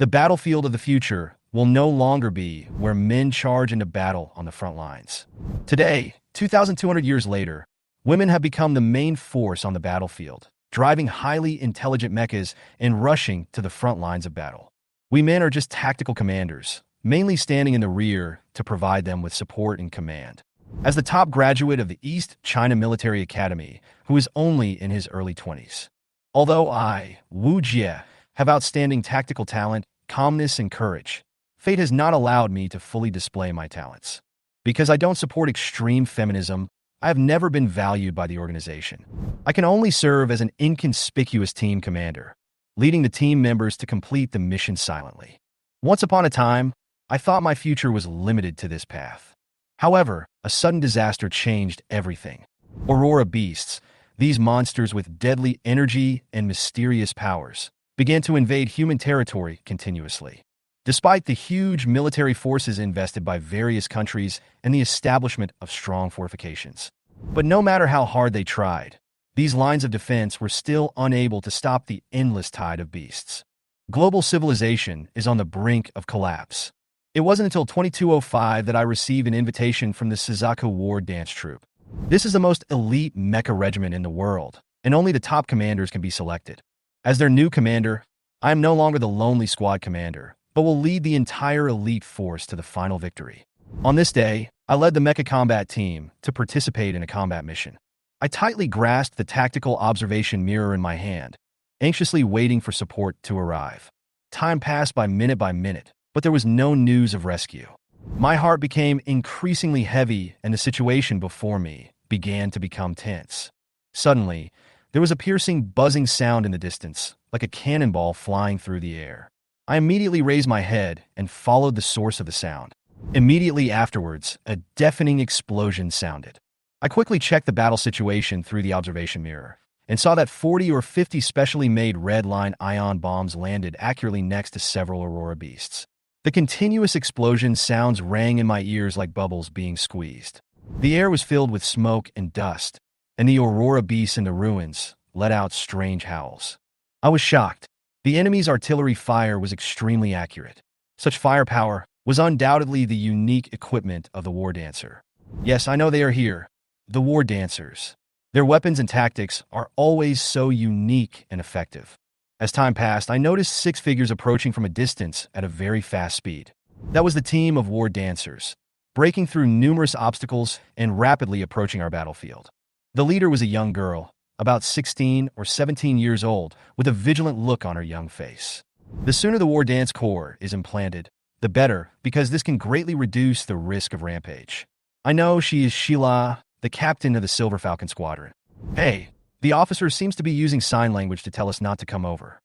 The battlefield of the future will no longer be where men charge into battle on the front lines. Today, 2,200 years later, women have become the main force on the battlefield, driving highly intelligent mechas and rushing to the front lines of battle. We men are just tactical commanders, mainly standing in the rear to provide them with support and command. As the top graduate of the East China Military Academy, who is only in his early 20s. Although I, Wu Jie, have outstanding tactical talent, calmness, and courage, fate has not allowed me to fully display my talents. Because I don't support extreme feminism, I have never been valued by the organization. I can only serve as an inconspicuous team commander, leading the team members to complete the mission silently. Once upon a time, I thought my future was limited to this path. However, a sudden disaster changed everything. Aurora beasts, these monsters with deadly energy and mysterious powers, began to invade human territory continuously. Despite the huge military forces invested by various countries and the establishment of strong fortifications. But no matter how hard they tried, these lines of defense were still unable to stop the endless tide of beasts. Global civilization is on the brink of collapse. It wasn't until 2205 that I received an invitation from the Suzaku War Dance Troupe. This is the most elite mecha regiment in the world, and only the top commanders can be selected. As their new commander, I am no longer the lonely squad commander, but will lead the entire elite force to the final victory. On this day, I led the mecha combat team to participate in a combat mission. I tightly grasped the tactical observation mirror in my hand, anxiously waiting for support to arrive. Time passed by minute, but there was no news of rescue. My heart became increasingly heavy, and the situation before me began to become tense. Suddenly, there was a piercing, buzzing sound in the distance, like a cannonball flying through the air. I immediately raised my head and followed the source of the sound. Immediately afterwards, a deafening explosion sounded. I quickly checked the battle situation through the observation mirror and saw that 40 or 50 specially made red line ion bombs landed accurately next to several Aurora beasts. The continuous explosion sounds rang in my ears like bubbles being squeezed. The air was filled with smoke and dust, and the Aurora beasts in the ruins let out strange howls. I was shocked. The enemy's artillery fire was extremely accurate. Such firepower was undoubtedly the unique equipment of the War Dancer. Yes, I know they are here, the War Dancers. Their weapons and tactics are always so unique and effective. As time passed, I noticed 6 figures approaching from a distance at a very fast speed. That was the team of War Dancers, breaking through numerous obstacles and rapidly approaching our battlefield. The leader was a young girl, about 16 or 17 years old, with a vigilant look on her young face. The sooner the War Dance Corps is implanted, the better, because this can greatly reduce the risk of rampage. I know she is Sheila, the captain of the Silver Falcon Squadron. Hey, the officer seems to be using sign language to tell us not to come over.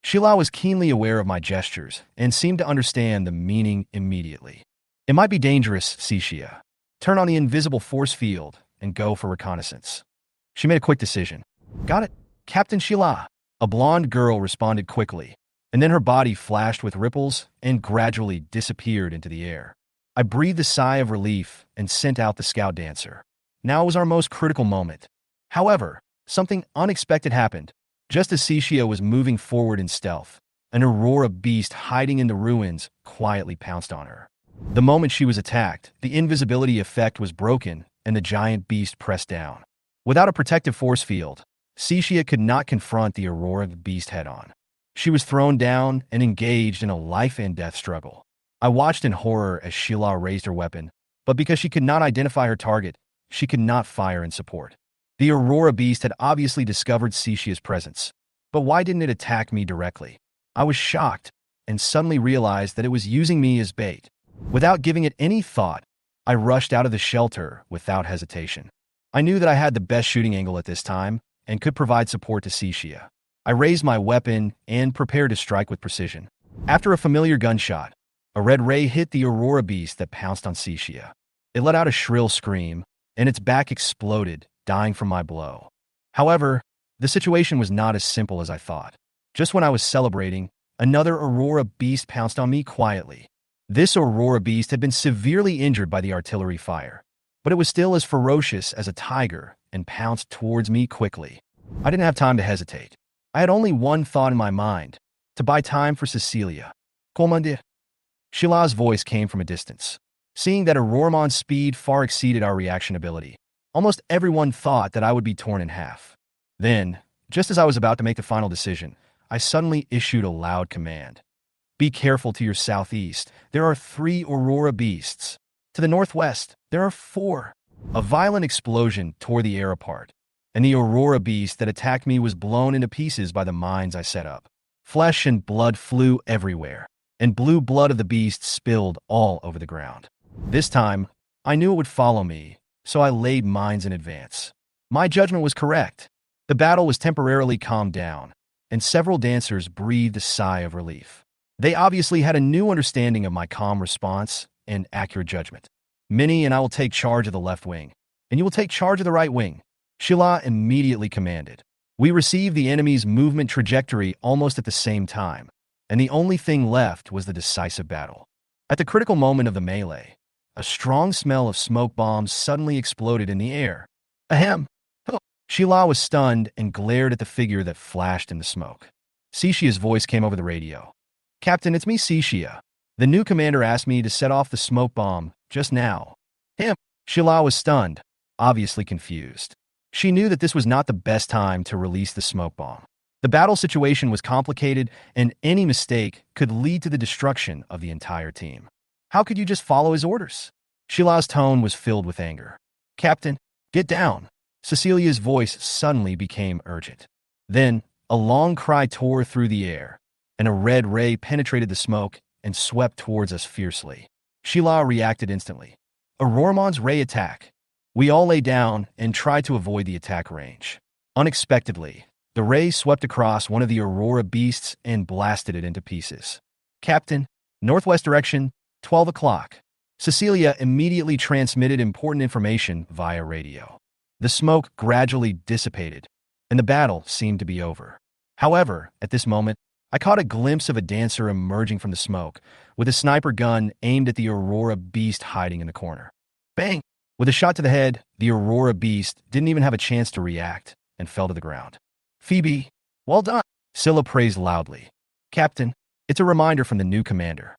Sheila was keenly aware of my gestures and seemed to understand the meaning immediately. It might be dangerous, Cixia. Turn on the invisible force field and go for reconnaissance. She made a quick decision. Got it, Captain Sheila. A blonde girl responded quickly, and then her body flashed with ripples and gradually disappeared into the air. I breathed a sigh of relief and sent out the scout dancer. Now was our most critical moment. However, something unexpected happened. Just as Cixia was moving forward in stealth, an Aurora beast hiding in the ruins quietly pounced on her. The moment she was attacked, the invisibility effect was broken and the giant beast pressed down. Without a protective force field, Cixia could not confront the Aurora beast head-on. She was thrown down and engaged in a life-and-death struggle. I watched in horror as Sheila raised her weapon, but because she could not identify her target, she could not fire in support. The Aurora beast had obviously discovered Cixia's presence, but why didn't it attack me directly? I was shocked and suddenly realized that it was using me as bait. Without giving it any thought, I rushed out of the shelter without hesitation. I knew that I had the best shooting angle at this time and could provide support to Cixia. I raised my weapon and prepared to strike with precision. After a familiar gunshot, a red ray hit the Aurora beast that pounced on Cixia. It let out a shrill scream, and its back exploded, dying from my blow. However, the situation was not as simple as I thought. Just when I was celebrating, another Aurora beast pounced on me quietly. This Aurora beast had been severely injured by the artillery fire, but it was still as ferocious as a tiger and pounced towards me quickly. I didn't have time to hesitate. I had only one thought in my mind: to buy time for Cecilia. Commander. Shila's voice came from a distance. Seeing that Auroramon's speed far exceeded our reaction ability, almost everyone thought that I would be torn in half. Then, just as I was about to make the final decision, I suddenly issued a loud command. Be careful to your southeast. There are 3 Aurora beasts. To the northwest, there are 4. A violent explosion tore the air apart, and the Aurora beast that attacked me was blown into pieces by the mines I set up. Flesh and blood flew everywhere, and blue blood of the beast spilled all over the ground. This time, I knew it would follow me, so I laid mines in advance. My judgment was correct. The battle was temporarily calmed down, and several dancers breathed a sigh of relief. They obviously had a new understanding of my calm response and accurate judgment. Minnie and I will take charge of the left wing, and you will take charge of the right wing, Shila immediately commanded. We received the enemy's movement trajectory almost at the same time, and the only thing left was the decisive battle. At the critical moment of the melee, a strong smell of smoke bombs suddenly exploded in the air. Ahem! Oh. Sheila was stunned and glared at the figure that flashed in the smoke. Sishia's voice came over the radio. Captain, it's me, Sishia. The new commander asked me to set off the smoke bomb just now. Him! Sheila was stunned, obviously confused. She knew that this was not the best time to release the smoke bomb. The battle situation was complicated, and any mistake could lead to the destruction of the entire team. How could you just follow his orders? Sheila's tone was filled with anger. Captain, get down. Cecilia's voice suddenly became urgent. Then, a long cry tore through the air, and a red ray penetrated the smoke and swept towards us fiercely. Sheila reacted instantly. Auroramon's ray attack. We all lay down and tried to avoid the attack range. Unexpectedly, the ray swept across one of the Aurora beasts and blasted it into pieces. Captain, northwest direction, 12 o'clock. Cecilia immediately transmitted important information via radio. The smoke gradually dissipated, and the battle seemed to be over. However, at this moment, I caught a glimpse of a dancer emerging from the smoke, with a sniper gun aimed at the Aurora beast hiding in the corner. Bang! With a shot to the head, the Aurora beast didn't even have a chance to react and fell to the ground. Phoebe, well done, Scylla praised loudly. Captain, it's a reminder from the new commander.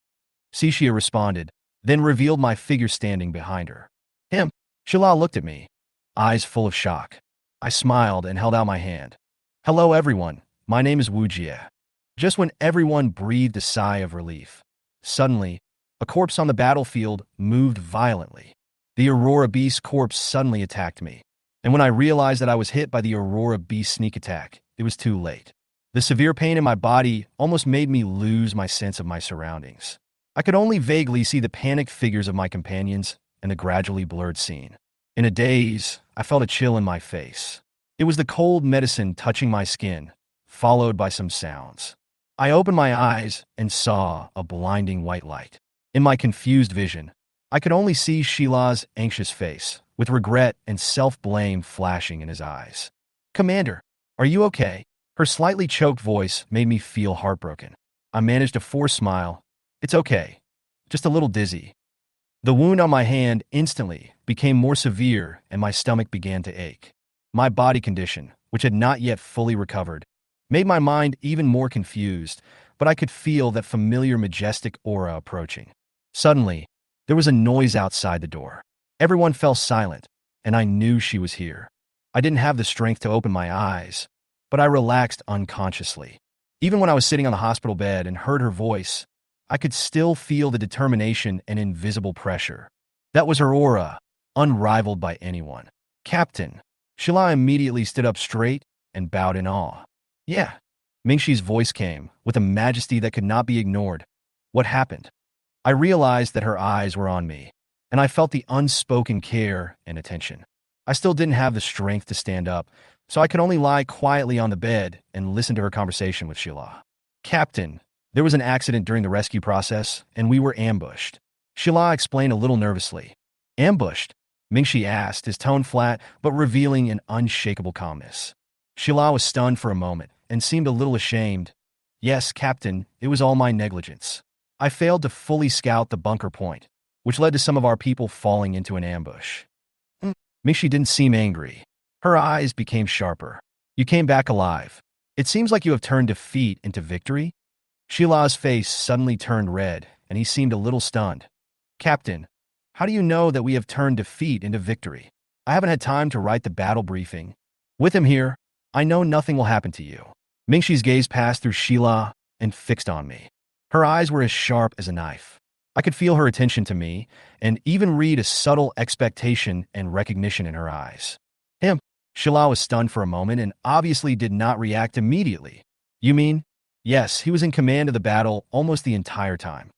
Sishia responded, then revealed my figure standing behind her. Him. Shyla looked at me, eyes full of shock. I smiled and held out my hand. Hello everyone, my name is Wu Jie. Just when everyone breathed a sigh of relief, suddenly, a corpse on the battlefield moved violently. The Aurora Beast corpse suddenly attacked me, and when I realized that I was hit by the Aurora Beast sneak attack, it was too late. The severe pain in my body almost made me lose my sense of my surroundings. I could only vaguely see the panicked figures of my companions and the gradually blurred scene. In a daze, I felt a chill in my face. It was the cold medicine touching my skin, followed by some sounds. I opened my eyes and saw a blinding white light. In my confused vision, I could only see Sheila's anxious face, with regret and self-blame flashing in his eyes. Commander, are you okay? Her slightly choked voice made me feel heartbroken. I managed a forced smile. It's okay. Just a little dizzy. The wound on my hand instantly became more severe and my stomach began to ache. My body condition, which had not yet fully recovered, made my mind even more confused, but I could feel that familiar majestic aura approaching. Suddenly, there was a noise outside the door. Everyone fell silent, and I knew she was here. I didn't have the strength to open my eyes, but I relaxed unconsciously. Even when I was sitting on the hospital bed and heard her voice, I could still feel the determination and invisible pressure. That was her aura, unrivaled by anyone. Captain. Sheila immediately stood up straight and bowed in awe. Yeah. Mingxi's voice came, with a majesty that could not be ignored. What happened? I realized that her eyes were on me, and I felt the unspoken care and attention. I still didn't have the strength to stand up, so I could only lie quietly on the bed and listen to her conversation with Sheila. Captain, there was an accident during the rescue process, and we were ambushed. Sheila explained a little nervously. Ambushed? Mingxi asked, his tone flat, but revealing an unshakable calmness. Sheila was stunned for a moment and seemed a little ashamed. Yes, Captain, it was all my negligence. I failed to fully scout the bunker point, which led to some of our people falling into an ambush. Mingxi didn't seem angry. Her eyes became sharper. You came back alive. It seems like you have turned defeat into victory. Shila's face suddenly turned red, and he seemed a little stunned. Captain, how do you know that we have turned defeat into victory? I haven't had time to write the battle briefing. With him here, I know nothing will happen to you. Mingxi's gaze passed through Shila and fixed on me. Her eyes were as sharp as a knife. I could feel her attention to me, and even read a subtle expectation and recognition in her eyes. Him. Shila was stunned for a moment and obviously did not react immediately. You mean? Yes, he was in command of the battle almost the entire time.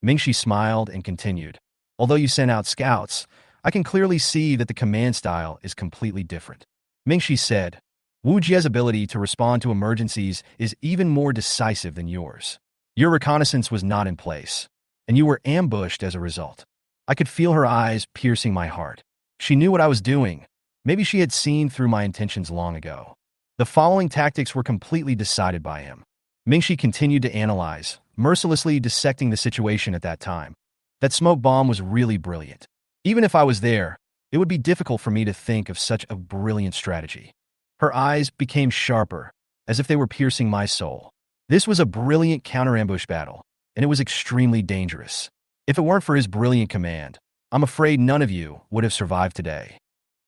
Mingxi smiled and continued. Although you sent out scouts, I can clearly see that the command style is completely different. Mingxi said, Wu Jie's ability to respond to emergencies is even more decisive than yours. Your reconnaissance was not in place, and you were ambushed as a result. I could feel her eyes piercing my heart. She knew what I was doing. Maybe she had seen through my intentions long ago. The following tactics were completely decided by him. Mingxi continued to analyze, mercilessly dissecting the situation at that time. That smoke bomb was really brilliant. Even if I was there, it would be difficult for me to think of such a brilliant strategy. Her eyes became sharper, as if they were piercing my soul. This was a brilliant counter-ambush battle, and it was extremely dangerous. If it weren't for his brilliant command, I'm afraid none of you would have survived today.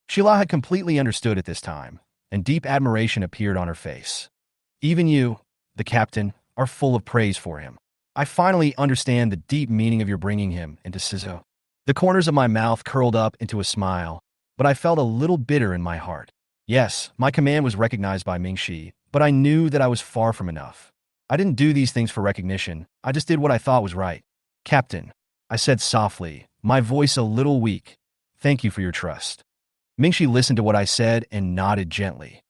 Shila had completely understood at this time, and deep admiration appeared on her face. Even you, the captain, are full of praise for him. I finally understand the deep meaning of your bringing him into Sizo. The corners of my mouth curled up into a smile, but I felt a little bitter in my heart. Yes, my command was recognized by Mingxi, but I knew that I was far from enough. I didn't do these things for recognition. I just did what I thought was right. Captain, I said softly, my voice a little weak. Thank you for your trust. Mingxi listened to what I said and nodded gently.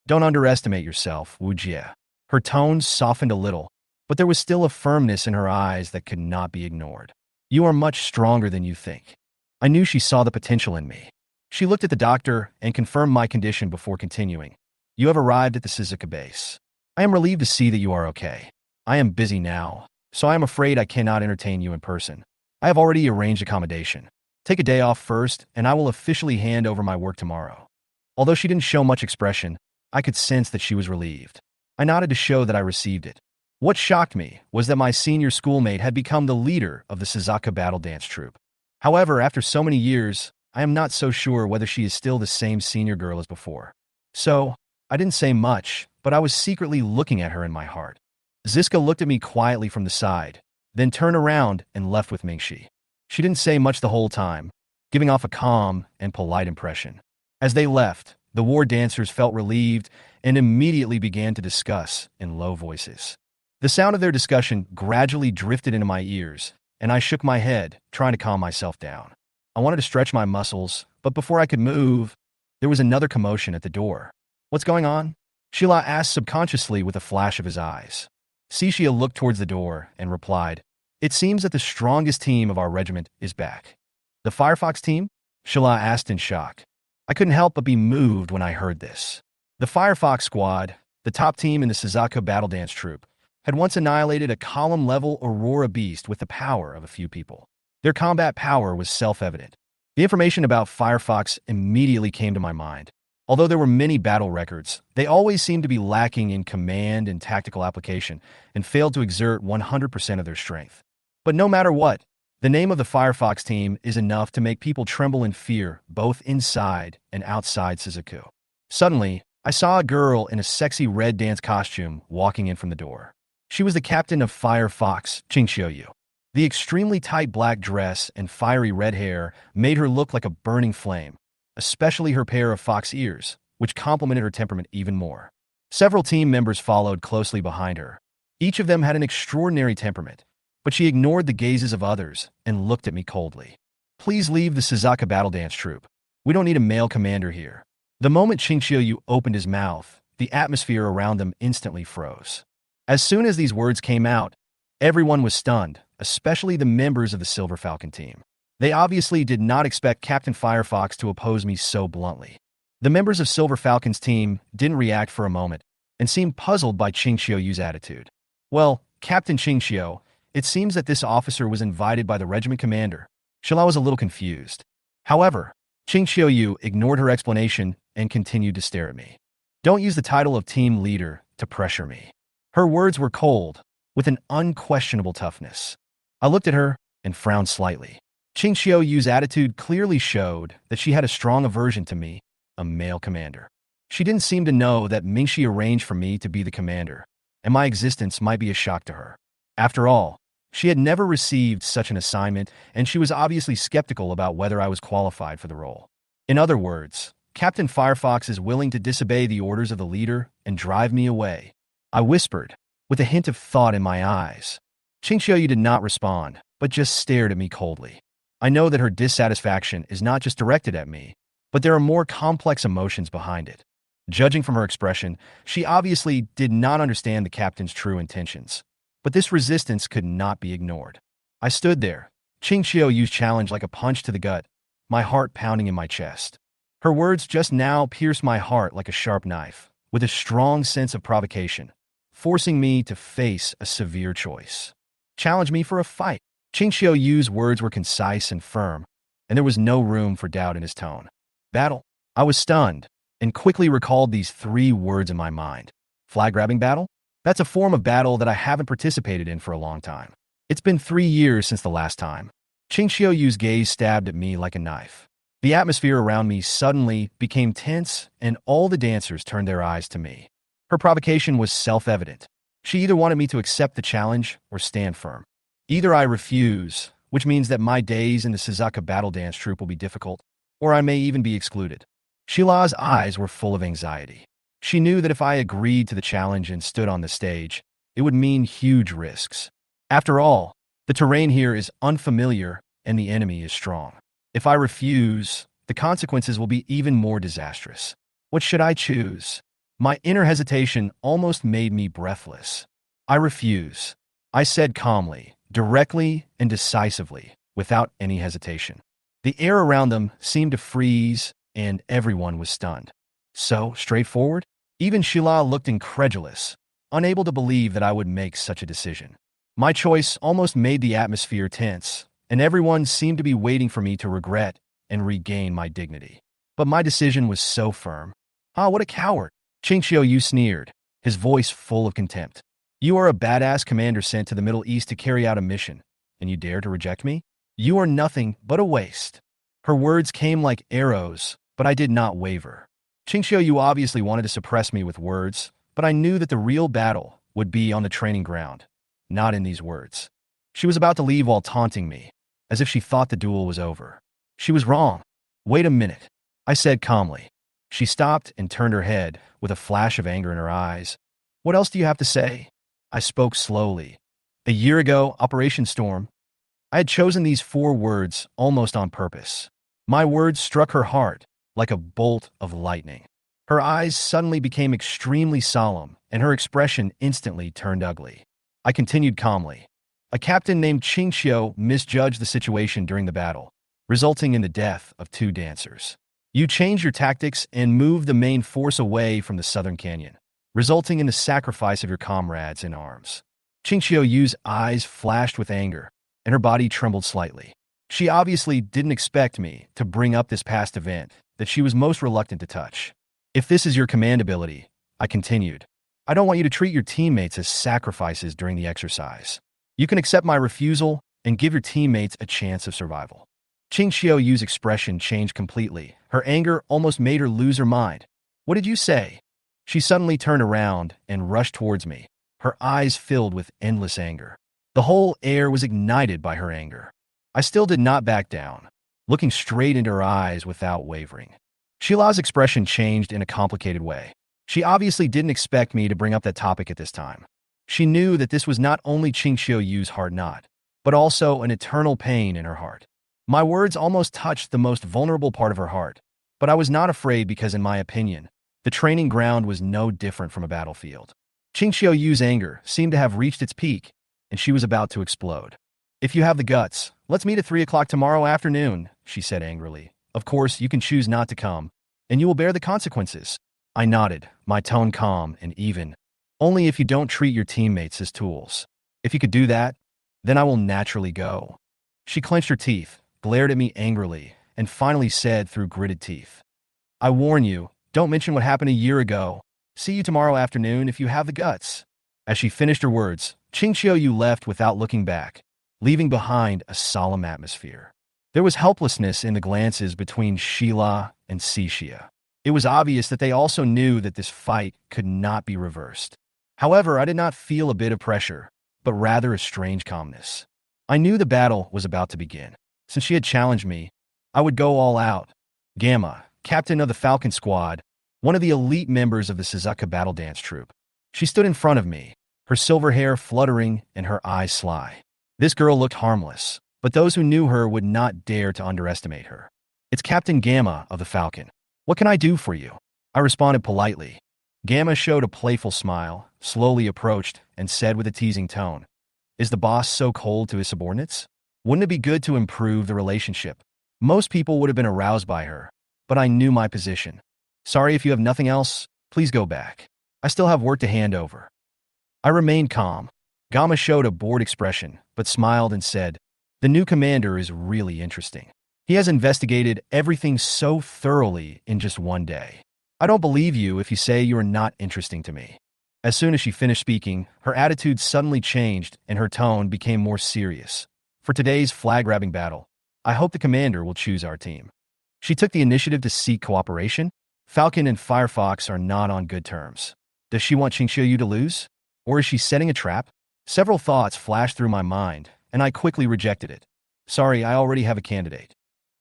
Don't underestimate yourself, Wu Jie. Her tone softened a little, but there was still a firmness in her eyes that could not be ignored. You are much stronger than you think. I knew she saw the potential in me. She looked at the doctor and confirmed my condition before continuing. You have arrived at the Suzuka base. I am relieved to see that you are okay. I am busy now, so I am afraid I cannot entertain you in person. I have already arranged accommodation. Take a day off first, and I will officially hand over my work tomorrow. Although she didn't show much expression, I could sense that she was relieved. I nodded to show that I received it. What shocked me was that my senior schoolmate had become the leader of the Suzuka battle dance troupe. However, after so many years, I am not so sure whether she is still the same senior girl as before. So, I didn't say much, but I was secretly looking at her in my heart. Ziska looked at me quietly from the side, then turned around and left with Mingxi. She didn't say much the whole time, giving off a calm and polite impression. As they left, the war dancers felt relieved and immediately began to discuss in low voices. The sound of their discussion gradually drifted into my ears, and I shook my head, trying to calm myself down. I wanted to stretch my muscles, but before I could move, there was another commotion at the door. What's going on? Shila asked subconsciously with a flash of his eyes. Cixia looked towards the door and replied, It seems that the strongest team of our regiment is back. The Firefox team? Shila asked in shock. I couldn't help but be moved when I heard this. The Firefox squad, the top team in the Suzuka battle dance troupe, had once annihilated a column-level Aurora beast with the power of a few people. Their combat power was self-evident. The information about Firefox immediately came to my mind. Although there were many battle records, they always seemed to be lacking in command and tactical application and failed to exert 100% of their strength. But no matter what, the name of the Firefox team is enough to make people tremble in fear both inside and outside Suzuku. Suddenly, I saw a girl in a sexy red dance costume walking in from the door. She was the captain of Firefox, Qingxiuyu. The extremely tight black dress and fiery red hair made her look like a burning flame, especially her pair of fox ears, which complemented her temperament even more. Several team members followed closely behind her. Each of them had an extraordinary temperament, but she ignored the gazes of others and looked at me coldly. Please leave the Suzuka battle dance troupe. We don't need a male commander here. The moment Qingxiuyu opened his mouth, the atmosphere around them instantly froze. As soon as these words came out, everyone was stunned, especially the members of the Silver Falcon team. They obviously did not expect Captain Firefox to oppose me so bluntly. The members of Silver Falcon's team didn't react for a moment and seemed puzzled by Qingxiuyu's attitude. Well, Captain Qingxiu, it seems that this officer was invited by the regiment commander. Shila was a little confused. However, Qingxiuyu ignored her explanation and continued to stare at me. Don't use the title of team leader to pressure me. Her words were cold, with an unquestionable toughness. I looked at her and frowned slightly. Qing Xiaoyu's attitude clearly showed that she had a strong aversion to me, a male commander. She didn't seem to know that Mingxi arranged for me to be the commander, and my existence might be a shock to her. After all, she had never received such an assignment, and she was obviously skeptical about whether I was qualified for the role. In other words, Captain Firefox is willing to disobey the orders of the leader and drive me away. I whispered, with a hint of thought in my eyes. Qing Xiaoyu did not respond, but just stared at me coldly. I know that her dissatisfaction is not just directed at me, but there are more complex emotions behind it. Judging from her expression, she obviously did not understand the captain's true intentions. But this resistance could not be ignored. I stood there, Qing Xiaoyu's challenge like a punch to the gut, my heart pounding in my chest. Her words just now pierced my heart like a sharp knife, with a strong sense of provocation, forcing me to face a severe choice. Challenge me for a fight. Qing Xiaoyu's words were concise and firm, and there was no room for doubt in his tone. Battle. I was stunned, and quickly recalled these 3 words in my mind. Flag-grabbing battle? That's a form of battle that I haven't participated in for a long time. It's been 3 years since the last time. Qing Xiaoyu's gaze stabbed at me like a knife. The atmosphere around me suddenly became tense, and all the dancers turned their eyes to me. Her provocation was self-evident. She either wanted me to accept the challenge or stand firm. Either I refuse, which means that my days in the Suzaka battle dance troupe will be difficult, or I may even be excluded. Shila's eyes were full of anxiety. She knew that if I agreed to the challenge and stood on the stage, it would mean huge risks. After all, the terrain here is unfamiliar and the enemy is strong. If I refuse, the consequences will be even more disastrous. What should I choose? My inner hesitation almost made me breathless. I refuse, I said calmly, directly and decisively, without any hesitation. The air around them seemed to freeze, and everyone was stunned. So straightforward? Even Shila looked incredulous, unable to believe that I would make such a decision. My choice almost made the atmosphere tense, and everyone seemed to be waiting for me to regret and regain my dignity. But my decision was so firm. Ah, what a coward! Qing Xiaoyu sneered, his voice full of contempt. You are a badass commander sent to the Middle East to carry out a mission, and you dare to reject me? You are nothing but a waste. Her words came like arrows, but I did not waver. Qing Xiaoyu obviously wanted to suppress me with words, but I knew that the real battle would be on the training ground, not in these words. She was about to leave while taunting me, as if she thought the duel was over. She was wrong. Wait a minute, I said calmly. She stopped and turned her head, with a flash of anger in her eyes. What else do you have to say? I spoke slowly. A year ago, Operation Storm. I had chosen these 4 words almost on purpose. My words struck her heart like a bolt of lightning. Her eyes suddenly became extremely solemn, and her expression instantly turned ugly. I continued calmly. A captain named Qing Xiao misjudged the situation during the battle, resulting in the death of 2 dancers. You changed your tactics and moved the main force away from the southern canyon, resulting in the sacrifice of your comrades in arms. Qing Xiaoyu's eyes flashed with anger, and her body trembled slightly. She obviously didn't expect me to bring up this past event that she was most reluctant to touch. If this is your command ability, I continued, I don't want you to treat your teammates as sacrifices during the exercise. You can accept my refusal and give your teammates a chance of survival. Qing Xiaoyu's expression changed completely. Her anger almost made her lose her mind. What did you say? She suddenly turned around and rushed towards me, her eyes filled with endless anger. The whole air was ignited by her anger. I still did not back down, looking straight into her eyes without wavering. Shila's expression changed in a complicated way. She obviously didn't expect me to bring up that topic at this time. She knew that this was not only Qing Xiaoyu's hard knot, but also an eternal pain in her heart. My words almost touched the most vulnerable part of her heart, but I was not afraid because, in my opinion, the training ground was no different from a battlefield. Qing Xiaoyu's anger seemed to have reached its peak, and she was about to explode. If you have the guts, let's meet at 3 o'clock tomorrow afternoon, she said angrily. Of course, you can choose not to come, and you will bear the consequences. I nodded, my tone calm and even. Only if you don't treat your teammates as tools. If you could do that, then I will naturally go. She clenched her teeth, glared at me angrily, and finally said through gritted teeth, I warn you, don't mention what happened a year ago. See you tomorrow afternoon if you have the guts. As she finished her words, Qingqiu left without looking back, leaving behind a solemn atmosphere. There was helplessness in the glances between Sheila and Cixia. It was obvious that they also knew that this fight could not be reversed. However, I did not feel a bit of pressure, but rather a strange calmness. I knew the battle was about to begin. Since she had challenged me, I would go all out. Gamma, captain of the Falcon Squad, one of the elite members of the Suzuka battle dance troupe. She stood in front of me, her silver hair fluttering and her eyes sly. This girl looked harmless, but those who knew her would not dare to underestimate her. It's Captain Gamma of the Falcon. What can I do for you? I responded politely. Gamma showed a playful smile, slowly approached, and said with a teasing tone, "Is the boss so cold to his subordinates? Wouldn't it be good to improve the relationship?" Most people would have been aroused by her, but I knew my position. "Sorry, if you have nothing else, please go back. I still have work to hand over." I remained calm. Gamma showed a bored expression, but smiled and said, "The new commander is really interesting. He has investigated everything so thoroughly in just one day. I don't believe you if you say you are not interesting to me." As soon as she finished speaking, her attitude suddenly changed and her tone became more serious. "For today's flag-grabbing battle, I hope the commander will choose our team." She took the initiative to seek cooperation. Falcon and Firefox are not on good terms. Does she want Qingqiu to lose? Or is she setting a trap? Several thoughts flashed through my mind, and I quickly rejected it. "Sorry, I already have a candidate."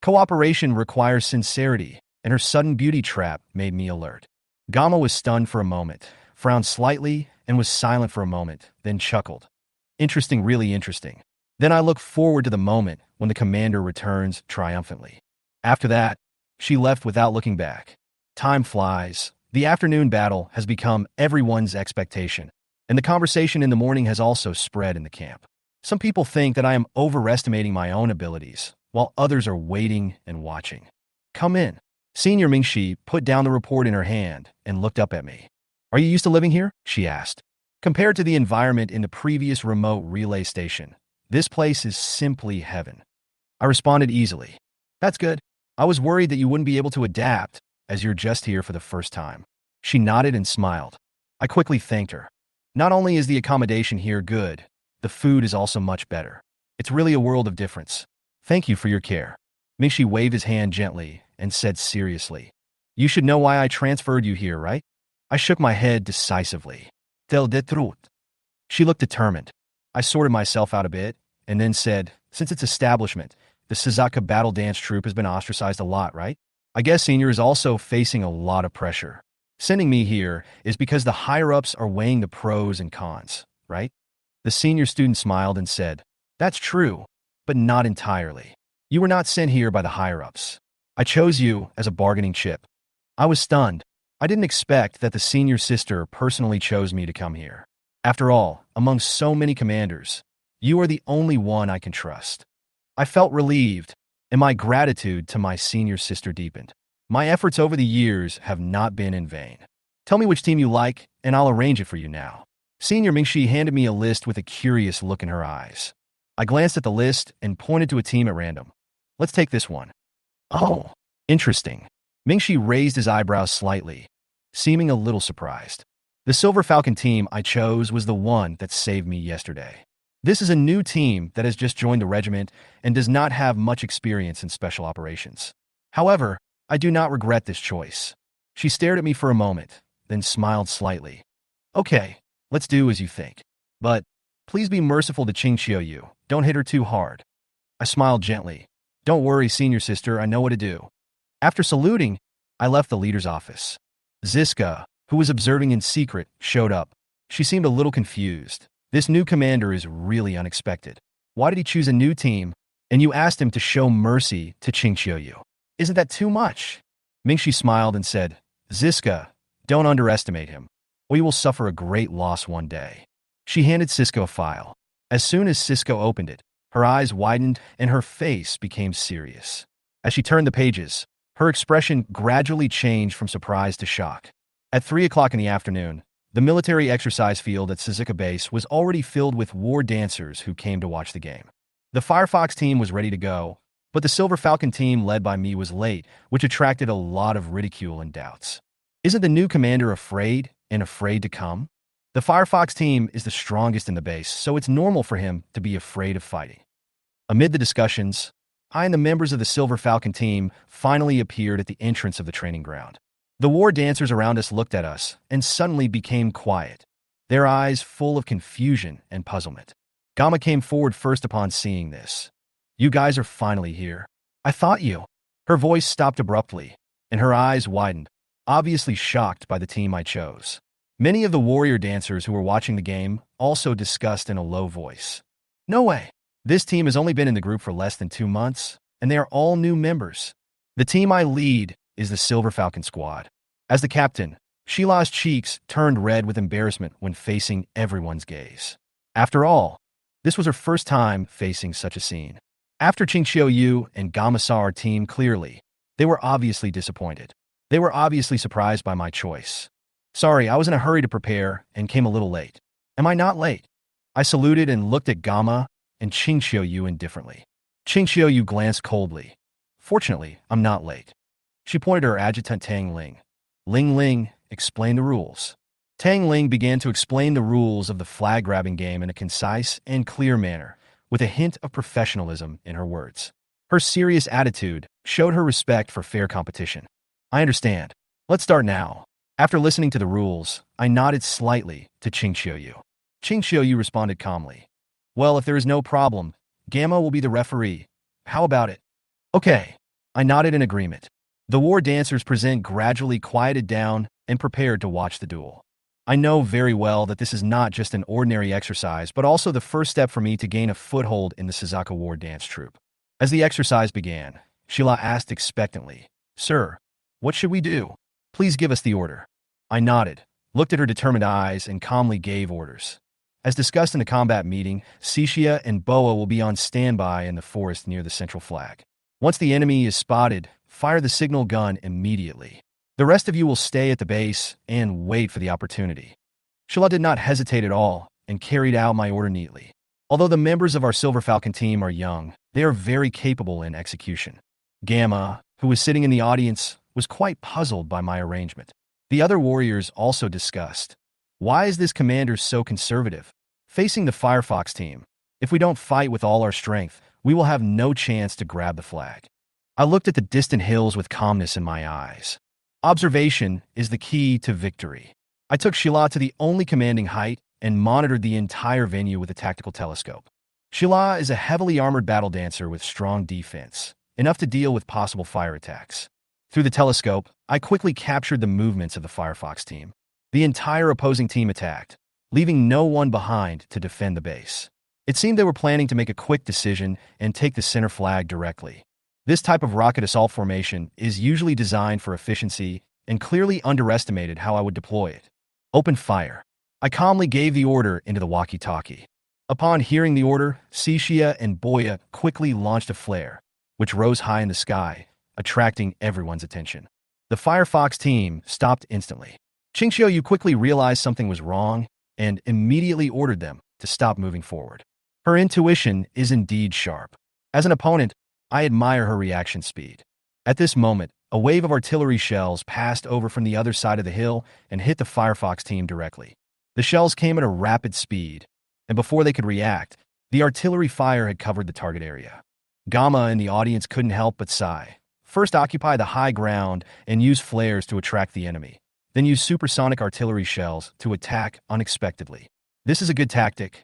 Cooperation requires sincerity, and her sudden beauty trap made me alert. Gamma was stunned for a moment, frowned slightly, and was silent for a moment, then chuckled. "Interesting, really interesting." Then I looked forward to the moment when the commander returns triumphantly. After that, she left without looking back. Time flies. The afternoon battle has become everyone's expectation, and the conversation in the morning has also spread in the camp. Some people think that I am overestimating my own abilities, while others are waiting and watching. "Come in." Senior Mingxi put down the report in her hand and looked up at me. "Are you used to living here?" she asked. Compared to the environment in the previous remote relay station, this place is simply heaven. I responded easily. "That's good. I was worried that you wouldn't be able to adapt, as you're just here for the first time." She nodded and smiled. I quickly thanked her. Not only is the accommodation here good, the food is also much better. It's really a world of difference. "Thank you for your care." Mingxi waved his hand gently and said seriously, "You should know why I transferred you here, right?" I shook my head decisively. "Tell the truth." She looked determined. I sorted myself out a bit, and then said, "Since its establishment, the Suzuka battle dance troupe has been ostracized a lot, right? I guess Senior is also facing a lot of pressure. Sending me here is because the higher-ups are weighing the pros and cons, right?" The senior student smiled and said, "That's true, but not entirely. You were not sent here by the higher-ups. I chose you as a bargaining chip." I was stunned. I didn't expect that the senior sister personally chose me to come here. After all, among so many commanders, you are the only one I can trust. I felt relieved, and my gratitude to my senior sister deepened. My efforts over the years have not been in vain. "Tell me which team you like, and I'll arrange it for you now." Senior Mingxi handed me a list with a curious look in her eyes. I glanced at the list and pointed to a team at random. "Let's take this one." "Oh, interesting." Mingxi raised his eyebrows slightly, seeming a little surprised. The Silver Falcon team I chose was the one that saved me yesterday. This is a new team that has just joined the regiment and does not have much experience in special operations. However, I do not regret this choice. She stared at me for a moment, then smiled slightly. "Okay, let's do as you think. But please be merciful to Qingqiu. Don't hit her too hard." I smiled gently. "Don't worry, senior sister, I know what to do." After saluting, I left the leader's office. Ziska, who was observing in secret, showed up. She seemed a little confused. This new commander is really unexpected. Why did he choose a new team? And you asked him to show mercy to Qingqiu. Isn't that too much? Mingxi smiled and said, "Ziska, don't underestimate him, or you will suffer a great loss one day." She handed Cisco a file. As soon as Cisco opened it, her eyes widened and her face became serious. As she turned the pages, her expression gradually changed from surprise to shock. At 3 o'clock in the afternoon, the military exercise field at Suzuka Base was already filled with war dancers who came to watch the game. The Firefox team was ready to go, but the Silver Falcon team led by me was late, which attracted a lot of ridicule and doubts. Isn't the new commander afraid to come? The Firefox team is the strongest in the base, so it's normal for him to be afraid of fighting. Amid the discussions, I and the members of the Silver Falcon team finally appeared at the entrance of the training ground. The war dancers around us looked at us and suddenly became quiet, their eyes full of confusion and puzzlement. Gamma came forward first upon seeing this. "You guys are finally here. I thought you." Her voice stopped abruptly, and her eyes widened, obviously shocked by the team I chose. Many of the warrior dancers who were watching the game also discussed in a low voice. "No way. This team has only been in the group for less than 2 months, and they are all new members." The team I lead is the Silver Falcon squad. As the captain, Sheila's cheeks turned red with embarrassment when facing everyone's gaze. After all, this was her first time facing such a scene. After Qingqiu and Gamma saw our team clearly, they were obviously disappointed. They were obviously surprised by my choice. "Sorry, I was in a hurry to prepare and came a little late." "Am I not late?" I saluted and looked at Gamma and Qingqiu indifferently. Qingqiu glanced coldly. "Fortunately, I'm not late." She pointed to her adjutant Tang Ling. "Ling Ling, explain the rules." Tang Ling began to explain the rules of the flag-grabbing game in a concise and clear manner, with a hint of professionalism in her words. Her serious attitude showed her respect for fair competition. "I understand. Let's start now." After listening to the rules, I nodded slightly to Qingqiu. Qingqiu responded calmly. "Well, if there is no problem, Gamma will be the referee. How about it?" "Okay." I nodded in agreement. The war dancers present gradually quieted down and prepared to watch the duel. I know very well that this is not just an ordinary exercise, but also the first step for me to gain a foothold in the Suzaka War dance troupe. As the exercise began, Sheila asked expectantly, "Sir, what should we do? Please give us the order." I nodded, looked at her determined eyes, and calmly gave orders. As discussed in the combat meeting, Cixia and Boa will be on standby in the forest near the central flag. Once the enemy is spotted, fire the signal gun immediately. The rest of you will stay at the base and wait for the opportunity. Sheila did not hesitate at all and carried out my order neatly. Although the members of our Silver Falcon team are young, they are very capable in execution. Gamma, who was sitting in the audience, was quite puzzled by my arrangement. The other warriors also discussed, "Why is this commander so conservative? Facing the Firefox team, if we don't fight with all our strength, we will have no chance to grab the flag." I looked at the distant hills with calmness in my eyes. Observation is the key to victory. I took Sheila to the only commanding height and monitored the entire venue with a tactical telescope. Sheila is a heavily armored battle dancer with strong defense, enough to deal with possible fire attacks. Through the telescope, I quickly captured the movements of the Firefox team. The entire opposing team attacked, leaving no one behind to defend the base. It seemed they were planning to make a quick decision and take the center flag directly. This type of rocket assault formation is usually designed for efficiency and clearly underestimated how I would deploy it. "Open fire." I calmly gave the order into the walkie-talkie. Upon hearing the order, Cixia and Boya quickly launched a flare, which rose high in the sky, attracting everyone's attention. The Firefox team stopped instantly. Qingqiu quickly realized something was wrong and immediately ordered them to stop moving forward. Her intuition is indeed sharp. As an opponent, I admire her reaction speed. At this moment, a wave of artillery shells passed over from the other side of the hill and hit the Firefox team directly. The shells came at a rapid speed, and before they could react, the artillery fire had covered the target area. Gamma in the audience couldn't help but sigh. First occupy the high ground and use flares to attract the enemy. Then use supersonic artillery shells to attack unexpectedly. This is a good tactic.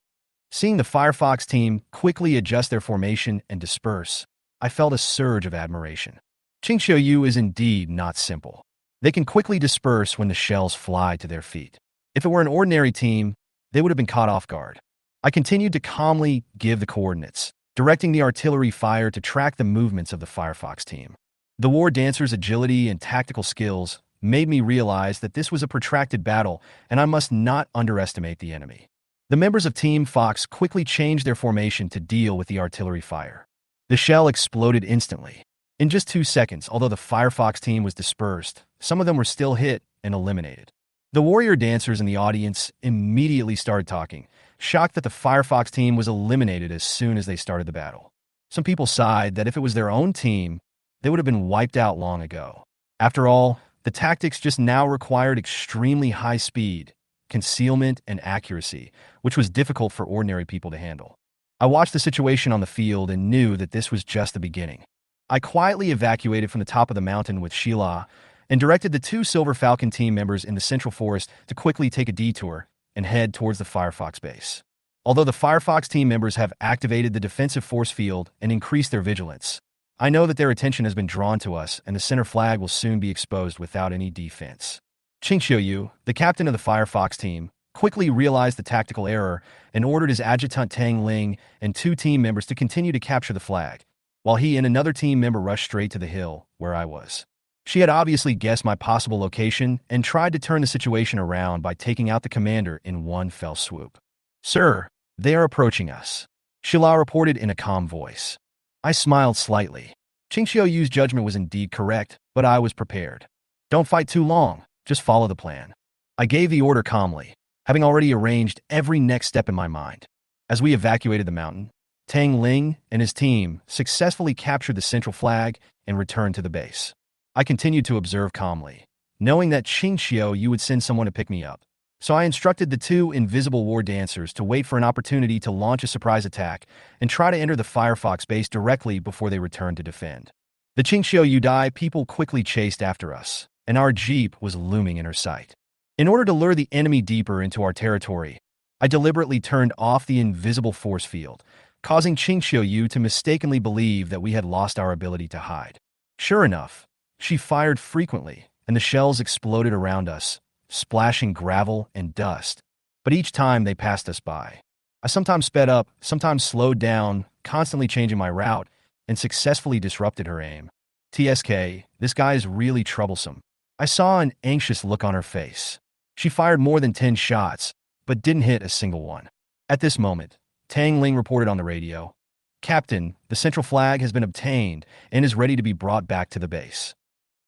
Seeing the Firefox team quickly adjust their formation and disperse, I felt a surge of admiration. Qingqiu is indeed not simple. They can quickly disperse when the shells fly to their feet. If it were an ordinary team, they would have been caught off guard. I continued to calmly give the coordinates, directing the artillery fire to track the movements of the Firefox team. The war dancers' agility and tactical skills made me realize that this was a protracted battle and I must not underestimate the enemy. The members of Team Fox quickly changed their formation to deal with the artillery fire. The shell exploded instantly. In just 2 seconds, although the Firefox team was dispersed, some of them were still hit and eliminated. The warrior dancers in the audience immediately started talking, shocked that the Firefox team was eliminated as soon as they started the battle. Some people sighed that if it was their own team, they would have been wiped out long ago. After all, the tactics just now required extremely high speed concealment, and accuracy, which was difficult for ordinary people to handle. I watched the situation on the field and knew that this was just the beginning. I quietly evacuated from the top of the mountain with Sheila and directed the two Silver Falcon team members in the Central Forest to quickly take a detour and head towards the Firefox base. Although the Firefox team members have activated the defensive force field and increased their vigilance, I know that their attention has been drawn to us and the center flag will soon be exposed without any defense. Qing Xiuyu, the captain of the Firefox team, quickly realized the tactical error and ordered his adjutant Tang Ling and two team members to continue to capture the flag, while he and another team member rushed straight to the hill where I was. She had obviously guessed my possible location and tried to turn the situation around by taking out the commander in one fell swoop. "Sir, they are approaching us," Sheila reported in a calm voice. I smiled slightly. Qing Xiuyu's judgment was indeed correct, but I was prepared. "Don't fight too long, just follow the plan." I gave the order calmly, having already arranged every next step in my mind. As we evacuated the mountain, Tang Ling and his team successfully captured the central flag and returned to the base. I continued to observe calmly, knowing that Qing Xiuyu would send someone to pick me up. So I instructed the two invisible war dancers to wait for an opportunity to launch a surprise attack and try to enter the Firefox base directly before they returned to defend. The Qing Xiuyu people quickly chased after us, and our jeep was looming in her sight. In order to lure the enemy deeper into our territory, I deliberately turned off the invisible force field, causing Qing Xiuyu to mistakenly believe that we had lost our ability to hide. Sure enough, she fired frequently, and the shells exploded around us, splashing gravel and dust. But each time they passed us by. I sometimes sped up, sometimes slowed down, constantly changing my route, and successfully disrupted her aim. "TSK, this guy is really troublesome." I saw an anxious look on her face. She fired more than 10 shots, but didn't hit a single one. At this moment, Tang Ling reported on the radio, "Captain, the central flag has been obtained and is ready to be brought back to the base."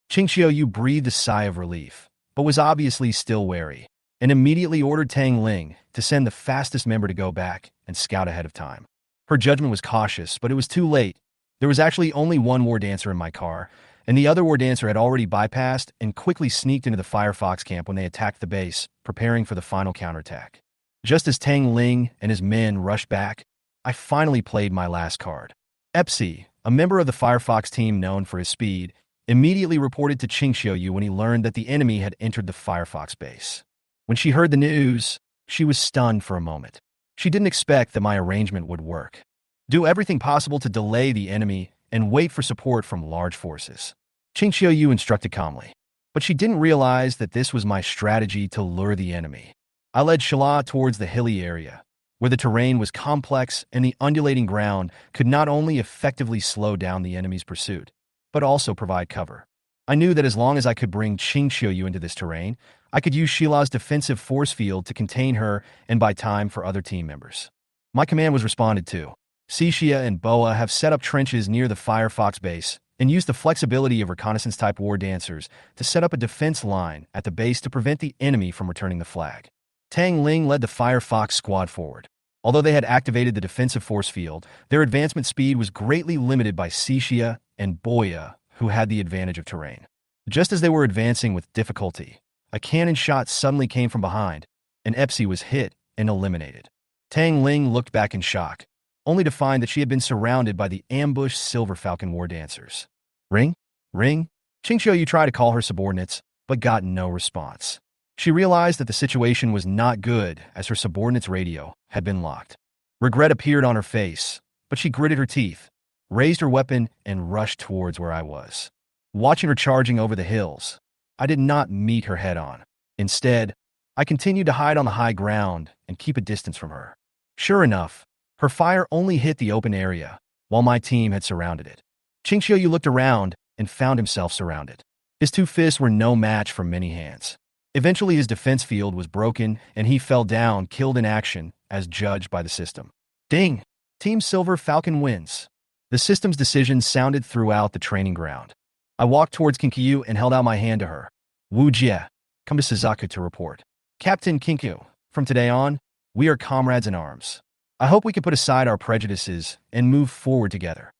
Qing Xiuyu breathed a sigh of relief, but was obviously still wary, and immediately ordered Tang Ling to send the fastest member to go back and scout ahead of time. Her judgment was cautious, but it was too late. There was actually only one war dancer in my car, and the other war dancer had already bypassed and quickly sneaked into the Firefox camp when they attacked the base, preparing for the final counterattack. Just as Tang Ling and his men rushed back, I finally played my last card. Epsi, a member of the Firefox team known for his speed, immediately reported to Qing Xiuyu when he learned that the enemy had entered the Firefox base. When she heard the news, she was stunned for a moment. She didn't expect that my arrangement would work. Do everything possible to delay the enemy and wait for support from large forces, Qing Xiuyu instructed calmly. But she didn't realize that this was my strategy to lure the enemy. I led Shala towards the hilly area, where the terrain was complex and the undulating ground could not only effectively slow down the enemy's pursuit, but also provide cover. I knew that as long as I could bring Qing Xiuyu into this terrain, I could use Sheila's defensive force field to contain her and buy time for other team members. My command was responded to. Xixia and Boa have set up trenches near the Firefox base and used the flexibility of reconnaissance-type war dancers to set up a defense line at the base to prevent the enemy from returning the flag. Tang Ling led the Firefox squad forward. Although they had activated the defensive force field, their advancement speed was greatly limited by Xixia and Boya, who had the advantage of terrain. Just as they were advancing with difficulty, a cannon shot suddenly came from behind, and Epsi was hit and eliminated. Tang Ling looked back in shock, only to find that she had been surrounded by the ambushed Silver Falcon war dancers. "Ring? Ring?" Qing Xiuyu tried to call her subordinates, but got no response. She realized that the situation was not good as her subordinate's radio had been locked. Regret appeared on her face, but she gritted her teeth, raised her weapon, and rushed towards where I was. Watching her charging over the hills, I did not meet her head-on. Instead, I continued to hide on the high ground and keep a distance from her. Sure enough, her fire only hit the open area, while my team had surrounded it. Qing Xiuyu looked around and found himself surrounded. His two fists were no match for many hands. Eventually, his defense field was broken, and he fell down, killed in action, as judged by the system. Ding! Team Silver Falcon wins. The system's decision sounded throughout the training ground. I walked towards Kinkyu and held out my hand to her. "Wu Jie, come to Suzaku to report." "Captain Kinkyu, from today on, we are comrades in arms. I hope we can put aside our prejudices and move forward together."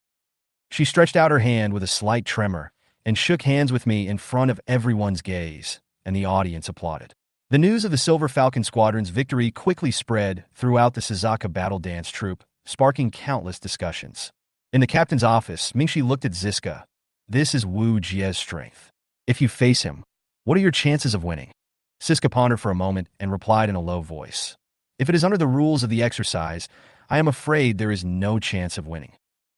She stretched out her hand with a slight tremor and shook hands with me in front of everyone's gaze, and the audience applauded. The news of the Silver Falcon Squadron's victory quickly spread throughout the Suzaka battle dance troupe, sparking countless discussions. In the captain's office, Mingxi looked at Ziska. This is Wu Jie's strength. If you face him, what are your chances of winning? Siska pondered for a moment and replied in a low voice. If it is under the rules of the exercise, I am afraid there is no chance of winning.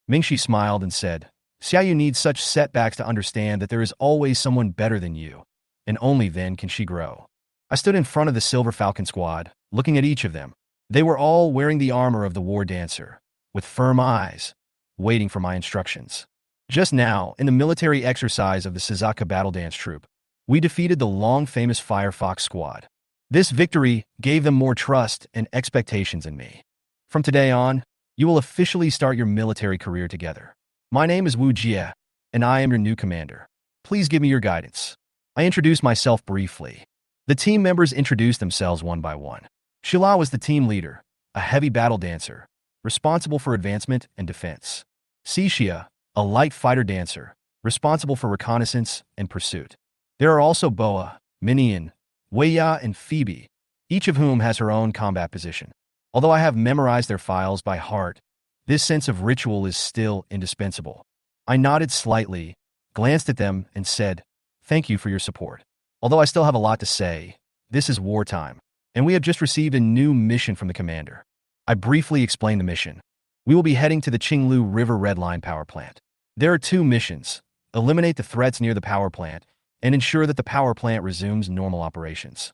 Mingxi smiled and said, Xiaoyu needs such setbacks to understand that there is always someone better than you, and only then can she grow. I stood in front of the Silver Falcon squad, looking at each of them. They were all wearing the armor of the war dancer, with firm eyes, waiting for my instructions. Just now, in the military exercise of the Suzaka battle dance troupe, we defeated the long-famous Firefox squad. This victory gave them more trust and expectations in me. From today on, you will officially start your military career together. My name is Wu Jie, and I am your new commander. Please give me your guidance. I introduced myself briefly. The team members introduced themselves one by one. Shila was the team leader, a heavy battle dancer, responsible for advancement and defense. Xixia, a light fighter dancer, responsible for reconnaissance and pursuit. There are also Boa, Minion, Weiya, and Phoebe, each of whom has her own combat position. Although I have memorized their files by heart, this sense of ritual is still indispensable. I nodded slightly, glanced at them, and said, Thank you for your support. Although I still have a lot to say, this is wartime, and we have just received a new mission from the commander. I briefly explained the mission. We will be heading to the Qinglu River Red Line power plant. There are two missions: eliminate the threats near the power plant and ensure that the power plant resumes normal operations.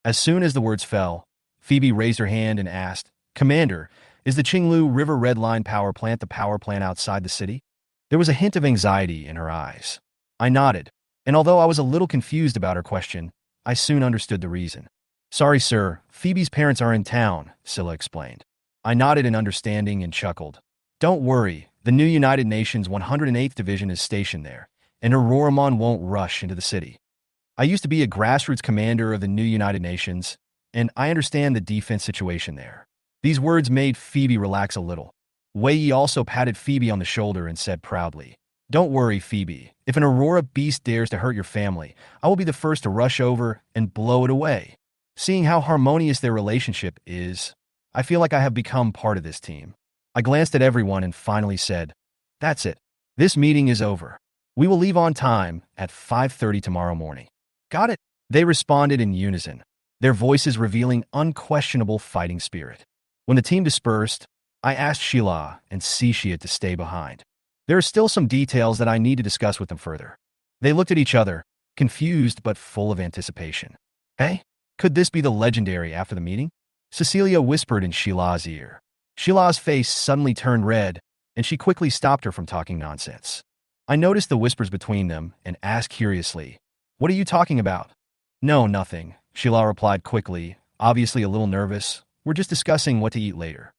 As soon as the words fell, Phoebe raised her hand and asked, Commander, is the Qinglu River Red Line power plant the power plant outside the city? There was a hint of anxiety in her eyes. I nodded, and although I was a little confused about her question, I soon understood the reason. Sorry, sir, Phoebe's parents are in town, Scylla explained. I nodded in understanding and chuckled. Don't worry, the new United Nations 108th Division is stationed there, and Auroramon won't rush into the city. I used to be a grassroots commander of the new United Nations, and I understand the defense situation there. These words made Phoebe relax a little. Wei also patted Phoebe on the shoulder and said proudly, Don't worry, Phoebe. If an Aurora beast dares to hurt your family, I will be the first to rush over and blow it away. Seeing how harmonious their relationship is, I feel like I have become part of this team. I glanced at everyone and finally said, That's it. This meeting is over. We will leave on time at 5:30 tomorrow morning. Got it? They responded in unison, their voices revealing unquestionable fighting spirit. When the team dispersed, I asked Sheila and Xixia to stay behind. There are still some details that I need to discuss with them further. They looked at each other, confused but full of anticipation. Hey, could this be the legendary after the meeting? Cecilia whispered in Sheila's ear. Sheila's face suddenly turned red, and she quickly stopped her from talking nonsense. I noticed the whispers between them and asked curiously, What are you talking about? No, nothing, Sheila replied quickly, obviously a little nervous. We're just discussing what to eat later.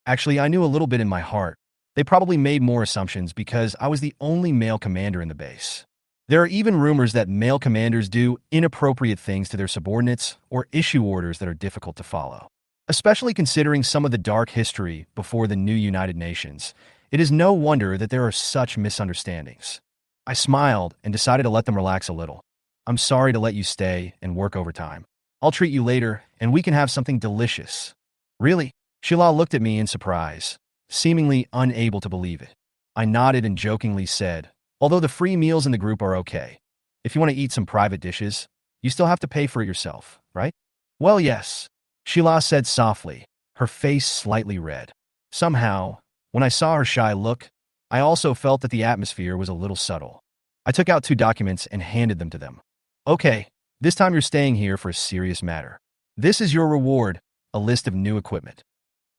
Actually, I knew a little bit in my heart. They probably made more assumptions because I was the only male commander in the base. There are even rumors that male commanders do inappropriate things to their subordinates or issue orders that are difficult to follow. Especially considering some of the dark history before the new United Nations, it is no wonder that there are such misunderstandings. I smiled and decided to let them relax a little. I'm sorry to let you stay and work overtime. I'll treat you later, and we can have something delicious. Really? Sheila looked at me in surprise, seemingly unable to believe it. I nodded and jokingly said, Although the free meals in the group are okay, if you want to eat some private dishes, you still have to pay for it yourself, right? Well, yes, Sheila said softly, her face slightly red. Somehow, when I saw her shy look, I also felt that the atmosphere was a little subtle. I took out 2 documents and handed them to them. Okay, this time you're staying here for a serious matter. This is your reward, a list of new equipment.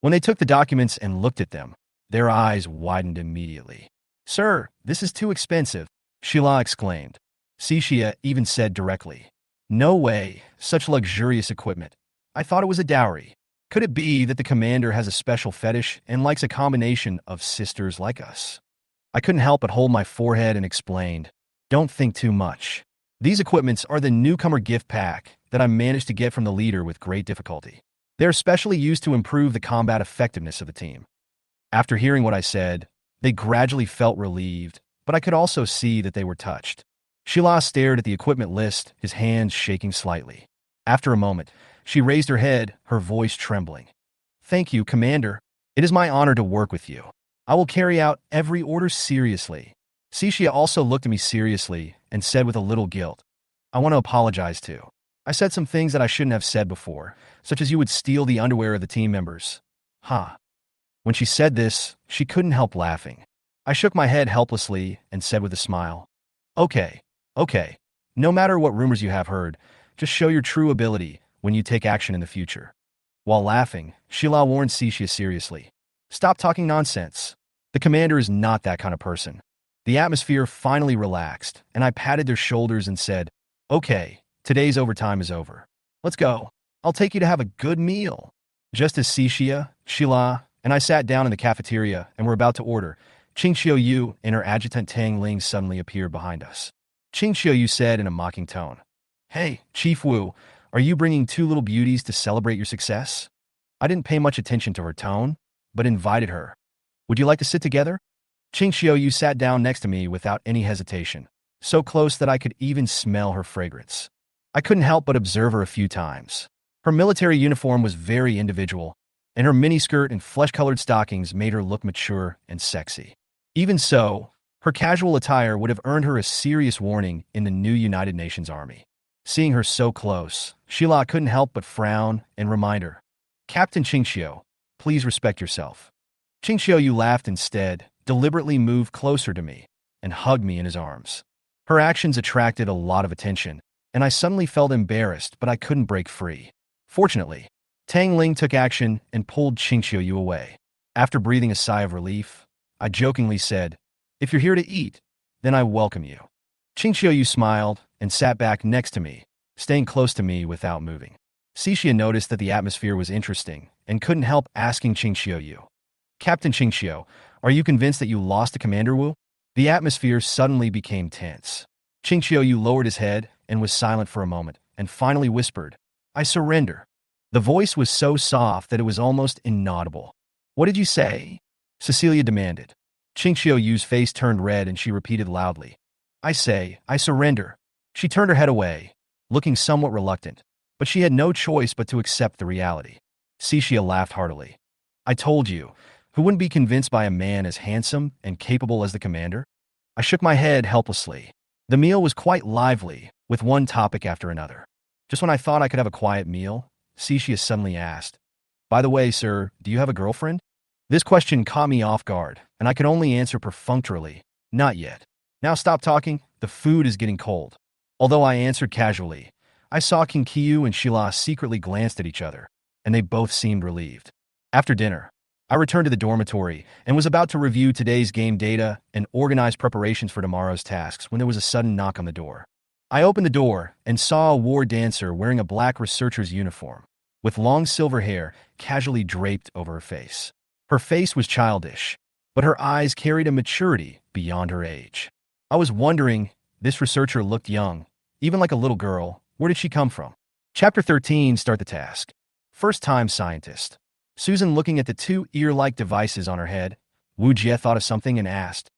When they took the documents and looked at them, their eyes widened immediately. Sir, this is too expensive, Sheila exclaimed. Xixia even said directly, No way, such luxurious equipment. I thought it was a dowry. Could it be that the commander has a special fetish and likes a combination of sisters like us? I couldn't help but hold my forehead and explained, Don't think too much. These equipments are the newcomer gift pack that I managed to get from the leader with great difficulty. They're specially used to improve the combat effectiveness of the team. After hearing what I said, they gradually felt relieved, but I could also see that they were touched. Sheila stared at the equipment list, his hands shaking slightly. After a moment, she raised her head, her voice trembling. Thank you, Commander. It is my honor to work with you. I will carry out every order seriously. Cixia also looked at me seriously and said with a little guilt, I want to apologize too. I said some things that I shouldn't have said before, such as you would steal the underwear of the team members. Ha. When she said this, she couldn't help laughing. I shook my head helplessly and said with a smile, Okay, okay. No matter what rumors you have heard, just show your true ability when you take action in the future. While laughing, Sheila warned Cixia seriously. Stop talking nonsense. The commander is not that kind of person. The atmosphere finally relaxed, and I patted their shoulders and said, Okay, today's overtime is over. Let's go. I'll take you to have a good meal. Just as Cixia, Sheila, and I sat down in the cafeteria and were about to order, Qing Xiaoyu and her adjutant Tang Ling suddenly appeared behind us. Qing Xiaoyu said in a mocking tone, Hey, Chief Wu, are you bringing two little beauties to celebrate your success? I didn't pay much attention to her tone, but invited her. Would you like to sit together? Qing Xiaoyu sat down next to me without any hesitation, so close that I could even smell her fragrance. I couldn't help but observe her a few times. Her military uniform was very individual, and her miniskirt and flesh-colored stockings made her look mature and sexy. Even so, her casual attire would have earned her a serious warning in the new United Nations Army. Seeing her so close, Sheila couldn't help but frown and remind her, Captain Qingxiu, please respect yourself. Qingxiu laughed instead, deliberately moved closer to me, and hugged me in his arms. Her actions attracted a lot of attention, and I suddenly felt embarrassed, but I couldn't break free. Fortunately, Tang Ling took action and pulled Qingxiu away. After breathing a sigh of relief, I jokingly said, If you're here to eat, then I welcome you. Qingxiu smiled and sat back next to me, staying close to me without moving. Cixia noticed that the atmosphere was interesting and couldn't help asking Qingxiu, Captain Qingxiu, are you convinced that you lost to Commander Wu? The atmosphere suddenly became tense. Qingxiu lowered his head and was silent for a moment, and finally whispered, I surrender. The voice was so soft that it was almost inaudible. What did you say? Cecilia demanded. Qingxiu's face turned red and she repeated loudly, I surrender. She turned her head away, looking somewhat reluctant, but she had no choice but to accept the reality. Cixia laughed heartily. I told you, who wouldn't be convinced by a man as handsome and capable as the commander? I shook my head helplessly. The meal was quite lively, with one topic after another. Just when I thought I could have a quiet meal, Cixia suddenly asked, By the way, sir, do you have a girlfriend? This question caught me off guard, and I could only answer perfunctorily, Not yet. Now stop talking, the food is getting cold. Although I answered casually, I saw King Qiu and Sheila secretly glanced at each other, and they both seemed relieved. After dinner, I returned to the dormitory and was about to review today's game data and organize preparations for tomorrow's tasks when there was a sudden knock on the door. I opened the door and saw a war dancer wearing a black researcher's uniform, with long silver hair casually draped over her face. Her face was childish, but her eyes carried a maturity beyond her age. I was wondering, this researcher looked young, even like a little girl. Where did she come from? Chapter 13, Start the task. First-time scientist. Susan, looking at the two ear-like devices on her head, Wu Jie thought of something and asked,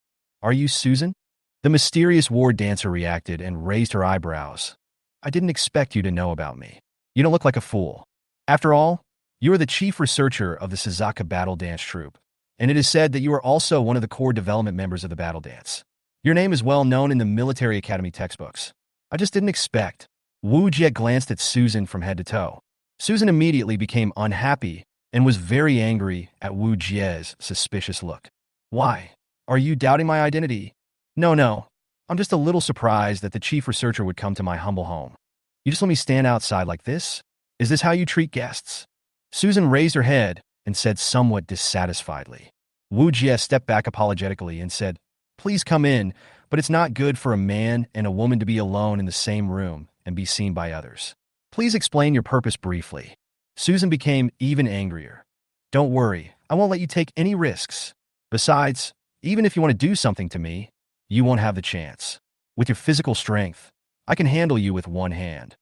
Are you Susan? The mysterious war dancer reacted and raised her eyebrows. I didn't expect you to know about me. You don't look like a fool. After all, you are the chief researcher of the Suzaka Battle Dance Troupe, and it is said that you are also one of the core development members of the Battle Dance. Your name is well known in the military academy textbooks. I just didn't expect. Wu Jie glanced at Susan from head to toe. Susan immediately became unhappy and was very angry at Wu Jie's suspicious look. Why? Are you doubting my identity? No. I'm just a little surprised that the chief researcher would come to my humble home. You just let me stand outside like this? Is this how you treat guests? Susan raised her head and said somewhat dissatisfiedly. Wu Jie stepped back apologetically and said, Please come in, but it's not good for a man and a woman to be alone in the same room and be seen by others. Please explain your purpose briefly. Susan became even angrier. Don't worry, I won't let you take any risks. Besides, even if you want to do something to me, you won't have the chance. With your physical strength, I can handle you with one hand.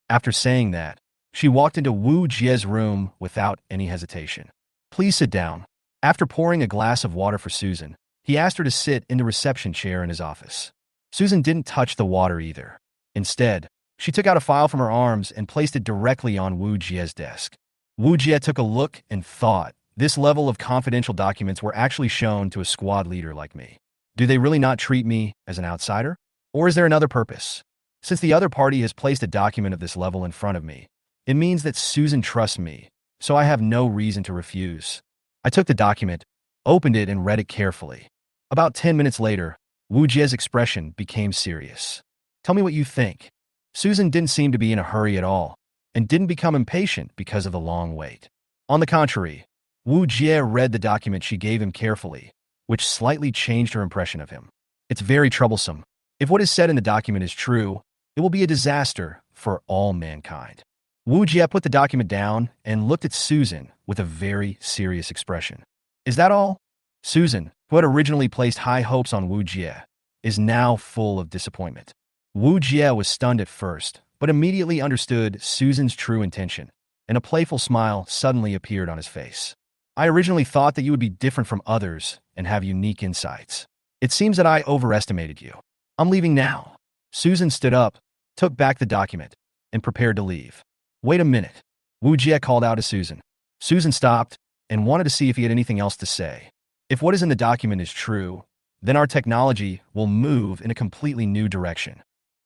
After saying that, she walked into Wu Jie's room without any hesitation. Please sit down. After pouring a glass of water for Susan, he asked her to sit in the reception chair in his office. Susan didn't touch the water either. Instead, She took out a file from her arms and placed it directly on Wu Jie's desk. Wu Jie took a look and thought, this level of confidential documents were actually shown to a squad leader like me. Do they really not treat me as an outsider? Or is there another purpose? Since the other party has placed a document of this level in front of me, it means that Susan trusts me, so I have no reason to refuse. I took the document, opened it, and read it carefully. About 10 minutes later, Wu Jie's expression became serious. Tell me what you think. Susan didn't seem to be in a hurry at all, and didn't become impatient because of the long wait. On the contrary, Wu Jie read the document she gave him carefully, which slightly changed her impression of him. It's very troublesome. If what is said in the document is true, it will be a disaster for all mankind. Wu Jie put the document down and looked at Susan with a very serious expression. Is that all? Susan, who had originally placed high hopes on Wu Jie, is now full of disappointment. Wu Jie was stunned at first, but immediately understood Susan's true intention, and a playful smile suddenly appeared on his face. I originally thought that you would be different from others and have unique insights. It seems that I overestimated you. I'm leaving now. Susan stood up, took back the document, and prepared to leave. Wait a minute. Wu Jie called out to Susan. Susan stopped and wanted to see if he had anything else to say. If what is in the document is true, then our technology will move in a completely new direction.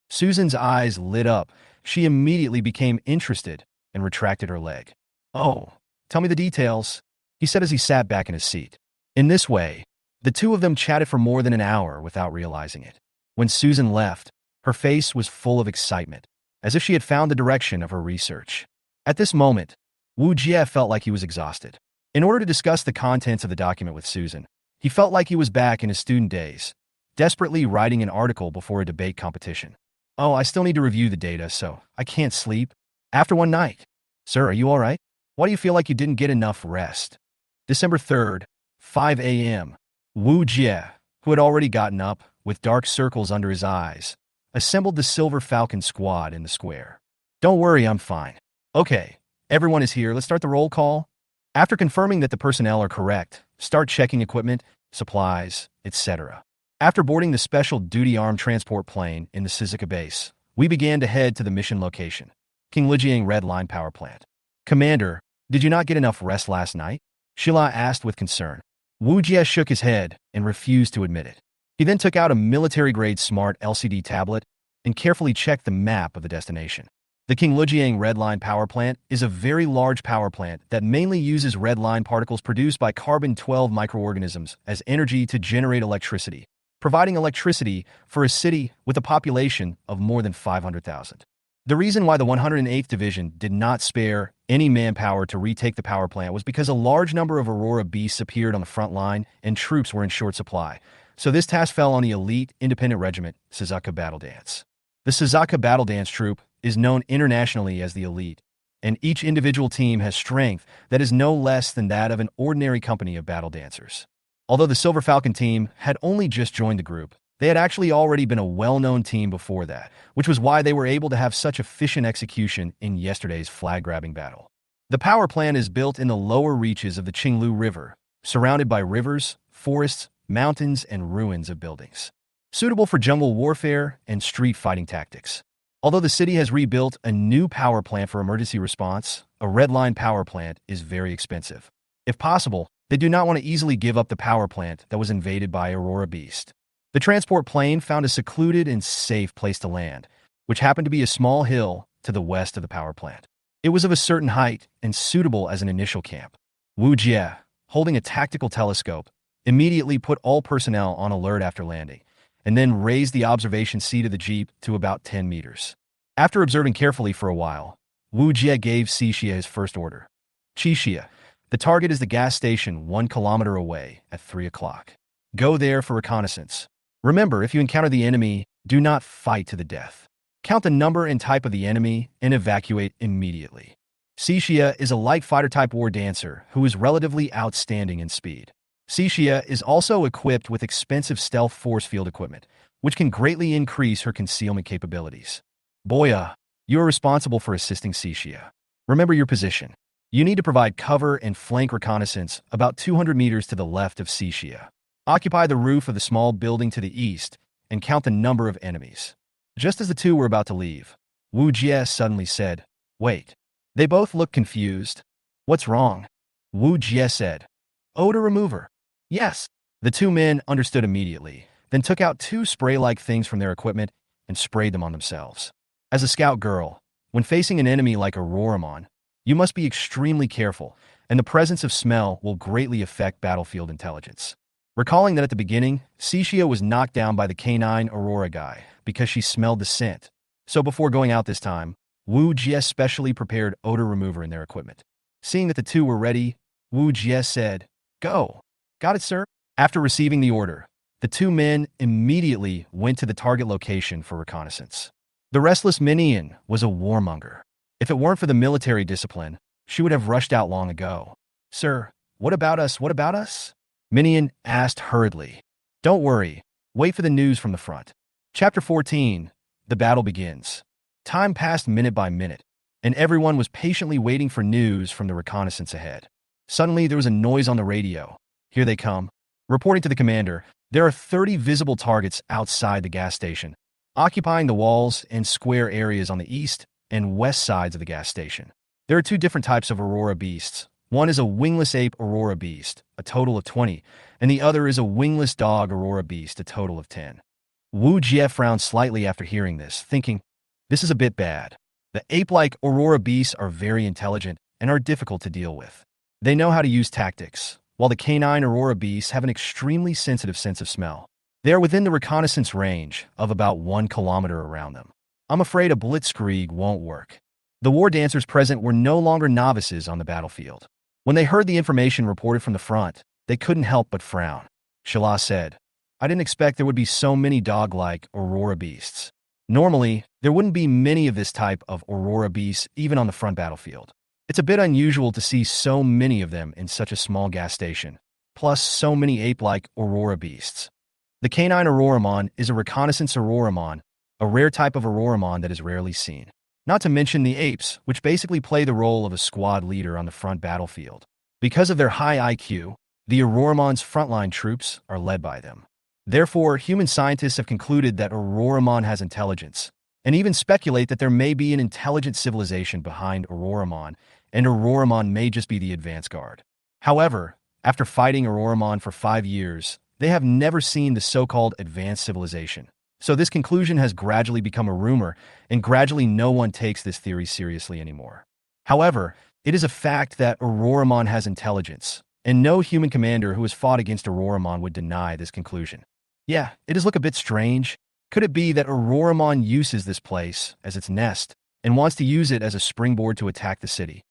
Susan's eyes lit up. She immediately became interested and retracted her leg. Oh, tell me the details, he said as he sat back in his seat. In this way, the two of them chatted for more than an hour without realizing it. When Susan left, her face was full of excitement, as if she had found the direction of her research. At this moment, Wu Jie felt like he was exhausted. In order to discuss the contents of the document with Susan, he felt like he was back in his student days, desperately writing an article before a debate competition. Oh, I still need to review the data, so I can't sleep. After one night. Sir, are you all right? Why do you feel like you didn't get enough rest? December 3rd, 5 a.m. Wu Jie, who had already gotten up, with dark circles under his eyes, assembled the Silver Falcon squad in the square. Don't worry, I'm fine. Okay, everyone is here. Let's start the roll call. After confirming that the personnel are correct, start checking equipment, supplies, etc. After boarding the special duty armed transport plane in the Shizuka base, we began to head to the mission location, King Lijiang Red Line Power Plant. Commander, did you not get enough rest last night? Shila asked with concern. Wu Jie shook his head and refused to admit it. He then took out a military-grade smart LCD tablet and carefully checked the map of the destination. The King Lijiang Red Line Power Plant is a very large power plant that mainly uses red line particles produced by carbon-12 microorganisms as energy to generate electricity, providing electricity for a city with a population of more than 500,000. The reason why the 108th Division did not spare any manpower to retake the power plant was because a large number of Aurora beasts appeared on the front line and troops were in short supply, so this task fell on the elite independent regiment, Shizuka Battle Dance. The Shizuka Battle Dance Troop is known internationally as the elite, and each individual team has strength that is no less than that of an ordinary company of battle dancers. Although the Silver Falcon team had only just joined the group, they had actually already been a well-known team before that, which was why they were able to have such efficient execution in yesterday's flag-grabbing battle. The power plant is built in the lower reaches of the Qinglu River, surrounded by rivers, forests, mountains, and ruins of buildings, suitable for jungle warfare and street fighting tactics. Although the city has rebuilt a new power plant for emergency response, a red line power plant is very expensive. If possible, they do not want to easily give up the power plant that was invaded by Aurora Beast. The transport plane found a secluded and safe place to land, which happened to be a small hill to the west of the power plant. It was of a certain height and suitable as an initial camp. Wu Jie, holding a tactical telescope, immediately put all personnel on alert after landing, and then raised the observation seat of the jeep to about 10 meters. After observing carefully for a while, Wu Jie gave Xixia his first order. Xixia, the target is the gas station 1 kilometer away at 3 o'clock. Go there for reconnaissance. Remember, if you encounter the enemy, do not fight to the death. Count the number and type of the enemy and evacuate immediately. Xixia is a light fighter-type war dancer who is relatively outstanding in speed. Xixia is also equipped with expensive stealth force field equipment, which can greatly increase her concealment capabilities. Boya, you are responsible for assisting Xixia. Remember your position. You need to provide cover and flank reconnaissance about 200 meters to the left of Xixia. Occupy the roof of the small building to the east and count the number of enemies. Just as the two were about to leave, Wu Jie suddenly said, "Wait." They both looked confused. "What's wrong?" Wu Jie said, "Odor remover." "Yes." The two men understood immediately, then took out two spray-like things from their equipment and sprayed them on themselves. As a scout girl, when facing an enemy like Auroramon, you must be extremely careful, and the presence of smell will greatly affect battlefield intelligence. Recalling that at the beginning, Cixia was knocked down by the canine Aurora guy because she smelled the scent. So before going out this time, Wu Jie specially prepared odor remover in their equipment. Seeing that the two were ready, Wu Jie said, "Go." "Got it, sir." After receiving the order, the two men immediately went to the target location for reconnaissance. The restless Minion was a warmonger. If it weren't for the military discipline, she would have rushed out long ago. "Sir, what about us? What about us?" Minion asked hurriedly. "Don't worry. Wait for the news from the front." Chapter 14. The battle begins. Time passed minute by minute, and everyone was patiently waiting for news from the reconnaissance ahead. Suddenly, there was a noise on the radio. "Here they come." Reporting to the commander, there are 30 visible targets outside the gas station, occupying the walls and square areas on the east and west sides of the gas station. There are two different types of Aurora beasts. One is a wingless ape Aurora beast, a total of 20, and the other is a wingless dog Aurora beast, a total of 10. Wu Jie frowned slightly after hearing this, thinking, this is a bit bad. The ape-like Aurora beasts are very intelligent and are difficult to deal with. They know how to use tactics, while the canine Aurora beasts have an extremely sensitive sense of smell. They are within the reconnaissance range of about 1 kilometer around them. I'm afraid a blitzkrieg won't work. The war dancers present were no longer novices on the battlefield. When they heard the information reported from the front, they couldn't help but frown. Shala said, I didn't expect there would be so many dog-like Aurora beasts. Normally, there wouldn't be many of this type of Aurora beasts even on the front battlefield. It's a bit unusual to see so many of them in such a small gas station, plus so many ape-like Aurora beasts. The canine Auroramon is a reconnaissance Auroramon, a rare type of Auroramon that is rarely seen. Not to mention the apes, which basically play the role of a squad leader on the front battlefield. Because of their high IQ, the Auroramon's frontline troops are led by them. Therefore, human scientists have concluded that Auroramon has intelligence, and even speculate that there may be an intelligent civilization behind Auroramon, and Auroramon may just be the advance guard. However, after fighting Auroramon for 5 years, they have never seen the so-called advanced civilization. So this conclusion has gradually become a rumor, and gradually no one takes this theory seriously anymore. However, it is a fact that Auroramon has intelligence, and no human commander who has fought against Auroramon would deny this conclusion. Yeah, it does look a bit strange. Could it be that Auroramon uses this place as its nest and wants to use it as a springboard to attack the city?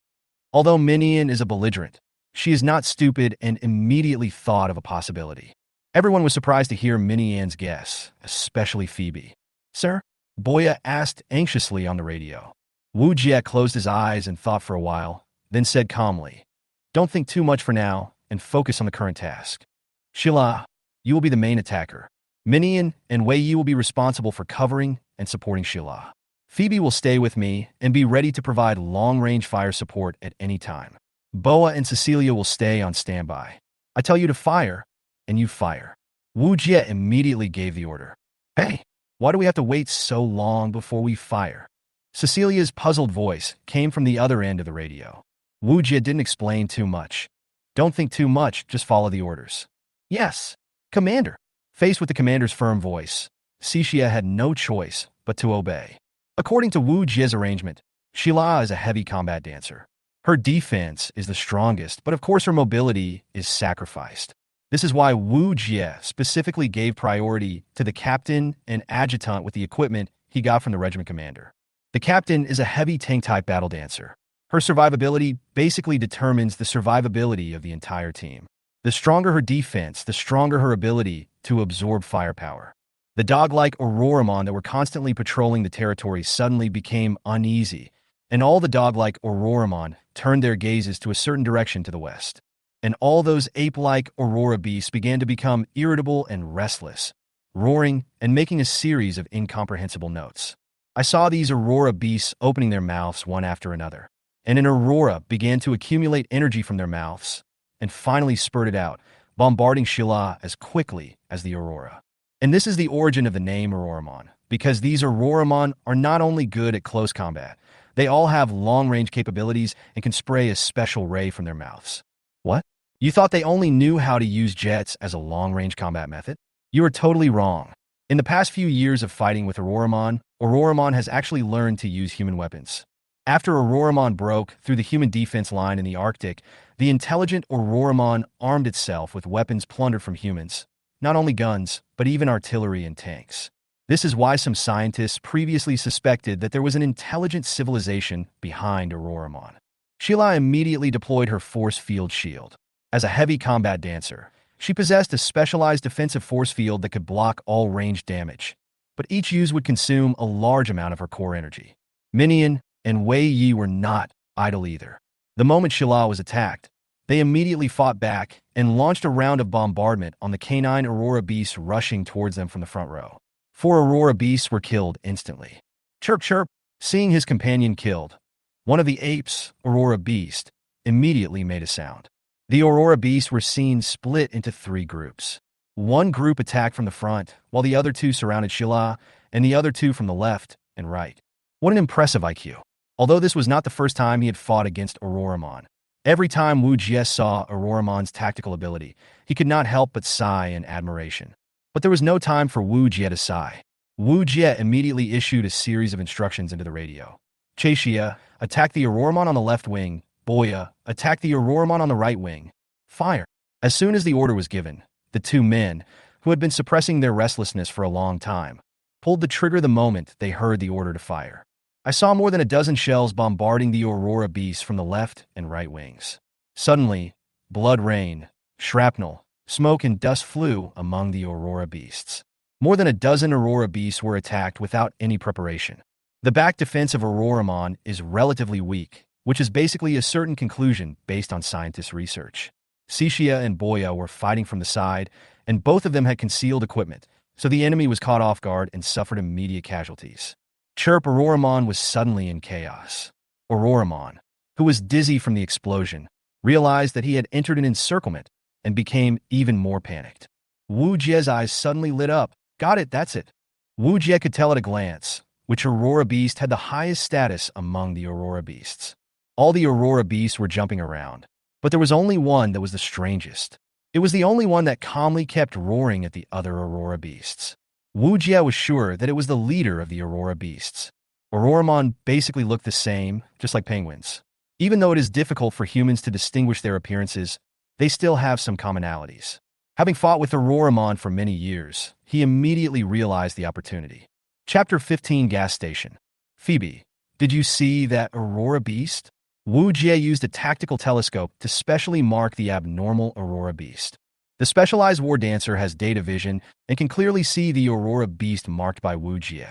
Although Minion is a belligerent, she is not stupid and immediately thought of a possibility. Everyone was surprised to hear Minion's guess, especially Phoebe. Sir? Boya asked anxiously on the radio. Wu Jie closed his eyes and thought for a while, then said calmly, Don't think too much for now and focus on the current task. Shila, you will be the main attacker. Minion and Wei Yi will be responsible for covering and supporting Shila. Phoebe will stay with me and be ready to provide long-range fire support at any time. Boa and Cecilia will stay on standby. I tell you to fire, and you fire. Wu Jie immediately gave the order. Hey, why do we have to wait so long before we fire? Cecilia's puzzled voice came from the other end of the radio. Wu Jie didn't explain too much. Don't think too much, just follow the orders. Yes, Commander. Faced with the commander's firm voice, Cixia had no choice but to obey. According to Wu Jie's arrangement, Shila is a heavy combat dancer. Her defense is the strongest, but of course her mobility is sacrificed. This is why Wu Jie specifically gave priority to the captain and adjutant with the equipment he got from the regiment commander. The captain is a heavy tank-type battle dancer. Her survivability basically determines the survivability of the entire team. The stronger her defense, the stronger her ability to absorb firepower. The dog-like Auroramon that were constantly patrolling the territory suddenly became uneasy, and all the dog-like Auroramon turned their gazes to a certain direction to the west. And all those ape-like Aurora beasts began to become irritable and restless, roaring and making a series of incomprehensible notes. I saw these Aurora beasts opening their mouths one after another, and an Aurora began to accumulate energy from their mouths, and finally spurted out, bombarding Shila as quickly as the Aurora. And this is the origin of the name Auroramon. because these Auroramon are not only good at close combat, they all have long-range capabilities and can spray a special ray from their mouths. What? You thought they only knew how to use jets as a long-range combat method? You are totally wrong. In the past few years of fighting with Auroramon has actually learned to use human weapons. After Auroramon broke through the human defense line in the Arctic, the intelligent Auroramon armed itself with weapons plundered from humans, not only guns, but even artillery and tanks. This is why some scientists previously suspected that there was an intelligent civilization behind Auroramon. Sheila immediately deployed her force field shield. As a heavy combat dancer, she possessed a specialized defensive force field that could block all ranged damage, but each use would consume a large amount of her core energy. Minion and Wei Yi were not idle either. The moment Sheila was attacked, they immediately fought back and launched a round of bombardment on the canine Aurora beasts rushing towards them from the front row. 4 Aurora beasts were killed instantly. Chirp chirp, seeing his companion killed, one of the apes, Aurora beast, immediately made a sound. The Aurora beasts were seen split into 3 groups. One group attacked from the front, while the other 2 surrounded Sheila, and the other 2 from the left and right. What an impressive IQ. Although this was not the first time he had fought against Auroramon, every time Wu Jie saw Auroramon's tactical ability, he could not help but sigh in admiration. But there was no time for Wu Jie to sigh. Wu Jie immediately issued a series of instructions into the radio. Chaixia, attack the Auroramon on the left wing. Boya, attack the Auroramon on the right wing. Fire. As soon as the order was given, the 2 men, who had been suppressing their restlessness for a long time, pulled the trigger the moment they heard the order to fire. I saw more than a dozen shells bombarding the Aurora beasts from the left and right wings. Suddenly, blood rained, shrapnel, smoke and dust flew among the Aurora beasts. More than a dozen Aurora beasts were attacked without any preparation. The back defense of Auroramon is relatively weak, which is basically a certain conclusion based on scientists' research. Chaixia and Boya were fighting from the side, and both of them had concealed equipment, so the enemy was caught off guard and suffered immediate casualties. Chirp Auroramon was suddenly in chaos. Auroramon, who was dizzy from the explosion, realized that he had entered an encirclement and became even more panicked. Wu Jie's eyes suddenly lit up. Got it, that's it. Wu Jie could tell at a glance which Aurora beast had the highest status among the Aurora beasts. All the Aurora beasts were jumping around, but there was only one that was the strangest. It was the only one that calmly kept roaring at the other Aurora beasts. Wu Jie was sure that it was the leader of the Aurora beasts. Auroramon basically looked the same, just like penguins. Even though it is difficult for humans to distinguish their appearances, they still have some commonalities. Having fought with Auroramon for many years, he immediately realized the opportunity. Chapter 15 Gas Station. Phoebe, did you see that Aurora beast? Wu Jie used a tactical telescope to specially mark the abnormal Aurora beast. The specialized war dancer has data vision and can clearly see the Aurora beast marked by Wu Jie.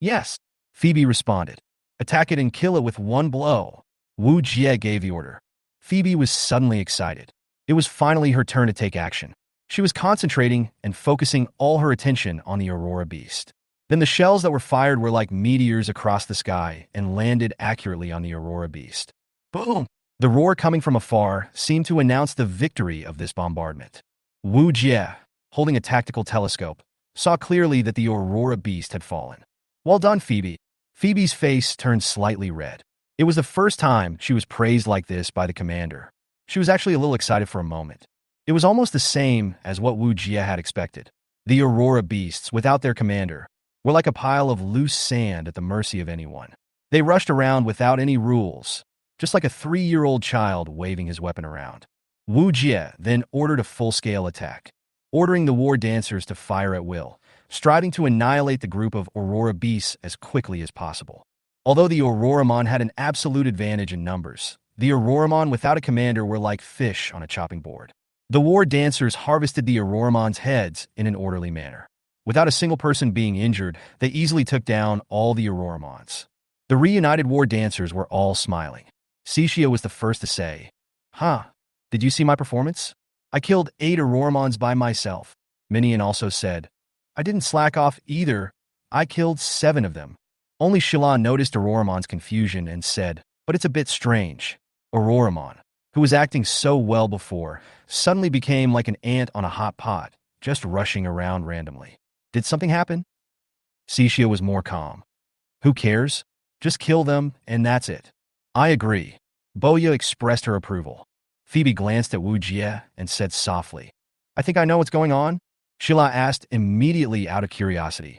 Yes, Phoebe responded. Attack it and kill it with one blow. Wu Jie gave the order. Phoebe was suddenly excited. It was finally her turn to take action. She was concentrating and focusing all her attention on the Aurora beast. Then the shells that were fired were like meteors across the sky and landed accurately on the Aurora beast. Boom! The roar coming from afar seemed to announce the victory of this bombardment. Wu Jie, holding a tactical telescope, saw clearly that the Aurora beast had fallen. Well done, Phoebe. Phoebe's face turned slightly red. It was the first time she was praised like this by the commander. She was actually a little excited for a moment. It was almost the same as what Wu Jie had expected. The Aurora beasts, without their commander, were like a pile of loose sand at the mercy of anyone. They rushed around without any rules, just like a 3-year-old child waving his weapon around. Wu Jie then ordered a full-scale attack, ordering the war dancers to fire at will, striving to annihilate the group of Aurora beasts as quickly as possible. Although the Auroramon had an absolute advantage in numbers, the Auroramon without a commander were like fish on a chopping board. The war dancers harvested the Auroramon's heads in an orderly manner. Without a single person being injured, they easily took down all the Auroramons. The reunited war dancers were all smiling. Chaixia was the first to say, "Huh, did you see my performance? I killed 8 Auroramons by myself." Minion also said, "I didn't slack off either. I killed 7 of them." Only Shilan noticed Auroramon's confusion and said, "But it's a bit strange." Auroramon, who was acting so well before, suddenly became like an ant on a hot pot, just rushing around randomly. Did something happen? Cixia was more calm. Who cares? Just kill them, and that's it. I agree. Boya expressed her approval. Phoebe glanced at Wu Jie and said softly, I think I know what's going on. Shila asked immediately out of curiosity.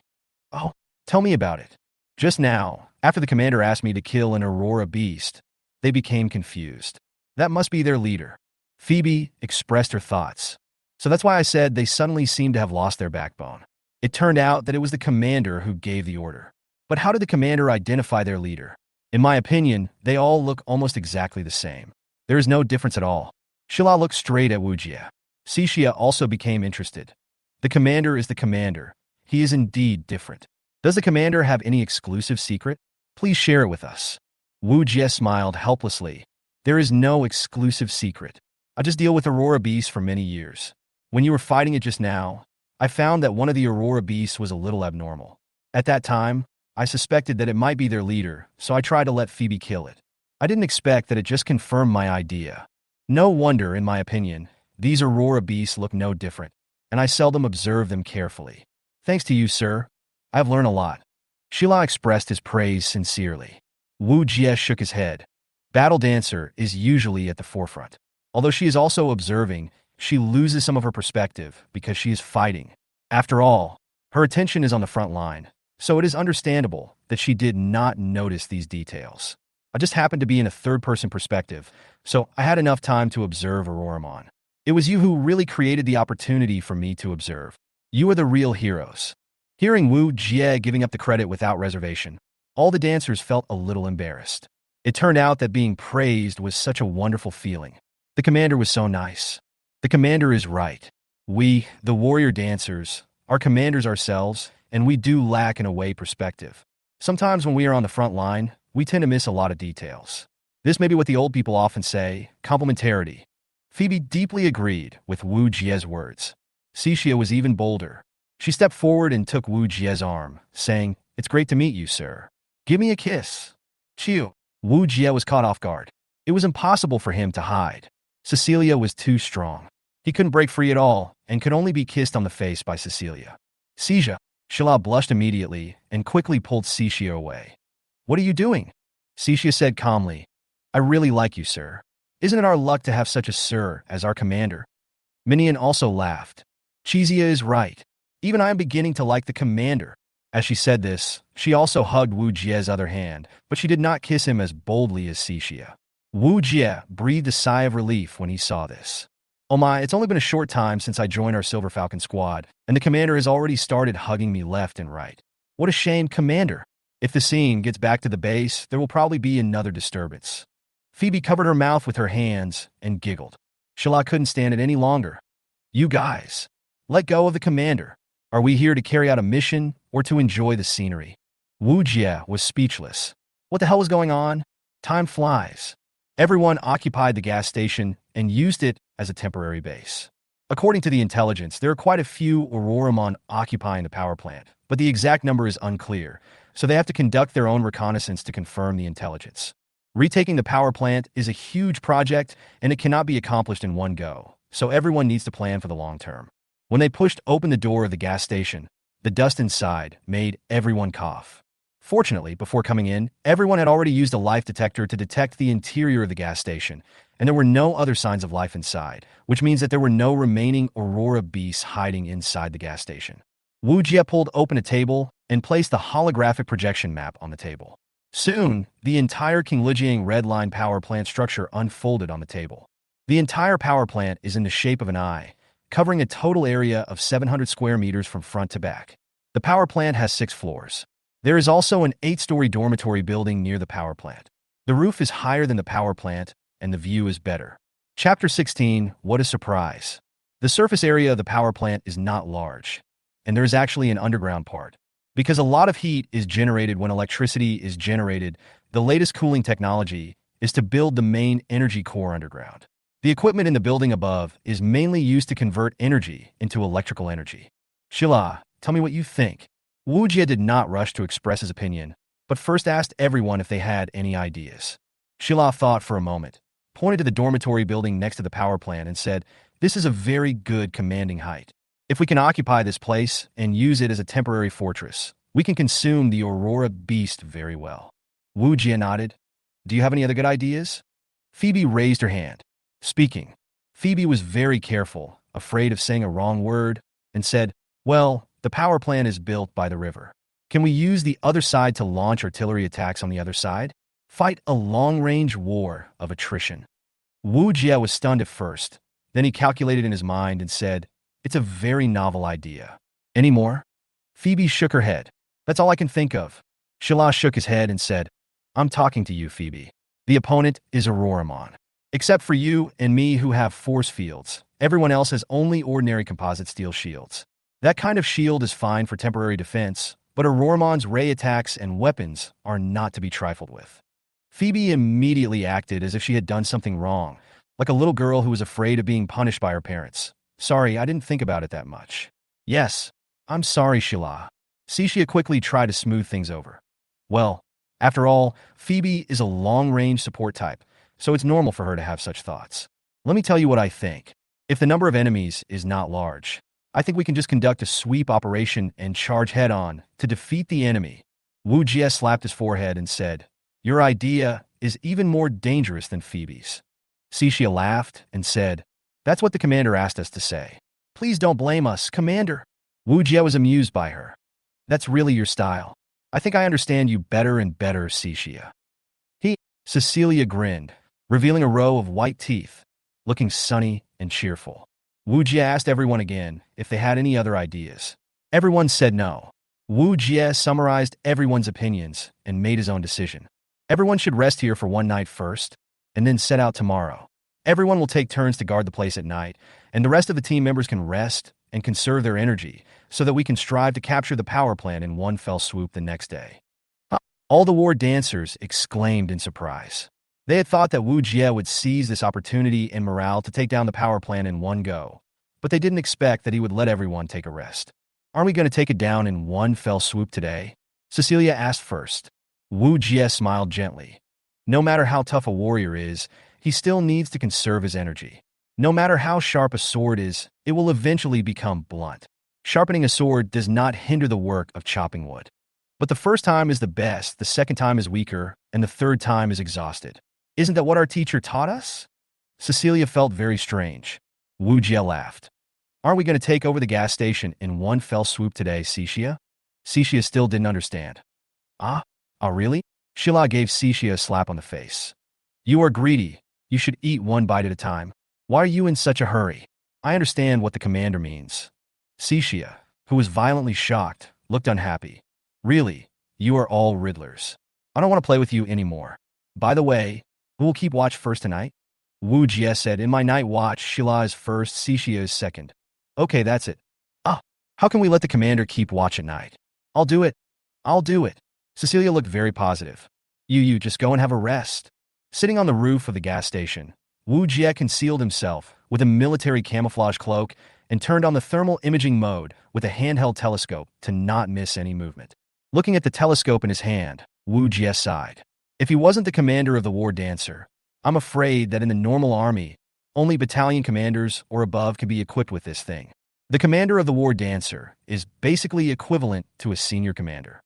Oh, tell me about it. Just now, after the commander asked me to kill an Aurora beast, they became confused. That must be their leader. Phoebe expressed her thoughts. So that's why I said they suddenly seemed to have lost their backbone. It turned out that it was the commander who gave the order. But how did the commander identify their leader? In my opinion, they all look almost exactly the same. There is no difference at all. Shila looked straight at Wu Jie. Cixia also became interested. The commander is the commander. He is indeed different. Does the commander have any exclusive secret? Please share it with us. Wu Jie smiled helplessly. There is no exclusive secret. I just deal with Aurora beasts for many years. When you were fighting it just now, I found that one of the Aurora beasts was a little abnormal. At that time, I suspected that it might be their leader, so I tried to let Phoebe kill it. I didn't expect that it just confirmed my idea. No wonder, in my opinion, these Aurora beasts look no different, and I seldom observe them carefully. Thanks to you, sir. I have learned a lot. Shila expressed his praise sincerely. Wu Jie shook his head. Battle Dancer is usually at the forefront. Although she is also observing, she loses some of her perspective because she is fighting. After all, her attention is on the front line, so it is understandable that she did not notice these details. I just happened to be in a third-person perspective, so I had enough time to observe Auroramon. It was you who really created the opportunity for me to observe. You are the real heroes. Hearing Wu Jie giving up the credit without reservation, all the dancers felt a little embarrassed. It turned out that being praised was such a wonderful feeling. The commander was so nice. The commander is right. We, the warrior dancers, are commanders ourselves, and we do lack an away perspective. Sometimes when we are on the front line, we tend to miss a lot of details. This may be what the old people often say, complementarity. Phoebe deeply agreed with Wu Jie's words. Cixia was even bolder. She stepped forward and took Wu Jie's arm, saying, It's great to meet you, sir. Give me a kiss. Chew. Wu Jie was caught off guard. It was impossible for him to hide. Cecilia was too strong. He couldn't break free at all and could only be kissed on the face by Cecilia. Cixia. Shila blushed immediately and quickly pulled Cixia away. What are you doing? Cixia said calmly, I really like you, sir. Isn't it our luck to have such a sir as our commander? Minion also laughed. Cixia is right. Even I am beginning to like the commander. As she said this, she also hugged Wu Jie's other hand, but she did not kiss him as boldly as Cixia. Wu Jie breathed a sigh of relief when he saw this. Oh my, it's only been a short time since I joined our Silver Falcon squad, and the commander has already started hugging me left and right. What a shame, commander. If the scene gets back to the base, there will probably be another disturbance. Phoebe covered her mouth with her hands and giggled. Shila couldn't stand it any longer. You guys, let go of the commander. Are we here to carry out a mission or to enjoy the scenery? Wu Jie was speechless. What the hell was going on? Time flies. Everyone occupied the gas station and used it as a temporary base. According to the intelligence, there are quite a few Auroramon occupying the power plant, but the exact number is unclear, so they have to conduct their own reconnaissance to confirm the intelligence. Retaking the power plant is a huge project, and it cannot be accomplished in one go, so everyone needs to plan for the long term. When they pushed open the door of the gas station, the dust inside made everyone cough. Fortunately, before coming in, everyone had already used a life detector to detect the interior of the gas station, and there were no other signs of life inside, which means that there were no remaining Aurora beasts hiding inside the gas station. Wu Jie pulled open a table and placed the holographic projection map on the table. Soon, the entire Qinglijiang Red Line power plant structure unfolded on the table. The entire power plant is in the shape of an eye, covering a total area of 700 square meters from front to back. The power plant has 6 floors. There is also an 8-story dormitory building near the power plant. The roof is higher than the power plant, and the view is better. Chapter 16, What a Surprise. The surface area of the power plant is not large, and there is actually an underground part. Because a lot of heat is generated when electricity is generated, the latest cooling technology is to build the main energy core underground. The equipment in the building above is mainly used to convert energy into electrical energy. Shila, tell me what you think. Wu Jie did not rush to express his opinion, but first asked everyone if they had any ideas. Shila thought for a moment, pointed to the dormitory building next to the power plant and said, This is a very good commanding height. If we can occupy this place and use it as a temporary fortress, We can consume the Aurora Beast very well. Wu Jie nodded. Do you have any other good ideas? Phoebe raised her hand. Speaking. Phoebe was very careful, afraid of saying a wrong word, and said, well, the power plant is built by the river. Can we use the other side to launch artillery attacks on the other side? Fight a long-range war of attrition. Wu Jie was stunned at first. Then he calculated in his mind and said, it's a very novel idea. Any more? Phoebe shook her head. That's all I can think of. Shala shook his head and said, I'm talking to you, Phoebe. The opponent is Auroramon. Except for you and me who have force fields, everyone else has only ordinary composite steel shields. That kind of shield is fine for temporary defense, but Auroramon's ray attacks and weapons are not to be trifled with. Phoebe immediately acted as if she had done something wrong, like a little girl who was afraid of being punished by her parents. Sorry, I didn't think about it that much. Yes, I'm sorry, Shala. Cixia quickly tried to smooth things over. Well, after all, Phoebe is a long-range support type, so it's normal for her to have such thoughts. Let me tell you what I think. If the number of enemies is not large, I think we can just conduct a sweep operation and charge head-on to defeat the enemy. Wu Jie slapped his forehead and said, your idea is even more dangerous than Phoebe's. Cixia laughed and said, that's what the commander asked us to say. Please don't blame us, Commander. Wu Jie was amused by her. That's really your style. I think I understand you better and better, Cixia. Cecilia grinned, revealing a row of white teeth, looking sunny and cheerful. Wu Jie asked everyone again if they had any other ideas. Everyone said no. Wu Jie summarized everyone's opinions and made his own decision. Everyone should rest here for one night first, and then set out tomorrow. Everyone will take turns to guard the place at night, and the rest of the team members can rest and conserve their energy so that we can strive to capture the power plant in one fell swoop the next day. All the war dancers exclaimed in surprise. They had thought that Wu Jie would seize this opportunity and morale to take down the power plant in one go, but they didn't expect that he would let everyone take a rest. Aren't we going to take it down in one fell swoop today? Cecilia asked first. Wu Jie smiled gently. No matter how tough a warrior is, he still needs to conserve his energy. No matter how sharp a sword is, it will eventually become blunt. Sharpening a sword does not hinder the work of chopping wood. But the first time is the best, the second time is weaker, and the third time is exhausted. Isn't that what our teacher taught us? Cecilia felt very strange. Wu Jie laughed. Aren't we going to take over the gas station in one fell swoop today, Cixia? Cixia still didn't understand. Oh really? Shala gave Cixia a slap on the face. You are greedy. You should eat one bite at a time. Why are you in such a hurry? I understand what the commander means. Cixia, who was violently shocked, looked unhappy. Really, you are all riddlers. I don't want to play with you anymore. By the way, who will keep watch first tonight? Wu Jie said, in my night watch, Shala is first, Cixia is second. Okay, that's it. How can we let the commander keep watch at night? I'll do it. I'll do it. Cecilia looked very positive. You just go and have a rest. Sitting on the roof of the gas station, Wu Jie concealed himself with a military camouflage cloak and turned on the thermal imaging mode with a handheld telescope to not miss any movement. Looking at the telescope in his hand, Wu Jie sighed. If he wasn't the commander of the war dancer, I'm afraid that in the normal army, only battalion commanders or above can be equipped with this thing. The commander of the war dancer is basically equivalent to a senior commander.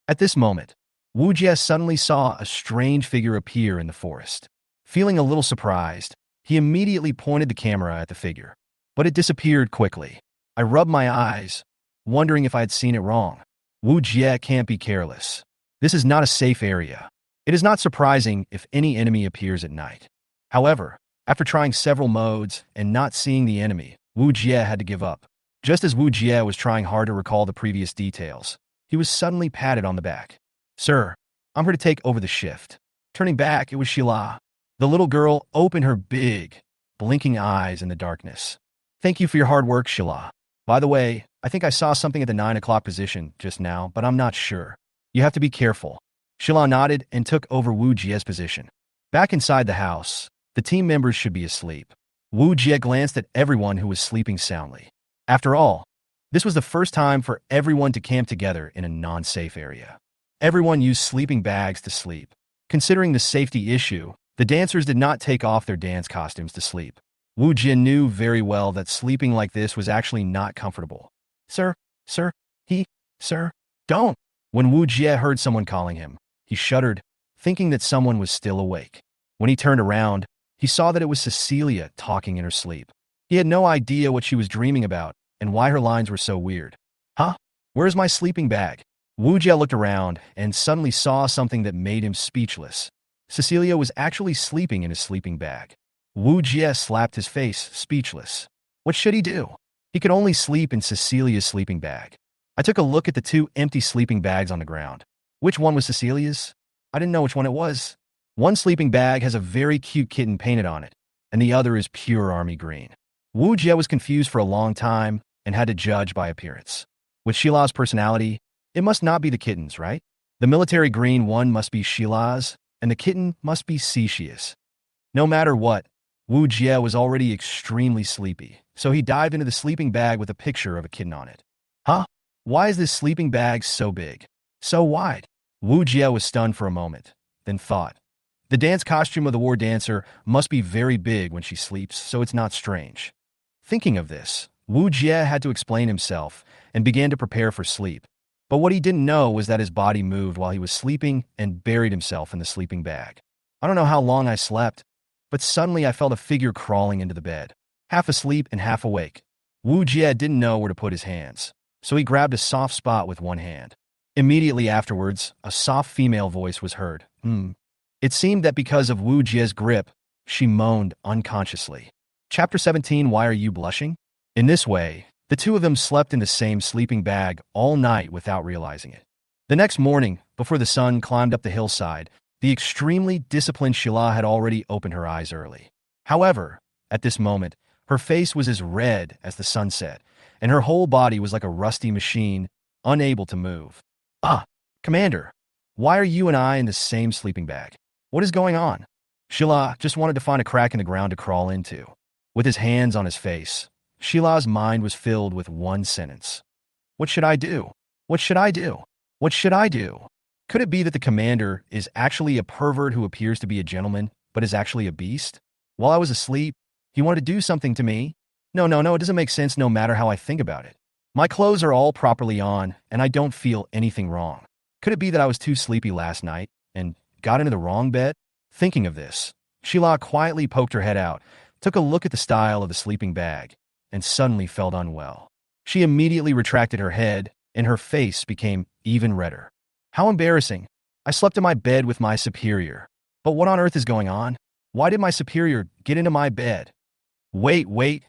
At this moment, Wu Jie suddenly saw a strange figure appear in the forest. Feeling a little surprised, he immediately pointed the camera at the figure, but it disappeared quickly. I rubbed my eyes, wondering if I had seen it wrong. Wu Jie can't be careless. This is not a safe area. It is not surprising if any enemy appears at night. However, after trying several modes and not seeing the enemy, Wu Jie had to give up. Just as Wu Jie was trying hard to recall the previous details, he was suddenly patted on the back. Sir, I'm here to take over the shift. Turning back, it was Shala. The little girl opened her big, blinking eyes in the darkness. Thank you for your hard work, Shala. By the way, I think I saw something at the 9 o'clock position just now, but I'm not sure. You have to be careful. Shala nodded and took over Wu Jie's position. Back inside the house, the team members should be asleep. Wu Jie glanced at everyone who was sleeping soundly. After all, this was the first time for everyone to camp together in a non-safe area. Everyone used sleeping bags to sleep. Considering the safety issue, the dancers did not take off their dance costumes to sleep. Wu Jie knew very well that sleeping like this was actually not comfortable. Sir, don't. When Wu Jie heard someone calling him, he shuddered, thinking that someone was still awake. When he turned around, he saw that it was Cecilia talking in her sleep. He had no idea what she was dreaming about and why her lines were so weird. Huh? Where's my sleeping bag? Wu Jie looked around and suddenly saw something that made him speechless. Cecilia was actually sleeping in his sleeping bag. Wu Jie slapped his face, speechless. What should he do? He could only sleep in Cecilia's sleeping bag. I took a look at the two empty sleeping bags on the ground. Which one was Cecilia's? I didn't know which one it was. One sleeping bag has a very cute kitten painted on it, and the other is pure army green. Wu Jie was confused for a long time and had to judge by appearance. With Shila's personality, it must not be the kitten's, right? The military green one must be Shila's, and the kitten must be Cecilia's. No matter what, Wu Jie was already extremely sleepy, so he dived into the sleeping bag with a picture of a kitten on it. Huh? Why is this sleeping bag so big? So wide? Wu Jie was stunned for a moment, then thought. The dance costume of the war dancer must be very big when she sleeps, so it's not strange. Thinking of this, Wu Jie had to explain himself and began to prepare for sleep. But what he didn't know was that his body moved while he was sleeping and buried himself in the sleeping bag. I don't know how long I slept, but suddenly I felt a figure crawling into the bed, half asleep and half awake. Wu Jie didn't know where to put his hands, so he grabbed a soft spot with one hand. Immediately afterwards, a soft female voice was heard. It seemed that because of Wu Jie's grip, she moaned unconsciously. Chapter 17, Why Are You Blushing? In this way, the two of them slept in the same sleeping bag all night without realizing it. The next morning, before the sun climbed up the hillside, the extremely disciplined Shila had already opened her eyes early. However, at this moment, her face was as red as the sunset, and her whole body was like a rusty machine, unable to move. Commander, why are you and I in the same sleeping bag? What is going on? Shila just wanted to find a crack in the ground to crawl into. With his hands on his face, Shila's mind was filled with one sentence. What should I do? What should I do? What should I do? Could it be that the commander is actually a pervert who appears to be a gentleman, but is actually a beast? While I was asleep, he wanted to do something to me. No, it doesn't make sense no matter how I think about it. My clothes are all properly on, and I don't feel anything wrong. Could it be that I was too sleepy last night and got into the wrong bed? Thinking of this, Sheila quietly poked her head out, took a look at the style of the sleeping bag, and suddenly felt unwell. She immediately retracted her head, and her face became even redder. How embarrassing. I slept in my bed with my superior. But what on earth is going on? Why did my superior get into my bed? Wait.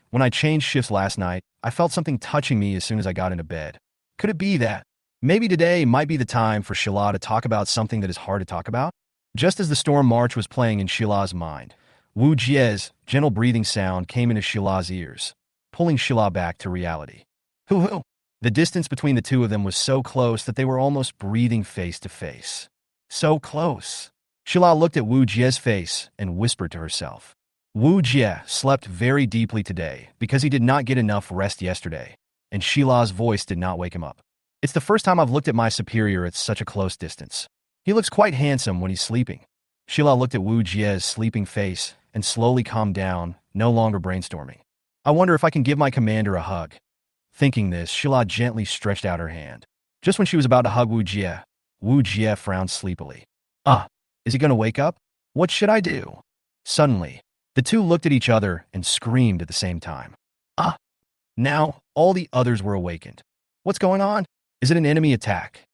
When I changed shifts last night, I felt something touching me as soon as I got into bed. Could it be that? Maybe today might be the time for Sheila to talk about something that is hard to talk about? Just as the storm march was playing in Sheila's mind, Wu Jie's gentle breathing sound came into Sheila's ears, pulling Sheila back to reality. Hoo. The distance between the two of them was so close that they were almost breathing face to face. So close. Sheila looked at Wu Jie's face and whispered to herself. Wu Jie slept very deeply today because he did not get enough rest yesterday, and Sheila's voice did not wake him up. It's the first time I've looked at my superior at such a close distance. He looks quite handsome when he's sleeping. Sheila looked at Wu Jie's sleeping face and slowly calmed down, no longer brainstorming. I wonder if I can give my commander a hug. Thinking this, Sheila gently stretched out her hand. Just when she was about to hug Wu Jie frowned sleepily. Is he going to wake up? What should I do? Suddenly, the two looked at each other and screamed at the same time. Now, all the others were awakened. What's going on? Is it an enemy attack?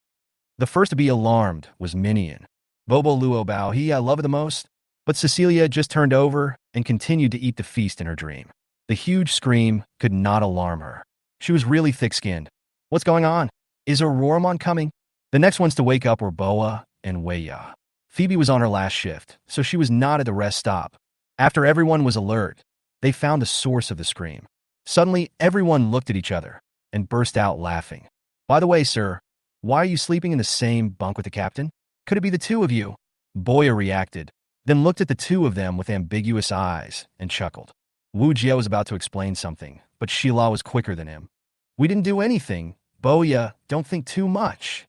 The first to be alarmed was Minion. Bobo Luo Bao, he I love it the most. But Cecilia just turned over and continued to eat the feast in her dream. The huge scream could not alarm her. She was really thick-skinned. What's going on? Is Auroramon coming? The next ones to wake up were Boa and Weiya. Phoebe was on her last shift, so she was not at the rest stop. After everyone was alert, they found the source of the scream. Suddenly, everyone looked at each other and burst out laughing. By the way, sir, why are you sleeping in the same bunk with the captain? Could it be the two of you? Boya reacted, then looked at the two of them with ambiguous eyes and chuckled. Wu Jie was about to explain something, but Sheila was quicker than him. We didn't do anything. Boya, don't think too much.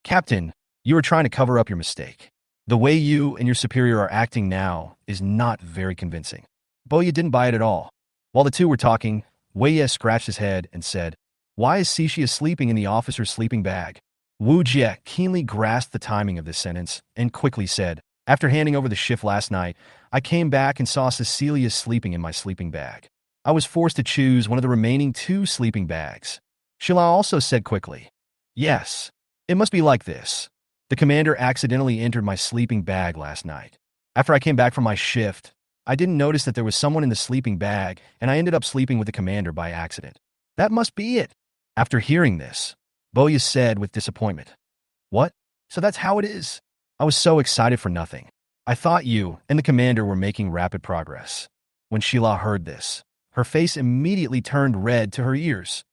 Captain, you are trying to cover up your mistake. The way you and your superior are acting now is not very convincing. Boya didn't buy it at all. While the two were talking, Weiya scratched his head and said, Why is Cixia sleeping in the officer's sleeping bag? Wu Jie keenly grasped the timing of this sentence and quickly said, "After handing over the shift last night, I came back and saw Cecilia sleeping in my sleeping bag. I was forced to choose one of the remaining two sleeping bags." Shila also said quickly, "Yes, it must be like this. The commander accidentally entered my sleeping bag last night. After I came back from my shift, I didn't notice that there was someone in the sleeping bag, and I ended up sleeping with the commander by accident. That must be it." After hearing this, Boya said with disappointment, "What? So that's how it is? I was so excited for nothing. I thought you and the commander were making rapid progress." When Sheila heard this, her face immediately turned red to her ears.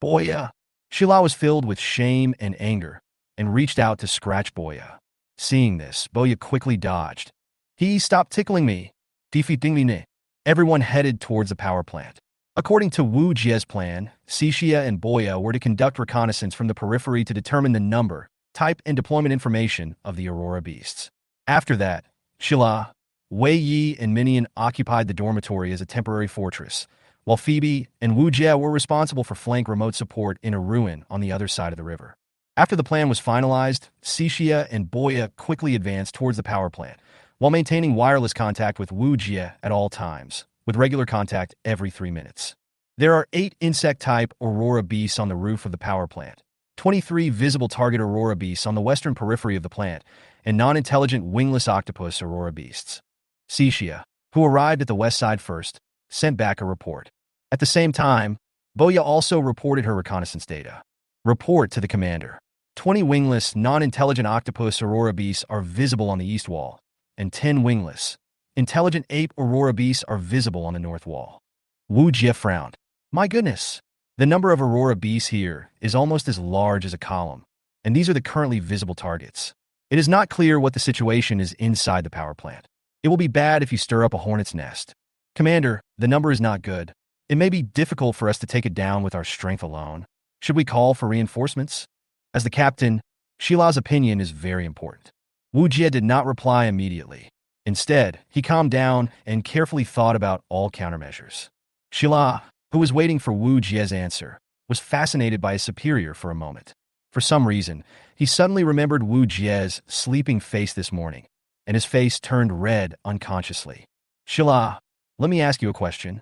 "Boya!" Sheila was filled with shame and anger and reached out to scratch Boya. Seeing this, Boya quickly dodged. "He stopped tickling me. Defeating me." Everyone headed towards the power plant. According to Wu Jie's plan, Cixia and Boya were to conduct reconnaissance from the periphery to determine the number, type, and deployment information of the Aurora beasts. After that, Shila, Wei Yi, and Minion occupied the dormitory as a temporary fortress, while Phoebe and Wu Jie were responsible for flank remote support in a ruin on the other side of the river. After the plan was finalized, Cixia and Boya quickly advanced towards the power plant, while maintaining wireless contact with Wu Jie at all times, with regular contact every 3 minutes. There are 8 insect-type Aurora beasts on the roof of the power plant, 23 visible target Aurora beasts on the western periphery of the plant, and non-intelligent wingless octopus Aurora beasts. Cixia, who arrived at the west side first, sent back a report. At the same time, Boya also reported her reconnaissance data. Report to the commander. 20 wingless, non-intelligent octopus Aurora beasts are visible on the east wall, and 10 wingless, intelligent ape Aurora beasts are visible on the north wall. Wu Jie frowned. "My goodness, the number of Aurora beasts here is almost as large as a column, and these are the currently visible targets. It is not clear what the situation is inside the power plant. It will be bad if you stir up a hornet's nest. Commander, the number is not good. It may be difficult for us to take it down with our strength alone. Should we call for reinforcements?" As the captain, Shila's opinion is very important. Wu Jie did not reply immediately. Instead, he calmed down and carefully thought about all countermeasures. Shila, who was waiting for Wu Jie's answer, was fascinated by his superior for a moment. For some reason, he suddenly remembered Wu Jie's sleeping face this morning, and his face turned red unconsciously. "Shila, let me ask you a question."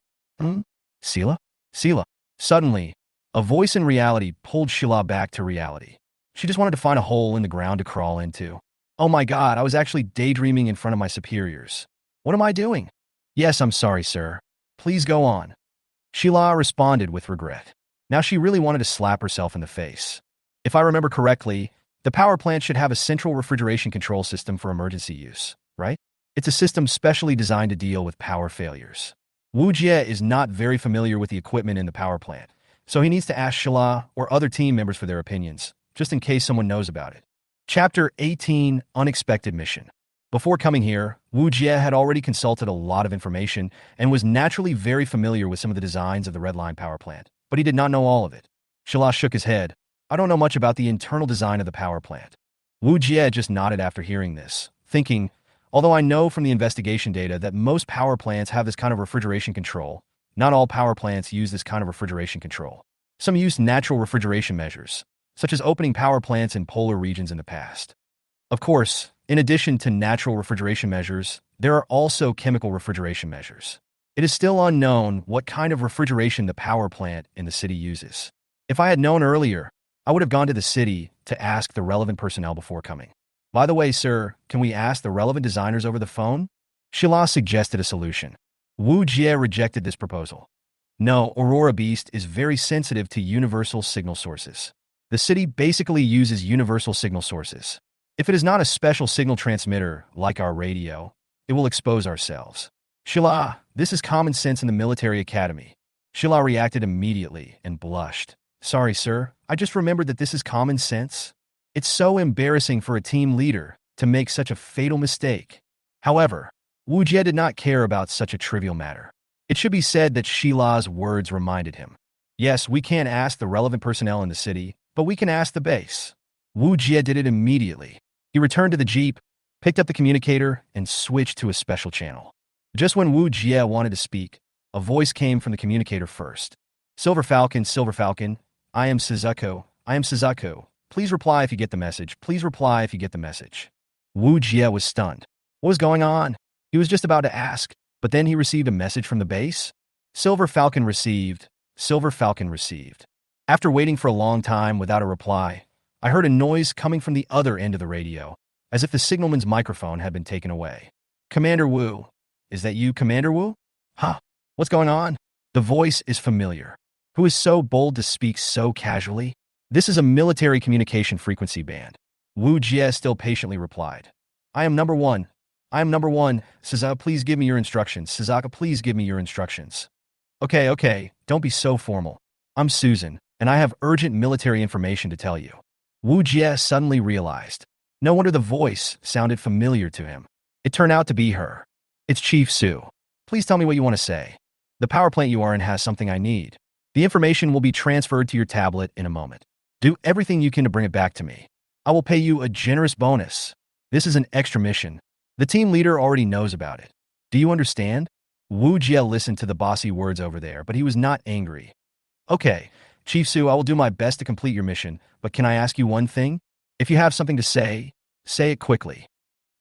Sila? Sila. Suddenly, a voice in reality pulled Shila back to reality. She just wanted to find a hole in the ground to crawl into. "Oh my God, I was actually daydreaming in front of my superiors. What am I doing?" "Yes, I'm sorry, sir. Please go on." Sheila responded with regret. Now she really wanted to slap herself in the face. If I remember correctly, the power plant should have a central refrigeration control system for emergency use, right? It's a system specially designed to deal with power failures. Wu Jie is not very familiar with the equipment in the power plant, so he needs to ask Sheila or other team members for their opinions, just in case someone knows about it. Chapter 18, Unexpected Mission. Before coming here, Wu Jie had already consulted a lot of information and was naturally very familiar with some of the designs of the Red Line power plant, but he did not know all of it. Sheila shook his head. "I don't know much about the internal design of the power plant." Wu Jie just nodded after hearing this, thinking, although I know from the investigation data that most power plants have this kind of refrigeration control, not all power plants use this kind of refrigeration control. Some use natural refrigeration measures, such as opening power plants in polar regions in the past. Of course, in addition to natural refrigeration measures, there are also chemical refrigeration measures. It is still unknown what kind of refrigeration the power plant in the city uses. If I had known earlier, I would have gone to the city to ask the relevant personnel before coming. By the way, sir, can we ask the relevant designers over the phone? Sheila suggested a solution. Wu Jie rejected this proposal. No, Aurora Beast is very sensitive to universal signal sources. The city basically uses universal signal sources. If it is not a special signal transmitter, like our radio, it will expose ourselves. Sheila, this is common sense in the military academy. Sheila reacted immediately and blushed. Sorry, sir, I just remembered that this is common sense. It's so embarrassing for a team leader to make such a fatal mistake. However, Wu Jie did not care about such a trivial matter. It should be said that Sheila's words reminded him. Yes, we can't ask the relevant personnel in the city, but we can ask the base. Wu Jie did it immediately. He returned to the jeep, picked up the communicator, and switched to a special channel. Just when Wu Jie wanted to speak, a voice came from the communicator first. Silver Falcon, I am Suzuko. Please reply if you get the message. Please reply if you get the message. Wu Jie was stunned. What was going on? He was just about to ask, but then he received a message from the base. Silver Falcon received. Silver Falcon received. After waiting for a long time without a reply, I heard a noise coming from the other end of the radio, as if the signalman's microphone had been taken away. Commander Wu. Is that you, Commander Wu? Huh? What's going on? The voice is familiar. Who is so bold to speak so casually? This is a military communication frequency band. Wu Jie still patiently replied. I am number one. I am number one. Sazaka, please give me your instructions. Sazaka, please give me your instructions. Okay, don't be so formal. I'm Susan, and I have urgent military information to tell you. Wu Jie suddenly realized. No wonder the voice sounded familiar to him. It turned out to be her. It's Chief Su. Please tell me what you want to say. The power plant you are in has something I need. The information will be transferred to your tablet in a moment. Do everything you can to bring it back to me. I will pay you a generous bonus. This is an extra mission. The team leader already knows about it. Do you understand? Wu Jie listened to the bossy words over there, but he was not angry. Okay, Chief Su, I will do my best to complete your mission, but can I ask you one thing? If you have something to say it quickly.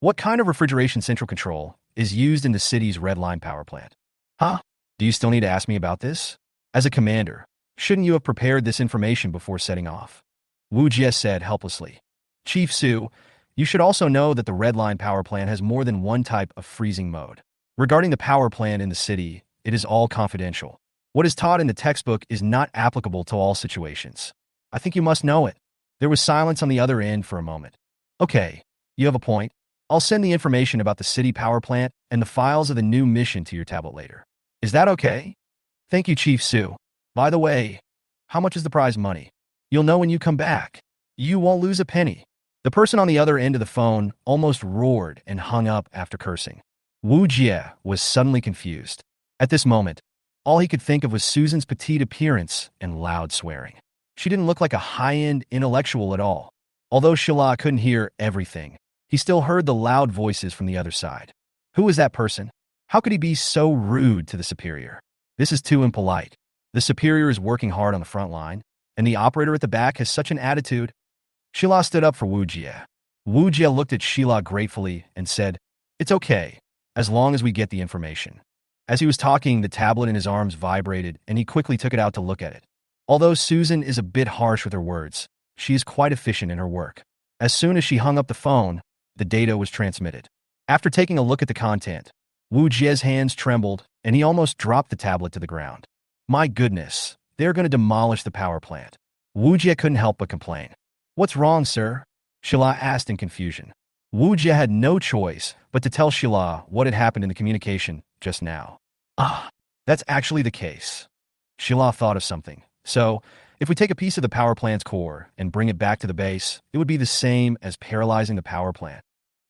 What kind of refrigeration central control is used in the city's Red Line power plant? Huh? Do you still need to ask me about this? As a commander, shouldn't you have prepared this information before setting off? Wu Jie said helplessly. Chief Su, you should also know that the Red Line power plant has more than one type of freezing mode. Regarding the power plant in the city, it is all confidential. What is taught in the textbook is not applicable to all situations. I think you must know it. There was silence on the other end for a moment. Okay, you have a point. I'll send the information about the city power plant and the files of the new mission to your tablet later. Is that okay? Thank you, Chief Su. By the way, how much is the prize money? You'll know when you come back. You won't lose a penny. The person on the other end of the phone almost roared and hung up after cursing. Wu Jie was suddenly confused. At this moment, all he could think of was Susan's petite appearance and loud swearing. She didn't look like a high-end intellectual at all. Although Shila couldn't hear everything, he still heard the loud voices from the other side. Who was that person? How could he be so rude to the superior? This is too impolite. The superior is working hard on the front line, and the operator at the back has such an attitude. Shila stood up for Wu Jie. Wu Jie looked at Shila gratefully and said, It's okay, as long as we get the information. As he was talking, the tablet in his arms vibrated, and he quickly took it out to look at it. Although Susan is a bit harsh with her words, she is quite efficient in her work. As soon as she hung up the phone, the data was transmitted. After taking a look at the content, Wu Jie's hands trembled, and he almost dropped the tablet to the ground. My goodness, they're going to demolish the power plant. Wu Jie couldn't help but complain. What's wrong, sir? Shila asked in confusion. Wu Jie had no choice but to tell Shila what had happened in the communication just now. That's actually the case. Shila thought of something. So, if we take a piece of the power plant's core and bring it back to the base, it would be the same as paralyzing the power plant.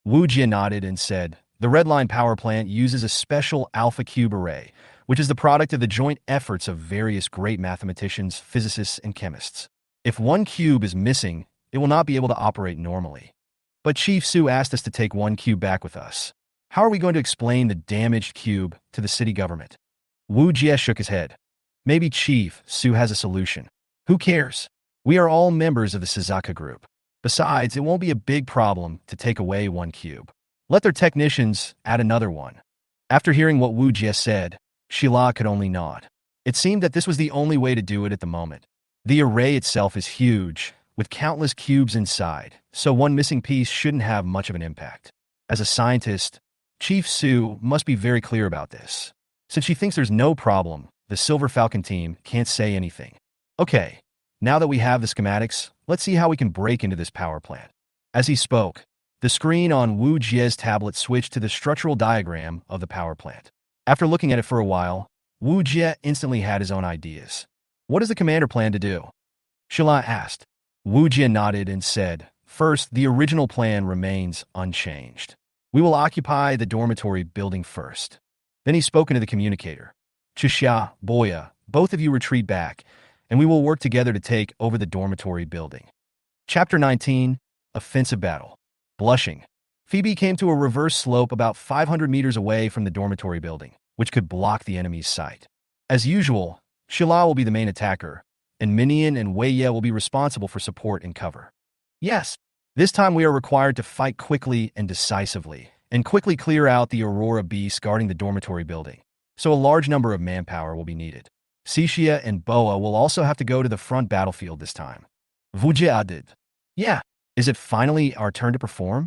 Wu Jie nodded and said, The Red Line power plant uses a special alpha cube array, which is the product of the joint efforts of various great mathematicians, physicists, and chemists. If one cube is missing, it will not be able to operate normally. But Chief Su asked us to take one cube back with us. How are we going to explain the damaged cube to the city government? Wu Jie shook his head. Maybe Chief Su has a solution. Who cares? We are all members of the Sazaka group. Besides, it won't be a big problem to take away one cube. Let their technicians add another one. After hearing what Wu Jie said, Shila could only nod. It seemed that this was the only way to do it at the moment. The array itself is huge, with countless cubes inside, so one missing piece shouldn't have much of an impact. As a scientist, Chief Su must be very clear about this. Since she thinks there's no problem, the Silver Falcon team can't say anything. Okay, now that we have the schematics, let's see how we can break into this power plant. As he spoke, the screen on Wu Jie's tablet switched to the structural diagram of the power plant. After looking at it for a while, Wu Jie instantly had his own ideas. What does the commander plan to do? Shila asked. Wu Jie nodded and said, First, the original plan remains unchanged. We will occupy the dormitory building first. Then he spoke into the communicator. Chisha, Boya, both of you retreat back, and we will work together to take over the dormitory building. Chapter 19, Offensive Battle. Blushing, Phoebe came to a reverse slope about 500 meters away from the dormitory building, which could block the enemy's sight. As usual, Shila will be the main attacker, and Minion and Wei Ye will be responsible for support and cover. Yes. This time we are required to fight quickly and decisively, and quickly clear out the Aurora beasts guarding the dormitory building. So a large number of manpower will be needed. Cixia and Boa will also have to go to the front battlefield this time. Vujia did. Yeah. Is it finally our turn to perform?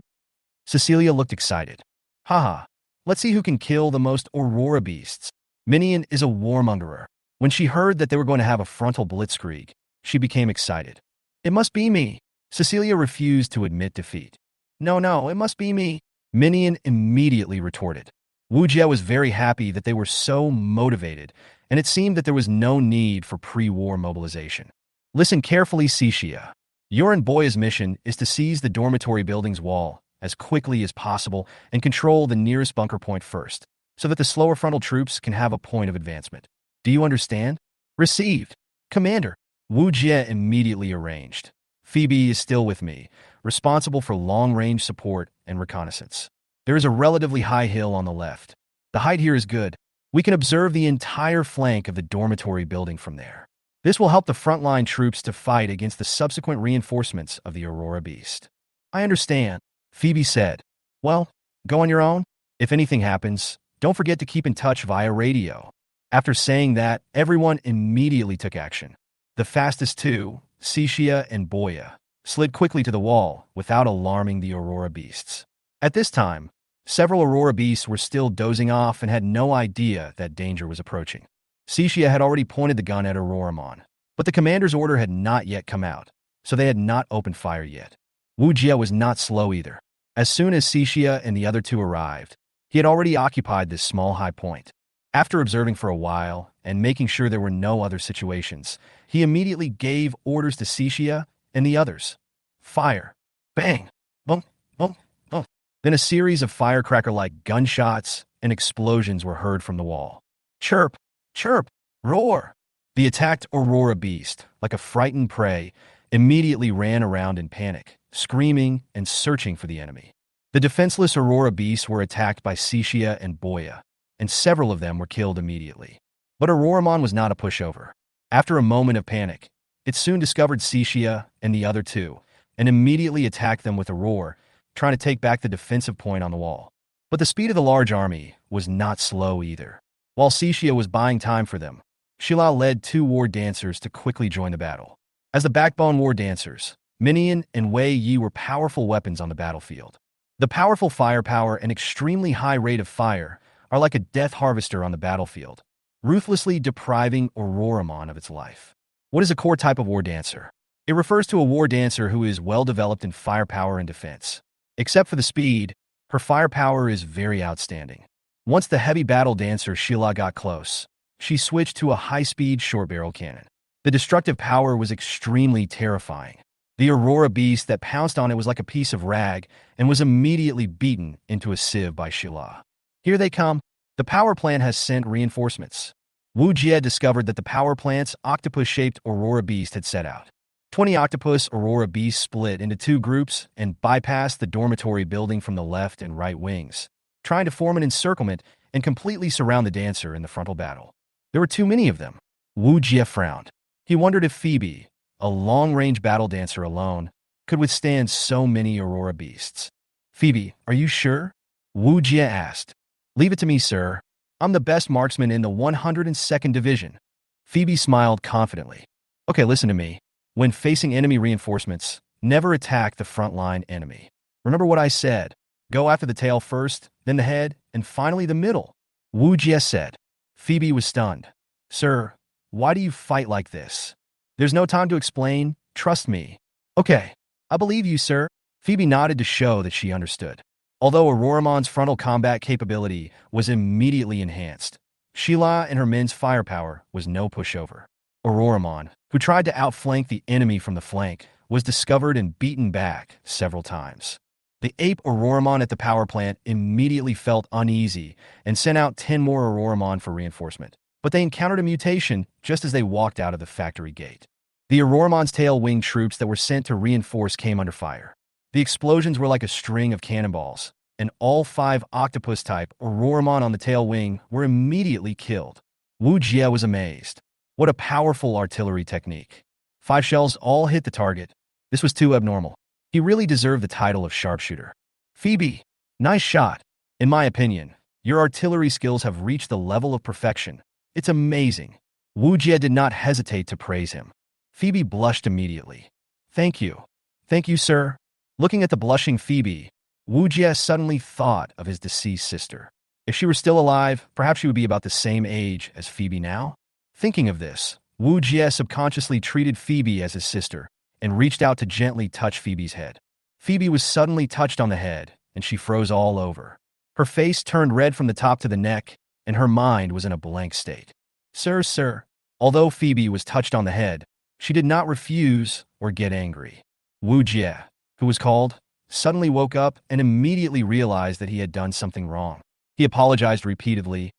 Cecilia looked excited. Haha. Let's see who can kill the most Aurora beasts. Minion is a warmongerer. When she heard that they were going to have a frontal blitzkrieg, she became excited. It must be me. Cecilia refused to admit defeat. No, it must be me. Minion immediately retorted. Wujia was very happy that they were so motivated, and it seemed that there was no need for pre-war mobilization. Listen carefully, Cixia. Your and Boya's mission is to seize the dormitory building's wall as quickly as possible and control the nearest bunker point first, so that the slower frontal troops can have a point of advancement. Do you understand? Received. Commander. Wu Jie immediately arranged. Phoebe is still with me, responsible for long-range support and reconnaissance. There is a relatively high hill on the left. The height here is good. We can observe the entire flank of the dormitory building from there. This will help the frontline troops to fight against the subsequent reinforcements of the Aurora Beast. I understand, Phoebe said. Well, go on your own. If anything happens, don't forget to keep in touch via radio. After saying that, everyone immediately took action. The fastest two, Cixia and Boya, slid quickly to the wall without alarming the Aurora Beasts. At this time, several Aurora Beasts were still dozing off and had no idea that danger was approaching. Cixia had already pointed the gun at Auroramon, but the commander's order had not yet come out, so they had not opened fire yet. Wu Jia was not slow either. As soon as Cixia and the other two arrived, he had already occupied this small high point. After observing for a while and making sure there were no other situations, he immediately gave orders to Cixia and the others. Fire. Bang. Boom. Boom. Boom. Then a series of firecracker-like gunshots and explosions were heard from the wall. Chirp. Chirp. Roar. The attacked Aurora Beast, like a frightened prey, immediately ran around in panic, screaming and searching for the enemy. The defenseless Aurora Beasts were attacked by Cixia and Boya, and several of them were killed immediately. But Auroramon was not a pushover. After a moment of panic, it soon discovered Cixia and the other two, and immediately attacked them with a roar, trying to take back the defensive point on the wall. But the speed of the large army was not slow either. While Cixia was buying time for them, Shila led two war dancers to quickly join the battle. As the backbone war dancers, Minion and Wei Yi were powerful weapons on the battlefield. The powerful firepower and extremely high rate of fire are like a death harvester on the battlefield, ruthlessly depriving Auroramon of its life. What is a core type of war dancer? It refers to a war dancer who is well developed in firepower and defense. Except for the speed, her firepower is very outstanding. Once the heavy battle dancer Shila got close, she switched to a high-speed short-barrel cannon. The destructive power was extremely terrifying. The Aurora Beast that pounced on it was like a piece of rag and was immediately beaten into a sieve by Shila. Here they come. The power plant has sent reinforcements. Wu Jie discovered that the power plant's octopus-shaped Aurora Beast had set out. 20 octopus Aurora Beasts split into two groups and bypassed the dormitory building from the left and right wings, trying to form an encirclement and completely surround the dancer in the frontal battle. There were too many of them. Wu Jie frowned. He wondered if Phoebe, a long-range battle dancer alone, could withstand so many Aurora Beasts. Phoebe, are you sure? Wu Jie asked. Leave it to me, sir. I'm the best marksman in the 102nd Division. Phoebe smiled confidently. Okay, listen to me. When facing enemy reinforcements, never attack the frontline enemy. Remember what I said. Go after the tail first, then the head, and finally the middle. Wu Jie said. Phoebe was stunned. Sir, why do you fight like this? There's no time to explain. Trust me. Okay, I believe you, sir. Phoebe nodded to show that she understood. Although Auroramon's frontal combat capability was immediately enhanced, Shila and her men's firepower was no pushover. Auroramon, who tried to outflank the enemy from the flank, was discovered and beaten back several times. The ape Auroramon at the power plant immediately felt uneasy and sent out 10 more Auroramon for reinforcement, but they encountered a mutation just as they walked out of the factory gate. The Auroramon's tail-wing troops that were sent to reinforce came under fire. The explosions were like a string of cannonballs, and all 5 octopus-type Auroramon on the tail wing were immediately killed. Wu Jie was amazed. What a powerful artillery technique. 5 shells all hit the target. This was too abnormal. He really deserved the title of sharpshooter. Phoebe, nice shot. In my opinion, your artillery skills have reached the level of perfection. It's amazing. Wu Jie did not hesitate to praise him. Phoebe blushed immediately. Thank you. Thank you, sir. Looking at the blushing Phoebe, Wu Jie suddenly thought of his deceased sister. If she were still alive, perhaps she would be about the same age as Phoebe now. Thinking of this, Wu Jie subconsciously treated Phoebe as his sister and reached out to gently touch Phoebe's head. Phoebe was suddenly touched on the head, and she froze all over. Her face turned red from the top to the neck, and her mind was in a blank state. Sir. Although Phoebe was touched on the head, she did not refuse or get angry. Wu Jie, who was called, suddenly woke up and immediately realized that he had done something wrong. He apologized repeatedly.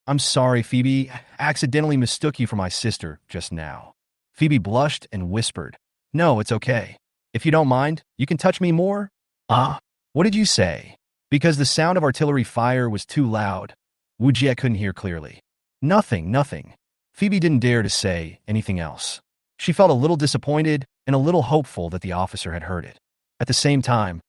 I'm sorry, Phoebe. I accidentally mistook you for my sister just now. Phoebe blushed and whispered, No, it's okay. If you don't mind, you can touch me more? What did you say? Because the sound of artillery fire was too loud, Wu Jie couldn't hear clearly. Nothing. Phoebe didn't dare to say anything else. She felt a little disappointed and a little hopeful that the officer had heard it. At the same time,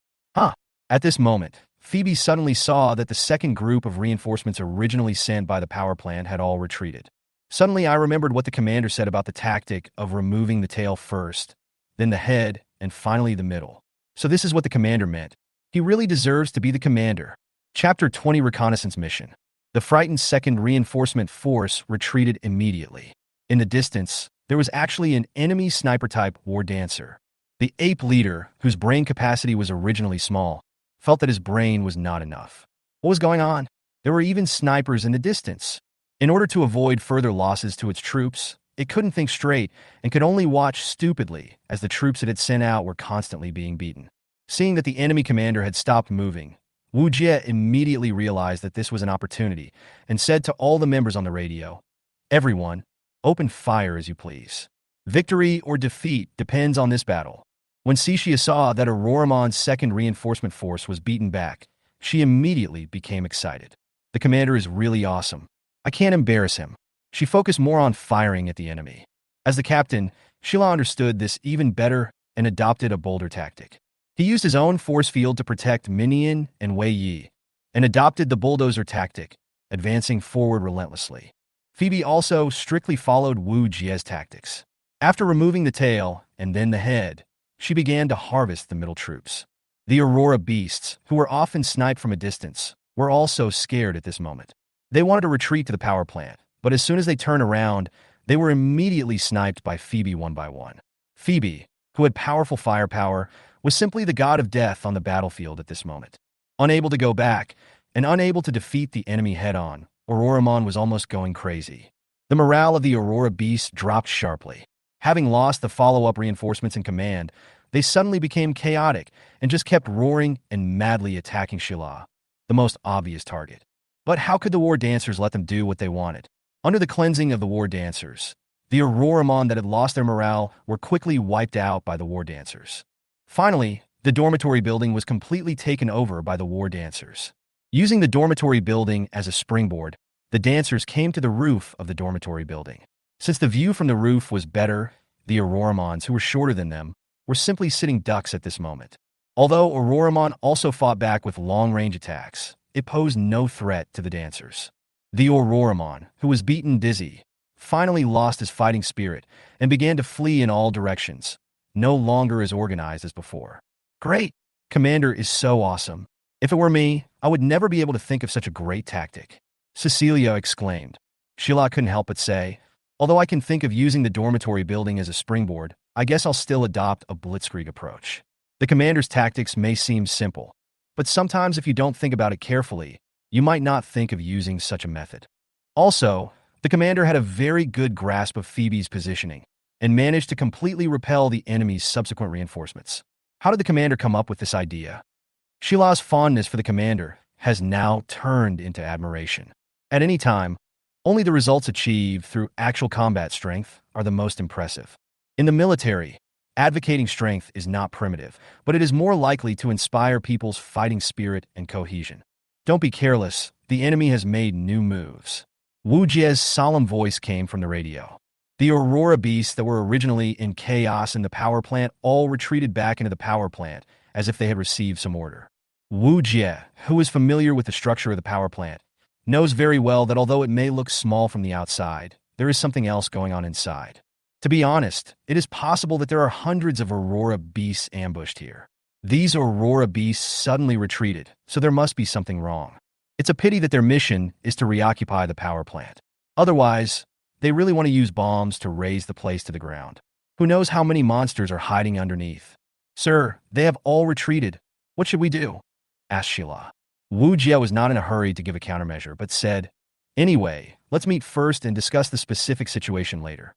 At this moment, Phoebe suddenly saw that the second group of reinforcements originally sent by the power plant had all retreated. Suddenly, I remembered what the commander said about the tactic of removing the tail first, then the head, and finally the middle. So this is what the commander meant. He really deserves to be the commander. Chapter 20 Reconnaissance Mission. The frightened second reinforcement force retreated immediately. In the distance, there was actually an enemy sniper-type war dancer. The ape leader, whose brain capacity was originally small, felt that his brain was not enough. What was going on? There were even snipers in the distance. In order to avoid further losses to its troops, it couldn't think straight and could only watch stupidly as the troops it had sent out were constantly being beaten. Seeing that the enemy commander had stopped moving, Wu Jie immediately realized that this was an opportunity and said to all the members on the radio, Everyone, open fire as you please. Victory or defeat depends on this battle. When Cixia saw that Auroramon's second reinforcement force was beaten back, she immediately became excited. The commander is really awesome. I can't embarrass him. She focused more on firing at the enemy. As the captain, Shila understood this even better and adopted a bolder tactic. He used his own force field to protect Minion and Wei Yi, and adopted the bulldozer tactic, advancing forward relentlessly. Phoebe also strictly followed Wu Jie's tactics. After removing the tail and then the head, she began to harvest the middle troops. The Aurora beasts, who were often sniped from a distance, were also scared at this moment. They wanted to retreat to the power plant, but as soon as they turned around, they were immediately sniped by Phoebe one by one. Phoebe, who had powerful firepower, was simply the god of death on the battlefield at this moment. Unable to go back, and unable to defeat the enemy head-on, Auroramon was almost going crazy. The morale of the Aurora beasts dropped sharply. Having lost the follow-up reinforcements in command, they suddenly became chaotic and just kept roaring and madly attacking Shila, the most obvious target. But how could the war dancers let them do what they wanted? Under the cleansing of the war dancers, the Auroramon that had lost their morale were quickly wiped out by the war dancers. Finally, the dormitory building was completely taken over by the war dancers. Using the dormitory building as a springboard, the dancers came to the roof of the dormitory building. Since the view from the roof was better, the Auroramons, who were shorter than them, were simply sitting ducks at this moment. Although Auroramon also fought back with long-range attacks, it posed no threat to the dancers. The Auroramon, who was beaten dizzy, finally lost his fighting spirit and began to flee in all directions, no longer as organized as before. Great! Commander is so awesome. If it were me, I would never be able to think of such a great tactic. Cecilia exclaimed. Sheila couldn't help but say, although I can think of using the dormitory building as a springboard, I guess I'll still adopt a blitzkrieg approach. The commander's tactics may seem simple, but sometimes if you don't think about it carefully, you might not think of using such a method. Also, the commander had a very good grasp of Phoebe's positioning and managed to completely repel the enemy's subsequent reinforcements. How did the commander come up with this idea? Sheila's fondness for the commander has now turned into admiration. At any time, only the results achieved through actual combat strength are the most impressive. In the military, advocating strength is not primitive, but it is more likely to inspire people's fighting spirit and cohesion. Don't be careless, the enemy has made new moves. Wu Jie's solemn voice came from the radio. The Aurora beasts that were originally in chaos in the power plant all retreated back into the power plant as if they had received some order. Wu Jie, who is familiar with the structure of the power plant, knows very well that although it may look small from the outside, there is something else going on inside. To be honest, it is possible that there are hundreds of Aurora beasts ambushed here. These Aurora beasts suddenly retreated, so there must be something wrong. It's a pity that their mission is to reoccupy the power plant. Otherwise, they really want to use bombs to raze the place to the ground. Who knows how many monsters are hiding underneath? Sir, they have all retreated. What should we do? Asked Sheila. Wu Jie was not in a hurry to give a countermeasure, but said, "Anyway, let's meet first and discuss the specific situation later.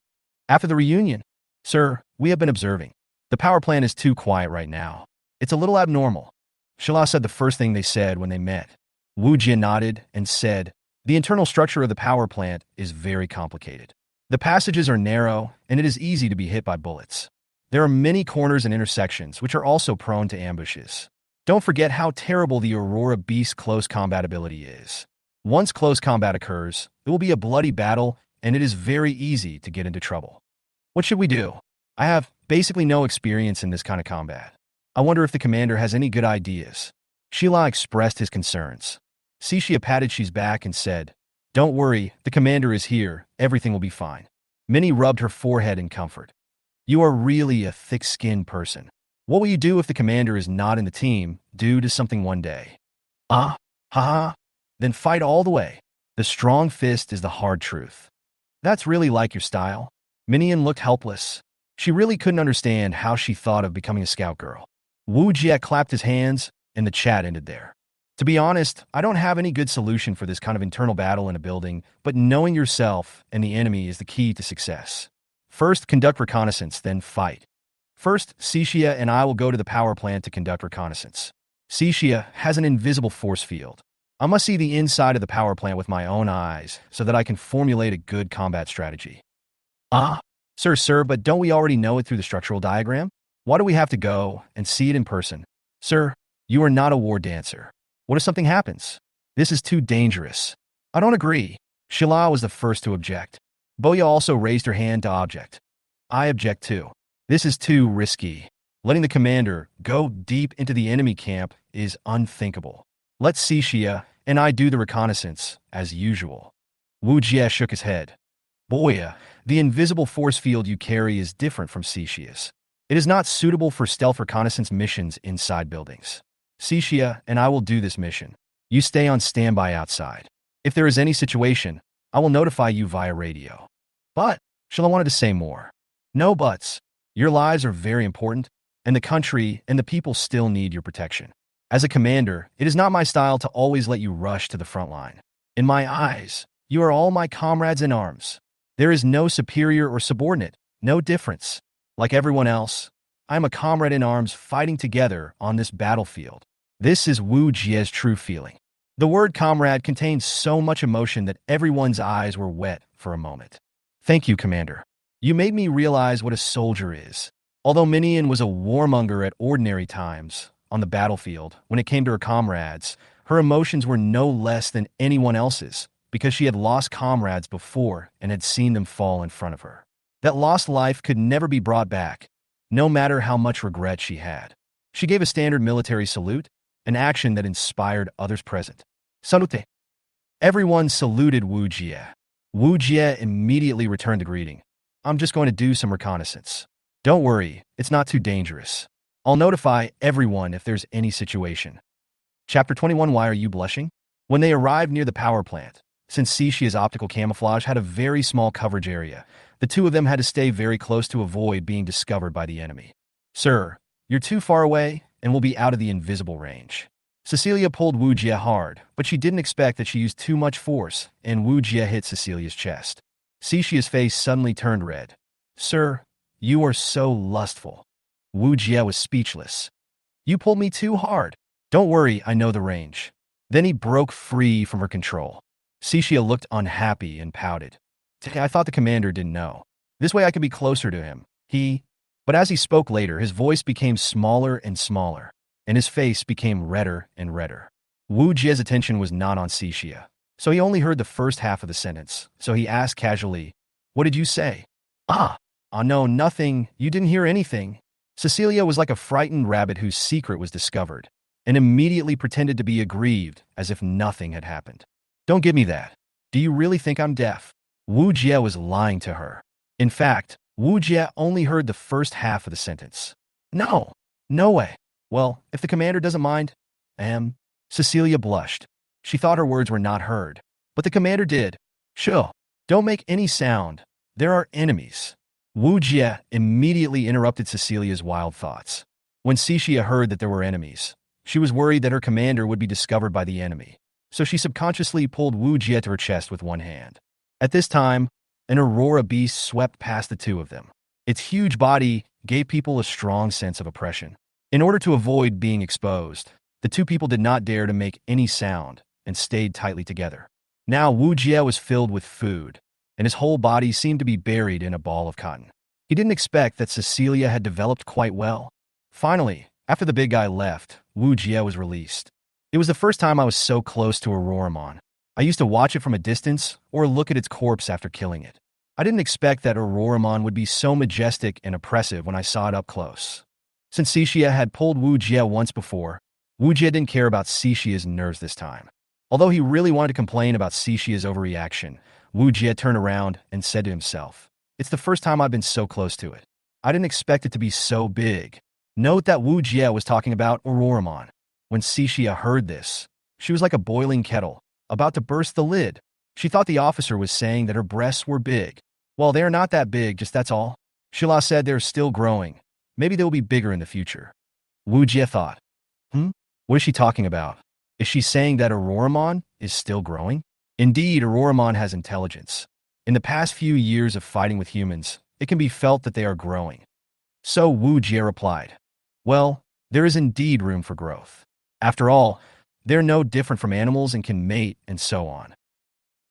After the reunion, sir, we have been observing. The power plant is too quiet right now. It's a little abnormal." Sheila said the first thing they said when they met. Wu Jie nodded and said, "The internal structure of the power plant is very complicated. The passages are narrow, and it is easy to be hit by bullets. There are many corners and intersections, which are also prone to ambushes. Don't forget how terrible the Aurora Beast's close combat ability is. Once close combat occurs, it will be a bloody battle, and it is very easy to get into trouble. What should we do? I have basically no experience in this kind of combat. I wonder if the commander has any good ideas." Sheila expressed his concerns. Cixia patted Xi's back and said, "Don't worry, the commander is here. Everything will be fine." Minnie rubbed her forehead in comfort. "You are really a thick-skinned person. What will you do if the commander is not in the team due to something one day?" Haha. Then fight all the way. The strong fist is the hard truth." "That's really like your style." Minion looked helpless. She really couldn't understand how she thought of becoming a scout girl. Wu Jie clapped his hands, and the chat ended there. "To be honest, I don't have any good solution for this kind of internal battle in a building, but knowing yourself and the enemy is the key to success. First, conduct reconnaissance, then fight. First, Cixia and I will go to the power plant to conduct reconnaissance. Cixia has an invisible force field. I must see the inside of the power plant with my own eyes so that I can formulate a good combat strategy." Sir, but don't we already know it through the structural diagram? Why do we have to go and see it in person? Sir, you are not a war dancer. What if something happens? This is too dangerous. I don't agree. Sheila was the first to object. Boya also raised her hand to object. I object too. This is too risky. Letting the commander go deep into the enemy camp is unthinkable. Let Cixia and I do the reconnaissance, as usual. Wu Jie shook his head. Boya, the invisible force field you carry is different from Cixia's. It is not suitable for stealth reconnaissance missions inside buildings. Cixia and I will do this mission. You stay on standby outside. If there is any situation, I will notify you via radio. But, Sheila wanted to say more. No buts. Your lives are very important, and the country and the people still need your protection. As a commander, it is not my style to always let you rush to the front line. In my eyes, you are all my comrades in arms. There is no superior or subordinate, no difference. Like everyone else, I am a comrade in arms fighting together on this battlefield. This is Wu Jie's true feeling. The word comrade contains so much emotion that everyone's eyes were wet for a moment. Thank you, Commander. You made me realize what a soldier is. Although Minion was a warmonger at ordinary times, on the battlefield, when it came to her comrades, her emotions were no less than anyone else's, because she had lost comrades before and had seen them fall in front of her. That lost life could never be brought back, no matter how much regret she had. She gave a standard military salute, an action that inspired others present. Salute. Everyone saluted Wu Jie. Wu Jie immediately returned the greeting. I'm just going to do some reconnaissance. Don't worry, it's not too dangerous. I'll notify everyone if there's any situation. Chapter 21. Why are you blushing? When they arrived near the power plant, since Cixia's optical camouflage had a very small coverage area, the two of them had to stay very close to avoid being discovered by the enemy. Sir, you're too far away and will be out of the invisible range. Cecilia pulled Wu Jie hard, but she didn't expect that she used too much force, and Wu Jie hit Cecilia's chest. Cixia's face suddenly turned red. Sir, you are so lustful. Wu Jie was speechless. You pulled me too hard. Don't worry, I know the range. Then he broke free from her control. Cixia looked unhappy and pouted. I thought the commander didn't know. This way I could be closer to him. But as he spoke later, his voice became smaller and smaller, and his face became redder and redder. Wu Jie's attention was not on Cixia, so he only heard the first half of the sentence, so he asked casually, What did you say? Ah, oh no, nothing. You didn't hear anything. Cecilia was like a frightened rabbit whose secret was discovered, and immediately pretended to be aggrieved as if nothing had happened. Don't give me that. Do you really think I'm deaf? Wu Jie was lying to her. In fact, Wu Jie only heard the first half of the sentence. No, no way. Well, if the commander doesn't mind, Cecilia blushed. She thought her words were not heard, but the commander did. Sure, don't make any sound. There are enemies. Wu Jie immediately interrupted Cecilia's wild thoughts. When Cixia heard that there were enemies, she was worried that her commander would be discovered by the enemy, so she subconsciously pulled Wu Jie to her chest with one hand. At this time, an aurora beast swept past the two of them. Its huge body gave people a strong sense of oppression. In order to avoid being exposed, the two people did not dare to make any sound and stayed tightly together. Now Wu Jie was filled with food, and his whole body seemed to be buried in a ball of cotton. He didn't expect that Cecilia had developed quite well. Finally, after the big guy left, Wu Jie was released. It was the first time I was so close to Auroramon. I used to watch it from a distance or look at its corpse after killing it. I didn't expect that Auroramon would be so majestic and oppressive when I saw it up close. Since Cixia had pulled Wu Jie once before, Wu Jie didn't care about Cixia's nerves this time. Although he really wanted to complain about Cixia's overreaction, Wu Jie turned around and said to himself, "It's the first time I've been so close to it. I didn't expect it to be so big." Note that Wu Jie was talking about Auroramon. When Cixia heard this, she was like a boiling kettle, about to burst the lid. She thought the officer was saying that her breasts were big. Well, they're not that big, just that's all. Shila said they're still growing. Maybe they'll be bigger in the future. Wu Jie thought, what is she talking about? Is she saying that Auroramon is still growing? Indeed, Auroramon has intelligence. In the past few years of fighting with humans, it can be felt that they are growing. So Wu Jie replied, well, there is indeed room for growth. After all, they're no different from animals and can mate and so on.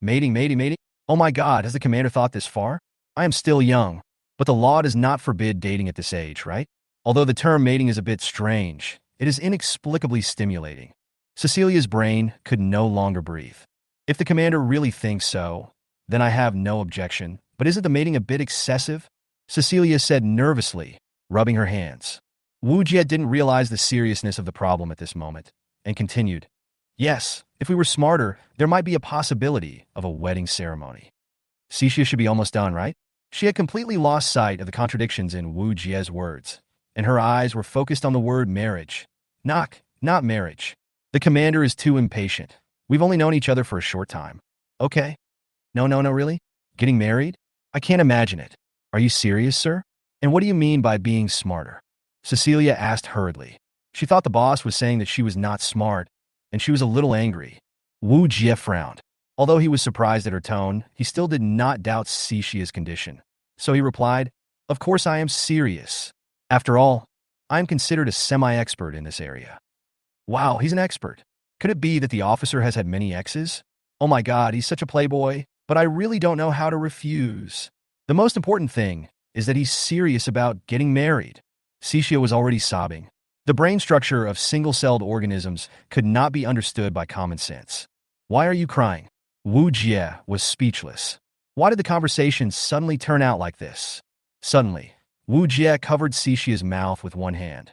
Mating? Oh my God, has the commander thought this far? I am still young, but the law does not forbid dating at this age, right? Although the term mating is a bit strange, it is inexplicably stimulating. Cecilia's brain could no longer breathe. If the commander really thinks so, then I have no objection, but isn't the mating a bit excessive? Cecilia said nervously, rubbing her hands. Wu Jie didn't realize the seriousness of the problem at this moment, and continued, yes, if we were smarter, there might be a possibility of a wedding ceremony. Cixia should be almost done, right? She had completely lost sight of the contradictions in Wu Jie's words, and her eyes were focused on the word marriage. Not marriage. The commander is too impatient. We've only known each other for a short time. Okay. No, really? Getting married? I can't imagine it. Are you serious, sir? And what do you mean by being smarter? Cecilia asked hurriedly. She thought the boss was saying that she was not smart, and she was a little angry. Wu Jie frowned. Although he was surprised at her tone, he still did not doubt Cixia's condition. So he replied, of course I am serious. After all, I am considered a semi-expert in this area. Wow, he's an expert. Could it be that the officer has had many exes? Oh my God, he's such a playboy, but I really don't know how to refuse. The most important thing is that he's serious about getting married. Cixia was already sobbing. The brain structure of single-celled organisms could not be understood by common sense. Why are you crying? Wu Jie was speechless. Why did the conversation suddenly turn out like this? Suddenly, Wu Jie covered Cixia's mouth with one hand.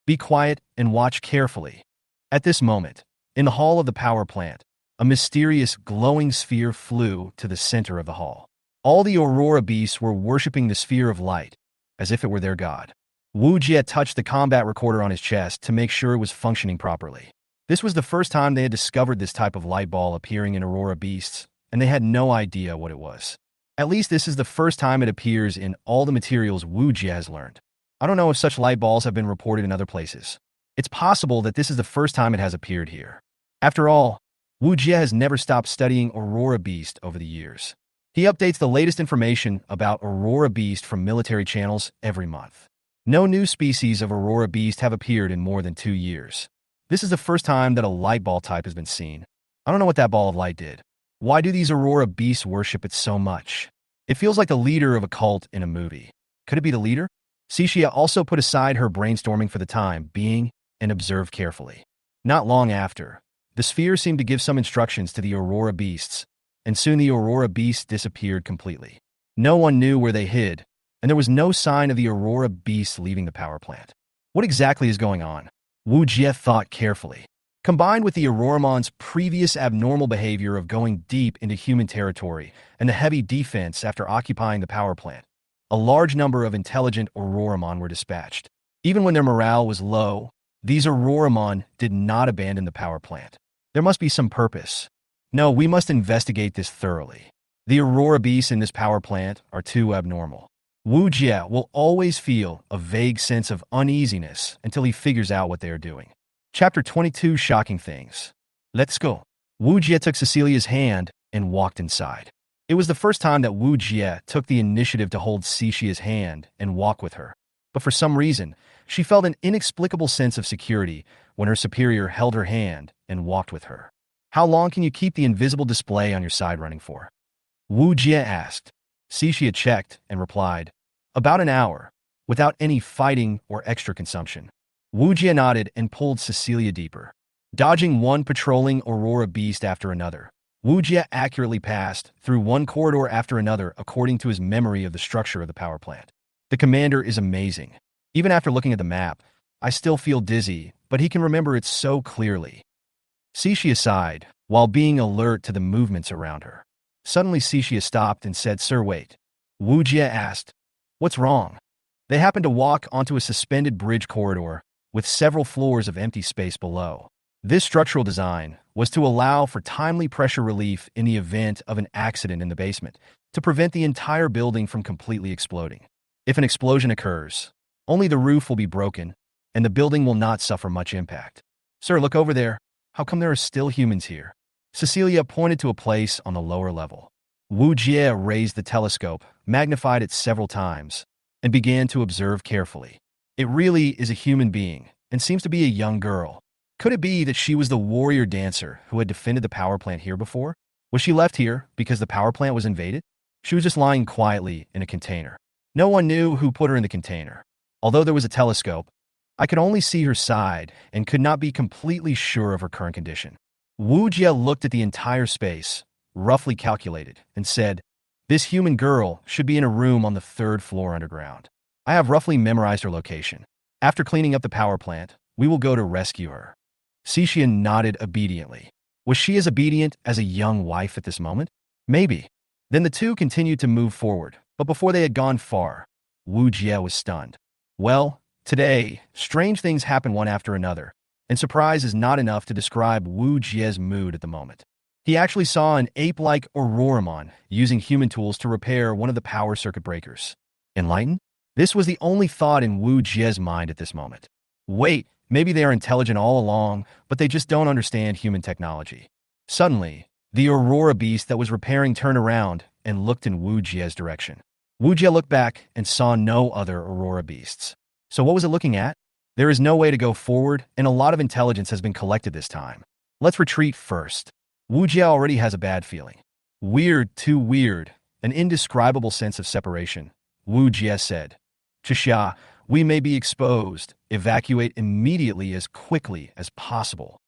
Be quiet and watch carefully. At this moment, in the hall of the power plant, a mysterious glowing sphere flew to the center of the hall. All the Aurora beasts were worshipping the sphere of light, as if it were their god. Wu Jie touched the combat recorder on his chest to make sure it was functioning properly. This was the first time they had discovered this type of light ball appearing in Aurora beasts, and they had no idea what it was. At least this is the first time it appears in all the materials Wu Jie has learned. I don't know if such light balls have been reported in other places. It's possible that this is the first time it has appeared here. After all, Wu Jie has never stopped studying Aurora Beast over the years. He updates the latest information about Aurora Beast from military channels every month. No new species of Aurora Beast have appeared in more than 2 years. This is the first time that a light ball type has been seen. I don't know what that ball of light did. Why do these Aurora Beasts worship it so much? It feels like the leader of a cult in a movie. Could it be the leader? Cixia also put aside her brainstorming for the time being and observed carefully. Not long after, the sphere seemed to give some instructions to the Aurora Beasts, and soon the Aurora Beasts disappeared completely. No one knew where they hid, and there was no sign of the Aurora beast leaving the power plant. What exactly is going on? Wu Jie thought carefully. Combined with the Auroramon's previous abnormal behavior of going deep into human territory and the heavy defense after occupying the power plant, a large number of intelligent Auroramon were dispatched. Even when their morale was low, these Auroramon did not abandon the power plant. There must be some purpose. No, we must investigate this thoroughly. The Aurora beasts in this power plant are too abnormal. Wu Jie will always feel a vague sense of uneasiness until he figures out what they are doing. Chapter 22, Shocking Things. Let's go. Wu Jie took Cecilia's hand and walked inside. It was the first time that Wu Jie took the initiative to hold Cecilia's hand and walk with her. But for some reason, she felt an inexplicable sense of security when her superior held her hand and walked with her. How long can you keep the invisible display on your side running for? Wu Jie asked. Cecilia checked and replied, about an hour, without any fighting or extra consumption. Wu Jie nodded and pulled Cecilia deeper. Dodging one patrolling Aurora beast after another, Wu Jie accurately passed through one corridor after another according to his memory of the structure of the power plant. The commander is amazing. Even after looking at the map, I still feel dizzy, but he can remember it so clearly. Cecilia sighed, while being alert to the movements around her. Suddenly Cecilia stopped and said, Sir, wait. Wu Jie asked, what's wrong? They happened to walk onto a suspended bridge corridor with several floors of empty space below. This structural design was to allow for timely pressure relief in the event of an accident in the basement, to prevent the entire building from completely exploding. If an explosion occurs, only the roof will be broken, and the building will not suffer much impact. Sir, look over there. How come there are still humans here? Cecilia pointed to a place on the lower level. Wu Jie raised the telescope, magnified it several times, and began to observe carefully. It really is a human being, and seems to be a young girl. Could it be that she was the warrior dancer who had defended the power plant here before? Was she left here because the power plant was invaded? She was just lying quietly in a container. No one knew who put her in the container. Although there was a telescope, I could only see her side and could not be completely sure of her current condition. Wu Jie looked at the entire space, roughly calculated, and said, this human girl should be in a room on the 3rd floor underground. I have roughly memorized her location. After cleaning up the power plant, we will go to rescue her. Cecilia nodded obediently. Was she as obedient as a young wife at this moment? Maybe. Then the two continued to move forward, but before they had gone far, Wu Jie was stunned. Well, today, strange things happen one after another, and surprise is not enough to describe Wu Jie's mood at the moment. He actually saw an ape-like Auroramon using human tools to repair one of the power circuit breakers. Enlightened? This was the only thought in Wu Jie's mind at this moment. Wait, maybe they are intelligent all along, but they just don't understand human technology. Suddenly, the Aurora beast that was repairing turned around and looked in Wu Jie's direction. Wu Jie looked back and saw no other Aurora beasts. So what was it looking at? There is no way to go forward, and a lot of intelligence has been collected this time. Let's retreat first. Wu Jie already has a bad feeling. Weird, too weird, an indescribable sense of separation. Wu Jie said, Cixia, we may be exposed. Evacuate immediately as quickly as possible.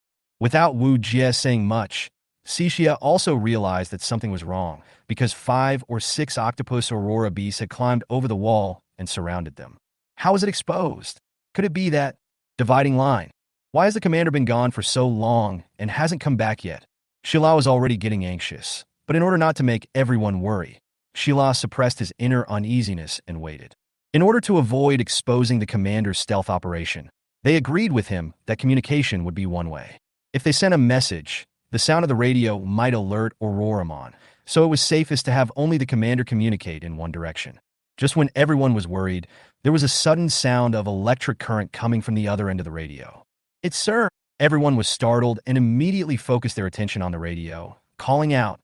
Without Wu Jie saying much, Cixia also realized that something was wrong, because 5 or 6 octopus Aurora beasts had climbed over the wall and surrounded them. How was it exposed? Could it be that dividing line? Why has the commander been gone for so long and hasn't come back yet? Shila was already getting anxious, but in order not to make everyone worry, Shila suppressed his inner uneasiness and waited. In order to avoid exposing the commander's stealth operation, they agreed with him that communication would be one way. If they sent a message, the sound of the radio might alert Auroramon, so it was safest to have only the commander communicate in one direction. Just when everyone was worried, there was a sudden sound of electric current coming from the other end of the radio. It's Sir! Everyone was startled and immediately focused their attention on the radio, calling out,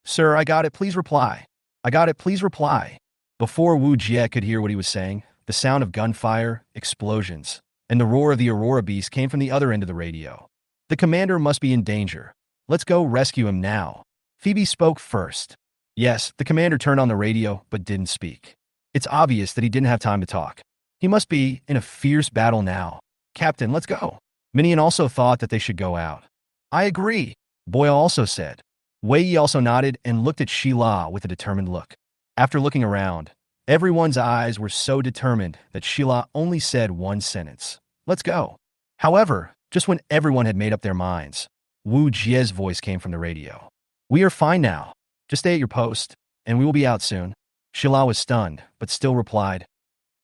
Sir, I got it, please reply. I got it, please reply. Before Wu Jie could hear what he was saying, the sound of gunfire, explosions, and the roar of the Aurora beast came from the other end of the radio. The commander must be in danger. Let's go rescue him now. Phoebe spoke first. Yes, the commander turned on the radio, but didn't speak. It's obvious that he didn't have time to talk. He must be in a fierce battle now. Captain, let's go. Minion also thought that they should go out. I agree, Boyle also said. Wei Yi also nodded and looked at Shila with a determined look. After looking around, Everyone's eyes were so determined that Sheila only said one sentence. Let's go. However, just when everyone had made up their minds, Wu Jie's voice came from the radio. We are fine now. Just stay at your post, and we will be out soon. Sheila was stunned, but still replied,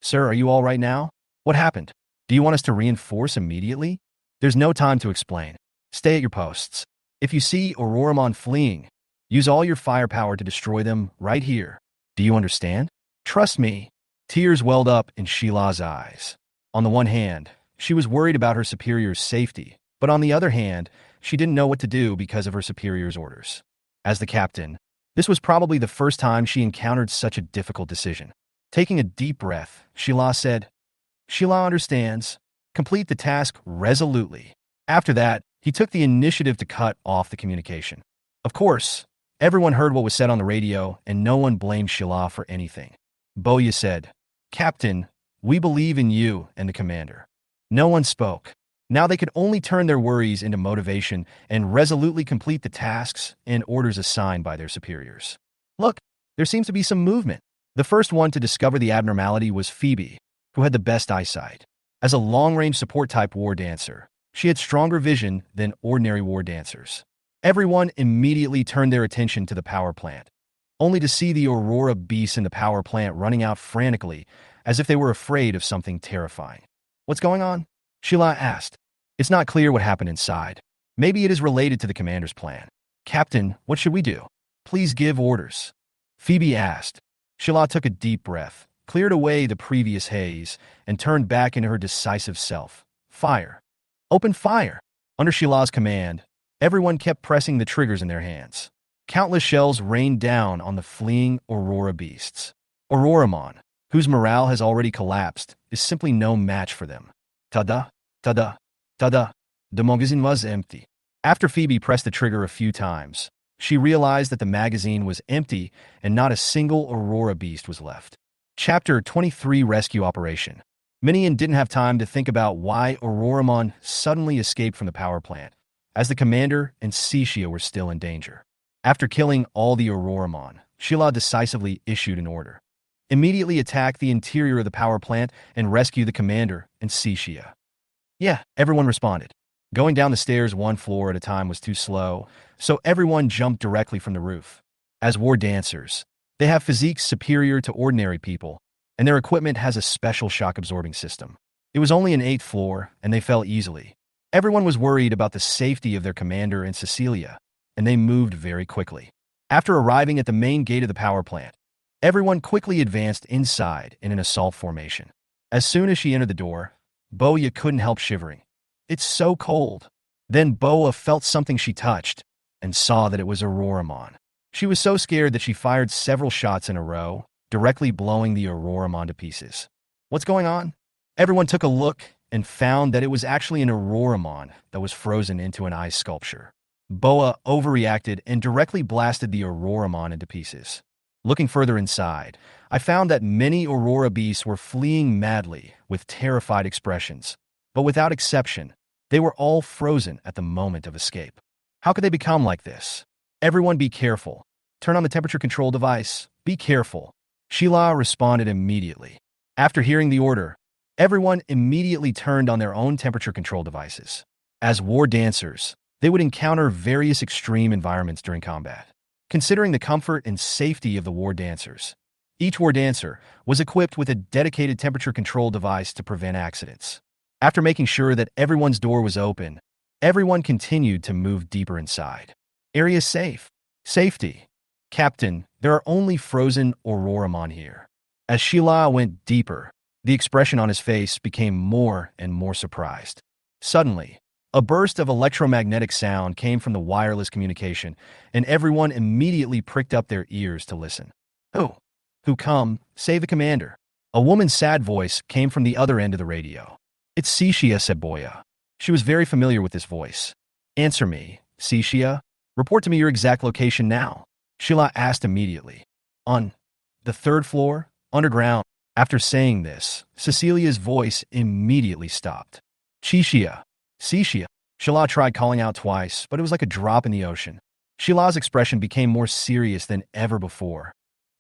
Sir, are you all right now? What happened? Do you want us to reinforce immediately? There's no time to explain. Stay at your posts. If you see Auroramon fleeing, use all your firepower to destroy them right here. Do you understand? Trust me. Tears welled up in Sheila's eyes. On the one hand, she was worried about her superior's safety, but on the other hand, she didn't know what to do because of her superior's orders. As the captain, this was probably the first time she encountered such a difficult decision. Taking a deep breath, Sheila said, Sheila understands. Complete the task resolutely. After that, he took the initiative to cut off the communication. Of course, everyone heard what was said on the radio, and no one blamed Sheila for anything. Boya said, Captain, we believe in you and the commander. No one spoke. Now they could only turn their worries into motivation and resolutely complete the tasks and orders assigned by their superiors. Look, there seems to be some movement. The first one to discover the abnormality was Phoebe, who had the best eyesight. As a long-range support-type war dancer, she had stronger vision than ordinary war dancers. Everyone immediately turned their attention to the power plant, only to see the Aurora beasts in the power plant running out frantically as if they were afraid of something terrifying. What's going on? Sheila asked. It's not clear what happened inside. Maybe it is related to the commander's plan. Captain, what should we do? Please give orders. Phoebe asked. Sheila took a deep breath, cleared away the previous haze, and turned back into her decisive self. Fire. Open fire. Under Sheila's command, everyone kept pressing the triggers in their hands. Countless shells rained down on the fleeing Aurora beasts. Auroramon, whose morale has already collapsed, is simply no match for them. Tada, tada, tada. The magazine was empty. After Phoebe pressed the trigger a few times, she realized that the magazine was empty and not a single Aurora beast was left. Chapter 23 Rescue Operation. Minion didn't have time to think about why Auroramon suddenly escaped from the power plant, as the commander and Cixia were still in danger. After killing all the Auroramon, Sheila decisively issued an order. Immediately attack the interior of the power plant and rescue the commander and Cixia. Yeah, everyone responded. Going down the stairs one floor at a time was too slow, so everyone jumped directly from the roof. As war dancers, they have physiques superior to ordinary people, and their equipment has a special shock-absorbing system. It was only an 8th floor, and they fell easily. Everyone was worried about the safety of their commander and Cecilia, and they moved very quickly. After arriving at the main gate of the power plant, everyone quickly advanced inside in an assault formation. As soon as she entered the door, Boya couldn't help shivering. It's so cold. Then Boa felt something she touched and saw that it was Auroramon. She was so scared that she fired several shots in a row, directly blowing the Auroramon to pieces. What's going on? Everyone took a look and found that it was actually an Auroramon that was frozen into an ice sculpture. Boa overreacted and directly blasted the Auroramon into pieces. Looking further inside, I found that many Aurora beasts were fleeing madly with terrified expressions, but without exception, they were all frozen at the moment of escape. How could they become like this? Everyone be careful. Turn on the temperature control device. Be careful. Sheila responded immediately. After hearing the order, everyone immediately turned on their own temperature control devices. As war dancers, they would encounter various extreme environments during combat. Considering the comfort and safety of the war dancers, each war dancer was equipped with a dedicated temperature control device to prevent accidents. After making sure that everyone's door was open, everyone continued to move deeper inside. Area safe. Safety. Captain, there are only frozen Auroramon here. As Sheila went deeper, the expression on his face became more and more surprised. Suddenly, a burst of electromagnetic sound came from the wireless communication, and everyone immediately pricked up their ears to listen. Who come, save the commander. A woman's sad voice came from the other end of the radio. It's Cixia, said Boya. She was very familiar with this voice. Answer me, Cixia. Report to me your exact location now. Sheila asked immediately. On the 3rd floor, underground. After saying this, Cecilia's voice immediately stopped. Cixia. Sheila tried calling out twice, but it was like a drop in the ocean. Sheila's expression became more serious than ever before.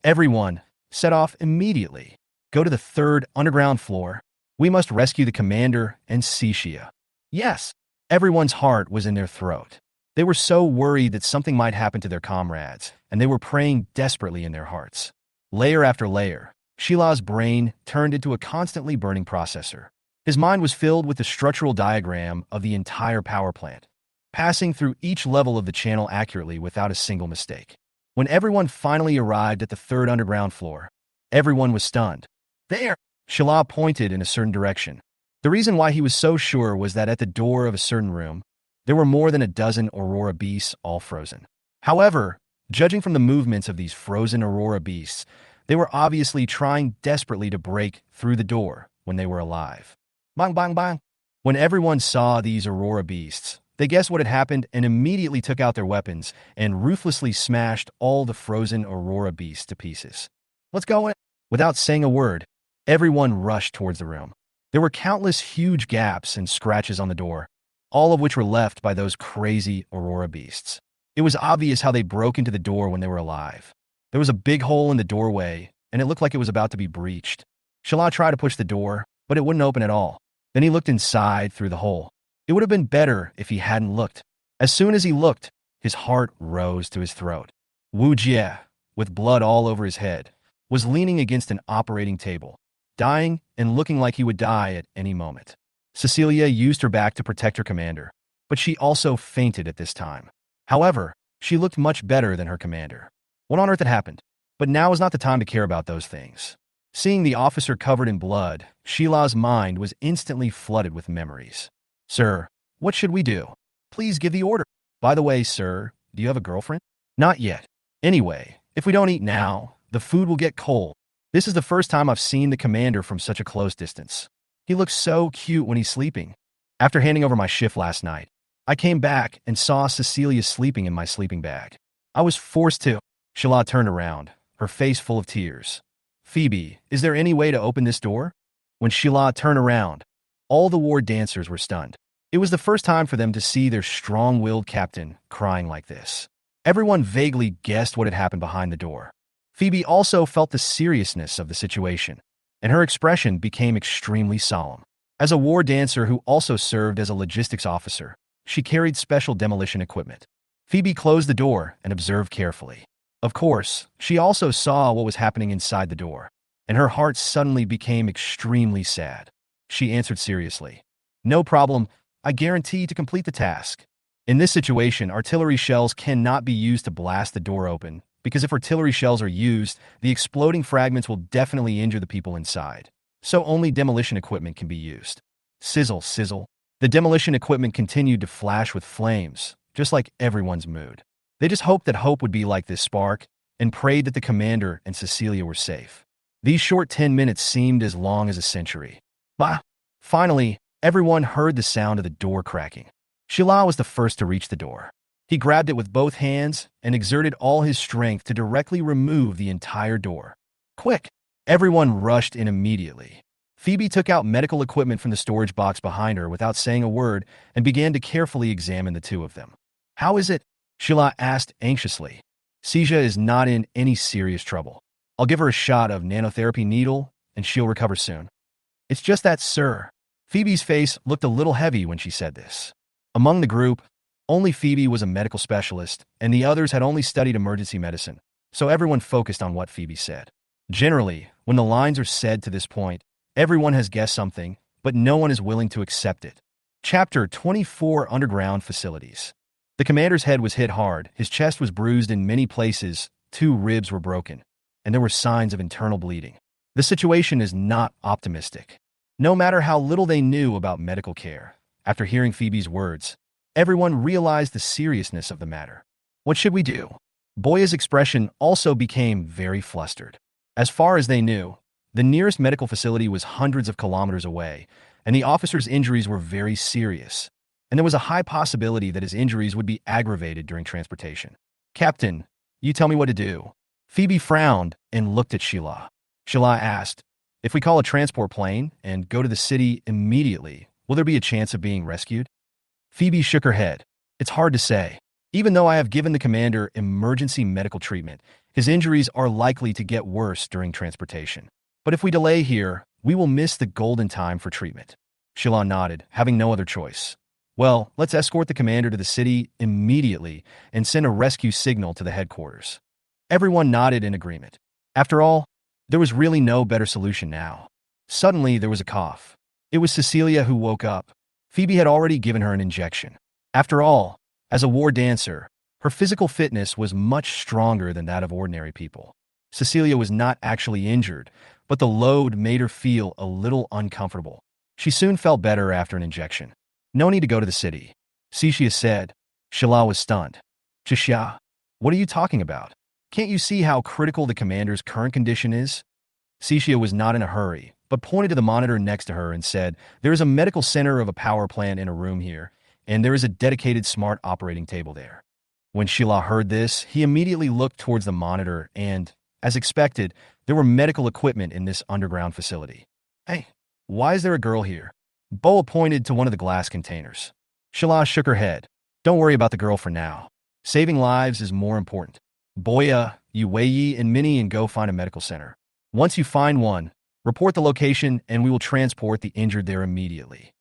Everyone, set off immediately. Go to the third underground floor. We must rescue the commander and Xixia. Yes, everyone's heart was in their throat. They were so worried that something might happen to their comrades, and they were praying desperately in their hearts. Layer after layer, Shila's brain turned into a constantly burning processor. His mind was filled with the structural diagram of the entire power plant, passing through each level of the channel accurately without a single mistake. When everyone finally arrived at the third underground floor, everyone was stunned. There! Shila pointed in a certain direction. The reason why he was so sure was that at the door of a certain room, there were more than a dozen Aurora beasts, all frozen. However, judging from the movements of these frozen Aurora beasts, they were obviously trying desperately to break through the door when they were alive. Bang, bang, bang! When everyone saw these Aurora beasts, they guessed what had happened and immediately took out their weapons and ruthlessly smashed all the frozen Aurora beasts to pieces. Let's go in! Without saying a word, everyone rushed towards the room. There were countless huge gaps and scratches on the door, all of which were left by those crazy Aurora beasts. It was obvious how they broke into the door when they were alive. There was a big hole in the doorway, and it looked like it was about to be breached. Shala tried to push the door, but it wouldn't open at all. Then he looked inside through the hole. It would have been better if he hadn't looked. As soon as he looked, his heart rose to his throat. Wu Jie, with blood all over his head, was leaning against an operating table, dying and looking like he would die at any moment. Cecilia used her back to protect her commander, but she also fainted at this time. However, she looked much better than her commander. What on earth had happened? But now was not the time to care about those things. Seeing the officer covered in blood, Sheila's mind was instantly flooded with memories. Sir, what should we do? Please give the order. By the way, sir, do you have a girlfriend? Not yet. Anyway, if we don't eat now, the food will get cold. This is the first time I've seen the commander from such a close distance. He looks so cute when he's sleeping. After handing over my shift last night, I came back and saw Cecilia sleeping in my sleeping bag. I was forced to. Sheila turned around, her face full of tears. Phoebe, is there any way to open this door? When Sheila turned around, all the war dancers were stunned. It was the first time for them to see their strong-willed captain crying like this. Everyone vaguely guessed what had happened behind the door. Phoebe also felt the seriousness of the situation, and her expression became extremely solemn. As a war dancer who also served as a logistics officer, she carried special demolition equipment. Phoebe closed the door and observed carefully. Of course, she also saw what was happening inside the door, and her heart suddenly became extremely sad. She answered seriously, "No problem, I guarantee to complete the task." In this situation, artillery shells cannot be used to blast the door open, because if artillery shells are used, the exploding fragments will definitely injure the people inside. So only demolition equipment can be used. Sizzle, sizzle. The demolition equipment continued to flash with flames, just like everyone's mood. They just hoped that hope would be like this spark, and prayed that the commander and Cecilia were safe. These short 10 minutes seemed as long as a century. Bah! Finally, everyone heard the sound of the door cracking. Sheila was the first to reach the door. He grabbed it with both hands and exerted all his strength to directly remove the entire door. Quick! Everyone rushed in immediately. Phoebe took out medical equipment from the storage box behind her without saying a word and began to carefully examine the two of them. How is it? Sheila asked anxiously. Xixia is not in any serious trouble. I'll give her a shot of nanotherapy needle and she'll recover soon. It's just that, sir. Phoebe's face looked a little heavy when she said this. Among the group, only Phoebe was a medical specialist, and the others had only studied emergency medicine, so everyone focused on what Phoebe said. Generally, when the lines are said to this point, everyone has guessed something, but no one is willing to accept it. Chapter 24: Underground Facilities. The commander's head was hit hard, his chest was bruised in many places, 2 ribs were broken, and there were signs of internal bleeding. The situation is not optimistic. No matter how little they knew about medical care, after hearing Phoebe's words, everyone realized the seriousness of the matter. What should we do? Boya's expression also became very flustered. As far as they knew, the nearest medical facility was hundreds of kilometers away, and the officer's injuries were very serious, and there was a high possibility that his injuries would be aggravated during transportation. Captain, you tell me what to do. Phoebe frowned and looked at Sheila. Sheila asked, if we call a transport plane and go to the city immediately, will there be a chance of being rescued? Phoebe shook her head. It's hard to say. Even though I have given the commander emergency medical treatment, his injuries are likely to get worse during transportation. But if we delay here, we will miss the golden time for treatment. Shila nodded, having no other choice. Well, let's escort the commander to the city immediately and send a rescue signal to the headquarters. Everyone nodded in agreement. After all, there was really no better solution now. Suddenly, there was a cough. It was Cecilia who woke up. Phoebe had already given her an injection. After all, as a war dancer, her physical fitness was much stronger than that of ordinary people. Cecilia was not actually injured, but the load made her feel a little uncomfortable. She soon felt better after an injection. No need to go to the city, Cecilia said. Shila was stunned. Cecilia, what are you talking about? Can't you see how critical the commander's current condition is? Cecilia was not in a hurry, but pointed to the monitor next to her and said, there is a medical center of a power plant in a room here, and there is a dedicated smart operating table there. When Shila heard this, he immediately looked towards the monitor and, as expected, there were medical equipment in this underground facility. Hey, why is there a girl here? Boa pointed to one of the glass containers. Shila shook her head. Don't worry about the girl for now. Saving lives is more important. Boya, you Wei and Minnie and go find a medical center. Once you find one, report the location and we will transport the injured there immediately.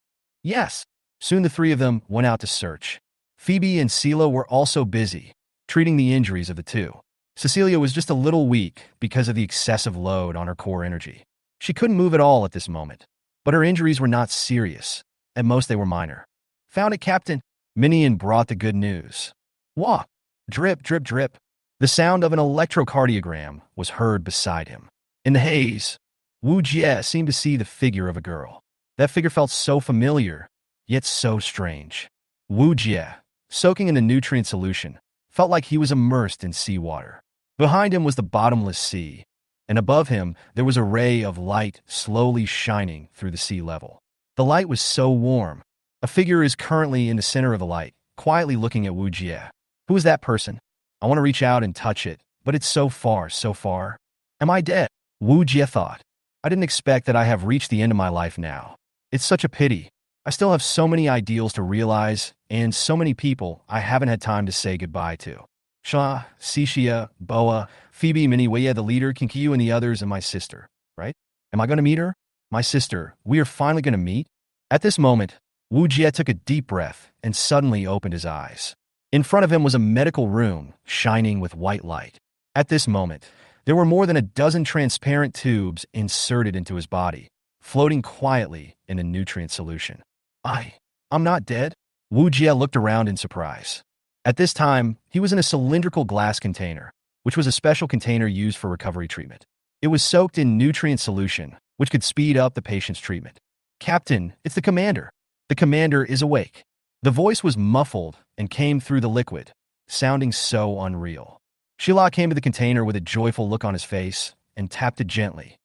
Yes. Soon the three of them went out to search. Phoebe and Sela were also busy, treating the injuries of the two. Cecilia was just a little weak because of the excessive load on her core energy. She couldn't move at all at this moment, but her injuries were not serious. At most they were minor. Found it, Captain. Minion brought the good news. Wah! Drip, drip, drip. The sound of an electrocardiogram was heard beside him. In the haze, Wu Jie seemed to see the figure of a girl. That figure felt so familiar, yet so strange. Wu Jie, soaking in a nutrient solution, felt like he was immersed in seawater. Behind him was the bottomless sea, and above him there was a ray of light slowly shining through the sea level. The light was so warm. A figure is currently in the center of the light, quietly looking at Wu Jie. Who is that person? I want to reach out and touch it, but it's so far, so far. Am I dead? Wu Jie thought. I didn't expect that I have reached the end of my life now. It's such a pity. I still have so many ideals to realize, and so many people I haven't had time to say goodbye to. Sha, Cixia, Boa, Phoebe, Minnie, Weya, the leader, Kinkiyu, and the others, and my sister, right? Am I going to meet her? My sister, we are finally going to meet? At this moment, Wu Jie took a deep breath and suddenly opened his eyes. In front of him was a medical room, shining with white light. At this moment, there were more than a dozen transparent tubes inserted into his body, floating quietly in a nutrient solution. I'm not dead? Wu Jie looked around in surprise. At this time, he was in a cylindrical glass container, which was a special container used for recovery treatment. It was soaked in nutrient solution, which could speed up the patient's treatment. Captain, it's the commander. The commander is awake. The voice was muffled and came through the liquid, sounding so unreal. Shila came to the container with a joyful look on his face and tapped it gently.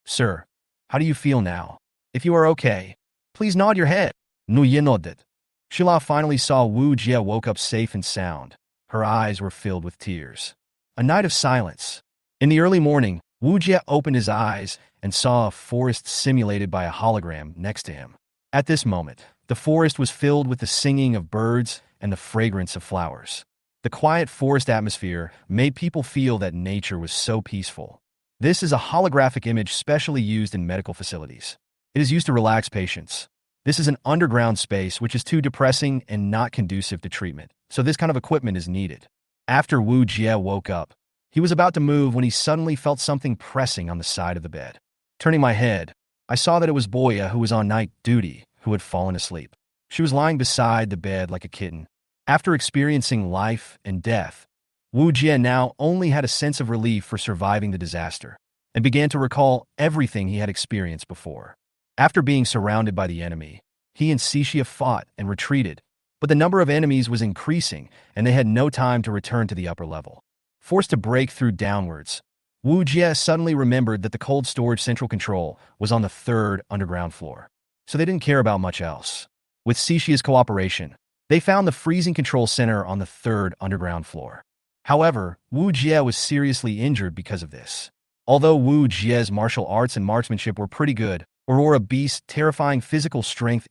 Sir, how do you feel now? If you are okay, please nod your head. Nuye nodded. Shila finally saw Wu Jie woke up safe and sound. Her eyes were filled with tears. A night of silence. In the early morning, Wu Jie opened his eyes and saw a forest simulated by a hologram next to him. At this moment, the forest was filled with the singing of birds and the fragrance of flowers. The quiet forest atmosphere made people feel that nature was so peaceful. This is a holographic image specially used in medical facilities. It is used to relax patients. This is an underground space which is too depressing and not conducive to treatment, so this kind of equipment is needed. After Wu Jie woke up, he was about to move when he suddenly felt something pressing on the side of the bed. Turning my head, I saw that it was Boya, who was on night duty, who had fallen asleep. She was lying beside the bed like a kitten. After experiencing life and death, Wu Jie now only had a sense of relief for surviving the disaster and began to recall everything he had experienced before. After being surrounded by the enemy, he and Cixia fought and retreated, but the number of enemies was increasing and they had no time to return to the upper level. Forced to break through downwards, Wu Jie suddenly remembered that the cold storage central control was on the third underground floor, so they didn't care about much else. With Cixia's cooperation, they found the freezing control center on the third underground floor. However, Wu Jie was seriously injured because of this. Although Wu Jie's martial arts and marksmanship were pretty good, Aurora Beast's terrifying physical strength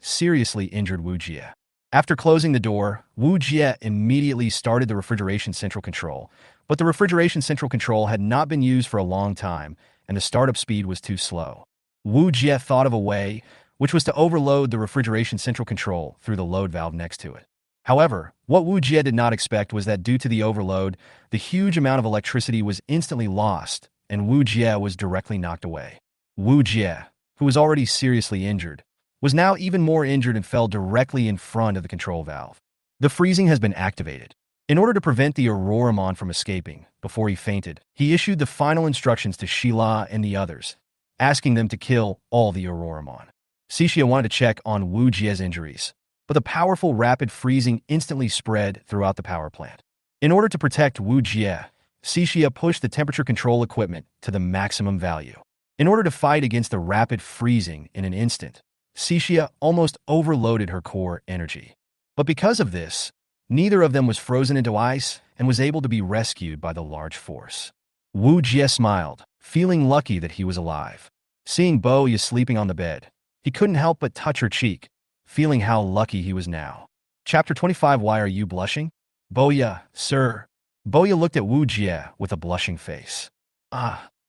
seriously injured Wu Jie. After closing the door, Wu Jie immediately started the refrigeration central control, but the refrigeration central control had not been used for a long time, and the startup speed was too slow. Wu Jie thought of a way, which was to overload the refrigeration central control through the load valve next to it. However, what Wu Jie did not expect was that due to the overload, the huge amount of electricity was instantly lost, and Wu Jie was directly knocked away. Wu Jie, who was already seriously injured, was now even more injured and fell directly in front of the control valve. The freezing has been activated. In order to prevent the Auroramon from escaping before he fainted, he issued the final instructions to Sheila and the others, asking them to kill all the Auroramon. Cixia wanted to check on Wu Jie's injuries, but the powerful rapid freezing instantly spread throughout the power plant. In order to protect Wu Jie, Cixia pushed the temperature control equipment to the maximum value. In order to fight against the rapid freezing in an instant, Cixia almost overloaded her core energy. But because of this, neither of them was frozen into ice and was able to be rescued by the large force. Wu Jie smiled, feeling lucky that he was alive. Seeing Boya sleeping on the bed, he couldn't help but touch her cheek, feeling how lucky he was now. Chapter 25. Why are you blushing? Boya, sir. Boya looked at Wu Jie with a blushing face.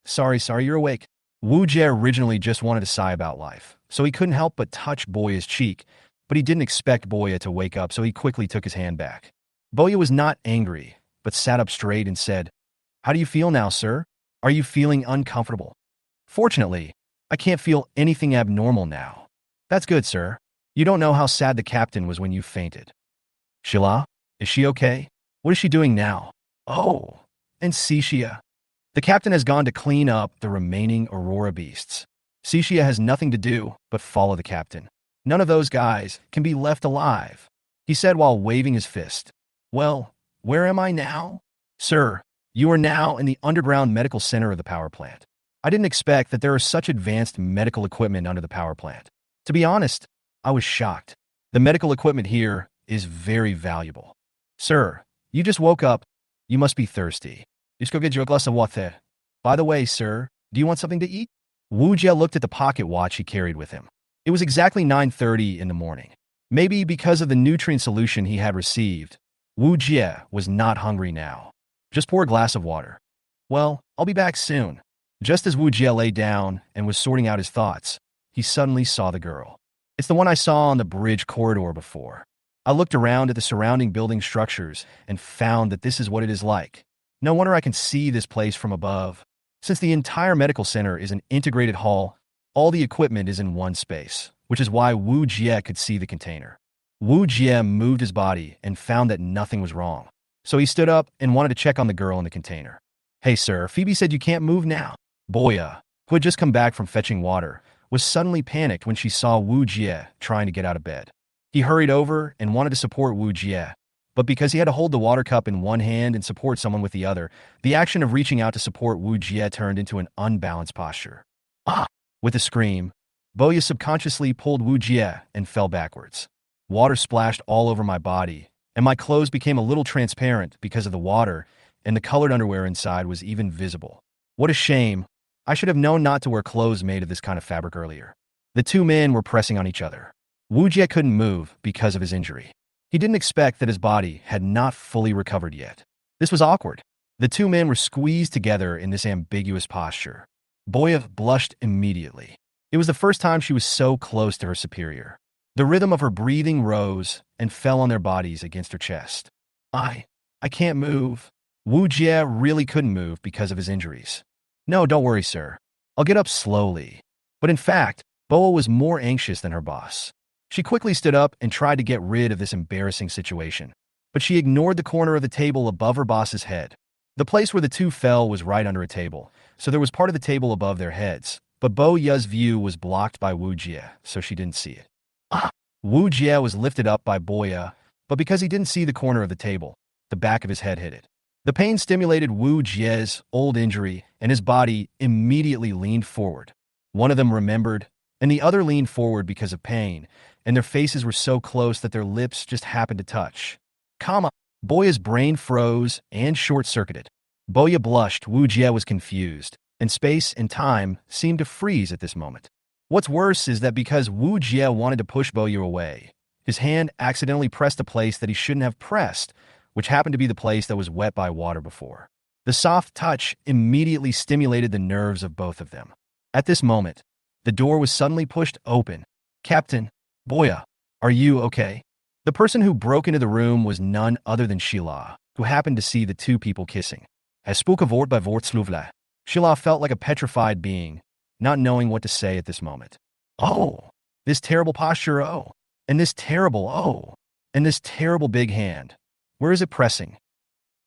Sorry, you're awake. Wu Jie originally just wanted to sigh about life, so he couldn't help but touch Boya's cheek, but he didn't expect Boya to wake up, so he quickly took his hand back. Boya was not angry, but sat up straight and said, "How do you feel now, sir? Are you feeling uncomfortable?" "Fortunately, I can't feel anything abnormal now." "That's good, sir. You don't know how sad the captain was when you fainted." "Sheila, is she okay? What is she doing now?" "Oh, and Cixia. The captain has gone to clean up the remaining Aurora beasts. Cixia has nothing to do but follow the captain. None of those guys can be left alive," he said while waving his fist. "Well, where am I now?" "Sir, you are now in the underground medical center of the power plant. I didn't expect that there are such advanced medical equipment under the power plant. To be honest, I was shocked. The medical equipment here is very valuable. Sir, you just woke up. You must be thirsty. Just go get you a glass of water. By the way, sir, do you want something to eat?" Wu Jie looked at the pocket watch he carried with him. It was exactly 9:30 in the morning. Maybe because of the nutrient solution he had received, Wu Jie was not hungry now. "Just pour a glass of water." "Well, I'll be back soon." Just as Wu Jie lay down and was sorting out his thoughts, he suddenly saw the girl. "It's the one I saw on the bridge corridor before." I looked around at the surrounding building structures and found that this is what it is like. No wonder I can see this place from above. Since the entire medical center is an integrated hall, all the equipment is in one space, which is why Wu Jie could see the container. Wu Jie moved his body and found that nothing was wrong. So he stood up and wanted to check on the girl in the container. "Hey sir, Phoebe said you can't move now." Boya, who had just come back from fetching water, was suddenly panicked when she saw Wu Jie trying to get out of bed. He hurried over and wanted to support Wu Jie, but because he had to hold the water cup in one hand and support someone with the other, the action of reaching out to support Wu Jie turned into an unbalanced posture. With a scream, Boya subconsciously pulled Wu Jie and fell backwards. Water splashed all over my body, and my clothes became a little transparent because of the water, and the colored underwear inside was even visible. What a shame. I should have known not to wear clothes made of this kind of fabric earlier. The two men were pressing on each other. Wu Jie couldn't move because of his injury. He didn't expect that his body had not fully recovered yet. This was awkward. The two men were squeezed together in this ambiguous posture. Boya blushed immediately. It was the first time she was so close to her superior. The rhythm of her breathing rose and fell on their bodies against her chest. I can't move." Wu Jie really couldn't move because of his injuries. "No, don't worry, sir. I'll get up slowly." But in fact, Boa was more anxious than her boss. She quickly stood up and tried to get rid of this embarrassing situation, but she ignored the corner of the table above her boss's head. The place where the two fell was right under a table, so there was part of the table above their heads, but Boya's view was blocked by Wu Jie, so she didn't see it. Wu Jie was lifted up by Boya, but because he didn't see the corner of the table, the back of his head hit it. The pain stimulated Wu Jie's old injury, and his body immediately leaned forward. One of them remembered, and the other leaned forward because of pain, and their faces were so close that their lips just happened to touch. Boya's brain froze and short-circuited. Boya blushed. Wu Jie was confused, and space and time seemed to freeze at this moment. What's worse is that because Wu Jie wanted to push Boya away, His hand accidentally pressed a place that he shouldn't have pressed, which happened to be the place that was wet by water before. The soft touch immediately stimulated the nerves of both of them. At this moment, the door was suddenly pushed open. "Captain, Boya, are you okay?" The person who broke into the room was none other than Sheila, who happened to see the two people kissing. As spoke of Vort by Vortsluvla, Sheila felt like a petrified being, not knowing what to say at this moment. Oh, this terrible posture, oh, and this terrible, oh, and this terrible big hand. Where is it pressing?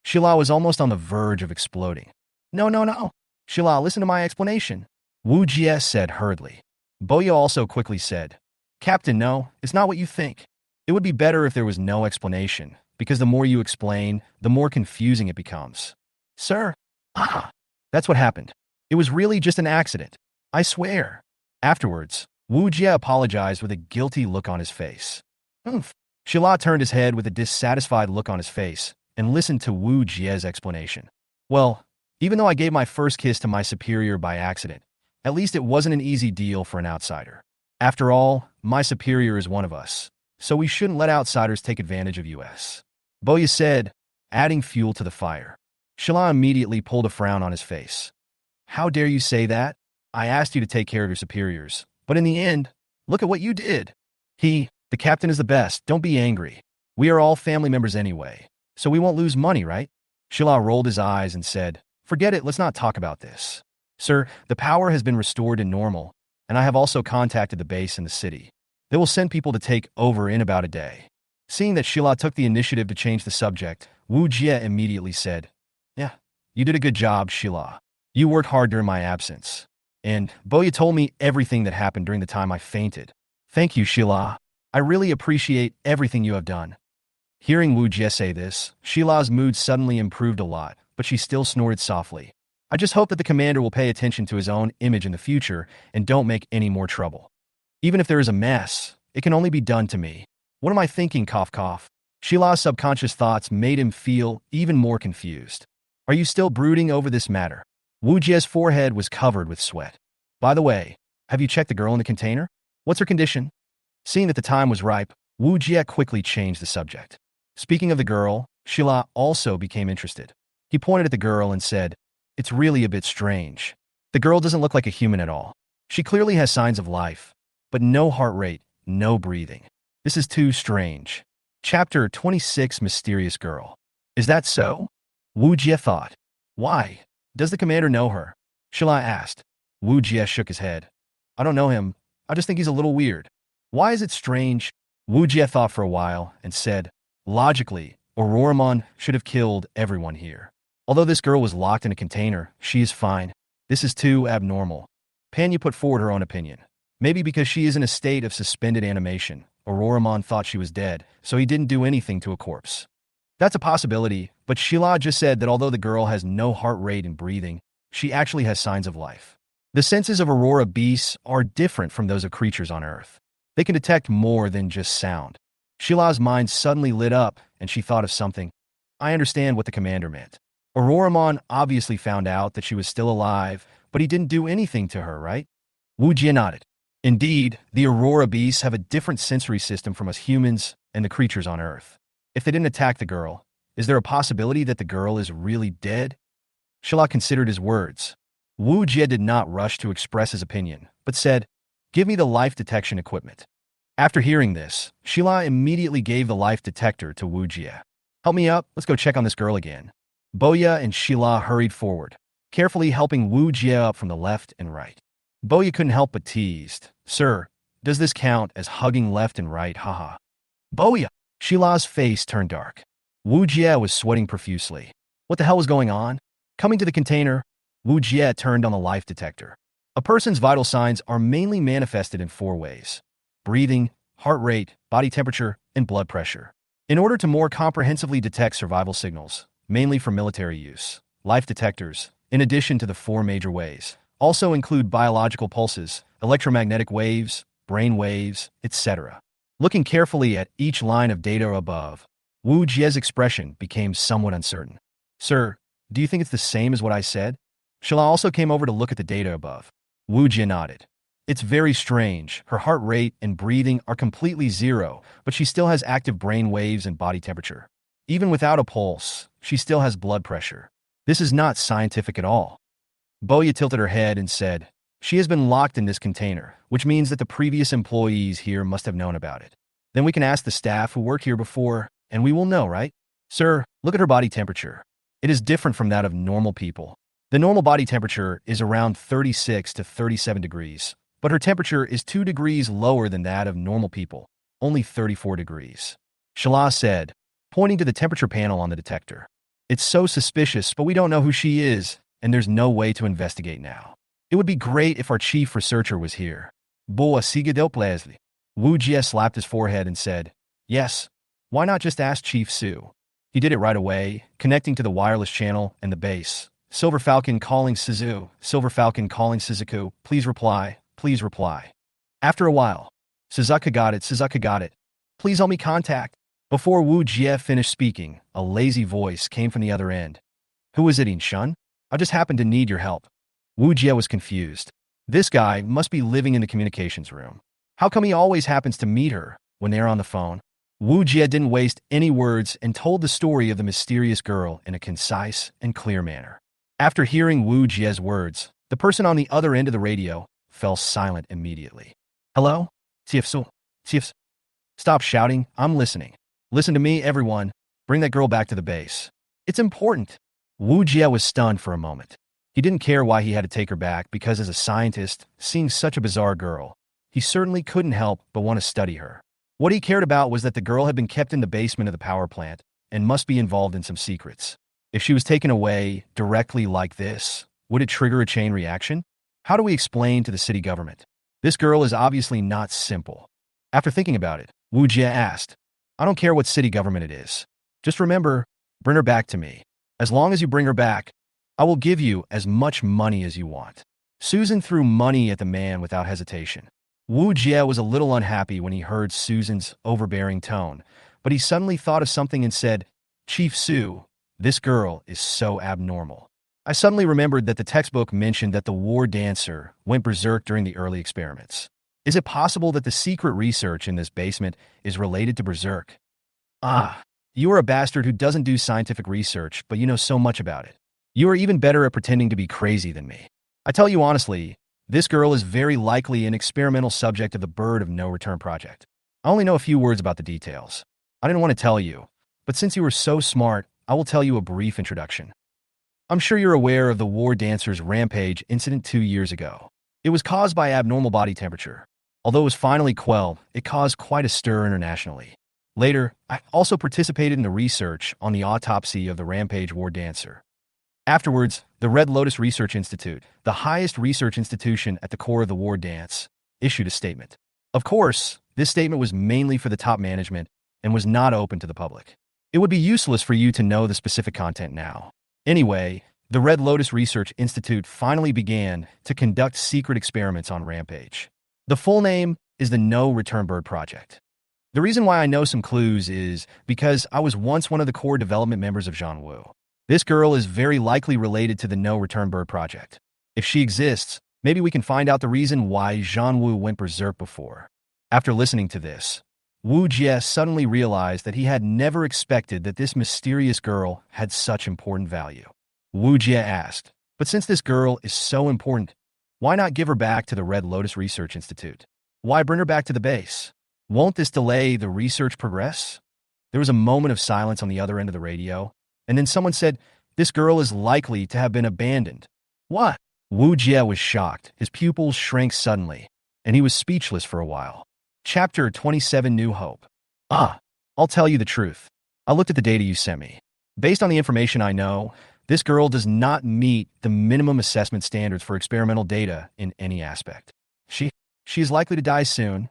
Sheila was almost on the verge of exploding. No, no, no. Sheila, listen to my explanation, Wu Jie said hurriedly. Boya also quickly said, "Captain, no, it's not what you think. It would be better if there was no explanation, because the more you explain, the more confusing it becomes." Sir, that's what happened. It was really just an accident. I swear. Afterwards, Wu Jie apologized with a guilty look on his face. Humph. Sheila turned his head with a dissatisfied look on his face and listened to Wu Jie's explanation. Well, even though I gave my first kiss to my superior by accident, at least it wasn't an easy deal for an outsider. After all, my superior is one of us, so we shouldn't let outsiders take advantage of us. Boya said, adding fuel to the fire. Sheila immediately pulled a frown on his face. How dare you say that? I asked you to take care of your superiors, but in the end, look at what you did. The captain is the best, don't be angry. We are all family members anyway, so we won't lose money, right? Sheila rolled his eyes and said, forget it, let's not talk about this. Sir, the power has been restored to normal, and I have also contacted the base in the city. They will send people to take over in about a day. Seeing that Sheila took the initiative to change the subject, Wu Jie immediately said, yeah, you did a good job, Sheila. You worked hard during my absence. And Boya told me everything that happened during the time I fainted. Thank you, Sheila. I really appreciate everything you have done. Hearing Wu Jie say this, Sheila's mood suddenly improved a lot, but she still snorted softly. I just hope that the commander will pay attention to his own image in the future and don't make any more trouble. Even if there is a mess, it can only be done to me. What am I thinking, cough cough? Sheila's subconscious thoughts made him feel even more confused. Are you still brooding over this matter? Wu Jie's forehead was covered with sweat. By the way, have you checked the girl in the container? What's her condition? Seeing that the time was ripe, Wu Jie quickly changed the subject. Speaking of the girl, Sheila also became interested. He pointed at the girl and said, it's really a bit strange. The girl doesn't look like a human at all. She clearly has signs of life, but no heart rate, no breathing. This is too strange. Chapter 26, Mysterious Girl. Is that so? Wu Jie thought. Why? Does the commander know her? Sheila asked. Wu Jie shook his head. I don't know him. I just think he's a little weird. Why is it strange? Wu Jie thought for a while and said, logically, Auroramon should have killed everyone here. Although this girl was locked in a container, she is fine. This is too abnormal. Panya put forward her own opinion. Maybe because she is in a state of suspended animation, Auroramon thought she was dead, so he didn't do anything to a corpse. That's a possibility, but Sheila just said that although the girl has no heart rate and breathing, she actually has signs of life. The senses of Aurora beasts are different from those of creatures on Earth. They can detect more than just sound. Sheila's mind suddenly lit up, and she thought of something. I understand what the commander meant. Auroramon obviously found out that she was still alive, but he didn't do anything to her, right? Wu Jie nodded. Indeed, the Aurora beasts have a different sensory system from us humans and the creatures on Earth. If they didn't attack the girl, is there a possibility that the girl is really dead? Sheila considered his words. Wu Jie did not rush to express his opinion, but said, give me the life detection equipment. After hearing this, Sheila immediately gave the life detector to Wu Jie. Help me up, let's go check on this girl again. Boya and Sheila hurried forward, carefully helping Wu Jie up from the left and right. Boya couldn't help but teased. Sir, does this count as hugging left and right, haha? Boya! Sheila's face turned dark. Wu Jie was sweating profusely. What the hell was going on? Coming to the container, Wu Jie turned on the life detector. A person's vital signs are mainly manifested in 4 ways: breathing, heart rate, body temperature, and blood pressure. In order to more comprehensively detect survival signals, mainly for military use, life detectors, in addition to the 4 major ways, also include biological pulses, electromagnetic waves, brain waves, etc. Looking carefully at each line of data above, Wu Jie's expression became somewhat uncertain. Sir, do you think it's the same as what I said? Sheila also came over to look at the data above. Wu Jie nodded. It's very strange. Her heart rate and breathing are completely zero, but she still has active brain waves and body temperature. Even without a pulse, she still has blood pressure. This is not scientific at all. Boya tilted her head and said, she has been locked in this container, which means that the previous employees here must have known about it. Then we can ask the staff who worked here before, and we will know, right? Sir, look at her body temperature. It is different from that of normal people. The normal body temperature is around 36 to 37 degrees, but her temperature is 2 degrees lower than that of normal people, only 34 degrees. Shala said, pointing to the temperature panel on the detector. It's so suspicious, but we don't know who she is, and there's no way to investigate now. It would be great if our chief researcher was here. Boa Sigadil Plesli. Wu Jie slapped his forehead and said, yes, why not just ask Chief Su? He did it right away, connecting to the wireless channel and the base. Silver Falcon calling Suzu. Silver Falcon calling Suzuku. Please reply. Please reply. After a while, Suzuka got it. Suzuka got it. Please help me contact. Before Wu Jie finished speaking, a lazy voice came from the other end. Who is it, Inshun? I just happen to need your help. Wu Jie was confused. This guy must be living in the communications room. How come he always happens to meet her when they're on the phone? Wu Jie didn't waste any words and told the story of the mysterious girl in a concise and clear manner. After hearing Wu Jie's words, the person on the other end of the radio fell silent immediately. Hello? Chiefsu? Chiefs? Stop shouting. I'm listening. Listen to me, everyone. Bring that girl back to the base. It's important. Wu Jie was stunned for a moment. He didn't care why he had to take her back because as a scientist, seeing such a bizarre girl, he certainly couldn't help but want to study her. What he cared about was that the girl had been kept in the basement of the power plant and must be involved in some secrets. If she was taken away directly like this, would it trigger a chain reaction? How do we explain to the city government? This girl is obviously not simple. After thinking about it, Wu Jie asked, I don't care what city government it is. Just remember, bring her back to me. As long as you bring her back, I will give you as much money as you want. Susan threw money at the man without hesitation. Wu Jie was a little unhappy when he heard Susan's overbearing tone, but he suddenly thought of something and said, Chief Su, this girl is so abnormal. I suddenly remembered that the textbook mentioned that the war dancer went berserk during the early experiments. Is it possible that the secret research in this basement is related to berserk? Ah, you are a bastard who doesn't do scientific research, but you know so much about it. You are even better at pretending to be crazy than me. I tell you honestly, this girl is very likely an experimental subject of the Bird of No Return project. I only know a few words about the details. I didn't want to tell you, but since you were so smart, I will tell you a brief introduction. I'm sure you're aware of the war dancer's rampage incident 2 years ago. It was caused by abnormal body temperature. Although it was finally quelled, it caused quite a stir internationally. Later, I also participated in the research on the autopsy of the rampage war dancer. Afterwards, the Red Lotus Research Institute, the highest research institution at the core of the war dance, issued a statement. Of course, this statement was mainly for the top management and was not open to the public. It would be useless for you to know the specific content now. Anyway, the Red Lotus Research Institute finally began to conduct secret experiments on Rampage. The full name is the No Return Bird Project. The reason why I know some clues is because I was once one of the core development members of Zhanwu. This girl is very likely related to the No Return Bird Project. If she exists, maybe we can find out the reason why Zhanwu went berserk before. After listening to this, Wu Jie suddenly realized that he had never expected that this mysterious girl had such important value. Wu Jie asked, but since this girl is so important, why not give her back to the Red Lotus Research Institute? Why bring her back to the base? Won't this delay the research progress? There was a moment of silence on the other end of the radio, and then someone said, this girl is likely to have been abandoned. What? Wu Jie was shocked. His pupils shrank suddenly, and he was speechless for a while. Chapter 27 New Hope. I'll tell you the truth. I looked at the data you sent me. Based on the information I know, this girl does not meet the minimum assessment standards for experimental data in any aspect. She is likely to die soon.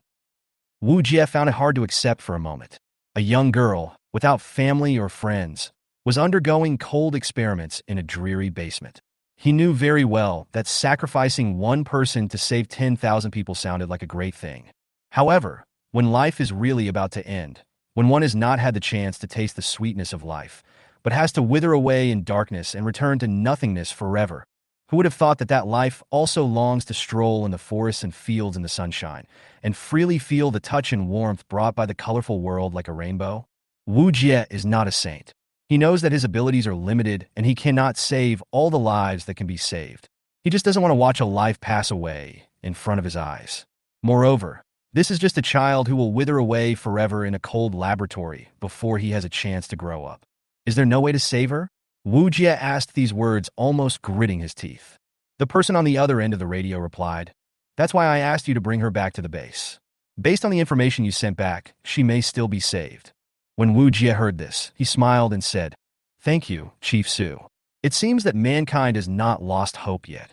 Wu Jie found it hard to accept for a moment. A young girl, without family or friends, was undergoing cold experiments in a dreary basement. He knew very well that sacrificing one person to save 10,000 people sounded like a great thing. However, when life is really about to end, when one has not had the chance to taste the sweetness of life, but has to wither away in darkness and return to nothingness forever, Who would have thought that that life also longs to stroll in the forests and fields in the sunshine, and freely feel the touch and warmth brought by the colorful world like a rainbow? Wu Jie is not a saint. He knows that his abilities are limited and he cannot save all the lives that can be saved. He just doesn't want to watch a life pass away in front of his eyes. Moreover, this is just a child who will wither away forever in a cold laboratory before he has a chance to grow up. Is there no way to save her? Wu Jie asked these words, almost gritting his teeth. The person on the other end of the radio replied, "That's why I asked you to bring her back to the base. Based on the information you sent back, she may still be saved." When Wu Jie heard this, he smiled and said, "Thank you, Chief Su. It seems that mankind has not lost hope yet."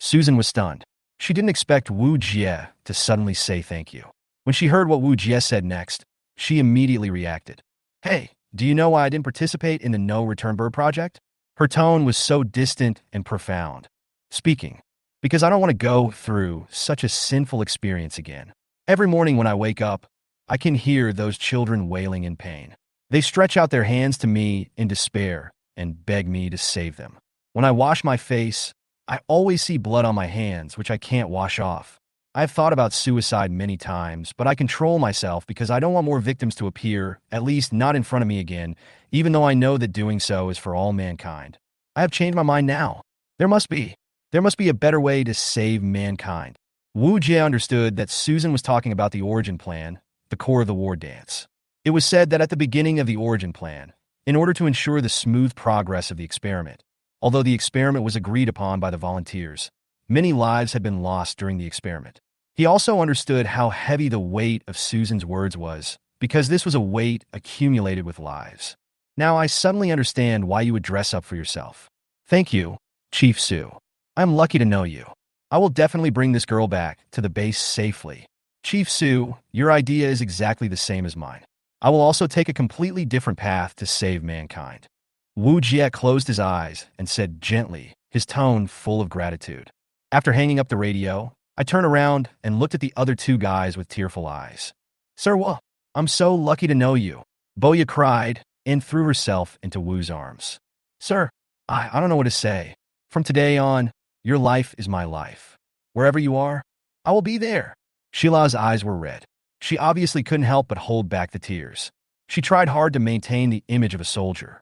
Susan was stunned. She didn't expect Wu Jie to suddenly say thank you. When she heard what Wu Jie said next, she immediately reacted. "Hey, do you know why I didn't participate in the No Return Bird project?" Her tone was so distant and profound. Speaking, "Because I don't want to go through such a sinful experience again. Every morning when I wake up, I can hear those children wailing in pain. They stretch out their hands to me in despair and beg me to save them. When I wash my face, I always see blood on my hands, which I can't wash off. I've thought about suicide many times, but I control myself because I don't want more victims to appear, at least not in front of me again, even though I know that doing so is for all mankind. I have changed my mind now. There must be a better way to save mankind." Wu Jie understood that Susan was talking about the origin plan, the core of the war dance. It was said that at the beginning of the origin plan, in order to ensure the smooth progress of the experiment, although the experiment was agreed upon by the volunteers, many lives had been lost during the experiment. He also understood how heavy the weight of Susan's words was, because this was a weight accumulated with lives. "Now I suddenly understand why you would dress up for yourself. Thank you, Chief Su. I'm lucky to know you. I will definitely bring this girl back to the base safely. Chief Su, your idea is exactly the same as mine. I will also take a completely different path to save mankind." Wu Jie closed his eyes and said gently, his tone full of gratitude. After hanging up the radio, I turned around and looked at the other two guys with tearful eyes. "Sir Wu, I'm so lucky to know you." Boya cried and threw herself into Wu's arms. "Sir, I don't know what to say. From today on, your life is my life. Wherever you are, I will be there." Sheila's eyes were red. She obviously couldn't help but hold back the tears. She tried hard to maintain the image of a soldier.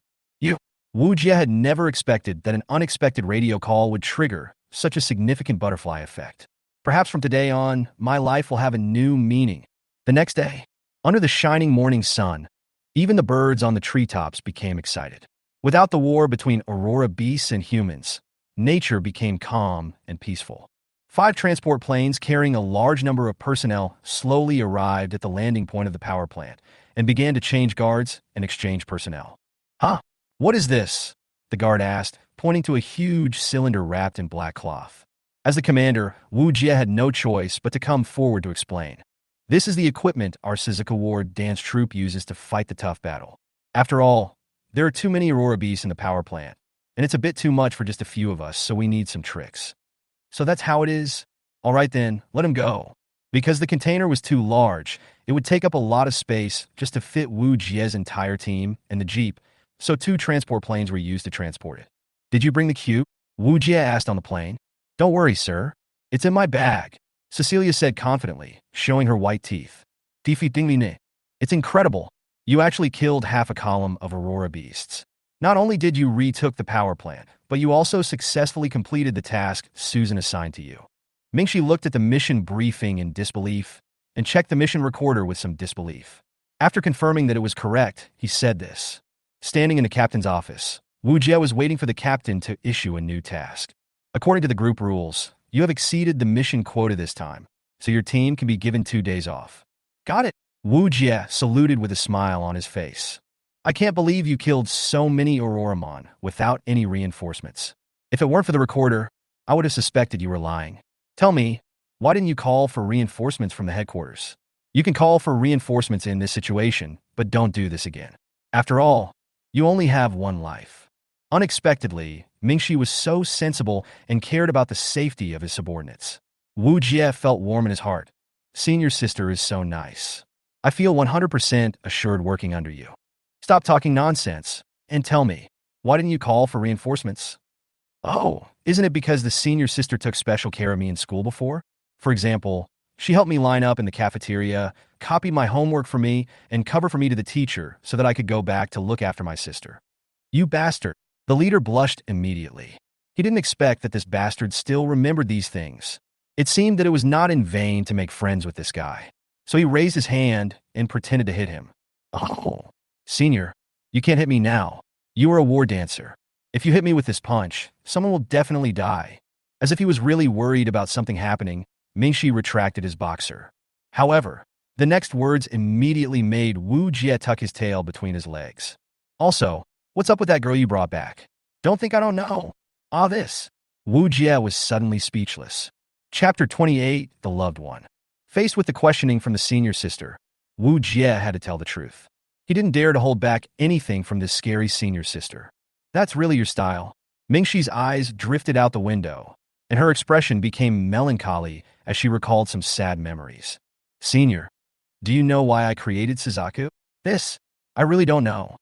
Wu Jie had never expected that an unexpected radio call would trigger such a significant butterfly effect. "Perhaps from today on, my life will have a new meaning." The next day, under the shining morning sun, even the birds on the treetops became excited. Without the war between Aurora beasts and humans, nature became calm and peaceful. 5 transport planes carrying a large number of personnel slowly arrived at the landing point of the power plant and began to change guards and exchange personnel. "Huh? What is this?" the guard asked, pointing to a huge cylinder wrapped in black cloth. As the commander, Wu Jie had no choice but to come forward to explain. "This is the equipment our Suzuka Ward dance troupe uses to fight the tough battle. After all, there are too many Aurora beasts in the power plant, and it's a bit too much for just a few of us, so we need some tricks." "So that's how it is? All right then, let him go." Because the container was too large, it would take up a lot of space just to fit Wu Jie's entire team and the Jeep, so 2 transport planes were used to transport it. "Did you bring the cube?" Wu Jie asked on the plane. "Don't worry, sir. It's in my bag," Cecilia said confidently, showing her white teeth. "It's incredible. You actually killed half a column of Aurora beasts. Not only did you retook the power plant, but you also successfully completed the task Susan assigned to you." Mingxi looked at the mission briefing in disbelief and checked the mission recorder with some disbelief. After confirming that it was correct, he said this. Standing in the captain's office, Wu Jie was waiting for the captain to issue a new task. "According to the group rules, you have exceeded the mission quota this time, so your team can be given 2 days off." "Got it." Wu Jie saluted with a smile on his face. "I can't believe you killed so many Auroramon without any reinforcements. If it weren't for the recorder, I would have suspected you were lying. Tell me, why didn't you call for reinforcements from the headquarters? You can call for reinforcements in this situation, but don't do this again. After all, you only have one life." Unexpectedly, Mingxi was so sensible and cared about the safety of his subordinates. Wu Jie felt warm in his heart. "Seeing your sister is so nice. I feel 100% assured working under you. Stop talking nonsense, and tell me, why didn't you call for reinforcements?" "Oh, Isn't it because the senior sister took special care of me in school before? For example, she helped me line up in the cafeteria, copied my homework for me, and covered for me to the teacher so that I could go back to look after my sister. You bastard. The leader blushed immediately. He didn't expect that this bastard still remembered these things. It seemed that it was not in vain to make friends with this guy. So he raised his hand and pretended to hit him. Oh, senior, you can't hit me now. You are a war dancer. If you hit me with this punch, someone will definitely die. As if he was really worried about something happening, Mingxi retracted his boxer. However, the next words immediately made Wu Jie tuck his tail between his legs. Also, what's up with that girl you brought back? Don't think I don't know. This. Wu Jie was suddenly speechless. Chapter 28, The Loved One. Faced with the questioning from the senior sister, Wu Jie had to tell the truth. He didn't dare to hold back anything from this scary senior sister. That's really your style. Mingxi's eyes drifted out the window, and her expression became melancholy as she recalled some sad memories. Senior, do you know why I created Suzaku? This, I really don't know.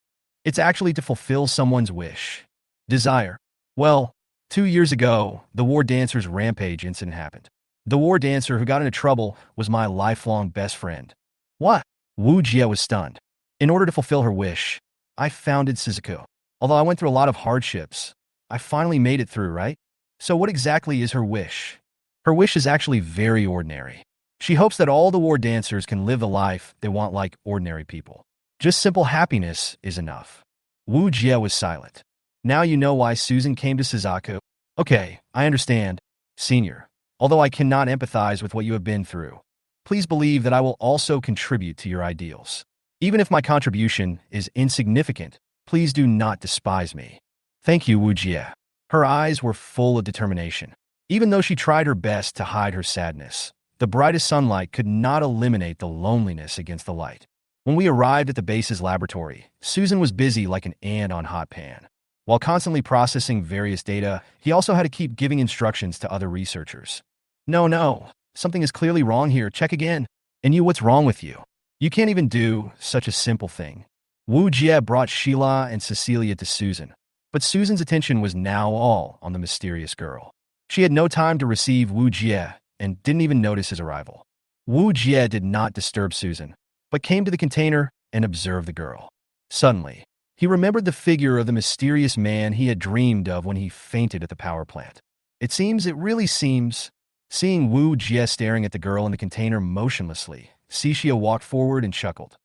It's actually to fulfill someone's wish. Desire. Well, 2 years ago, the war dancer's rampage incident happened. The war dancer who got into trouble was my lifelong best friend. What? Wu Jie was stunned. In order to fulfill her wish, I founded Suzaku. Although I went through a lot of hardships, I finally made it through, right? So what exactly is her wish? Her wish is actually very ordinary. She hopes that all the war dancers can live the life they want like ordinary people. Just simple happiness is enough. Wu Jie was silent. Now you know why Susan came to Suzaku. Okay, I understand. Senior, although I cannot empathize with what you have been through, please believe that I will also contribute to your ideals. Even if my contribution is insignificant, please do not despise me. Thank you, Wu Jie. Her eyes were full of determination. Even though she tried her best to hide her sadness, the brightest sunlight could not eliminate the loneliness against the light. When we arrived at the base's laboratory, Susan was busy like an ant on hot pan. While constantly processing various data, he also had to keep giving instructions to other researchers. No, something is clearly wrong here. Check again. And you, what's wrong with you? You can't even do such a simple thing. Wu Jie brought Sheila and Cecilia to Susan, but Susan's attention was now all on the mysterious girl. She had no time to receive Wu Jie and didn't even notice his arrival. Wu Jie did not disturb Susan, but came to the container and observed the girl. Suddenly, he remembered the figure of the mysterious man he had dreamed of when he fainted at the power plant. It really seems. Seeing Wu Jie staring at the girl in the container motionlessly, Cixia walked forward and chuckled.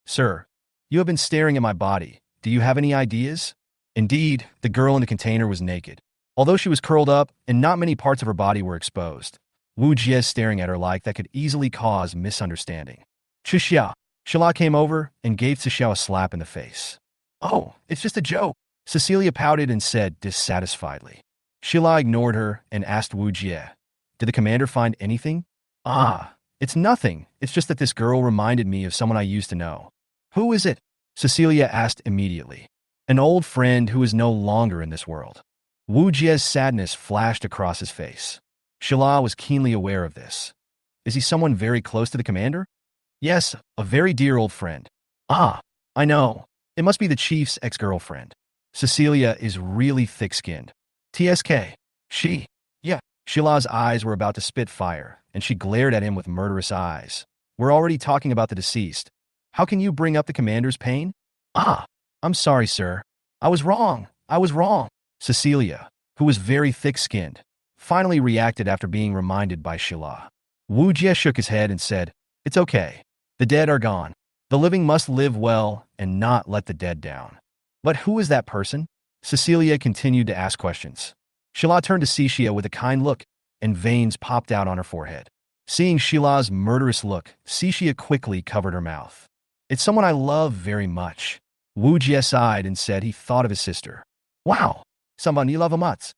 Sir, you have been staring at my body. Do you have any ideas? Indeed, the girl in the container was naked. Although she was curled up and not many parts of her body were exposed, Wu Jie staring at her like that could easily cause misunderstanding. Cixia. Sheila came over and gave Cixia a slap in the face. Oh, it's just a joke. Cecilia pouted and said dissatisfiedly. Sheila ignored her and asked Wu Jie, did the commander find anything? It's nothing. It's just that this girl reminded me of someone I used to know. Who is it? Cecilia asked immediately. An old friend who is no longer in this world. Wu Jie's sadness flashed across his face. Sheila was keenly aware of this. Is he someone very close to the commander? Yes, a very dear old friend. I know. It must be the chief's ex-girlfriend. Cecilia is really thick-skinned. TSK. She. Yeah. Sheila's eyes were about to spit fire, and she glared at him with murderous eyes. We're already talking about the deceased. How can you bring up the commander's pain? I'm sorry, sir. I was wrong. Cecilia, who was very thick-skinned, finally reacted after being reminded by Sheila. Wu Jie shook his head and said, it's okay. The dead are gone. The living must live well and not let the dead down. But who is that person? Cecilia continued to ask questions. Sheila turned to Cixia with a kind look, and veins popped out on her forehead. Seeing Sheila's murderous look, Cixia quickly covered her mouth. It's someone I love very much. Wu Jie sighed and said he thought of his sister. Wow, someone you love much,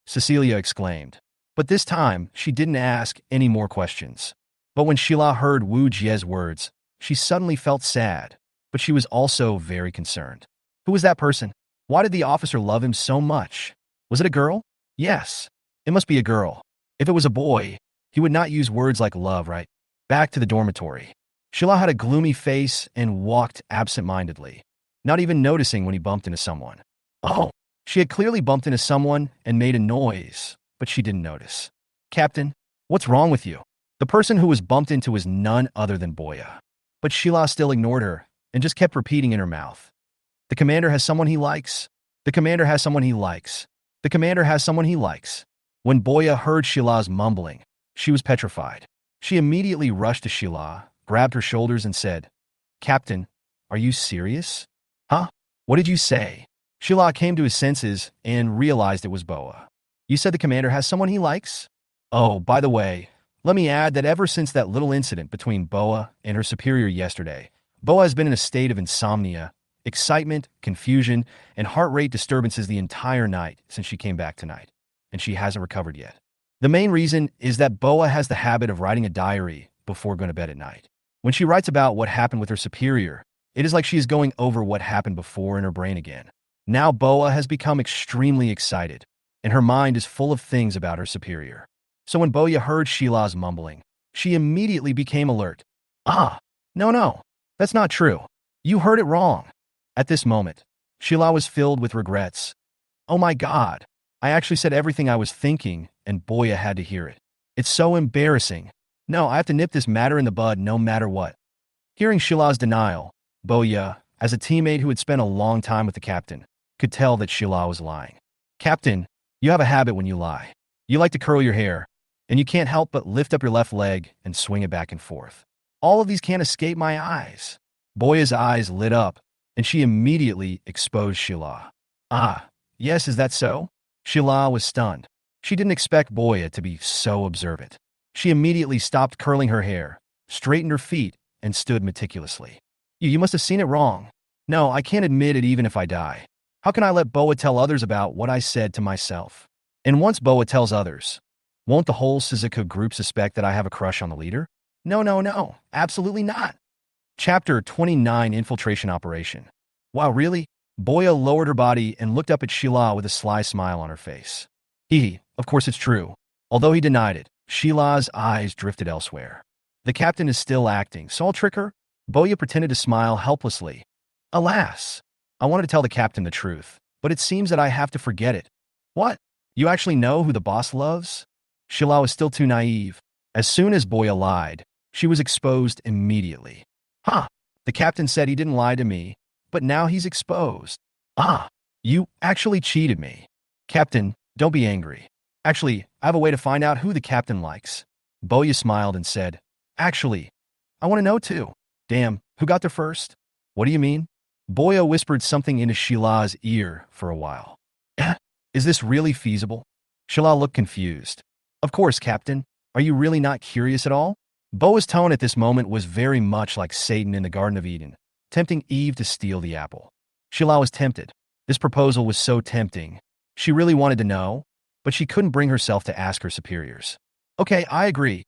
Cecilia exclaimed. But this time, she didn't ask any more questions. But when Sheila heard Wu Jie's words, she suddenly felt sad, but she was also very concerned. Who was that person? Why did the officer love him so much? Was it a girl? Yes, it must be a girl. If it was a boy, he would not use words like love, right? Back to the dormitory. Sheila had a gloomy face and walked absent-mindedly, not even noticing when he bumped into someone. Oh, She had clearly bumped into someone and made a noise, but she didn't notice. Captain, what's wrong with you? The person who was bumped into was none other than Boya. But Sheila still ignored her and just kept repeating in her mouth. The commander has someone he likes. The commander has someone he likes. The commander has someone he likes. When Boya heard Sheila's mumbling, she was petrified. She immediately rushed to Sheila, grabbed her shoulders and said, Captain, are you serious? Huh? What did you say? Sheila came to his senses and realized it was Boa. You said the commander has someone he likes? Oh, by the way, let me add that ever since that little incident between Boa and her superior yesterday, Boa has been in a state of insomnia, excitement, confusion, and heart rate disturbances the entire night since she came back tonight, and she hasn't recovered yet. The main reason is that Boa has the habit of writing a diary before going to bed at night. When she writes about what happened with her superior, it is like she is going over what happened before in her brain again. Now Boa has become extremely excited, and her mind is full of things about her superior. So when Boya heard Sheila's mumbling, she immediately became alert. No, that's not true. You heard it wrong. At this moment, Sheila was filled with regrets. Oh my God, I actually said everything I was thinking, and Boya had to hear it. It's so embarrassing. No, I have to nip this matter in the bud no matter what. Hearing Sheila's denial, Boya, as a teammate who had spent a long time with the captain, could tell that Sheila was lying. Captain, you have a habit when you lie. You like to curl your hair, and you can't help but lift up your left leg and swing it back and forth. All of these can't escape my eyes. Boya's eyes lit up, and she immediately exposed Sheila. Yes, is that so? Sheila was stunned. She didn't expect Boya to be so observant. She immediately stopped curling her hair, straightened her feet, and stood meticulously. You must have seen it wrong. No, I can't admit it even if I die. How can I let Boa tell others about what I said to myself? And once Boa tells others, won't the whole Suzuka group suspect that I have a crush on the leader? No, absolutely not. Chapter 29, Infiltration Operation. Wow, really? Boya lowered her body and looked up at Sheila with a sly smile on her face. Of course it's true. Although he denied it, Sheila's eyes drifted elsewhere. The captain is still acting, so I'll trick her? Boya pretended to smile helplessly. Alas, I wanted to tell the captain the truth, but it seems that I have to forget it. What? You actually know who the boss loves? Sheila was still too naive. As soon as Boya lied, she was exposed immediately. The captain said he didn't lie to me, but now he's exposed. You actually cheated me. Captain, don't be angry. Actually, I have a way to find out who the captain likes. Boya smiled and said, Actually, I want to know too. Damn, who got there first? What do you mean? Boya whispered something into Sheila's ear for a while. Is this really feasible? Sheila looked confused. Of course, Captain. Are you really not curious at all? Boa's tone at this moment was very much like Satan in the Garden of Eden, tempting Eve to steal the apple. Sheila was tempted. This proposal was so tempting. She really wanted to know, but she couldn't bring herself to ask her superiors. Okay, I agree.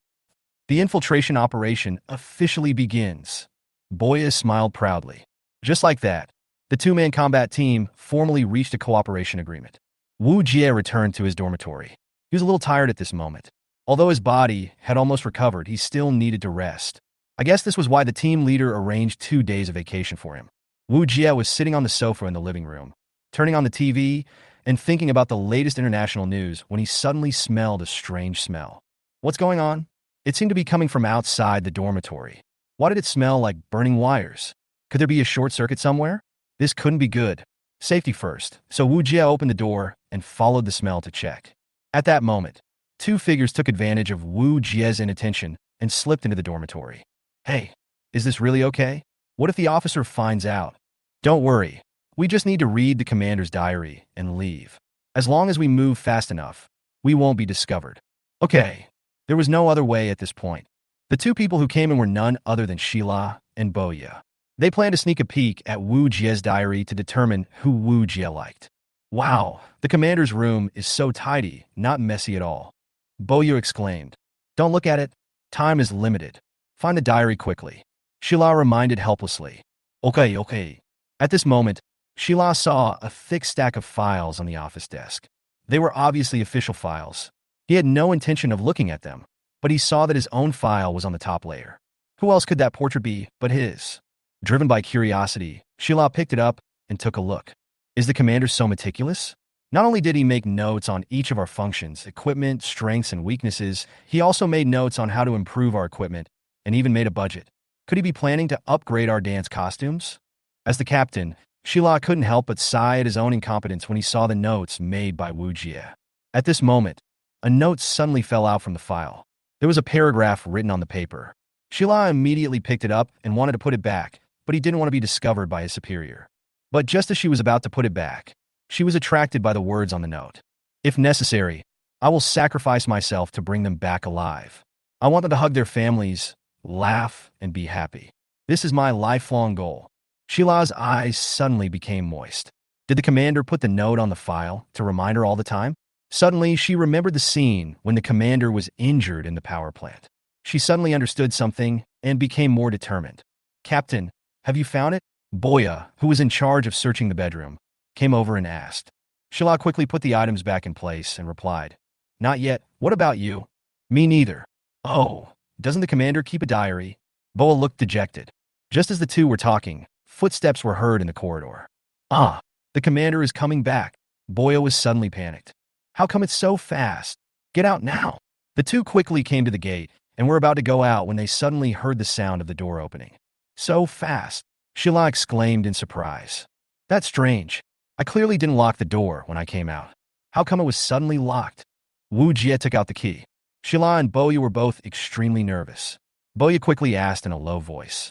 The infiltration operation officially begins. Boya smiled proudly. Just like that, the two-man combat team formally reached a cooperation agreement. Wu Jie returned to his dormitory. He was a little tired at this moment. Although his body had almost recovered, he still needed to rest. I guess this was why the team leader arranged 2 days of vacation for him. Wu Jie was sitting on the sofa in the living room, turning on the TV and thinking about the latest international news when he suddenly smelled a strange smell. What's going on? It seemed to be coming from outside the dormitory. Why did it smell like burning wires? Could there be a short circuit somewhere? This couldn't be good. Safety first, so Wu Jie opened the door and followed the smell to check. At that moment, 2 figures took advantage of Wu Jie's inattention and slipped into the dormitory. Hey, is this really okay? What if the officer finds out? Don't worry, we just need to read the commander's diary and leave. As long as we move fast enough, we won't be discovered. Okay, there was no other way at this point. The 2 people who came in were none other than Sheila and Boya. They planned to sneak a peek at Wu Jie's diary to determine who Wu Jie liked. Wow, the commander's room is so tidy, not messy at all. Boya exclaimed. Don't look at it. Time is limited. Find the diary quickly. Sheila reminded helplessly. Okay. At this moment, Sheila saw a thick stack of files on the office desk. They were obviously official files. He had no intention of looking at them, but he saw that his own file was on the top layer. Who else could that portrait be but his? Driven by curiosity, Sheila picked it up and took a look. Is the commander so meticulous? Not only did he make notes on each of our functions, equipment, strengths, and weaknesses, he also made notes on how to improve our equipment and even made a budget. Could he be planning to upgrade our dance costumes? As the captain, Shila couldn't help but sigh at his own incompetence when he saw the notes made by Wu Jie. At this moment, a note suddenly fell out from the file. There was a paragraph written on the paper. Shila immediately picked it up and wanted to put it back, but he didn't want to be discovered by his superior. But just as she was about to put it back, she was attracted by the words on the note. If necessary, I will sacrifice myself to bring them back alive. I want them to hug their families, laugh, and be happy. This is my lifelong goal. Sheila's eyes suddenly became moist. Did the commander put the note on the file to remind her all the time? Suddenly, she remembered the scene when the commander was injured in the power plant. She suddenly understood something and became more determined. Captain, have you found it? Boya, who was in charge of searching the bedroom, came over and asked. Sheila quickly put the items back in place and replied, Not yet. What about you? Me neither. Oh, doesn't the commander keep a diary? Boa looked dejected. Just as the two were talking, footsteps were heard in the corridor. Ah, the commander is coming back. Boya was suddenly panicked. How come it's so fast? Get out now. The two quickly came to the gate and were about to go out when they suddenly heard the sound of the door opening. So fast, Sheila exclaimed in surprise. That's strange. I clearly didn't lock the door when I came out. How come it was suddenly locked? Wu Jie took out the key. Sheila and Boya were both extremely nervous. Boya quickly asked in a low voice,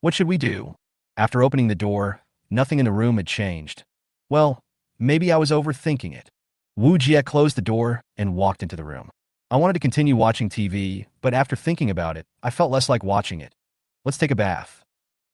What should we do? After opening the door, nothing in the room had changed. Well, maybe I was overthinking it. Wu Jie closed the door and walked into the room. I wanted to continue watching TV, but after thinking about it, I felt less like watching it. Let's take a bath.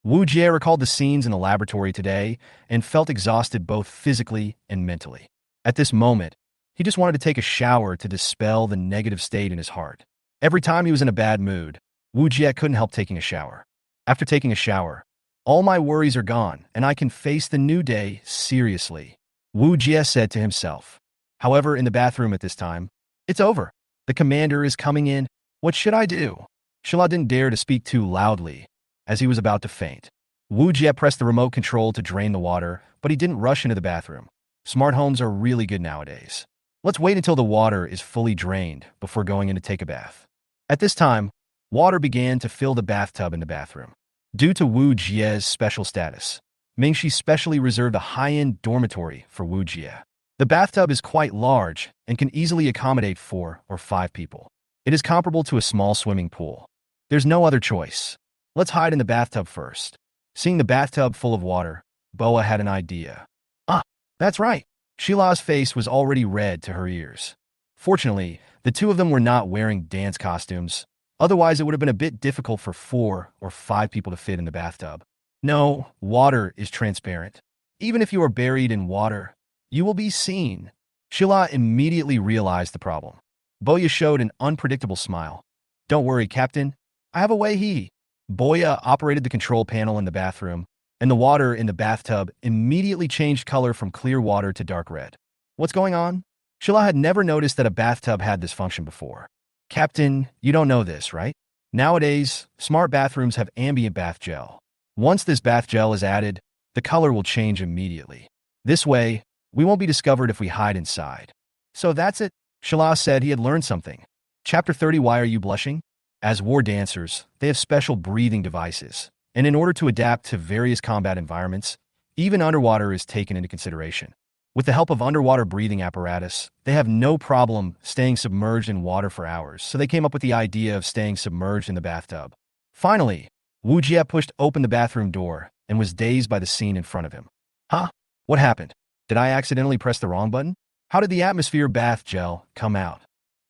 Wu Jie recalled the scenes in the laboratory today and felt exhausted both physically and mentally. At this moment, he just wanted to take a shower to dispel the negative state in his heart. Every time he was in a bad mood, Wu Jie couldn't help taking a shower. After taking a shower, all my worries are gone and I can face the new day seriously, Wu Jie said to himself. However, in the bathroom at this time, it's over. The commander is coming in. What should I do? Sheila didn't dare to speak too loudly, as he was about to faint. Wu Jie pressed the remote control to drain the water, but he didn't rush into the bathroom. Smart homes are really good nowadays. Let's wait until the water is fully drained before going in to take a bath. At this time, water began to fill the bathtub in the bathroom. Due to Wu Jie's special status, Mingxi specially reserved a high-end dormitory for Wu Jie. The bathtub is quite large and can easily accommodate 4 or 5 people. It is comparable to a small swimming pool. There's no other choice. Let's hide in the bathtub first. Seeing the bathtub full of water, Boa had an idea. Ah, that's right. Sheila's face was already red to her ears. Fortunately, the two of them were not wearing dance costumes. Otherwise, it would have been a bit difficult for 4 or 5 people to fit in the bathtub. No, water is transparent. Even if you are buried in water, you will be seen. Sheila immediately realized the problem. Boya showed an unpredictable smile. Don't worry, Captain. I have a way. Boya operated the control panel in the bathroom, and the water in the bathtub immediately changed color from clear water to dark red. What's going on? Sheila had never noticed that a bathtub had this function before. Captain, you don't know this, right? Nowadays, smart bathrooms have ambient bath gel. Once this bath gel is added, the color will change immediately. This way, we won't be discovered if we hide inside. So that's it. Sheila said he had learned something. Chapter 30. Why are you blushing? As war dancers, they have special breathing devices, and in order to adapt to various combat environments, even underwater is taken into consideration. With the help of underwater breathing apparatus, they have no problem staying submerged in water for hours, so they came up with the idea of staying submerged in the bathtub. Finally, Wu Jie pushed open the bathroom door and was dazed by the scene in front of him. Huh? What happened? Did I accidentally press the wrong button? How did the atmosphere bath gel come out?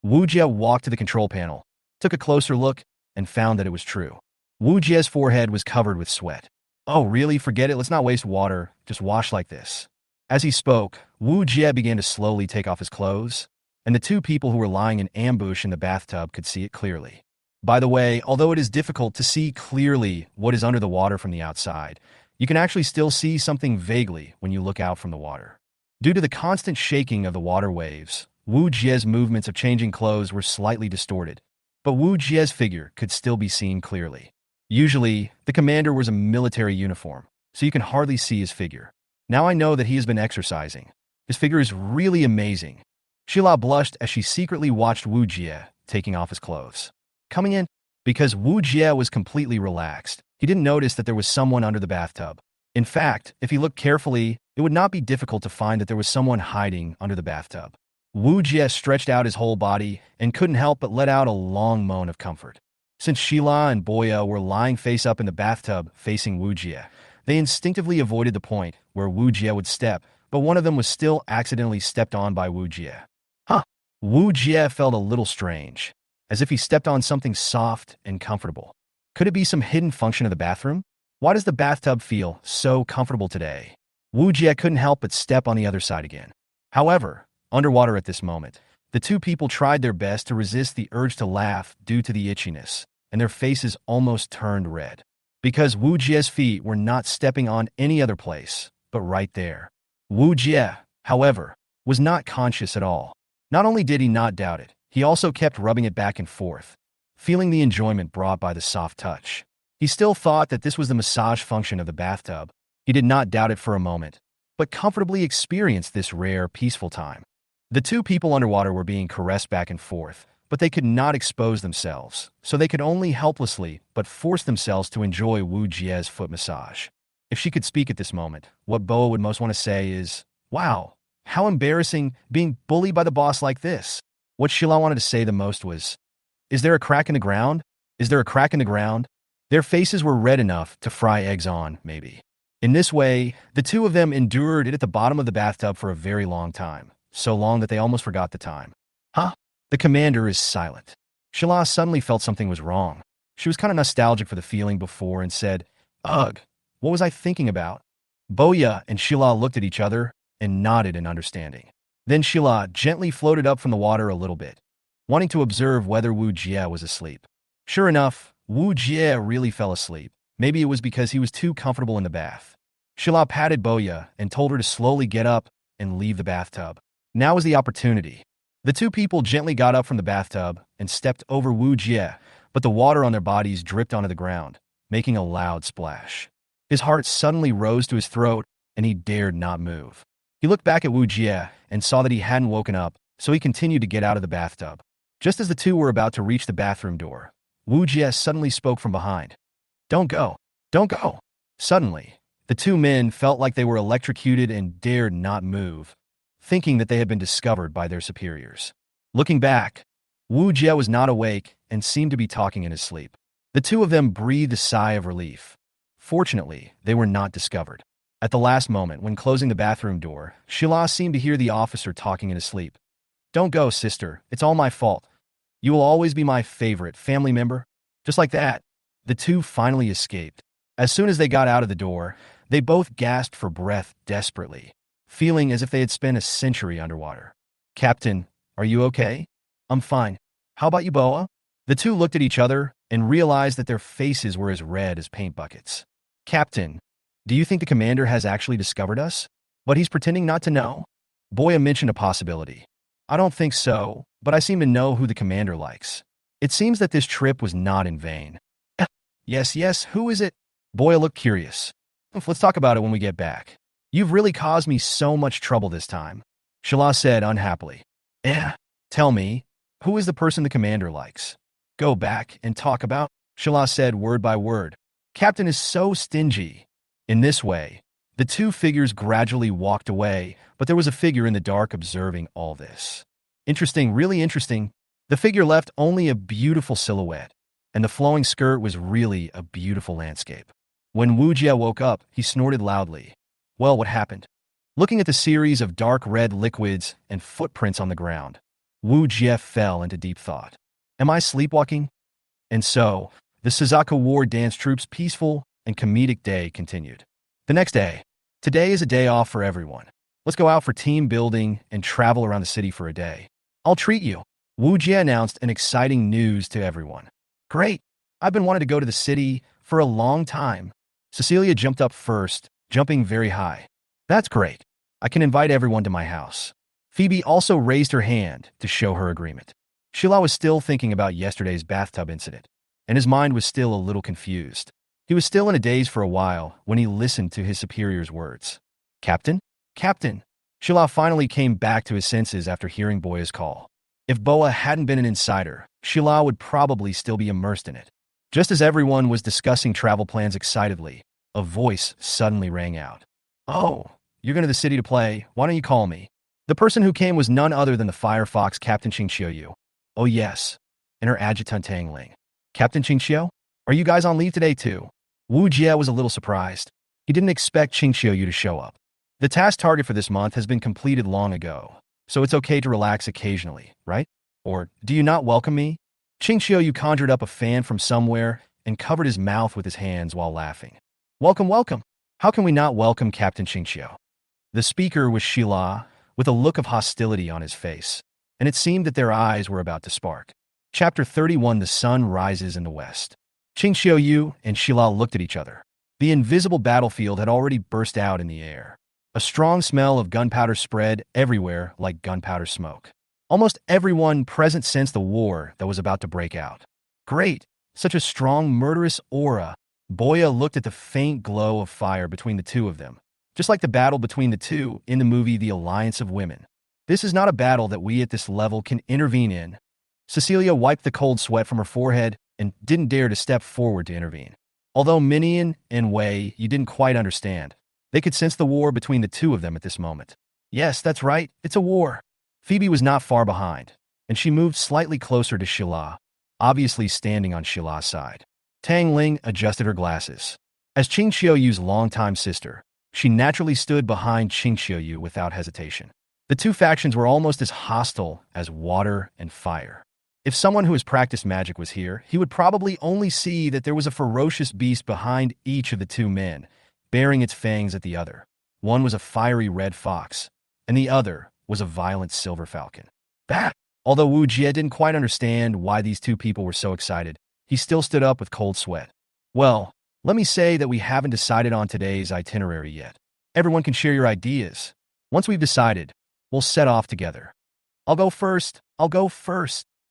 Wu Jie walked to the control panel, took a closer look, and found that it was true. Wu Jie's forehead was covered with sweat. Oh, really? Forget it. Let's not waste water. Just wash like this. As he spoke, Wu Jie began to slowly take off his clothes, and the two people who were lying in ambush in the bathtub could see it clearly. By the way, although it is difficult to see clearly what is under the water from the outside, you can actually still see something vaguely when you look out from the water. Due to the constant shaking of the water waves, Wu Jie's movements of changing clothes were slightly distorted, but Wu Jie's figure could still be seen clearly. Usually, the commander wears a military uniform, so you can hardly see his figure. Now I know that he has been exercising. His figure is really amazing. Sheila blushed as she secretly watched Wu Jie taking off his clothes. Coming in, because Wu Jie was completely relaxed, he didn't notice that there was someone under the bathtub. In fact, if he looked carefully, it would not be difficult to find that there was someone hiding under the bathtub. Wu Jie stretched out his whole body and couldn't help but let out a long moan of comfort. Since Sheila and Boya were lying face up in the bathtub facing Wu Jie, they instinctively avoided the point where Wu Jie would step, but one of them was still accidentally stepped on by Wu Jie. Huh. Wu Jie felt a little strange, as if he stepped on something soft and comfortable. Could it be some hidden function of the bathroom? Why does the bathtub feel so comfortable today? Wu Jie couldn't help but step on the other side again. However, underwater at this moment, the two people tried their best to resist the urge to laugh due to the itchiness, and their faces almost turned red. Because Wu Jie's feet were not stepping on any other place, but right there. Wu Jie, however, was not conscious at all. Not only did he not doubt it, he also kept rubbing it back and forth, feeling the enjoyment brought by the soft touch. He still thought that this was the massage function of the bathtub. He did not doubt it for a moment, but comfortably experienced this rare, peaceful time. The two people underwater were being caressed back and forth, but they could not expose themselves, so they could only helplessly but force themselves to enjoy Wu Jie's foot massage. If she could speak at this moment, what Boa would most want to say is, "Wow, how embarrassing being bullied by the boss like this." What Sheila wanted to say the most was, "Is there a crack in the ground? Is there a crack in the ground?" Their faces were red enough to fry eggs on, maybe. In this way, the two of them endured it at the bottom of the bathtub for a very long time, so long that they almost forgot the time. Huh? The commander is silent. Sheila suddenly felt something was wrong. She was kind of nostalgic for the feeling before and said, "Ugh, what was I thinking about?" Boya and Sheila looked at each other and nodded in understanding. Then Sheila gently floated up from the water a little bit, wanting to observe whether Wu Jie was asleep. Sure enough, Wu Jie really fell asleep. Maybe it was because he was too comfortable in the bath. Sheila patted Boya and told her to slowly get up and leave the bathtub. Now was the opportunity. The two people gently got up from the bathtub and stepped over Wu Jie, but the water on their bodies dripped onto the ground, making a loud splash. His heart suddenly rose to his throat, and he dared not move. He looked back at Wu Jie and saw that he hadn't woken up, so he continued to get out of the bathtub. Just as the two were about to reach the bathroom door, Wu Jie suddenly spoke from behind. "Don't go! Don't go!" Suddenly, the two men felt like they were electrocuted and dared not move, thinking that they had been discovered by their superiors. Looking back, Wu Jie was not awake and seemed to be talking in his sleep. The two of them breathed a sigh of relief. Fortunately, they were not discovered. At the last moment, when closing the bathroom door, Sheila seemed to hear the officer talking in his sleep. "Don't go, sister. It's all my fault. You will always be my favorite family member." Just like that, the two finally escaped. As soon as they got out of the door, they both gasped for breath desperately, feeling as if they had spent a century underwater. "Captain, are you okay?" "I'm fine. How about you, Boa?" The two looked at each other and realized that their faces were as red as paint buckets. "Captain, do you think the commander has actually discovered us? But he's pretending not to know?" Boya mentioned a possibility. "I don't think so, but I seem to know who the commander likes. It seems that this trip was not in vain." Yes, who is it?" Boya looked curious. "Let's talk about it when we get back. You've really caused me so much trouble this time," Sheila said unhappily. Tell me, who is the person the commander likes?" "Go back and talk about," Sheila said word by word. "Captain is so stingy." In this way, the two figures gradually walked away, but there was a figure in the dark observing all this. Interesting, really interesting. The figure left only a beautiful silhouette, and the flowing skirt was really a beautiful landscape. When Wu Jie woke up, he snorted loudly. Well, what happened? Looking at the series of dark red liquids and footprints on the ground, Wu Jie fell into deep thought. Am I sleepwalking? And so, the Suzaku War Dance Troupe's peaceful and comedic day continued. The next day. Today is a day off for everyone. Let's go out for team building and travel around the city for a day. I'll treat you. Wu Jie announced an exciting news to everyone. Great. I've been wanting to go to the city for a long time. Cecilia jumped up first, jumping very high. That's great. I can invite everyone to my house. Phoebe also raised her hand to show her agreement. Sheila was still thinking about yesterday's bathtub incident, and his mind was still a little confused. He was still in a daze for a while when he listened to his superior's words. Captain? Captain, Shila finally came back to his senses after hearing Boya's call. If Boa hadn't been an insider, Shila would probably still be immersed in it. Just as everyone was discussing travel plans excitedly, a voice suddenly rang out. "Oh, you're going to the city to play. Why don't you call me?" The person who came was none other than the Firefox Captain Qingxiu. "Oh yes," and her adjutant Tang Ling. "Captain Qingxiu? Are you guys on leave today too?" Wu Jie was a little surprised. He didn't expect Qingxiu to show up. The task target for this month has been completed long ago, so it's okay to relax occasionally, right? Or, do you not welcome me? Qingxiu conjured up a fan from somewhere and covered his mouth with his hands while laughing. "Welcome, welcome. How can we not welcome Captain Qingxiu?" The speaker was Shila, with a look of hostility on his face, and it seemed that their eyes were about to spark. Chapter 31: The Sun Rises in the West. Qingxiu and Shila looked at each other. The invisible battlefield had already burst out in the air. A strong smell of gunpowder spread everywhere like gunpowder smoke. Almost everyone present sensed the war that was about to break out. Great! Such a strong, murderous aura. Boya looked at the faint glow of fire between the two of them, just like the battle between the two in the movie The Alliance of Women. This is not a battle that we at this level can intervene in. Cecilia wiped the cold sweat from her forehead and didn't dare to step forward to intervene. Although Minion and Wei, you didn't quite understand. They could sense the war between the two of them at this moment. Yes, that's right, it's a war. Phoebe was not far behind, and she moved slightly closer to Shila, obviously standing on Shila's side. Tang Ling adjusted her glasses. As Qingxiu's longtime sister, she naturally stood behind Qingxiu without hesitation. The two factions were almost as hostile as water and fire. If someone who has practiced magic was here, he would probably only see that there was a ferocious beast behind each of the two men, baring its fangs at the other. One was a fiery red fox, and the other was a violent silver falcon. That, although Wu Jie didn't quite understand why these two people were so excited, he still stood up with cold sweat. "Well, let me say that we haven't decided on today's itinerary yet. Everyone can share your ideas. Once we've decided, we'll set off together." I'll go first.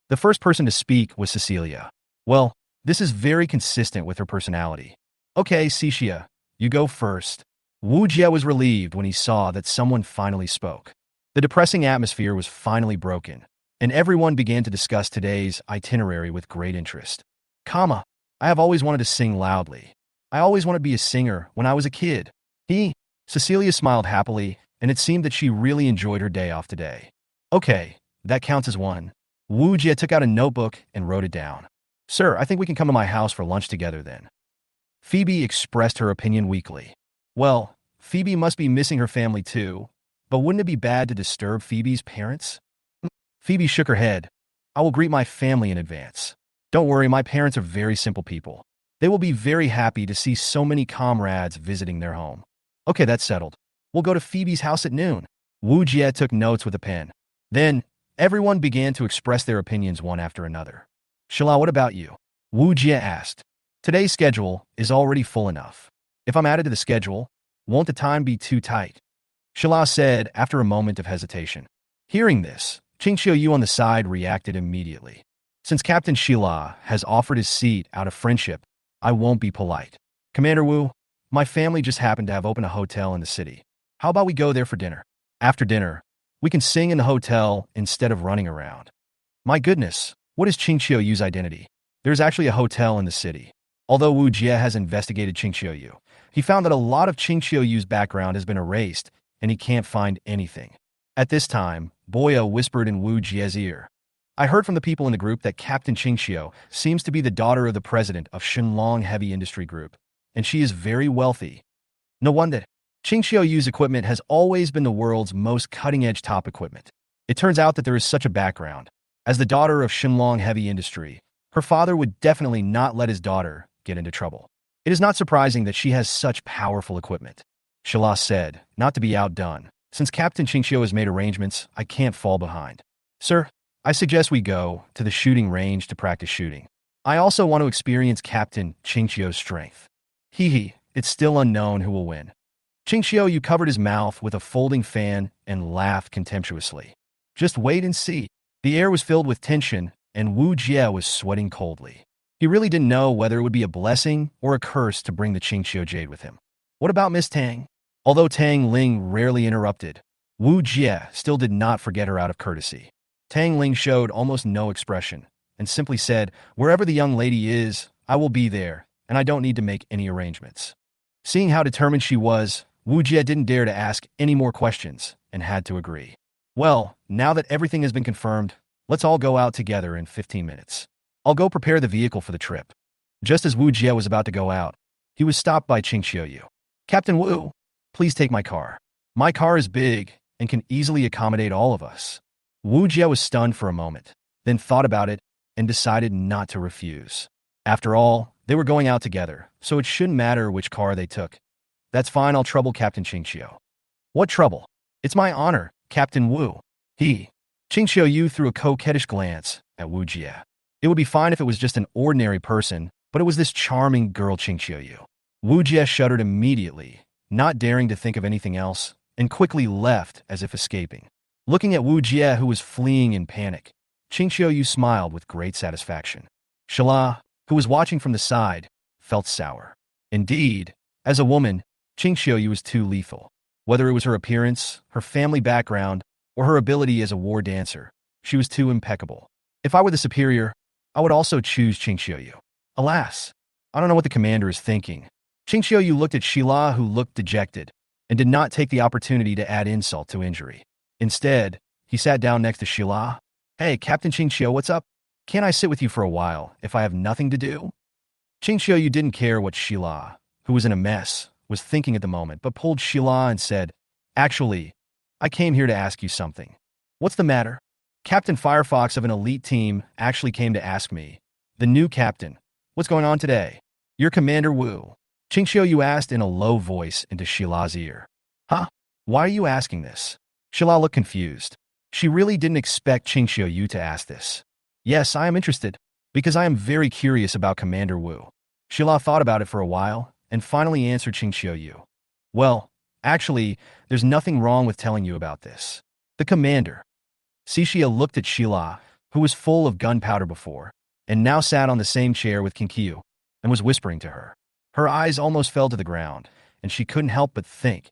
The first person to speak was Cecilia. Well, this is very consistent with her personality. "Okay, Cixia, you go first." Wu Jie was relieved when he saw that someone finally spoke. The depressing atmosphere was finally broken, and everyone began to discuss today's itinerary with great interest. "I have always wanted to sing loudly. I always wanted to be a singer when I was a kid." Cecilia smiled happily, and it seemed that she really enjoyed her day off today. "Okay, that counts as one." Wu Jie took out a notebook and wrote it down. "Sir, I think we can come to my house for lunch together then." Phoebe expressed her opinion weakly. Well, Phoebe must be missing her family too, but wouldn't it be bad to disturb Phoebe's parents? Phoebe shook her head. "I will greet my family in advance. Don't worry, my parents are very simple people. They will be very happy to see so many comrades visiting their home." "Okay, that's settled. We'll go to Phoebe's house at noon." Wu Jie took notes with a pen. Then, everyone began to express their opinions one after another. "Shila, what about you?" Wu Jie asked. "Today's schedule is already full enough. If I'm added to the schedule, won't the time be too tight?" Shila said after a moment of hesitation. Hearing this, Qingxiu on the side reacted immediately. "Since Captain Shila has offered his seat out of friendship, I won't be polite. Commander Wu, my family just happened to have opened a hotel in the city. How about we go there for dinner? After dinner, we can sing in the hotel instead of running around." My goodness, what is Qingxiu's identity? There's actually a hotel in the city. Although Wu Jie has investigated Qingxiu, he found that a lot of Qingxiu's background has been erased, and he can't find anything. At this time, Boya whispered in Wu Jie's ear. "I heard from the people in the group that Captain Qingxiu seems to be the daughter of the president of Shenlong Heavy Industry Group, and she is very wealthy. No wonder. Qingxiu's equipment has always been the world's most cutting-edge top equipment. It turns out that there is such a background. As the daughter of Shenlong Heavy Industry, her father would definitely not let his daughter get into trouble. It is not surprising that she has such powerful equipment." Shila said, not to be outdone. "Since Captain Qingxiu has made arrangements, I can't fall behind. Sir, I suggest we go to the shooting range to practice shooting. I also want to experience Captain Qingxiu's strength. It's still unknown who will win." Qingxiu covered his mouth with a folding fan and laughed contemptuously. "Just wait and see." The air was filled with tension, and Wu Jie was sweating coldly. He really didn't know whether it would be a blessing or a curse to bring the Qingxiu jade with him. "What about Miss Tang?" Although Tang Ling rarely interrupted, Wu Jie still did not forget her out of courtesy. Tang Ling showed almost no expression and simply said, "Wherever the young lady is, I will be there, and I don't need to make any arrangements." Seeing how determined she was, Wu Jie didn't dare to ask any more questions and had to agree. "Well, now that everything has been confirmed, let's all go out together in 15 minutes. I'll go prepare the vehicle for the trip." Just as Wu Jie was about to go out, he was stopped by Qing Xiuyu. "Captain Wu, please take my car. My car is big and can easily accommodate all of us." Wu Jie was stunned for a moment, then thought about it and decided not to refuse. After all, they were going out together, so it shouldn't matter which car they took. "That's fine, I'll trouble Captain Qing Xiu." "What trouble? It's my honor, Captain Wu." Qing Xiuyu threw a coquettish glance at Wu Jie. It would be fine if it was just an ordinary person, but it was this charming girl Qing Xiuyu. Wu Jie shuddered immediately, not daring to think of anything else, and quickly left as if escaping. Looking at Wu Jie, who was fleeing in panic, Qing Xiuyu smiled with great satisfaction. Shala, who was watching from the side, felt sour. Indeed, as a woman, Qing Xiuyu was too lethal. Whether it was her appearance, her family background, or her ability as a war dancer, she was too impeccable. If I were the superior, I would also choose Qing Xiuyu. Alas, I don't know what the commander is thinking. Qing Xiuyu looked at Shila, who looked dejected, and did not take the opportunity to add insult to injury. Instead, he sat down next to Shila. "Hey, Captain Qing Xiu, what's up? Can't I sit with you for a while if I have nothing to do?" Qing Xiuyu didn't care what Shila, who was in a mess, was thinking at the moment, but pulled Shila and said, "Actually, I came here to ask you something." "What's the matter?" "Captain Firefox of an elite team actually came to ask me, the new captain, what's going on today?" "Your Commander Wu," Qing Xiuyu asked in a low voice into Shila's ear. "Huh? Why are you asking this?" Shila looked confused. She really didn't expect Qing Xiuyu to ask this. "Yes, I am interested, because I am very curious about Commander Wu." Shila thought about it for a while and finally answered Qing Xiuyu. "Well, actually, there's nothing wrong with telling you about this. The commander." Xixia looked at Shila, who was full of gunpowder before, and now sat on the same chair with Kinkyu, and was whispering to her. Her eyes almost fell to the ground, and she couldn't help but think,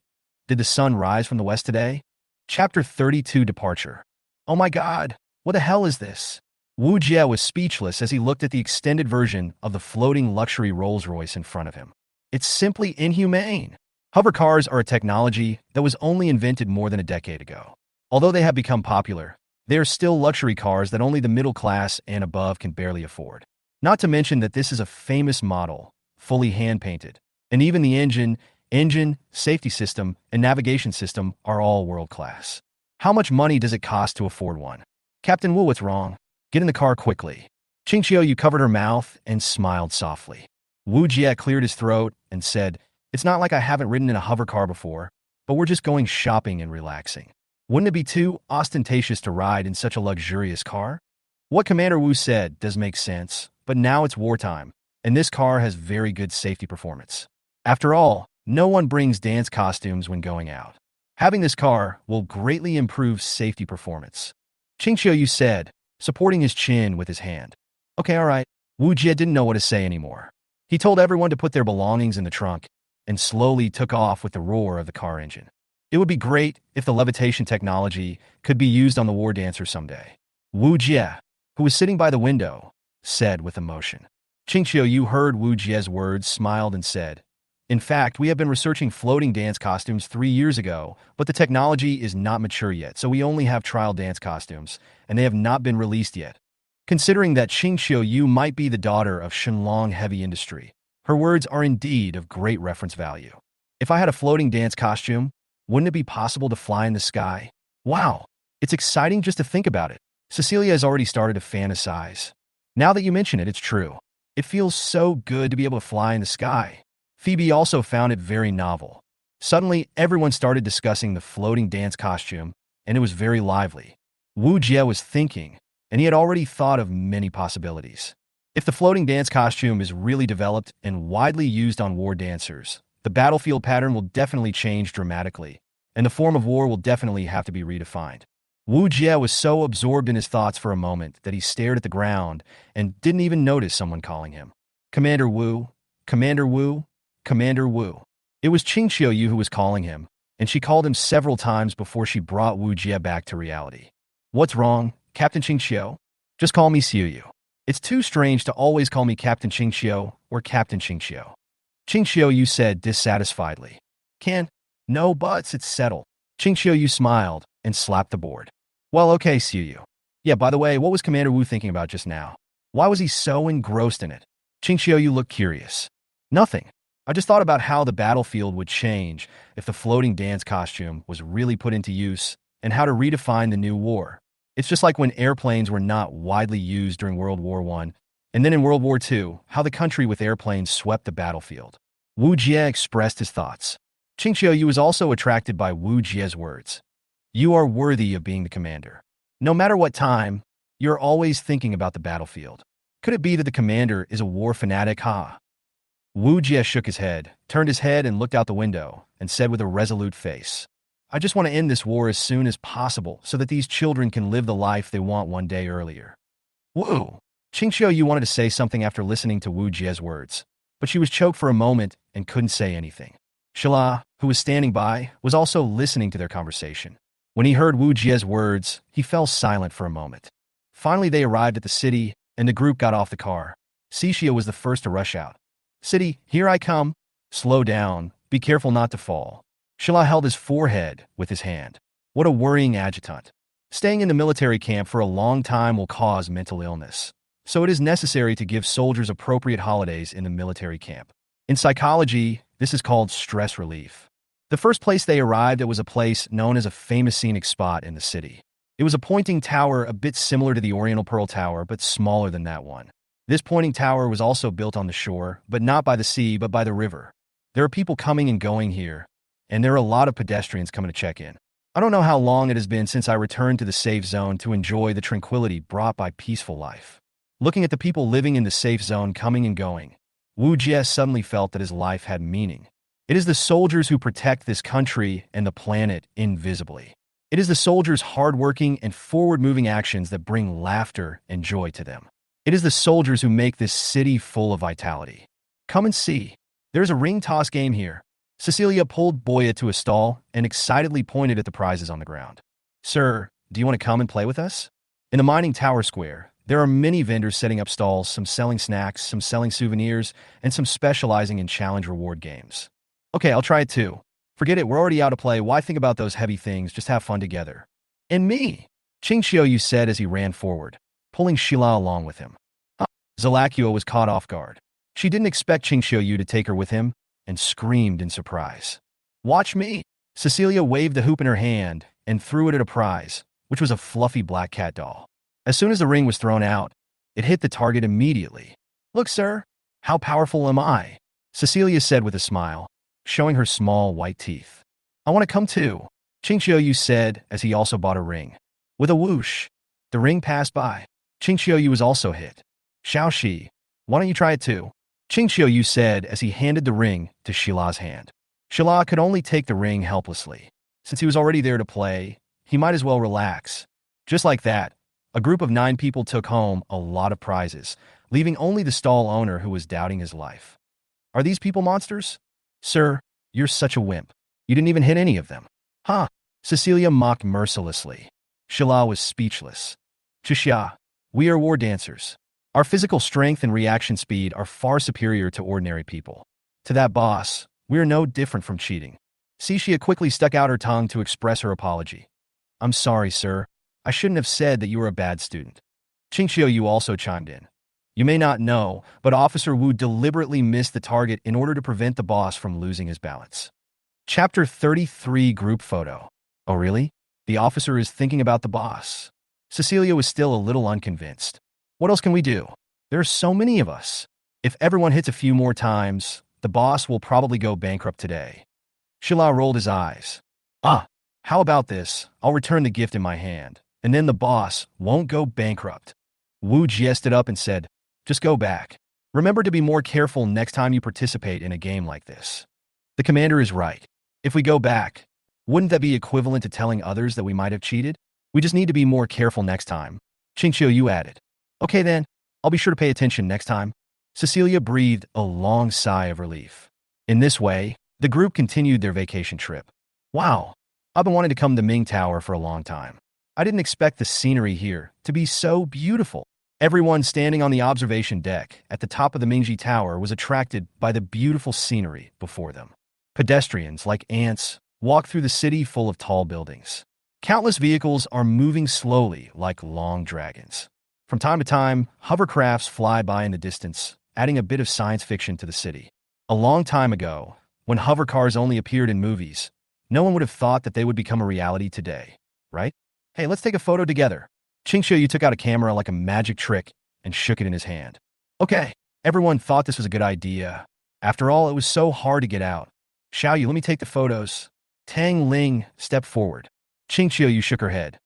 did the sun rise from the west today? Chapter 32, Departure. "Oh my god, what the hell is this?" Wu Jie was speechless as he looked at the extended version of the floating luxury Rolls-Royce in front of him. It's simply inhumane. Hover cars are a technology that was only invented more than a decade ago. Although they have become popular, they are still luxury cars that only the middle class and above can barely afford. Not to mention that this is a famous model, fully hand-painted, and even the engine, safety system, and navigation system are all world-class. How much money does it cost to afford one? "Captain Wu, what's wrong? Get in the car quickly." Qing Xiuyu covered her mouth and smiled softly. Wu Jie cleared his throat and said, "It's not like I haven't ridden in a hover car before, but we're just going shopping and relaxing. Wouldn't it be too ostentatious to ride in such a luxurious car?" What Commander Wu said does make sense, but now it's wartime, and this car has very good safety performance. After all, no one brings dance costumes when going out. Having this car will greatly improve safety performance. Qing Xiuyu said, supporting his chin with his hand. "Okay, all right." Wu Jie didn't know what to say anymore. He told everyone to put their belongings in the trunk and slowly took off with the roar of the car engine. It would be great if the levitation technology could be used on the war dancer someday. Wu Jie, who was sitting by the window, said with emotion. Qing Xiuyu heard Wu Jie's words, smiled, and said, "In fact, we have been researching floating dance costumes 3 years ago, but the technology is not mature yet, so we only have trial dance costumes, and they have not been released yet." Considering that Qing Xiuyu might be the daughter of Shenlong Heavy Industry, her words are indeed of great reference value. If I had a floating dance costume, wouldn't it be possible to fly in the sky? Wow, it's exciting just to think about it. Cecilia has already started to fantasize. Now that you mention it, it's true. It feels so good to be able to fly in the sky. Phoebe also found it very novel. Suddenly, everyone started discussing the floating dance costume, and it was very lively. Wu Jie was thinking, and he had already thought of many possibilities. If the floating dance costume is really developed and widely used on war dancers, the battlefield pattern will definitely change dramatically, and the form of war will definitely have to be redefined. Wu Jie was so absorbed in his thoughts for a moment that he stared at the ground and didn't even notice someone calling him. "Commander Wu, Commander Wu, Commander Wu." It was Qing Xiuyu who was calling him, and she called him several times before she brought Wu Jie back to reality. What's wrong, Captain Qingxiu? Just call me Xiu. It's too strange to always call me Captain Qingxiu or Captain Qingxiu. Qingxiu said dissatisfiedly. No buts, it's settled. Qingxiu smiled and slapped the board. Well, okay, Xiu. Yeah, by the way, what was Commander Wu thinking about just now? Why was he so engrossed in it? Qingxiu looked curious. Nothing. I just thought about how the battlefield would change if the floating dance costume was really put into use and how to redefine the new war. It's just like when airplanes were not widely used during World War I, and then in World War II, how the country with airplanes swept the battlefield. Wu Jie expressed his thoughts. Qingxiu was also attracted by Wu Jie's words. You are worthy of being the commander. No matter what time, you're always thinking about the battlefield. Could it be that the commander is a war fanatic, huh? Wu Jie shook his head, turned his head and looked out the window, and said with a resolute face, I just want to end this war as soon as possible so that these children can live the life they want one day earlier. Wu! Qingxiu wanted to say something after listening to Wu Jie's words, but she was choked for a moment and couldn't say anything. Shila, who was standing by, was also listening to their conversation. When he heard Wu Jie's words, he fell silent for a moment. Finally, they arrived at the city, and the group got off the car. Xixia was the first to rush out. City, here I come. Slow down. Be careful not to fall. Shila held his forehead with his hand. What a worrying adjutant. Staying in the military camp for a long time will cause mental illness. So it is necessary to give soldiers appropriate holidays in the military camp. In psychology, this is called stress relief. The first place they arrived at was a place known as a famous scenic spot in the city. It was a pointing tower a bit similar to the Oriental Pearl Tower, but smaller than that one. This pointing tower was also built on the shore, but not by the sea, but by the river. There are people coming and going here, and there are a lot of pedestrians coming to check in. I don't know how long it has been since I returned to the safe zone to enjoy the tranquility brought by peaceful life. Looking at the people living in the safe zone coming and going, Wu Jie suddenly felt that his life had meaning. It is the soldiers who protect this country and the planet invisibly. It is the soldiers' hardworking and forward-moving actions that bring laughter and joy to them. It is the soldiers who make this city full of vitality. Come and see. There's a ring toss game here. Cecilia pulled Boya to a stall and excitedly pointed at the prizes on the ground. Sir, do you want to come and play with us? In the mining tower square, there are many vendors setting up stalls, some selling snacks, some selling souvenirs, and some specializing in challenge reward games. Okay, I'll try it too. Forget it, we're already out of play. Why think about those heavy things? Just have fun together. And me, Qingxiu said as he ran forward, pulling Shila along with him. Zalakua was caught off guard. She didn't expect Qingxiu to take her with him and screamed in surprise. Watch me! Cecilia waved the hoop in her hand and threw it at a prize, which was a fluffy black cat doll. As soon as the ring was thrown out, it hit the target immediately. Look, sir, how powerful am I? Cecilia said with a smile, showing her small white teeth. I want to come too, Qingxiu said as he also bought a ring. With a whoosh, the ring passed by. Qingxiu was also hit. Xiaoxi, why don't you try it too? Qingxiu said as he handed the ring to Shila's hand. Shila could only take the ring helplessly. Since he was already there to play, he might as well relax. Just like that, a group of 9 people took home a lot of prizes, leaving only the stall owner who was doubting his life. Are these people monsters? Sir, you're such a wimp. You didn't even hit any of them. Huh? Cecilia mocked mercilessly. Shila was speechless. Chixia, we are war dancers. Our physical strength and reaction speed are far superior to ordinary people. To that boss, we are no different from cheating. Xixia quickly stuck out her tongue to express her apology. I'm sorry, sir. I shouldn't have said that you were a bad student. Qingxiu also chimed in. You may not know, but Officer Wu deliberately missed the target in order to prevent the boss from losing his balance. Chapter 33 Group Photo. Oh really? The officer is thinking about the boss. Cecilia was still a little unconvinced. What else can we do? There are so many of us. If everyone hits a few more times, the boss will probably go bankrupt today. Shila rolled his eyes. How about this? I'll return the gift in my hand, and then the boss won't go bankrupt. Wu Jie stood up and said, just go back. Remember to be more careful next time you participate in a game like this. The commander is right. If we go back, wouldn't that be equivalent to telling others that we might have cheated? We just need to be more careful next time. Qingxiu added. Okay then, I'll be sure to pay attention next time. Cecilia breathed a long sigh of relief. In this way, the group continued their vacation trip. Wow, I've been wanting to come to Ming Tower for a long time. I didn't expect the scenery here to be so beautiful. Everyone standing on the observation deck at the top of the Mingji Tower was attracted by the beautiful scenery before them. Pedestrians, like ants, walk through the city full of tall buildings. Countless vehicles are moving slowly like long dragons. From time to time, hovercrafts fly by in the distance, adding a bit of science fiction to the city. A long time ago, when hover cars only appeared in movies, no one would have thought that they would become a reality today, right? Hey, let's take a photo together. Yu took out a camera like a magic trick and shook it in his hand. Okay, everyone thought this was a good idea. After all, it was so hard to get out. Yu, let me take the photos. Tang Ling stepped forward. Yu shook her head.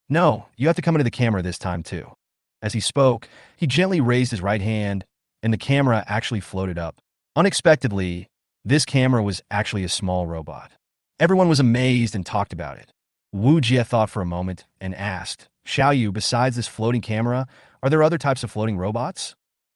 No, you have to come into the camera this time too. As he spoke, he gently raised his right hand, and the camera actually floated up. Unexpectedly, this camera was actually a small robot. Everyone was amazed and talked about it. Wu Jie thought for a moment and asked, Yu, besides this floating camera, are there other types of floating robots?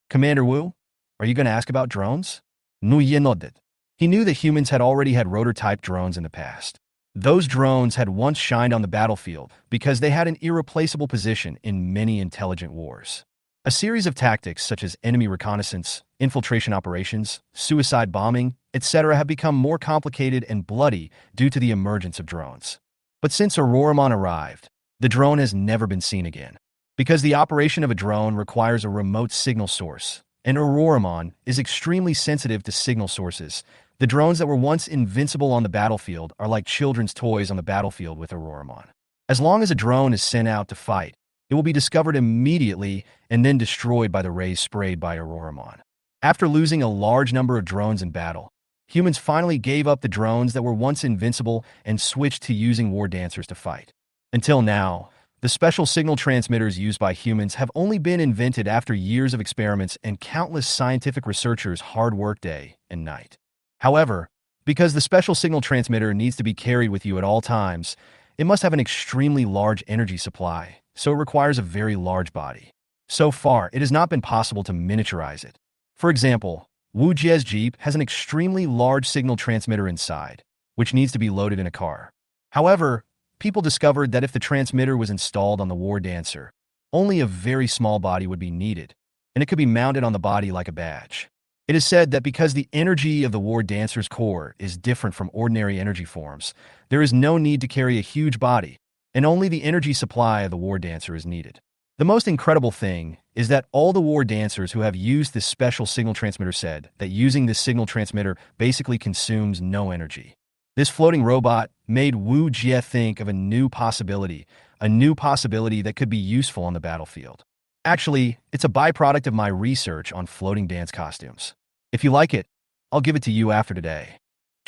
Commander Wu, are you going to ask about drones? Nu Ye nodded. He knew that humans had already had rotor-type drones in the past. Those drones had once shined on the battlefield because they had an irreplaceable position in many intelligent wars. A series of tactics such as enemy reconnaissance, infiltration operations, suicide bombing, etc. have become more complicated and bloody due to the emergence of drones. But since Auroramon arrived, the drone has never been seen again. Because the operation of a drone requires a remote signal source, and Auroramon is extremely sensitive to signal sources, the drones that were once invincible on the battlefield are like children's toys on the battlefield with Auroramon. As long as a drone is sent out to fight, it will be discovered immediately and then destroyed by the rays sprayed by Auroramon. After losing a large number of drones in battle, humans finally gave up the drones that were once invincible and switched to using war dancers to fight. Until now, the special signal transmitters used by humans have only been invented after years of experiments and countless scientific researchers' hard work day and night. However, because the special signal transmitter needs to be carried with you at all times, it must have an extremely large energy supply, so it requires a very large body. So far, it has not been possible to miniaturize it. For example, Wu Jie's Jeep has an extremely large signal transmitter inside, which needs to be loaded in a car. However, people discovered that if the transmitter was installed on the War Dancer, only a very small body would be needed, and it could be mounted on the body like a badge. It is said that because the energy of the War Dancer's core is different from ordinary energy forms, there is no need to carry a huge body, and only the energy supply of the War Dancer is needed. The most incredible thing is that all the War Dancers who have used this special signal transmitter said that using this signal transmitter basically consumes no energy. This floating robot made Wu Jie think of a new possibility that could be useful on the battlefield. Actually, it's a byproduct of my research on floating dance costumes. If you like it, I'll give it to you after today.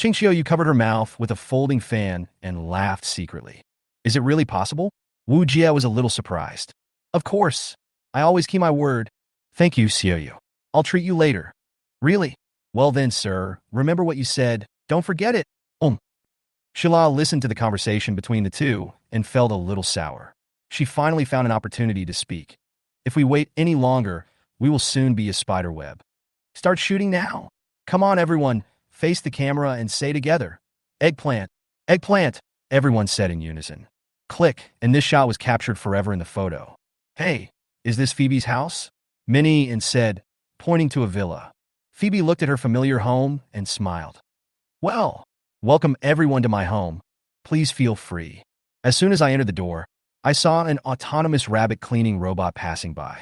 Yu covered her mouth with a folding fan and laughed secretly. Is it really possible? Wu Jie was a little surprised. Of course. I always keep my word. Thank you, Xiaoyu. I'll treat you later. Really? Well then, sir, remember what you said. Don't forget it. Shila listened to the conversation between the two and felt a little sour. She finally found an opportunity to speak. If we wait any longer, we will soon be a spider web. Start shooting now. Come on, everyone. Face the camera and say together. Eggplant. Eggplant, everyone said in unison. Click, and this shot was captured forever in the photo. Hey, is this Phoebe's house? Minnie and said, pointing to a villa. Phoebe looked at her familiar home and smiled. Well, welcome everyone to my home. Please feel free. As soon as I entered the door, I saw an autonomous rabbit cleaning robot passing by.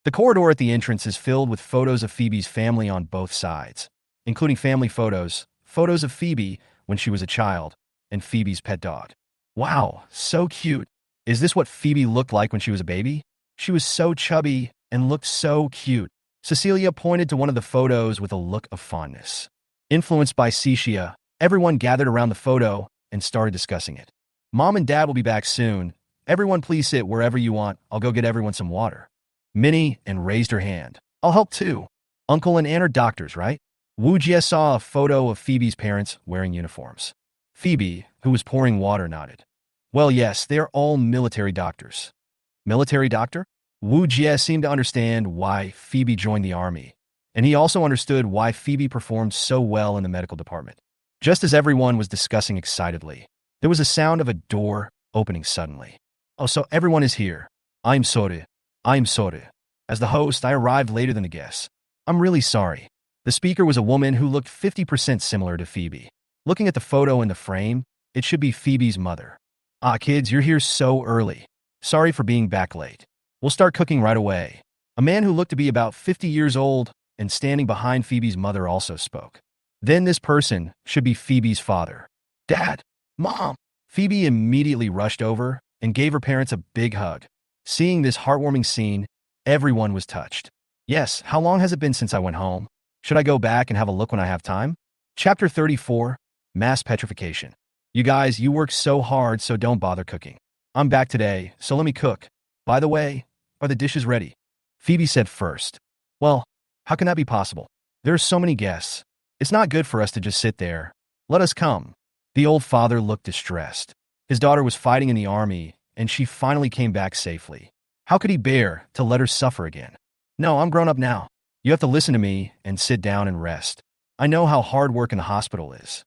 The corridor at the entrance is filled with photos of Phoebe's family on both sides, including family photos, photos of Phoebe when she was a child, and Phoebe's pet dog. Wow, so cute. Is this what Phoebe looked like when she was a baby? She was so chubby and looked so cute. Cecilia pointed to one of the photos with a look of fondness. Influenced by Cecilia, everyone gathered around the photo and started discussing it. Mom and Dad will be back soon. Everyone please sit wherever you want. I'll go get everyone some water. Minnie and raised her hand. I'll help too. Uncle and Aunt are doctors, right? Wu Jie saw a photo of Phoebe's parents wearing uniforms. Phoebe, who was pouring water, nodded. Well, yes, they are all military doctors. Military doctor? Wu Jie seemed to understand why Phoebe joined the army, and he also understood why Phoebe performed so well in the medical department. Just as everyone was discussing excitedly, There was a sound of a door opening suddenly. Oh, so everyone is here. I'm sorry. I'm sorry. As the host, I arrived later than the guests. I'm really sorry. The speaker was a woman who looked 50% similar to Phoebe. Looking at the photo in the frame, it should be Phoebe's mother. Ah, kids, you're here so early. Sorry for being back late. We'll start cooking right away. A man who looked to be about 50 years old and standing behind Phoebe's mother also spoke. Then this person should be Phoebe's father. Dad, Mom. Phoebe immediately rushed over and gave her parents a big hug. Seeing this heartwarming scene, everyone was touched. Yes, how long has it been since I went home? Should I go back and have a look when I have time? Chapter 34, Mass Petrification. You guys, you work so hard, so don't bother cooking. I'm back today, so let me cook. By the way, are the dishes ready? Phoebe said first. Well, how can that be possible? There are so many guests. It's not good for us to just sit there. Let us come. The old father looked distressed. His daughter was fighting in the army, and she finally came back safely. How could he bear to let her suffer again? No, I'm grown up now. You have to listen to me and sit down and rest. I know how hard work in the hospital is.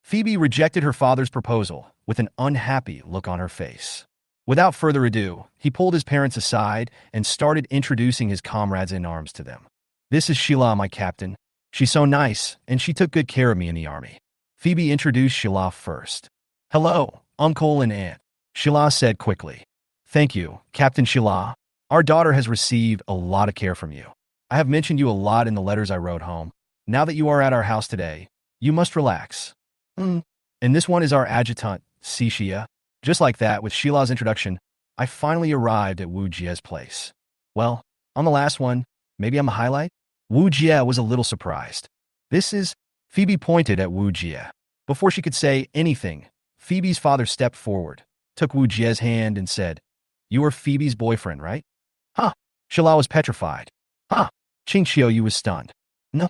Phoebe rejected her father's proposal with an unhappy look on her face. Without further ado, he pulled his parents aside and started introducing his comrades in arms to them. This is Sheila, my captain. She's so nice, and she took good care of me in the army. Phoebe introduced Sheila first. Hello, Uncle and Aunt, Sheila said quickly. Thank you, Captain Sheila. Our daughter has received a lot of care from you. I have mentioned you a lot in the letters I wrote home. Now that you are at our house today, you must relax. And this one is our adjutant, Xixia. Just like that, with Sheila's introduction, I finally arrived at Wu Jie's place. Well, on the last one, maybe I'm a highlight? Wu Jie was a little surprised. This is... Phoebe pointed at Wu Jie. Before she could say anything, Phoebe's father stepped forward, took Wu Jie's hand and said, You are Phoebe's boyfriend, right? Huh. Sheila was petrified. Huh. Qingqiu was stunned. No.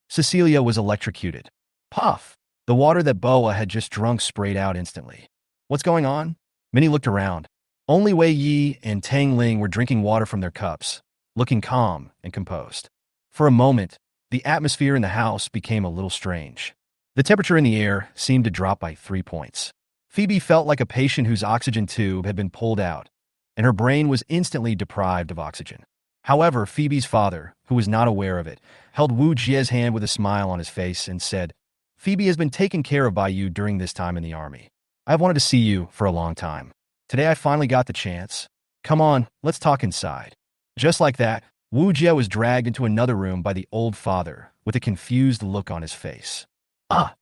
Cecilia was electrocuted. Puff. The water that Boa had just drunk sprayed out instantly. What's going on? Minnie looked around. Only Wei Yi and Tang Ling were drinking water from their cups, looking calm and composed. For a moment, the atmosphere in the house became a little strange. The temperature in the air seemed to drop by 3 points. Phoebe felt like a patient whose oxygen tube had been pulled out, and her brain was instantly deprived of oxygen. However, Phoebe's father, who was not aware of it, held Wu Jie's hand with a smile on his face and said, Phoebe has been taken care of by you during this time in the army. I have wanted to see you for a long time. Today I finally got the chance. Come on, let's talk inside. Just like that, Wu Jie was dragged into another room by the old father with a confused look on his face. Ah!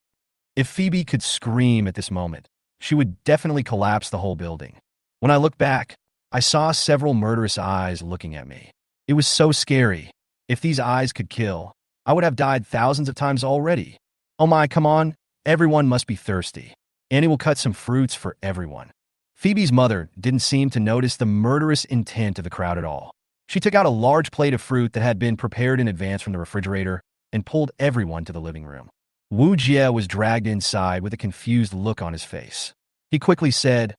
If Phoebe could scream at this moment, she would definitely collapse the whole building. When I looked back, I saw several murderous eyes looking at me. It was so scary. If these eyes could kill, I would have died thousands of times already. Oh my, come on, everyone must be thirsty. Annie will cut some fruits for everyone. Phoebe's mother didn't seem to notice the murderous intent of the crowd at all. She took out a large plate of fruit that had been prepared in advance from the refrigerator and pulled everyone to the living room. Wu Jie was dragged inside with a confused look on his face. He quickly said,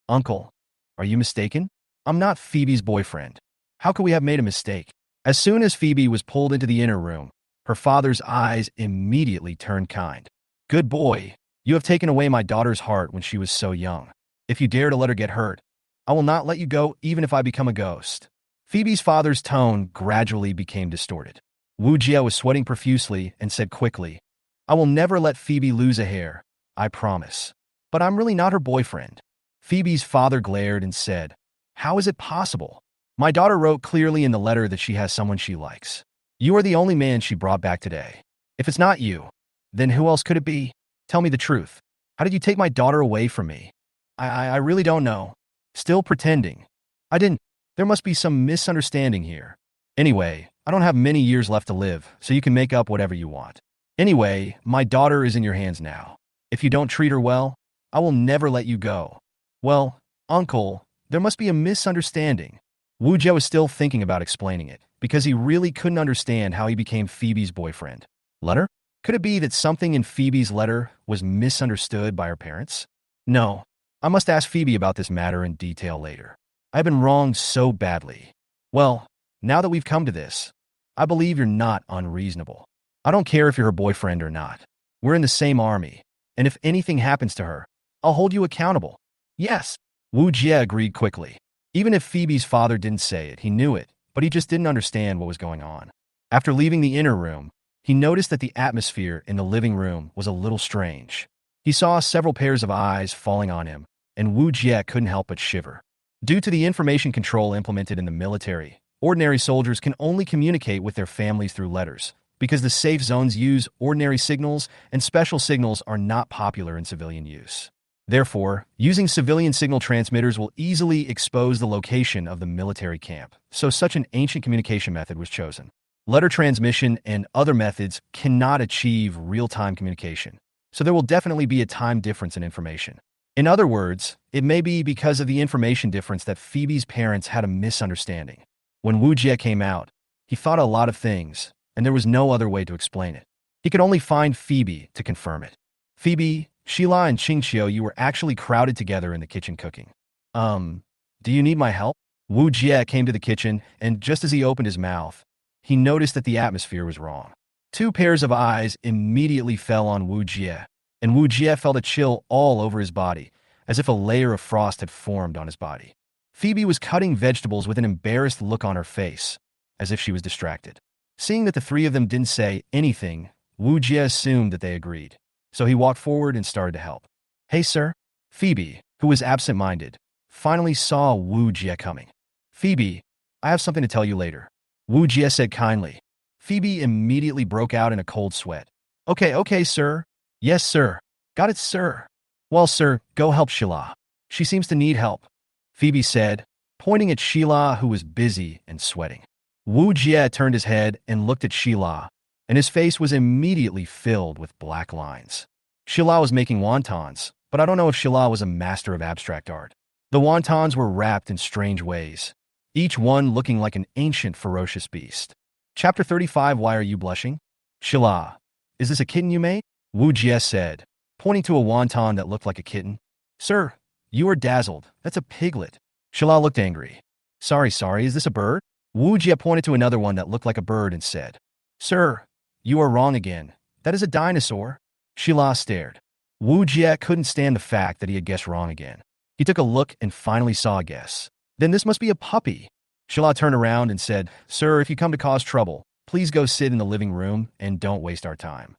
Uncle, are you mistaken? I'm not Phoebe's boyfriend. How could we have made a mistake? As soon as Phoebe was pulled into the inner room, her father's eyes immediately turned kind. Good boy, you have taken away my daughter's heart when she was so young. If you dare to let her get hurt, I will not let you go even if I become a ghost. Phoebe's father's tone gradually became distorted. Wu Jie was sweating profusely and said quickly, I will never let Phoebe lose a hair, I promise. But I'm really not her boyfriend. Phoebe's father glared and said, How is it possible? My daughter wrote clearly in the letter that she has someone she likes. You are the only man she brought back today. If it's not you, then who else could it be? Tell me the truth. How did you take my daughter away from me? I really don't know. Still pretending. I didn't. There must be some misunderstanding here. Anyway, I don't have many years left to live, so you can make up whatever you want. Anyway, my daughter is in your hands now. If you don't treat her well, I will never let you go. Well, Uncle, there must be a misunderstanding. Wu Jie was still thinking about explaining it, because he really couldn't understand how he became Phoebe's boyfriend. Letter? Could it be that something in Phoebe's letter was misunderstood by her parents? No, I must ask Phoebe about this matter in detail later. I've been wronged so badly. Well, now that we've come to this, I believe you're not unreasonable. I don't care if you're her boyfriend or not. We're in the same army, and if anything happens to her, I'll hold you accountable. Yes. Wu Jie agreed quickly. Even if Phoebe's father didn't say it, he knew it, but he just didn't understand what was going on. After leaving the inner room, he noticed that the atmosphere in the living room was a little strange. He saw several pairs of eyes falling on him, and Wu Jie couldn't help but shiver. Due to the information control implemented in the military, ordinary soldiers can only communicate with their families through letters, because the safe zones use ordinary signals and special signals are not popular in civilian use. Therefore, using civilian signal transmitters will easily expose the location of the military camp, so such an ancient communication method was chosen. Letter transmission and other methods cannot achieve real-time communication, so there will definitely be a time difference in information. In other words, it may be because of the information difference that Phoebe's parents had a misunderstanding. When Wu Jie came out, he thought a lot of things, and there was no other way to explain it. He could only find Phoebe to confirm it. Phoebe, Sheila, and Qingqiu, you were actually crowded together in the kitchen cooking. Do you need my help? Wu Jie came to the kitchen, and just as he opened his mouth, he noticed that the atmosphere was wrong. Two pairs of eyes immediately fell on Wu Jie, and Wu Jie felt a chill all over his body, as if a layer of frost had formed on his body. Phoebe was cutting vegetables with an embarrassed look on her face, as if she was distracted. Seeing that the three of them didn't say anything, Wu Jie assumed that they agreed, so he walked forward and started to help. Hey, sir. Phoebe, who was absent-minded, finally saw Wu Jie coming. Phoebe, I have something to tell you later, Wu Jie said kindly. Phoebe immediately broke out in a cold sweat. Okay, sir. Yes, sir. Got it, sir. Well, sir, go help Sheila. She seems to need help, Phoebe said, pointing at Sheila, who was busy and sweating. Wu Jie turned his head and looked at Sheila, and his face was immediately filled with black lines. Sheila was making wontons, but I don't know if Sheila was a master of abstract art. The wontons were wrapped in strange ways, each one looking like an ancient ferocious beast. Chapter 35. Why are you blushing? Sheila, is this a kitten you made? Wu Jie said, pointing to a wonton that looked like a kitten. Sir, you are dazzled. That's a piglet. Sheila looked angry. Sorry, is this a bird? Wu Jie pointed to another one that looked like a bird and said, Sir, you are wrong again. That is a dinosaur. Sheila stared. Wu Jie couldn't stand the fact that he had guessed wrong again. He took a look and finally saw a guess. Then this must be a puppy. Sheila turned around and said, Sir, if you come to cause trouble, please go sit in the living room and don't waste our time.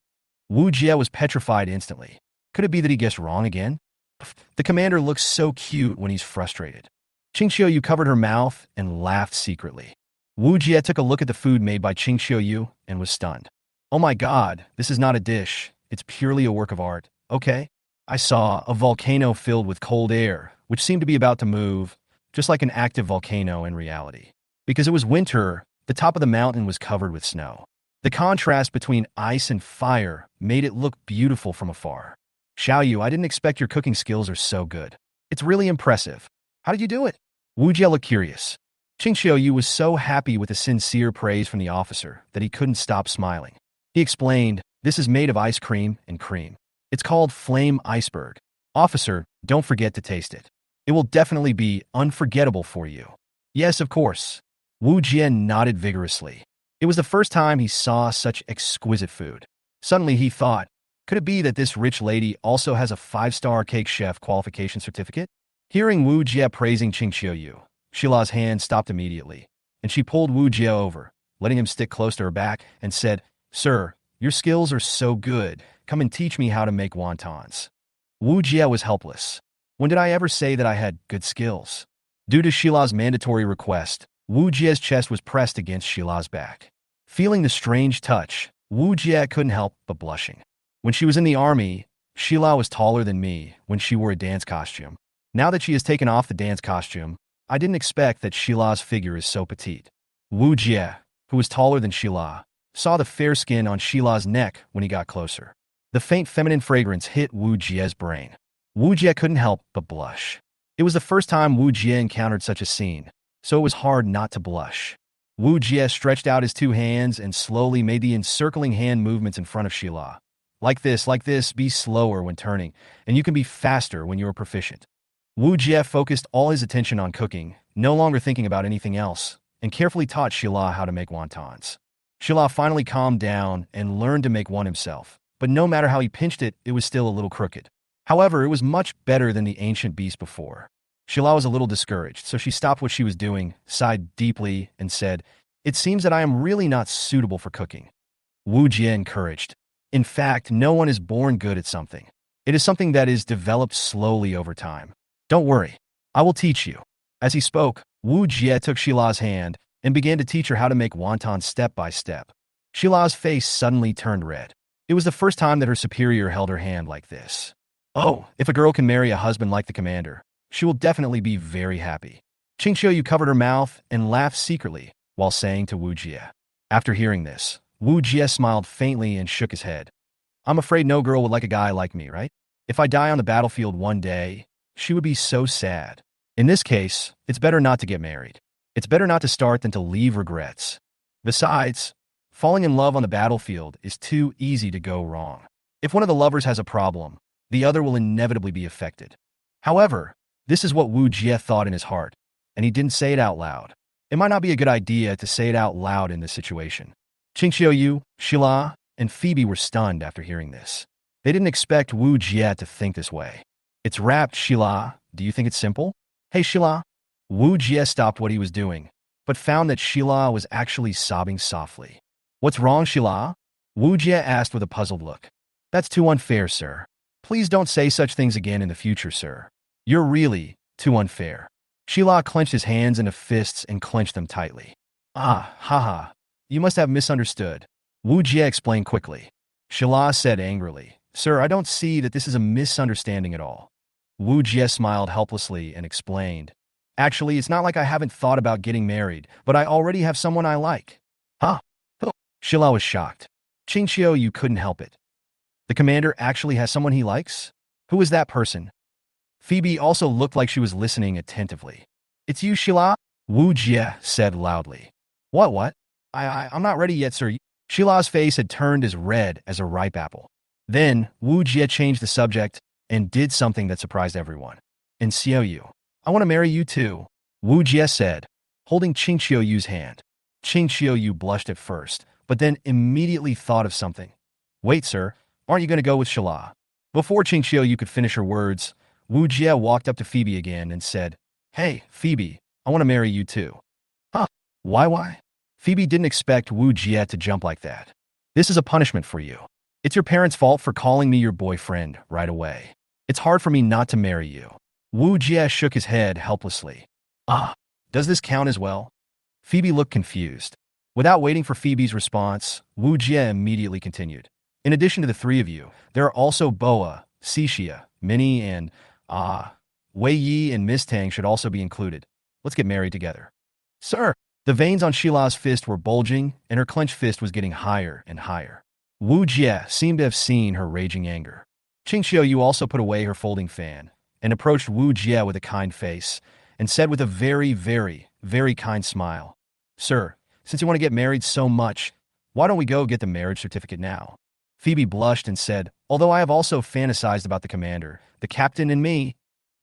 Wu Jie was petrified instantly. Could it be that he guessed wrong again? The commander looks so cute when he's frustrated. Qingqiu covered her mouth and laughed secretly. Wu Jie took a look at the food made by Qingqiu and was stunned. Oh my god, this is not a dish. It's purely a work of art. Okay? I saw a volcano filled with cold air, which seemed to be about to move, just like an active volcano in reality. Because it was winter, the top of the mountain was covered with snow. The contrast between ice and fire made it look beautiful from afar. Xiaoyu, I didn't expect your cooking skills are so good. It's really impressive. How did you do it? Wu Jie looked curious. Qingqiu was so happy with the sincere praise from the officer that he couldn't stop smiling. He explained, this is made of ice cream and cream. It's called Flame Iceberg. Officer, don't forget to taste it. It will definitely be unforgettable for you. Yes, of course. Wu Jie nodded vigorously. It was the first time he saw such exquisite food. Suddenly he thought, could it be that this rich lady also has a 5-star cake chef qualification certificate? Hearing Wu Jie praising Qingqiu, Sheila's hand stopped immediately, and she pulled Wu Jie over, letting him stick close to her back, and said, Sir, your skills are so good. Come and teach me how to make wontons. Wu Jie was helpless. When did I ever say that I had good skills? Due to Sheila's mandatory request, Wu Jie's chest was pressed against Sheila's back. Feeling the strange touch, Wu Jie couldn't help but blushing. When she was in the army, Sheila was taller than me when she wore a dance costume. Now that she has taken off the dance costume, I didn't expect that Sheila's figure is so petite. Wu Jie, who was taller than Sheila, saw the fair skin on Sheila's neck when he got closer. The faint feminine fragrance hit Wu Jie's brain. Wu Jie couldn't help but blush. It was the first time Wu Jie encountered such a scene, so it was hard not to blush. Wu Jie stretched out his two hands and slowly made the encircling hand movements in front of Sheila. Like this, be slower when turning, and you can be faster when you are proficient. Wu Jie focused all his attention on cooking, no longer thinking about anything else, and carefully taught Sheila how to make wontons. Sheila finally calmed down and learned to make one himself, but no matter how he pinched it, it was still a little crooked. However, it was much better than the ancient beast before. Shila was a little discouraged, so she stopped what she was doing, sighed deeply, and said, "It seems that I am really not suitable for cooking." Wu Jie encouraged, "In fact, no one is born good at something. It is something that is developed slowly over time. Don't worry, I will teach you." As he spoke, Wu Jie took Shila's hand and began to teach her how to make wonton step by step. Shila's face suddenly turned red. It was the first time that her superior held her hand like this. Oh, if a girl can marry a husband like the commander, she will definitely be very happy. Qing Xiaoyu covered her mouth and laughed secretly while saying to Wu Jie. After hearing this, Wu Jie smiled faintly and shook his head. "I'm afraid no girl would like a guy like me, right? If I die on the battlefield one day, she would be so sad. In this case, it's better not to get married. It's better not to start than to leave regrets. Besides, falling in love on the battlefield is too easy to go wrong. If one of the lovers has a problem, the other will inevitably be affected." However, this is what Wu Jie thought in his heart, and he didn't say it out loud. It might not be a good idea to say it out loud in this situation. Qing Xiaoyu, Shila, and Phoebe were stunned after hearing this. They didn't expect Wu Jie to think this way. "It's wrapped, Shila. Do you think it's simple?" "Hey, Shila." Wu Jie stopped what he was doing, but found that Shila was actually sobbing softly. "What's wrong, Shila?" Wu Jie asked with a puzzled look. "That's too unfair, sir. Please don't say such things again in the future, sir. You're really too unfair." Shila clenched his hands into fists and clenched them tightly. "Ah, haha. You must have misunderstood." Wu Jie explained quickly. Shila said angrily, "Sir, I don't see that this is a misunderstanding at all." Wu Jie smiled helplessly and explained, "Actually, it's not like I haven't thought about getting married, but I already have someone I like." "Huh?" Who? Shila was shocked. Qing Xiao, you couldn't help it. The commander actually has someone he likes? Who is that person? Phoebe also looked like she was listening attentively. "It's you, Shila?" Wu Jie said loudly. What? I'm not ready yet, sir." Shila's face had turned as red as a ripe apple. Then, Wu Jie changed the subject and did something that surprised everyone. "And Xiaoyu, I want to marry you too," Wu Jie said, holding Qing Xiaoyu's hand. Qing Xiaoyu blushed at first, but then immediately thought of something. "Wait, sir, aren't you going to go with Shila?" Before Qing Xiaoyu could finish her words, Wu Jie walked up to Phoebe again and said, "Hey, Phoebe, I want to marry you too." "Huh? Why? Phoebe didn't expect Wu Jie to jump like that. "This is a punishment for you. It's your parents' fault for calling me your boyfriend right away. It's hard for me not to marry you." Wu Jie shook his head helplessly. "Ah, does this count as well?" Phoebe looked confused. Without waiting for Phoebe's response, Wu Jie immediately continued. "In addition to the three of you, there are also Boa, Cixia, Minnie, and Wei Yi and Miss Tang should also be included. Let's get married together." "Sir!" The veins on Shila's fist were bulging, and her clenched fist was getting higher and higher. Wu Jie seemed to have seen her raging anger. Qing Xiaoyu also put away her folding fan and approached Wu Jie with a kind face and said with a very, very, very kind smile, "Sir, since you want to get married so much, why don't we go get the marriage certificate now?" Phoebe blushed and said, "Although I have also fantasized about the commander, the captain, and me,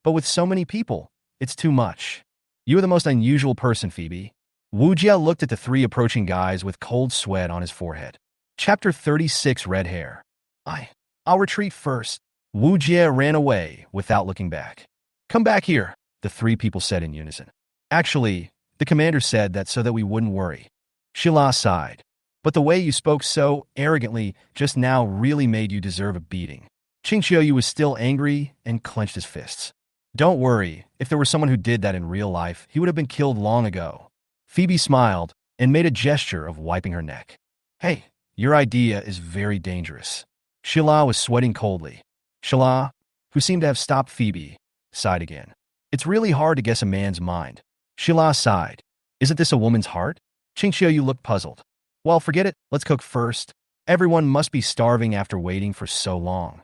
but with so many people, it's too much." "You are the most unusual person, Phoebe." Wu Jie looked at the three approaching guys with cold sweat on his forehead. Chapter 36, Red Hair. I'll retreat first." Wu Jie ran away without looking back. "Come back here," the three people said in unison. "Actually, the commander said that so that we wouldn't worry." Shila sighed. "But the way you spoke so arrogantly just now really made you deserve a beating." Qing Xiaoyu was still angry and clenched his fists. "Don't worry, if there was someone who did that in real life, he would have been killed long ago." Phoebe smiled and made a gesture of wiping her neck. "Hey, your idea is very dangerous." Shila was sweating coldly. Shila, who seemed to have stopped Phoebe, sighed again. "It's really hard to guess a man's mind." Shila sighed. "Isn't this a woman's heart?" Qing Xiaoyu looked puzzled. "Well, forget it. Let's cook first. Everyone must be starving after waiting for so long."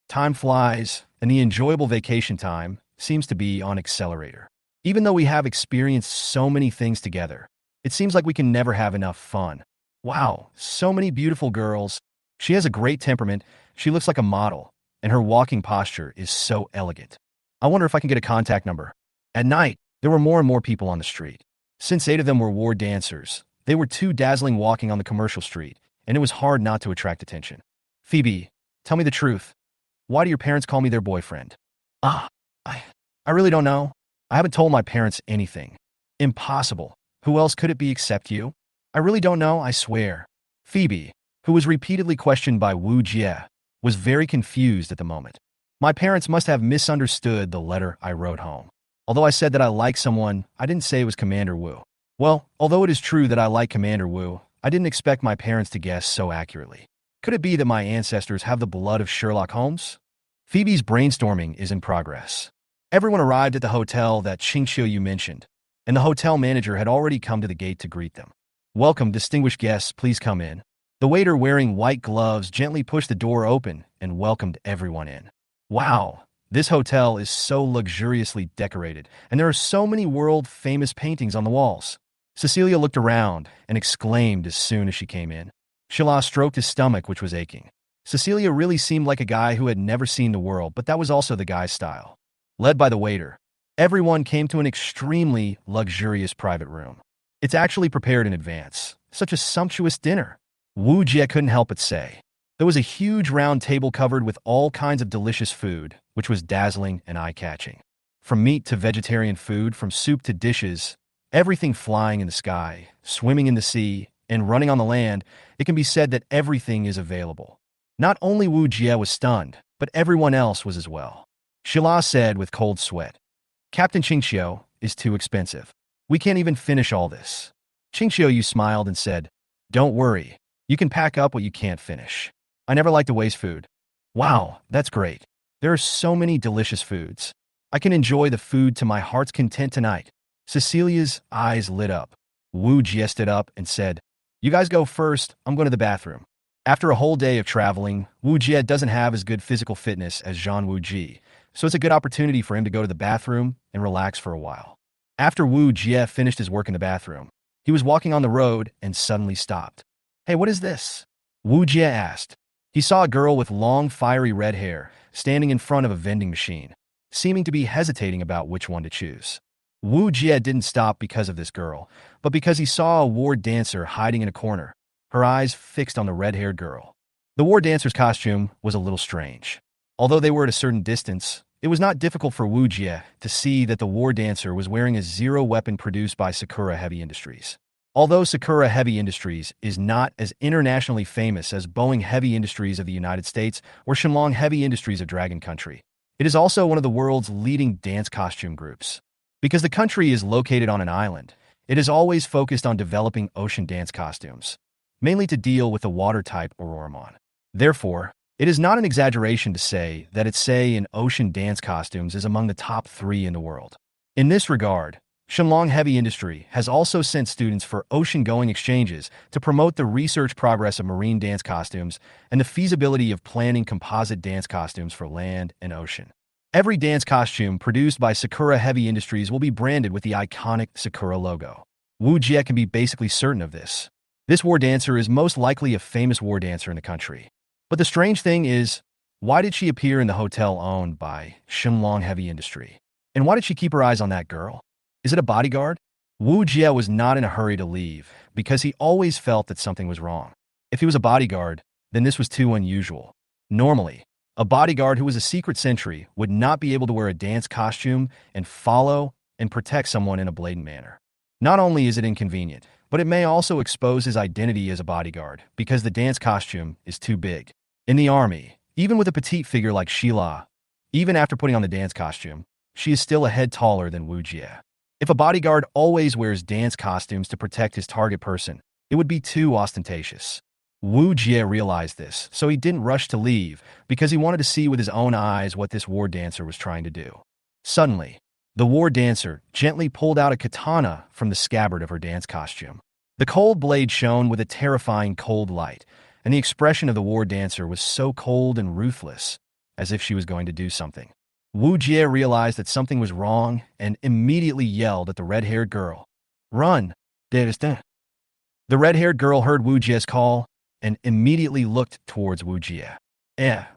Time flies, and the enjoyable vacation time seems to be on accelerator. Even though we have experienced so many things together, it seems like we can never have enough fun. Wow, so many beautiful girls. She has a great temperament, she looks like a model, and her walking posture is so elegant. I wonder if I can get a contact number. At night, there were more and more people on the street. Since 8 of them were war dancers, they were too dazzling walking on the commercial street, and it was hard not to attract attention. "Phoebe, tell me the truth. Why do your parents call me their boyfriend? Ah, I, I really don't know. I haven't told my parents anything. Impossible. Who else could it be except you? I really don't know, I swear. Phoebe, who was repeatedly questioned by Wu Jie, was very confused at the moment. My parents must have misunderstood the letter I wrote home. Although I said that I like someone, I didn't say it was Commander Wu. Well, although it is true that I like Commander Wu, I didn't expect my parents to guess so accurately. Could it be that my ancestors have the blood of Sherlock Holmes? Phoebe's brainstorming is in progress. Everyone arrived at the hotel that Qingxiu mentioned, and the hotel manager had already come to the gate to greet them. Welcome, distinguished guests, please come in. The waiter wearing white gloves gently pushed the door open and welcomed everyone in. Wow, this hotel is so luxuriously decorated, and there are so many world-famous paintings on the walls. Cecilia looked around and exclaimed as soon as she came in. Shala stroked his stomach, which was aching. Cecilia really seemed like a guy who had never seen the world, but that was also the guy's style. Led by the waiter, everyone came to an extremely luxurious private room. It's actually prepared in advance. Such a sumptuous dinner. Wu Jie couldn't help but say. There was a huge round table covered with all kinds of delicious food, which was dazzling and eye-catching. From meat to vegetarian food, from soup to dishes, everything flying in the sky, swimming in the sea, and running on the land, it can be said that everything is available. Not only Wu Jie was stunned, but everyone else was as well. Shila said with cold sweat, Captain Qingxiu is too expensive. We can't even finish all this. Qingxiu smiled and said, Don't worry, you can pack up what you can't finish. I never like to waste food. Wow, that's great. There are so many delicious foods. I can enjoy the food to my heart's content tonight. Cecilia's eyes lit up. Wu Jie stood up and said, You guys go first, I'm going to the bathroom. After a whole day of traveling, Wu Jie doesn't have as good physical fitness as Zhang Wu Ji, so it's a good opportunity for him to go to the bathroom and relax for a while. After Wu Jie finished his work in the bathroom, he was walking on the road and suddenly stopped. Hey, what is this? Wu Jie asked. He saw a girl with long, fiery red hair standing in front of a vending machine, seeming to be hesitating about which one to choose. Wu Jie didn't stop because of this girl, but because he saw a war dancer hiding in a corner, her eyes fixed on the red-haired girl. The war dancer's costume was a little strange. Although they were at a certain distance, it was not difficult for Wu Jie to see that the war dancer was wearing a Zero weapon produced by Sakura Heavy Industries. Although Sakura Heavy Industries is not as internationally famous as Boeing Heavy Industries of the United States or Shenlong Heavy Industries of Dragon Country, it is also one of the world's leading dance costume groups. Because the country is located on an island, it is always focused on developing ocean dance costumes, mainly to deal with the water type Oromon. Therefore, it is not an exaggeration to say that its say in ocean dance costumes is among the top 3 in the world. In this regard, Shenlong Heavy Industry has also sent students for ocean-going exchanges to promote the research progress of marine dance costumes and the feasibility of planning composite dance costumes for land and ocean. Every dance costume produced by Sakura Heavy Industries will be branded with the iconic Sakura logo. Wu Jie can be basically certain of this. This war dancer is most likely a famous war dancer in the country. But the strange thing is, why did she appear in the hotel owned by Shenlong Heavy Industry? And why did she keep her eyes on that girl? Is it a bodyguard? Wu Jie was not in a hurry to leave because he always felt that something was wrong. If he was a bodyguard, then this was too unusual. Normally, a bodyguard who was a secret sentry would not be able to wear a dance costume and follow and protect someone in a blatant manner. Not only is it inconvenient, but it may also expose his identity as a bodyguard because the dance costume is too big. In the army, even with a petite figure like Sheila, even after putting on the dance costume, she is still a head taller than Wu Jie. If a bodyguard always wears dance costumes to protect his target person, it would be too ostentatious. Wu Jie realized this, so he didn't rush to leave because he wanted to see with his own eyes what this war dancer was trying to do. Suddenly, the war dancer gently pulled out a katana from the scabbard of her dance costume. The cold blade shone with a terrifying cold light, and the expression of the war dancer was so cold and ruthless, as if she was going to do something. Wu Jie realized that something was wrong and immediately yelled at the red-haired girl, Run! The red-haired girl heard Wu Jie's call and immediately looked towards Wu Jie.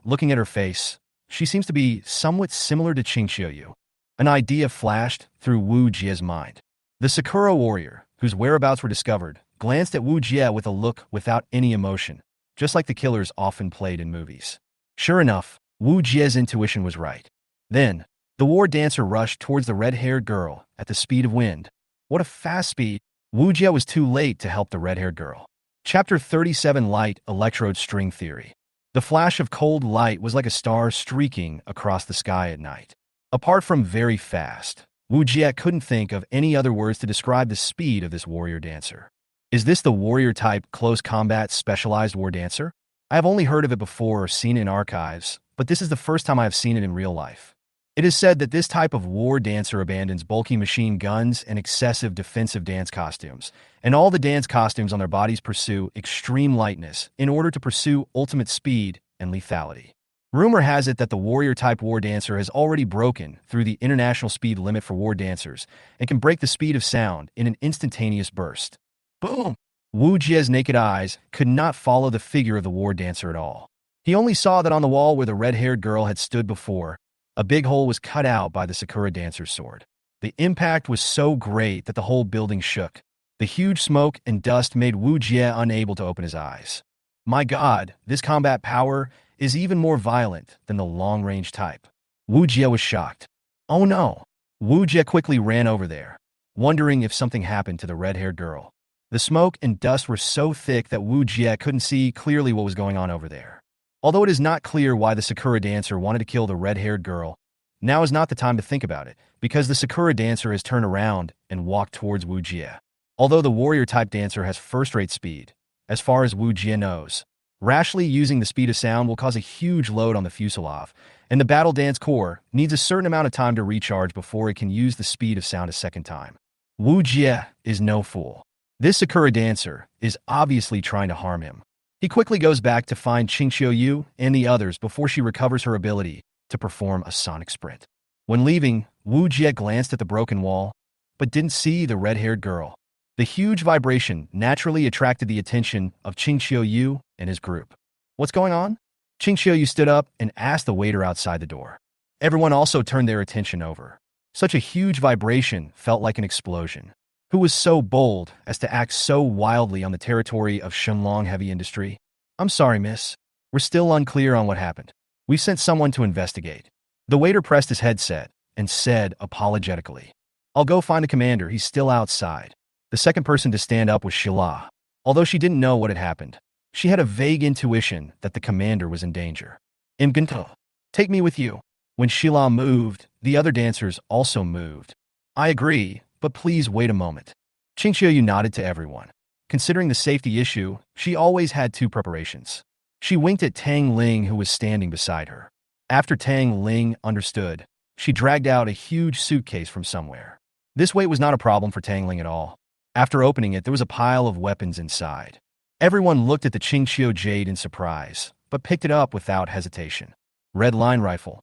Looking at her face, she seems to be somewhat similar to Qingxiu. An idea flashed through Wu Jie's mind. The Sakura warrior, whose whereabouts were discovered, glanced at Wu Jie with a look without any emotion, just like the killers often played in movies. Sure enough, Wu Jie's intuition was right. Then, the war dancer rushed towards the red-haired girl at the speed of wind. What a fast speed! Wu Jie was too late to help the red-haired girl. Chapter 37 Light Electrode String Theory. The flash of cold light was like a star streaking across the sky at night. Apart from very fast, Wu Jie couldn't think of any other words to describe the speed of this warrior dancer. Is this the warrior-type close combat specialized war dancer? I have only heard of it before or seen it in archives, but this is the first time I have seen it in real life. It is said that this type of war dancer abandons bulky machine guns and excessive defensive dance costumes, and all the dance costumes on their bodies pursue extreme lightness in order to pursue ultimate speed and lethality. Rumor has it that the warrior-type war dancer has already broken through the international speed limit for war dancers and can break the speed of sound in an instantaneous burst. Boom! Wu Jie's naked eyes could not follow the figure of the war dancer at all. He only saw that on the wall where the red-haired girl had stood before, a big hole was cut out by the Sakura dancer's sword. The impact was so great that the whole building shook. The huge smoke and dust made Wu Jie unable to open his eyes. My God, this combat power is even more violent than the long-range type. Wu Jie was shocked. Oh no! Wu Jie quickly ran over there, wondering if something happened to the red-haired girl. The smoke and dust were so thick that Wu Jie couldn't see clearly what was going on over there. Although it is not clear why the Sakura dancer wanted to kill the red-haired girl, now is not the time to think about it, because the Sakura dancer has turned around and walked towards Wu Jie. Although the warrior-type dancer has first-rate speed, as far as Wu Jie knows, rashly using the speed of sound will cause a huge load on the fuselage, and the battle dance core needs a certain amount of time to recharge before it can use the speed of sound a second time. Wu Jie is no fool. This Sakura dancer is obviously trying to harm him. He quickly goes back to find Qingqiu Yu and the others before she recovers her ability to perform a sonic sprint. When leaving, Wu Jie glanced at the broken wall, but didn't see the red-haired girl. The huge vibration naturally attracted the attention of Qingqiu Yu and his group. What's going on? Qingqiu Yu stood up and asked the waiter outside the door. Everyone also turned their attention over. Such a huge vibration felt like an explosion. Who was so bold as to act so wildly on the territory of Shenlong Heavy Industry? I'm sorry, miss. We're still unclear on what happened. We've sent someone to investigate. The waiter pressed his headset and said apologetically, I'll go find the commander, he's still outside. The second person to stand up was Shila. Although she didn't know what had happened, she had a vague intuition that the commander was in danger. Imgunto, take me with you. When Shila moved, the other dancers also moved. I agree, but please wait a moment. Qingqiu Yu nodded to everyone. Considering the safety issue, she always had two preparations. She winked at Tang Ling, who was standing beside her. After Tang Ling understood, she dragged out a huge suitcase from somewhere. This weight was not a problem for Tang Ling at all. After opening it, there was a pile of weapons inside. Everyone looked at the Qingqiu Jade in surprise, but picked it up without hesitation. Red line rifle.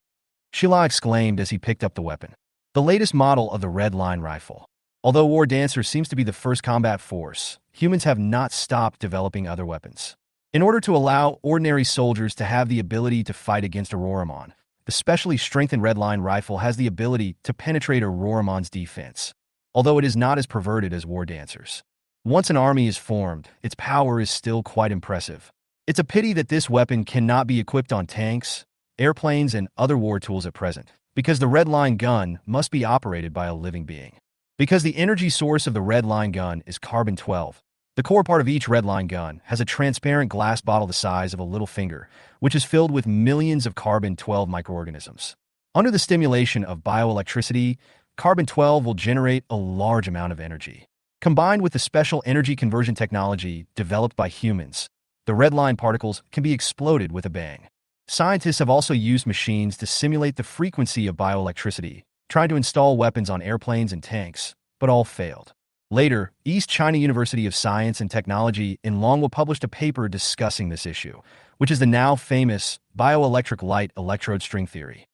Shila exclaimed as he picked up the weapon. The latest model of the red line rifle. Although War Dancer seems to be the first combat force, humans have not stopped developing other weapons. In order to allow ordinary soldiers to have the ability to fight against Auroramon, the specially strengthened red line rifle has the ability to penetrate Auroramon's defense, although it is not as perverted as War Dancers. Once an army is formed, its power is still quite impressive. It's a pity that this weapon cannot be equipped on tanks, airplanes, and other war tools at present, because the red line gun must be operated by a living being. Because the energy source of the red line gun is carbon-12, the core part of each red line gun has a transparent glass bottle the size of a little finger, which is filled with millions of carbon-12 microorganisms. Under the stimulation of bioelectricity, carbon-12 will generate a large amount of energy. Combined with the special energy conversion technology developed by humans, the red line particles can be exploded with a bang. Scientists have also used machines to simulate the frequency of bioelectricity, trying to install weapons on airplanes and tanks, but all failed. Later, East China University of Science and Technology in Longwa published a paper discussing this issue, which is the now famous bioelectric light electrode string theory.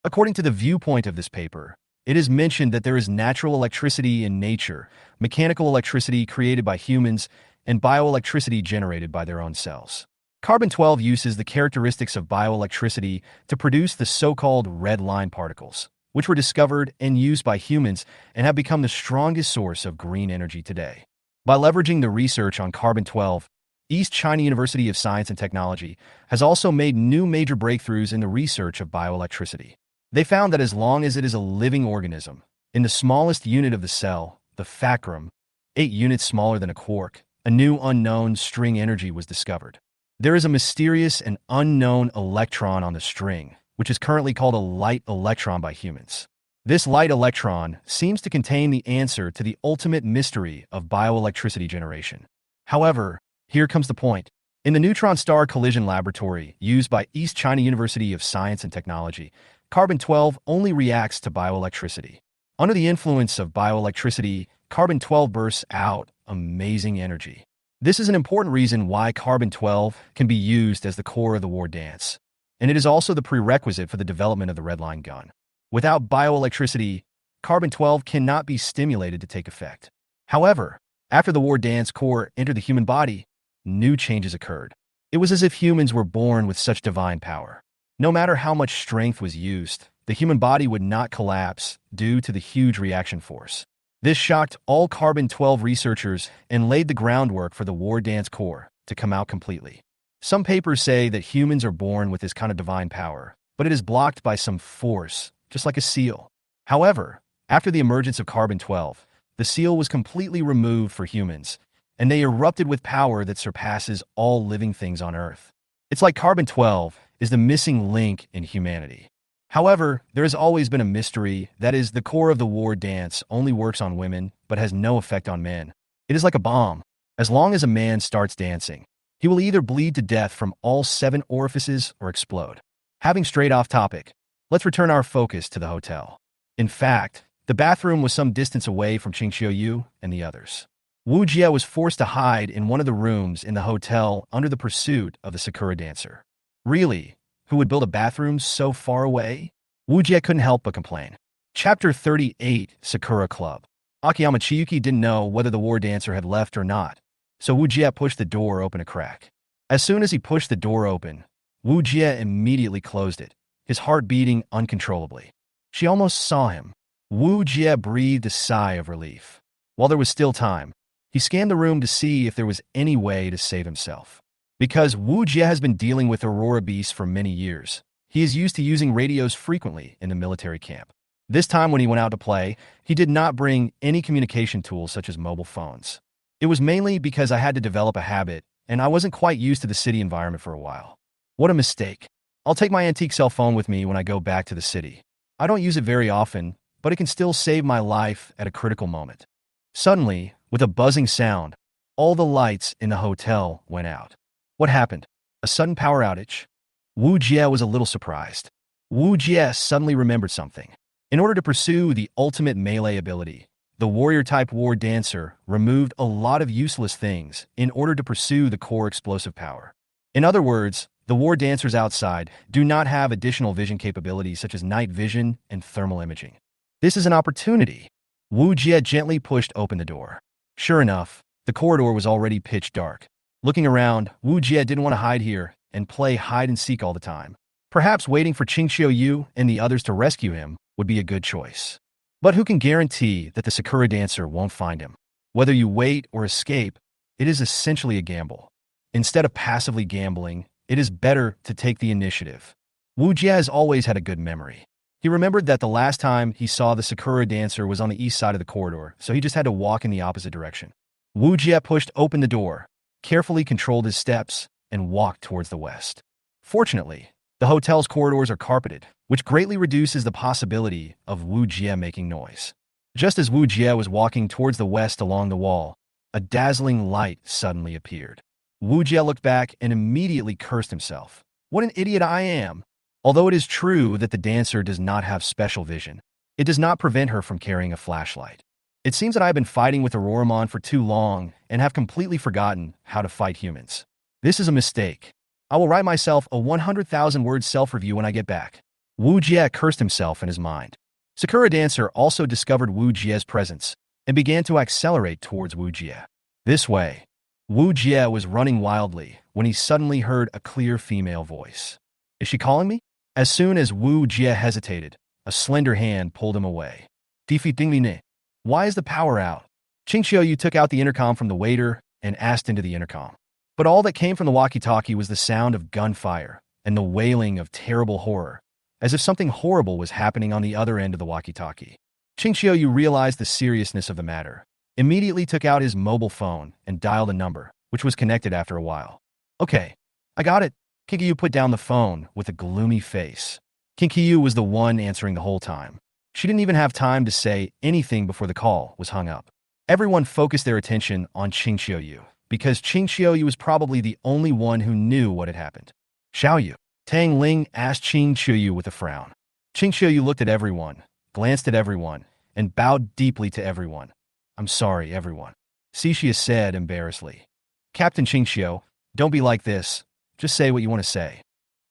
According to the viewpoint of this paper, it is mentioned that there is natural electricity in nature, mechanical electricity created by humans, and bioelectricity generated by their own cells. Carbon-12 uses the characteristics of bioelectricity to produce the so-called red line particles, which were discovered and used by humans and have become the strongest source of green energy today. By leveraging the research on carbon-12, East China University of Science and Technology has also made new major breakthroughs in the research of bioelectricity. They found that as long as it is a living organism, in the smallest unit of the cell, the facrum, 8 units smaller than a quark, a new unknown string energy was discovered. There is a mysterious and unknown electron on the string, which is currently called a light electron by humans. This light electron seems to contain the answer to the ultimate mystery of bioelectricity generation. However, here comes the point. In the neutron star collision laboratory used by East China University of Science and Technology, carbon-12 only reacts to bioelectricity. Under the influence of bioelectricity, carbon-12 bursts out amazing energy. This is an important reason why carbon-12 can be used as the core of the war dance, and it is also the prerequisite for the development of the red line gun. Without bioelectricity, carbon-12 cannot be stimulated to take effect. However, after the war dance core entered the human body, new changes occurred. It was as if humans were born with such divine power. No matter how much strength was used, the human body would not collapse due to the huge reaction force. This shocked all carbon-12 researchers and laid the groundwork for the war dance core to come out completely. Some papers say that humans are born with this kind of divine power, but it is blocked by some force, just like a seal. However, after the emergence of carbon-12, the seal was completely removed for humans, and they erupted with power that surpasses all living things on Earth. It's like carbon-12 is the missing link in humanity. However, there has always been a mystery, that is, the core of the war dance only works on women, but has no effect on men. It is like a bomb. As long as a man starts dancing, he will either bleed to death from all 7 orifices or explode. Having strayed off topic, let's return our focus to the hotel. In fact, the bathroom was some distance away from Qingxiu and the others. Wu Jie was forced to hide in one of the rooms in the hotel under the pursuit of the Sakura dancer. Really? Who would build a bathroom so far away? Wu Jie couldn't help but complain. Chapter 38, Sakura Club. Akiyama Chiyuki didn't know whether the war dancer had left or not, so Wu Jie pushed the door open a crack. As soon as he pushed the door open, Wu Jie immediately closed it, his heart beating uncontrollably. She almost saw him. Wu Jie breathed a sigh of relief. While there was still time, he scanned the room to see if there was any way to save himself. Because Wu Jie has been dealing with Aurora beasts for many years, he is used to using radios frequently in the military camp. This time when he went out to play, he did not bring any communication tools such as mobile phones. It was mainly because I had to develop a habit, and I wasn't quite used to the city environment for a while. What a mistake. I'll take my antique cell phone with me when I go back to the city. I don't use it very often, but it can still save my life at a critical moment. Suddenly, with a buzzing sound, all the lights in the hotel went out. What happened? A sudden power outage? Wu Jie was a little surprised. Wu Jie suddenly remembered something. In order to pursue the ultimate melee ability, the warrior-type war dancer removed a lot of useless things in order to pursue the core explosive power. In other words, the war dancers outside do not have additional vision capabilities such as night vision and thermal imaging. This is an opportunity. Wu Jie gently pushed open the door. Sure enough, the corridor was already pitch dark. Looking around, Wu Jie didn't want to hide here and play hide-and-seek all the time. Perhaps waiting for Qingxiu and the others to rescue him would be a good choice. But who can guarantee that the Sakura dancer won't find him? Whether you wait or escape, it is essentially a gamble. Instead of passively gambling, it is better to take the initiative. Wu Jie has always had a good memory. He remembered that the last time he saw the Sakura dancer was on the east side of the corridor, so he just had to walk in the opposite direction. Wu Jie pushed open the door, carefully controlled his steps, and walked towards the west. Fortunately, the hotel's corridors are carpeted, which greatly reduces the possibility of Wu Jie making noise. Just as Wu Jie was walking towards the west along the wall, a dazzling light suddenly appeared. Wu Jie looked back and immediately cursed himself. What an idiot I am! Although it is true that the dancer does not have special vision, it does not prevent her from carrying a flashlight. It seems that I have been fighting with Auroramon for too long and have completely forgotten how to fight humans. This is a mistake. I will write myself a 100,000-word self-review when I get back. Wu Jie cursed himself in his mind. Sakura dancer also discovered Wu Jie's presence and began to accelerate towards Wu Jie. This way, Wu Jie was running wildly when he suddenly heard a clear female voice. Is she calling me? As soon as Wu Jie hesitated, a slender hand pulled him away. Defeating. Why is the power out? Qingxiu took out the intercom from the waiter and asked into the intercom. But all that came from the walkie-talkie was the sound of gunfire and the wailing of terrible horror, as if something horrible was happening on the other end of the walkie-talkie. Ching Xiaoyu realized the seriousness of the matter, immediately took out his mobile phone and dialed a number, which was connected after a while. Okay, I got it. Kinkiyu put down the phone with a gloomy face. Kinkiyu was the one answering the whole time. She didn't even have time to say anything before the call was hung up. Everyone focused their attention on Ching Xiaoyu, because Ching Xiaoyu was probably the only one who knew what had happened. Xiaoyu, Tang Ling asked Ching Xiaoyu with a frown. Ching Xiaoyu looked at everyone, glanced at everyone, and bowed deeply to everyone. I'm sorry, everyone. Xixia said embarrassedly. Captain Ching Xiao, don't be like this. Just say what you want to say.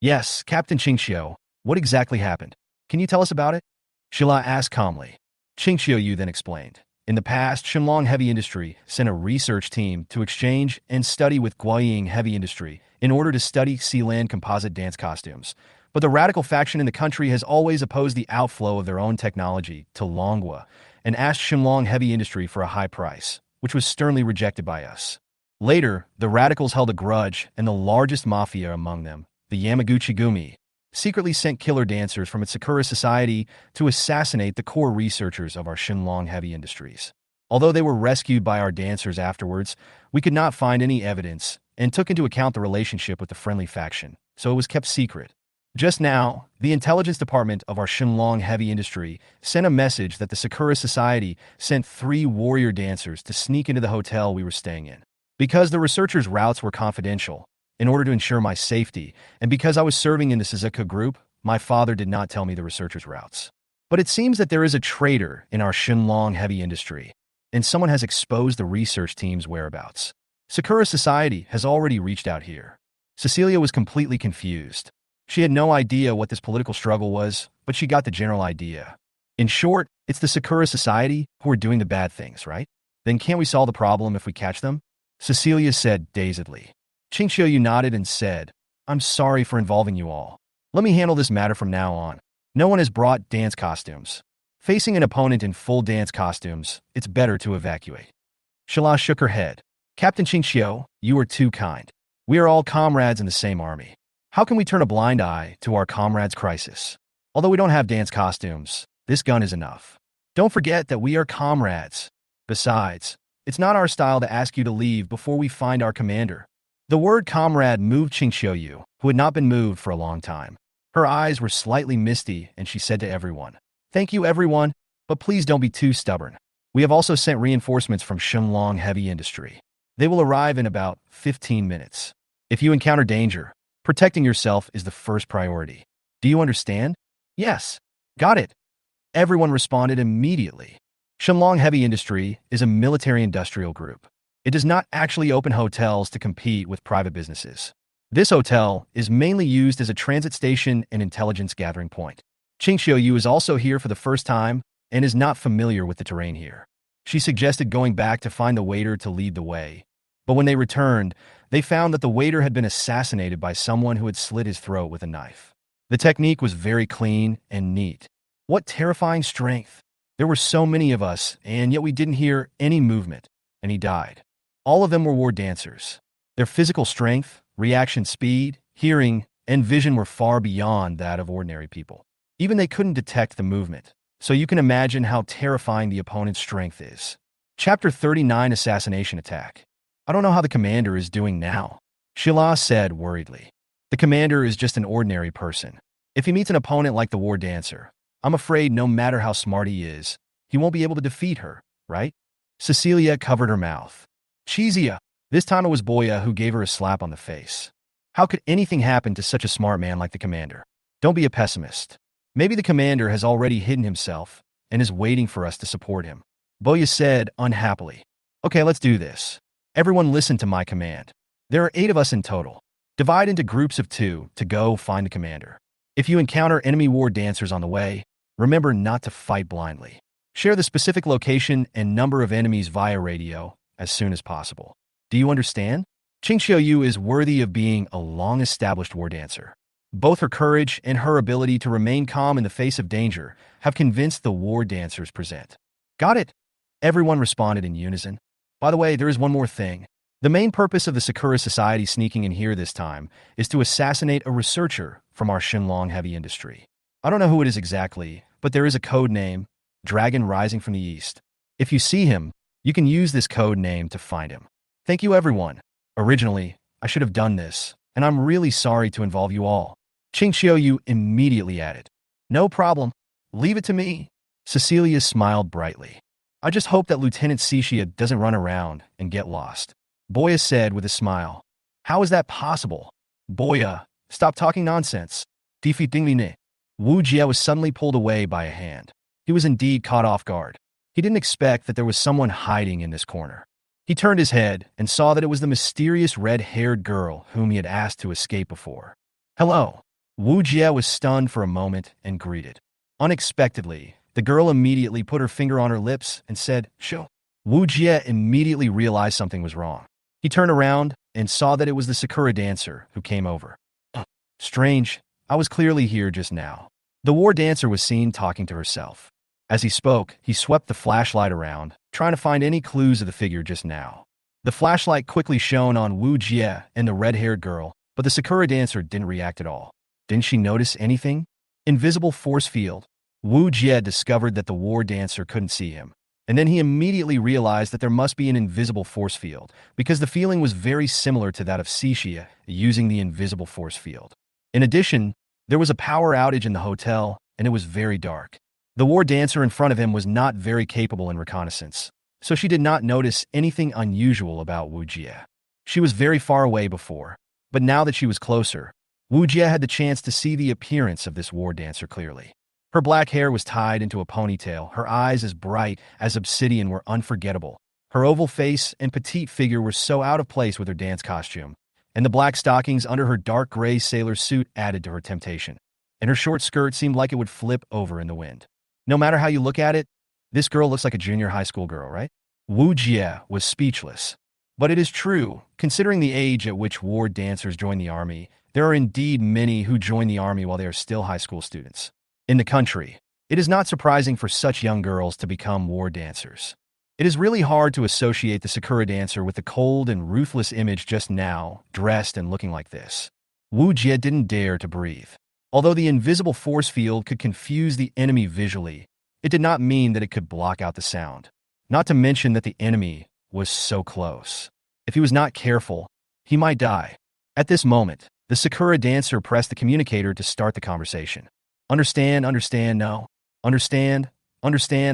Yes, Captain Ching Xiao, what exactly happened? Can you tell us about it? Shila asked calmly. Ching Xiaoyu then explained. In the past, Shenlong Heavy Industry sent a research team to exchange and study with Guiying Heavy Industry in order to study Sealand composite dance costumes. But the radical faction in the country has always opposed the outflow of their own technology to Longhua and asked Shenlong Heavy Industry for a high price, which was sternly rejected by us. Later, the radicals held a grudge, and the largest mafia among them, the Yamaguchi Gumi, secretly sent killer dancers from its Sakura Society to assassinate the core researchers of our Shenlong Heavy Industries. Although they were rescued by our dancers afterwards, we could not find any evidence and took into account the relationship with the friendly faction, so it was kept secret. Just now, the intelligence department of our Shenlong Heavy Industry sent a message that the Sakura Society sent 3 warrior dancers to sneak into the hotel we were staying in. Because the researchers' routes were confidential, in order to ensure my safety, and because I was serving in the Suzuka group, my father did not tell me the researchers' routes. But it seems that there is a traitor in our Shenlong Heavy Industry, and someone has exposed the research team's whereabouts. Sakura Society has already reached out here. Cecilia was completely confused. She had no idea what this political struggle was, but she got the general idea. In short, it's the Sakura Society who are doing the bad things, right? Then can't we solve the problem if we catch them? Cecilia said dazedly. Ching Xiaoyu nodded and said, I'm sorry for involving you all. Let me handle this matter from now on. No one has brought dance costumes. Facing an opponent in full dance costumes, it's better to evacuate. Shala shook her head. Captain Ching Xiao, you are too kind. We are all comrades in the same army. How can we turn a blind eye to our comrades' crisis? Although we don't have dance costumes, this gun is enough. Don't forget that we are comrades. Besides, it's not our style to ask you to leave before we find our commander. The word comrade moved Ching Xiaoyu, who had not been moved for a long time. Her eyes were slightly misty, and she said to everyone, Thank you, everyone, but please don't be too stubborn. We have also sent reinforcements from Shenlong Heavy Industry. They will arrive in about 15 minutes. If you encounter danger, protecting yourself is the first priority. Do you understand? Yes. Got it. Everyone responded immediately. Shenlong Heavy Industry is a military-industrial group. It does not actually open hotels to compete with private businesses. This hotel is mainly used as a transit station and intelligence gathering point. Ching Xiaoyu is also here for the first time and is not familiar with the terrain here. She suggested going back to find the waiter to lead the way. But when they returned, they found that the waiter had been assassinated by someone who had slit his throat with a knife. The technique was very clean and neat. What terrifying strength! There were so many of us, and yet we didn't hear any movement, and he died. All of them were war dancers. Their physical strength, reaction speed, hearing, and vision were far beyond that of ordinary people. Even they couldn't detect the movement, so you can imagine how terrifying the opponent's strength is. Chapter 39 Assassination Attack. I don't know how the commander is doing now, Shila said worriedly. The commander is just an ordinary person. If he meets an opponent like the war dancer, I'm afraid no matter how smart he is, he won't be able to defeat her, right? Cecilia covered her mouth. Chizia. This time it was Boya who gave her a slap on the face. How could anything happen to such a smart man like the commander? Don't be a pessimist. Maybe the commander has already hidden himself and is waiting for us to support him. Boya said unhappily. Okay, let's do this. Everyone listen to my command. There are 8 of us in total. Divide into groups of 2 to go find the commander. If you encounter enemy war dancers on the way, remember not to fight blindly. Share the specific location and number of enemies via radio as soon as possible. Do you understand? Ching Xiaoyu is worthy of being a long-established war dancer. Both her courage and her ability to remain calm in the face of danger have convinced the war dancers present. Got it? Everyone responded in unison. By the way, there is one more thing. The main purpose of the Sakura Society sneaking in here this time is to assassinate a researcher from our Shenlong heavy industry. I don't know who it is exactly, but there is a code name, Dragon Rising from the East. If you see him, you can use this code name to find him. Thank you, everyone. Originally, I should have done this, and I'm really sorry to involve you all. Ching Xiaoyu immediately added. No problem. Leave it to me. Cecilia smiled brightly. I just hope that Lieutenant Cixia doesn't run around and get lost. Boya said with a smile. How is that possible? Boya, stop talking nonsense. Defeat Dingli. Wu Jie was suddenly pulled away by a hand. He was indeed caught off guard. He didn't expect that there was someone hiding in this corner. He turned his head and saw that it was the mysterious red-haired girl whom he had asked to escape before. Hello. Wu Jie was stunned for a moment and greeted. Unexpectedly, the girl immediately put her finger on her lips and said, Shoo. Wu Jie immediately realized something was wrong. He turned around and saw that it was the Sakura dancer who came over. Strange, I was clearly here just now. The war dancer was seen talking to herself. As he spoke, he swept the flashlight around, trying to find any clues of the figure just now. The flashlight quickly shone on Wu Jie and the red-haired girl, but the Sakura dancer didn't react at all. Didn't she notice anything? Invisible force field. Wu Jie discovered that the war dancer couldn't see him. And then he immediately realized that there must be an invisible force field, because the feeling was very similar to that of Cixia using the invisible force field. In addition, there was a power outage in the hotel, and it was very dark. The war dancer in front of him was not very capable in reconnaissance, so she did not notice anything unusual about Wu Jie. She was very far away before, but now that she was closer, Wu Jie had the chance to see the appearance of this war dancer clearly. Her black hair was tied into a ponytail, her eyes as bright as obsidian were unforgettable. Her oval face and petite figure were so out of place with her dance costume, and the black stockings under her dark gray sailor suit added to her temptation. And her short skirt seemed like it would flip over in the wind. No matter how you look at it, this girl looks like a junior high school girl, right? Wu Jie was speechless. But it is true, considering the age at which war dancers join the army, there are indeed many who join the army while they are still high school students. In the country, it is not surprising for such young girls to become war dancers. It is really hard to associate the Sakura dancer with the cold and ruthless image just now, dressed and looking like this. Wu Jie didn't dare to breathe. Although the invisible force field could confuse the enemy visually, it did not mean that it could block out the sound. Not to mention that the enemy was so close. If he was not careful, he might die. At this moment, the Sakura dancer pressed the communicator to start the conversation. Understand, no. Understand,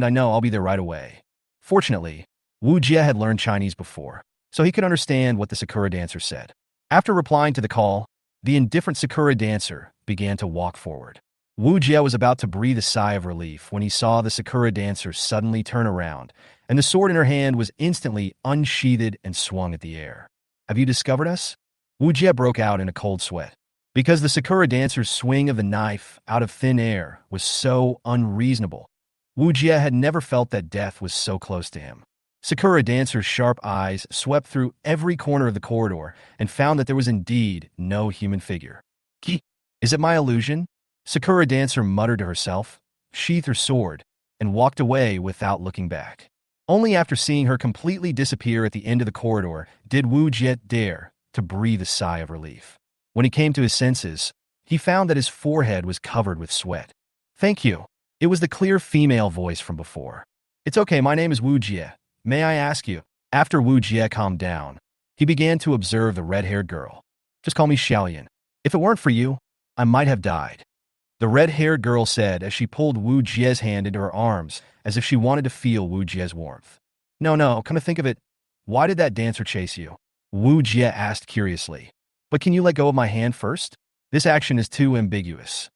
I know, I'll be there right away. Fortunately, Wu Jie had learned Chinese before, so he could understand what the Sakura dancer said. After replying to the call, the indifferent Sakura dancer began to walk forward. Wu Jie was about to breathe a sigh of relief when he saw the Sakura dancer suddenly turn around, and the sword in her hand was instantly unsheathed and swung at the air. Have you discovered us? Wu Jie broke out in a cold sweat. Because the Sakura dancer's swing of the knife out of thin air was so unreasonable, Wu Jie had never felt that death was so close to him. Sakura dancer's sharp eyes swept through every corner of the corridor and found that there was indeed no human figure. Ki, is it my illusion? Sakura dancer muttered to herself, sheathed her sword, and walked away without looking back. Only after seeing her completely disappear at the end of the corridor did Wu Jie dare to breathe a sigh of relief. When he came to his senses, he found that his forehead was covered with sweat. Thank you. It was the clear female voice from before. It's okay, my name is Wu Jie. May I ask you? After Wu Jie calmed down, he began to observe the red-haired girl. Just call me Xiaoyan. If it weren't for you, I might have died. The red-haired girl said as she pulled Wu Jie's hand into her arms as if she wanted to feel Wu Jie's warmth. No, come to think of it, why did that dancer chase you? Wu Jie asked curiously. But can you let go of my hand first? This action is too ambiguous.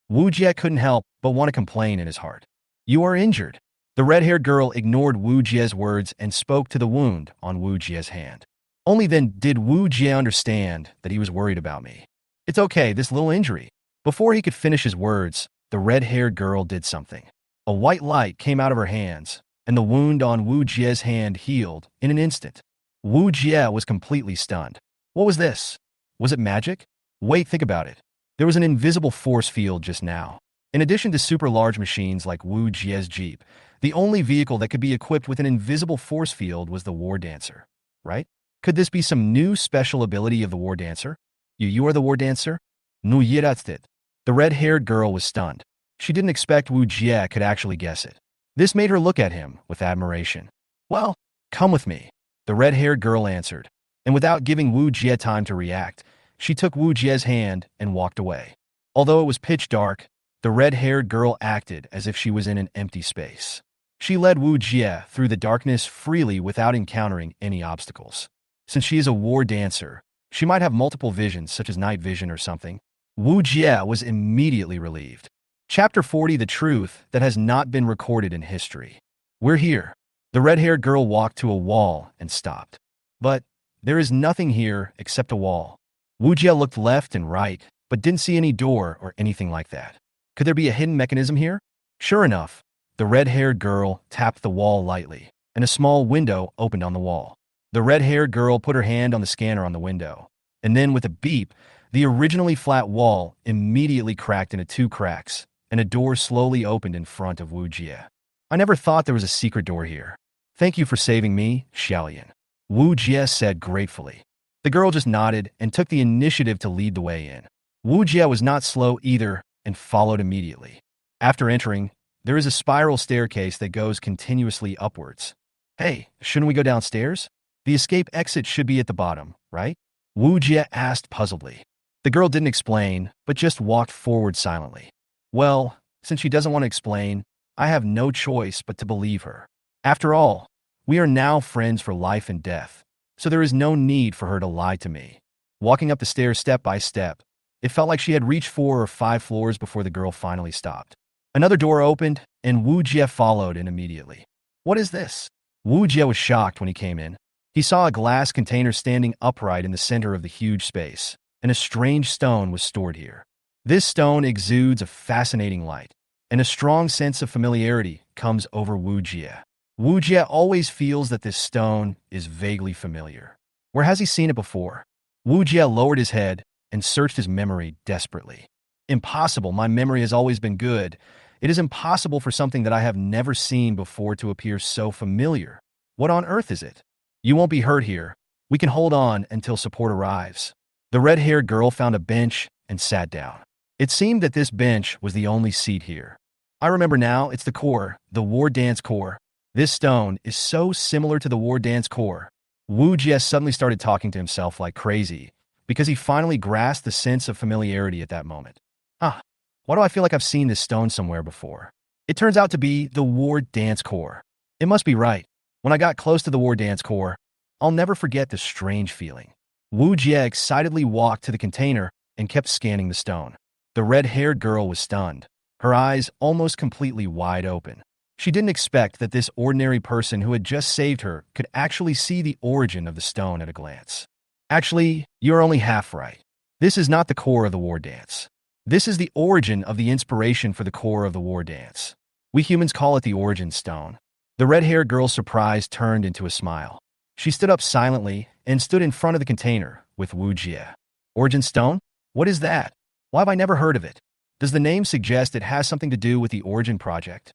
Wu Jie couldn't help but want to complain in his heart. You are injured. The red-haired girl ignored Wu Jie's words and spoke to the wound on Wu Jie's hand. Only then did Wu Jie understand that he was worried about me. It's okay, this little injury. Before he could finish his words, the red-haired girl did something. A white light came out of her hands, and the wound on Wu Jie's hand healed in an instant. Wu Jie was completely stunned. What was this? Was it magic? Wait, think about it. There was an invisible force field just now. In addition to super large machines like Wu Jie's Jeep, the only vehicle that could be equipped with an invisible force field was the war dancer, right? Could this be some new special ability of the war dancer? You are the war dancer? No, yeah, that's it. The red-haired girl was stunned. She didn't expect Wu Jie could actually guess it. This made her look at him with admiration. Well, come with me, the red-haired girl answered, and without giving Wu Jie time to react, she took Wu Jie's hand and walked away. Although it was pitch dark, the red-haired girl acted as if she was in an empty space. She led Wu Jie through the darkness freely without encountering any obstacles. Since she is a war dancer, she might have multiple visions such as night vision or something. Wu Jie was immediately relieved. Chapter 40: The Truth That Has Not Been Recorded in History. We're here. The red-haired girl walked to a wall and stopped. But there is nothing here except a wall. Wu Jie looked left and right, but didn't see any door or anything like that. Could there be a hidden mechanism here? Sure enough, the red-haired girl tapped the wall lightly, and a small window opened on the wall. The red-haired girl put her hand on the scanner on the window, and then with a beep, the originally flat wall immediately cracked into two cracks, and a door slowly opened in front of Wu Jie. I never thought there was a secret door here. Thank you for saving me, Xiaolian, Wu Jie said gratefully. The girl just nodded and took the initiative to lead the way in. Wu Jie was not slow either and followed immediately. After entering, there is a spiral staircase that goes continuously upwards. Hey, shouldn't we go downstairs? The escape exit should be at the bottom, right? Wu Jie asked puzzledly. The girl didn't explain, but just walked forward silently. Well, since she doesn't want to explain, I have no choice but to believe her. After all, we are now friends for life and death, so there is no need for her to lie to me. Walking up the stairs step by step, it felt like she had reached 4 or 5 floors before the girl finally stopped. Another door opened, and Wu Jie followed in immediately. What is this? Wu Jie was shocked when he came in. He saw a glass container standing upright in the center of the huge space, and a strange stone was stored here. This stone exudes a fascinating light, and a strong sense of familiarity comes over Wu Jie. Wu Jie always feels that this stone is vaguely familiar. Where has he seen it before? Wu Jie lowered his head and searched his memory desperately. Impossible, my memory has always been good. It is impossible for something that I have never seen before to appear so familiar. What on earth is it? You won't be hurt here. We can hold on until support arrives. The red-haired girl found a bench and sat down. It seemed that this bench was the only seat here. I remember now, it's the core, the war dance core. This stone is so similar to the war dance core. Wu Jie suddenly started talking to himself like crazy, because he finally grasped the sense of familiarity at that moment. Why do I feel like I've seen this stone somewhere before? It turns out to be the war dance core. It must be right. When I got close to the war dance core, I'll never forget the strange feeling. Wu Jie excitedly walked to the container and kept scanning the stone. The red-haired girl was stunned, her eyes almost completely wide open. She didn't expect that this ordinary person who had just saved her could actually see the origin of the stone at a glance. Actually, you're only half right. This is not the core of the war dance. This is the origin of the inspiration for the core of the war dance. We humans call it the origin stone. The red-haired girl's surprise turned into a smile. She stood up silently and stood in front of the container with Wu Jie. Origin stone? What is that? Why have I never heard of it? Does the name suggest it has something to do with the Origin Project?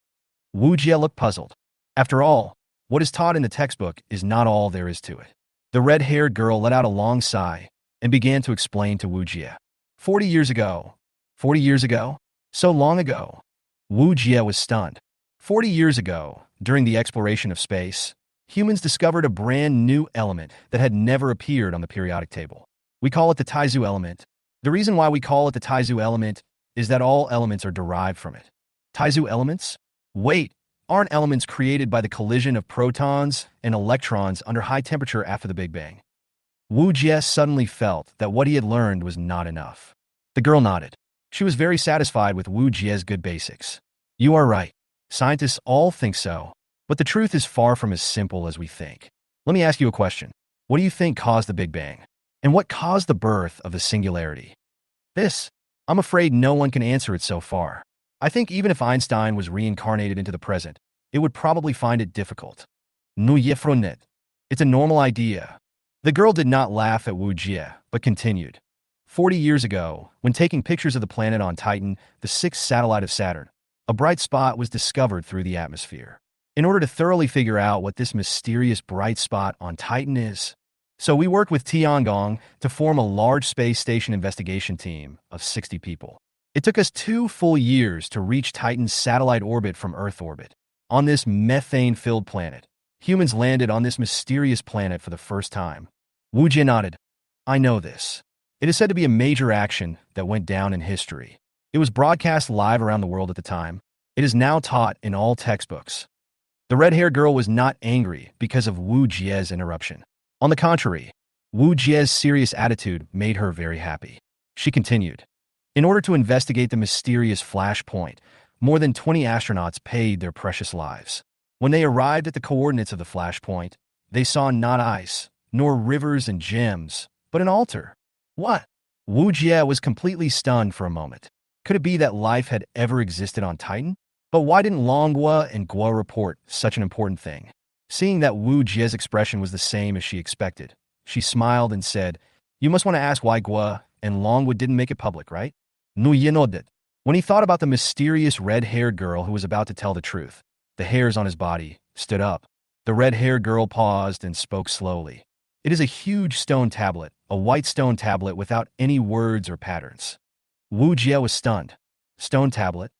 Wu Jie looked puzzled. After all, what is taught in the textbook is not all there is to it. The red-haired girl let out a long sigh and began to explain to Wu Jie. 40 years ago. 40 years ago? So long ago. Wu Jie was stunned. 40 years ago, during the exploration of space, humans discovered a brand new element that had never appeared on the periodic table. We call it the Taizu element. The reason why we call it the Taizu element is that all elements are derived from it. Taizu elements? Wait, aren't elements created by the collision of protons and electrons under high temperature after the Big Bang? Wu Jie suddenly felt that what he had learned was not enough. The girl nodded. She was very satisfied with Wu Jie's good basics. You are right. Scientists all think so, but the truth is far from as simple as we think. Let me ask you a question. What do you think caused the Big Bang? And what caused the birth of the singularity? I'm afraid no one can answer it so far. I think even if Einstein was reincarnated into the present, it would probably find it difficult. It's a normal idea. The girl did not laugh at Wu Jie, but continued. 40 years ago, when taking pictures of the planet on Titan, the sixth satellite of Saturn, a bright spot was discovered through the atmosphere. In order to thoroughly figure out what this mysterious bright spot on Titan is, So we worked with Tiangong to form a large space station investigation team of 60 people. It took us 2 full years to reach Titan's satellite orbit from Earth orbit. On this methane-filled planet, humans landed on this mysterious planet for the first time. Wu Jie nodded. I know this. It is said to be a major action that went down in history. It was broadcast live around the world at the time. It is now taught in all textbooks. The red-haired girl was not angry because of Wu Jie's interruption. On the contrary, Wu Jie's serious attitude made her very happy. She continued. In order to investigate the mysterious flashpoint, more than 20 astronauts paid their precious lives. When they arrived at the coordinates of the flashpoint, they saw not ice, nor rivers and gems, but an altar. What? Wu Jie was completely stunned for a moment. Could it be that life had ever existed on Titan? But why didn't Longhua and Guo report such an important thing? Seeing that Wu Jie's expression was the same as she expected, she smiled and said, You must want to ask why Guo and Longhua didn't make it public, right? Nuye nodded. When he thought about the mysterious red-haired girl who was about to tell the truth, the hairs on his body stood up. The red-haired girl paused and spoke slowly. It is a huge stone tablet, a white stone tablet without any words or patterns. Wu Jie was stunned. Stone tablet?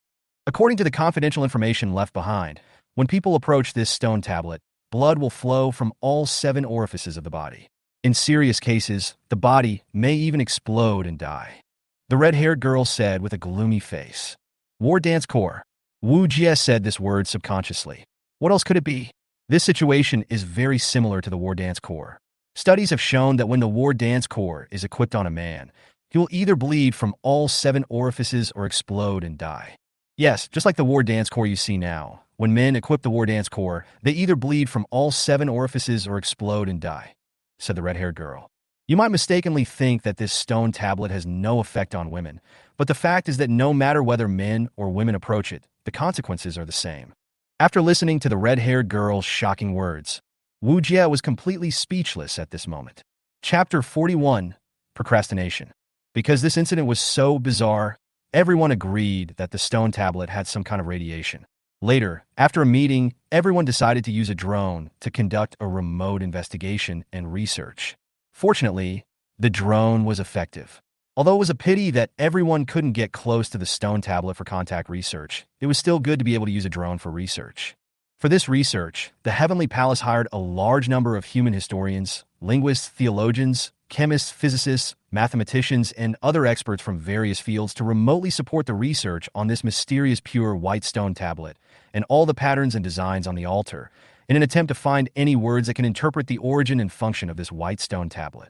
According to the confidential information left behind, when people approach this stone tablet, blood will flow from all 7 orifices of the body. In serious cases, the body may even explode and die. The red-haired girl said with a gloomy face. War Dance Core. Wu Jie said this word subconsciously. What else could it be? This situation is very similar to the War Dance Core. Studies have shown that when the War Dance Core is equipped on a man, he will either bleed from all 7 orifices or explode and die. Yes, just like the War Dance Core you see now. When men equip the War Dance Core, they either bleed from all 7 orifices or explode and die, said the red-haired girl. You might mistakenly think that this stone tablet has no effect on women, but the fact is that no matter whether men or women approach it, the consequences are the same. After listening to the red-haired girl's shocking words, Wu Jie was completely speechless at this moment. Chapter 41, Procrastination. Because this incident was so bizarre, everyone agreed that the stone tablet had some kind of radiation. Later, after a meeting, everyone decided to use a drone to conduct a remote investigation and research. Fortunately, the drone was effective. Although it was a pity that everyone couldn't get close to the stone tablet for contact research, it was still good to be able to use a drone for research. For this research, the Heavenly Palace hired a large number of human historians, linguists, theologians, chemists, physicists, mathematicians, and other experts from various fields to remotely support the research on this mysterious pure white stone tablet and all the patterns and designs on the altar, in an attempt to find any words that can interpret the origin and function of this white stone tablet.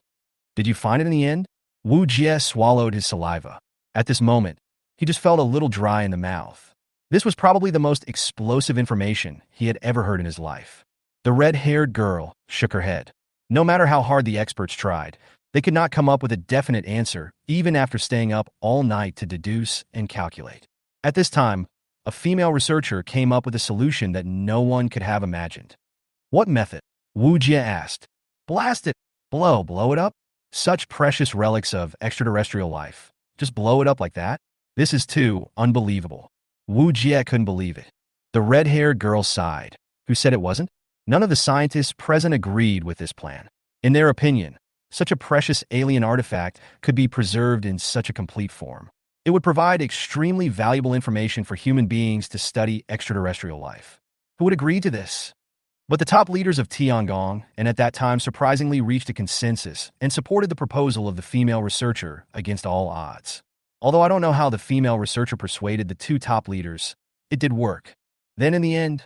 Did you find it in the end? Wu Jie swallowed his saliva. At this moment, he just felt a little dry in the mouth. This was probably the most explosive information he had ever heard in his life. The red-haired girl shook her head. No matter how hard the experts tried, they could not come up with a definite answer, even after staying up all night to deduce and calculate. At this time, a female researcher came up with a solution that no one could have imagined. What method? Wu Jie asked. Blast it. Blow it up? Such precious relics of extraterrestrial life. Just blow it up like that? This is too unbelievable. Wu Jie couldn't believe it. The red-haired girl sighed. Who said it wasn't? None of the scientists present agreed with this plan. In their opinion, such a precious alien artifact could be preserved in such a complete form. It would provide extremely valuable information for human beings to study extraterrestrial life. Who would agree to this? But the top leaders of Tiangong, and at that time surprisingly reached a consensus and supported the proposal of the female researcher against all odds. Although I don't know how the female researcher persuaded the 2 top leaders, it did work. Then in the end,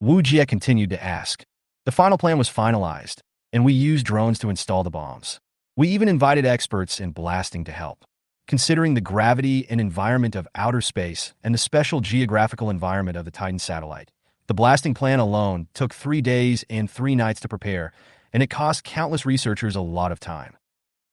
Wu Jie continued to ask. The final plan was finalized, and we used drones to install the bombs. We even invited experts in blasting to help. Considering the gravity and environment of outer space and the special geographical environment of the Titan satellite, the blasting plan alone took 3 days and 3 nights to prepare, and it cost countless researchers a lot of time.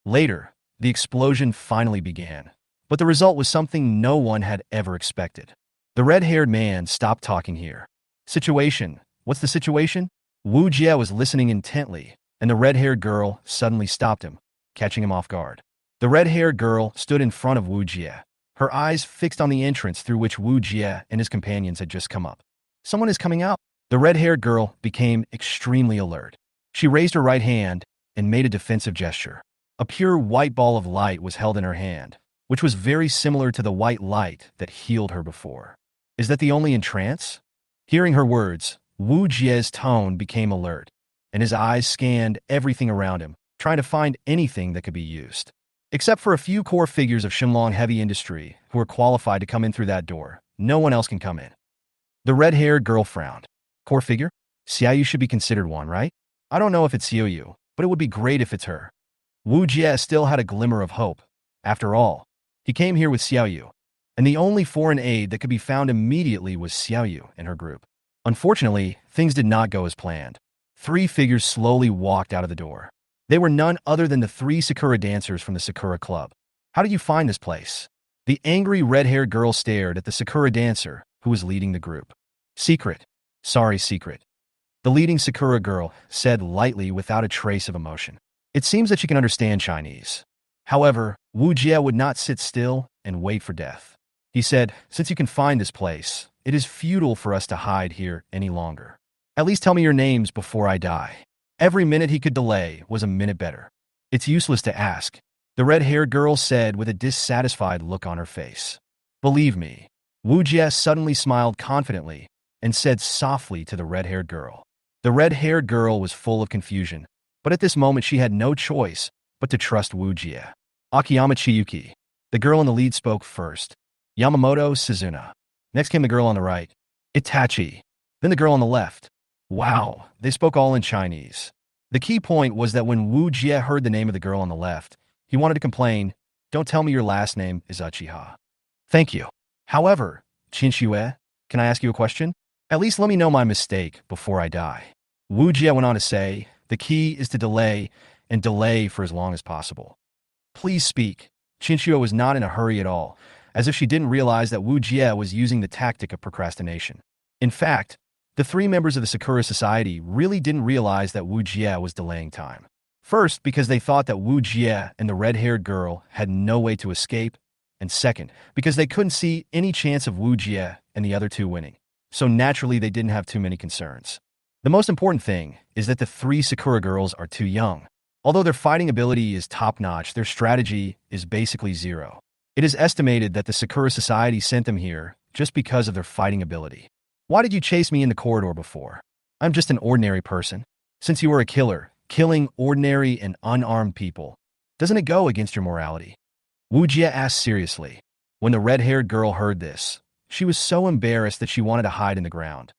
Later, the explosion finally began, but the result was something no one had ever expected. The red-haired man stopped talking here. Situation. What's the situation? Wu Jie was listening intently, and the red-haired girl suddenly stopped him, catching him off guard. The red-haired girl stood in front of Wu Jie, her eyes fixed on the entrance through which Wu Jie and his companions had just come up. Someone is coming out. The red-haired girl became extremely alert. She raised her right hand and made a defensive gesture. A pure white ball of light was held in her hand, which was very similar to the white light that healed her before. Is that the only entrance? Hearing her words, Wu Jie's tone became alert, and his eyes scanned everything around him, trying to find anything that could be used. Except for a few core figures of Xinlong heavy industry who are qualified to come in through that door, no one else can come in. The red-haired girl frowned. Core figure? Xiaoyu should be considered one, right? I don't know if it's Xiaoyu, but it would be great if it's her. Wu Jie still had a glimmer of hope. After all, he came here with Xiaoyu, and the only foreign aid that could be found immediately was Xiaoyu and her group. Unfortunately, things did not go as planned. 3 figures slowly walked out of the door. They were none other than the 3 Sakura dancers from the Sakura Club. How did you find this place? The angry red-haired girl stared at the Sakura dancer who was leading the group. Secret. Sorry, secret. The leading Sakura girl said lightly without a trace of emotion. It seems that she can understand Chinese. However, Wu Jie would not sit still and wait for death. He said, since you can find this place, it is futile for us to hide here any longer. At least tell me your names before I die. Every minute he could delay was a minute better. It's useless to ask, the red-haired girl said with a dissatisfied look on her face. Believe me. Wu Jie suddenly smiled confidently and said softly to the red-haired girl. The red-haired girl was full of confusion, but at this moment she had no choice but to trust Wu Jie. Akiyama Chiyuki. The girl in the lead spoke first. Yamamoto Suzuna. Next came the girl on the right. Itachi. Then the girl on the left. Wow, they spoke all in Chinese. The key point was that when Wu Jie heard the name of the girl on the left, he wanted to complain, don't tell me your last name is Uchiha. Thank you. However, Qinxue, can I ask you a question? At least let me know my mistake before I die. Wu Jie went on to say, the key is to delay and delay for as long as possible. Please speak. Qinxue was not in a hurry at all, as if she didn't realize that Wu Jie was using the tactic of procrastination. In fact, the 3 members of the Sakura Society really didn't realize that Wu Jie was delaying time. First, because they thought that Wu Jie and the red-haired girl had no way to escape, and second, because they couldn't see any chance of Wu Jie and the other 2 winning. So naturally, they didn't have too many concerns. The most important thing is that the 3 Sakura girls are too young. Although their fighting ability is top-notch, their strategy is basically zero. It is estimated that the Sakura Society sent them here just because of their fighting ability. Why did you chase me in the corridor before? I'm just an ordinary person. Since you were a killer, killing ordinary and unarmed people, doesn't it go against your morality? Wu Jie asked seriously. When the red-haired girl heard this, she was so embarrassed that she wanted to hide in the ground.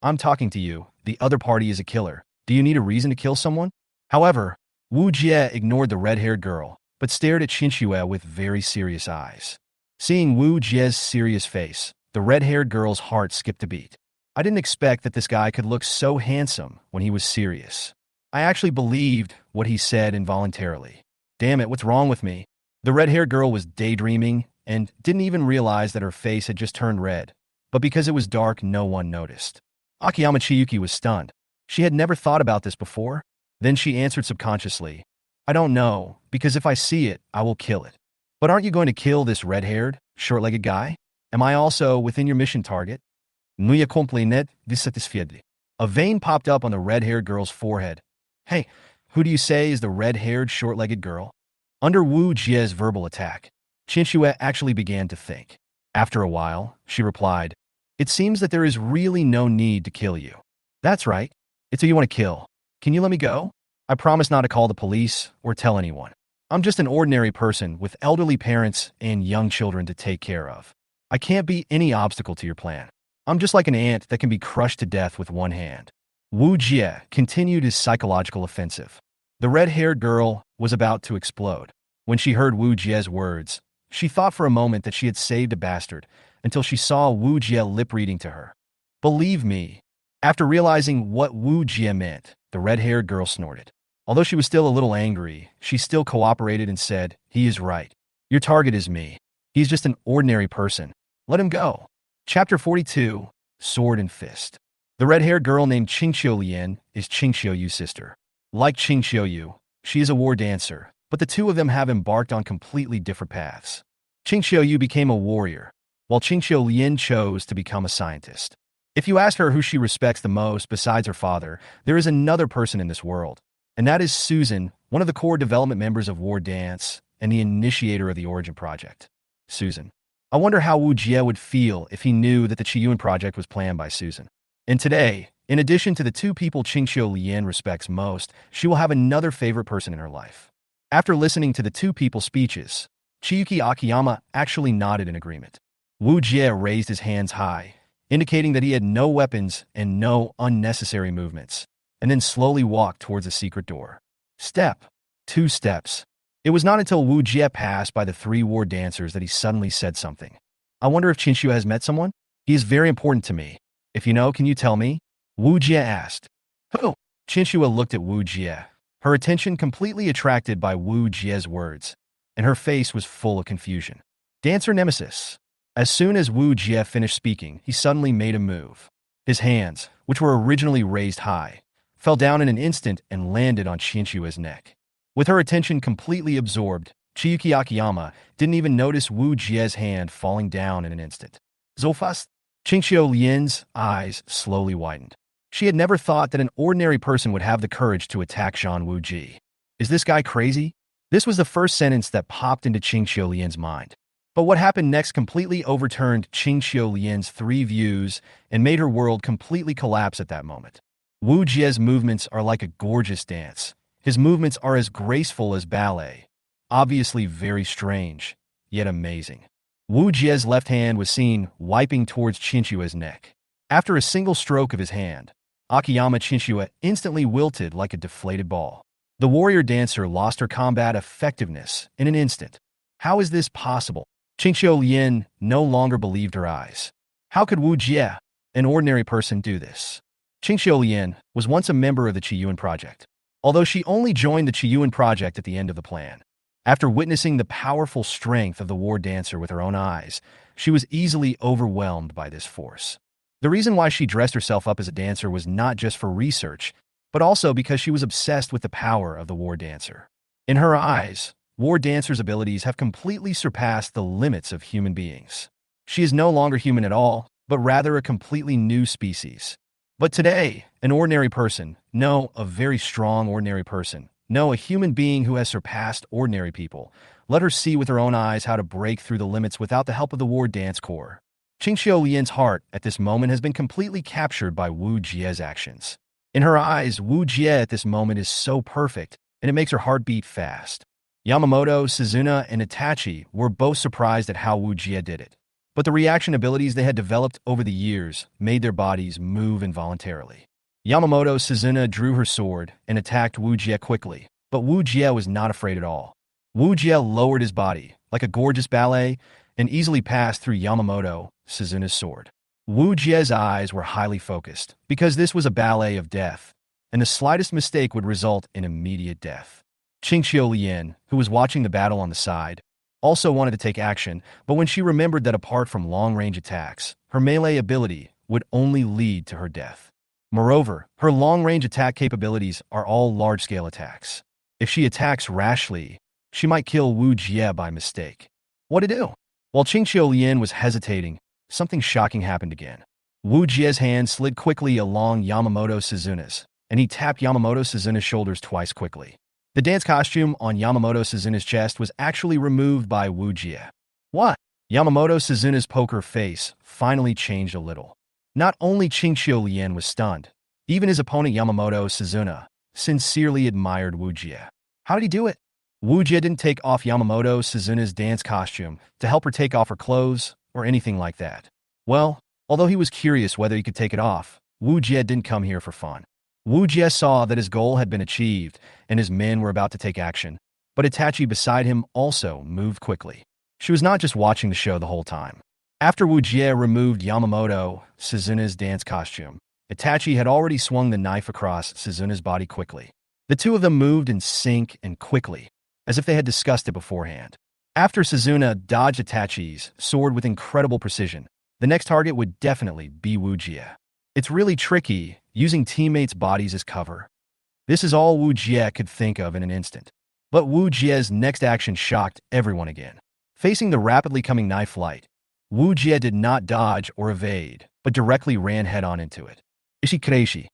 I'm talking to you. The other party is a killer. Do you need a reason to kill someone? However, Wu Jie ignored the red-haired girl, but stared at Qinxue with very serious eyes. Seeing Wu Jie's serious face, the red-haired girl's heart skipped a beat. I didn't expect that this guy could look so handsome when he was serious. I actually believed what he said involuntarily. Damn it, what's wrong with me? The red-haired girl was daydreaming and didn't even realize that her face had just turned red, but because it was dark, no one noticed. Akiyama Chiyuki was stunned. She had never thought about this before. Then she answered subconsciously, I don't know, because if I see it, I will kill it. But aren't you going to kill this red-haired, short-legged guy? Am I also within your mission target? Nuya complenet dissatisfied. A vein popped up on the red-haired girl's forehead. Hey, who do you say is the red-haired, short-legged girl? Under Wu Jie's verbal attack, Qinxue actually began to think. After a while, she replied, It seems that there is really no need to kill you. That's right. It's who you want to kill. Can you let me go? I promise not to call the police or tell anyone. I'm just an ordinary person with elderly parents and young children to take care of. I can't be any obstacle to your plan. I'm just like an ant that can be crushed to death with one hand. Wu Jie continued his psychological offensive. The red-haired girl was about to explode. When she heard Wu Jie's words, she thought for a moment that she had saved a bastard until she saw Wu Jie lip-reading to her. Believe me. After realizing what Wu Jie meant, the red-haired girl snorted. Although she was still a little angry, she still cooperated and said, He is right. Your target is me. He's just an ordinary person. Let him go. Chapter 42, Sword and Fist. The red-haired girl named Qingxiu Lian is Qingxiuyu's sister. Like Qingxiuyu, she is a war dancer, but the 2 of them have embarked on completely different paths. Qingxiuyu became a warrior, while Qingxiu Lian chose to become a scientist. If you ask her who she respects the most besides her father, there is another person in this world, and that is Susan one of the core development members of War Dance and the initiator of the Origin Project. Susan. I wonder how Wu Jie would feel if he knew that the Qiyuan project was planned by Susan. And today, in addition to the two people Qingxiu Lian respects most, she will have another favorite person in her life. After listening to the two people's speeches, Chiyuki Akiyama actually nodded in agreement. Wu Jie raised his hands high, indicating that he had no weapons and no unnecessary movements, and then slowly walked towards a secret door. Step. 2 steps. It was not until Wu Jie passed by the 3 war dancers that he suddenly said something. I wonder if Qingxiu has met someone? He is very important to me. If you know, can you tell me? Wu Jie asked. Who? Qingxiu looked at Wu Jie, her attention completely attracted by Wu Jie's words, and her face was full of confusion. Dancer Nemesis. As soon as Wu Jie finished speaking, he suddenly made a move. His hands, which were originally raised high, fell down in an instant and landed on Qingxiu's neck. With her attention completely absorbed, Chiyuki Akiyama didn't even notice Wu Jie's hand falling down in an instant. Zofast? Qingxiu Lian's eyes slowly widened. She had never thought that an ordinary person would have the courage to attack Zhang Wu Ji. Is this guy crazy? This was the first sentence that popped into Qingxiu Lian's mind. But what happened next completely overturned Qingxiu Lian's 3 views and made her world completely collapse at that moment. Wu Jie's movements are like a gorgeous dance. His movements are as graceful as ballet. Obviously very strange, yet amazing. Wu Jie's left hand was seen wiping towards Qingxiu's neck. After a single stroke of his hand, Akiyama Qingxiu instantly wilted like a deflated ball. The warrior dancer lost her combat effectiveness in an instant. How is this possible? Qingxiu Lian no longer believed her eyes. How could Wu Jie, an ordinary person, do this? Qingxiu Lian was once a member of the Qiyuan project, although she only joined the Qiyuan project at the end of the plan. After witnessing the powerful strength of the war dancer with her own eyes, she was easily overwhelmed by this force. The reason why she dressed herself up as a dancer was not just for research, but also because she was obsessed with the power of the war dancer. In her eyes, war dancer's abilities have completely surpassed the limits of human beings. She is no longer human at all, but rather a completely new species. But today, an ordinary person, no, a very strong ordinary person, no, a human being who has surpassed ordinary people, let her see with her own eyes how to break through the limits without the help of the war dance corps. Qingxiu Lian's heart at this moment has been completely captured by Wu Jie's actions. In her eyes, Wu Jie at this moment is so perfect, and it makes her heart beat fast. Yamamoto, Suzuna, and Itachi were both surprised at how Wu Jie did it. But the reaction abilities they had developed over the years made their bodies move involuntarily. Yamamoto Suzuna drew her sword and attacked Wu Jie quickly, but Wu Jie was not afraid at all. Wu Jie lowered his body, like a gorgeous ballet, and easily passed through Yamamoto Suzuna's sword. Wu Jie's eyes were highly focused, because this was a ballet of death, and the slightest mistake would result in immediate death. Qingxiu Lian, who was watching the battle on the side, also wanted to take action, but when she remembered that apart from long-range attacks, her melee ability would only lead to her death. Moreover, her long-range attack capabilities are all large-scale attacks. If she attacks rashly, she might kill Wu Jie by mistake. What to do? While Qingxiu Lian was hesitating, something shocking happened again. Wu Jie's hand slid quickly along Yamamoto Suzuna's, and he tapped Yamamoto Suzuna's shoulders twice quickly. The dance costume on Yamamoto Suzuna's chest was actually removed by Wu Jie. What? Yamamoto Suzuna's poker face finally changed a little. Not only Qingxiu Lian was stunned, even his opponent Yamamoto Suzuna sincerely admired Wu Jie. How did he do it? Wu Jie didn't take off Yamamoto Suzuna's dance costume to help her take off her clothes or anything like that. Well, although he was curious whether he could take it off, Wu Jie didn't come here for fun. Wu Jie saw that his goal had been achieved and his men were about to take action, but Itachi beside him also moved quickly. She was not just watching the show the whole time. After Wu Jie removed Yamamoto Suzuna's dance costume, Itachi had already swung the knife across Suzuna's body quickly. The two of them moved in sync and quickly, as if they had discussed it beforehand. After Suzuna dodged Itachi's sword with incredible precision, the next target would definitely be Wu Jie. It's really tricky, using teammates' bodies as cover. This is all Wu Jie could think of in an instant. But Wu Jie's next action shocked everyone again. Facing the rapidly coming knife flight, Wu Jie did not dodge or evade, but directly ran head-on into it. Ishikareshi.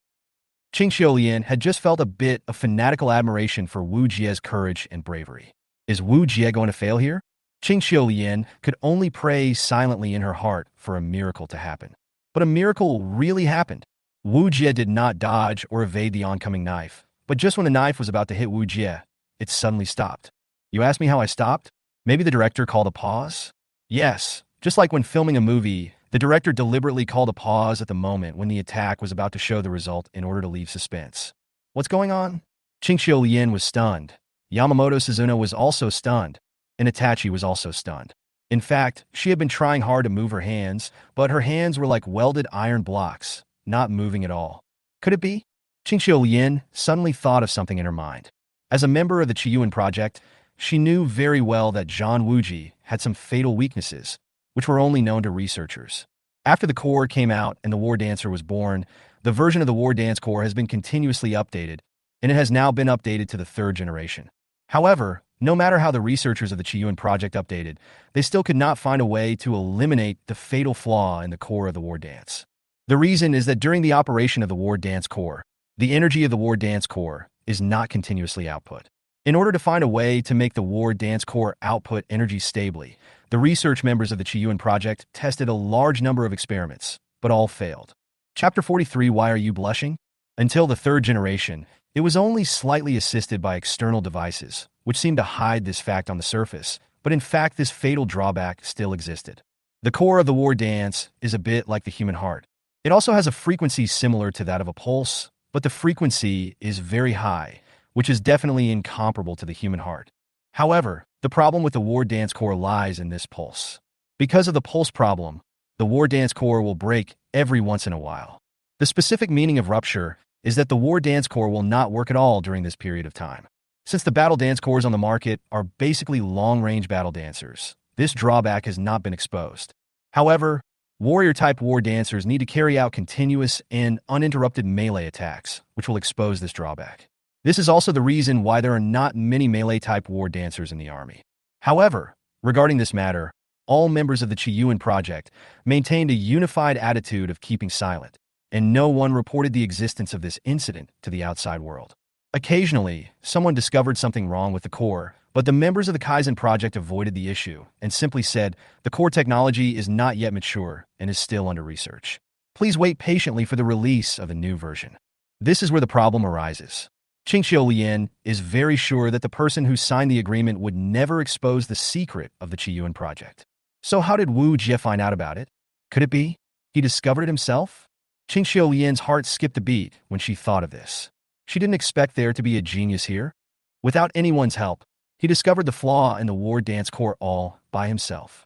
Qing Xiaolian had just felt a bit of fanatical admiration for Wu Jie's courage and bravery. Is Wu Jie going to fail here? Qing Xiaolian could only pray silently in her heart for a miracle to happen. But a miracle really happened. Wu Jie did not dodge or evade the oncoming knife, but just when the knife was about to hit Wu Jie, it suddenly stopped. You ask me how I stopped? Maybe the director called a pause? Yes, just like when filming a movie, the director deliberately called a pause at the moment when the attack was about to show the result in order to leave suspense. What's going on? Qing Xiaolian was stunned. Yamamoto Suzuna was also stunned, and Itachi was also stunned. In fact, she had been trying hard to move her hands, but her hands were like welded iron blocks, not moving at all. Could it be? Qing Xiaolian suddenly thought of something in her mind. As a member of the Qiyuan project, she knew very well that Zhang Wuji had some fatal weaknesses, which were only known to researchers. After the core came out and the War Dancer was born, the version of the War Dance core has been continuously updated, and it has now been updated to the 3rd generation. However, no matter how the researchers of the Qiyuan project updated, they still could not find a way to eliminate the fatal flaw in the core of the War Dance. The reason is that during the operation of the War Dance core, the energy of the War Dance core is not continuously output. In order to find a way to make the War Dance core output energy stably, the research members of the Qiyuan project tested a large number of experiments, but all failed. Chapter 43, Why Are You Blushing? Until the 3rd generation, it was only slightly assisted by external devices, which seemed to hide this fact on the surface, but in fact this fatal drawback still existed. The core of the War Dance is a bit like the human heart. It also has a frequency similar to that of a pulse, but the frequency is very high, which is definitely incomparable to the human heart. However, the problem with the War Dance core lies in this pulse. Because of the pulse problem, the War Dance core will break every once in a while. The specific meaning of rupture is that the War Dance core will not work at all during this period of time. Since the battle dance cores on the market are basically long-range battle dancers, this drawback has not been exposed. However, warrior-type war dancers need to carry out continuous and uninterrupted melee attacks, which will expose this drawback. This is also the reason why there are not many melee-type war dancers in the army. However, regarding this matter, all members of the Qiyuan project maintained a unified attitude of keeping silent, and no one reported the existence of this incident to the outside world. Occasionally, someone discovered something wrong with the core, but the members of the Kaizen project avoided the issue and simply said, the core technology is not yet mature and is still under research. Please wait patiently for the release of a new version. This is where the problem arises. Qing Xiaolian is very sure that the person who signed the agreement would never expose the secret of the Qiyuan project. So how did Wu Jie find out about it? Could it be he discovered it himself? Qing Xiaolian's heart skipped a beat when she thought of this. She didn't expect there to be a genius here. Without anyone's help, he discovered the flaw in the War Dance core all by himself.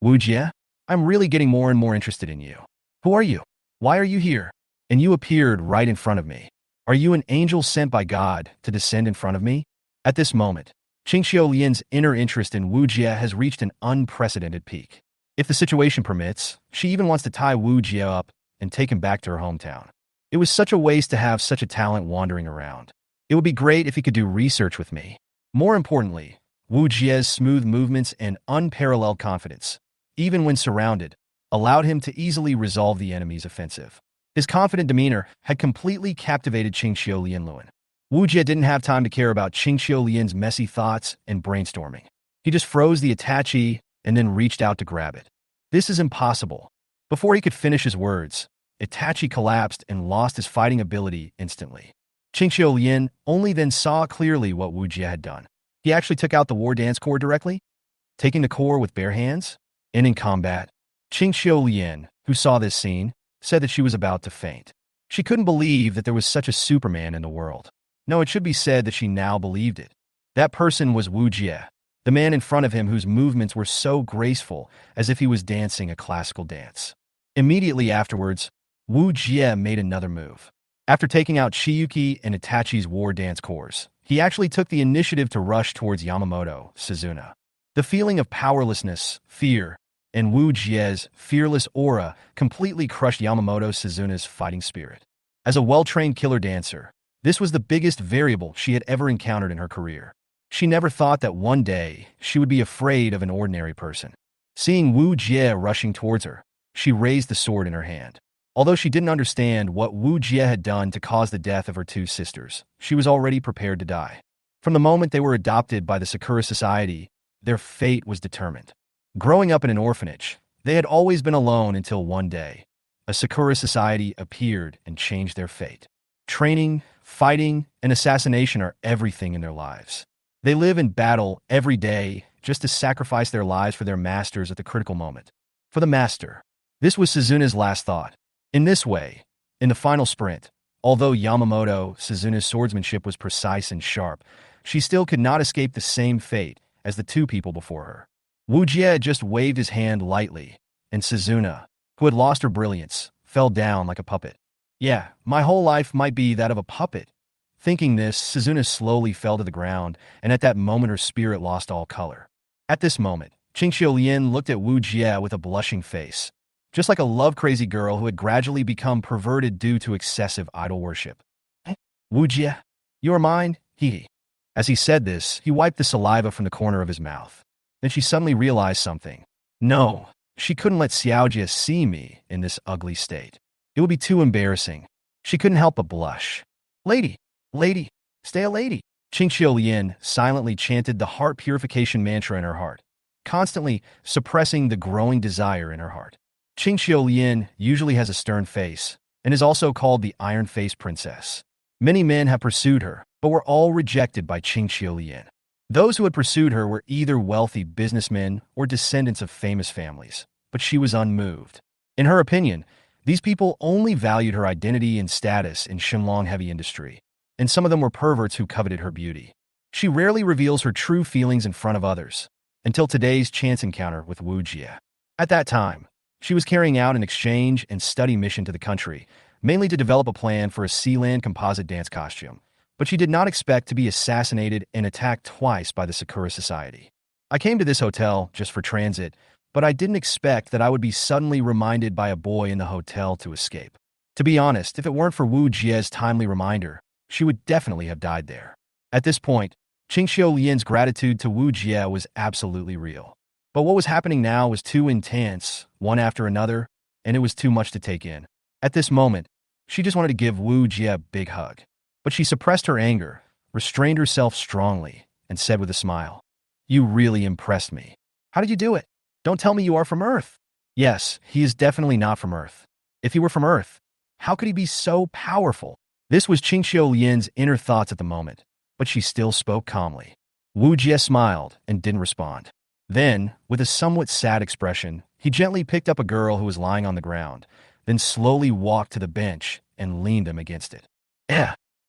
Wu Jie, I'm really getting more and more interested in you. Who are you? Why are you here? And you appeared right in front of me. Are you an angel sent by God to descend in front of me? At this moment, Qing Xiaolian's inner interest in Wu Jie has reached an unprecedented peak. If the situation permits, she even wants to tie Wu Jie up and take him back to her hometown. It was such a waste to have such a talent wandering around. It would be great if he could do research with me. More importantly, Wu Jie's smooth movements and unparalleled confidence, even when surrounded, allowed him to easily resolve the enemy's offensive. His confident demeanor had completely captivated Qing Xiaolian. Wu Jie didn't have time to care about Qing Xiaolian's messy thoughts and brainstorming. He just froze the Itachi and then reached out to grab it. This is impossible. Before he could finish his words, Itachi collapsed and lost his fighting ability instantly. Qing Xiaolian only then saw clearly what Wu Jie had done. He actually took out the War Dance core directly, taking the core with bare hands, and in combat. Qing Xiaolian, who saw this scene, said that she was about to faint. She couldn't believe that there was such a Superman in the world. No, it should be said that she now believed it. That person was Wu Jie, the man in front of him whose movements were so graceful as if he was dancing a classical dance. Immediately afterwards, Wu Jie made another move. After taking out Chiyuki and Itachi's War Dance cores, he actually took the initiative to rush towards Yamamoto Suzuna. The feeling of powerlessness, fear, and Wu Jie's fearless aura completely crushed Yamamoto Suzuna's fighting spirit. As a well-trained killer dancer, this was the biggest variable she had ever encountered in her career. She never thought that one day she would be afraid of an ordinary person. Seeing Wu Jie rushing towards her, she raised the sword in her hand. Although she didn't understand what Wu Jie had done to cause the death of her two sisters, she was already prepared to die. From the moment they were adopted by the Sakura Society, their fate was determined. Growing up in an orphanage, they had always been alone until one day, a Sakura Society appeared and changed their fate. Training, fighting, and assassination are everything in their lives. They live in battle every day just to sacrifice their lives for their masters at the critical moment. For the master, this was Suzuna's last thought. In this way, in the final sprint, although Yamamoto Suzuna's swordsmanship was precise and sharp, she still could not escape the same fate as the two people before her. Wu Jie just waved his hand lightly, and Suzuna, who had lost her brilliance, fell down like a puppet. Yeah, my whole life might be that of a puppet. Thinking this, Suzuna slowly fell to the ground, and at that moment her spirit lost all color. At this moment, Qingxiu Lian looked at Wu Jie with a blushing face, just like a love-crazy girl who had gradually become perverted due to excessive idol worship. Wu Jie, you are mine, he. As he said this, he wiped the saliva from the corner of his mouth. Then she suddenly realized something. No, she couldn't let Xiaojie see me in this ugly state. It would be too embarrassing. She couldn't help but blush. Lady, stay a lady. Qingxiu Lian silently chanted the heart purification mantra in her heart, constantly suppressing the growing desire in her heart. Qingxiu Lian usually has a stern face and is also called the Iron-Faced Princess. Many men have pursued her, but were all rejected by Qingxiu Lian. Those who had pursued her were either wealthy businessmen or descendants of famous families, but she was unmoved. In her opinion, these people only valued her identity and status in Shenlong heavy industry, and some of them were perverts who coveted her beauty. She rarely reveals her true feelings in front of others, until today's chance encounter with Wu Jie. At that time, she was carrying out an exchange and study mission to the country, mainly to develop a plan for a Sealand composite dance costume, but she did not expect to be assassinated and attacked twice by the Sakura Society. I came to this hotel just for transit, but I didn't expect that I would be suddenly reminded by a boy in the hotel to escape. To be honest, if it weren't for Wu Jie's timely reminder, she would definitely have died there. At this point, Qingxiu Lian's gratitude to Wu Jie was absolutely real. But what was happening now was too intense, one after another, and it was too much to take in. At this moment, she just wanted to give Wu Jie a big hug. But she suppressed her anger, restrained herself strongly, and said with a smile, "You really impressed me. How did you do it? Don't tell me you are from Earth." Yes, he is definitely not from Earth. If he were from Earth, how could he be so powerful? This was Qingxiu Lian's inner thoughts at the moment, but she still spoke calmly. Wu Jie smiled and didn't respond. Then, with a somewhat sad expression, he gently picked up a girl who was lying on the ground, then slowly walked to the bench and leaned him against it.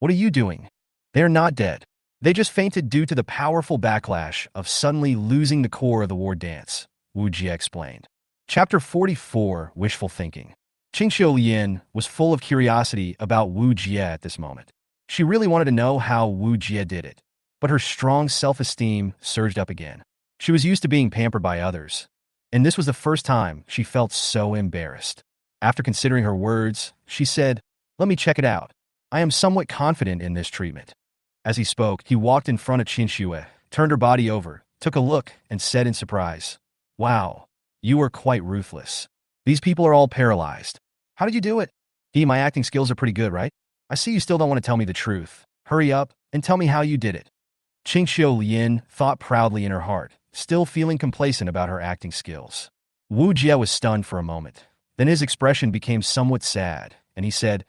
What are you doing? They are not dead. They just fainted due to the powerful backlash of suddenly losing the core of the war dance, Wu Jie explained. Chapter 44, Wishful Thinking. Qingxiu Lian was full of curiosity about Wu Jie at this moment. She really wanted to know how Wu Jie did it, but her strong self-esteem surged up again. She was used to being pampered by others, and this was the first time she felt so embarrassed. After considering her words, she said, "Let me check it out. I am somewhat confident in this treatment." As he spoke, he walked in front of Qingxiu, turned her body over, took a look, and said in surprise, "Wow, you are quite ruthless. These people are all paralyzed. How did you do it?" My acting skills are pretty good, right? I see you still don't want to tell me the truth. Hurry up and tell me how you did it." Qingxiu Lian thought proudly in her heart, still feeling complacent about her acting skills. Wu Jie was stunned for a moment. Then his expression became somewhat sad, and he said,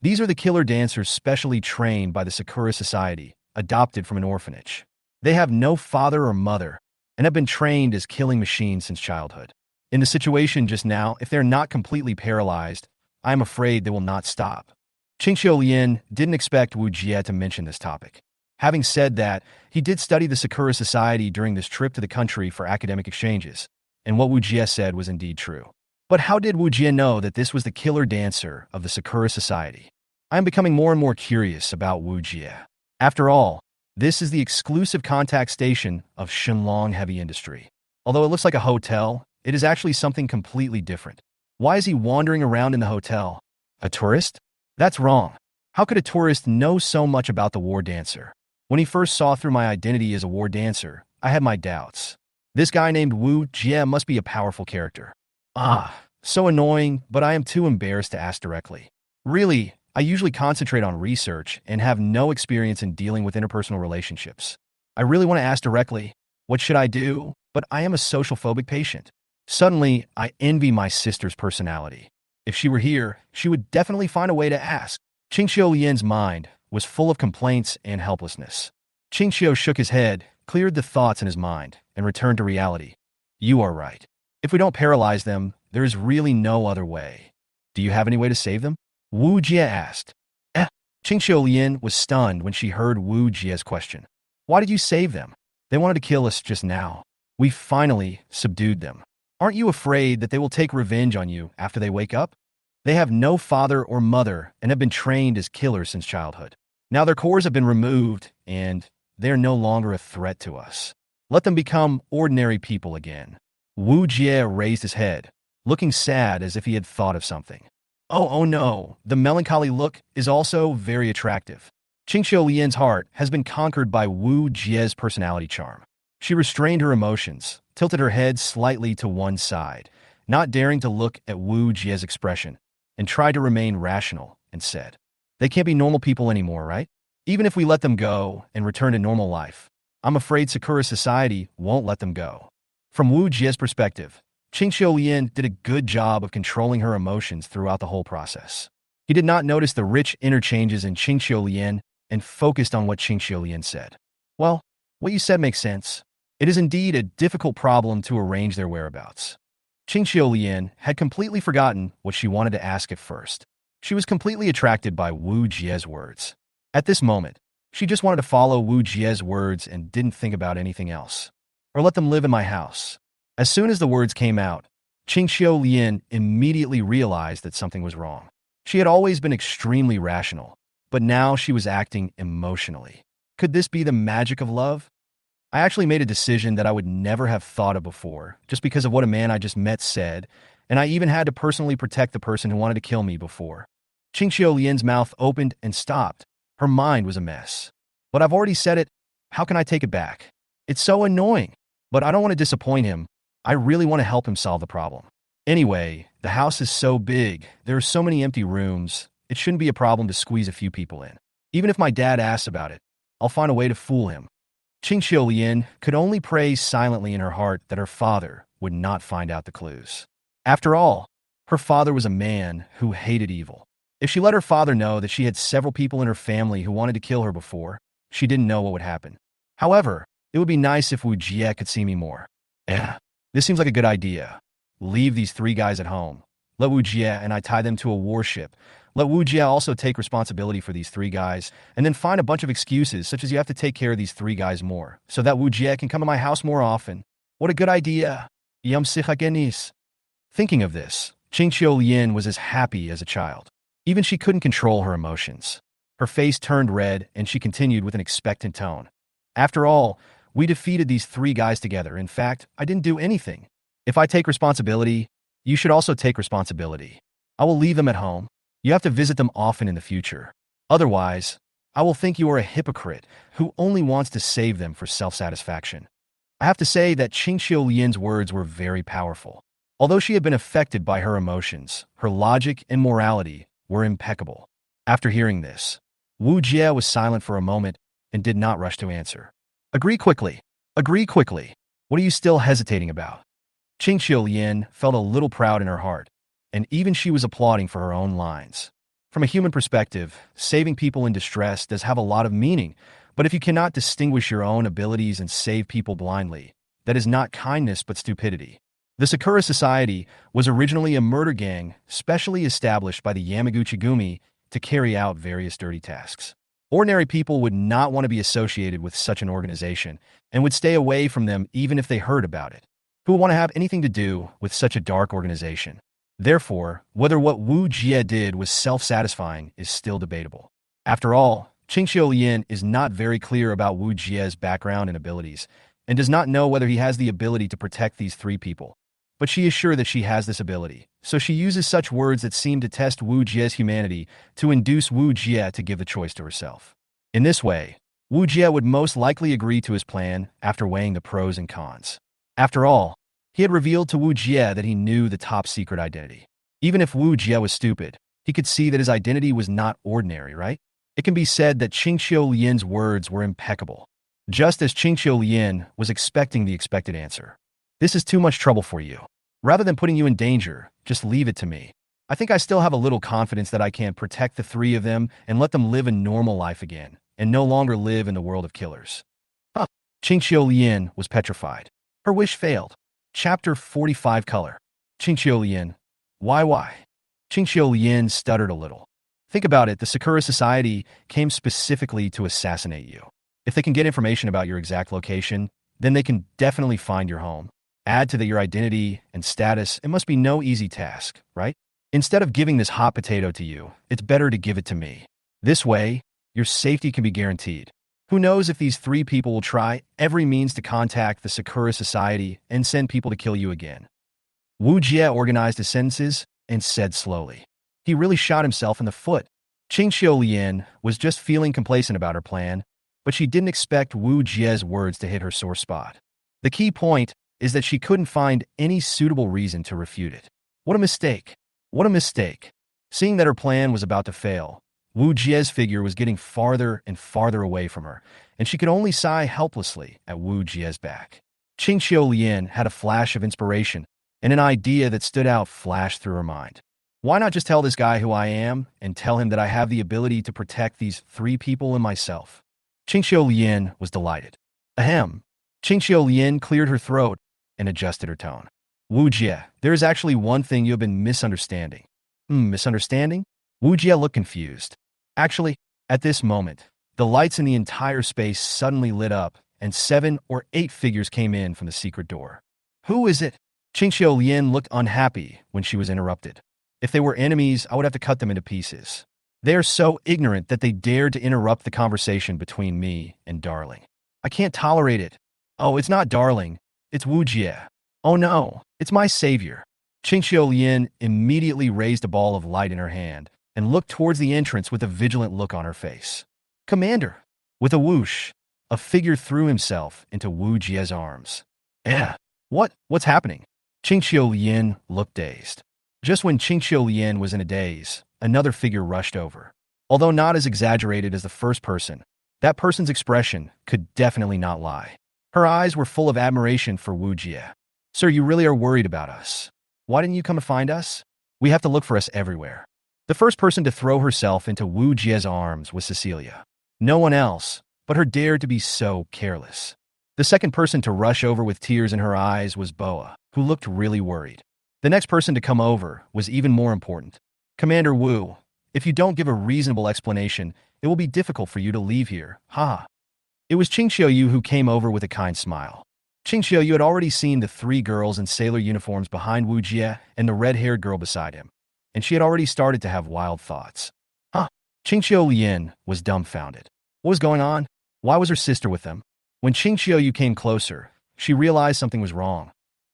"These are the killer dancers specially trained by the Sakura Society, adopted from an orphanage. They have no father or mother, and have been trained as killing machines since childhood. In the situation just now, if they're not completely paralyzed, I am afraid they will not stop." Qingxiu Lian didn't expect Wu Jie to mention this topic. Having said that, he did study the Sakura Society during this trip to the country for academic exchanges, and what Wu Jie said was indeed true. But how did Wu Jie know that this was the killer dancer of the Sakura Society? I am becoming more and more curious about Wu Jie. After all, this is the exclusive contact station of Shenlong Heavy Industry. Although it looks like a hotel, it is actually something completely different. Why is he wandering around in the hotel? A tourist? That's wrong. How could a tourist know so much about the war dancer? When he first saw through my identity as a war dancer, I had my doubts. This guy named Wu Jie must be a powerful character. So annoying, but I am too embarrassed to ask directly. Really, I usually concentrate on research and have no experience in dealing with interpersonal relationships. I really want to ask directly, what should I do? But I am a social phobic patient. Suddenly, I envy my sister's personality. If she were here, she would definitely find a way to ask. Qingxiu Lian's mind was full of complaints and helplessness. Qingxiu shook his head, cleared the thoughts in his mind, and returned to reality. You are right. If we don't paralyze them, there is really no other way. Do you have any way to save them? Wu Jie asked. Qingxiu Lian was stunned when she heard Wu Jie's question. Why did you save them? They wanted to kill us just now. We finally subdued them. Aren't you afraid that they will take revenge on you after they wake up? They have no father or mother and have been trained as killers since childhood. Now their cores have been removed, and they are no longer a threat to us. Let them become ordinary people again. Wu Jie raised his head, looking sad as if he had thought of something. Oh no, the melancholy look is also very attractive. Qingxiu Lian's heart has been conquered by Wu Jie's personality charm. She restrained her emotions, tilted her head slightly to one side, not daring to look at Wu Jie's expression, and tried to remain rational, and said, They can't be normal people anymore, right? Even if we let them go and return to normal life, I'm afraid Sakura society won't let them go. From Wu Jie's perspective, Qingxiu Lian did a good job of controlling her emotions throughout the whole process. He did not notice the rich interchanges in Qingxiu Lian and focused on what Qingxiu Lian said. Well, what you said makes sense. It is indeed a difficult problem to arrange their whereabouts. Qingxiu Lian had completely forgotten what she wanted to ask at first. She was completely attracted by Wu Jie's words. At this moment, she just wanted to follow Wu Jie's words and didn't think about anything else. Or let them live in my house. As soon as the words came out, Qingxiu Lian immediately realized that something was wrong. She had always been extremely rational, but now she was acting emotionally. Could this be the magic of love? I actually made a decision that I would never have thought of before, just because of what a man I just met said, and I even had to personally protect the person who wanted to kill me before. Qingxiu Lian's mouth opened and stopped. Her mind was a mess. But I've already said it. How can I take it back? It's so annoying. But I don't want to disappoint him. I really want to help him solve the problem. Anyway, the house is so big. There are so many empty rooms. It shouldn't be a problem to squeeze a few people in. Even if my dad asks about it, I'll find a way to fool him. Qingxiu Lian could only pray silently in her heart that her father would not find out the clues. After all, her father was a man who hated evil. If she let her father know that she had several people in her family who wanted to kill her before, she didn't know what would happen. However, it would be nice if Wu Jie could see me more. This seems like a good idea. Leave these three guys at home. Let Wu Jie and I tie them to a warship. Let Wu Jie also take responsibility for these three guys, and then find a bunch of excuses, such as you have to take care of these three guys more, so that Wu Jie can come to my house more often. What a good idea. Yum sihagenis. Thinking of this, Qingxiu Lian was as happy as a child. Even she couldn't control her emotions. Her face turned red, and she continued with an expectant tone. After all, we defeated these three guys together. In fact, I didn't do anything. If I take responsibility, you should also take responsibility. I will leave them at home. You have to visit them often in the future. Otherwise, I will think you are a hypocrite who only wants to save them for self-satisfaction. I have to say that Qingxiu Lian's words were very powerful. Although she had been affected by her emotions, her logic and morality were impeccable. After hearing this, Wu Jie was silent for a moment and did not rush to answer. Agree quickly. Agree quickly. What are you still hesitating about? Qingxiu Lian felt a little proud in her heart, and even she was applauding for her own lines. From a human perspective, saving people in distress does have a lot of meaning, but if you cannot distinguish your own abilities and save people blindly, that is not kindness but stupidity. The Sakura Society was originally a murder gang specially established by the Yamaguchi-gumi to carry out various dirty tasks. Ordinary people would not want to be associated with such an organization and would stay away from them even if they heard about it. Who would want to have anything to do with such a dark organization? Therefore, whether what Wu Jie did was self-satisfying is still debatable. After all, Qingxiu Lian is not very clear about Wu Jie's background and abilities, and does not know whether he has the ability to protect these three people. But she is sure that she has this ability, so she uses such words that seem to test Wu Jie's humanity to induce Wu Jie to give the choice to herself. In this way, Wu Jie would most likely agree to his plan after weighing the pros and cons. After all, He had revealed to Wu Jie that he knew the top secret identity. Even if Wu Jie was stupid, he could see that his identity was not ordinary, right? It can be said that Qingxiu Lian's words were impeccable, just as Qingxiu Lian was expecting the expected answer. This is too much trouble for you. Rather than putting you in danger, just leave it to me. I think I still have a little confidence that I can protect the three of them and let them live a normal life again, and no longer live in the world of killers. Huh. Qingxiu Lian was petrified. Her wish failed. Chapter 45 Color. Qingxiu Lian. Why? Qingxiu Lian stuttered a little. Think about it, the Sakura Society came specifically to assassinate you. If they can get information about your exact location, then they can definitely find your home. Add to that your identity and status, it must be no easy task, right? Instead of giving this hot potato to you, it's better to give it to me. This way, your safety can be guaranteed. Who knows if these three people will try every means to contact the Sakura Society and send people to kill you again. Wu Jie organized his sentences and said slowly. He really shot himself in the foot. Qingxiu Lian was just feeling complacent about her plan, but she didn't expect Wu Jie's words to hit her sore spot. The key point is that she couldn't find any suitable reason to refute it. What a mistake. What a mistake. Seeing that her plan was about to fail, Wu Jie's figure was getting farther and farther away from her, and she could only sigh helplessly at Wu Jie's back. Qingxiu Lian had a flash of inspiration, and an idea that stood out flashed through her mind. Why not just tell this guy who I am and tell him that I have the ability to protect these three people and myself? Qingxiu Lian was delighted. Ahem. Qingxiu Lian cleared her throat and adjusted her tone. Wu Jie, there is actually one thing you have been misunderstanding. Misunderstanding? Wu Jie looked confused. Actually, at this moment, the lights in the entire space suddenly lit up, and 7 or 8 figures came in from the secret door. Who is it? Qingxiu Lian looked unhappy when she was interrupted. If they were enemies, I would have to cut them into pieces. They are so ignorant that they dared to interrupt the conversation between me and Darling. I can't tolerate it. Oh, it's not Darling. It's Wu Jie. Oh no, it's my savior. Qingxiu Lian immediately raised a ball of light in her hand and looked towards the entrance with a vigilant look on her face. Commander! With a whoosh, a figure threw himself into Wu Jie's arms. What's happening? Qingxiu Lian looked dazed. Just when Qingxiu Lian was in a daze, another figure rushed over. Although not as exaggerated as the first person, that person's expression could definitely not lie. Her eyes were full of admiration for Wu Jie. Sir, you really are worried about us. Why didn't you come to find us? We have to look for us everywhere. The first person to throw herself into Wu Jie's arms was Cecilia. No one else, but her dared to be so careless. The second person to rush over with tears in her eyes was Boa, who looked really worried. The next person to come over was even more important. Commander Wu, if you don't give a reasonable explanation, it will be difficult for you to leave here. Ha! It was Qingxiu Yu who came over with a kind smile. Qingxiu Yu had already seen the 3 girls in sailor uniforms behind Wu Jie and the red-haired girl beside him, and she had already started to have wild thoughts. Qingxiu Lian was dumbfounded. What was going on? Why was her sister with them? When Qingxiu Yu came closer, she realized something was wrong.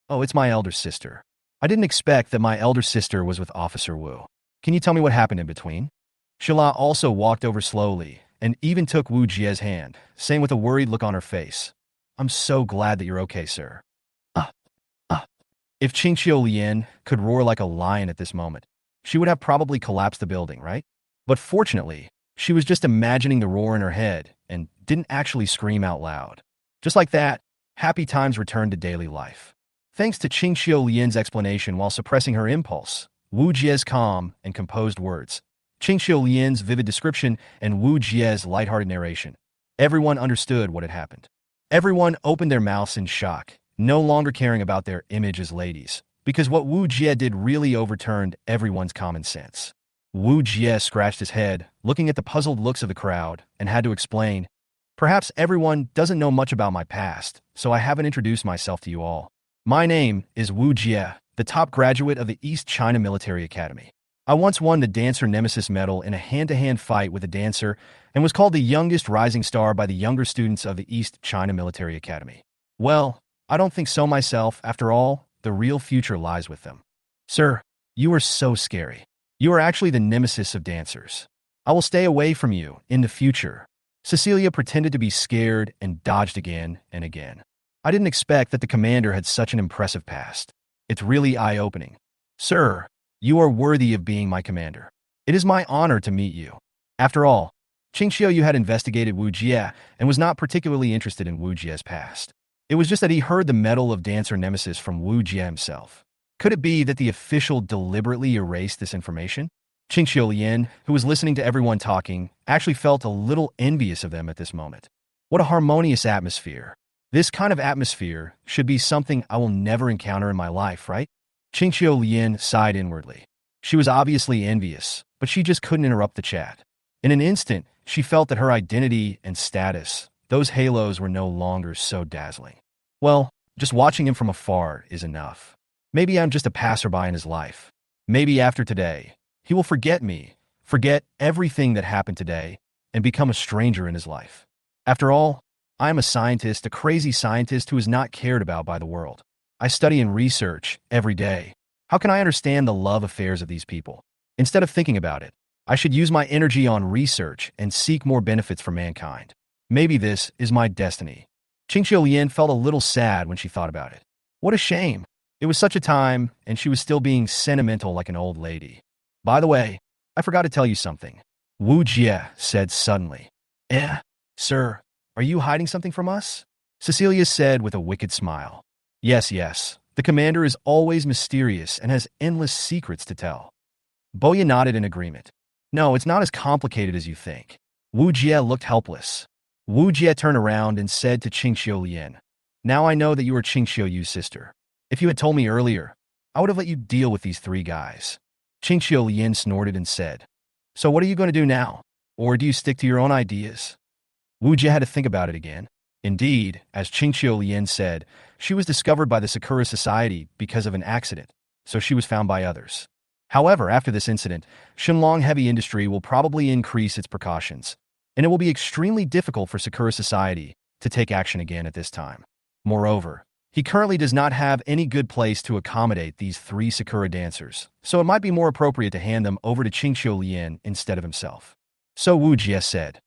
Oh, it's my elder sister. I didn't expect that my elder sister was with Officer Wu. Can you tell me what happened in between? Shala also walked over slowly and even took Wu Jie's hand, saying with a worried look on her face, I'm so glad that you're okay, sir. If Qingxiu Lian could roar like a lion at this moment, she would have probably collapsed the building, right? But fortunately, she was just imagining the roar in her head and didn't actually scream out loud. Just like that, happy times returned to daily life. Thanks to Qingxiu Lian's explanation while suppressing her impulse, Wu Jie's calm and composed words, Qingxiu Lian's vivid description, and Wu Jie's lighthearted narration, everyone understood what had happened. Everyone opened their mouths in shock, no longer caring about their image as ladies, because what Wu Jie did really overturned everyone's common sense. Wu Jie scratched his head, looking at the puzzled looks of the crowd, and had to explain, perhaps everyone doesn't know much about my past, so I haven't introduced myself to you all. My name is Wu Jie, the top graduate of the East China Military Academy. I once won the Dancer Nemesis Medal in a hand-to-hand fight with a dancer and was called the youngest rising star by the younger students of the East China Military Academy. Well, I don't think so myself. After all, the real future lies with them. Sir, you are so scary. You are actually the nemesis of dancers. I will stay away from you in the future. Cecilia pretended to be scared and dodged again and again. I didn't expect that the commander had such an impressive past. It's really eye-opening. Sir, you are worthy of being my commander. It is my honor to meet you. After all, Qing Xiaoyu had investigated Wu Jie and was not particularly interested in Wu Jie's past. It was just that he heard the Medal of Dancer nemesis from Wu Jie himself. Could it be that the official deliberately erased this information? Qing Xiaolian, who was listening to everyone talking, actually felt a little envious of them at this moment. What a harmonious atmosphere. This kind of atmosphere should be something I will never encounter in my life, right? Qing Xiaolian sighed inwardly. She was obviously envious, but she just couldn't interrupt the chat. In an instant, she felt that her identity and status, those halos were no longer so dazzling. Well, just watching him from afar is enough. Maybe I'm just a passerby in his life. Maybe after today, he will forget me, forget everything that happened today, and become a stranger in his life. After all, I am a scientist, a crazy scientist who is not cared about by the world. I study and research every day. How can I understand the love affairs of these people? Instead of thinking about it, I should use my energy on research and seek more benefits for mankind. Maybe this is my destiny. Qing Xiaolian felt a little sad when she thought about it. What a shame. It was such a time, and she was still being sentimental like an old lady. By the way, I forgot to tell you something. Wu Jie said suddenly. Sir, are you hiding something from us? Cecilia said with a wicked smile. Yes. The commander is always mysterious and has endless secrets to tell. Boya nodded in agreement. No, it's not as complicated as you think. Wu Jie looked helpless. Wu Jie turned around and said to Qing Xiaolian, now I know that you are Qing Xiaoyu's sister. If you had told me earlier, I would have let you deal with these three guys. Qing Xiaolian snorted and said, so what are you going to do now? Or do you stick to your own ideas? Wu Jie had to think about it again. Indeed, as Qing Xiaolian said, she was discovered by the Sakura Society because of an accident, so she was found by others. However, after this incident, Shenlong Heavy Industry will probably increase its precautions, and it will be extremely difficult for Sakura Society to take action again at this time. Moreover, he currently does not have any good place to accommodate these three Sakura dancers, so it might be more appropriate to hand them over to Qing Xiaolian instead of himself. So Wu Jie said,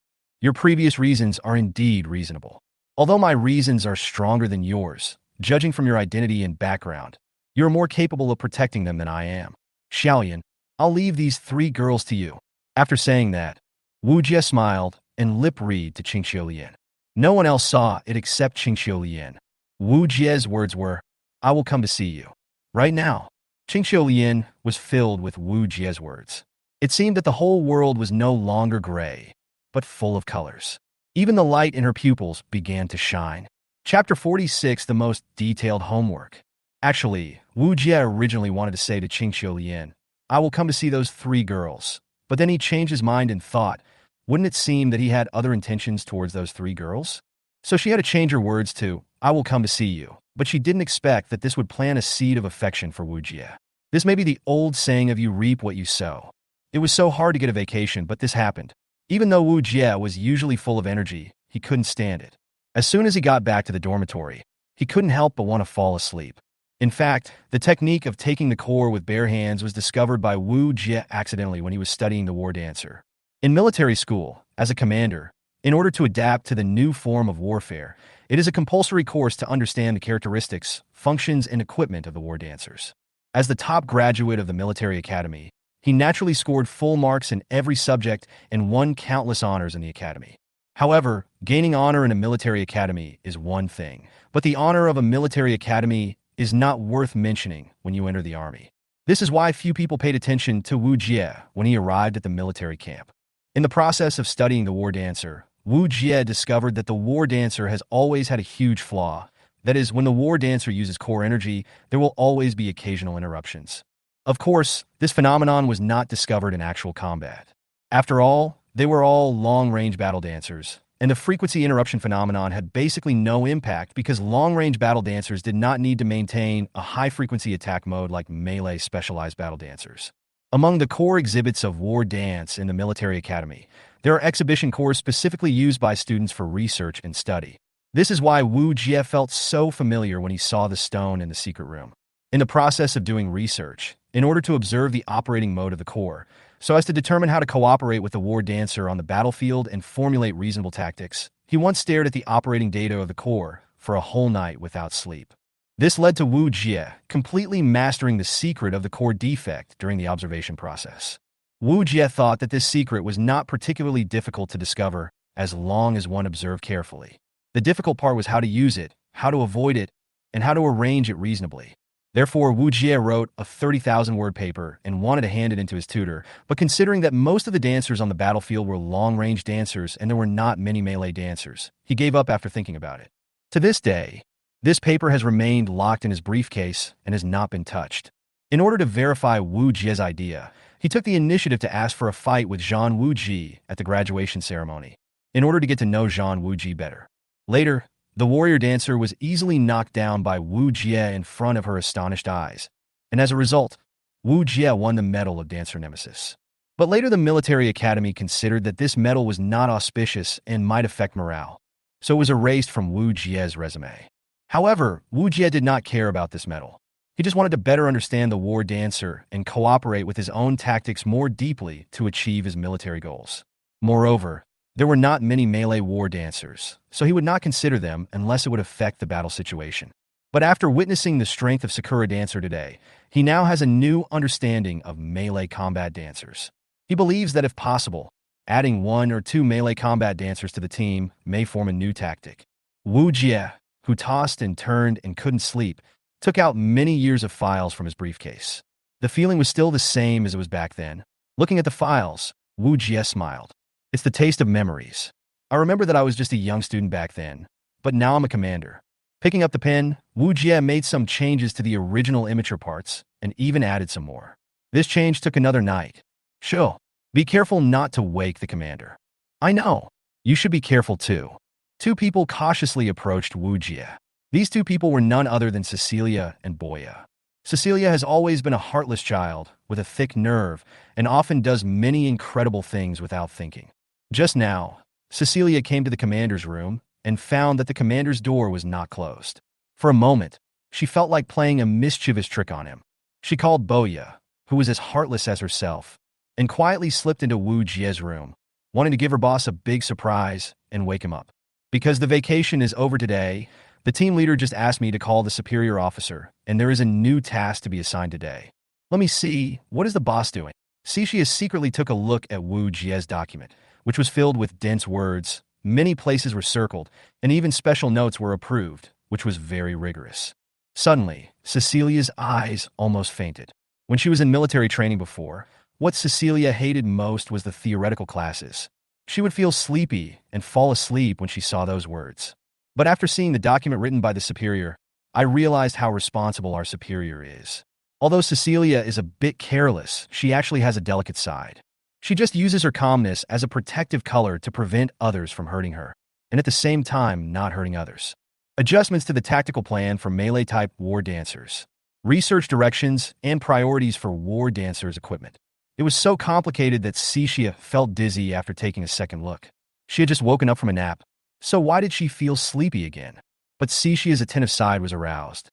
your previous reasons are indeed reasonable. Although my reasons are stronger than yours, judging from your identity and background, you're more capable of protecting them than I am. Xiaoyan, I'll leave these three girls to you. After saying that, Wu Jie smiled and lip-read to Qing Xiaolian. No one else saw it except Qing Xiaolian. Wu Jie's words were, I will come to see you. Right now, Qing Xiaolian was filled with Wu Jie's words. It seemed that the whole world was no longer gray, but full of colors. Even the light in her pupils began to shine. Chapter 46, the most detailed homework. Actually, Wu Jie originally wanted to say to Qing Xiaolian, I will come to see those three girls. But then he changed his mind and thought, wouldn't it seem that he had other intentions towards those three girls? So she had to change her words to, I will come to see you. But she didn't expect that this would plant a seed of affection for Wu Jie. This may be the old saying of you reap what you sow. It was so hard to get a vacation, but this happened. Even though Wu Jie was usually full of energy, he couldn't stand it. As soon as he got back to the dormitory, he couldn't help but want to fall asleep. In fact, the technique of taking the core with bare hands was discovered by Wu Jie accidentally when he was studying the war dancer. In military school, as a commander, in order to adapt to the new form of warfare, it is a compulsory course to understand the characteristics, functions, and equipment of the war dancers. As the top graduate of the military academy, he naturally scored full marks in every subject and won countless honors in the academy. However, gaining honor in a military academy is one thing, but the honor of a military academy is not worth mentioning when you enter the army. This is why few people paid attention to Wu Jie when he arrived at the military camp. In the process of studying the war dancer, Wu Jie discovered that the war dancer has always had a huge flaw. That is, when the war dancer uses core energy, there will always be occasional interruptions. Of course, this phenomenon was not discovered in actual combat. After all, they were all long-range battle dancers, and the frequency interruption phenomenon had basically no impact because long-range battle dancers did not need to maintain a high-frequency attack mode like melee specialized battle dancers. Among the core exhibits of war dance in the military academy, there are exhibition cores specifically used by students for research and study. This is why Wu Jie felt so familiar when he saw the stone in the secret room. In the process of doing research, in order to observe the operating mode of the core, so as to determine how to cooperate with the war dancer on the battlefield and formulate reasonable tactics, he once stared at the operating data of the core, for a whole night without sleep. This led to Wu Jie completely mastering the secret of the core defect during the observation process. Wu Jie thought that this secret was not particularly difficult to discover as long as one observed carefully. The difficult part was how to use it, how to avoid it, and how to arrange it reasonably. Therefore, Wu Jie wrote a 30,000-word paper and wanted to hand it in to his tutor, but considering that most of the dancers on the battlefield were long-range dancers and there were not many melee dancers, he gave up after thinking about it. To this day, this paper has remained locked in his briefcase and has not been touched. In order to verify Wu Jie's idea, he took the initiative to ask for a fight with Zhang Wuji at the graduation ceremony, in order to get to know Zhang Wuji better. Later, the warrior dancer was easily knocked down by Wu Jie in front of her astonished eyes, and as a result, Wu Jie won the Medal of Dancer Nemesis. But later the military academy considered that this medal was not auspicious and might affect morale, so it was erased from Wu Jie's resume. However, Wu Jie did not care about this medal. He just wanted to better understand the war dancer and cooperate with his own tactics more deeply to achieve his military goals. Moreover, there were not many melee war dancers, so he would not consider them unless it would affect the battle situation. But after witnessing the strength of Sakura Dancer today, he now has a new understanding of melee combat dancers. He believes that if possible, adding 1 or 2 melee combat dancers to the team may form a new tactic. Wu Jie, who tossed and turned and couldn't sleep, took out many years of files from his briefcase. The feeling was still the same as it was back then. Looking at the files, Wu Jie smiled. It's the taste of memories. I remember that I was just a young student back then, but now I'm a commander. Picking up the pen, Wu Jie made some changes to the original immature parts and even added some more. This change took another night. Sure, be careful not to wake the commander. I know. You should be careful too. 2 people cautiously approached Wu Jie. These 2 people were none other than Cecilia and Boya. Cecilia has always been a heartless child with a thick nerve and often does many incredible things without thinking. Just now, Cecilia came to the commander's room and found that the commander's door was not closed. For a moment, she felt like playing a mischievous trick on him. She called Boya, who was as heartless as herself, and quietly slipped into Wu Jie's room, wanting to give her boss a big surprise and wake him up. Because the vacation is over today, the team leader just asked me to call the superior officer, and there is a new task to be assigned today. Let me see, what is the boss doing? Cixia secretly took a look at Wu Jie's document, which was filled with dense words. Many places were circled, and even special notes were approved, which was very rigorous. Suddenly, Cecilia's eyes almost fainted. When she was in military training before, what Cecilia hated most was the theoretical classes. She would feel sleepy and fall asleep when she saw those words. But after seeing the document written by the superior, I realized how responsible our superior is. Although Cecilia is a bit careless, she actually has a delicate side. She just uses her calmness as a protective color to prevent others from hurting her, and at the same time not hurting others. Adjustments to the tactical plan for melee-type war dancers. Research directions and priorities for war dancers' equipment. It was so complicated that Cixia felt dizzy after taking a second look. She had just woken up from a nap, so why did she feel sleepy again? But Cixia's attentive side was aroused.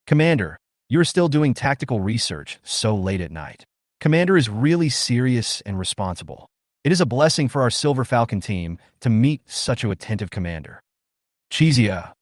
Commander, you're still doing tactical research so late at night. Commander is really serious and responsible. It is a blessing for our Silver Falcon team to meet such an attentive commander. Cixia.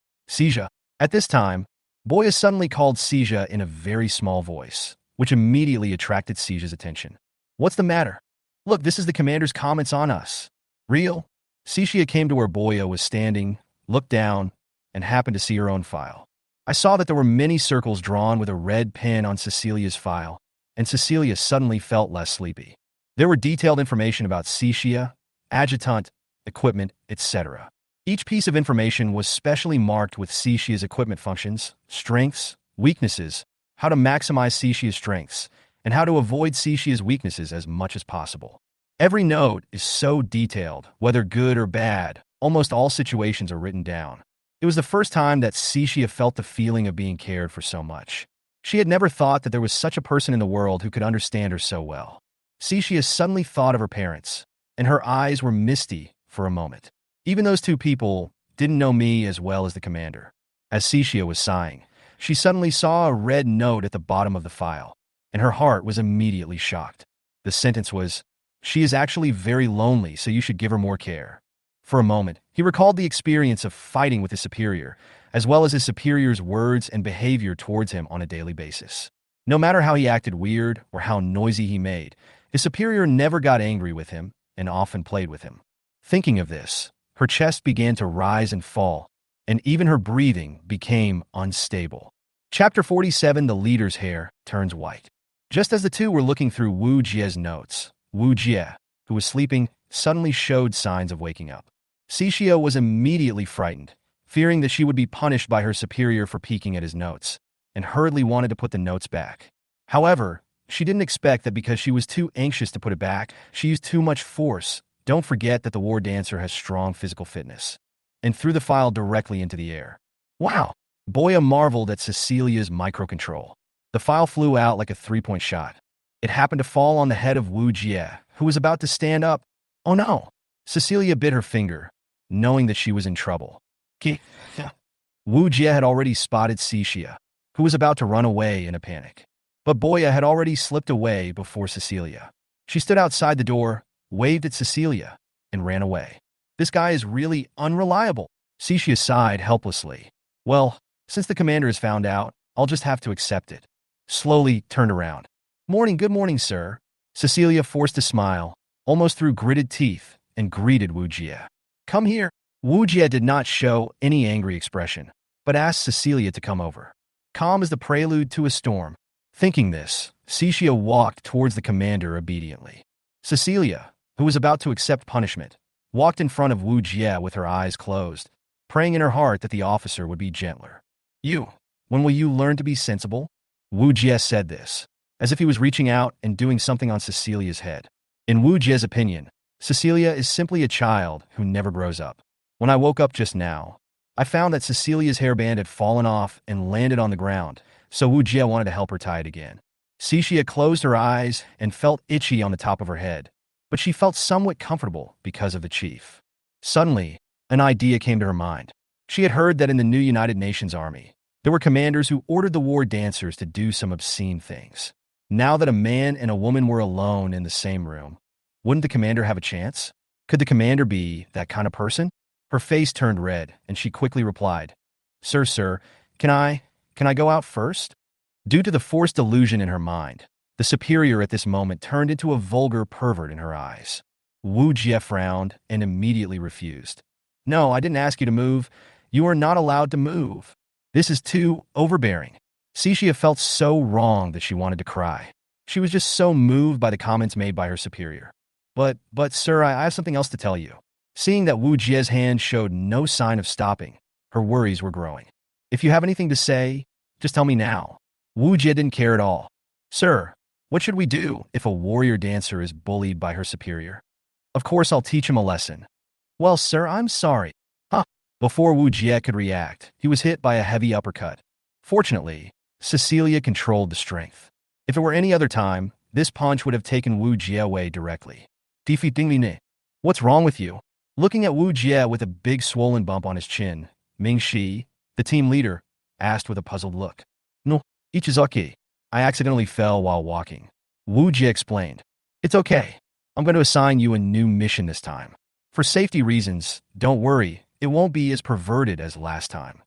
At this time, Boya suddenly called Cixia in a very small voice, which immediately attracted Cixia's attention. What's the matter? Look, this is the commander's comments on us. Real? Cixia came to where Boya was standing, looked down, and happened to see her own file. I saw that there were many circles drawn with a red pen on Cecilia's file, and Cecilia suddenly felt less sleepy. There were detailed information about Cixia, adjutant, equipment, etc. Each piece of information was specially marked with Cixia's equipment functions, strengths, weaknesses, how to maximize Cixia's strengths, and how to avoid Cixia's weaknesses as much as possible. Every note is so detailed, whether good or bad, almost all situations are written down. It was the first time that Cixia felt the feeling of being cared for so much. She had never thought that there was such a person in the world who could understand her so well. Cixia suddenly thought of her parents, and her eyes were misty for a moment. Even those 2 people didn't know me as well as the commander. As Cixia was sighing, she suddenly saw a red note at the bottom of the file, and her heart was immediately shocked. The sentence was, "She is actually very lonely, so you should give her more care." For a moment, he recalled the experience of fighting with his superior, as well as his superior's words and behavior towards him on a daily basis. No matter how he acted weird or how noisy he made, his superior never got angry with him and often played with him. Thinking of this, her chest began to rise and fall, and even her breathing became unstable. Chapter 47: The leader's hair turns white. Just as the two were looking through Wu Jie's notes, Wu Jie, who was sleeping, suddenly showed signs of waking up. Cixia was immediately frightened, fearing that she would be punished by her superior for peeking at his notes, and hurriedly wanted to put the notes back. However, she didn't expect that because she was too anxious to put it back, she used too much force. Don't forget that the war dancer has strong physical fitness, and threw the file directly into the air. Wow! Boya marveled at Cecilia's microcontrol. The file flew out like a three-point shot. It happened to fall on the head of Wu Jie, who was about to stand up. Oh no! Cecilia bit her finger, knowing that she was in trouble. Wu Jie had already spotted Cixia, who was about to run away in a panic. But Boya had already slipped away before Cecilia. She stood outside the door, waved at Cecilia, and ran away. This guy is really unreliable. Cixia sighed helplessly. Well, since the commander has found out, I'll just have to accept it. Slowly turned around. Good morning, sir. Cecilia forced a smile, almost through gritted teeth, and greeted Wu Jie. Come here. Wu Jie did not show any angry expression, but asked Cecilia to come over. Calm is the prelude to a storm. Thinking this, Cixia walked towards the commander obediently. Cecilia, who was about to accept punishment, walked in front of Wu Jie with her eyes closed, praying in her heart that the officer would be gentler. When will you learn to be sensible? Wu Jie said this, as if he was reaching out and doing something on Cecilia's head. In Wu Jie's opinion, Cecilia is simply a child who never grows up. When I woke up just now, I found that Cecilia's hairband had fallen off and landed on the ground, so Wu Jie wanted to help her tie it again. Cixia closed her eyes and felt itchy on the top of her head, but she felt somewhat comfortable because of the chief. Suddenly, an idea came to her mind. She had heard that in the new United Nations Army, there were commanders who ordered the war dancers to do some obscene things. Now that a man and a woman were alone in the same room, wouldn't the commander have a chance? Could the commander be that kind of person? Her face turned red, and she quickly replied, Sir, can I go out first? Due to the forced delusion in her mind, the superior at this moment turned into a vulgar pervert in her eyes. Wu Jie frowned and immediately refused. No, I didn't ask you to move. You are not allowed to move. This is too overbearing. Cixia felt so wrong that she wanted to cry. She was just so moved by the comments made by her superior. But sir, I have something else to tell you. Seeing that Wu Jie's hand showed no sign of stopping, her worries were growing. If you have anything to say, just tell me now. Wu Jie didn't care at all. Sir, what should we do if a warrior dancer is bullied by her superior? Of course I'll teach him a lesson. Well, sir, I'm sorry. Before Wu Jie could react, he was hit by a heavy uppercut. Fortunately, Cecilia controlled the strength. If it were any other time, this punch would have taken Wu Jie away directly. What's wrong with you? Looking at Wu Jie with a big swollen bump on his chin, Ming Shi, the team leader, asked with a puzzled look. No, Ichizuki. I accidentally fell while walking. Wu Jie explained. It's okay. I'm going to assign you a new mission this time. For safety reasons, don't worry, it won't be as perverted as last time.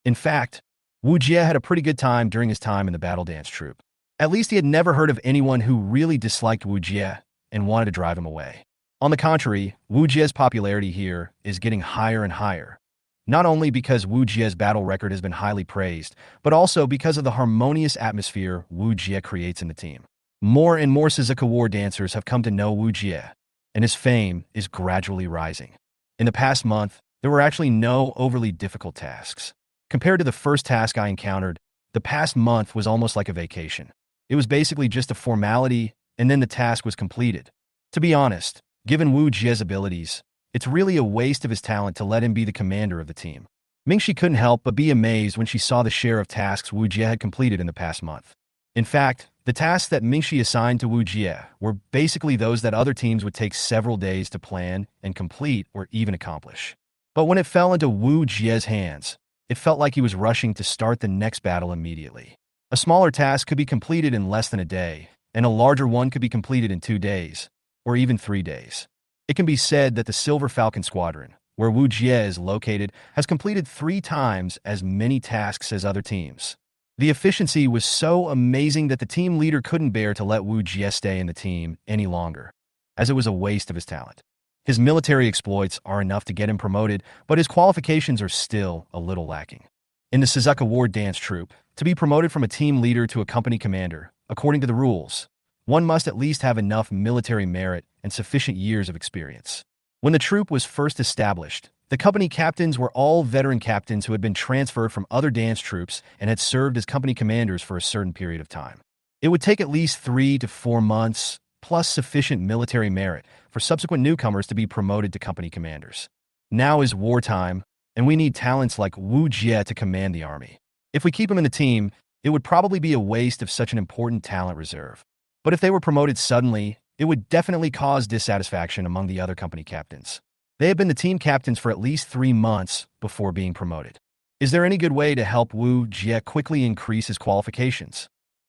In fact, Wu Jie had a pretty good time during his time in the battle dance troupe. At least he had never heard of anyone who really disliked Wu Jie and wanted to drive him away. On the contrary, Wu Jie's popularity here is getting higher and higher. Not only because Wu Jie's battle record has been highly praised, but also because of the harmonious atmosphere Wu Jie creates in the team. More and more Suzuka war dancers have come to know Wu Jie, and his fame is gradually rising. In the past month, there were actually no overly difficult tasks. Compared to the first task I encountered, the past month was almost like a vacation. It was basically just a formality, and then the task was completed. To be honest, given Wu Jie's abilities, it's really a waste of his talent to let him be the commander of the team. Mingxi couldn't help but be amazed when she saw the share of tasks Wu Jie had completed in the past month. In fact, the tasks that Mingxi assigned to Wu Jie were basically those that other teams would take several days to plan and complete or even accomplish. But when it fell into Wu Jie's hands, it felt like he was rushing to start the next battle immediately. A smaller task could be completed in less than a day, and a larger one could be completed in 2 days, or even 3 days. It can be said that the Silver Falcon Squadron, where Wu Jie is located, has completed 3 times as many tasks as other teams. The efficiency was so amazing that the team leader couldn't bear to let Wu Jie stay in the team any longer, as it was a waste of his talent. His military exploits are enough to get him promoted, but his qualifications are still a little lacking. In the Suzuka War Dance Troupe, to be promoted from a team leader to a company commander, according to the rules, one must at least have enough military merit and sufficient years of experience. When the troupe was first established, the company captains were all veteran captains who had been transferred from other dance troupes and had served as company commanders for a certain period of time. It would take at least 3 to 4 months, plus sufficient military merit, for subsequent newcomers to be promoted to company commanders. Now is wartime, and we need talents like Wu Jie to command the army. If we keep him in the team, it would probably be a waste of such an important talent reserve. But if they were promoted suddenly, it would definitely cause dissatisfaction among the other company captains. They had been the team captains for at least 3 months before being promoted. Is there any good way to help Wu Jie quickly increase his qualifications?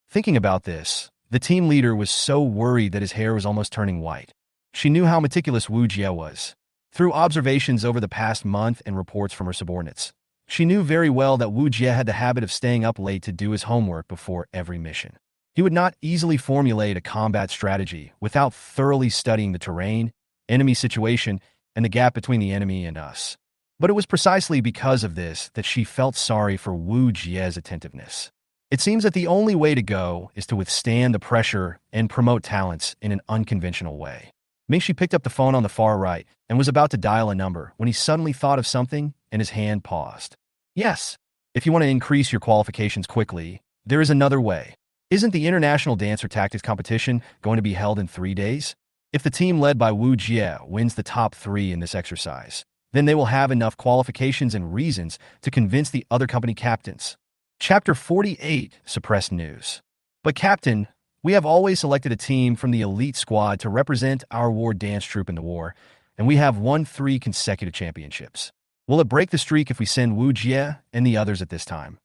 Thinking about this, the team leader was so worried that his hair was almost turning white. She knew how meticulous Wu Jie was. Through observations over the past month and reports from her subordinates, she knew very well that Wu Jie had the habit of staying up late to do his homework before every mission. He would not easily formulate a combat strategy without thoroughly studying the terrain, enemy situation, and the gap between the enemy and us. But it was precisely because of this that she felt sorry for Wu Jie's attentiveness. It seems that the only way to go is to withstand the pressure and promote talents in an unconventional way. Mingxi picked up the phone on the far right and was about to dial a number when he suddenly thought of something and his hand paused. Yes, if you want to increase your qualifications quickly, there is another way. Isn't the International Dancer Tactics competition going to be held in 3 days? If the team led by Wu Jie wins the top 3 in this exercise, then they will have enough qualifications and reasons to convince the other company captains. Chapter 48, Suppressed News. But Captain, we have always selected a team from the elite squad to represent our war dance troupe in the war, and we have won 3 consecutive championships. Will it break the streak if we send Wu Jie and the others at this time?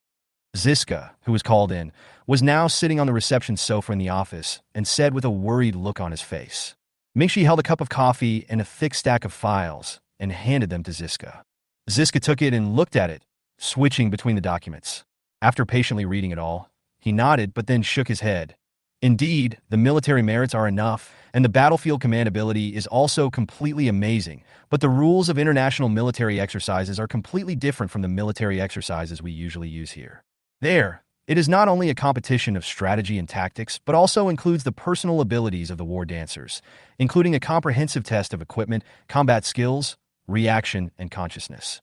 Ziska, who was called in, was now sitting on the reception sofa in the office and said with a worried look on his face. Mingxi held a cup of coffee and a thick stack of files and handed them to Ziska. Ziska took it and looked at it, switching between the documents. After patiently reading it all, he nodded but then shook his head. Indeed, the military merits are enough, and the battlefield command ability is also completely amazing, but the rules of international military exercises are completely different from the military exercises we usually use here. It is not only a competition of strategy and tactics, but also includes the personal abilities of the war dancers, including a comprehensive test of equipment, combat skills, reaction, and consciousness.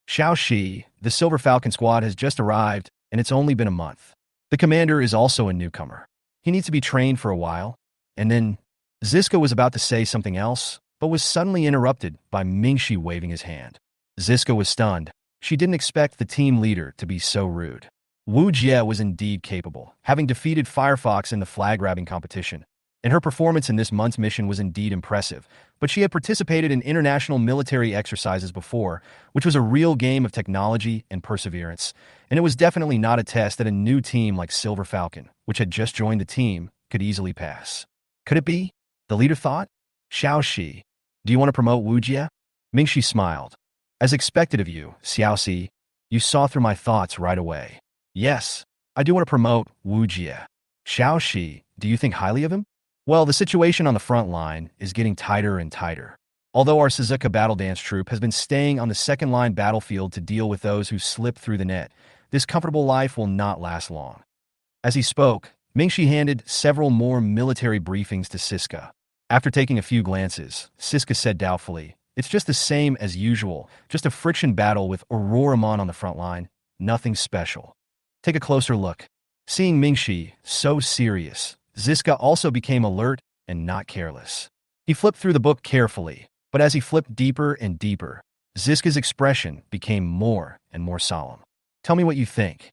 Xiaoxi, the Silver Falcon squad, has just arrived, and it's only been a month. The commander is also a newcomer. He needs to be trained for a while, and then Ziska was about to say something else, but was suddenly interrupted by Mingxi waving his hand. Ziska was stunned. She didn't expect the team leader to be so rude. Wu Jie was indeed capable, having defeated Firefox in the flag-grabbing competition, and her performance in this month's mission was indeed impressive, but she had participated in international military exercises before, which was a real game of technology and perseverance, and it was definitely not a test that a new team like Silver Falcon, which had just joined the team, could easily pass. Could it be? The leader thought. Xiaoxi, do you want to promote Wu Jie? Mingxi smiled. As expected of you, Xiaoxi, you saw through my thoughts right away. Yes, I do want to promote Wu Jie. Xiaoxi, do you think highly of him? Well, the situation on the front line is getting tighter and tighter. Although our Suzuka battle dance troupe has been staying on the second-line battlefield to deal with those who slip through the net, this comfortable life will not last long. As he spoke, Mingxi handed several more military briefings to Siska. After taking a few glances, Siska said doubtfully, "It's just the same as usual, just a friction battle with Auroramon on the front line, nothing special." Take a closer look. Seeing Mingxi so serious, Ziska also became alert and not careless. He flipped through the book carefully, but as he flipped deeper and deeper, Ziska's expression became more and more solemn. "Tell me what you think."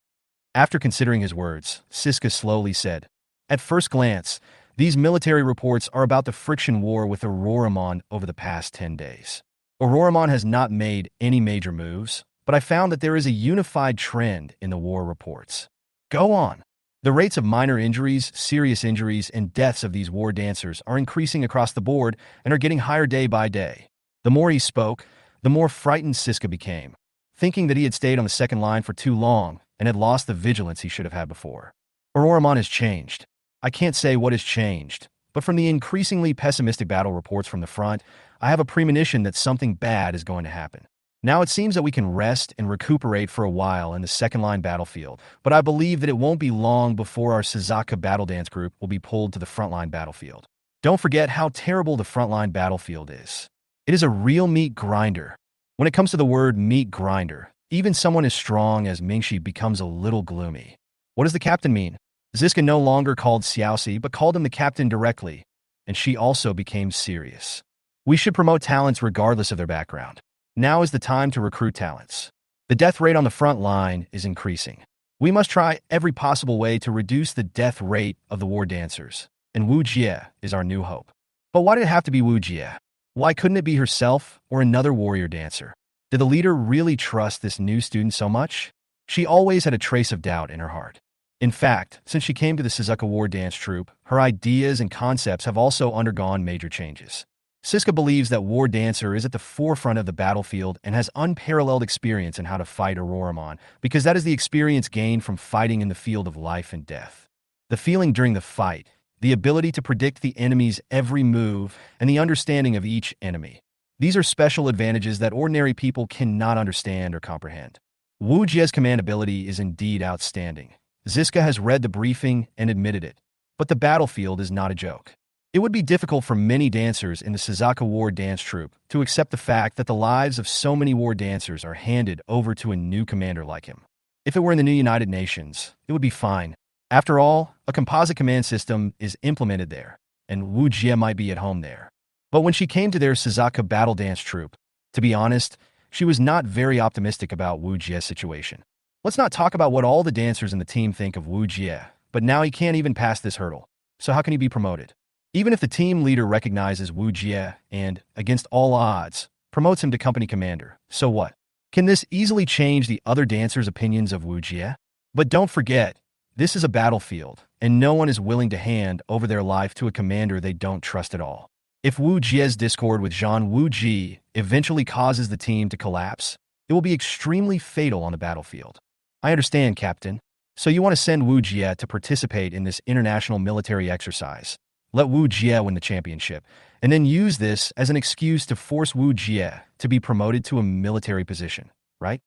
After considering his words, Siska slowly said, "At first glance, these military reports are about the friction war with Auroramon over the past 10 days. Auroramon has not made any major moves, but I found that there is a unified trend in the war reports. Go on. The rates of minor injuries, serious injuries, and deaths of these war dancers are increasing across the board and are getting higher day by day." The more he spoke, the more frightened Siska became, thinking that he had stayed on the second line for too long and had lost the vigilance he should have had before. Auroramon has changed. I can't say what has changed, but from the increasingly pessimistic battle reports from the front, I have a premonition that something bad is going to happen. Now it seems that we can rest and recuperate for a while in the second-line battlefield, but I believe that it won't be long before our Suzaka battle dance group will be pulled to the frontline battlefield. Don't forget how terrible the frontline battlefield is. It is a real meat grinder. When it comes to the word meat grinder, even someone as strong as Mingxi becomes a little gloomy. What does the captain mean? Ziska no longer called Xiaoxi, but called him the captain directly, and she also became serious. We should promote talents regardless of their background. Now is the time to recruit talents. The death rate on the front line is increasing. We must try every possible way to reduce the death rate of the war dancers, and Wu Jie is our new hope. But why did it have to be Wu Jie? Why couldn't it be herself or another warrior dancer? Did the leader really trust this new student so much? She always had a trace of doubt in her heart. In fact, since she came to the Suzuka War Dance Troupe, her ideas and concepts have also undergone major changes. Siska believes that War Dancer is at the forefront of the battlefield and has unparalleled experience in how to fight Auroramon, because that is the experience gained from fighting in the field of life and death. The feeling during the fight, the ability to predict the enemy's every move, and the understanding of each enemy. These are special advantages that ordinary people cannot understand or comprehend. Wu Jie's command ability is indeed outstanding. Ziska has read the briefing and admitted it, but the battlefield is not a joke. It would be difficult for many dancers in the Suzuka War Dance Troupe to accept the fact that the lives of so many war dancers are handed over to a new commander like him. If it were in the new United Nations, it would be fine. After all, a composite command system is implemented there, and Wu Jie might be at home there. But when she came to their Suzuka Battle Dance Troupe, to be honest, she was not very optimistic about Wu Jie's situation. Let's not talk about what all the dancers in the team think of Wu Jie, but now he can't even pass this hurdle. So how can he be promoted? Even if the team leader recognizes Wu Jie and, against all odds, promotes him to company commander, so what? Can this easily change the other dancers' opinions of Wu Jie? But don't forget, this is a battlefield, and no one is willing to hand over their life to a commander they don't trust at all. If Wu Jie's discord with Zhang Wuji eventually causes the team to collapse, it will be extremely fatal on the battlefield. I understand, Captain. So you want to send Wu Jie to participate in this international military exercise. Let Wu Jie win the championship, and then use this as an excuse to force Wu Jie to be promoted to a military position, right?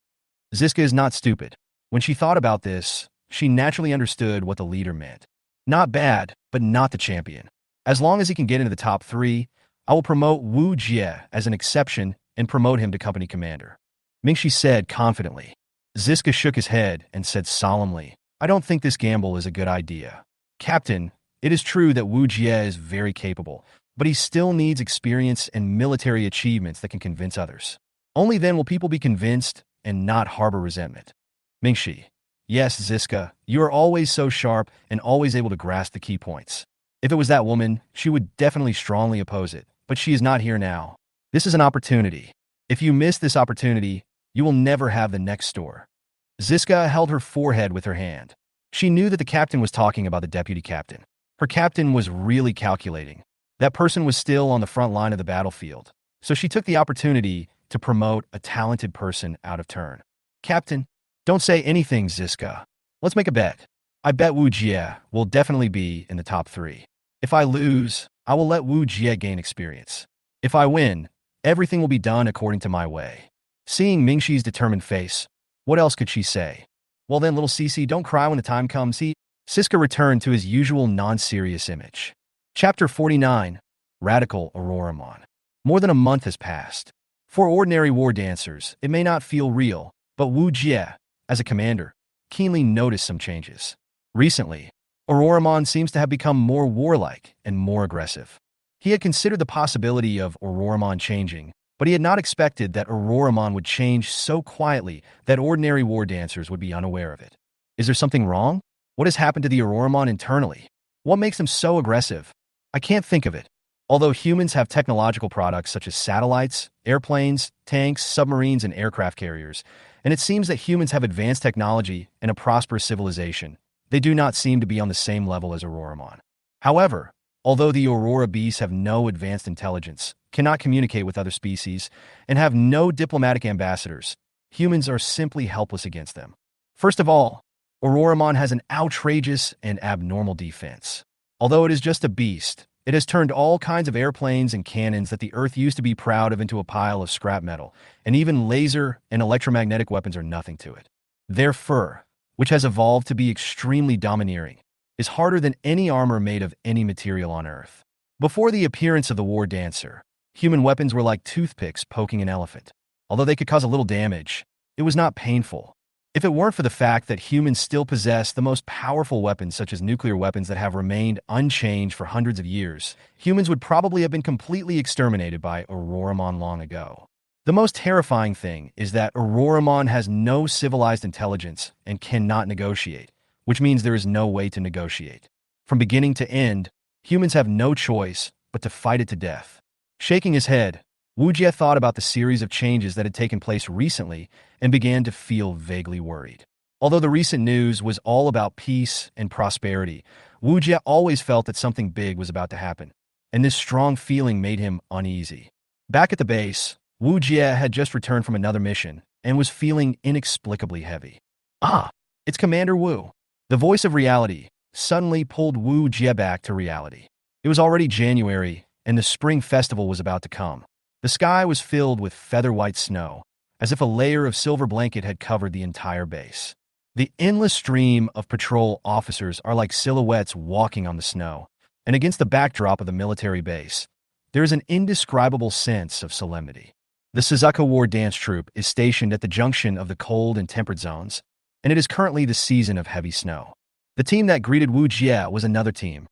Ziska is not stupid. When she thought about this, she naturally understood what the leader meant. Not bad, but not the champion. As long as he can get into the top 3, I will promote Wu Jie as an exception and promote him to company commander. Mingxi said confidently. Ziska shook his head and said solemnly, I don't think this gamble is a good idea. Captain, it is true that Wu Jie is very capable, but he still needs experience and military achievements that can convince others. Only then will people be convinced and not harbor resentment. Mingxi, yes, Ziska, you are always so sharp and always able to grasp the key points. If it was that woman, she would definitely strongly oppose it, but she is not here now. This is an opportunity. If you miss this opportunity, you will never have the next store. Ziska held her forehead with her hand. She knew that the captain was talking about the deputy captain. Her captain was really calculating. That person was still on the front line of the battlefield, so she took the opportunity to promote a talented person out of turn. Captain, don't say anything, Ziska. Let's make a bet. I bet Wu Jie will definitely be in the top 3. If I lose, I will let Wu Jie gain experience. If I win, everything will be done according to my way. Seeing Mingxi's determined face, what else could she say? Well then, little Cece, don't cry when the time comes. Siska returned to his usual non-serious image. Chapter 49, Radical Auroramon. More than a month has passed. For ordinary war dancers, it may not feel real, but Wu Jie, as a commander, keenly noticed some changes. Recently, Auroramon seems to have become more warlike and more aggressive. He had considered the possibility of Auroramon changing, but he had not expected that Auroramon would change so quietly that ordinary war dancers would be unaware of it. Is there something wrong? What has happened to the Auroramon internally? What makes them so aggressive? I can't think of it. Although humans have technological products such as satellites, airplanes, tanks, submarines, and aircraft carriers, and it seems that humans have advanced technology and a prosperous civilization, they do not seem to be on the same level as Auroramon. However, Although the Aurora beasts have no advanced intelligence, cannot communicate with other species, and have no diplomatic ambassadors, humans are simply helpless against them. First of all, Auroramon has an outrageous and abnormal defense. Although it is just a beast, it has turned all kinds of airplanes and cannons that the Earth used to be proud of into a pile of scrap metal, and even laser and electromagnetic weapons are nothing to it. Their fur, which has evolved to be extremely domineering, is harder than any armor made of any material on Earth. Before the appearance of the War Dancer, human weapons were like toothpicks poking an elephant. Although they could cause a little damage, it was not painful. If it weren't for the fact that humans still possess the most powerful weapons such as nuclear weapons that have remained unchanged for hundreds of years, humans would probably have been completely exterminated by Auroramon long ago. The most terrifying thing is that Auroramon has no civilized intelligence and cannot negotiate, which means there is no way to negotiate. From beginning to end, humans have no choice but to fight it to death. Shaking his head, Wujie thought about the series of changes that had taken place recently and began to feel vaguely worried. Although the recent news was all about peace and prosperity, Wujie always felt that something big was about to happen, and this strong feeling made him uneasy. Back at the base, Wujie had just returned from another mission and was feeling inexplicably heavy. Ah, it's Commander Wu. The voice of reality suddenly pulled Wujie back to reality. It was already January, and the spring festival was about to come. The sky was filled with feather-white snow, as if a layer of silver blanket had covered the entire base. The endless stream of patrol officers are like silhouettes walking on the snow, and against the backdrop of the military base, there is an indescribable sense of solemnity. The Suzuka War Dance Troupe is stationed at the junction of the cold and temperate zones, and it is currently the season of heavy snow. The team that greeted Wu Jie was another team,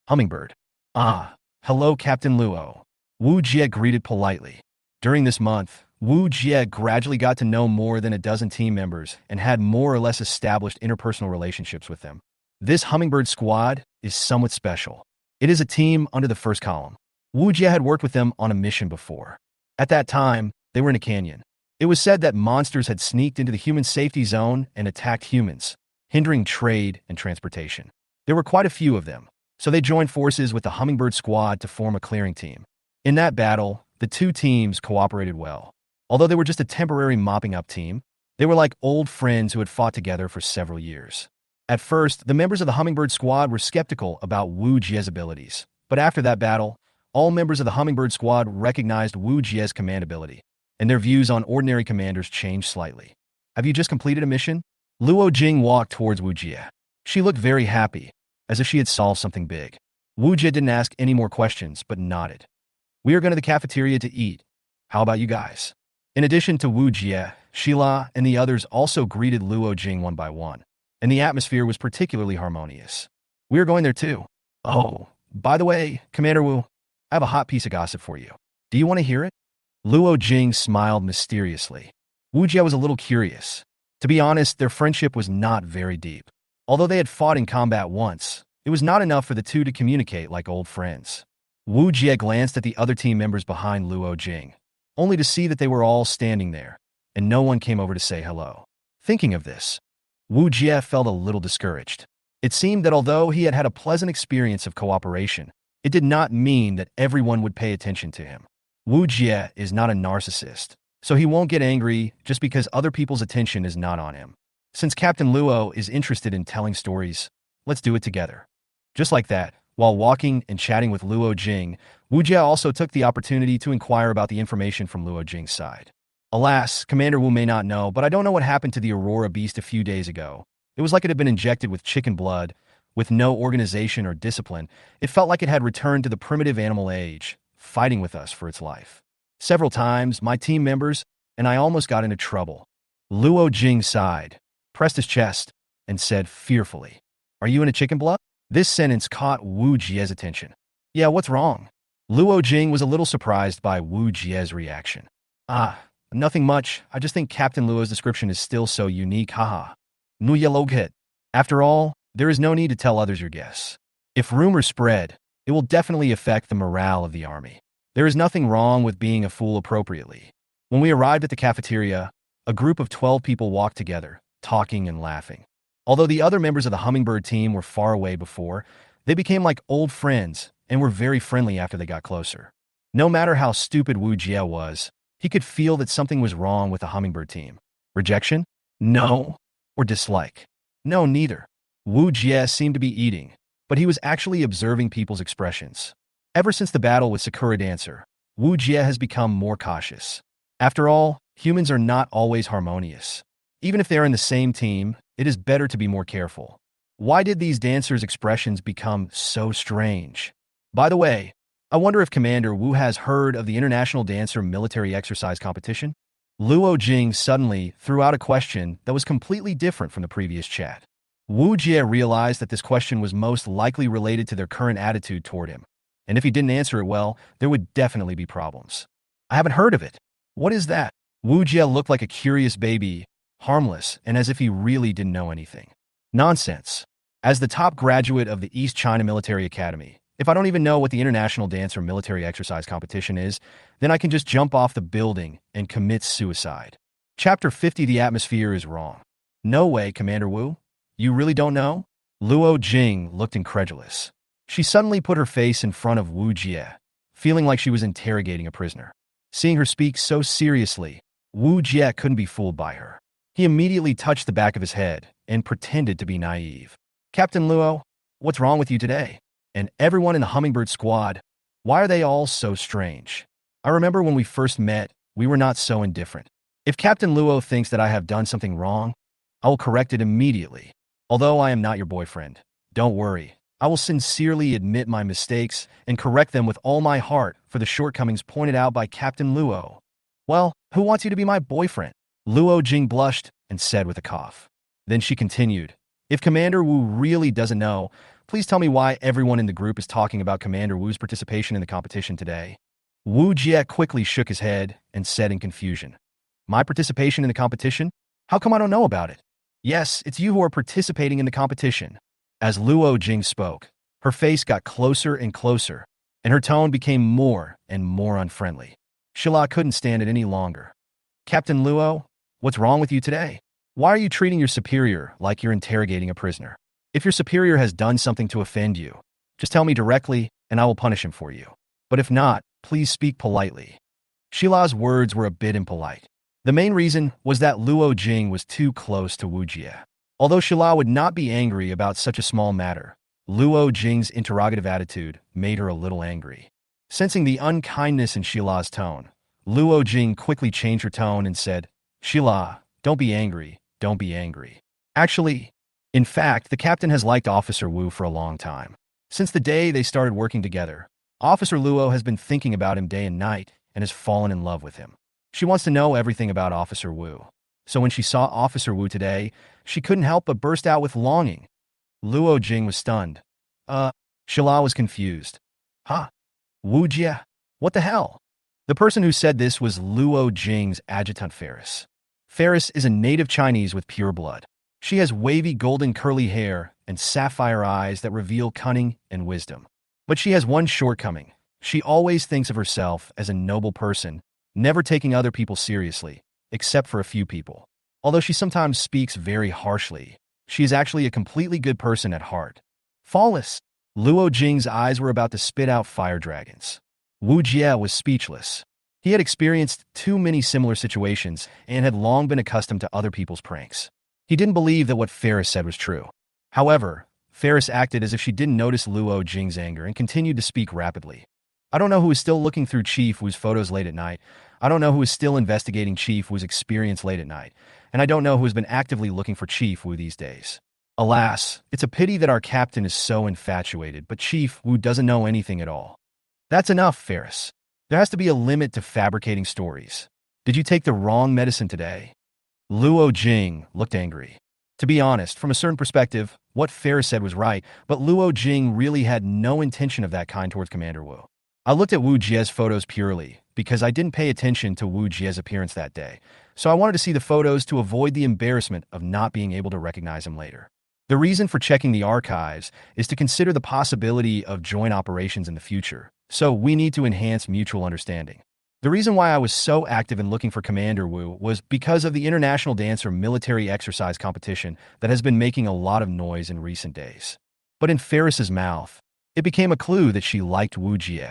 Hummingbird. Ah, hello, Captain Luo. Wu Jie greeted politely. During this month, Wu Jie gradually got to know more than a dozen team members and had more or less established interpersonal relationships with them. This Hummingbird squad is somewhat special. It is a team under the first column. Wu Jie had worked with them on a mission before. At that time, they were in a canyon. It was said that monsters had sneaked into the human safety zone and attacked humans, hindering trade and transportation. There were quite a few of them, so they joined forces with the Hummingbird squad to form a clearing team. In that battle, the two teams cooperated well. Although they were just a temporary mopping-up team, they were like old friends who had fought together for several years. At first, the members of the Hummingbird squad were skeptical about Wu Jie's abilities, but after that battle, all members of the Hummingbird squad recognized Wu Jie's command ability, and their views on ordinary commanders changed slightly. Have you just completed a mission? Luo Jing walked towards Wu Jie. She looked very happy, as if she had solved something big. Wu Jie didn't ask any more questions, but nodded. We are going to the cafeteria to eat. How about you guys? In addition to Wu Jie, Shila and the others also greeted Luo Jing one by one, and the atmosphere was particularly harmonious. We are going there too. Oh, by the way, Commander Wu, I have a hot piece of gossip for you. Do you want to hear it? Luo Jing smiled mysteriously. Wu Jie was a little curious. To be honest, their friendship was not very deep. Although they had fought in combat once, it was not enough for the two to communicate like old friends. Wu Jie glanced at the other team members behind Luo Jing, only to see that they were all standing there, and no one came over to say hello. Thinking of this, Wu Jie felt a little discouraged. It seemed that although he had had a pleasant experience of cooperation, it did not mean that everyone would pay attention to him. Wu Jie is not a narcissist, so he won't get angry just because other people's attention is not on him. Since Captain Luo is interested in telling stories, let's do it together. Just like that, while walking and chatting with Luo Jing, Wu Jie also took the opportunity to inquire about the information from Luo Jing's side. Alas, Commander Wu may not know, but I don't know what happened to the Aurora beast a few days ago. It was like it had been injected with chicken blood, with no organization or discipline. It felt like it had returned to the primitive animal age, fighting with us for its life. Several times, my team members and I almost got into trouble. Luo Jing sighed, pressed his chest, and said fearfully, "Are you in a chicken blood?" This sentence caught Wu Jie's attention. Yeah, what's wrong? Luo Jing was a little surprised by Wu Jie's reaction. Ah, nothing much. I just think Captain Luo's description is still so unique, haha. Nuya Loghit. After all, there is no need to tell others your guess. If rumors spread, it will definitely affect the morale of the army. There is nothing wrong with being a fool appropriately. When we arrived at the cafeteria, a group of 12 people walked together, talking and laughing. Although the other members of the Hummingbird team were far away before, they became like old friends and were very friendly after they got closer. No matter how stupid Wu Jie was, he could feel that something was wrong with the hummingbird team. Rejection? No. Or dislike? No, neither. Wu Jie seemed to be eating, but he was actually observing people's expressions. Ever since the battle with Sakura Dancer, Wu Jie has become more cautious. After all, humans are not always harmonious. Even if they're in the same team, it is better to be more careful. Why did these dancers' expressions become so strange? By the way, I wonder if Commander Wu has heard of the International Dancer Military Exercise Competition? Luo Jing suddenly threw out a question that was completely different from the previous chat. Wu Jie realized that this question was most likely related to their current attitude toward him, and if he didn't answer it well, there would definitely be problems. I haven't heard of it. What is that? Wu Jie looked like a curious baby, harmless, and as if he really didn't know anything. Nonsense. As the top graduate of the East China Military Academy, if I don't even know what the International Dancer Military Exercise Competition is, then I can just jump off the building and commit suicide. Chapter 50. The atmosphere is wrong. No way, Commander Wu. You really don't know? Luo Jing looked incredulous. She suddenly put her face in front of Wu Jie, feeling like she was interrogating a prisoner. Seeing her speak so seriously, Wu Jie couldn't be fooled by her. He immediately touched the back of his head and pretended to be naive. Captain Luo, what's wrong with you today? And everyone in the Hummingbird squad, why are they all so strange? I remember when we first met, we were not so indifferent. If Captain Luo thinks that I have done something wrong, I will correct it immediately. Although I am not your boyfriend, don't worry. I will sincerely admit my mistakes and correct them with all my heart for the shortcomings pointed out by Captain Luo. Well, who wants you to be my boyfriend? Luo Jing blushed and said with a cough. Then she continued, if Commander Wu really doesn't know, please tell me why everyone in the group is talking about Commander Wu's participation in the competition today. Wu Jie quickly shook his head and said in confusion, my participation in the competition? How come I don't know about it? Yes, it's you who are participating in the competition. As Luo Jing spoke, her face got closer and closer, and her tone became more and more unfriendly. Shila couldn't stand it any longer. Captain Luo, what's wrong with you today? Why are you treating your superior like you're interrogating a prisoner? If your superior has done something to offend you, just tell me directly and I will punish him for you. But if not, please speak politely. Shila's words were a bit impolite. The main reason was that Luo Jing was too close to Wu Jie. Although Shila would not be angry about such a small matter, Luo Jing's interrogative attitude made her a little angry. Sensing the unkindness in Shila's tone, Luo Jing quickly changed her tone and said, Shila, don't be angry, don't be angry. Actually, in fact, the captain has liked Officer Wu for a long time. Since the day they started working together, Officer Luo has been thinking about him day and night and has fallen in love with him. She wants to know everything about Officer Wu. So when she saw Officer Wu today, she couldn't help but burst out with longing. Luo Jing was stunned. Shila was confused. Huh? Wu Jie? What the hell? The person who said this was Luo Jing's adjutant Ferris. Ferris is a native Chinese with pure blood. She has wavy golden curly hair and sapphire eyes that reveal cunning and wisdom. But she has one shortcoming. She always thinks of herself as a noble person, never taking other people seriously, except for a few people. Although she sometimes speaks very harshly, she is actually a completely good person at heart. Flawless. Luo Jing's eyes were about to spit out fire dragons. Wu Jie was speechless. He had experienced too many similar situations and had long been accustomed to other people's pranks. He didn't believe that what Ferris said was true. However, Ferris acted as if she didn't notice Luo Jing's anger and continued to speak rapidly. I don't know who is still looking through Chief Wu's photos late at night. I don't know who is still investigating Chief Wu's experience late at night. And I don't know who has been actively looking for Chief Wu these days. Alas, it's a pity that our captain is so infatuated, but Chief Wu doesn't know anything at all. That's enough, Ferris. There has to be a limit to fabricating stories. Did you take the wrong medicine today? Luo Jing looked angry. To be honest, from a certain perspective, what Ferris said was right, but Luo Jing really had no intention of that kind towards Commander Wu. I looked at Wu Jie's photos purely because I didn't pay attention to Wu Jie's appearance that day, so I wanted to see the photos to avoid the embarrassment of not being able to recognize him later. The reason for checking the archives is to consider the possibility of joint operations in the future, so we need to enhance mutual understanding. The reason why I was so active in looking for Commander Wu was because of the International Dancer Military Exercise Competition that has been making a lot of noise in recent days. But in Ferris's mouth, It became a clue that she liked Wu Jie.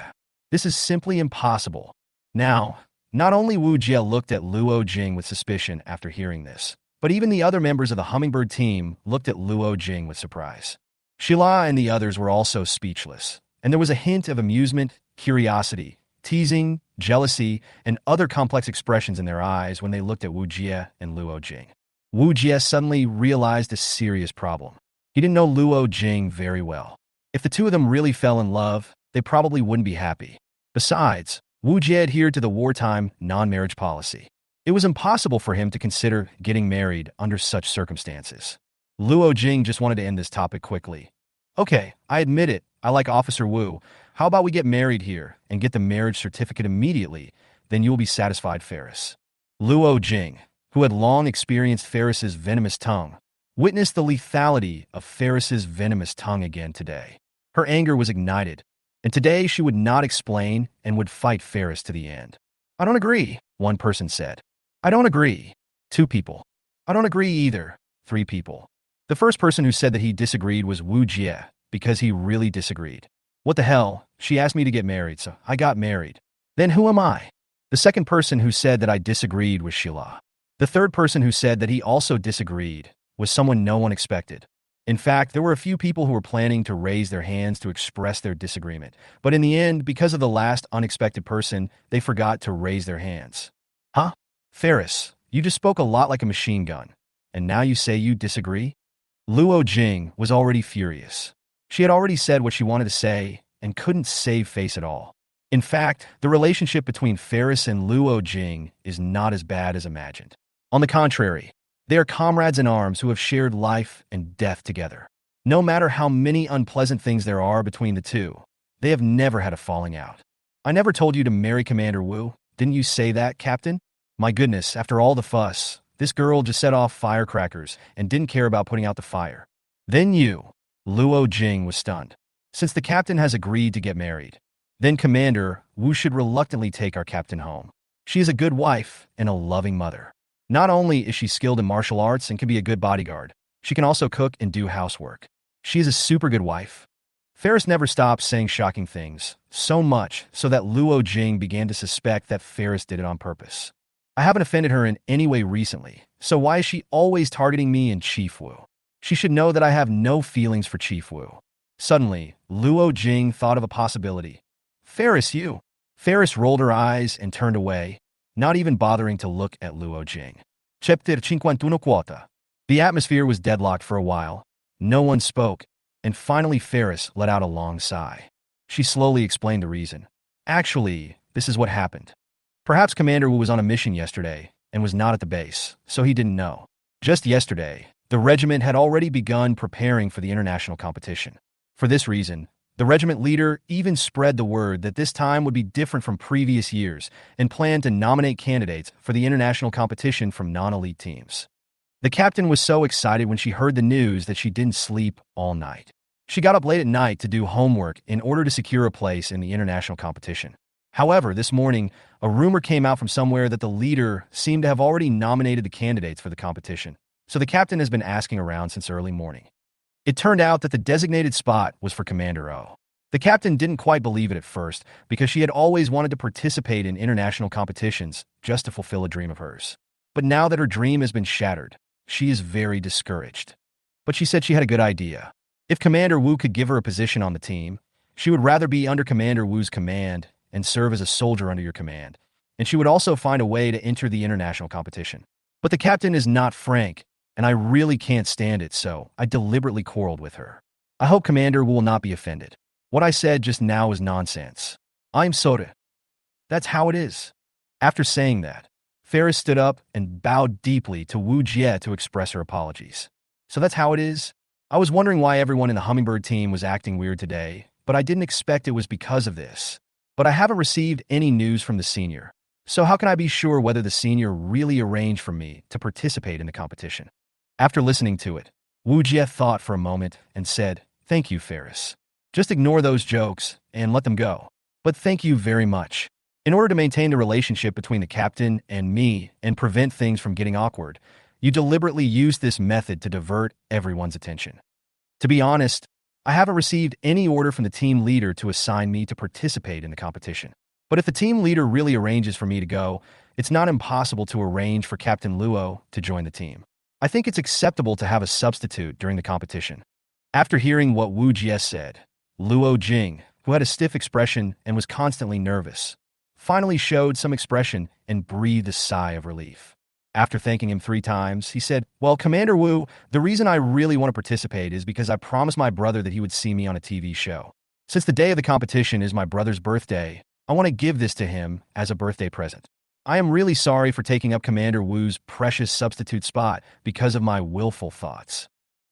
This is simply impossible. Now, not only Wu Jie looked at Luo Jing with suspicion after hearing this, but even the other members of the Hummingbird team looked at Luo Jing with surprise. Shila and the others were also speechless, and there was a hint of amusement, curiosity, teasing, jealousy, and other complex expressions in their eyes when they looked at Wu Jie and Luo Jing. Wu Jie suddenly realized a serious problem. He didn't know Luo Jing very well. If the two of them really fell in love, they probably wouldn't be happy. Besides, Wu Jie adhered to the wartime non-marriage policy. It was impossible for him to consider getting married under such circumstances. Luo Jing just wanted to end this topic quickly. Okay, I admit it, I like Officer Wu. How about we get married here and get the marriage certificate immediately? Then you will be satisfied, Ferris. Luo Jing, who had long experienced Ferris's venomous tongue, witnessed the lethality of Ferris's venomous tongue again today. Her anger was ignited, and today she would not explain and would fight Ferris to the end. I don't agree, one person said. I don't agree. Two people. I don't agree either. Three people. The first person who said that he disagreed was Wu Jie, because he really disagreed. What the hell? She asked me to get married, so I got married. Then who am I? The second person who said that I disagreed was Sheila. The third person who said that he also disagreed was someone no one expected. In fact, there were a few people who were planning to raise their hands to express their disagreement, but in the end, because of the last unexpected person, they forgot to raise their hands. Huh? Ferris, you just spoke a lot like a machine gun, and now you say you disagree? Luo Jing was already furious. She had already said what she wanted to say and couldn't save face at all. In fact, the relationship between Ferris and Luo Jing is not as bad as imagined. On the contrary, they are comrades in arms who have shared life and death together. No matter how many unpleasant things there are between the two, they have never had a falling out. I never told you to marry Commander Wu. Didn't you say that, Captain? My goodness, after all the fuss, this girl just set off firecrackers and didn't care about putting out the fire. Then you, Luo Jing, was stunned. Since the captain has agreed to get married, then Commander Wu should reluctantly take our captain home. She is a good wife and a loving mother. Not only is she skilled in martial arts and can be a good bodyguard, she can also cook and do housework. She is a super good wife. Ferris never stopped saying shocking things, so much so that Luo Jing began to suspect that Ferris did it on purpose. I haven't offended her in any way recently, so why is she always targeting me and Chief Wu? She should know that I have no feelings for Chief Wu. Suddenly, Luo Jing thought of a possibility. Ferris, you. Ferris rolled her eyes and turned away, not even bothering to look at Luo Jing. Chapter 51. The atmosphere was deadlocked for a while. No one spoke, and finally Ferris let out a long sigh. She slowly explained the reason. Actually, this is what happened. Perhaps Commander Wu was on a mission yesterday and was not at the base, so he didn't know. Just yesterday, the regiment had already begun preparing for the international competition. For this reason, the regiment leader even spread the word that this time would be different from previous years and planned to nominate candidates for the international competition from non-elite teams. The captain was so excited when she heard the news that she didn't sleep all night. She got up late at night to do homework in order to secure a place in the international competition. However, this morning, a rumor came out from somewhere that the leader seemed to have already nominated the candidates for the competition, so the captain has been asking around since early morning. It turned out that the designated spot was for Commander O. The captain didn't quite believe it at first because she had always wanted to participate in international competitions just to fulfill a dream of hers. But now that her dream has been shattered, she is very discouraged. But she said she had a good idea. If Commander Wu could give her a position on the team, she would rather be under Commander Wu's command and serve as a soldier under your command, and she would also find a way to enter the international competition. But the captain is not frank, and I really can't stand it, so I deliberately quarreled with her. I hope Commander will not be offended. What I said just now is nonsense. I'm sorry. That's how it is. After saying that, Ferris stood up and bowed deeply to Wu Jie to express her apologies. So that's how it is? I was wondering why everyone in the Hummingbird team was acting weird today, but I didn't expect it was because of this. But I haven't received any news from the senior. So how can I be sure whether the senior really arranged for me to participate in the competition? After listening to it, Wu Jie thought for a moment and said, "Thank you, Ferris. Just ignore those jokes and let them go. But thank you very much. In order to maintain the relationship between the captain and me and prevent things from getting awkward, you deliberately used this method to divert everyone's attention. To be honest, I haven't received any order from the team leader to assign me to participate in the competition. But if the team leader really arranges for me to go, it's not impossible to arrange for Captain Luo to join the team. I think it's acceptable to have a substitute during the competition. After hearing what Wu Jie said, Luo Jing, who had a stiff expression and was constantly nervous, finally showed some expression and breathed a sigh of relief. After thanking him 3 times, he said, "Well, Commander Wu, the reason I really want to participate is because I promised my brother that he would see me on a TV show. Since the day of the competition is my brother's birthday, I want to give this to him as a birthday present. I am really sorry for taking up Commander Wu's precious substitute spot because of my willful thoughts."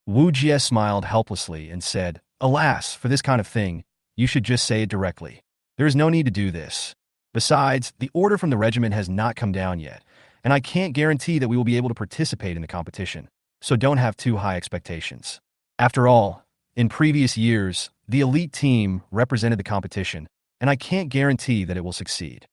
Wu Jie smiled helplessly and said, "Alas, for this kind of thing, you should just say it directly. There is no need to do this. Besides, the order from the regiment has not come down yet, and I can't guarantee that we will be able to participate in the competition, so don't have too high expectations. After all, in previous years, the elite team represented the competition, and I can't guarantee that it will succeed."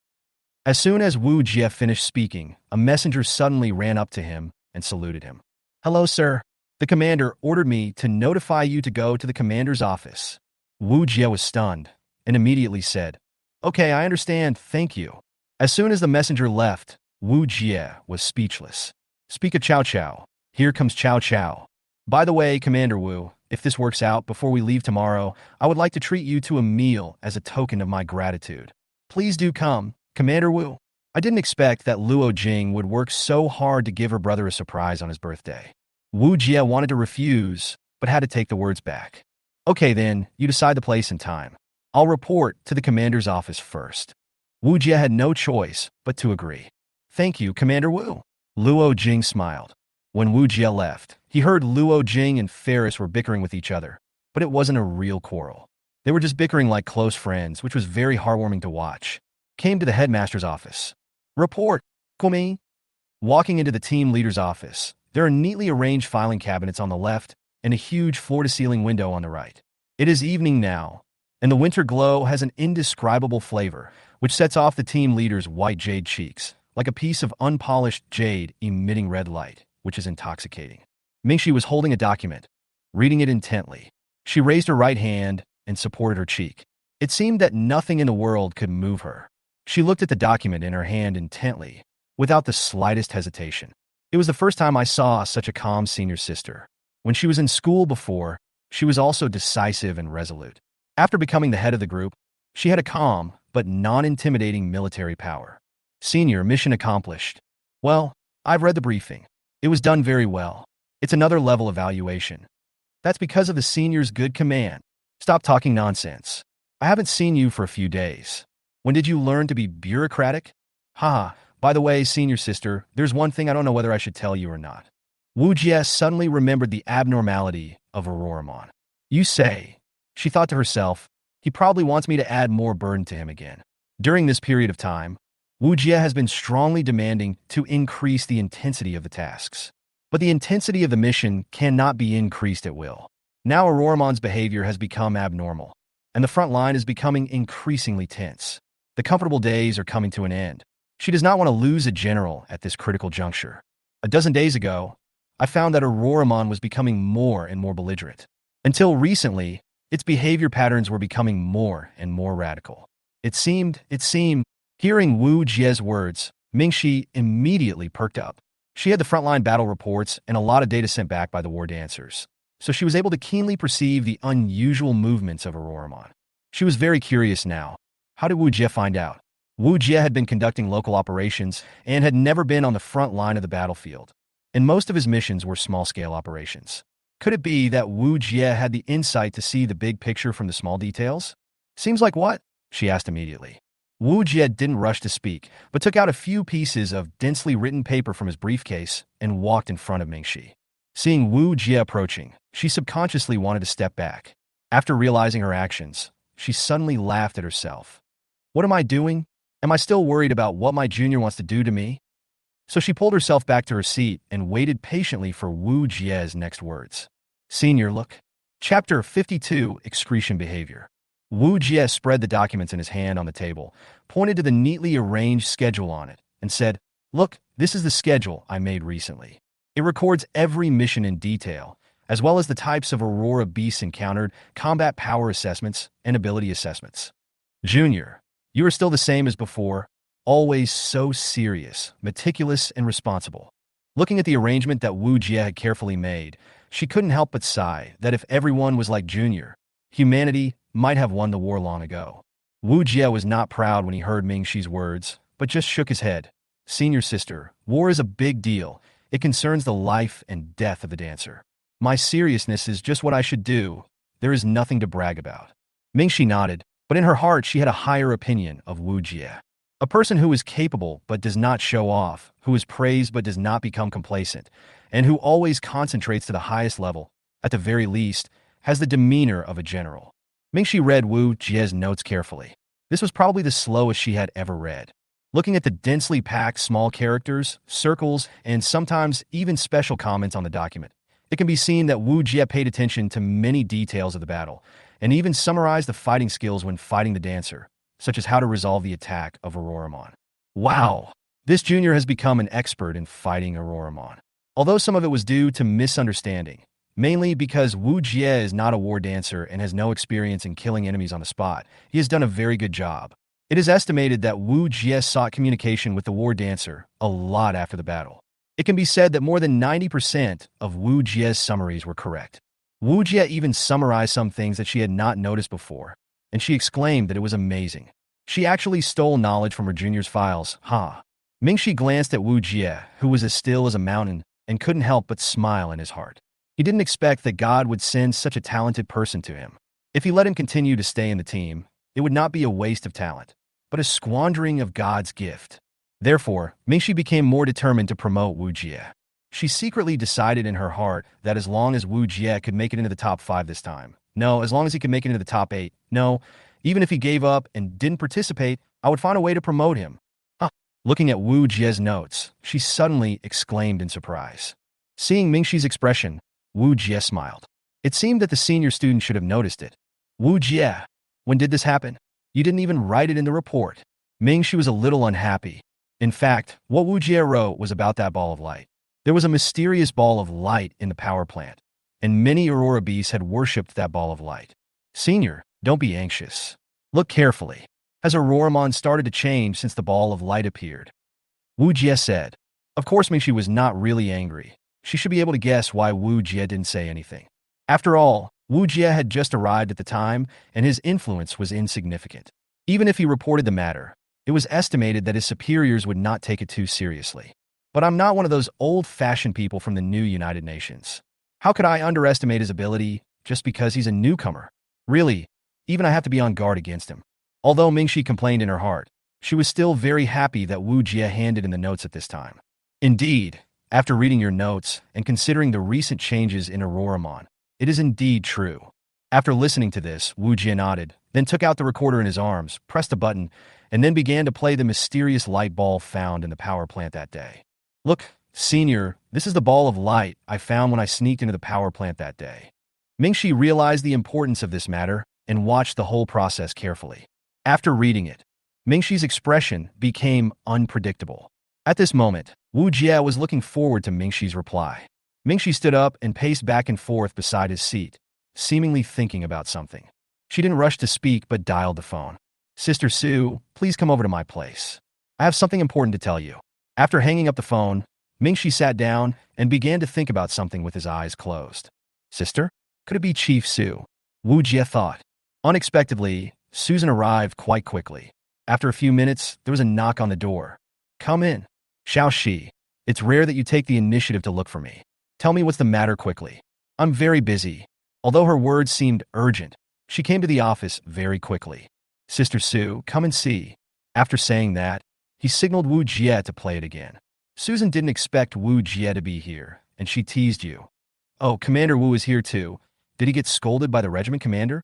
As soon as Wu Jie finished speaking, a messenger suddenly ran up to him and saluted him. "Hello, sir. The commander ordered me to notify you to go to the commander's office." Wu Jie was stunned and immediately said, "Okay, I understand, thank you." As soon as the messenger left, Wu Jie was speechless. "Speak of Cao Cao. Here comes Cao Cao. By the way, Commander Wu, if this works out before we leave tomorrow, I would like to treat you to a meal as a token of my gratitude. Please do come, Commander Wu." I didn't expect that Luo Jing would work so hard to give her brother a surprise on his birthday. Wu Jie wanted to refuse, but had to take the words back. "Okay then, you decide the place and time. I'll report to the commander's office first." Wu Jie had no choice but to agree. "Thank you, Commander Wu." Luo Jing smiled. When Wu Jie left, he heard Luo Jing and Ferris were bickering with each other, but it wasn't a real quarrel. They were just bickering like close friends, which was very heartwarming to watch. Came to the headmaster's office. "Report, Kumi." Walking into the team leader's office, there are neatly arranged filing cabinets on the left and a huge floor-to-ceiling window on the right. It is evening now, and the winter glow has an indescribable flavor, which sets off the team leader's white jade cheeks, like a piece of unpolished jade emitting red light, which is intoxicating. Mingxi was holding a document, reading it intently. She raised her right hand and supported her cheek. It seemed that nothing in the world could move her. She looked at the document in her hand intently, without the slightest hesitation. It was the first time I saw such a calm senior sister. When she was in school before, she was also decisive and resolute. After becoming the head of the group, she had a calm but non-intimidating military power. "Senior, mission accomplished." "Well, I've read the briefing. It was done very well. It's another level evaluation. That's because of the senior's good command. Stop talking nonsense. I haven't seen you for a few days. When did you learn to be bureaucratic?" "Haha, by the way, senior sister, there's one thing I don't know whether I should tell you or not." Wu Jie suddenly remembered the abnormality of Auroramon. "You say," she thought to herself, "he probably wants me to add more burden to him again." During this period of time, Wu Jie has been strongly demanding to increase the intensity of the tasks. But the intensity of the mission cannot be increased at will. Now Auroramon's behavior has become abnormal, and the front line is becoming increasingly tense. The comfortable days are coming to an end. She does not want to lose a general at this critical juncture. A dozen days ago, I found that Auroramon was becoming more and more belligerent. Until recently, its behavior patterns were becoming more and more radical. It seemed, hearing Wu Jie's words, Mingxi immediately perked up. She had the frontline battle reports and a lot of data sent back by the war dancers, so she was able to keenly perceive the unusual movements of Auroramon. She was very curious now. How did Wu Jie find out? Wu Jie had been conducting local operations and had never been on the front line of the battlefield, and most of his missions were small-scale operations. Could it be that Wu Jie had the insight to see the big picture from the small details? "Seems like what?" she asked immediately. Wu Jie didn't rush to speak, but took out a few pieces of densely written paper from his briefcase and walked in front of Mingxi. Seeing Wu Jie approaching, she subconsciously wanted to step back. After realizing her actions, she suddenly laughed at herself. "What am I doing? Am I still worried about what my junior wants to do to me?" So she pulled herself back to her seat and waited patiently for Wu Jie's next words. "Senior, look." Chapter 52, Excretion Behavior. Wu Jie spread the documents in his hand on the table, pointed to the neatly arranged schedule on it, and said, "Look, this is the schedule I made recently. It records every mission in detail, as well as the types of Aurora beasts encountered, combat power assessments, and ability assessments. Junior, you are still the same as before, always so serious, meticulous, and responsible. Looking at the arrangement that Wu Jie had carefully made, she couldn't help but sigh that if everyone was like Junior, humanity might have won the war long ago. Wu Jie was not proud when he heard Ming Shi's words, but just shook his head. Senior sister, war is a big deal. It concerns the life and death of the dancer. My seriousness is just what I should do. There is nothing to brag about. Ming Shi nodded, but in her heart she had a higher opinion of Wu Jie. A person who is capable but does not show off, who is praised but does not become complacent, and who always concentrates to the highest level, at the very least, has the demeanor of a general. Ming Shi read Wu Jie's notes carefully. This was probably the slowest she had ever read. Looking at the densely packed small characters, circles, and sometimes even special comments on the document, it can be seen that Wu Jie paid attention to many details of the battle, and even summarized the fighting skills when fighting the dancer, such as how to resolve the attack of Auroramon. Wow! This junior has become an expert in fighting Auroramon. Although some of it was due to misunderstanding, mainly because Wu Jie is not a war dancer and has no experience in killing enemies on the spot, he has done a very good job. It is estimated that Wu Jie sought communication with the war dancer a lot after the battle. It can be said that more than 90% of Wu Jie's summaries were correct. Wu Jie even summarized some things that she had not noticed before, and she exclaimed that it was amazing. She actually stole knowledge from her junior's files, huh? Ming Shi glanced at Wu Jie, who was as still as a mountain, and couldn't help but smile in his heart. He didn't expect that God would send such a talented person to him. If he let him continue to stay in the team, it would not be a waste of talent, but a squandering of God's gift. Therefore, Ming Shi became more determined to promote Wu Jie. She secretly decided in her heart that as long as Wu Jie could make it into the top 5 this time, no, as long as he could make it into the top 8, no, even if he gave up and didn't participate, I would find a way to promote him. Looking at Wu Jie's notes, she suddenly exclaimed in surprise. Seeing Ming Shi's expression, Wu Jie smiled. It seemed that the senior student should have noticed it. Wu Jie, when did this happen? You didn't even write it in the report. Ming Shi was a little unhappy. In fact, what Wu Jie wrote was about that ball of light. There was a mysterious ball of light in the power plant, and many Aurora beasts had worshipped that ball of light. Senior, don't be anxious. Look carefully. Has Auroramon started to change since the ball of light appeared? Wu Jie said. Of course, Ming Shi was not really angry. She should be able to guess why Wu Jie didn't say anything. After all, Wu Jie had just arrived at the time, and his influence was insignificant. Even if he reported the matter, it was estimated that his superiors would not take it too seriously. But I'm not one of those old-fashioned people from the new United Nations. How could I underestimate his ability just because he's a newcomer? Really, even I have to be on guard against him. Although Ming Shi complained in her heart, she was still very happy that Wu Jie handed in the notes at this time. Indeed, after reading your notes and considering the recent changes in Auroramon, it is indeed true. After listening to this, Wu Jie nodded, then took out the recorder in his arms, pressed a button, and then began to play the mysterious light ball found in the power plant that day. Look, Senior, this is the ball of light I found when I sneaked into the power plant that day. Ming Shi realized the importance of this matter and watched the whole process carefully. After reading it, Ming Shi's expression became unpredictable. At this moment, Wu Jie was looking forward to Ming Shi's reply. Ming Shi stood up and paced back and forth beside his seat, seemingly thinking about something. She didn't rush to speak but dialed the phone. Sister Sue, please come over to my place. I have something important to tell you. After hanging up the phone, Ming Shi sat down and began to think about something with his eyes closed. Sister? Could it be Chief Sue? Wu Jie thought. Unexpectedly, Susan arrived quite quickly. After a few minutes, there was a knock on the door. Come in. Xiao Shi. It's rare that you take the initiative to look for me. Tell me what's the matter quickly. I'm very busy. Although her words seemed urgent, she came to the office very quickly. Sister Sue, come and see. After saying that, he signaled Wu Jie to play it again. Susan didn't expect Wu Jie to be here, and she teased you. Oh, Commander Wu is here too. Did he get scolded by the regiment commander?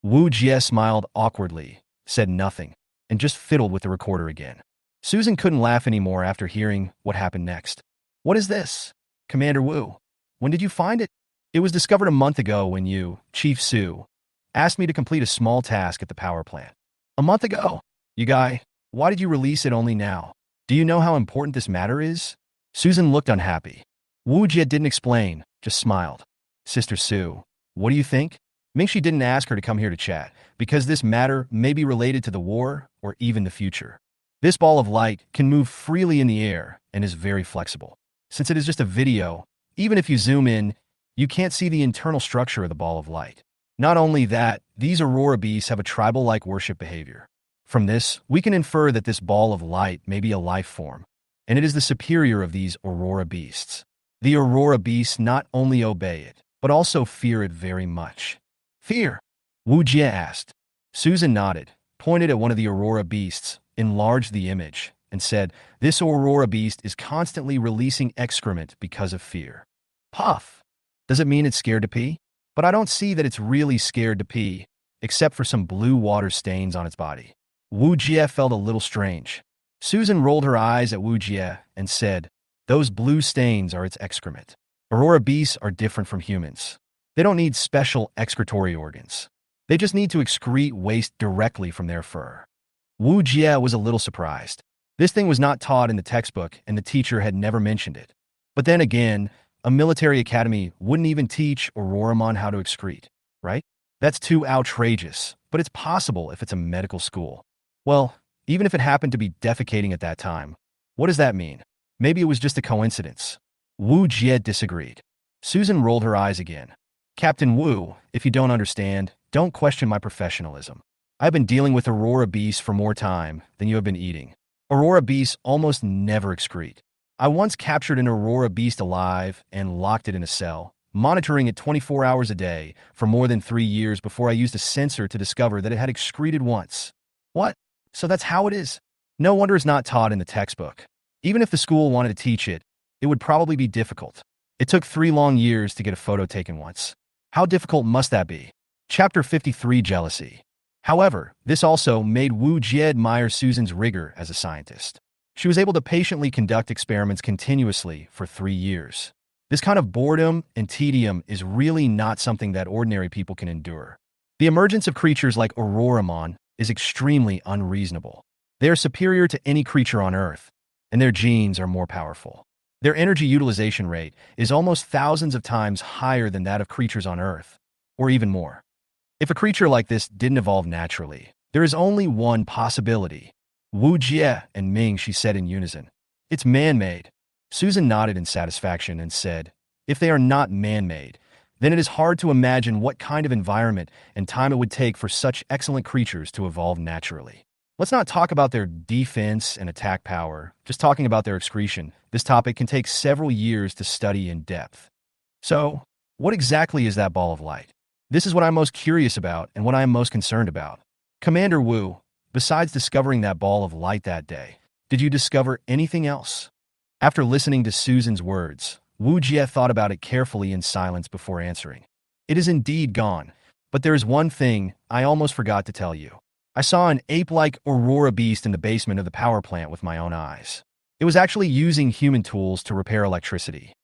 Wu Jie smiled awkwardly, said nothing, and just fiddled with the recorder again. Susan couldn't laugh anymore after hearing what happened next. What is this? Commander Wu, when did you find it? It was discovered a month ago when you, Chief Sue, asked me to complete a small task at the power plant. A month ago? You guy, why did you release it only now? Do you know how important this matter is? Susan looked unhappy. Wu Jie didn't explain, just smiled. Sister Sue, what do you think? Mingxi didn't ask her to come here to chat, because this matter may be related to the war or even the future. This ball of light can move freely in the air and is very flexible. Since it is just a video, even if you zoom in, you can't see the internal structure of the ball of light. Not only that, these aurora beasts have a tribal-like worship behavior. From this, we can infer that this ball of light may be a life form, and it is the superior of these aurora beasts. The aurora beasts not only obey it, but also fear it very much. Fear? Wu Jie asked. Susan nodded, pointed at one of the aurora beasts, enlarged the image, and said, "This aurora beast is constantly releasing excrement because of fear." Puff. Does it mean it's scared to pee? But I don't see that it's really scared to pee, except for some blue water stains on its body. Wu Jie felt a little strange. Susan rolled her eyes at Wu Jie and said, "Those blue stains are its excrement. Aurora beasts are different from humans. They don't need special excretory organs. They just need to excrete waste directly from their fur." Wu Jie was a little surprised. This thing was not taught in the textbook, and the teacher had never mentioned it. But then again, a military academy wouldn't even teach Auroramon how to excrete, right? That's too outrageous, but it's possible if it's a medical school. Well, even if it happened to be defecating at that time, what does that mean? Maybe it was just a coincidence. Wu Jie disagreed. Susan rolled her eyes again. "Captain Wu, if you don't understand, don't question my professionalism. I've been dealing with aurora beasts for more time than you have been eating. Aurora beasts almost never excrete. I once captured an aurora beast alive and locked it in a cell, monitoring it 24 hours a day for more than 3 years before I used a sensor to discover that it had excreted once." What? So that's how it is? No wonder it's not taught in the textbook. Even if the school wanted to teach it, it would probably be difficult. It took 3 long years to get a photo taken once. How difficult must that be? Chapter 53, Jealousy. However, this also made Wu Jie admire Susan's rigor as a scientist. She was able to patiently conduct experiments continuously for 3 years. This kind of boredom and tedium is really not something that ordinary people can endure. The emergence of creatures like Auroramon is extremely unreasonable. They are superior to any creature on Earth, and their genes are more powerful. Their energy utilization rate is almost thousands of times higher than that of creatures on Earth, or even more. If a creature like this didn't evolve naturally, there is only one possibility. Wu Jie and Mingxi said in unison, "It's man-made." Susan nodded in satisfaction and said, "If they are not man-made, then it is hard to imagine what kind of environment and time it would take for such excellent creatures to evolve naturally. Let's not talk about their defense and attack power, just talking about their excretion. This topic can take several years to study in depth." So, what exactly is that ball of light? This is what I'm most curious about and what I am most concerned about. Commander Wu, besides discovering that ball of light that day, did you discover anything else? After listening to Susan's words, Wu Jie thought about it carefully in silence before answering. "It is indeed gone, but there is one thing I almost forgot to tell you. I saw an ape-like aurora beast in the basement of the power plant with my own eyes. It was actually using human tools to repair electricity."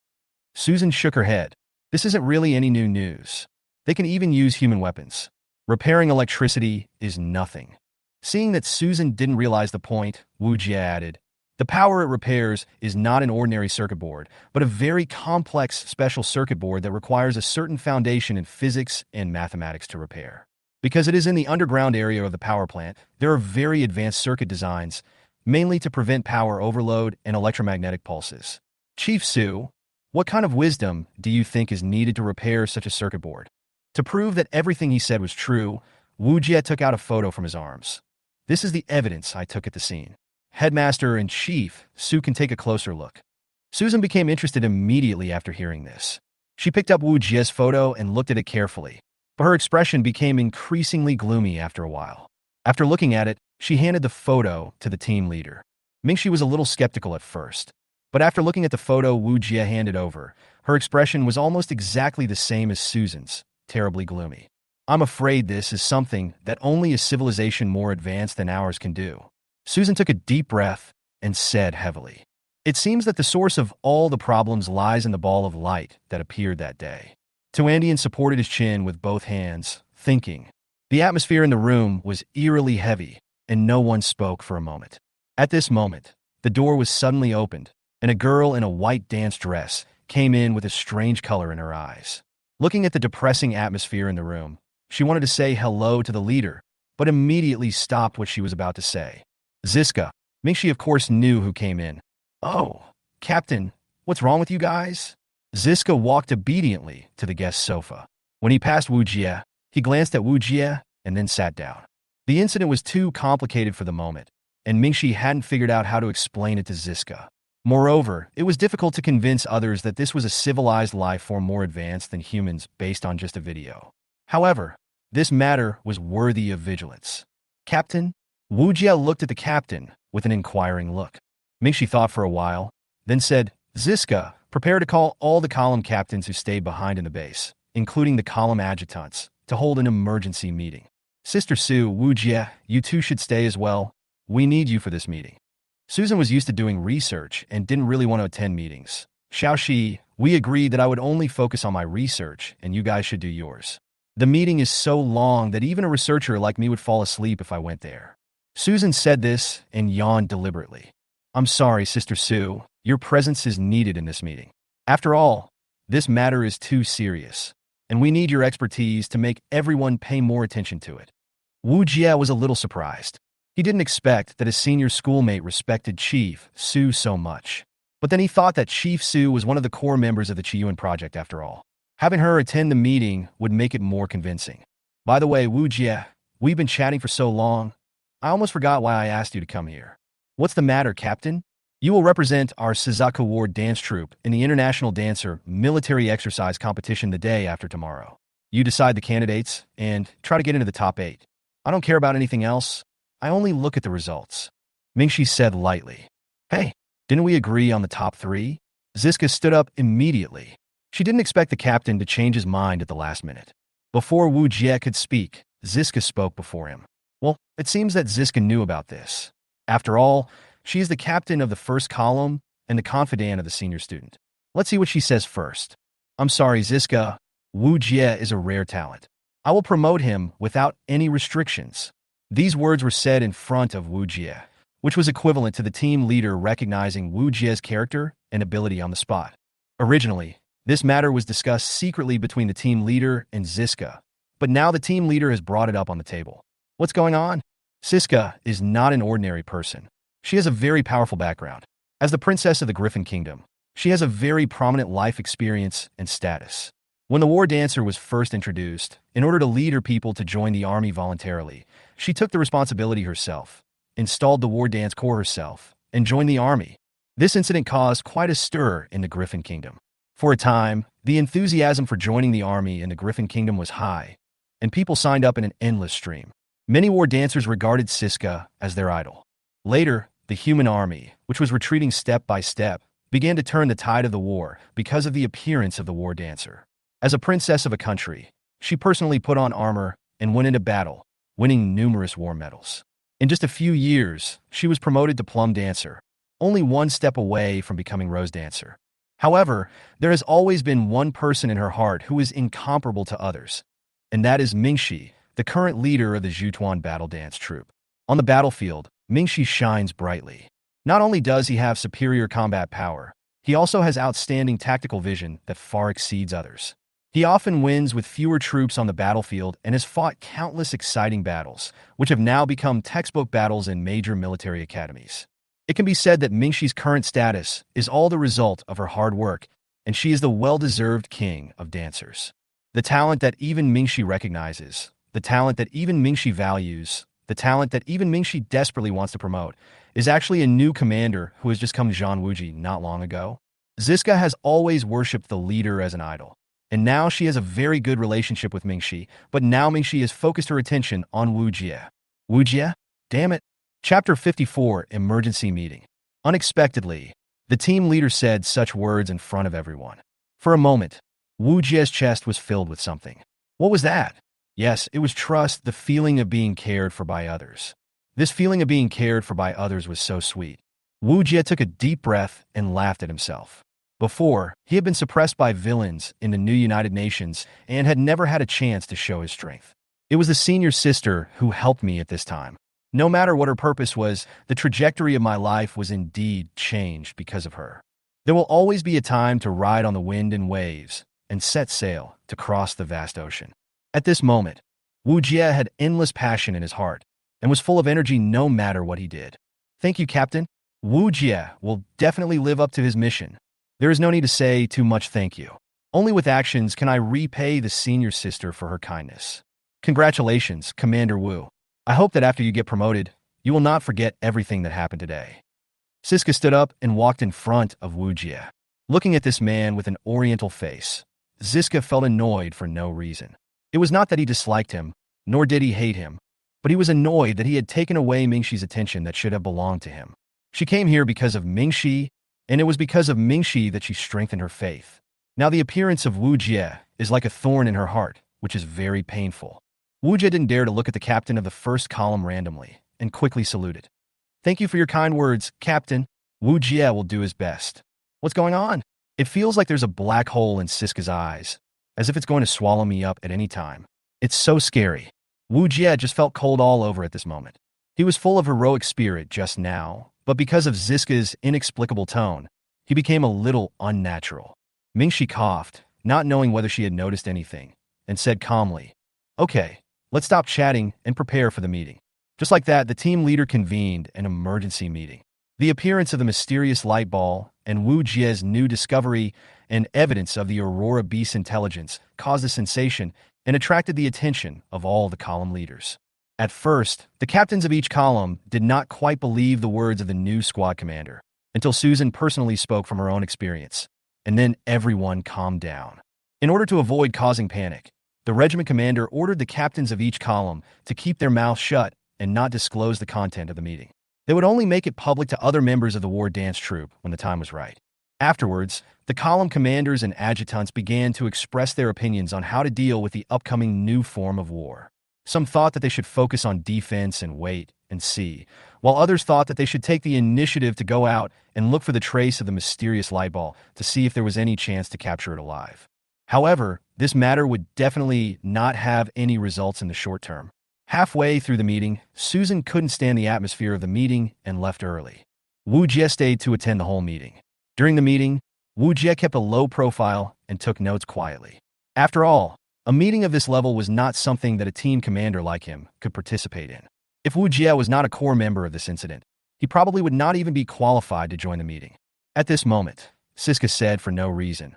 Susan shook her head. This isn't really any new news. They can even use human weapons. Repairing electricity is nothing. Seeing that Susan didn't realize the point, Wu Jie added, "The power it repairs is not an ordinary circuit board, but a very complex special circuit board that requires a certain foundation in physics and mathematics to repair. Because it is in the underground area of the power plant, there are very advanced circuit designs, mainly to prevent power overload and electromagnetic pulses. Chief Su, what kind of wisdom do you think is needed to repair such a circuit board?" To prove that everything he said was true, Wu Jie took out a photo from his arms. "This is the evidence I took at the scene. Headmaster and Chief Su can take a closer look." Susan became interested immediately after hearing this. She picked up Wu Jie's photo and looked at it carefully, but her expression became increasingly gloomy after a while. After looking at it, she handed the photo to the team leader. Mingxi was a little skeptical at first, but after looking at the photo Wu Jie handed over, her expression was almost exactly the same as Susan's, terribly gloomy. "I'm afraid this is something that only a civilization more advanced than ours can do." Susan took a deep breath and said heavily, "It seems that the source of all the problems lies in the ball of light that appeared that day." Tuandian supported his chin with both hands, thinking. The atmosphere in the room was eerily heavy, and no one spoke for a moment. At this moment, the door was suddenly opened, and a girl in a white dance dress came in with a strange color in her eyes. Looking at the depressing atmosphere in the room, she wanted to say hello to the leader, but immediately stopped what she was about to say. Ziska. Mingxi of course knew who came in. Oh, Captain, what's wrong with you guys? Ziska walked obediently to the guest sofa. When he passed Wu Jie, he glanced at Wu Jie and then sat down. The incident was too complicated for the moment, and Mingxi hadn't figured out how to explain it to Ziska. Moreover, it was difficult to convince others that this was a civilized life form more advanced than humans based on just a video. However, this matter was worthy of vigilance. Captain? Wu Jie looked at the captain with an inquiring look. Mingxi thought for a while, then said, Ziska, prepare to call all the column captains who stayed behind in the base, including the column adjutants, to hold an emergency meeting. Sister Su, Wu Jie, you two should stay as well. We need you for this meeting. Susan was used to doing research and didn't really want to attend meetings. Xiaoxi, we agreed that I would only focus on my research and you guys should do yours. The meeting is so long that even a researcher like me would fall asleep if I went there. Susan said this and yawned deliberately. I'm sorry, Sister Su. Your presence is needed in this meeting. After all, this matter is too serious, and we need your expertise to make everyone pay more attention to it. Wu Jie was a little surprised. He didn't expect that his senior schoolmate respected Chief Su so much. But then he thought that Chief Su was one of the core members of the Qiyuan project after all. Having her attend the meeting would make it more convincing. By the way, Wu Jie, we've been chatting for so long, I almost forgot why I asked you to come here. What's the matter, Captain? You will represent our Suzaku Ward dance troupe in the International Dancer Military Exercise Competition the day after tomorrow. You decide the candidates and try to get into the top 8. I don't care about anything else. I only look at the results. Mingxi said lightly. Hey, didn't we agree on the top 3? Ziska stood up immediately. She didn't expect the captain to change his mind at the last minute. Before Wu Jie could speak, Ziska spoke before him. Well, it seems that Ziska knew about this. After all, she is the captain of the first column and the confidant of the senior student. Let's see what she says first. I'm sorry, Ziska. Wu Jie is a rare talent. I will promote him without any restrictions. These words were said in front of Wu Jie, which was equivalent to the team leader recognizing Wu Jie's character and ability on the spot. Originally, this matter was discussed secretly between the team leader and Ziska, but now the team leader has brought it up on the table. What's going on? Ziska is not an ordinary person. She has a very powerful background. As the princess of the Griffin Kingdom, she has a very prominent life experience and status. When the war dancer was first introduced, in order to lead her people to join the army voluntarily, she took the responsibility herself, installed the war dance corps herself, and joined the army. This incident caused quite a stir in the Griffin Kingdom. For a time, the enthusiasm for joining the army in the Griffin Kingdom was high, and people signed up in an endless stream. Many war dancers regarded Ziska as their idol. Later, the human army, which was retreating step by step, began to turn the tide of the war because of the appearance of the war dancer. As a princess of a country, she personally put on armor and went into battle, winning numerous war medals. In just a few years, she was promoted to plum dancer, only one step away from becoming rose dancer. However, there has always been one person in her heart who is incomparable to others, and that is Mingxi, the current leader of the Zhutuan battle dance troupe. On the battlefield, Mingxi shines brightly. Not only does he have superior combat power, he also has outstanding tactical vision that far exceeds others. He often wins with fewer troops on the battlefield and has fought countless exciting battles, which have now become textbook battles in major military academies. It can be said that Mingxi's current status is all the result of her hard work, and she is the well-deserved king of dancers. The talent that even Mingxi recognizes, the talent that even Mingxi values, the talent that even Mingxi desperately wants to promote, is actually a new commander who has just come to Zhan Wuji not long ago. Ziska has always worshipped the leader as an idol, and now she has a very good relationship with Mingxi, but now Mingxi has focused her attention on Wu Jie. Wu Jie? Damn it. Chapter 54, Emergency Meeting. Unexpectedly, the team leader said such words in front of everyone. For a moment, Wu Jie's chest was filled with something. What was that? Yes, it was trust, the feeling of being cared for by others. This feeling of being cared for by others was so sweet. Wu Jie took a deep breath and laughed at himself. Before, he had been suppressed by villains in the new United Nations and had never had a chance to show his strength. It was the senior sister who helped me at this time. No matter what her purpose was, the trajectory of my life was indeed changed because of her. There will always be a time to ride on the wind and waves, and set sail to cross the vast ocean. At this moment, Wu Jie had endless passion in his heart and was full of energy no matter what he did. Thank you, Captain. Wu Jie will definitely live up to his mission. There is no need to say too much thank you. Only with actions can I repay the senior sister for her kindness. Congratulations, Commander Wu. I hope that after you get promoted, you will not forget everything that happened today. Siska stood up and walked in front of Wu Jie. Looking at this man with an oriental face, Ziska felt annoyed for no reason. It was not that he disliked him, nor did he hate him, but he was annoyed that he had taken away Mingxi's attention that should have belonged to him. She came here because of Mingxi, and it was because of Mingxi that she strengthened her faith. Now the appearance of Wu Jie is like a thorn in her heart, which is very painful. Wu Jie didn't dare to look at the captain of the first column randomly, and quickly saluted. Thank you for your kind words, Captain. Wu Jie will do his best. What's going on? It feels like there's a black hole in Siska's eyes, as if it's going to swallow me up at any time. It's so scary. Wu Jie just felt cold all over at this moment. He was full of heroic spirit just now, but because of Ziska's inexplicable tone, he became a little unnatural. Mingxi coughed, not knowing whether she had noticed anything, and said calmly, Okay, let's stop chatting and prepare for the meeting. Just like that, the team leader convened an emergency meeting. The appearance of the mysterious light ball and Wu Jie's new discovery and evidence of the Aurora Beast's intelligence caused a sensation and attracted the attention of all the column leaders. At first, the captains of each column did not quite believe the words of the new squad commander until Susan personally spoke from her own experience, and then everyone calmed down. In order to avoid causing panic, the regiment commander ordered the captains of each column to keep their mouths shut and not disclose the content of the meeting. They would only make it public to other members of the war dance troupe when the time was right. Afterwards, the column commanders and adjutants began to express their opinions on how to deal with the upcoming new form of war. Some thought that they should focus on defense and wait and see, while others thought that they should take the initiative to go out and look for the trace of the mysterious light ball to see if there was any chance to capture it alive. However, this matter would definitely not have any results in the short term. Halfway through the meeting, Susan couldn't stand the atmosphere of the meeting and left early. Wu Jie stayed to attend the whole meeting. During the meeting, Wu Jie kept a low profile and took notes quietly. After all, a meeting of this level was not something that a team commander like him could participate in. If Wu Jie was not a core member of this incident, he probably would not even be qualified to join the meeting. At this moment, Siska said for no reason,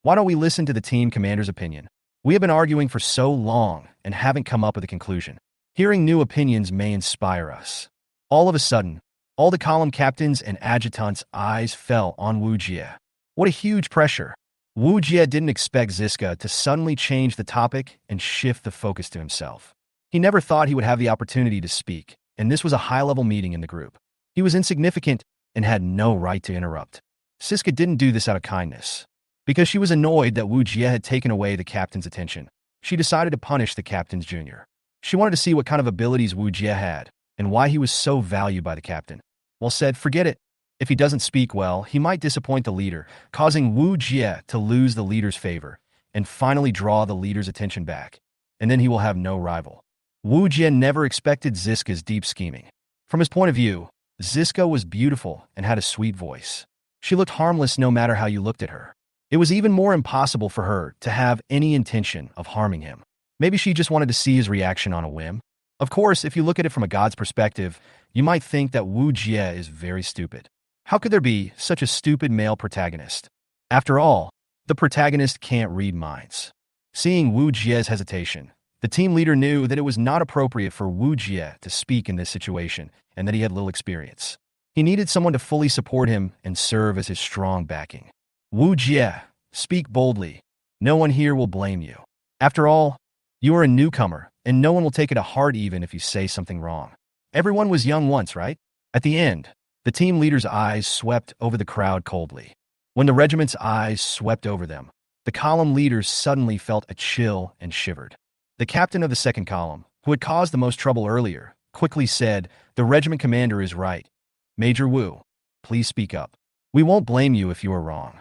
Why don't we listen to the team commander's opinion? We have been arguing for so long and haven't come up with a conclusion. Hearing new opinions may inspire us. All of a sudden, all the column captains and adjutants' eyes fell on Wu Jie. What a huge pressure. Wu Jie didn't expect Ziska to suddenly change the topic and shift the focus to himself. He never thought he would have the opportunity to speak, and this was a high-level meeting in the group. He was insignificant and had no right to interrupt. Siska didn't do this out of kindness. Because she was annoyed that Wu Jie had taken away the captain's attention, she decided to punish the captain's junior. She wanted to see what kind of abilities Wu Jie had and why he was so valued by the captain. Well said, forget it. If he doesn't speak well, he might disappoint the leader, causing Wu Jie to lose the leader's favor and finally draw the leader's attention back, and then he will have no rival. Wu Jie never expected Ziska's deep scheming. From his point of view, Ziska was beautiful and had a sweet voice. She looked harmless no matter how you looked at her. It was even more impossible for her to have any intention of harming him. Maybe she just wanted to see his reaction on a whim. Of course, if you look at it from a god's perspective, you might think that Wu Jie is very stupid. How could there be such a stupid male protagonist? After all, the protagonist can't read minds. Seeing Wu Jie's hesitation, the team leader knew that it was not appropriate for Wu Jie to speak in this situation and that he had little experience. He needed someone to fully support him and serve as his strong backing. Wu Jie, speak boldly. No one here will blame you. After all, you are a newcomer, and no one will take it to heart even if you say something wrong. Everyone was young once, right? At the end, the team leader's eyes swept over the crowd coldly. When the regiment's eyes swept over them, the column leaders suddenly felt a chill and shivered. The captain of the second column, who had caused the most trouble earlier, quickly said, The regiment commander is right. Major Wu, please speak up. We won't blame you if you are wrong.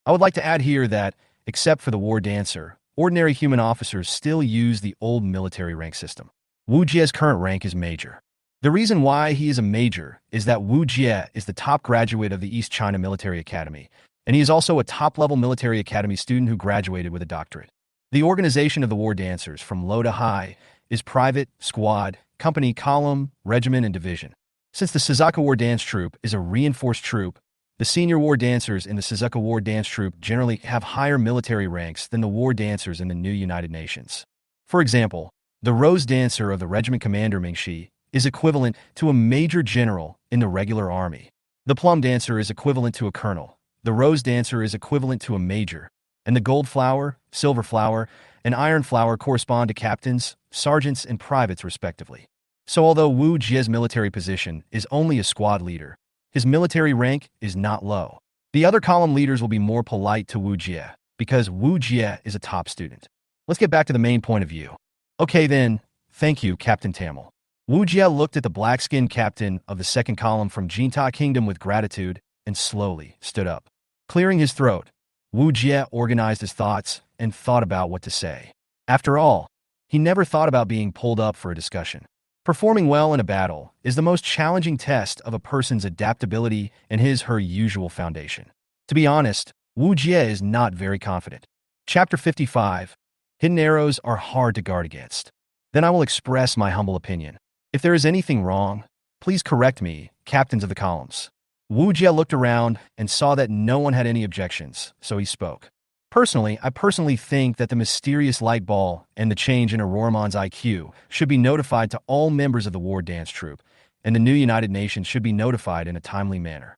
I would like to add here that, except for the war dancer, ordinary human officers still use the old military rank system. Wu Jie's current rank is major. The reason why he is a major is that Wu Jie is the top graduate of the East China Military Academy and he is also a top-level military academy student who graduated with a doctorate. The organization of the war dancers, from low to high, is private, squad, company, column, regiment, and division. Since the Suzuka War Dance Troupe is a reinforced troop, the senior war dancers in the Suzuka War Dance Troupe generally have higher military ranks than the war dancers in the new United Nations. For example, the Rose Dancer of the Regiment Commander Mingxi is equivalent to a Major General in the regular army. The Plum Dancer is equivalent to a Colonel. The Rose Dancer is equivalent to a Major. And the Gold Flower, Silver Flower, and Iron Flower correspond to captains, sergeants, and privates respectively. So although Wu Jie's military position is only a squad leader, his military rank is not low. The other column leaders will be more polite to Wu Jie because Wu Jie is a top student. Let's get back to the main point of view. Okay then, thank you, Captain Tamil. Wu Jie looked at the black-skinned captain of the second column from Jinta Kingdom with gratitude and slowly stood up. Clearing his throat, Wu Jie organized his thoughts and thought about what to say. After all, he never thought about being pulled up for a discussion. Performing well in a battle is the most challenging test of a person's adaptability and his/her usual foundation. To be honest, Wu Jie is not very confident. Chapter 55. Hidden arrows are hard to guard against. Then I will express my humble opinion. If there is anything wrong, please correct me, captains of the columns. Wu Jie looked around and saw that no one had any objections, so he spoke. I personally think that the mysterious light ball and the change in Auroramon's IQ should be notified to all members of the war dance troupe, and the new United Nations should be notified in a timely manner.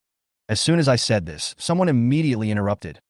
As soon as I said this, someone immediately interrupted.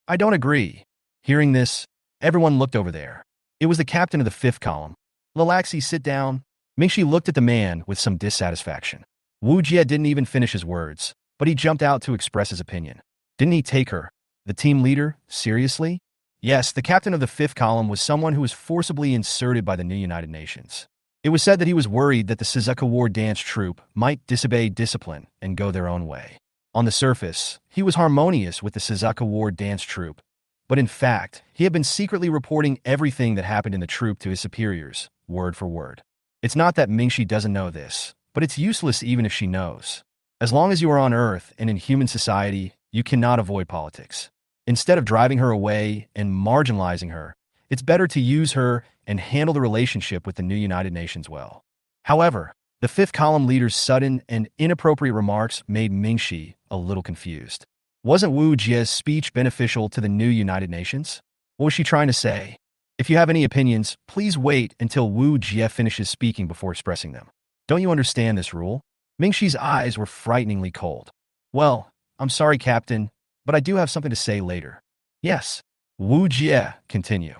I don't agree. Hearing this, everyone looked over there. It was the captain of the fifth column. Lalaxi, sit down. Mingxi looked at the man with some dissatisfaction. Wu Jie didn't even finish his words, but he jumped out to express his opinion. Didn't he take her, the team leader, seriously? Yes, the captain of the fifth column was someone who was forcibly inserted by the new United Nations. It was said that he was worried that the Suzuka War Dance Troupe might disobey discipline and go their own way. On the surface, he was harmonious with the Suzuka War Dance Troupe, but in fact, he had been secretly reporting everything that happened in the troupe to his superiors, word for word. It's not that Mingxi doesn't know this, but it's useless even if she knows. As long as you are on Earth and in human society, you cannot avoid politics. Instead of driving her away and marginalizing her, it's better to use her and handle the relationship with the new United Nations well. However, the fifth column leader's sudden and inappropriate remarks made Mingxi a little confused. Wasn't Wu Jie's speech beneficial to the new United Nations? What was she trying to say? If you have any opinions, please wait until Wu Jie finishes speaking before expressing them. Don't you understand this rule? Mingxi's eyes were frighteningly cold. Well, I'm sorry, Captain, but I do have something to say later. Yes. Wu Jie, continue.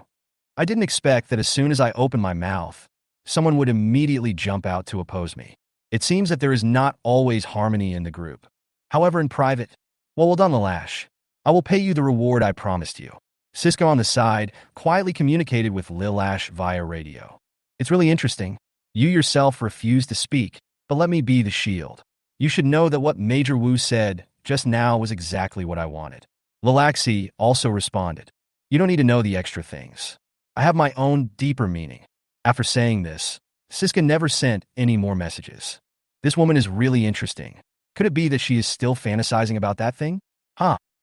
I didn't expect that as soon as I opened my mouth, someone would immediately jump out to oppose me. It seems that there is not always harmony in the group. However, in private, well done, Lalash. I will pay you the reward I promised you. Cisco on the side quietly communicated with Lilash via radio. It's really interesting. You yourself refused to speak, but let me be the shield. You should know that what Major Wu said just now was exactly what I wanted. Lilaxi also responded. You don't need to know the extra things. I have my own deeper meaning. After saying this, Siska never sent any more messages. This woman is really interesting. Could it be that she is still fantasizing about that thing?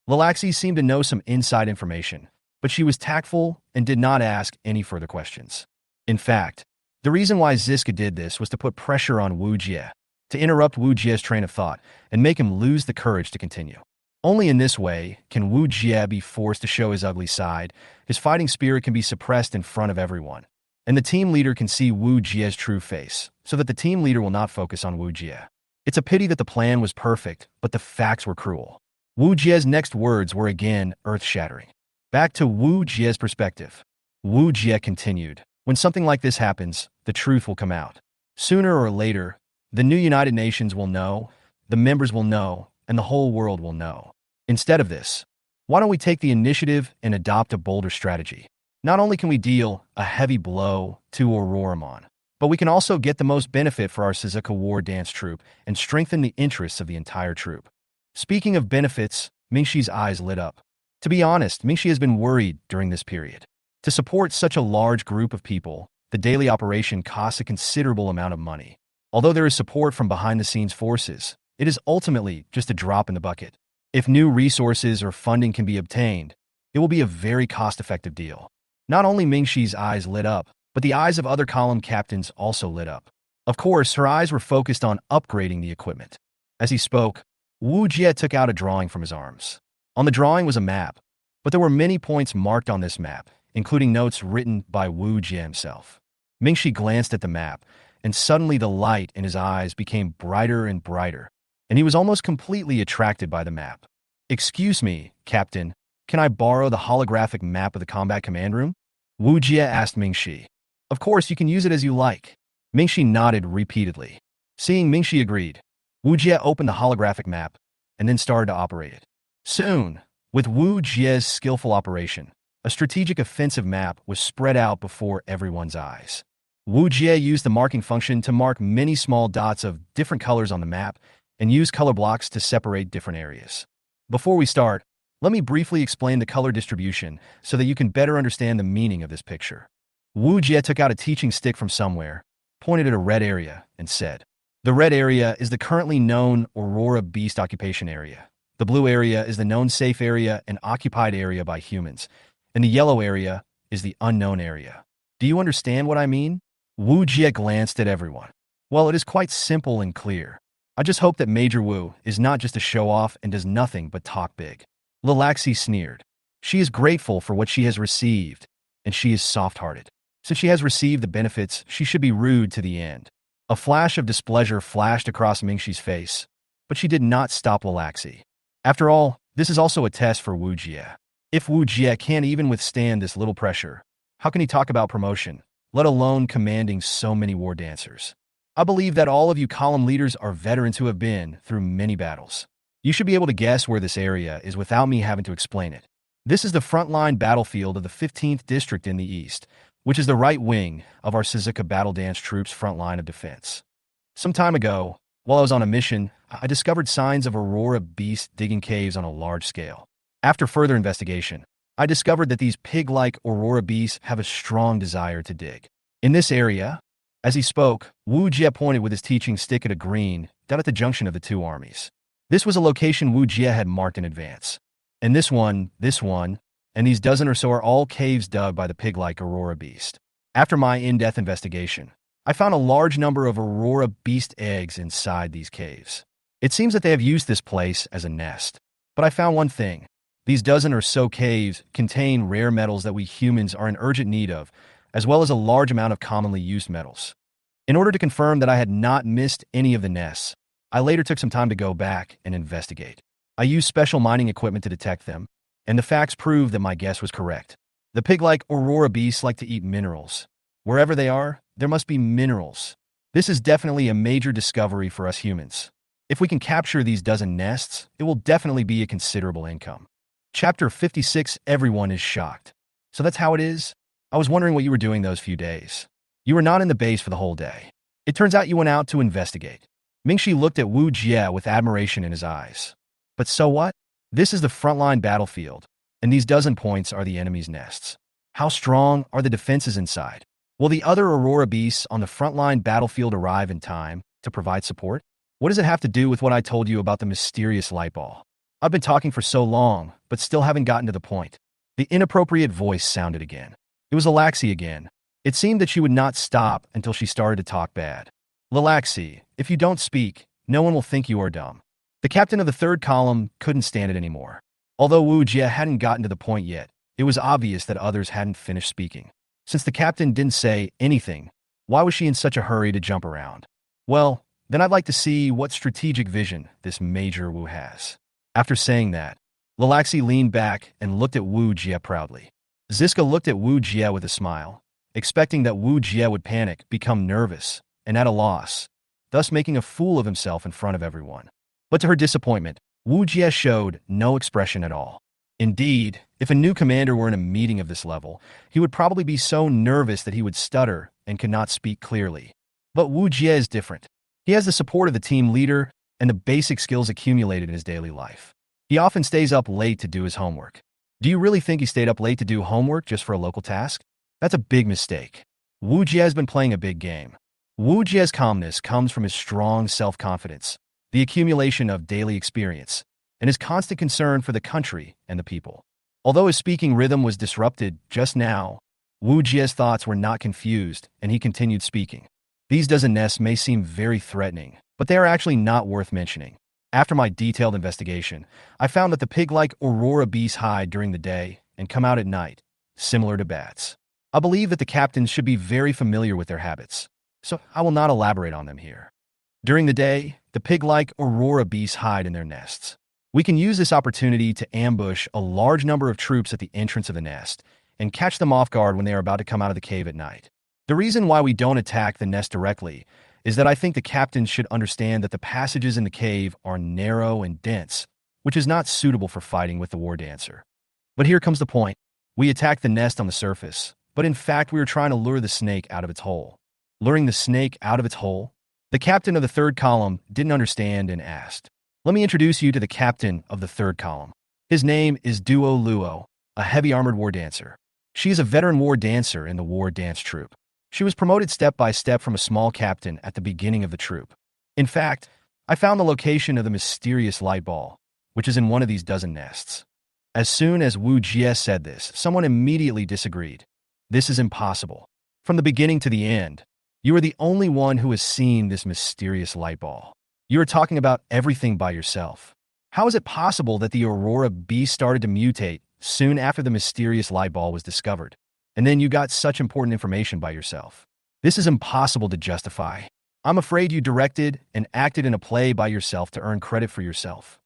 Lilaxi seemed to know some inside information, but she was tactful and did not ask any further questions. In fact, the reason why Ziska did this was to put pressure on Wu Jie, to interrupt Wu Jie's train of thought and make him lose the courage to continue. Only in this way can Wu Jie be forced to show his ugly side, his fighting spirit can be suppressed in front of everyone, and the team leader can see Wu Jie's true face, so that the team leader will not focus on Wu Jie. It's a pity that the plan was perfect, but the facts were cruel. Wu Jie's next words were again earth-shattering. Back to Wu Jie's perspective. Wu Jie continued, when something like this happens, the truth will come out. Sooner or later, the new United Nations will know, the members will know, and the whole world will know. Instead of this, why don't we take the initiative and adopt a bolder strategy? Not only can we deal a heavy blow to Auroramon, but we can also get the most benefit for our Suzuka War Dance Troupe and strengthen the interests of the entire troupe. Speaking of benefits, Mingxi's eyes lit up. To be honest, Mingxi has been worried during this period. To support such a large group of people, the daily operation costs a considerable amount of money. Although there is support from behind-the-scenes forces, it is ultimately just a drop in the bucket. If new resources or funding can be obtained, it will be a very cost-effective deal. Not only Mingxi's eyes lit up, but the eyes of other column captains also lit up. Of course, her eyes were focused on upgrading the equipment. As he spoke, Wu Jie took out a drawing from his arms. On the drawing was a map, but there were many points marked on this map, including notes written by Wu Jie himself. Mingxi glanced at the map, and suddenly the light in his eyes became brighter and brighter, and he was almost completely attracted by the map. "Excuse me, Captain, can I borrow the holographic map of the combat command room?" Wu Jie asked Mingxi. "Of course, you can use it as you like." Mingxi nodded repeatedly. Seeing Mingxi agreed, Wu Jie opened the holographic map and then started to operate it. Soon, with Wu Jie's skillful operation, a strategic offensive map was spread out before everyone's eyes. Wu Jie used the marking function to mark many small dots of different colors on the map and used color blocks to separate different areas. Before we start, let me briefly explain the color distribution so that you can better understand the meaning of this picture. Wu Jie took out a teaching stick from somewhere, pointed at a red area, and said, "The red area is the currently known Aurora Beast occupation area. The blue area is the known safe area and occupied area by humans, and the yellow area is the unknown area. Do you understand what I mean?" Wu Jie glanced at everyone. "Well, it is quite simple and clear. I just hope that Major Wu is not just a show-off and does nothing but talk big." Lilaxi sneered. "She is grateful for what she has received, and she is soft-hearted. Since she has received the benefits, she should be rude to the end." A flash of displeasure flashed across Mingxi's face, but she did not stop Lilaxi. After all, this is also a test for Wu Jie. If Wu Jie can't even withstand this little pressure, how can he talk about promotion, let alone commanding so many war dancers? I believe that all of you column leaders are veterans who have been through many battles. You should be able to guess where this area is without me having to explain it. This is the frontline battlefield of the 15th District in the East, which is the right wing of our Suzuka Battle Dance Troops' front line of defense. Some time ago, while I was on a mission, I discovered signs of Aurora Beast digging caves on a large scale. After further investigation, I discovered that these pig-like Aurora Beasts have a strong desire to dig. In this area, as he spoke, Wu Jie pointed with his teaching stick at a green down at the junction of the two armies. This was a location Wu Jie had marked in advance. And this one, and these dozen or so are all caves dug by the pig-like Aurora Beast. After my in-depth investigation, I found a large number of Aurora Beast eggs inside these caves. It seems that they have used this place as a nest. But I found one thing. These dozen or so caves contain rare metals that we humans are in urgent need of, as well as a large amount of commonly used metals. In order to confirm that I had not missed any of the nests, I later took some time to go back and investigate. I used special mining equipment to detect them, and the facts prove that my guess was correct. The pig-like Aurora Beasts like to eat minerals. Wherever they are, there must be minerals. This is definitely a major discovery for us humans. If we can capture these dozen nests, it will definitely be a considerable income. Chapter 56, Everyone is shocked. So that's how it is? I was wondering what you were doing those few days. You were not in the base for the whole day. It turns out you went out to investigate. Mingxi looked at Wu Jie with admiration in his eyes. But so what? This is the frontline battlefield, and these dozen points are the enemy's nests. How strong are the defenses inside? Will the other Aurora Beasts on the frontline battlefield arrive in time to provide support? What does it have to do with what I told you about the mysterious light ball? I've been talking for so long, but still haven't gotten to the point. The inappropriate voice sounded again. It was Lilaxi again. It seemed that she would not stop until she started to talk bad. Lilaxi, if you don't speak, no one will think you are dumb. The captain of the third column couldn't stand it anymore. Although Wu Jie hadn't gotten to the point yet, it was obvious that others hadn't finished speaking. Since the captain didn't say anything, why was she in such a hurry to jump around? Well, then I'd like to see what strategic vision this Major Wu has. After saying that, Lilaxi leaned back and looked at Wu Jie proudly. Ziska looked at Wu Jie with a smile, expecting that Wu Jie would panic, become nervous, and at a loss, thus making a fool of himself in front of everyone. But to her disappointment, Wu Jie showed no expression at all. Indeed, if a new commander were in a meeting of this level, he would probably be so nervous that he would stutter and could not speak clearly. But Wu Jie is different. He has the support of the team leader and the basic skills accumulated in his daily life. He often stays up late to do his homework. Do you really think he stayed up late to do homework just for a local task? That's a big mistake. Wu Jie has been playing a big game. Wu Jie's calmness comes from his strong self-confidence, the accumulation of daily experience, and his constant concern for the country and the people. Although his speaking rhythm was disrupted just now, Wu Jie's thoughts were not confused, and he continued speaking. These dozen nests may seem very threatening, but they are actually not worth mentioning. After my detailed investigation, I found that the pig-like aurora bees hide during the day and come out at night, similar to bats. I believe that the captains should be very familiar with their habits, so I will not elaborate on them here. During the day, the pig-like aurora bees hide in their nests. We can use this opportunity to ambush a large number of troops at the entrance of the nest and catch them off guard when they are about to come out of the cave at night. The reason why we don't attack the nest directly is that I think the captains should understand that the passages in the cave are narrow and dense, which is not suitable for fighting with the war dancer. But here comes the point. We attack the nest on the surface, but in fact we are trying to lure the snake out of its hole. Luring the snake out of its hole? The captain of the third column didn't understand and asked. Let me introduce you to the captain of the third column. His name is Duo Luo, a heavy armored war dancer. She is a veteran war dancer in the war dance troupe. She was promoted step by step from a small captain at the beginning of the troupe. In fact, I found the location of the mysterious light ball, which is in one of these dozen nests. As soon as Wu Jie said this, someone immediately disagreed. This is impossible. From the beginning to the end, you are the only one who has seen this mysterious light ball. You are talking about everything by yourself. How is it possible that the aurora bee started to mutate soon after the mysterious light ball was discovered? And then you got such important information by yourself. This is impossible to justify. I'm afraid you directed and acted in a play by yourself to earn credit for yourself.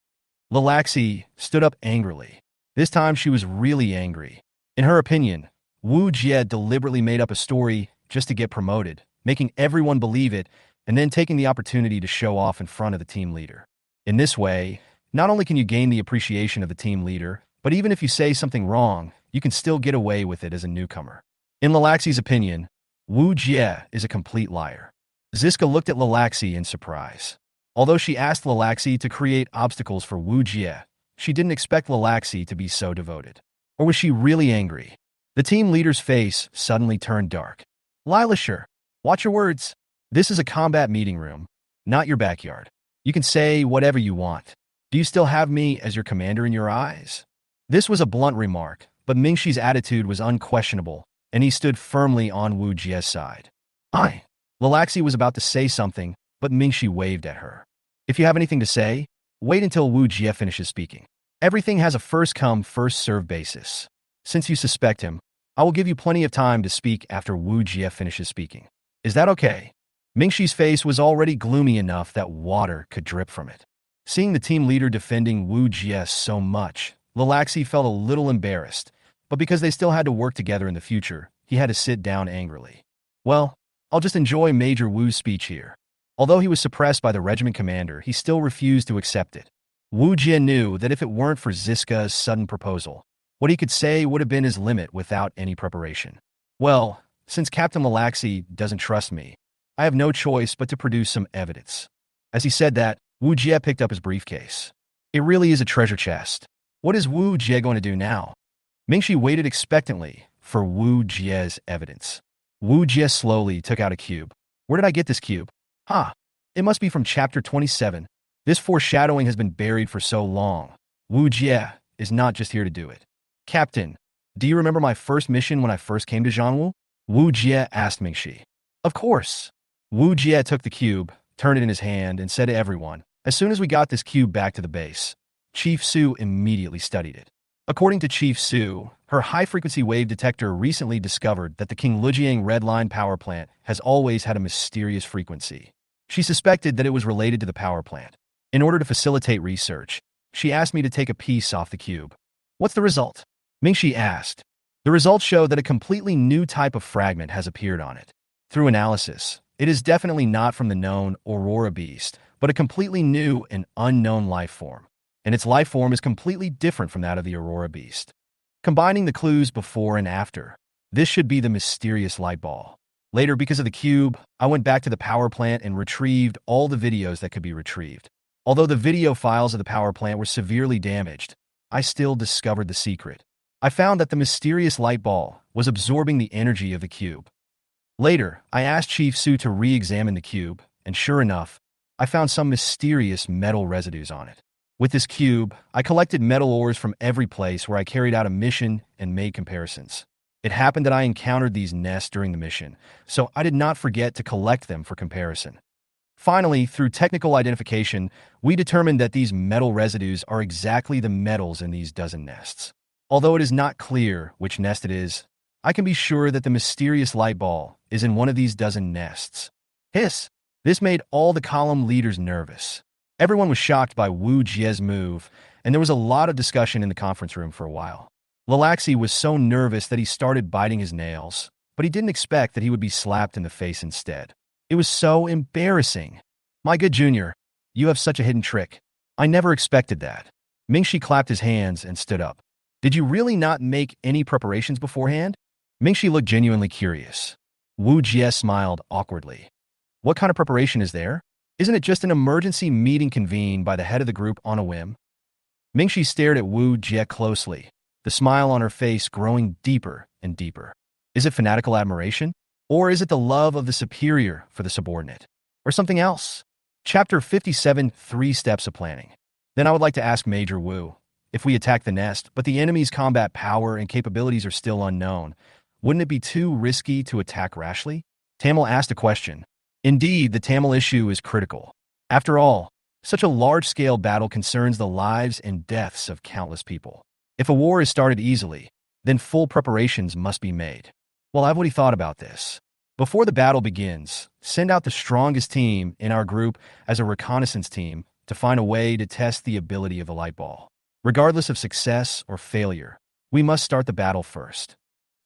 Lilaxi stood up angrily. This time she was really angry. In her opinion, Wu Jie deliberately made up a story just to get promoted, making everyone believe it, and then taking the opportunity to show off in front of the team leader. In this way, not only can you gain the appreciation of the team leader, but even if you say something wrong, you can still get away with it as a newcomer. In Lilaxi's opinion, Wu Jie is a complete liar. Ziska looked at Lilaxi in surprise. Although she asked Lilaxi to create obstacles for Wu Jie, she didn't expect Lilaxi to be so devoted. Or was she really angry? The team leader's face suddenly turned dark. Lilasher, watch your words. This is a combat meeting room, not your backyard. You can say whatever you want. Do you still have me as your commander in your eyes? This was a blunt remark, but Mingxi's attitude was unquestionable, and he stood firmly on Wu Jie's side. Lilaxi was about to say something, but Mingxi waved at her. If you have anything to say, wait until Wu Jie finishes speaking. Everything has a first-come, first-served basis. Since you suspect him, I will give you plenty of time to speak after Wu Jie finishes speaking. Is that okay? Mingxi's face was already gloomy enough that water could drip from it. Seeing the team leader defending Wu Jie so much, Lilaxi felt a little embarrassed, but because they still had to work together in the future, he had to sit down angrily. Well, I'll just enjoy Major Wu's speech here. Although he was suppressed by the regiment commander, he still refused to accept it. Wu Jie knew that if it weren't for Ziska's sudden proposal, what he could say would have been his limit without any preparation. Well, since Captain Lilaxi doesn't trust me, I have no choice but to produce some evidence. As he said that, Wu Jie picked up his briefcase. It really is a treasure chest. What is Wu Jie going to do now? Mingxi waited expectantly for Wu Jie's evidence. Wu Jie slowly took out a cube. Where did I get this cube? It must be from chapter 27. This foreshadowing has been buried for so long. Wu Jie is not just here to do it. Captain, do you remember my first mission when I first came to Zhangwu? Wu Jie asked Mingxi. Of course. Wu Jie took the cube, turned it in his hand, and said to everyone, as soon as we got this cube back to the base, Chief Su immediately studied it. According to Chief Su, her high-frequency wave detector recently discovered that the King Lujiang Red Line power plant has always had a mysterious frequency. She suspected that it was related to the power plant. In order to facilitate research, she asked me to take a piece off the cube. What's the result? Mingxi asked. The results show that a completely new type of fragment has appeared on it. Through analysis, it is definitely not from the known Aurora Beast, but a completely new and unknown life form. And its life form is completely different from that of the Aurora Beast. Combining the clues before and after, this should be the mysterious light ball. Later, because of the cube, I went back to the power plant and retrieved all the videos that could be retrieved. Although the video files of the power plant were severely damaged, I still discovered the secret. I found that the mysterious light ball was absorbing the energy of the cube. Later, I asked Chief Su to re-examine the cube, and sure enough, I found some mysterious metal residues on it. With this cube, I collected metal ores from every place where I carried out a mission and made comparisons. It happened that I encountered these nests during the mission, so I did not forget to collect them for comparison. Finally, through technical identification, we determined that these metal residues are exactly the metals in these dozen nests. Although it is not clear which nest it is, I can be sure that the mysterious light ball is in one of these dozen nests. Hiss! This made all the column leaders nervous. Everyone was shocked by Wu Jie's move, and there was a lot of discussion in the conference room for a while. Lilaxi was so nervous that he started biting his nails, but he didn't expect that he would be slapped in the face instead. It was so embarrassing. My good junior, you have such a hidden trick. I never expected that. Mingxi clapped his hands and stood up. Did you really not make any preparations beforehand? Mingxi looked genuinely curious. Wu Jie smiled awkwardly. What kind of preparation is there? Isn't it just an emergency meeting convened by the head of the group on a whim? Mingxi stared at Wu Jie closely, the smile on her face growing deeper and deeper. Is it fanatical admiration? Or is it the love of the superior for the subordinate? Or something else? Chapter 57, 3 Steps of Planning. Then I would like to ask Major Wu, if we attack the nest, but the enemy's combat power and capabilities are still unknown, wouldn't it be too risky to attack rashly? Tamil asked a question. Indeed, the Tamil issue is critical. After all, such a large-scale battle concerns the lives and deaths of countless people. If a war is started easily, then full preparations must be made. Well, I've already thought about this. Before the battle begins, send out the strongest team in our group as a reconnaissance team to find a way to test the ability of the light ball. Regardless of success or failure, we must start the battle first.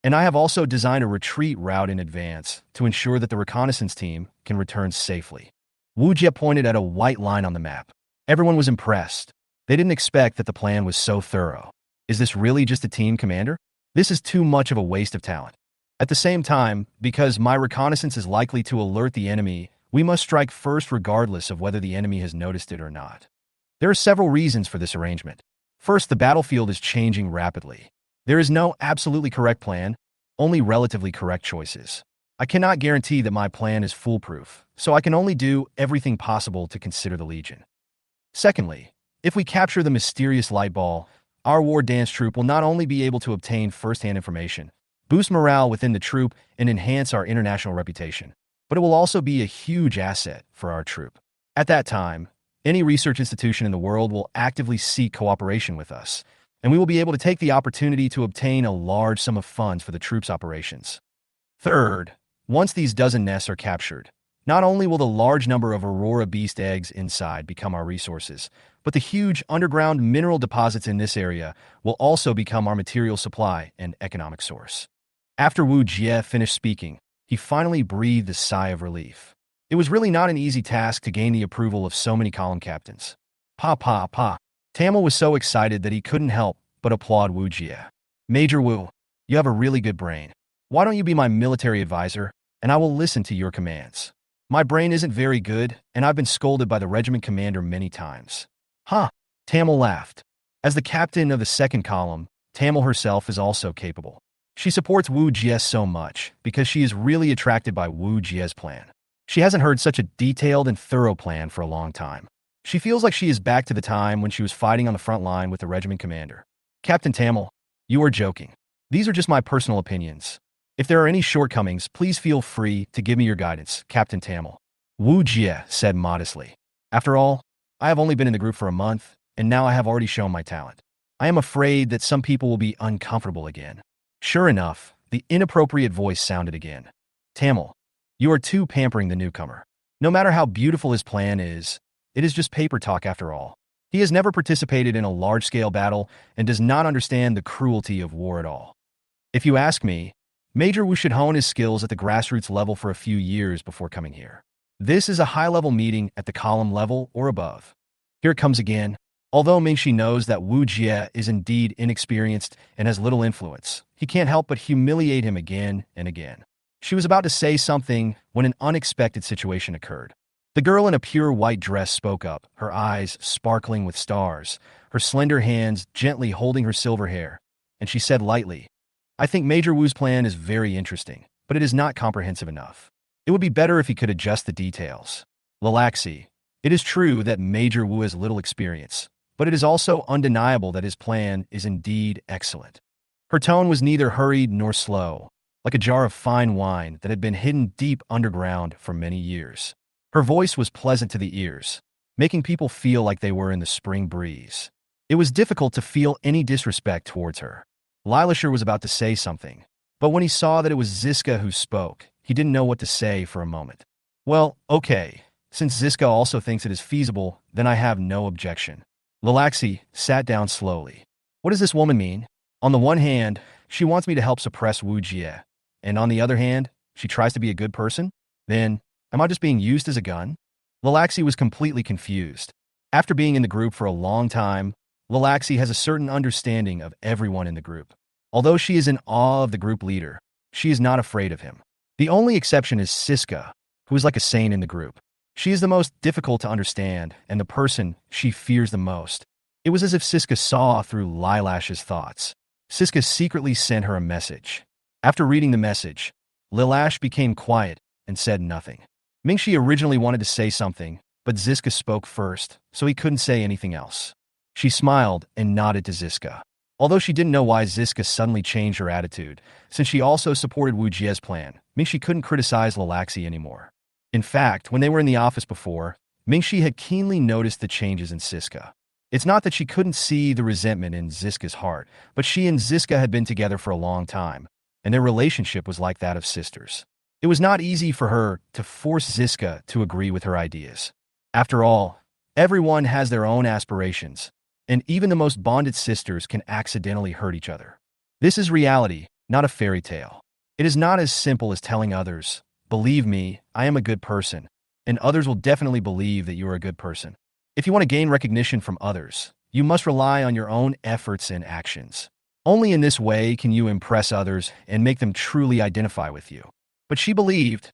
And I have also designed a retreat route in advance to ensure that the reconnaissance team can return safely. Wu Jie pointed at a white line on the map. Everyone was impressed. They didn't expect that the plan was so thorough. Is this really just a team commander? This is too much of a waste of talent. At the same time, because my reconnaissance is likely to alert the enemy, we must strike first regardless of whether the enemy has noticed it or not. There are several reasons for this arrangement. First, the battlefield is changing rapidly. There is no absolutely correct plan, only relatively correct choices. I cannot guarantee that my plan is foolproof, so I can only do everything possible to consider the Legion. Secondly, if we capture the mysterious light ball, our war dance troop will not only be able to obtain first-hand information, boost morale within the troop, and enhance our international reputation, but it will also be a huge asset for our troop. At that time, any research institution in the world will actively seek cooperation with us, and we will be able to take the opportunity to obtain a large sum of funds for the troops' operations. Third, once these dozen nests are captured, not only will the large number of Aurora Beast eggs inside become our resources, but the huge underground mineral deposits in this area will also become our material supply and economic source. After Wu Jie finished speaking, he finally breathed a sigh of relief. It was really not an easy task to gain the approval of so many column captains. Pa. Tamil was so excited that he couldn't help but applaud Wu Jie. Major Wu, you have a really good brain. Why don't you be my military advisor, and I will listen to your commands. My brain isn't very good, and I've been scolded by the regiment commander many times. Huh, Tamil laughed. As the captain of the second column, Tamil herself is also capable. She supports Wu Jie so much because she is really attracted by Wu Jie's plan. She hasn't heard such a detailed and thorough plan for a long time. She feels like she is back to the time when she was fighting on the front line with the regiment commander. Captain Tamil, you are joking. These are just my personal opinions. If there are any shortcomings, please feel free to give me your guidance, Captain Tamil. Wu Jie said modestly. After all, I have only been in the group for a month, and now I have already shown my talent. I am afraid that some people will be uncomfortable again. Sure enough, the inappropriate voice sounded again. Tamil, you are too pampering the newcomer. No matter how beautiful his plan is, it is just paper talk after all. He has never participated in a large-scale battle and does not understand the cruelty of war at all. If you ask me, Major Wu should hone his skills at the grassroots level for a few years before coming here. This is a high-level meeting at the column level or above. Here it comes again. Although Mingxi knows that Wu Jie is indeed inexperienced and has little influence, he can't help but humiliate him again and again. She was about to say something when an unexpected situation occurred. The girl in a pure white dress spoke up, her eyes sparkling with stars, her slender hands gently holding her silver hair, and she said lightly, I think Major Wu's plan is very interesting, but it is not comprehensive enough. It would be better if he could adjust the details. Lilaxi, it is true that Major Wu has little experience, but but it is also undeniable that his plan is indeed excellent. Her tone was neither hurried nor slow, like a jar of fine wine that had been hidden deep underground for many years. Her voice was pleasant to the ears, making people feel like they were in the spring breeze. It was difficult to feel any disrespect towards her. Lilasher was about to say something, but when he saw that it was Ziska who spoke, he didn't know what to say for a moment. Well, okay, since Ziska also thinks it is feasible, then I have no objection. Lilaxi sat down slowly. What does this woman mean? On the one hand, she wants me to help suppress Wu Jie, and on the other hand, she tries to be a good person? Then, am I just being used as a gun? Lilaxi was completely confused. After being in the group for a long time, Lilaxi has a certain understanding of everyone in the group. Although she is in awe of the group leader, she is not afraid of him. The only exception is Siska, who is like a saint in the group. She is the most difficult to understand and the person she fears the most. It was as if Siska saw through Lilash's thoughts. Siska secretly sent her a message. After reading the message, Lilash became quiet and said nothing. Mingxi originally wanted to say something, but Ziska spoke first, so he couldn't say anything else. She smiled and nodded to Ziska. Although she didn't know why Ziska suddenly changed her attitude, since she also supported Wu Jie's plan, Mingxi couldn't criticize Lilaxi anymore. In fact, when they were in the office before, Mingxi had keenly noticed the changes in Ziska. It's not that she couldn't see the resentment in Ziska's heart, but she and Ziska had been together for a long time, and their relationship was like that of sisters. It was not easy for her to force Ziska to agree with her ideas. After all, everyone has their own aspirations, and even the most bonded sisters can accidentally hurt each other. This is reality, not a fairy tale. It is not as simple as telling others, "Believe me, I am a good person," and others will definitely believe that you are a good person. If you want to gain recognition from others, you must rely on your own efforts and actions. Only in this way can you impress others and make them truly identify with you. But she believed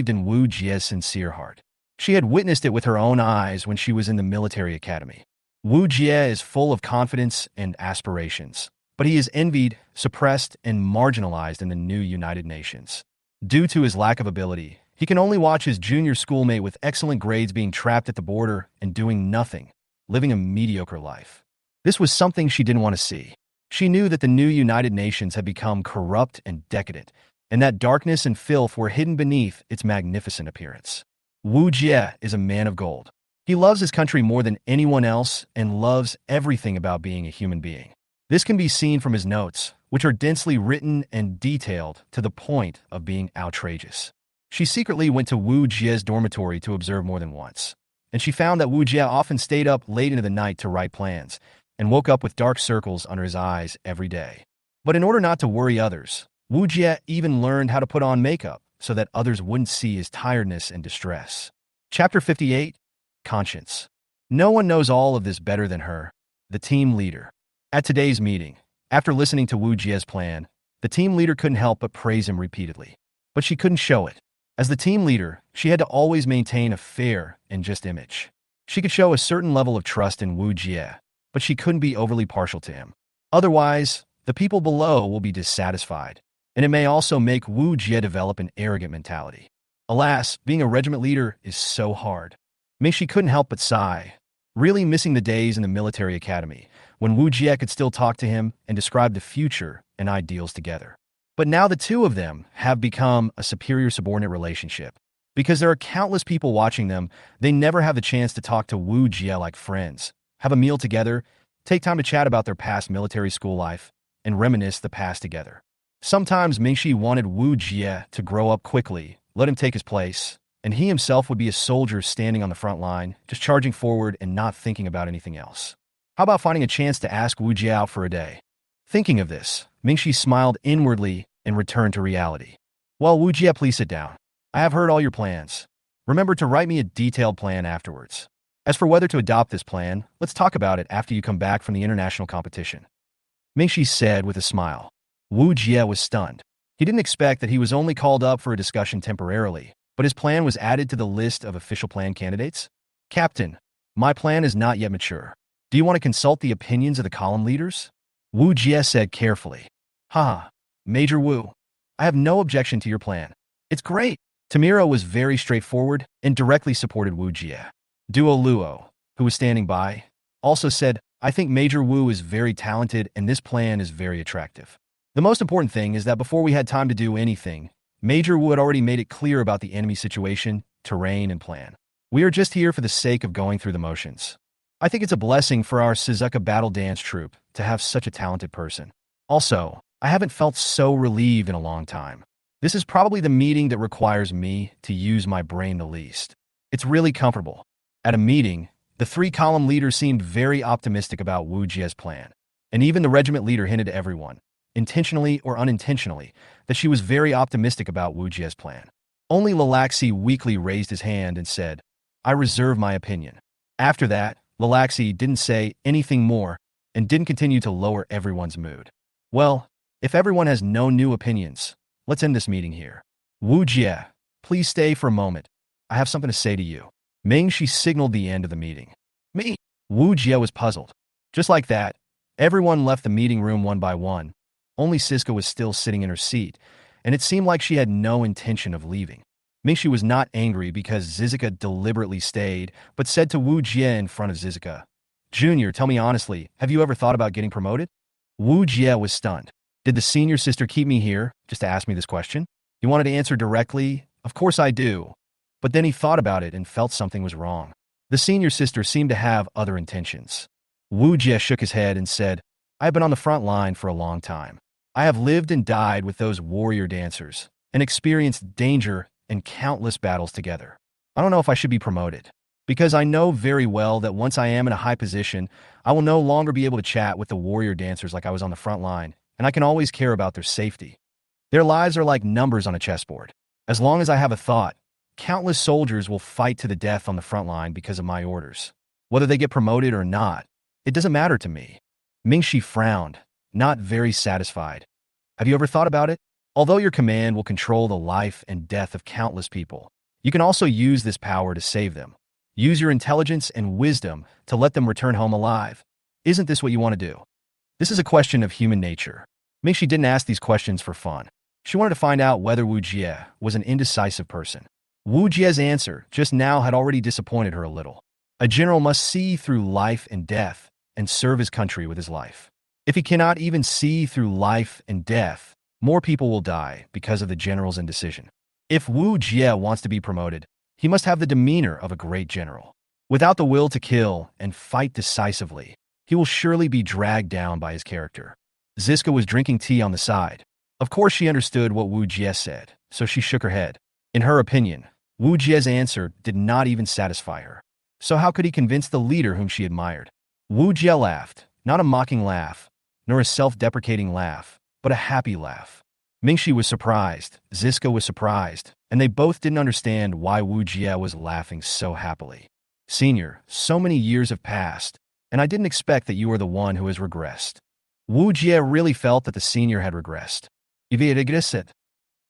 in Wu Jie's sincere heart. She had witnessed it with her own eyes when she was in the military academy. Wu Jie is full of confidence and aspirations, but he is envied, suppressed, and marginalized in the new United Nations. Due to his lack of ability, he can only watch his junior schoolmate with excellent grades being trapped at the border and doing nothing, living a mediocre life. This was something she didn't want to see. She knew that the new United Nations had become corrupt and decadent, and that darkness and filth were hidden beneath its magnificent appearance. Wu Jie is a man of gold. He loves his country more than anyone else and loves everything about being a human being. This can be seen from his notes, which are densely written and detailed to the point of being outrageous. She secretly went to Wu Jie's dormitory to observe more than once, and she found that Wu Jie often stayed up late into the night to write plans and woke up with dark circles under his eyes every day. But in order not to worry others, Wu Jie even learned how to put on makeup so that others wouldn't see his tiredness and distress. Chapter 58, Conscience. No one knows all of this better than her, the team leader. At today's meeting, after listening to Wu Jie's plan, the team leader couldn't help but praise him repeatedly. But she couldn't show it. As the team leader, she had to always maintain a fair and just image. She could show a certain level of trust in Wu Jie, but she couldn't be overly partial to him. Otherwise, the people below will be dissatisfied, and it may also make Wu Jie develop an arrogant mentality. Alas, being a regiment leader is so hard. Mingxi couldn't help but sigh, really missing the days in the military academy, when Wu Jie could still talk to him and describe the future and ideals together. But now the two of them have become a superior-subordinate relationship. Because there are countless people watching them, they never have the chance to talk to Wu Jie like friends, have a meal together, take time to chat about their past military school life, and reminisce the past together. Sometimes Mingxi wanted Wu Jie to grow up quickly, let him take his place, and he himself would be a soldier standing on the front line, just charging forward and not thinking about anything else. How about finding a chance to ask Wu Jie out for a day? Thinking of this, Mingxi smiled inwardly and returned to reality. Well, Wu Jie, please sit down. I have heard all your plans. Remember to write me a detailed plan afterwards. As for whether to adopt this plan, let's talk about it after you come back from the international competition. Mingxi said with a smile. Wu Jie was stunned. He didn't expect that he was only called up for a discussion temporarily, but his plan was added to the list of official plan candidates. Captain, my plan is not yet mature. Do you want to consult the opinions of the column leaders? Wu Jie said carefully. Major Wu, I have no objection to your plan. It's great. Tamira was very straightforward and directly supported Wu Jie. Duo Luo, who was standing by, also said, I think Major Wu is very talented and this plan is very attractive. The most important thing is that before we had time to do anything, Major Wu had already made it clear about the enemy situation, terrain, and plan. We are just here for the sake of going through the motions. I think it's a blessing for our Suzuka battle dance troupe to have such a talented person. Also, I haven't felt so relieved in a long time. This is probably the meeting that requires me to use my brain the least. It's really comfortable. At a meeting, the three-column leader seemed very optimistic about Wu Jie's plan, and even the regiment leader hinted to everyone, intentionally or unintentionally, that she was very optimistic about Wu Jie's plan. Only Lalaxi weakly raised his hand and said, I reserve my opinion. After that, Lalaxi didn't say anything more and didn't continue to lower everyone's mood. Well, if everyone has no new opinions, let's end this meeting here. Wu Jie, please stay for a moment. I have something to say to you. Ming Shi signaled the end of the meeting. Me? Wu Jie was puzzled. Just like that, everyone left the meeting room one by one. Only Siska was still sitting in her seat, and it seemed like she had no intention of leaving. Ming Shi was not angry because Zizuka deliberately stayed, but said to Wu Jie in front of Zizuka, Junior, tell me honestly, have you ever thought about getting promoted? Wu Jie was stunned. Did the senior sister keep me here just to ask me this question? He wanted to answer directly, of course I do. But then he thought about it and felt something was wrong. The senior sister seemed to have other intentions. Wu Jie shook his head and said, I have been on the front line for a long time. I have lived and died with those warrior dancers and experienced danger and countless battles together. I don't know if I should be promoted, because I know very well that once I am in a high position, I will no longer be able to chat with the warrior dancers like I was on the front line, and I can always care about their safety. Their lives are like numbers on a chessboard. As long as I have a thought, countless soldiers will fight to the death on the front line because of my orders. Whether they get promoted or not, it doesn't matter to me. Ming Shi frowned, not very satisfied. Have you ever thought about it? Although your command will control the life and death of countless people, you can also use this power to save them. Use your intelligence and wisdom to let them return home alive. Isn't this what you want to do? This is a question of human nature. Ming Shi didn't ask these questions for fun. She wanted to find out whether Wu Jie was an indecisive person. Wu Jie's answer just now had already disappointed her a little. A general must see through life and death and serve his country with his life. If he cannot even see through life and death, more people will die because of the general's indecision. If Wu Jie wants to be promoted, he must have the demeanor of a great general. Without the will to kill and fight decisively, he will surely be dragged down by his character. Ziska was drinking tea on the side. Of course she understood what Wu Jie said, so she shook her head. In her opinion, Wu Jie's answer did not even satisfy her. So how could he convince the leader whom she admired? Wu Jie laughed, not a mocking laugh, nor a self-deprecating laugh, but a happy laugh. Ming Shi was surprised, Ziska was surprised, and they both didn't understand why Wu Jie was laughing so happily. Senior, so many years have passed, and I didn't expect that you were the one who has regressed. Wu Jie really felt that the senior had regressed. You had regressed.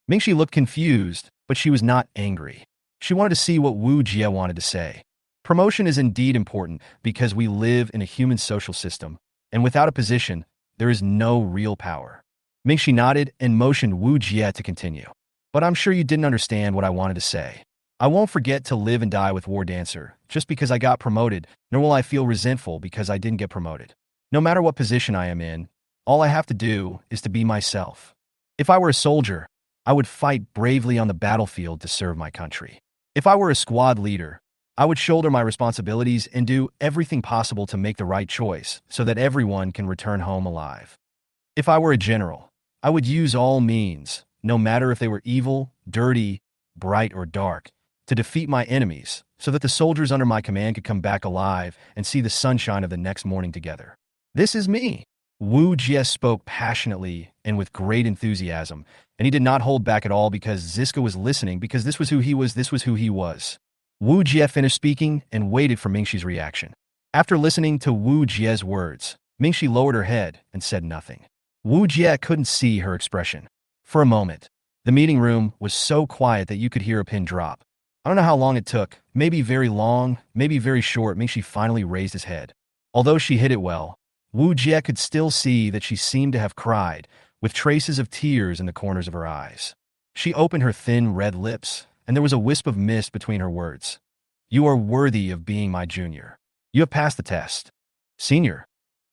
Ming Shi looked confused, but she was not angry. She wanted to see what Wu Jie wanted to say. Promotion is indeed important because we live in a human social system, and without a position, there is no real power. Ming Shi nodded and motioned Wu Jie to continue. But I'm sure you didn't understand what I wanted to say. I won't forget to live and die with War Dancer just because I got promoted, nor will I feel resentful because I didn't get promoted. No matter what position I am in, all I have to do is to be myself. If I were a soldier, I would fight bravely on the battlefield to serve my country. If I were a squad leader, I would shoulder my responsibilities and do everything possible to make the right choice so that everyone can return home alive. If I were a general, I would use all means, no matter if they were evil, dirty, bright, or dark, to defeat my enemies so that the soldiers under my command could come back alive and see the sunshine of the next morning together. This is me. Wu Jie spoke passionately and with great enthusiasm, and he did not hold back at all because Ziska was listening because this was who he was. Wu Jie finished speaking and waited for Ming Shi's reaction. After listening to Wu Jie's words, Ming Shi lowered her head and said nothing. Wu Jie couldn't see her expression. For a moment, the meeting room was so quiet that you could hear a pin drop. I don't know how long it took, maybe very long, maybe very short. Ming Shi finally raised his head. Although she hid it well, Wu Jie could still see that she seemed to have cried, with traces of tears in the corners of her eyes. She opened her thin red lips, and there was a wisp of mist between her words. You are worthy of being my junior. You have passed the test. Senior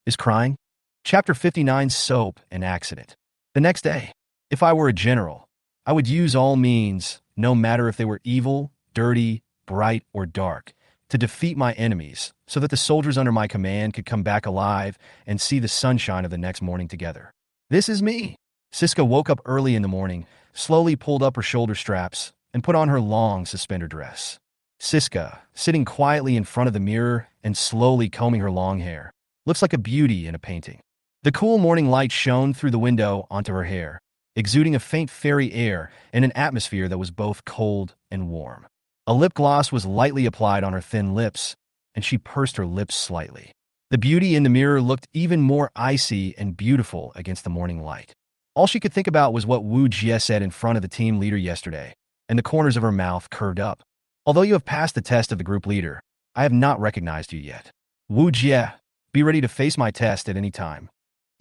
is crying. Chapter 59, Soap and Accident. The next day, if I were a general, I would use all means, no matter if they were evil, dirty, bright, or dark, to defeat my enemies so that the soldiers under my command could come back alive and see the sunshine of the next morning together. This is me. Siska woke up early in the morning, slowly pulled up her shoulder straps, and put on her long suspender dress. Siska, sitting quietly in front of the mirror and slowly combing her long hair, looks like a beauty in a painting. The cool morning light shone through the window onto her hair, exuding a faint fairy air in an atmosphere that was both cold and warm. A lip gloss was lightly applied on her thin lips, and she pursed her lips slightly. The beauty in the mirror looked even more icy and beautiful against the morning light. All she could think about was what Wu Jie said in front of the team leader yesterday, and the corners of her mouth curved up. Although you have passed the test of the group leader, I have not recognized you yet. Wu Jie, be ready to face my test at any time.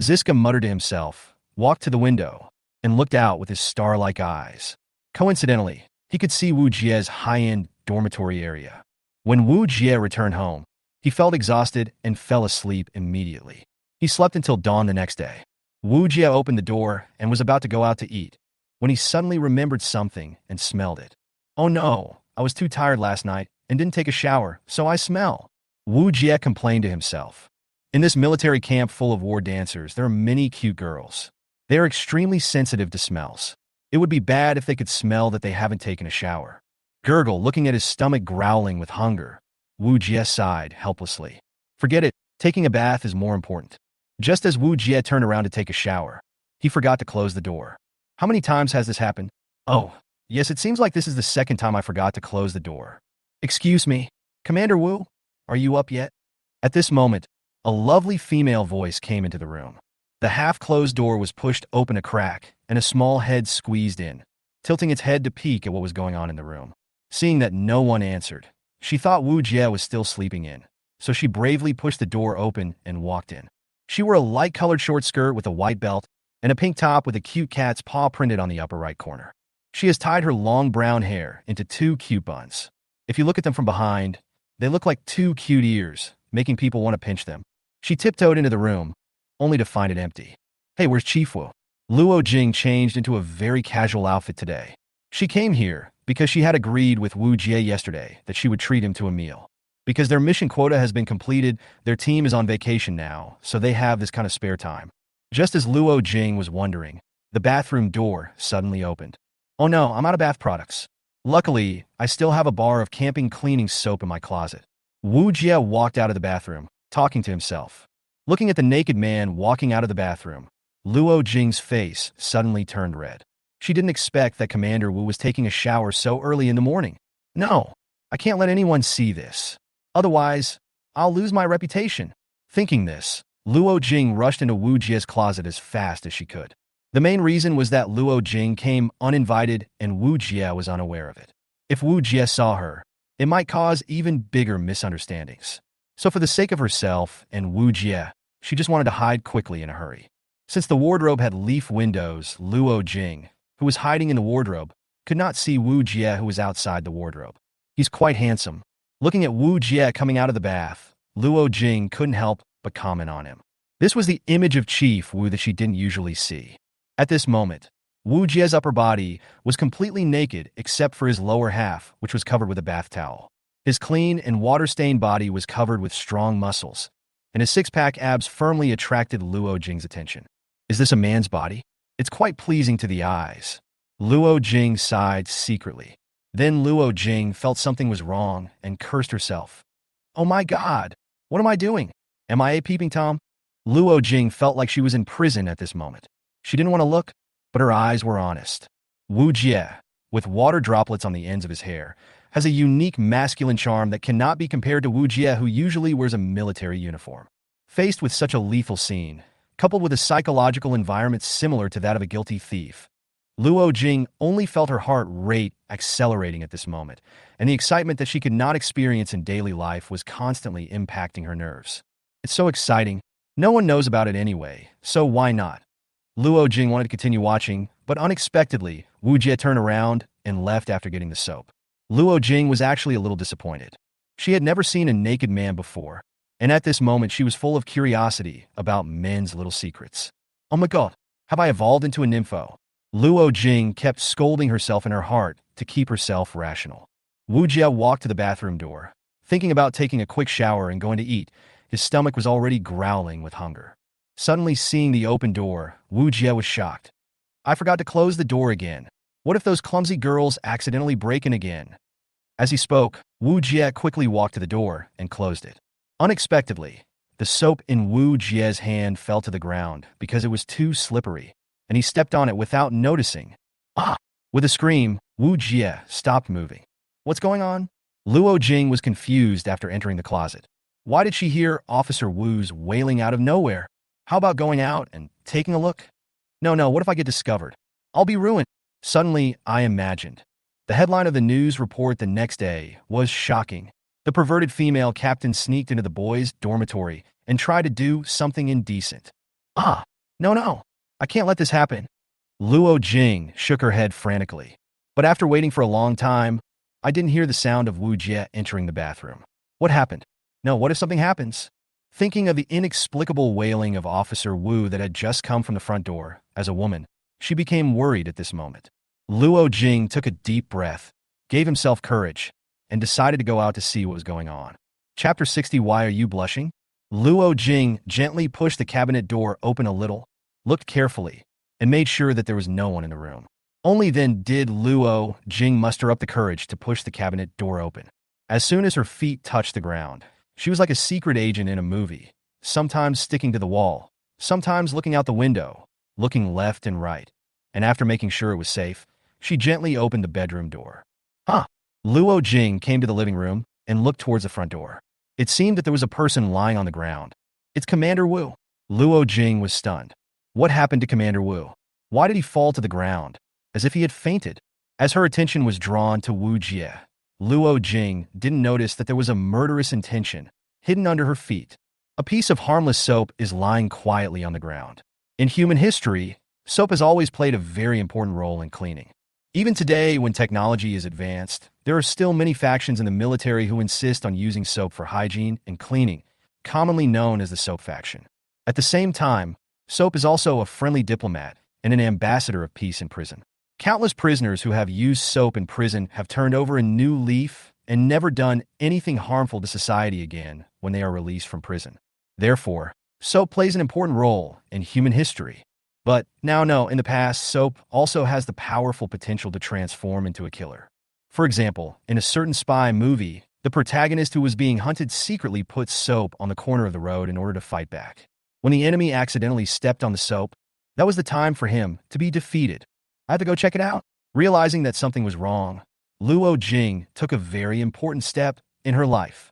Ziska muttered to himself, walked to the window, and looked out with his star-like eyes. Coincidentally, he could see Wu Jie's high-end dormitory area. When Wu Jie returned home, he felt exhausted and fell asleep immediately. He slept until dawn the next day. Wu Jie opened the door and was about to go out to eat, when he suddenly remembered something and smelled it. Oh no, I was too tired last night and didn't take a shower, so I smell. Wu Jie complained to himself. In this military camp full of war dancers, there are many cute girls. They are extremely sensitive to smells. It would be bad if they could smell that they haven't taken a shower. Gurgle, looking at his stomach growling with hunger, Wu Jie sighed helplessly. Forget it, taking a bath is more important. Just as Wu Jie turned around to take a shower, he forgot to close the door. How many times has this happened? Oh, yes, it seems like this is the second time I forgot to close the door. Excuse me, Commander Wu, are you up yet? At this moment, a lovely female voice came into the room. The half-closed door was pushed open a crack, and a small head squeezed in, tilting its head to peek at what was going on in the room. Seeing that no one answered, she thought Wu Jie was still sleeping in, so she bravely pushed the door open and walked in. She wore a light-colored short skirt with a white belt and a pink top with a cute cat's paw printed on the upper right corner. She has tied her long brown hair into two cute buns. If you look at them from behind, they look like two cute ears, making people want to pinch them. She tiptoed into the room, only to find it empty. Hey, where's Chief Wu? Luo Jing changed into a very casual outfit today. She came here because she had agreed with Wu Jie yesterday that she would treat him to a meal. Because their mission quota has been completed, their team is on vacation now, so they have this kind of spare time. Just as Luo Jing was wondering, the bathroom door suddenly opened. Oh no, I'm out of bath products. Luckily, I still have a bar of camping cleaning soap in my closet. Wu Jie walked out of the bathroom, talking to himself. Looking at the naked man walking out of the bathroom, Luo Jing's face suddenly turned red. She didn't expect that Commander Wu was taking a shower so early in the morning. No, I can't let anyone see this. Otherwise, I'll lose my reputation. Thinking this, Luo Jing rushed into Wu Jie's closet as fast as she could. The main reason was that Luo Jing came uninvited and Wu Jie was unaware of it. If Wu Jie saw her, it might cause even bigger misunderstandings. So for the sake of herself and Wu Jie, she just wanted to hide quickly in a hurry. Since the wardrobe had leaf windows, Luo Jing, who was hiding in the wardrobe, could not see Wu Jie who was outside the wardrobe. He's quite handsome. Looking at Wu Jie coming out of the bath, Luo Jing couldn't help but comment on him. This was the image of Chief Wu that she didn't usually see. At this moment, Wu Jie's upper body was completely naked except for his lower half, which was covered with a bath towel. His clean and water-stained body was covered with strong muscles, and his six-pack abs firmly attracted Luo Jing's attention. Is this a man's body? It's quite pleasing to the eyes. Luo Jing sighed secretly. Then Luo Jing felt something was wrong and cursed herself. Oh my God! What am I doing? Am I a peeping Tom? Luo Jing felt like she was in prison at this moment. She didn't want to look, but her eyes were honest. Wu Jie, with water droplets on the ends of his hair, has a unique masculine charm that cannot be compared to Wu Jie, who usually wears a military uniform. Faced with such a lethal scene, coupled with a psychological environment similar to that of a guilty thief, Luo Jing only felt her heart rate accelerating at this moment, and the excitement that she could not experience in daily life was constantly impacting her nerves. It's so exciting. No one knows about it anyway, so why not? Luo Jing wanted to continue watching, but unexpectedly, Wu Jie turned around and left after getting the soap. Luo Jing was actually a little disappointed. She had never seen a naked man before, And at this moment, she was full of curiosity about men's little secrets. Oh my god, have I evolved into a nympho? Luo Jing kept scolding herself in her heart to keep herself rational. Wu Jie walked to the bathroom door, thinking about taking a quick shower and going to eat. His stomach was already growling with hunger. Suddenly seeing the open door, Wu Jie was shocked. I forgot to close the door again. What if those clumsy girls accidentally break in again? As he spoke, Wu Jie quickly walked to the door and closed it. Unexpectedly, the soap in Wu Jie's hand fell to the ground because it was too slippery, and he stepped on it without noticing. Ah! With a scream, Wu Jie stopped moving. What's going on? Luo Jing was confused after entering the closet. Why did she hear Officer Wu's wailing out of nowhere? How about going out and taking a look? No, what if I get discovered? I'll be ruined. Suddenly, I imagined. The headline of the news report the next day was shocking. The perverted female captain sneaked into the boys' dormitory and tried to do something indecent. Ah, no, I can't let this happen. Luo Jing shook her head frantically. But after waiting for a long time, I didn't hear the sound of Wu Jie entering the bathroom. What happened? No, what if something happens? Thinking of the inexplicable wailing of Officer Wu that had just come from the front door, as a woman, she became worried at this moment. Luo Jing took a deep breath, gave himself courage, and decided to go out to see what was going on. Chapter 60. Why are you blushing? Luo Jing gently pushed the cabinet door open a little, looked carefully, and made sure that there was no one in the room. Only then did Luo Jing muster up the courage to push the cabinet door open. As soon as her feet touched the ground, she was like a secret agent in a movie, sometimes sticking to the wall, sometimes looking out the window, looking left and right, and after making sure it was safe, she gently opened the bedroom door. Huh! Luo Jing came to the living room and looked towards the front door. It seemed that there was a person lying on the ground. It's Commander Wu. Luo Jing was stunned. What happened to Commander Wu? Why did he fall to the ground, as if he had fainted? As her attention was drawn to Wu Jie, Luo Jing didn't notice that there was a murderous intention hidden under her feet. A piece of harmless soap is lying quietly on the ground. In human history, soap has always played a very important role in cleaning. Even today, when technology is advanced, there are still many factions in the military who insist on using soap for hygiene and cleaning, commonly known as the soap faction. At the same time, soap is also a friendly diplomat and an ambassador of peace in prison. Countless prisoners who have used soap in prison have turned over a new leaf and never done anything harmful to society again when they are released from prison. Therefore, soap plays an important role in human history. But no, in the past, soap also has the powerful potential to transform into a killer. For example, in a certain spy movie, the protagonist who was being hunted secretly put soap on the corner of the road in order to fight back. When the enemy accidentally stepped on the soap, that was the time for him to be defeated. I had to go check it out. Realizing that something was wrong, Luo Jing took a very important step in her life.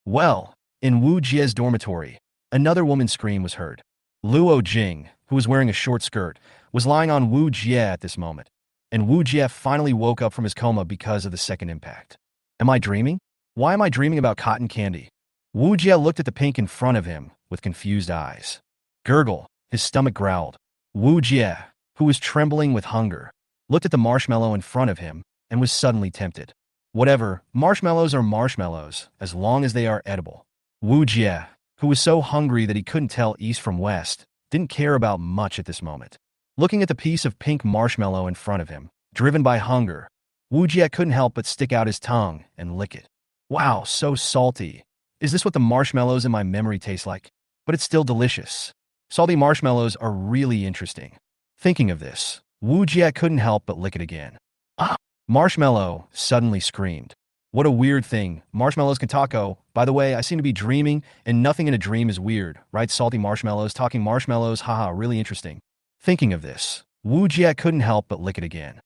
Well, in Wu Jie's dormitory, another woman's scream was heard. Luo Jing, who was wearing a short skirt, was lying on Wu Jie at this moment, and Wu Jie finally woke up from his coma because of the second impact. Am I dreaming? Why am I dreaming about cotton candy? Wu Jie looked at the pink in front of him with confused eyes. Gurgle, his stomach growled. Wu Jie, who was trembling with hunger, looked at the marshmallow in front of him and was suddenly tempted. Whatever, marshmallows are marshmallows, as long as they are edible. Wu Jie, who was so hungry that he couldn't tell east from west, didn't care about much at this moment. Looking at the piece of pink marshmallow in front of him, driven by hunger, Wu Jie couldn't help but stick out his tongue and lick it. Wow, so salty. Is this what the marshmallows in my memory taste like? But it's still delicious. Salty marshmallows are really interesting. Thinking of this, Wu Jie couldn't help but lick it again. Marshmallow suddenly screamed. What a weird thing. Marshmallows can talk. Oh, by the way, I seem to be dreaming, and nothing in a dream is weird, right? Salty marshmallows, talking marshmallows, haha, really interesting. Thinking of this, Wu Jie couldn't help but lick it again.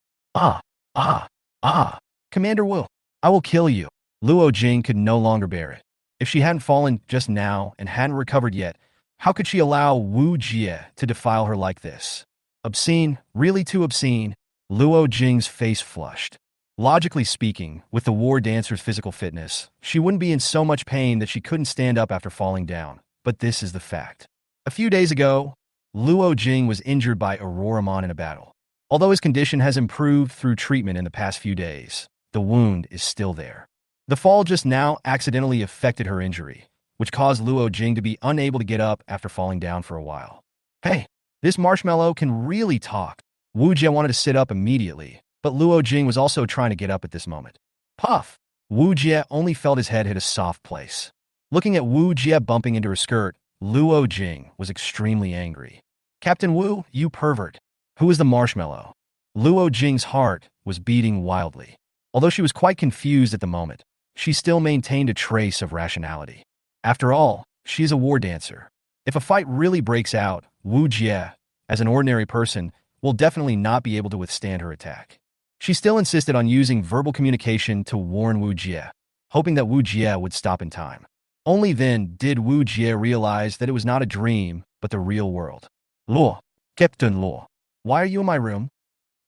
Commander Wu, I will kill you. Luo Jing could no longer bear it. If she hadn't fallen just now and hadn't recovered yet, how could she allow Wu Jie to defile her like this? Obscene, really too obscene. Luo Jing's face flushed. Logically speaking, with the war dancer's physical fitness, she wouldn't be in so much pain that she couldn't stand up after falling down. But this is the fact. A few days ago, Luo Jing was injured by Auroramon in a battle. Although his condition has improved through treatment in the past few days, the wound is still there. The fall just now accidentally affected her injury, which caused Luo Jing to be unable to get up after falling down for a while. Hey, this marshmallow can really talk. Wu Jie wanted to sit up immediately, but Luo Jing was also trying to get up at this moment. Puff! Wu Jie only felt his head hit a soft place. Looking at Wu Jie bumping into her skirt, Luo Jing was extremely angry. Captain Wu, you pervert. Who is the marshmallow? Luo Jing's heart was beating wildly. Although she was quite confused at the moment, she still maintained a trace of rationality. After all, she is a war dancer. If a fight really breaks out, Wu Jie, as an ordinary person, will definitely not be able to withstand her attack. She still insisted on using verbal communication to warn Wu Jie, hoping that Wu Jie would stop in time. Only then did Wu Jie realize that it was not a dream, but the real world. Luo, Captain Luo, why are you in my room?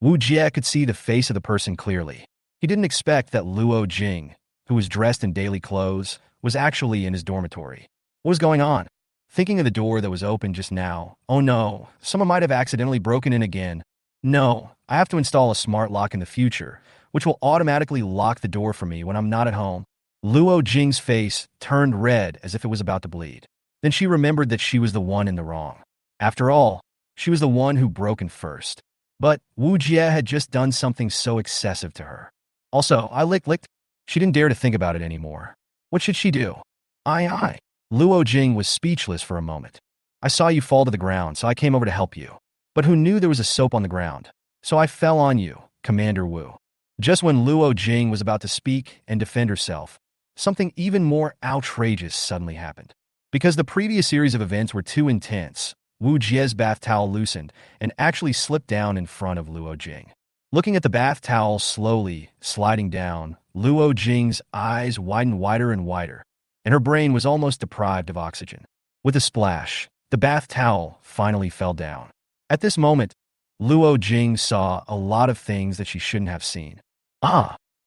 Wu Jie could see the face of the person clearly. He didn't expect that Luo Jing, who was dressed in daily clothes, was actually in his dormitory. What was going on? Thinking of the door that was open just now, oh no, someone might have accidentally broken in again. No, I have to install a smart lock in the future, which will automatically lock the door for me when I'm not at home. Luo Jing's face turned red as if it was about to bleed. Then she remembered that she was the one in the wrong. After all, she was the one who broke in first. But Wu Jie had just done something so excessive to her. Also, I licked. She didn't dare to think about it anymore. What should she do? I. Luo Jing was speechless for a moment. I saw you fall to the ground, so I came over to help you. But who knew there was a soap on the ground? So I fell on you, Commander Wu. Just when Luo Jing was about to speak and defend herself, something even more outrageous suddenly happened. Because the previous series of events were too intense, Wu Jie's bath towel loosened and actually slipped down in front of Luo Jing. Looking at the bath towel slowly sliding down, Luo Jing's eyes widened wider and wider, and her brain was almost deprived of oxygen. With a splash, the bath towel finally fell down. At this moment, Luo Jing saw a lot of things that she shouldn't have seen.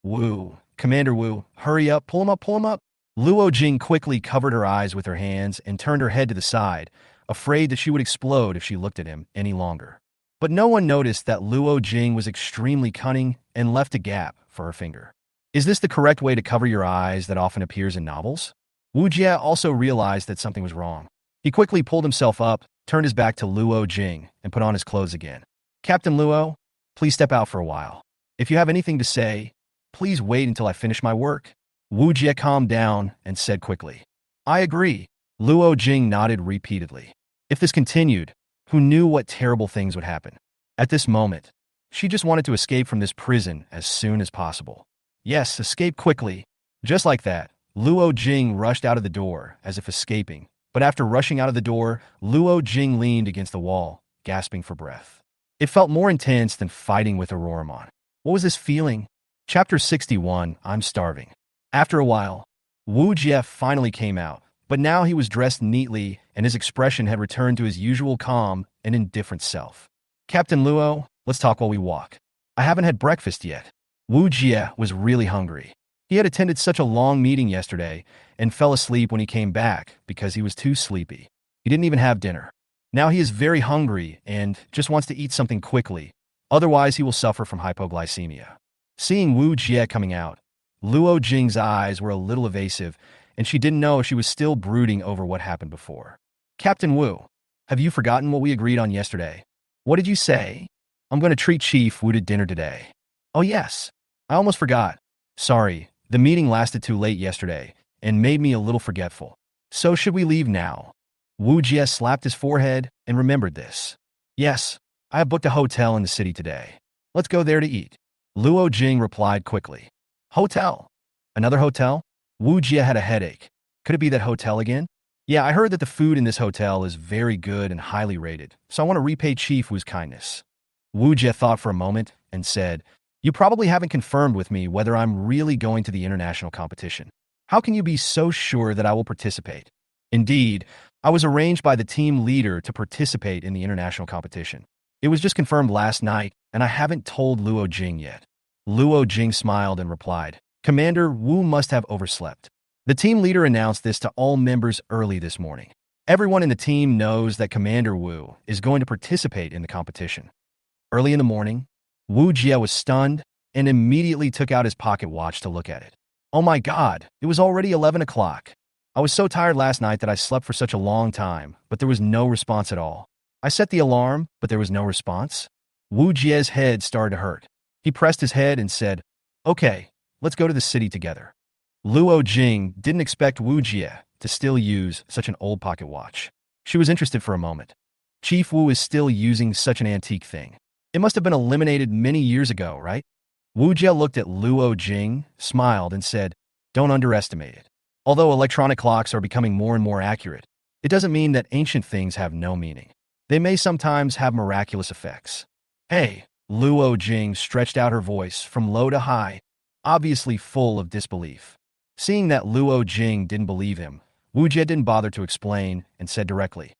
Wu, Commander Wu, hurry up, pull him up. Luo Jing quickly covered her eyes with her hands and turned her head to the side, afraid that she would explode if she looked at him any longer. But no one noticed that Luo Jing was extremely cunning and left a gap for her finger. Is this the correct way to cover your eyes that often appears in novels? Wu Jie also realized that something was wrong. He quickly pulled himself up, turned his back to Luo Jing, and put on his clothes again. Captain Luo, please step out for a while. If you have anything to say, please wait until I finish my work. Wu Jie calmed down and said quickly. I agree. Luo Jing nodded repeatedly. If this continued, who knew what terrible things would happen? At this moment, she just wanted to escape from this prison as soon as possible. Yes, escape quickly. Just like that, Luo Jing rushed out of the door as if escaping, but after rushing out of the door, Luo Jing leaned against the wall, gasping for breath. It felt more intense than fighting with Auroramon. What was this feeling? Chapter 61, I'm starving. After a while, Wu Jie finally came out, but now he was dressed neatly and his expression had returned to his usual calm and indifferent self. Captain Luo, let's talk while we walk. I haven't had breakfast yet. Wu Jie was really hungry. He had attended such a long meeting yesterday and fell asleep when he came back because he was too sleepy. He didn't even have dinner. Now he is very hungry and just wants to eat something quickly, otherwise he will suffer from hypoglycemia. Seeing Wu Jie coming out, Luo Jing's eyes were a little evasive, and she didn't know if she was still brooding over what happened before. Captain Wu, have you forgotten what we agreed on yesterday? What did you say? I'm going to treat Chief Wu to dinner today. Oh yes, I almost forgot. Sorry, the meeting lasted too late yesterday and made me a little forgetful. So should we leave now? Wu Jie slapped his forehead and remembered this. Yes, I have booked a hotel in the city today. Let's go there to eat. Luo Jing replied quickly. Hotel? Another hotel? Wu Jie had a headache. Could it be that hotel again? Yeah, I heard that the food in this hotel is very good and highly rated, so I want to repay Chief Wu's kindness. Wu Jie thought for a moment and said, You probably haven't confirmed with me whether I'm really going to the international competition. How can you be so sure that I will participate? Indeed, I was arranged by the team leader to participate in the international competition. It was just confirmed last night, and I haven't told Luo Jing yet. Luo Jing smiled and replied, Commander Wu must have overslept. The team leader announced this to all members early this morning. Everyone in the team knows that Commander Wu is going to participate in the competition. Early in the morning, Wu Jie was stunned and immediately took out his pocket watch to look at it. Oh my God, it was already 11 o'clock. I was so tired last night that I slept for such a long time, but there was no response at all. I set the alarm, but there was no response. Wu Jie's head started to hurt. He pressed his head and said, "Okay, let's go to the city together." Luo Jing didn't expect Wu Jie to still use such an old pocket watch. She was interested for a moment. Chief Wu is still using such an antique thing. It must have been eliminated many years ago, right? Wu Jie looked at Luo Jing, smiled, and said, "Don't underestimate it. Although electronic clocks are becoming more and more accurate, it doesn't mean that ancient things have no meaning. They may sometimes have miraculous effects." "Hey," Luo Jing stretched out her voice from low to high, obviously full of disbelief. Seeing that Luo Jing didn't believe him, Wu Jie didn't bother to explain and said directly,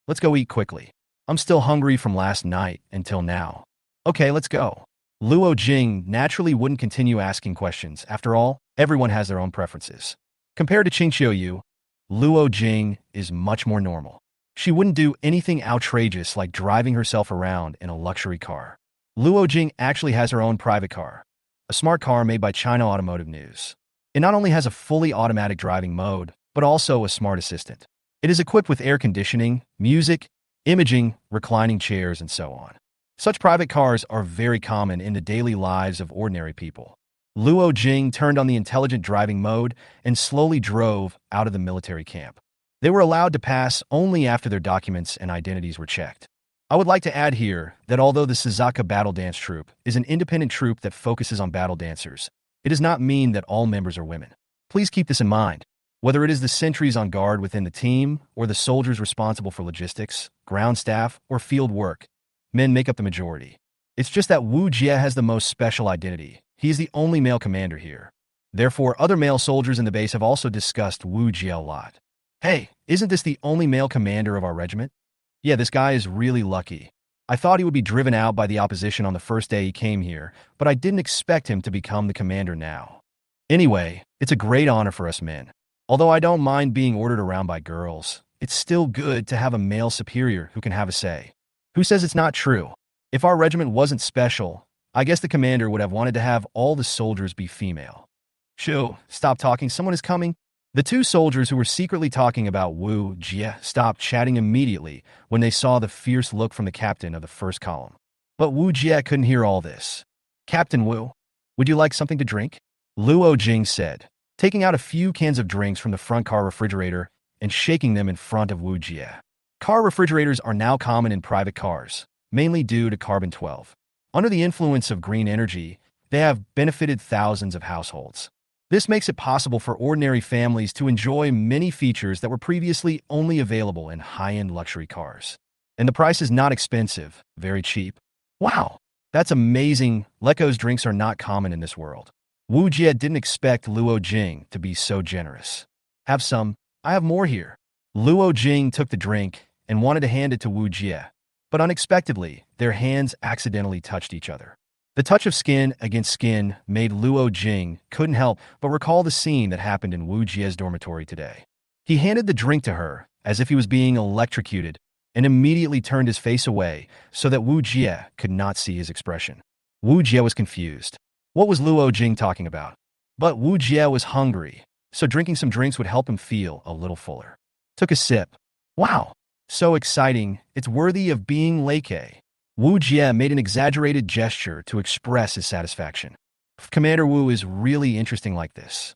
"Let's go eat quickly. I'm still hungry from last night until now." "Okay, let's go." Luo Jing naturally wouldn't continue asking questions. After all, everyone has their own preferences. Compared to Qingqiu Yu, Luo Jing is much more normal. She wouldn't do anything outrageous like driving herself around in a luxury car. Luo Jing actually has her own private car, a smart car made by China Automotive News. It not only has a fully automatic driving mode, but also a smart assistant. It is equipped with air conditioning, music, imaging, reclining chairs, and so on. Such private cars are very common in the daily lives of ordinary people. Luo Jing turned on the intelligent driving mode and slowly drove out of the military camp. They were allowed to pass only after their documents and identities were checked. I would like to add here that although the Suzaka Battle Dance Troupe is an independent troupe that focuses on battle dancers, it does not mean that all members are women. Please keep this in mind. Whether it is the sentries on guard within the team or the soldiers responsible for logistics, ground staff, or field work, men make up the majority. It's just that Wu Jie has the most special identity. He is the only male commander here. Therefore, other male soldiers in the base have also discussed Wu Jie a lot. "Hey, isn't this the only male commander of our regiment? Yeah, this guy is really lucky. I thought he would be driven out by the opposition on the first day he came here, but I didn't expect him to become the commander now. Anyway, it's a great honor for us men. Although I don't mind being ordered around by girls, it's still good to have a male superior who can have a say." Who says it's not true? If our regiment wasn't special, I guess the commander would have wanted to have all the soldiers be female. "Shoo, stop talking, someone is coming." The two soldiers who were secretly talking about Wu Jie stopped chatting immediately when they saw the fierce look from the captain of the first column. But Wu Jie couldn't hear all this. "Captain Wu, would you like something to drink?" Luo Jing said, taking out a few cans of drinks from the front car refrigerator and shaking them in front of Wu Jie. Car refrigerators are now common in private cars, mainly due to carbon-12. Under the influence of green energy, they have benefited thousands of households. This makes it possible for ordinary families to enjoy many features that were previously only available in high-end luxury cars. And the price is not expensive, very cheap. Wow, that's amazing. Leco's drinks are not common in this world. Wu Jie didn't expect Luo Jing to be so generous. "Have some, I have more here." Luo Jing took the drink and wanted to hand it to Wu Jie, but unexpectedly, their hands accidentally touched each other. The touch of skin against skin made Luo Jing couldn't help but recall the scene that happened in Wu Jie's dormitory today. He handed the drink to her as if he was being electrocuted and immediately turned his face away so that Wu Jie could not see his expression. Wu Jie was confused. What was Luo Jing talking about? But Wu Jie was hungry, so drinking some drinks would help him feel a little fuller. Took a sip. "Wow, so exciting, it's worthy of being Leke." Wu Jie made an exaggerated gesture to express his satisfaction. "Commander Wu is really interesting like this."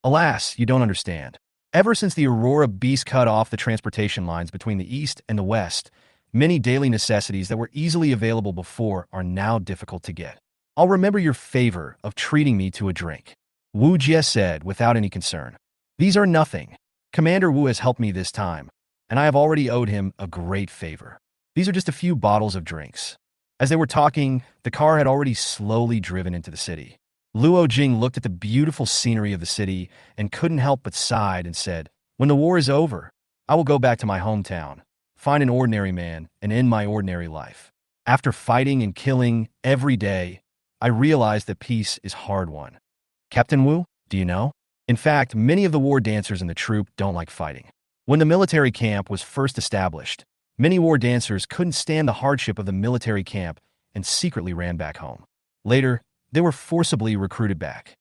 "Alas, you don't understand. Ever since the Aurora Beast cut off the transportation lines between the East and the West, many daily necessities that were easily available before are now difficult to get. I'll remember your favor of treating me to a drink," Wu Jie said without any concern. "These are nothing. Commander Wu has helped me this time, and I have already owed him a great favor. These are just a few bottles of drinks." As they were talking, the car had already slowly driven into the city. Luo Jing looked at the beautiful scenery of the city and couldn't help but sighed and said, "When the war is over, I will go back to my hometown, find an ordinary man, and end my ordinary life. After fighting and killing every day, I realized that peace is hard won." "Captain Wu, do you know? In fact, many of the war dancers in the troupe don't like fighting. When the military camp was first established, many war dancers couldn't stand the hardship of the military camp and secretly ran back home. Later, they were forcibly recruited back.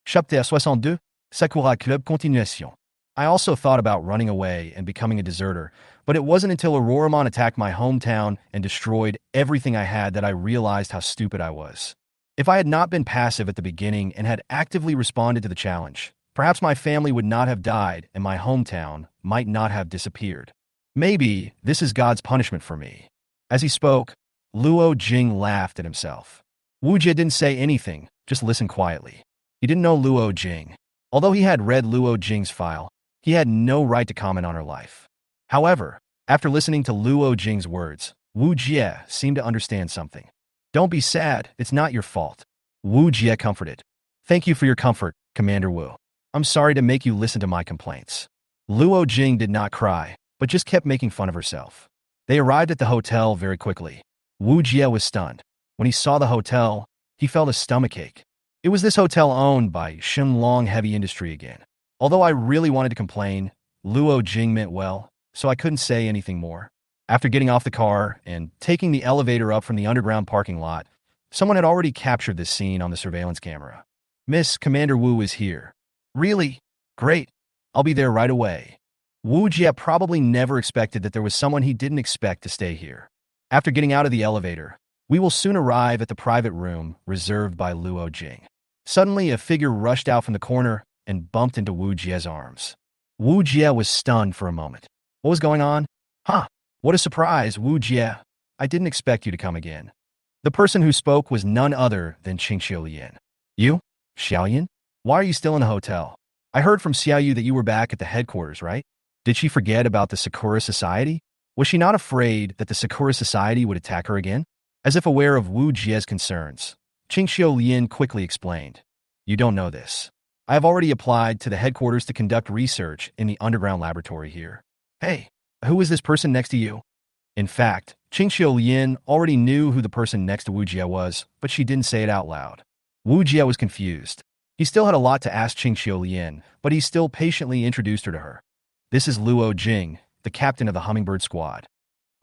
Chapter 62, Sakura Club Continuation. I also thought about running away and becoming a deserter, but it wasn't until Auroramon attacked my hometown and destroyed everything I had that I realized how stupid I was. If I had not been passive at the beginning and had actively responded to the challenge, perhaps my family would not have died and my hometown might not have disappeared. Maybe this is God's punishment for me. As he spoke, Luo Jing laughed at himself. Wu Jie didn't say anything, just listened quietly. He didn't know Luo Jing. Although he had read Luo Jing's file, he had no right to comment on her life. However, after listening to Luo Jing's words, Wu Jie seemed to understand something. Don't be sad, it's not your fault. Wu Jie comforted. Thank you for your comfort, Commander Wu. I'm sorry to make you listen to my complaints. Luo Jing did not cry, but just kept making fun of herself. They arrived at the hotel very quickly. Wu Jie was stunned. When he saw the hotel, he felt a stomachache. It was this hotel owned by Shenlong Heavy Industry again. Although I really wanted to complain, Luo Jing meant well, so I couldn't say anything more. After getting off the car and taking the elevator up from the underground parking lot, someone had already captured this scene on the surveillance camera. Miss, Commander Wu is here. Really? Great. I'll be there right away. Wu Jie probably never expected that there was someone he didn't expect to stay here. After getting out of the elevator, we will soon arrive at the private room reserved by Luo Jing. Suddenly, a figure rushed out from the corner and bumped into Wu Jie's arms. Wu Jie was stunned for a moment. What was going on? Huh. What a surprise, Wu Jie. I didn't expect you to come again. The person who spoke was none other than Qingxiu Lian. You? Xiaoyan? Why are you still in the hotel? I heard from Xiaoyu that you were back at the headquarters, right? Did she forget about the Sakura Society? Was she not afraid that the Sakura Society would attack her again? As if aware of Wu Jie's concerns, Qingxiu Lian quickly explained. You don't know this. I have already applied to the headquarters to conduct research in the underground laboratory here. Hey, who is this person next to you? In fact, Qingxiu Lian already knew who the person next to Wu Jie was, but she didn't say it out loud. Wu Jie was confused. He still had a lot to ask Qingxiu Lian, but he still patiently introduced her to her. This is Luo Jing, the captain of the Hummingbird Squad.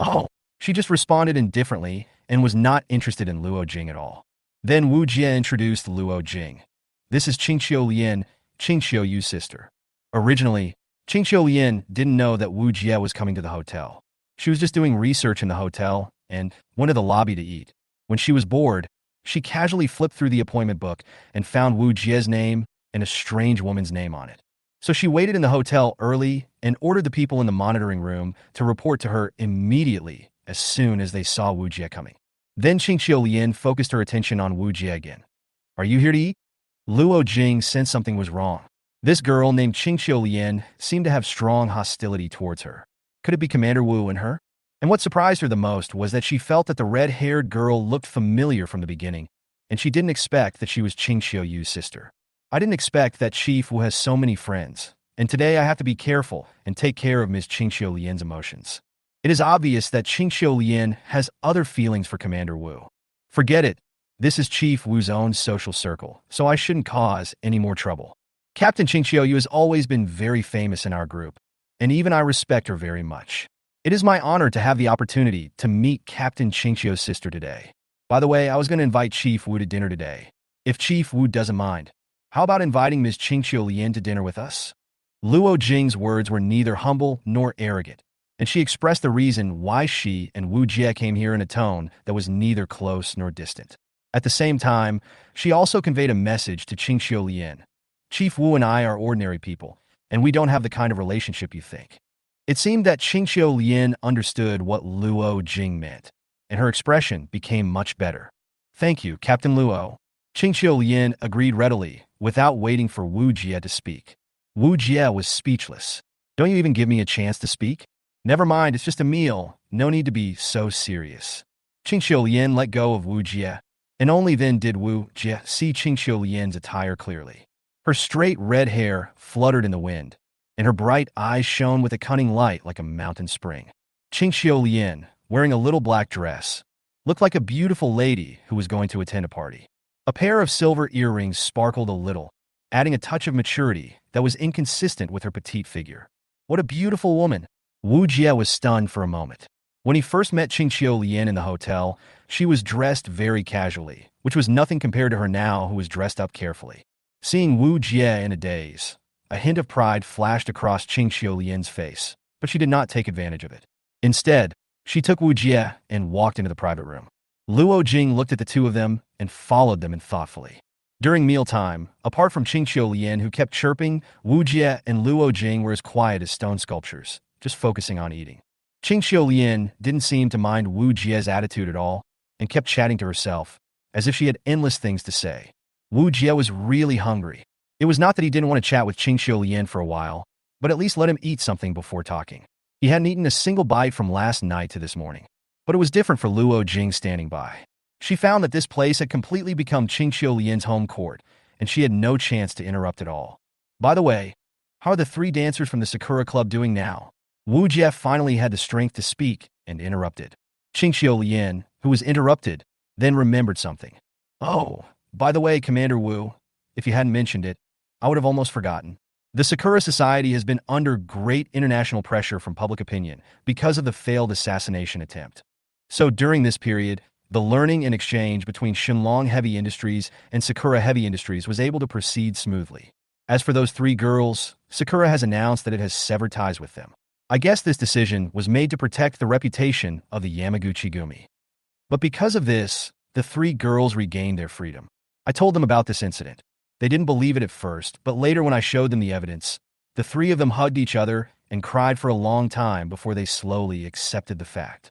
Oh, she just responded indifferently and was not interested in Luo Jing at all. Then Wu Jie introduced Luo Jing. This is Qingxiu Lian, Qingxiu Yu's sister. Originally, Qingxiu Lian didn't know that Wu Jie was coming to the hotel. She was just doing research in the hotel and went to the lobby to eat. When she was bored, she casually flipped through the appointment book and found Wu Jie's name and a strange woman's name on it. So she waited in the hotel early and ordered the people in the monitoring room to report to her immediately as soon as they saw Wu Jie coming. Then Qingxiu Lian focused her attention on Wu Jie again. Are you here to eat? Luo Jing sensed something was wrong. This girl named Qingxiu Lian seemed to have strong hostility towards her. Could it be Commander Wu and her? And what surprised her the most was that she felt that the red-haired girl looked familiar from the beginning, and she didn't expect that she was Qingxiu Yu's sister. I didn't expect that Chief Wu has so many friends, and today I have to be careful and take care of Ms. Qingxiu Lian's emotions. It is obvious that Qingxiu Lian has other feelings for Commander Wu. Forget it. This is Chief Wu's own social circle, so I shouldn't cause any more trouble. Captain Qingxiu Yu has always been very famous in our group, and even I respect her very much. It is my honor to have the opportunity to meet Captain Qingxiu's sister today. By the way, I was going to invite Chief Wu to dinner today. If Chief Wu doesn't mind, how about inviting Ms. Qingxiu Lian to dinner with us? Luo Jing's words were neither humble nor arrogant, and she expressed the reason why she and Wu Jie came here in a tone that was neither close nor distant. At the same time, she also conveyed a message to Qingxiu Lian. Chief Wu and I are ordinary people, and we don't have the kind of relationship you think. It seemed that Qingxiu Lian understood what Luo Jing meant, and her expression became much better. Thank you, Captain Luo. Qingxiu Lian agreed readily, without waiting for Wu Jie to speak. Wu Jie was speechless. Don't you even give me a chance to speak? Never mind, it's just a meal. No need to be so serious. Qingxiu Lian let go of Wu Jie, and only then did Wu Jie see Qingxiu Lian's attire clearly. Her straight red hair fluttered in the wind, and her bright eyes shone with a cunning light like a mountain spring. Qingxiu Lian, wearing a little black dress, looked like a beautiful lady who was going to attend a party. A pair of silver earrings sparkled a little, adding a touch of maturity that was inconsistent with her petite figure. What a beautiful woman! Wu Jie was stunned for a moment. When he first met Qingxiu Lian in the hotel, she was dressed very casually, which was nothing compared to her now who was dressed up carefully. Seeing Wu Jie in a daze, A hint of pride flashed across Qing Xiulian's face, but she did not take advantage of it. Instead, she took Wu Jie and walked into the private room. Luo Jing looked at the two of them and followed them in thoughtfully. During mealtime, apart from Qing Xiulian, who kept chirping, Wu Jie and Luo Jing were as quiet as stone sculptures, just focusing on eating. Qing Xiulian didn't seem to mind Wu Jie's attitude at all and kept chatting to herself, as if she had endless things to say. Wu Jie was really hungry. It was not that he didn't want to chat with Qing Xiulian for a while, but at least let him eat something before talking. He hadn't eaten a single bite from last night to this morning. But it was different for Luo Jing standing by. She found that this place had completely become Qing Xiulian's home court, and she had no chance to interrupt at all. By the way, how are the three dancers from the Sakura Club doing now? Wu Jie finally had the strength to speak and interrupted. Qing Xiulian, who was interrupted, then remembered something. Oh, by the way, Commander Wu, if you hadn't mentioned it, I would have almost forgotten. The Sakura Society has been under great international pressure from public opinion because of the failed assassination attempt. So during this period, the learning and exchange between Shenlong Heavy Industries and Sakura Heavy Industries was able to proceed smoothly. As for those three girls, Sakura has announced that it has severed ties with them. I guess this decision was made to protect the reputation of the Yamaguchi Gumi. But because of this, the three girls regained their freedom. I told them about this incident. They didn't believe it at first, but later when I showed them the evidence, the three of them hugged each other and cried for a long time before they slowly accepted the fact.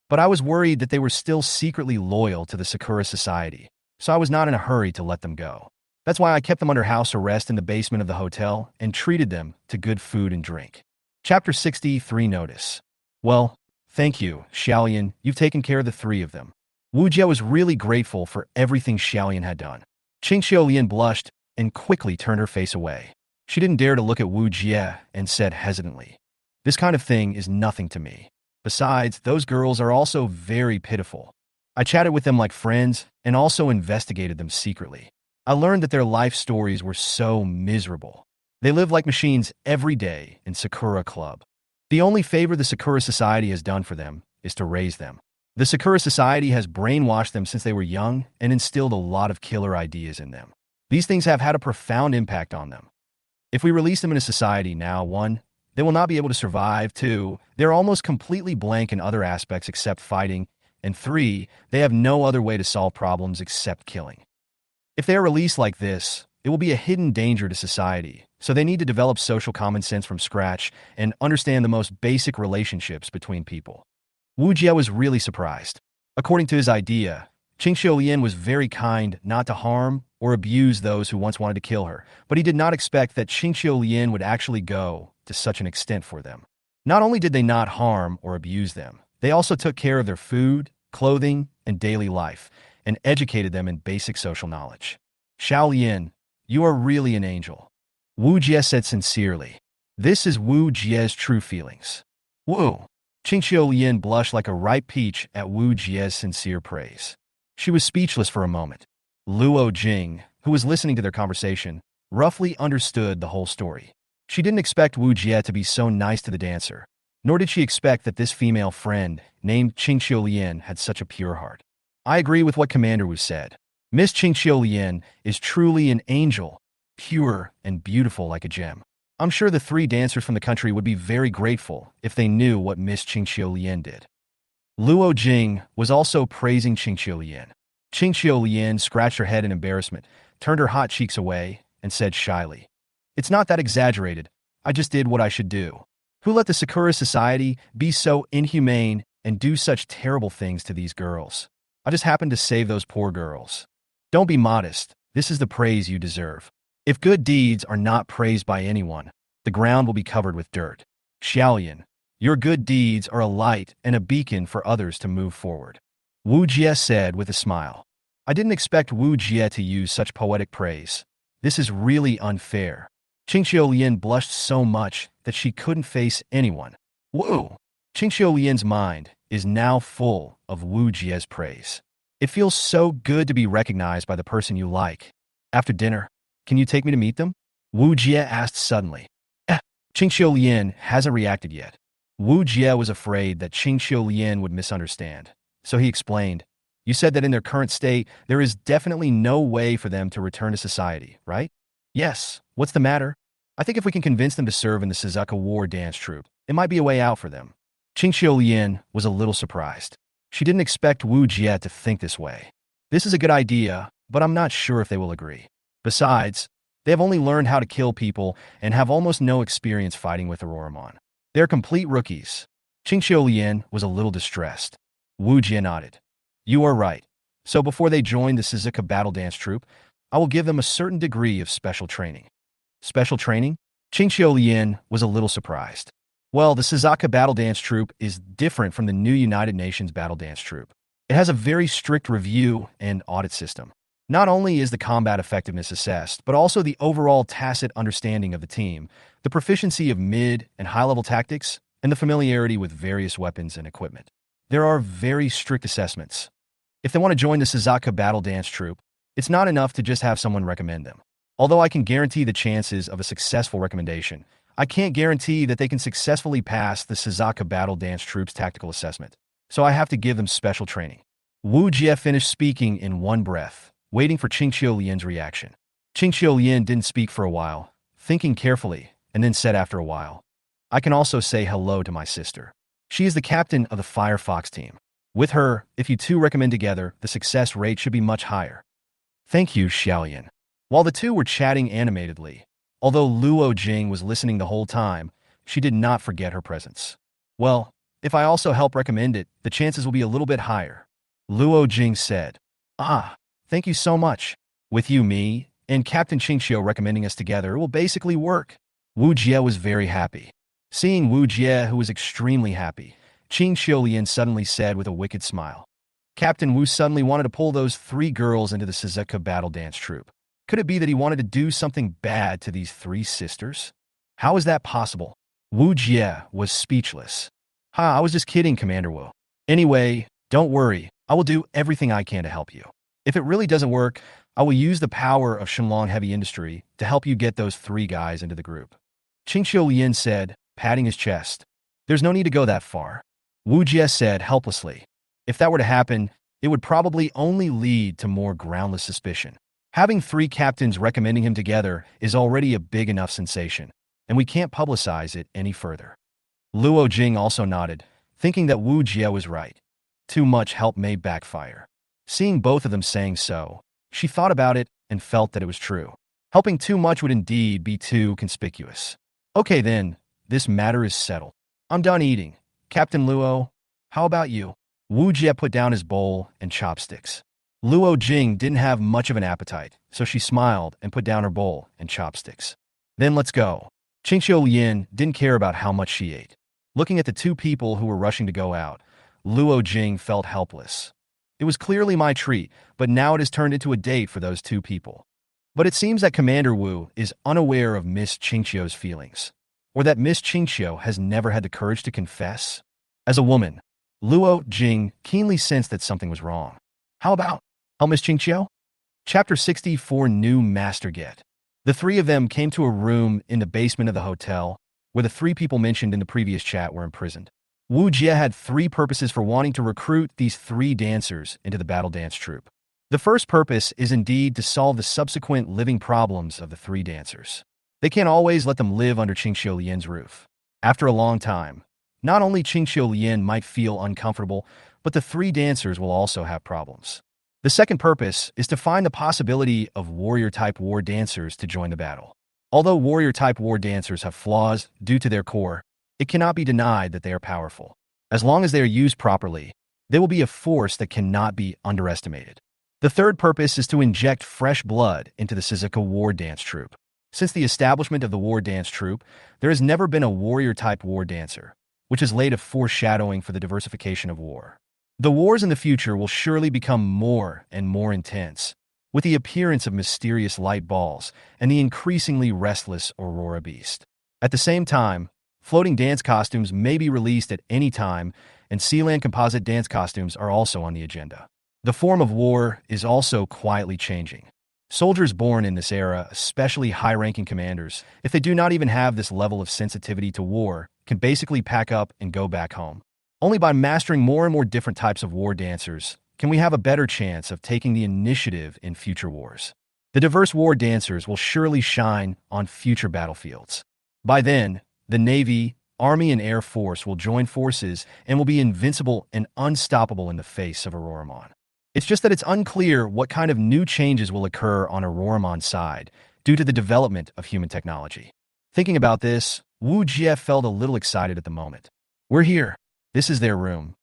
But I was worried that they were still secretly loyal to the Sakura Society, so I was not in a hurry to let them go. That's why I kept them under house arrest in the basement of the hotel and treated them to good food and drink. Chapter 63 Notice. Well, thank you, Xiaolian. You've taken care of the three of them. Wu Jie was really grateful for everything Xiaolian had done. Qing Xiulian blushed and quickly turned her face away. She didn't dare to look at Wu Jie and said hesitantly, "This kind of thing is nothing to me. Besides, those girls are also very pitiful. I chatted with them like friends and also investigated them secretly. I learned that their life stories were so miserable. They live like machines every day in Sakura Club. The only favor the Sakura Society has done for them is to raise them. The Sakura Society has brainwashed them since they were young and instilled a lot of killer ideas in them. These things have had a profound impact on them. If we release them in a society now, 1, they will not be able to survive. 2, they're almost completely blank in other aspects except fighting. And 3, they have no other way to solve problems except killing. If they are released like this, it will be a hidden danger to society, so they need to develop social common sense from scratch and understand the most basic relationships between people." Wu Jie was really surprised. According to his idea, Qing Xiulian was very kind not to harm or abuse those who once wanted to kill her, but he did not expect that Qing Xiulian would actually go to such an extent for them. Not only did they not harm or abuse them, they also took care of their food, clothing, and daily life, and educated them in basic social knowledge. "Xiaolian, you are really an angel," Wu Jie said sincerely. This is Wu Jie's true feelings. Wu. Qing Xiulian blushed like a ripe peach at Wu Jie's sincere praise. She was speechless for a moment. Luo Jing, who was listening to their conversation, roughly understood the whole story. She didn't expect Wu Jie to be so nice to the dancer, nor did she expect that this female friend, named Qing Xiulian, had such a pure heart. I agree with what Commander Wu said. Miss Qing Xiulian is truly an angel, pure and beautiful like a gem. I'm sure the three dancers from the country would be very grateful if they knew what Miss Qing Xiulian did. Luo Jing was also praising Qing Xiulian. Qing Xiulian scratched her head in embarrassment, turned her hot cheeks away, and said shyly, "It's not that exaggerated. I just did what I should do. Who let the Sakura Society be so inhumane and do such terrible things to these girls? I just happened to save those poor girls. Don't be modest. This is the praise you deserve. If good deeds are not praised by anyone, the ground will be covered with dirt. Xiaolian, your good deeds are a light and a beacon for others to move forward," Wu Jie said with a smile. I didn't expect Wu Jie to use such poetic praise. This is really unfair. Qing Xiulian blushed so much that she couldn't face anyone. Wu! Qing Xiulian's mind is now full of Wu Jie's praise. It feels so good to be recognized by the person you like. After dinner, can you take me to meet them? Wu Jie asked suddenly. Qing Xiulian hasn't reacted yet. Wu Jie was afraid that Qing Xiulian would misunderstand, so he explained, "You said that in their current state, there is definitely no way for them to return to society, right?" "Yes, what's the matter?" I think if we can convince them to serve in the Suzuka War dance troupe, it might be a way out for them. Qing Xiaolian was a little surprised. She didn't expect Wu Jie to think this way. This is a good idea, but I'm not sure if they will agree. Besides, they have only learned how to kill people and have almost no experience fighting with Auroramon. They're complete rookies. Qing Xiaolian was a little distressed. Wu Jie nodded. You are right. So before they join the Suzuka Battle Dance Troupe, I will give them a certain degree of special training. Special training? Qing Xiaolian was a little surprised. Well, the Suzuka Battle Dance Troupe is different from the new United Nations Battle Dance Troupe. It has a very strict review and audit system. Not only is the combat effectiveness assessed, but also the overall tacit understanding of the team, the proficiency of mid and high-level tactics, and the familiarity with various weapons and equipment. There are very strict assessments. If they want to join the Suzuka Battle Dance Troupe, it's not enough to just have someone recommend them. Although I can guarantee the chances of a successful recommendation, I can't guarantee that they can successfully pass the Suzuka Battle Dance Troupe's tactical assessment, so I have to give them special training. Wu Jie finished speaking in one breath, waiting for Qing Xiaolian's reaction. Qing Xiaolian didn't speak for a while, thinking carefully, and then said after a while, I can also say hello to my sister. She is the captain of the Firefox team. With her, if you two recommend together, the success rate should be much higher. Thank you, Xiaolian. While the two were chatting animatedly, although Luo Jing was listening the whole time, she did not forget her presence. Well, if I also help recommend it, the chances will be a little bit higher. Luo Jing said, Ah, thank you so much. With you, me, and Captain Qingxiu recommending us together, it will basically work. Wu Jie was very happy. Seeing Wu Jie, who was extremely happy, Qing Xiaolian suddenly said with a wicked smile. Captain Wu suddenly wanted to pull those three girls into the Suzuka Battle Dance Troupe. Could it be that he wanted to do something bad to these three sisters? How is that possible? Wu Jie was speechless. I was just kidding, Commander Wu. Anyway, don't worry. I will do everything I can to help you. If it really doesn't work, I will use the power of Shenlong Heavy Industry to help you get those three guys into the group. Qing Xiaolian said, patting his chest. There's no need to go that far. Wu Jie said helplessly. If that were to happen, it would probably only lead to more groundless suspicion. Having three captains recommending him together is already a big enough sensation, and we can't publicize it any further. Luo Jing also nodded, thinking that Wu Jie was right. Too much help may backfire. Seeing both of them saying so, she thought about it and felt that it was true. Helping too much would indeed be too conspicuous. Okay then, this matter is settled. I'm done eating. Captain Luo, how about you? Wu Jie put down his bowl and chopsticks. Luo Jing didn't have much of an appetite, so she smiled and put down her bowl and chopsticks. Then let's go. Qing Xiaolian didn't care about how much she ate. Looking at the two people who were rushing to go out, Luo Jing felt helpless. It was clearly my treat, but now it has turned into a date for those two people. But it seems that Commander Wu is unaware of Miss Qingqiu's feelings, or that Miss Qingqiu has never had the courage to confess. As a woman, Luo Jing keenly sensed that something was wrong. How about Miss Qingqiu? Chapter 64 New Master Get. The three of them came to a room in the basement of the hotel where the three people mentioned in the previous chat were imprisoned. Wu Jie had three purposes for wanting to recruit these three dancers into the battle dance troupe. The first purpose is indeed to solve the subsequent living problems of the three dancers. They can't always let them live under Qing Xiaolian's roof. After a long time, not only Qing Xiaolian might feel uncomfortable, but the three dancers will also have problems. The second purpose is to find the possibility of warrior-type war dancers to join the battle. Although warrior-type war dancers have flaws due to their core, it cannot be denied that they are powerful. As long as they are used properly, they will be a force that cannot be underestimated. The third purpose is to inject fresh blood into the Suzuka War Dance Troupe. Since the establishment of the War Dance Troupe, there has never been a warrior-type war dancer, which has laid a foreshadowing for the diversification of war. The wars in the future will surely become more and more intense, with the appearance of mysterious light balls and the increasingly restless Aurora Beast. At the same time, floating dance costumes may be released at any time, and Sealand composite dance costumes are also on the agenda. The form of war is also quietly changing. Soldiers born in this era, especially high-ranking commanders, if they do not even have this level of sensitivity to war, can basically pack up and go back home. Only by mastering more and more different types of war dancers can we have a better chance of taking the initiative in future wars. The diverse war dancers will surely shine on future battlefields. By then, the Navy, Army, and Air Force will join forces and will be invincible and unstoppable in the face of Auroramon. It's just that it's unclear what kind of new changes will occur on Auroramon's side due to the development of human technology. Thinking about this, Wu Jie felt a little excited at the moment. We're here. This is their room.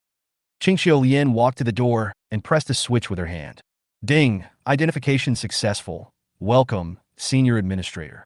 Qingxiu Lian walked to the door and pressed a switch with her hand. Ding, identification successful. Welcome, Senior Administrator.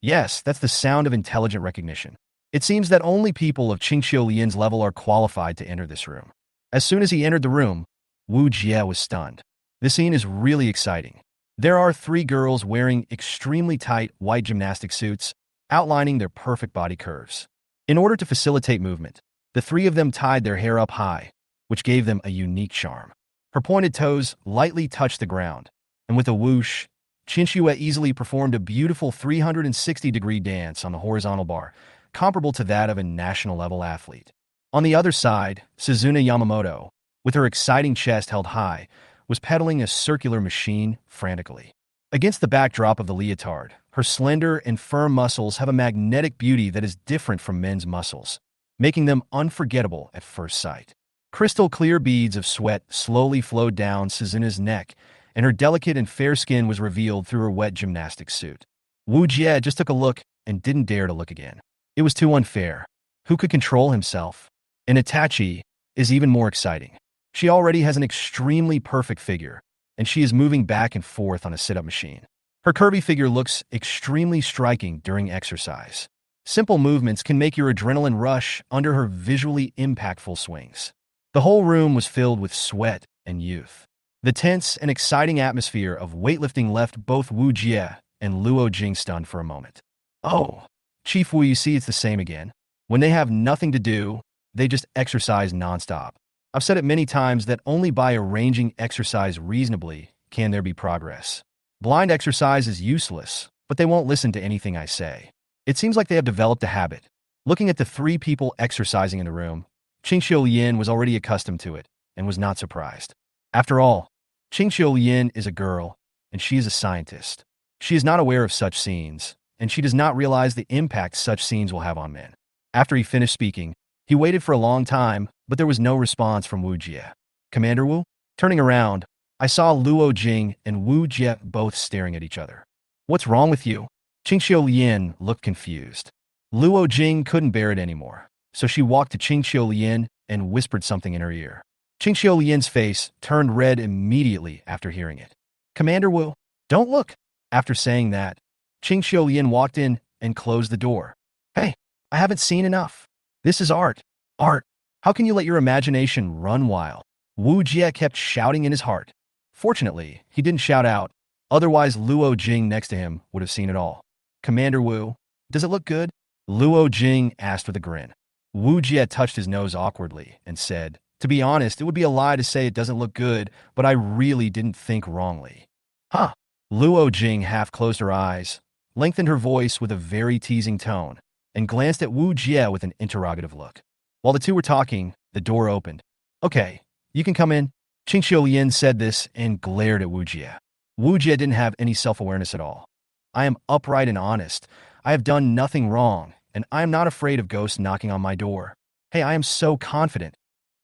Yes, that's the sound of intelligent recognition. It seems that only people of Qingxiu Lian's level are qualified to enter this room. As soon as he entered the room, Wu Jie was stunned. The scene is really exciting. There are three girls wearing extremely tight white gymnastic suits, outlining their perfect body curves. In order to facilitate movement, the three of them tied their hair up high, which gave them a unique charm. Her pointed toes lightly touched the ground, and with a whoosh, Qingxue easily performed a beautiful 360-degree dance on the horizontal bar, comparable to that of a national-level athlete. On the other side, Suzuna Yamamoto, with her exciting chest held high, was pedaling a circular machine frantically. Against the backdrop of the leotard, her slender and firm muscles have a magnetic beauty that is different from men's muscles, making them unforgettable at first sight. Crystal clear beads of sweat slowly flowed down Suzuna's neck, and her delicate and fair skin was revealed through her wet gymnastic suit. Wu Jie just took a look and didn't dare to look again. It was too unfair. Who could control himself? And Itachi is even more exciting. She already has an extremely perfect figure, and she is moving back and forth on a sit-up machine. Her curvy figure looks extremely striking during exercise. Simple movements can make your adrenaline rush under her visually impactful swings. The whole room was filled with sweat and youth. The tense and exciting atmosphere of weightlifting left both Wu Jie and Luo Jing stunned for a moment. Oh, Chief Wu, you see it's the same again. When they have nothing to do, they just exercise nonstop. I've said it many times that only by arranging exercise reasonably can there be progress. Blind exercise is useless, but they won't listen to anything I say. It seems like they have developed a habit. Looking at the three people exercising in the room, Qingxiu Lian was already accustomed to it and was not surprised. After all, Qingxiu Lian is a girl, and she is a scientist. She is not aware of such scenes, and she does not realize the impact such scenes will have on men. After he finished speaking, he waited for a long time, but there was no response from Wu Jie. Commander Wu? Turning around, I saw Luo Jing and Wu Jie both staring at each other. What's wrong with you? Qingxiu Lian looked confused. Luo Jing couldn't bear it anymore, so she walked to Qingxiu Lian and whispered something in her ear. Qingxiu Lian's face turned red immediately after hearing it. Commander Wu, don't look. After saying that, Qingxiu Lian walked in and closed the door. Hey, I haven't seen enough. This is art. Art. How can you let your imagination run wild? Wu Jie kept shouting in his heart. Fortunately, he didn't shout out, otherwise Luo Jing next to him would have seen it all. Commander Wu, does it look good? Luo Jing asked with a grin. Wu Jie touched his nose awkwardly and said, to be honest, it would be a lie to say it doesn't look good, but I really didn't think wrongly. Huh. Luo Jing half closed her eyes, lengthened her voice with a very teasing tone, and glanced at Wu Jie with an interrogative look. While the two were talking, the door opened. Okay, you can come in. Qingxiu Lian said this and glared at Wu Jie. Wu Jie didn't have any self-awareness at all. I am upright and honest. I have done nothing wrong, and I am not afraid of ghosts knocking on my door. Hey, I am so confident.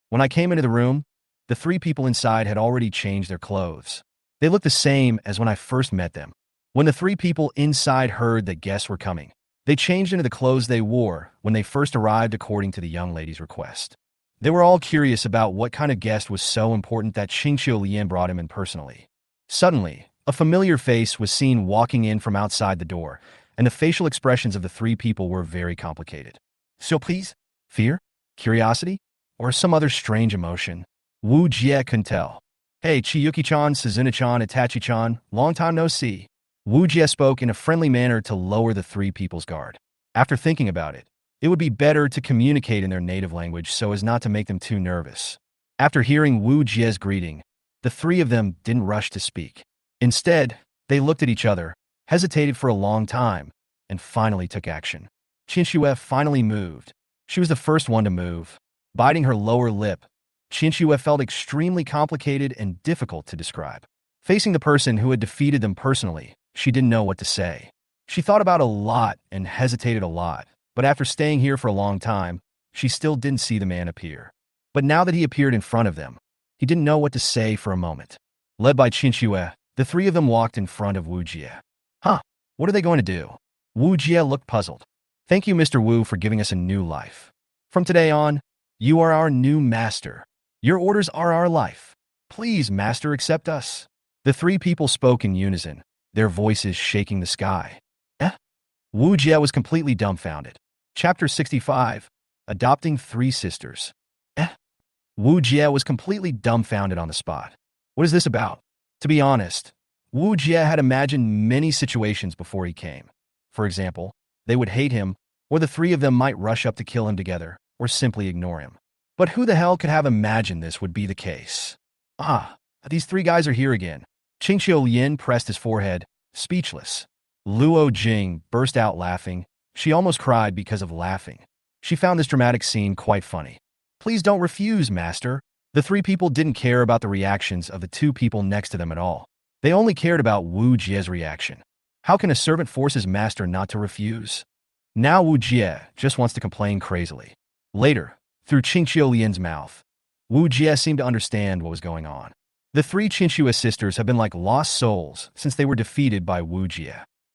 When I came into the room, the three people inside had already changed their clothes. They looked the same as when I first met them. When the three people inside heard that guests were coming, they changed into the clothes they wore when they first arrived according to the young lady's request. They were all curious about what kind of guest was so important that Qingxiu Lian brought him in personally. Suddenly, a familiar face was seen walking in from outside the door, and the facial expressions of the three people were very complicated. Surprise? Fear? Curiosity? Or some other strange emotion? Wu Jie couldn't tell. Hey, Chiyuki-chan, Suzuna-chan, Itachi-chan, long time no see. Wu Jie spoke in a friendly manner to lower the three people's guard. After thinking about it, it would be better to communicate in their native language so as not to make them too nervous. After hearing Wu Jie's greeting, the three of them didn't rush to speak. Instead, they looked at each other, hesitated for a long time, and finally took action. Qingxue finally moved. She was the first one to move. Biting her lower lip, Qingxue felt extremely complicated and difficult to describe. Facing the person who had defeated them personally, she didn't know what to say. She thought about a lot and hesitated a lot, but after staying here for a long time, she still didn't see the man appear. But now that he appeared in front of them, he didn't know what to say for a moment. Led by Qinxue, the three of them walked in front of Wu Jie. Huh, what are they going to do? Wu Jie looked puzzled. Thank you, Mr. Wu, for giving us a new life. From today on, you are our new master. Your orders are our life. Please, master, accept us. The three people spoke in unison, their voices shaking the sky. Wu Jie was completely dumbfounded. Chapter 65, Adopting Three Sisters. Wu Jie was completely dumbfounded on the spot. What is this about? To be honest, Wu Jie had imagined many situations before he came. For example, they would hate him, or the three of them might rush up to kill him together, or simply ignore him. But who the hell could have imagined this would be the case? These three guys are here again. Qingqiu Lin pressed his forehead, speechless. Luo Jing burst out laughing. She almost cried because of laughing. She found this dramatic scene quite funny. Please don't refuse, master. The three people didn't care about the reactions of the two people next to them at all. They only cared about Wu Jie's reaction. How can a servant force his master not to refuse? Now Wu Jie just wants to complain crazily. Later, through Qingqiu Lian's mouth, Wu Jie seemed to understand what was going on. The three Qingqiu sisters have been like lost souls since they were defeated by Wu Jie.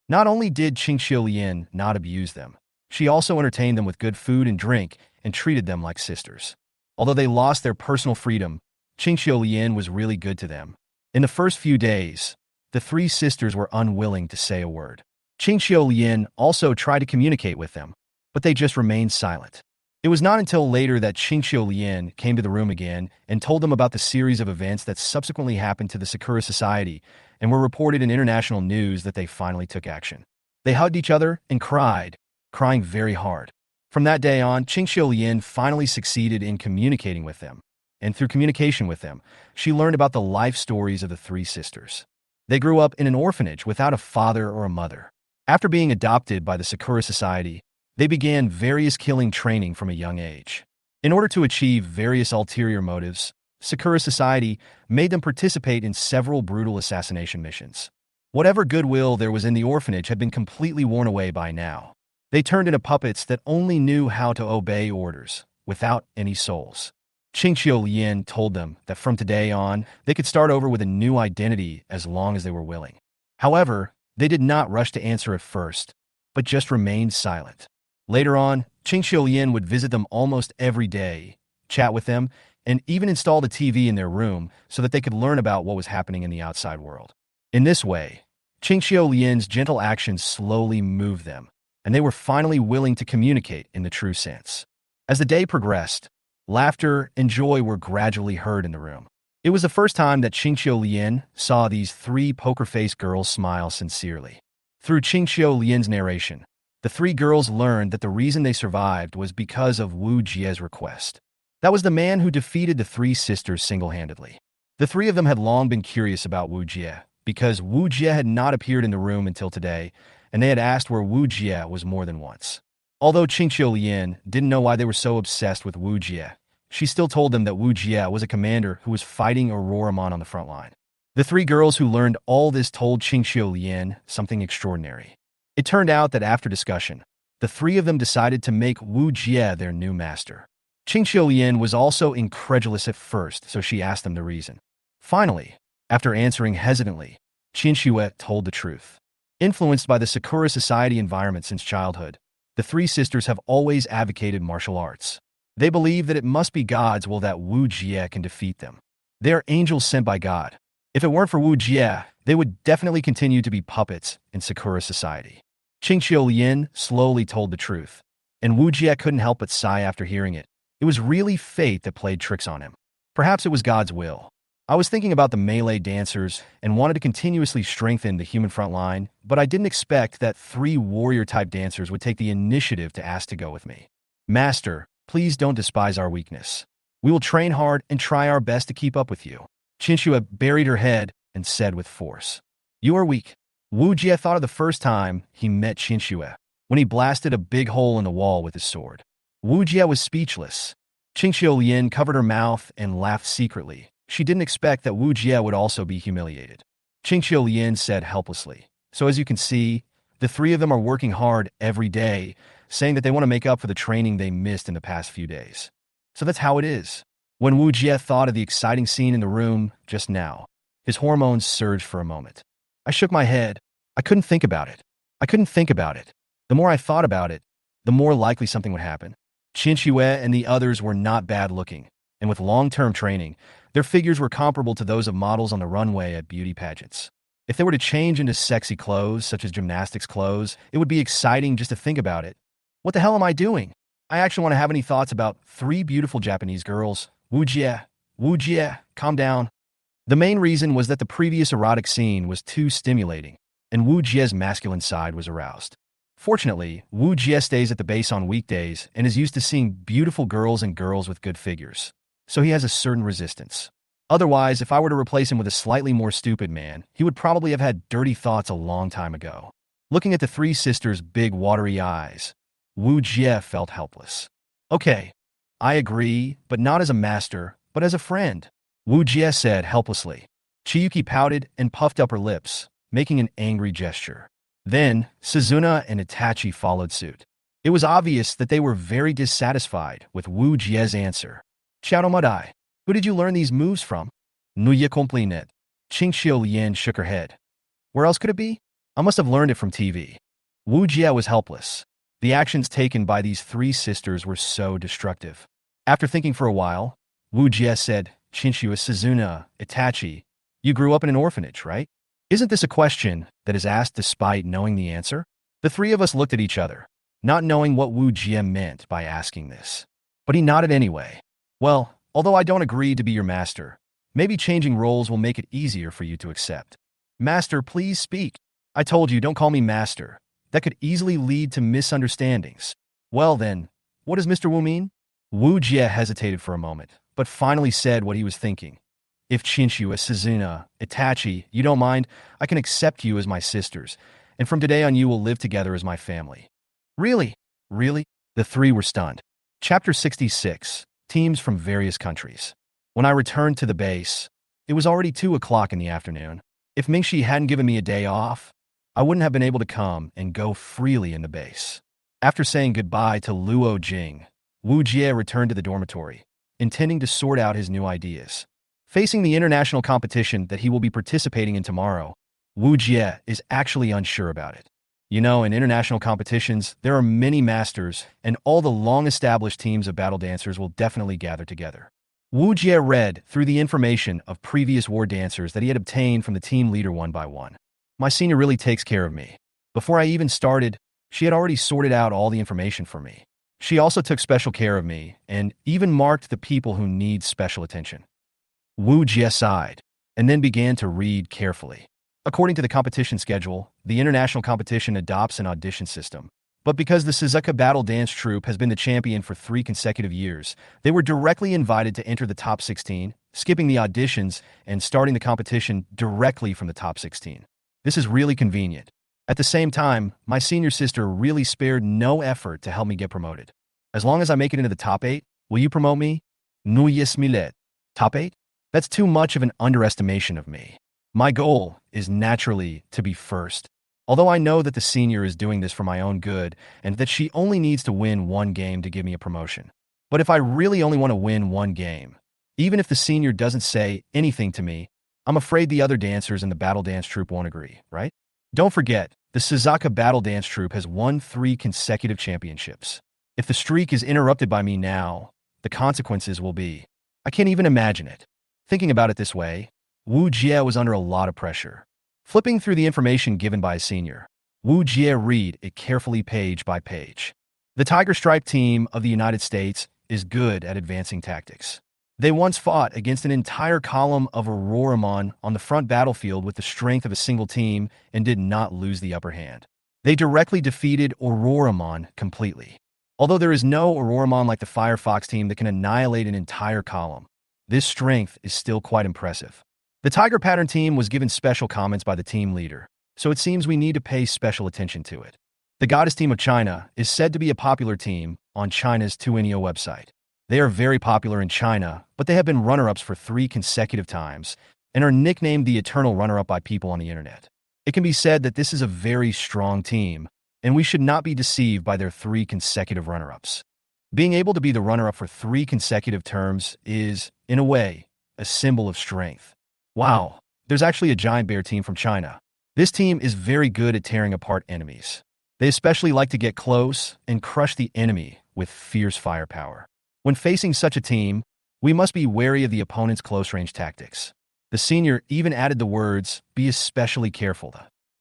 Not only did Qingqiu Lian not abuse them, she also entertained them with good food and drink and treated them like sisters. Although they lost their personal freedom, Qingqiu Lian was really good to them. In the first few days, the three sisters were unwilling to say a word. Qingqiu Lian also tried to communicate with them, but they just remained silent. It was not until later that Qingqiu Lian came to the room again and told them about the series of events that subsequently happened to the Sakura Society and were reported in international news that they finally took action. They hugged each other and cried, crying very hard. From that day on, Qingqiu Lian finally succeeded in communicating with them, and through communication with them, she learned about the life stories of the three sisters. They grew up in an orphanage without a father or a mother. After being adopted by the Sakura Society, they began various killing training from a young age. In order to achieve various ulterior motives, Sakura Society made them participate in several brutal assassination missions. Whatever goodwill there was in the orphanage had been completely worn away by now. They turned into puppets that only knew how to obey orders, without any souls. Qingqiu Lian told them that from today on, they could start over with a new identity as long as they were willing. However, they did not rush to answer at first, but just remained silent. Later on, Qingqiu Lian would visit them almost every day, chat with them, and even install the TV in their room so that they could learn about what was happening in the outside world. In this way, Qingqiu Lian's gentle actions slowly moved them, and they were finally willing to communicate in the true sense. As the day progressed, laughter and joy were gradually heard in the room. It was the first time that Qingqiu Lian saw these three poker-faced girls smile sincerely. Through Qingqiu Lian's narration, the three girls learned that the reason they survived was because of Wu Jie's request. That was the man who defeated the three sisters single-handedly. The three of them had long been curious about Wu Jie, because Wu Jie had not appeared in the room until today, and they had asked where Wu Jie was more than once. Although Qingqiu Lian didn't know why they were so obsessed with Wu Jie, she still told them that Wu Jie was a commander who was fighting Auroramon on the front line. The three girls who learned all this told Qingqiu Lian something extraordinary. It turned out that after discussion, the three of them decided to make Wu Jie their new master. Qingqiu Lian was also incredulous at first, so she asked them the reason. Finally, after answering hesitantly, Qingqiu told the truth. Influenced by the Sakura Society environment since childhood, the three sisters have always advocated martial arts. They believe that it must be God's will that Wu Jie can defeat them. They are angels sent by God. If it weren't for Wu Jie, they would definitely continue to be puppets in Sakura Society. Qingqiu Lian slowly told the truth, and Wu Jie couldn't help but sigh after hearing it. It was really fate that played tricks on him. Perhaps it was God's will. I was thinking about the melee dancers and wanted to continuously strengthen the human front line, but I didn't expect that three warrior-type dancers would take the initiative to ask to go with me. Master, please don't despise our weakness. We will train hard and try our best to keep up with you. Qingqiu buried her head and said with force. You are weak. Wu Jie thought of the first time he met Qingqiu, when he blasted a big hole in the wall with his sword. Wu Jie was speechless. Qingqiu Lian covered her mouth and laughed secretly. She didn't expect that Wu Jie would also be humiliated. Qingqiu Lian said helplessly. So as you can see, the three of them are working hard every day, saying that they want to make up for the training they missed in the past few days. So that's how it is. When Wu Jie thought of the exciting scene in the room just now, his hormones surged for a moment. I shook my head. I couldn't think about it. I couldn't think about it. The more I thought about it, the more likely something would happen. Qin Shue and the others were not bad looking, and with long-term training, their figures were comparable to those of models on the runway at beauty pageants. If they were to change into sexy clothes, such as gymnastics clothes, it would be exciting just to think about it. What the hell am I doing? I actually want to have any thoughts about three beautiful Japanese girls. Wu Jie, calm down. The main reason was that the previous erotic scene was too stimulating, and Wu Jie's masculine side was aroused. Fortunately, Wu Jie stays at the base on weekdays and is used to seeing beautiful girls and girls with good figures, so he has a certain resistance. Otherwise, if I were to replace him with a slightly more stupid man, he would probably have had dirty thoughts a long time ago. Looking at the three sisters' big watery eyes, Wu Jie felt helpless. Okay, I agree, but not as a master, but as a friend, Wu Jie said helplessly. Chiyuki pouted and puffed up her lips, making an angry gesture. Then, Suzuna and Itachi followed suit. It was obvious that they were very dissatisfied with Wu Jie's answer. Chaotomadai, who did you learn these moves from? Nuye complinet. Qingqiu Lian shook her head. Where else could it be? I must have learned it from TV. Wu Jie was helpless. The actions taken by these three sisters were so destructive. After thinking for a while, Wu Jie said, Qingqiu Suzuna, Itachi, you grew up in an orphanage, right? Isn't this a question that is asked despite knowing the answer? The three of us looked at each other, not knowing what Wu Jie meant by asking this. But he nodded anyway. Well, although I don't agree to be your master, maybe changing roles will make it easier for you to accept. Master, please speak. I told you, don't call me master. That could easily lead to misunderstandings. Well then, what does Mr. Wu mean? Wu Jie hesitated for a moment, but finally said what he was thinking. If Qingqiu, Suzuna, Itachi, you don't mind, I can accept you as my sisters, and from today on you will live together as my family. Really? Really? The three were stunned. Chapter 66. Teams from various countries. When I returned to the base, it was already 2 o'clock in the afternoon. If Mingxi hadn't given me a day off, I wouldn't have been able to come and go freely in the base. After saying goodbye to Luo Jing, Wu Jie returned to the dormitory, intending to sort out his new ideas. Facing the international competition that he will be participating in tomorrow, Wu Jie is actually unsure about it. You know, in international competitions, there are many masters, and all the long-established teams of battle dancers will definitely gather together. Wu Jie read through the information of previous war dancers that he had obtained from the team leader one by one. My senior really takes care of me. Before I even started, she had already sorted out all the information for me. She also took special care of me, and even marked the people who need special attention. Wu Jie sighed, and then began to read carefully. According to the competition schedule, the international competition adopts an audition system. But because the Suzuka Battle Dance Troupe has been the champion for 3 consecutive years, they were directly invited to enter the top 16, skipping the auditions and starting the competition directly from the top 16. This is really convenient. At the same time, my senior sister really spared no effort to help me get promoted. As long as I make it into the top 8, will you promote me? Nuyes Milet. Top 8? That's too much of an underestimation of me. My goal is naturally to be first. Although I know that the senior is doing this for my own good and that she only needs to win 1 game to give me a promotion. But if I really only want to win 1 game, even if the senior doesn't say anything to me, I'm afraid the other dancers in the Battle Dance Troupe won't agree, right? Don't forget, the Suzuka Battle Dance Troupe has won 3 consecutive championships. If the streak is interrupted by me now, the consequences will be... I can't even imagine it. Thinking about it this way, Wu Jie was under a lot of pressure. Flipping through the information given by a senior, Wu Jie read it carefully page by page. The Tiger Stripe team of the United States is good at advancing tactics. They once fought against an entire column of Auroramon on the front battlefield with the strength of a single team and did not lose the upper hand. They directly defeated Auroramon completely. Although there is no Auroramon like the Firefox team that can annihilate an entire column, this strength is still quite impressive. The Tiger Pattern team was given special comments by the team leader, so it seems we need to pay special attention to it. The Goddess team of China is said to be a popular team on China's 2NEO website. They are very popular in China, but they have been runner-ups for 3 consecutive times, and are nicknamed the eternal runner-up by people on the internet. It can be said that this is a very strong team, and we should not be deceived by their 3 consecutive runner-ups. Being able to be the runner-up for 3 consecutive terms is, in a way, a symbol of strength. Wow, there's actually a giant bear team from China. This team is very good at tearing apart enemies. They especially like to get close and crush the enemy with fierce firepower. When facing such a team, we must be wary of the opponent's close-range tactics. The senior even added the words, "Be especially careful."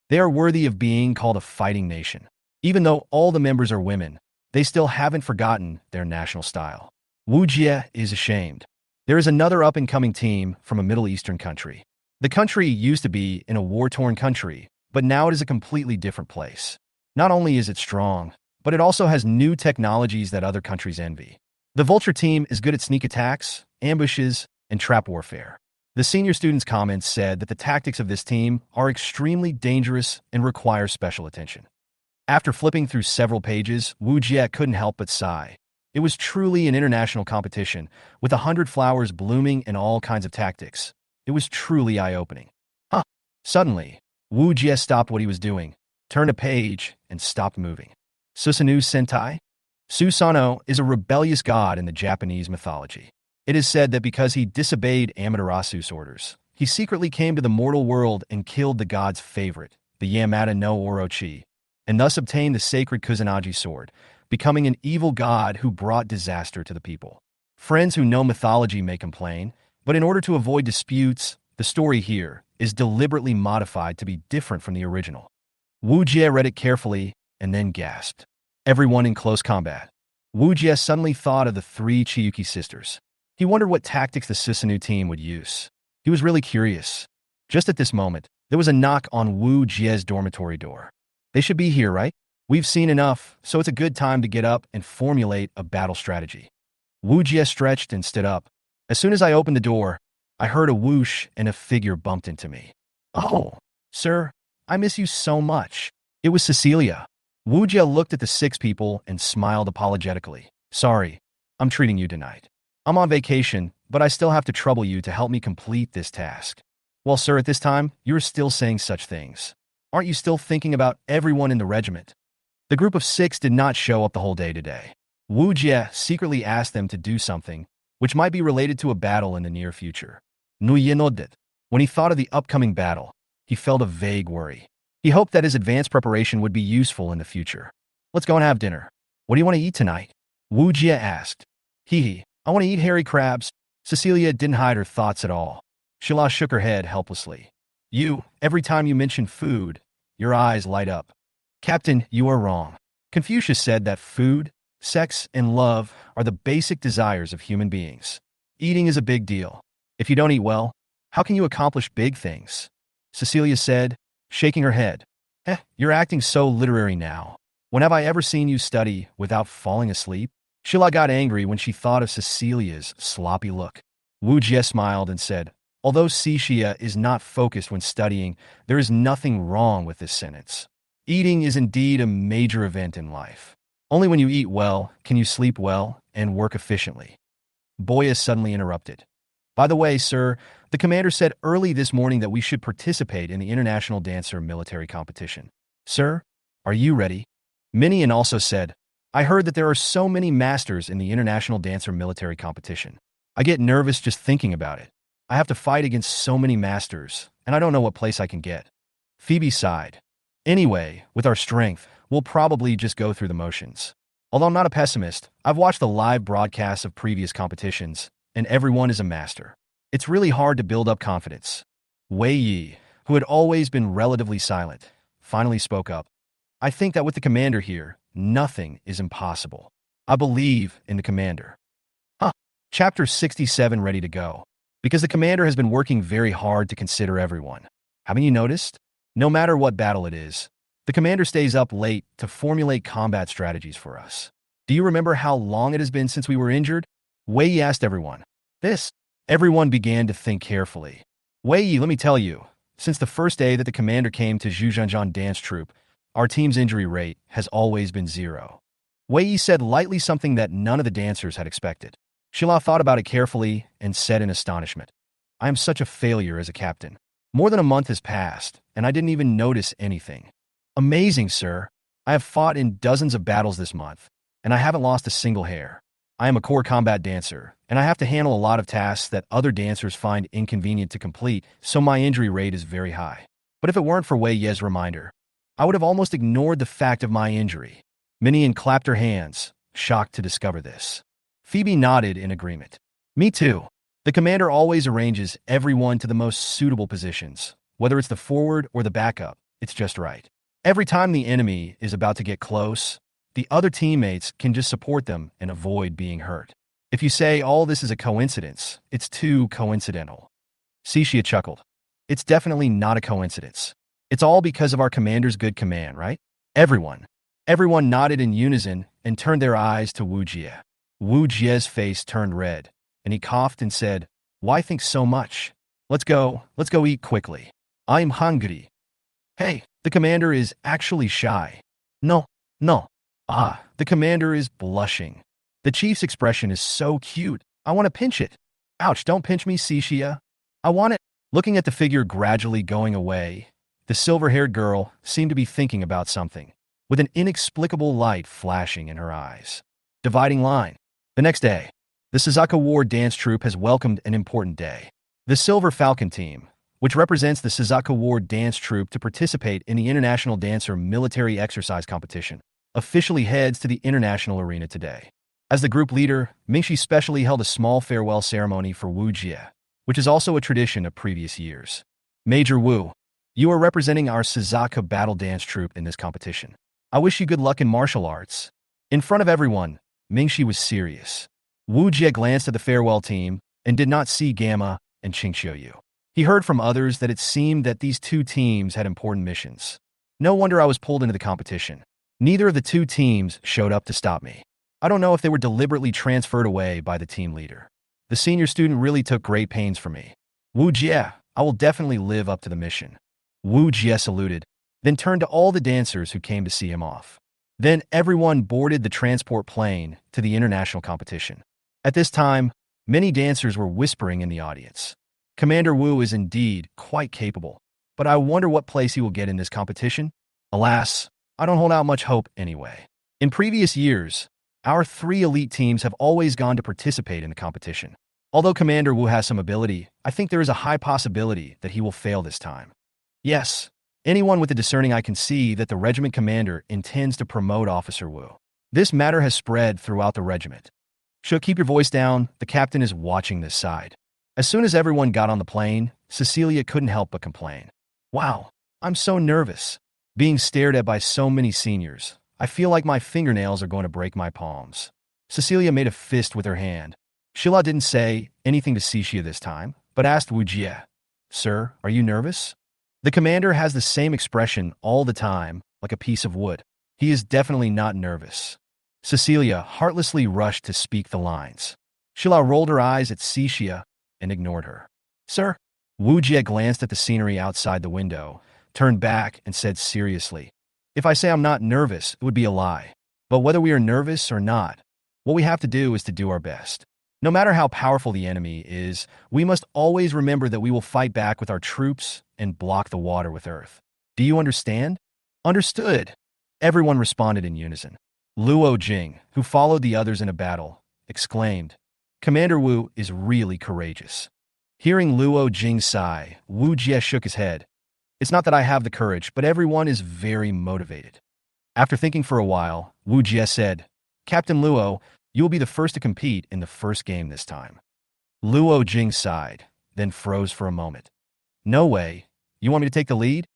They are worthy of being called a fighting nation. Even though all the members are women, they still haven't forgotten their national style. Wu Jie is ashamed. There is another up-and-coming team from a Middle Eastern country. The country used to be in a war-torn country, but now it is a completely different place. Not only is it strong, but it also has new technologies that other countries envy. The Vulture team is good at sneak attacks, ambushes, and trap warfare. The senior student's comments said that the tactics of this team are extremely dangerous and require special attention. After flipping through several pages, Wu Jie couldn't help but sigh. It was truly an international competition, with 100 flowers blooming and all kinds of tactics. It was truly eye-opening. Suddenly, Wu Jie stopped what he was doing, turned a page, and stopped moving. Susanoo Sentai? Susanoo is a rebellious god in the Japanese mythology. It is said that because he disobeyed Amaterasu's orders, he secretly came to the mortal world and killed the god's favorite, the Yamata no Orochi, and thus obtained the sacred Kusanagi sword, becoming an evil god who brought disaster to the people. Friends who know mythology may complain, but in order to avoid disputes, the story here is deliberately modified to be different from the original. Wu Jie read it carefully and then gasped. Everyone in close combat. Wu Jie suddenly thought of the 3 Chiyuki sisters. He wondered what tactics the Susanoo team would use. He was really curious. Just at this moment, there was a knock on Wu Jie's dormitory door. They should be here, right? We've seen enough, so it's a good time to get up and formulate a battle strategy. Wu Jie stretched and stood up. As soon as I opened the door, I heard a whoosh and a figure bumped into me. "Oh, sir, I miss you so much." It was Cecilia. Wu Jie looked at the 6 people and smiled apologetically. "Sorry, I'm treating you tonight. I'm on vacation, but I still have to trouble you to help me complete this task." "Well, sir, at this time, you're still saying such things. Aren't you still thinking about everyone in the regiment?" The group of 6 did not show up the whole day today. Wu Jie secretly asked them to do something which might be related to a battle in the near future. Nuye nodded. When he thought of the upcoming battle, he felt a vague worry. He hoped that his advanced preparation would be useful in the future. "Let's go and have dinner. What do you want to eat tonight?" Wu Jie asked. I want to eat hairy crabs." Cecilia didn't hide her thoughts at all. Sheila shook her head helplessly. Every time you mention food, your eyes light up." "Captain, you are wrong. Confucius said that food, sex, and love are the basic desires of human beings. Eating is a big deal. If you don't eat well, how can you accomplish big things?" Cecilia said, shaking her head. You're acting so literary now. When have I ever seen you study without falling asleep?" Sheila got angry when she thought of Cecilia's sloppy look. Wu Jie smiled and said, "Although Cixia is not focused when studying, there is nothing wrong with this sentence. Eating is indeed a major event in life. Only when you eat well can you sleep well and work efficiently." Boya suddenly interrupted. "By the way, sir, the commander said early this morning that we should participate in the International Dancer Military Competition. Sir, are you ready?" Minion also said, "I heard that there are so many masters in the International Dancer Military Competition. I get nervous just thinking about it. I have to fight against so many masters, and I don't know what place I can get." Phoebe sighed. "Anyway, with our strength, we'll probably just go through the motions. Although I'm not a pessimist, I've watched the live broadcasts of previous competitions, and everyone is a master. It's really hard to build up confidence." Wei Yi, who had always been relatively silent, finally spoke up. "I think that with the commander here, nothing is impossible. I believe in the commander." Chapter 67 ready to go. Because the commander has been working very hard to consider everyone. Haven't you noticed? No matter what battle it is, the commander stays up late to formulate combat strategies for us. "Do you remember how long it has been since we were injured?" Wei Yi asked everyone. Everyone began to think carefully. "Wei Yi, let me tell you, since the first day that the commander came to Zhuzhanzhan dance troupe, our team's injury rate has always been 0. Wei Yi said lightly something that none of the dancers had expected. Sheila thought about it carefully and said in astonishment, I am such a failure as a captain. More than a month has passed, and I didn't even notice anything. Amazing, sir. I have fought in dozens of battles this month, and I haven't lost a single hair. I am a core combat dancer, and I have to handle a lot of tasks that other dancers find inconvenient to complete, so my injury rate is very high. But if it weren't for Wei Ye's reminder, I would have almost ignored the fact of my injury. Minion clapped her hands, shocked to discover this. Phoebe nodded in agreement. Me too. The commander always arranges everyone to the most suitable positions. Whether it's the forward or the backup, it's just right. Every time the enemy is about to get close, the other teammates can just support them and avoid being hurt. If you say all this is a coincidence, it's too coincidental. Cixia chuckled. It's definitely not a coincidence. It's all because of our commander's good command, right? Everyone nodded in unison and turned their eyes to Wu Jie. Wu Jie's face turned red, and he coughed and said, "Why think so much? Let's go eat quickly. I'm hungry." Hey, the commander is actually shy. No. The commander is blushing. The chief's expression is so cute. I want to pinch it. Ouch, don't pinch me, Cixia. I want it. Looking at the figure gradually going away, the silver-haired girl seemed to be thinking about something, with an inexplicable light flashing in her eyes. Dividing line. The next day, the Suzuka War dance troupe has welcomed an important day. The Silver Falcon team, which represents the Suzuka War dance troupe to participate in the International Dancer Military Exercise Competition, officially heads to the international arena today. As the group leader, Mingxi specially held a small farewell ceremony for Wu Jie, which is also a tradition of previous years. Major Wu, you are representing our Suzuka battle dance troupe in this competition. I wish you good luck in martial arts. In front of everyone, Mingxi was serious. Wu Jie glanced at the farewell team and did not see Gamma and Qingxiuyu. He heard from others that it seemed that these two teams had important missions. No wonder I was pulled into the competition. Neither of the two teams showed up to stop me. I don't know if they were deliberately transferred away by the team leader. The senior student really took great pains for me. Wu Jie, I will definitely live up to the mission. Wu Jie saluted, then turned to all the dancers who came to see him off. Then everyone boarded the transport plane to the international competition. At this time, many dancers were whispering in the audience. Commander Wu is indeed quite capable, but I wonder what place he will get in this competition. Alas, I don't hold out much hope anyway. In previous years, our three elite teams have always gone to participate in the competition. Although Commander Wu has some ability, I think there is a high possibility that he will fail this time. Yes, anyone with a discerning eye can see that the regiment commander intends to promote Officer Wu. This matter has spread throughout the regiment. Shook, keep your voice down. The captain is watching this side. As soon as everyone got on the plane, Cecilia couldn't help but complain. Wow, I'm so nervous. Being stared at by so many seniors, I feel like my fingernails are going to break my palms. Cecilia made a fist with her hand. Shila didn't say anything to Cixia this time, but asked Wu Jie, "Sir, are you nervous?" The commander has the same expression all the time, like a piece of wood. He is definitely not nervous. Cecilia heartlessly rushed to speak the lines. Shila rolled her eyes at Cixia and ignored her. "Sir?" Wu Jie glanced at the scenery outside the window, turned back and said seriously, "If I say I'm not nervous, it would be a lie. But whether we are nervous or not, what we have to do is to do our best. No matter how powerful the enemy is, we must always remember that we will fight back with our troops and block the water with earth. Do you understand?" "Understood," everyone responded in unison. Luo Jing, who followed the others in a battle, exclaimed, "Commander Wu is really courageous." Hearing Luo Jing sigh, Wu Jie shook his head. "It's not that I have the courage, but everyone is very motivated." After thinking for a while, Wu Jie said, "Captain Luo, you will be the first to compete in the first game this time." Luo Jing sighed, then froze for a moment. "No way. You want me to take the lead?"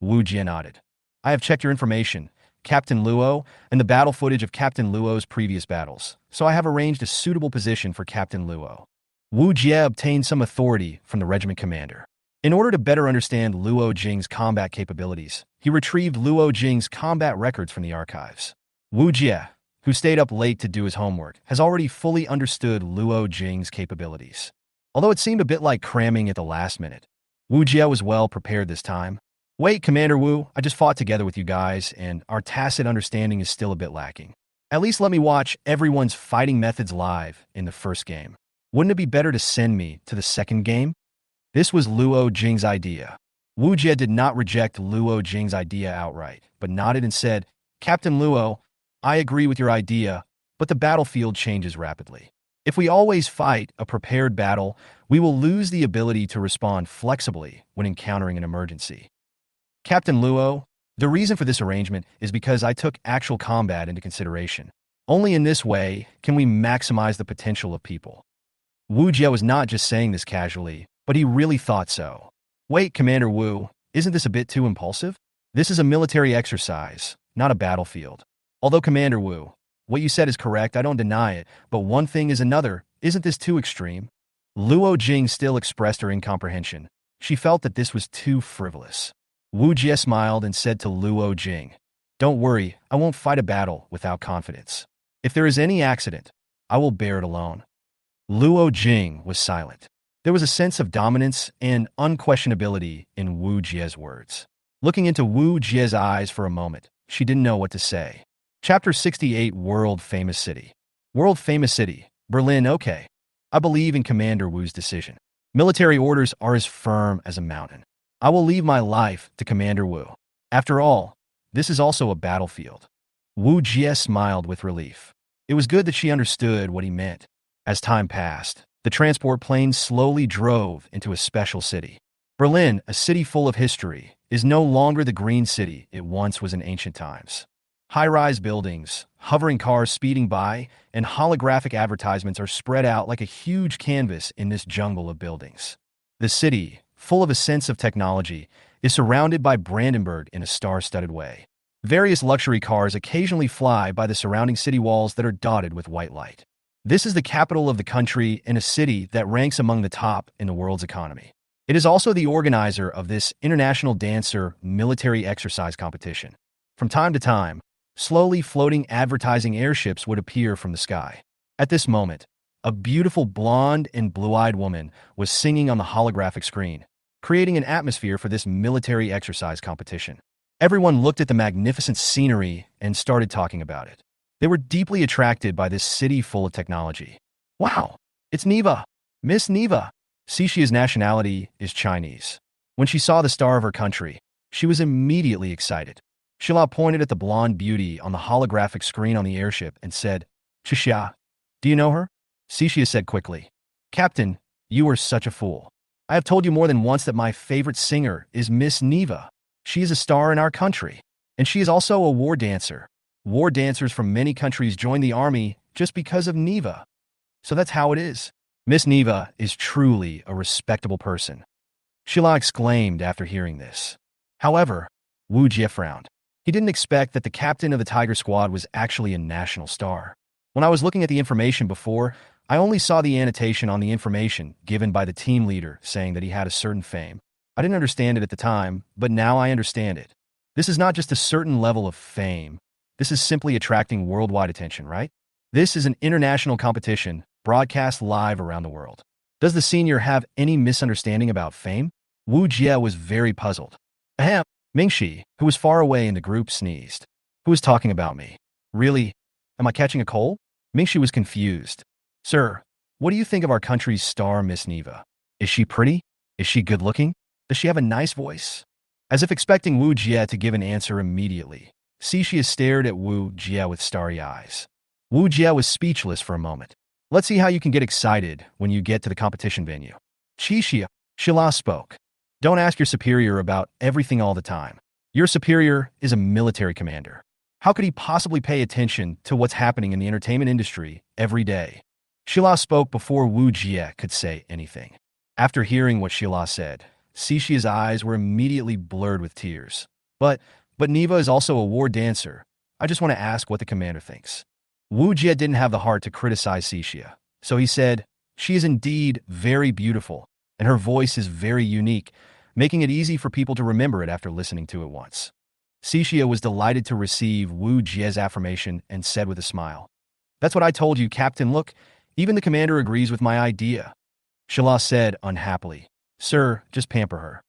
Wu Jie nodded. "I have checked your information, Captain Luo, and the battle footage of Captain Luo's previous battles, so I have arranged a suitable position for Captain Luo." Wu Jie obtained some authority from the regiment commander. In order to better understand Luo Jing's combat capabilities, he retrieved Luo Jing's combat records from the archives. Wu Jie, who stayed up late to do his homework, has already fully understood Luo Jing's capabilities. Although it seemed a bit like cramming at the last minute, Wu Jie was well prepared this time. "Wait, Commander Wu, I just fought together with you guys, and our tacit understanding is still a bit lacking. At least let me watch everyone's fighting methods live in the first game. Wouldn't it be better to send me to the second game?" This was Luo Jing's idea. Wu Jie did not reject Luo Jing's idea outright, but nodded and said, Captain Luo, I agree with your idea, but the battlefield changes rapidly. If we always fight a prepared battle, we will lose the ability to respond flexibly when encountering an emergency. Captain Luo, the reason for this arrangement is because I took actual combat into consideration. Only in this way can we maximize the potential of people. Wu Jie was not just saying this casually, but he really thought so. Wait, Commander Wu, isn't this a bit too impulsive? This is a military exercise, not a battlefield. Although Commander Wu, what you said is correct, I don't deny it, but one thing is another. Isn't this too extreme? Luo Jing still expressed her incomprehension. She felt that this was too frivolous. Wu Jie smiled and said to Luo Jing, Don't worry, I won't fight a battle without confidence. If there is any accident, I will bear it alone. Luo Jing was silent. There was a sense of dominance and unquestionability in Wu Jie's words. Looking into Wu Jie's eyes for a moment, she didn't know what to say. Chapter 68 World Famous City. World Famous City, Berlin. Okay. I believe in Commander Wu's decision. Military orders are as firm as a mountain. I will leave my life to Commander Wu. After all, this is also a battlefield. Wu Jie smiled with relief. It was good that she understood what he meant. As time passed, the transport plane slowly drove into a special city. Berlin, a city full of history, is no longer the green city it once was in ancient times. High-rise buildings, hovering cars speeding by, and holographic advertisements are spread out like a huge canvas in this jungle of buildings. The city, full of a sense of technology, is surrounded by Brandenburg in a star-studded way. Various luxury cars occasionally fly by the surrounding city walls that are dotted with white light. This is the capital of the country and a city that ranks among the top in the world's economy. It is also the organizer of this international dancer military exercise competition. From time to time, slowly floating advertising airships would appear from the sky. At this moment, a beautiful blonde and blue-eyed woman was singing on the holographic screen, creating an atmosphere for this military exercise competition. Everyone looked at the magnificent scenery and started talking about it. They were deeply attracted by this city full of technology. Wow, it's Neva, Miss Neva. Xixia's nationality is Chinese. When she saw the star of her country, she was immediately excited. Xila pointed at the blonde beauty on the holographic screen on the airship and said, Xixia, do you know her? Xixia said quickly, Captain, you are such a fool. I have told you more than once that my favorite singer is Miss Neva. She is a star in our country, and she is also a war dancer. War dancers from many countries join the army just because of Neva. So that's how it is. Miss Neva is truly a respectable person. Xila exclaimed after hearing this. However, Wu Jie frowned. He didn't expect that the captain of the Tiger Squad was actually a national star. When I was looking at the information before, I only saw the annotation on the information given by the team leader saying that he had a certain fame. I didn't understand it at the time, but now I understand it. This is not just a certain level of fame. This is simply attracting worldwide attention, right? This is an international competition broadcast live around the world. Does the senior have any misunderstanding about fame? Wu Jie was very puzzled. Ahem. Mingxi, who was far away in the group, sneezed. Who is talking about me? Really? Am I catching a cold? Mingxi was confused. Sir, what do you think of our country's star, Miss Neva? Is she pretty? Is she good-looking? Does she have a nice voice? As if expecting Wu Jie to give an answer immediately, Xixia stared at Wu Jie with starry eyes. Wu Jie was speechless for a moment. Let's see how you can get excited when you get to the competition venue. Xixia, Xila spoke. Don't ask your superior about everything all the time. Your superior is a military commander. How could he possibly pay attention to what's happening in the entertainment industry every day? Xila spoke before Wu Jie could say anything. After hearing what Xila said, Xixia's eyes were immediately blurred with tears. But Neva is also a war dancer. I just want to ask what the commander thinks. Wu Jie didn't have the heart to criticize Xixia, so he said, She is indeed very beautiful, and her voice is very unique, making it easy for people to remember it after listening to it once. Xixia was delighted to receive Wu Jie's affirmation and said with a smile, That's what I told you, Captain. Look, even the commander agrees with my idea. Xila said unhappily, Sir, just pamper her.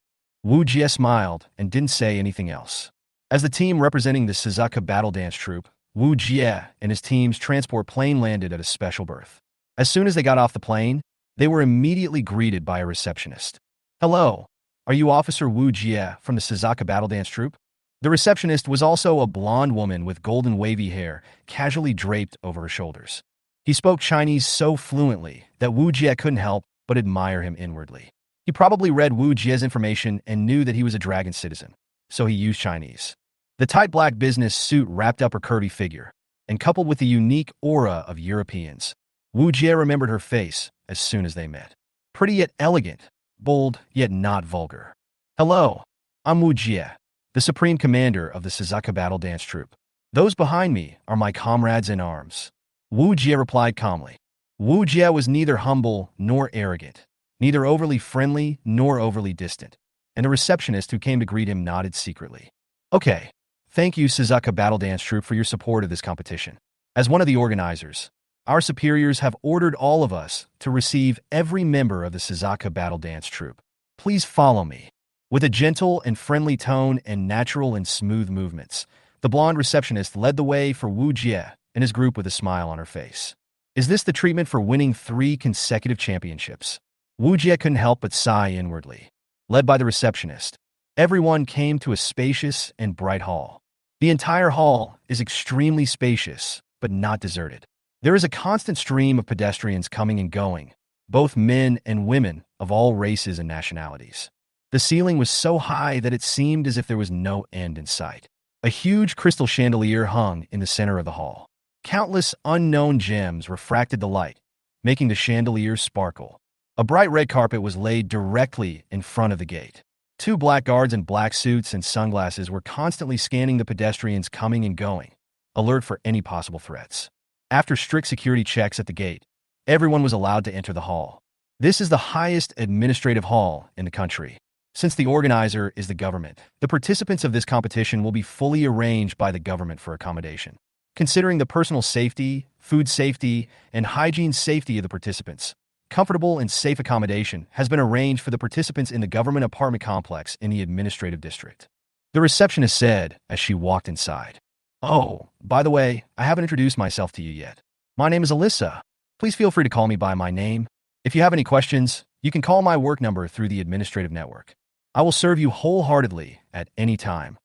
Wu Jie smiled and didn't say anything else. As the team representing the Suzuka battle dance troupe, Wu Jie and his team's transport plane landed at a special berth. As soon as they got off the plane, they were immediately greeted by a receptionist. Hello. Are you Officer Wu Jie from the Suzaka Battle Dance Troupe? The receptionist was also a blonde woman with golden wavy hair, casually draped over her shoulders. He spoke Chinese so fluently that Wu Jie couldn't help but admire him inwardly. He probably read Wu Jie's information and knew that he was a dragon citizen, so he used Chinese. The tight black business suit wrapped up her curvy figure, and coupled with the unique aura of Europeans, Wu Jie remembered her face as soon as they met. Pretty yet elegant, bold yet not vulgar. Hello, I'm Wu Jie, the supreme commander of the Suzaka Battle Dance Troupe. Those behind me are my comrades in arms. Wu Jie replied calmly. Wu Jie was neither humble nor arrogant, neither overly friendly nor overly distant, and the receptionist who came to greet him nodded secretly. Okay, thank you Suzaka Battle Dance Troupe for your support of this competition. As one of the organizers, our superiors have ordered all of us to receive every member of the Suzaka Battle Dance Troupe. Please follow me. With a gentle and friendly tone and natural and smooth movements, the blonde receptionist led the way for Wu Jie and his group with a smile on her face. Is this the treatment for winning 3 consecutive championships? Wu Jie couldn't help but sigh inwardly. Led by the receptionist, everyone came to a spacious and bright hall. The entire hall is extremely spacious, but not deserted. There is a constant stream of pedestrians coming and going, both men and women of all races and nationalities. The ceiling was so high that it seemed as if there was no end in sight. A huge crystal chandelier hung in the center of the hall. Countless unknown gems refracted the light, making the chandelier sparkle. A bright red carpet was laid directly in front of the gate. 2 black guards in black suits and sunglasses were constantly scanning the pedestrians coming and going, alert for any possible threats. After strict security checks at the gate, everyone was allowed to enter the hall. This is the highest administrative hall in the country. Since the organizer is the government, the participants of this competition will be fully arranged by the government for accommodation. Considering the personal safety, food safety, and hygiene safety of the participants, comfortable and safe accommodation has been arranged for the participants in the government apartment complex in the administrative district. The receptionist said as she walked inside. Oh, by the way, I haven't introduced myself to you yet. My name is Alyssa. Please feel free to call me by my name. If you have any questions, you can call my work number through the administrative network. I will serve you wholeheartedly at any time.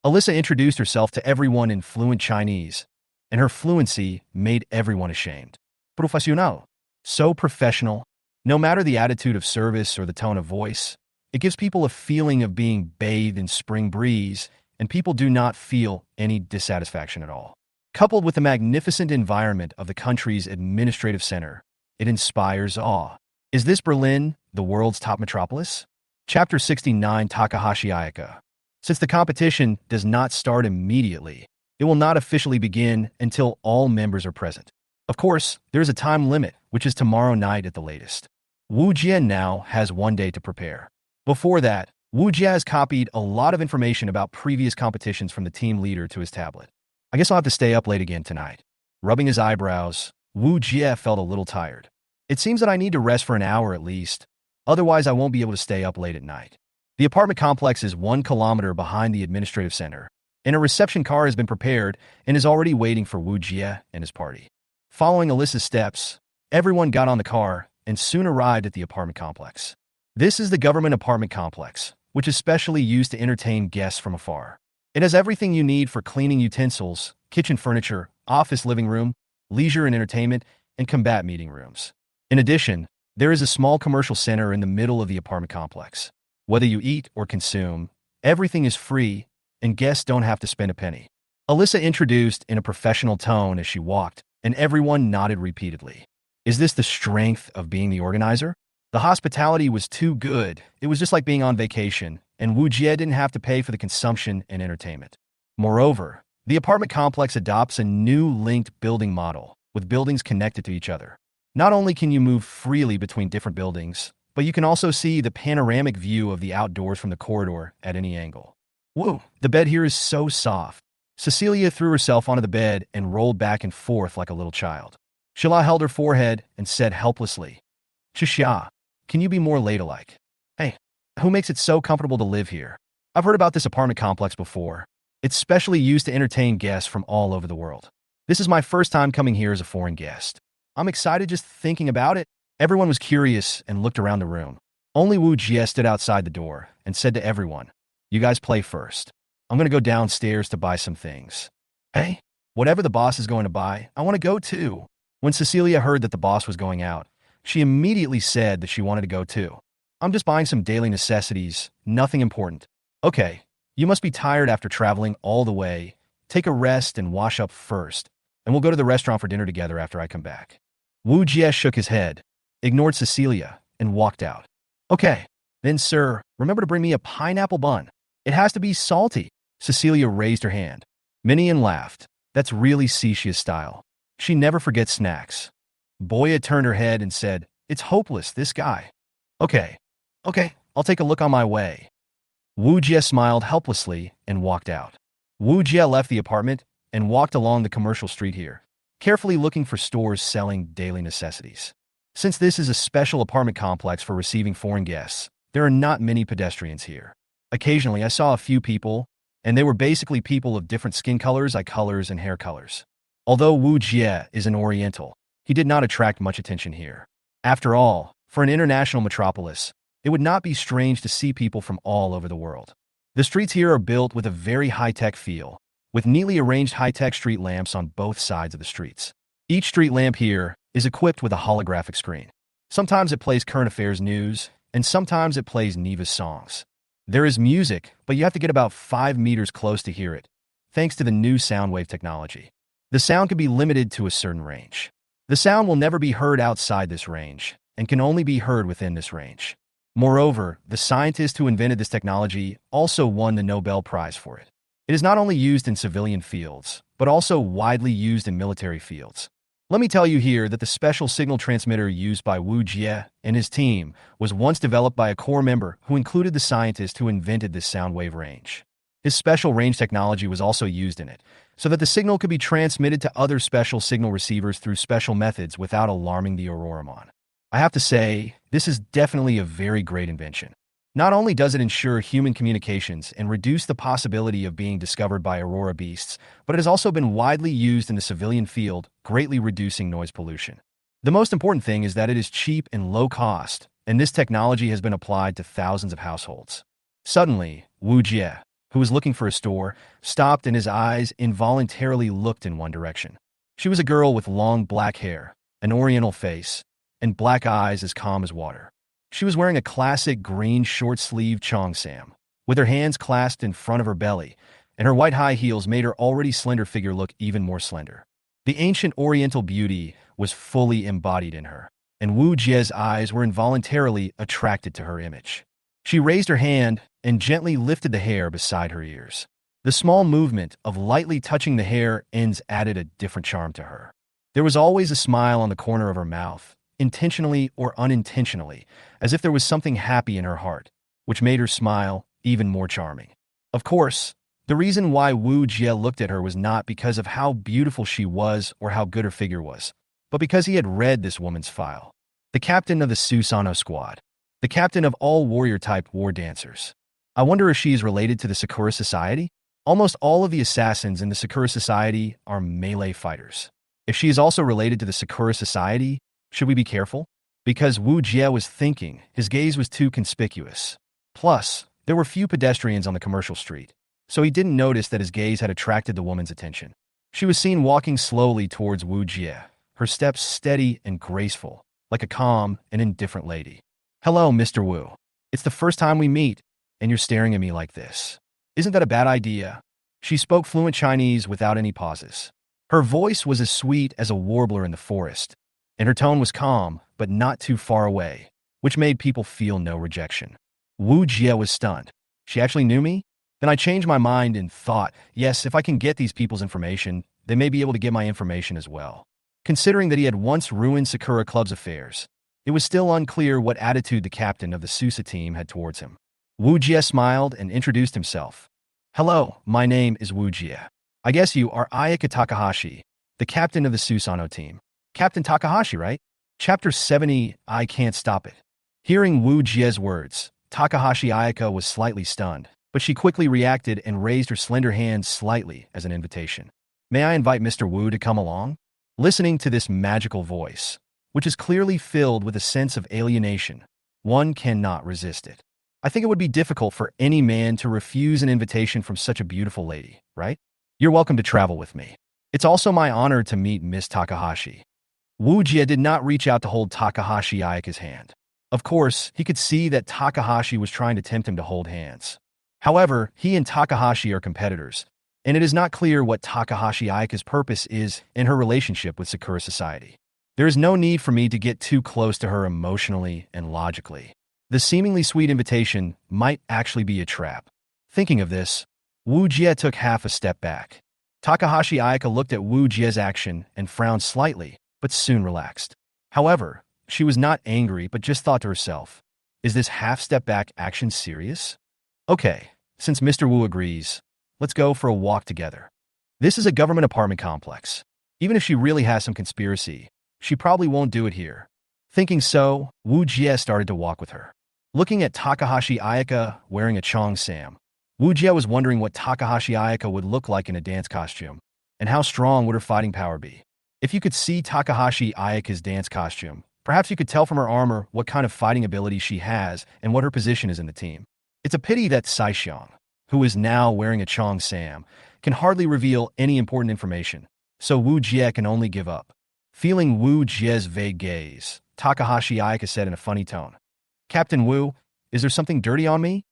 Alyssa introduced herself to everyone in fluent Chinese, and her fluency made everyone ashamed. Profesional. So professional. No matter the attitude of service or the tone of voice, it gives people a feeling of being bathed in spring breeze, and people do not feel any dissatisfaction at all. Coupled with the magnificent environment of the country's administrative center, it inspires awe. Is this Berlin, the world's top metropolis? Chapter 69 Takahashi Ayaka. Since the competition does not start immediately, it will not officially begin until all members are present. Of course, there is a time limit, which is tomorrow night at the latest. Wu Jie now has 1 day to prepare. Before that, Wu Jie has copied a lot of information about previous competitions from the team leader to his tablet. I guess I'll have to stay up late again tonight. Rubbing his eyebrows, Wu Jie felt a little tired. It seems that I need to rest for an hour at least. Otherwise, I won't be able to stay up late at night. The apartment complex is 1 kilometer behind the administrative center, and a reception car has been prepared and is already waiting for Wu Jie and his party. Following Alyssa's steps, everyone got on the car and soon arrived at the apartment complex. This is the government apartment complex, which is specially used to entertain guests from afar. It has everything you need for cleaning utensils, kitchen furniture, office living room, leisure and entertainment, and combat meeting rooms. In addition, there is a small commercial center in the middle of the apartment complex. Whether you eat or consume, everything is free, and guests don't have to spend a penny. Alyssa introduced in a professional tone as she walked, and everyone nodded repeatedly. Is this the strength of being the organizer? The hospitality was too good. It was just like being on vacation, and Wu Jie didn't have to pay for the consumption and entertainment. Moreover, the apartment complex adopts a new linked building model, with buildings connected to each other. Not only can you move freely between different buildings, but you can also see the panoramic view of the outdoors from the corridor at any angle. Whoa, the bed here is so soft. Cecilia threw herself onto the bed and rolled back and forth like a little child. Shala held her forehead and said helplessly, Chisha, can you be more ladylike? Hey, who makes it so comfortable to live here? I've heard about this apartment complex before. It's specially used to entertain guests from all over the world. This is my first time coming here as a foreign guest. I'm excited just thinking about it. Everyone was curious and looked around the room. Only Wu Jie stood outside the door and said to everyone, "You guys play first. I'm going to go downstairs to buy some things." "Hey, whatever the boss is going to buy, I want to go too." When Cecilia heard that the boss was going out, she immediately said that she wanted to go too. "I'm just buying some daily necessities, nothing important." "Okay, you must be tired after traveling all the way. Take a rest and wash up first, and we'll go to the restaurant for dinner together after I come back." Wu Jie shook his head, ignored Cecilia, and walked out. "Okay, then sir, remember to bring me a pineapple bun. It has to be salty." Cecilia raised her hand. Minion laughed. "That's really Cecia's style. She never forgets snacks." Boya turned her head and said, "It's hopeless, this guy." Okay, I'll take a look on my way." Wu Jie smiled helplessly and walked out. Wu Jie left the apartment and walked along the commercial street here, carefully looking for stores selling daily necessities. Since this is a special apartment complex for receiving foreign guests, there are not many pedestrians here. Occasionally, I saw a few people, and they were basically people of different skin colors, eye colors, and hair colors. Although Wu Jie is an Oriental, he did not attract much attention here. After all, for an international metropolis, it would not be strange to see people from all over the world. The streets here are built with a very high-tech feel, with neatly arranged high-tech street lamps on both sides of the streets. Each street lamp here is equipped with a holographic screen. Sometimes it plays current affairs news, and sometimes it plays Neva's songs. There is music, but you have to get about 5 meters close to hear it, thanks to the new sound wave technology. The sound can be limited to a certain range. The sound will never be heard outside this range, and can only be heard within this range. Moreover, the scientist who invented this technology also won the Nobel Prize for it. It is not only used in civilian fields, but also widely used in military fields. Let me tell you here that the special signal transmitter used by Wu Jie and his team was once developed by a core member who included the scientist who invented this sound wave range. His special range technology was also used in it, so that the signal could be transmitted to other special signal receivers through special methods without alarming the Auroramon. I have to say, this is definitely a very great invention. Not only does it ensure human communications and reduce the possibility of being discovered by aurora beasts, but it has also been widely used in the civilian field, greatly reducing noise pollution. The most important thing is that it is cheap and low cost, and this technology has been applied to thousands of households. Suddenly, Wu Jie, who was looking for a store, stopped and his eyes involuntarily looked in one direction. She was a girl with long black hair, an oriental face, and black eyes as calm as water. She was wearing a classic green short-sleeved cheongsam, with her hands clasped in front of her belly, and her white high heels made her already slender figure look even more slender. The ancient oriental beauty was fully embodied in her, and Wu Jie's eyes were involuntarily attracted to her image. She raised her hand and gently lifted the hair beside her ears. The small movement of lightly touching the hair ends added a different charm to her. There was always a smile on the corner of her mouth, intentionally or unintentionally, as if there was something happy in her heart, which made her smile even more charming. Of course, the reason why Wu Jie looked at her was not because of how beautiful she was or how good her figure was, but because he had read this woman's file. The captain of the Susanoo squad. The captain of all warrior-type war dancers. I wonder if she is related to the Sakura Society? Almost all of the assassins in the Sakura Society are melee fighters. If she is also related to the Sakura Society, should we be careful? Because Wu Jie was thinking, his gaze was too conspicuous. Plus, there were few pedestrians on the commercial street, so he didn't notice that his gaze had attracted the woman's attention. She was seen walking slowly towards Wu Jie, her steps steady and graceful, like a calm and indifferent lady. "Hello, Mr. Wu. It's the first time we meet, and you're staring at me like this. Isn't that a bad idea?" She spoke fluent Chinese without any pauses. Her voice was as sweet as a warbler in the forest, and her tone was calm, but not too far away, which made people feel no rejection. Wu Jie was stunned. She actually knew me? Then I changed my mind and thought, yes, if I can get these people's information, they may be able to get my information as well. Considering that he had once ruined Sakura Club's affairs, it was still unclear what attitude the captain of the Susa team had towards him. Wu Jie smiled and introduced himself. "Hello, my name is Wu Jie. I guess you are Ayaka Takahashi, the captain of the Susanoo team." "Captain Takahashi, right?" Chapter 70, I Can't Stop It. Hearing Wu Jie's words, Takahashi Ayaka was slightly stunned, but she quickly reacted and raised her slender hand slightly as an invitation. "May I invite Mr. Wu to come along?" Listening to this magical voice, which is clearly filled with a sense of alienation, one cannot resist it. I think it would be difficult for any man to refuse an invitation from such a beautiful lady, right? You're welcome to travel with me. It's also my honor to meet Miss Takahashi. Wu Jie did not reach out to hold Takahashi Ayaka's hand. Of course, he could see that Takahashi was trying to tempt him to hold hands. However, he and Takahashi are competitors, and it is not clear what Takahashi Ayaka's purpose is in her relationship with Sakura Society. There is no need for me to get too close to her emotionally and logically. The seemingly sweet invitation might actually be a trap. Thinking of this, Wu Jie took half a step back. Takahashi Ayaka looked at Wu Jie's action and frowned slightly, but soon relaxed. However, she was not angry but just thought to herself, is this half-step-back action serious? Okay, since Mr. Wu agrees, let's go for a walk together. This is a government apartment complex. Even if she really has some conspiracy, she probably won't do it here. Thinking so, Wu Jie started to walk with her. Looking at Takahashi Ayaka wearing a cheongsam, Wu Jie was wondering what Takahashi Ayaka would look like in a dance costume, and how strong would her fighting power be. If you could see Takahashi Ayaka's dance costume, perhaps you could tell from her armor what kind of fighting ability she has and what her position is in the team. It's a pity that Saixiang, who is now wearing a cheongsam, can hardly reveal any important information, so Wu Jie can only give up. Feeling Wu Jie's vague gaze, Takahashi Ayaka said in a funny tone, Captain Wu, is there something dirty on me?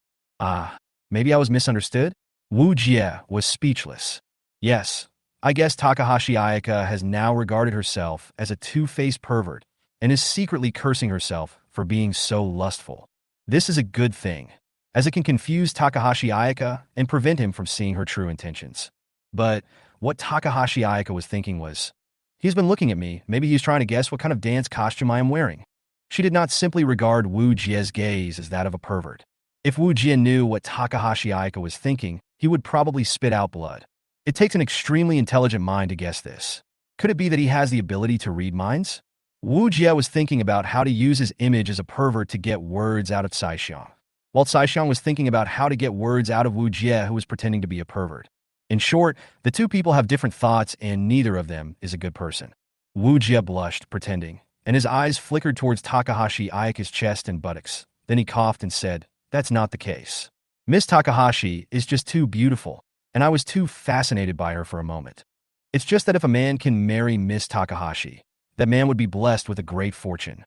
Maybe I was misunderstood? Wu Jie was speechless. Yes, I guess Takahashi Ayaka has now regarded herself as a two-faced pervert and is secretly cursing herself for being so lustful. This is a good thing, as it can confuse Takahashi Ayaka and prevent him from seeing her true intentions. But what Takahashi Ayaka was thinking was, he's been looking at me, maybe he's trying to guess what kind of dance costume I am wearing. She did not simply regard Wu Jie's gaze as that of a pervert. If Wu Jie knew what Takahashi Ayaka was thinking, he would probably spit out blood. It takes an extremely intelligent mind to guess this. Could it be that he has the ability to read minds? Wu Jie was thinking about how to use his image as a pervert to get words out of Saixiang, while Saixiang was thinking about how to get words out of Wu Jie, who was pretending to be a pervert. In short, the two people have different thoughts and neither of them is a good person. Wu Jie blushed, pretending, and his eyes flickered towards Takahashi Ayaka's chest and buttocks. Then he coughed and said, that's not the case. Miss Takahashi is just too beautiful, and I was too fascinated by her for a moment. It's just that if a man can marry Miss Takahashi, that man would be blessed with a great fortune.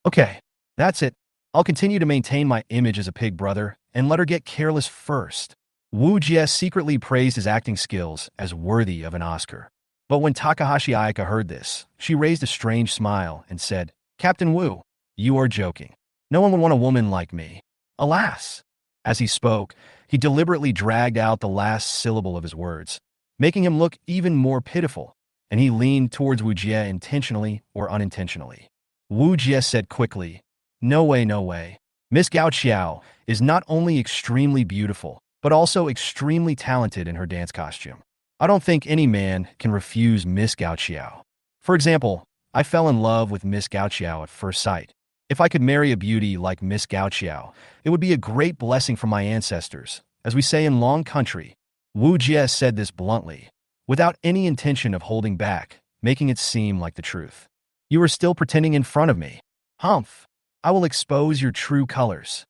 Okay, that's it. I'll continue to maintain my image as a pig brother and let her get careless first. Wu Jie secretly praised his acting skills as worthy of an Oscar. But when Takahashi Ayaka heard this, she raised a strange smile and said, Captain Wu, you are joking. No one would want a woman like me. Alas! As he spoke, he deliberately dragged out the last syllable of his words, making him look even more pitiful, and he leaned towards Wu Jie intentionally or unintentionally. Wu Jie said quickly, no way, no way. Miss Gao Qiao is not only extremely beautiful, but also extremely talented in her dance costume. I don't think any man can refuse Miss Gao Qiao. For example, I fell in love with Miss Gao Qiao at first sight. If I could marry a beauty like Miss Gao Qiao, it would be a great blessing from my ancestors. As we say in Long Country, Wu Jie said this bluntly, without any intention of holding back, making it seem like the truth. You are still pretending in front of me. Humph! I will expose your true colors.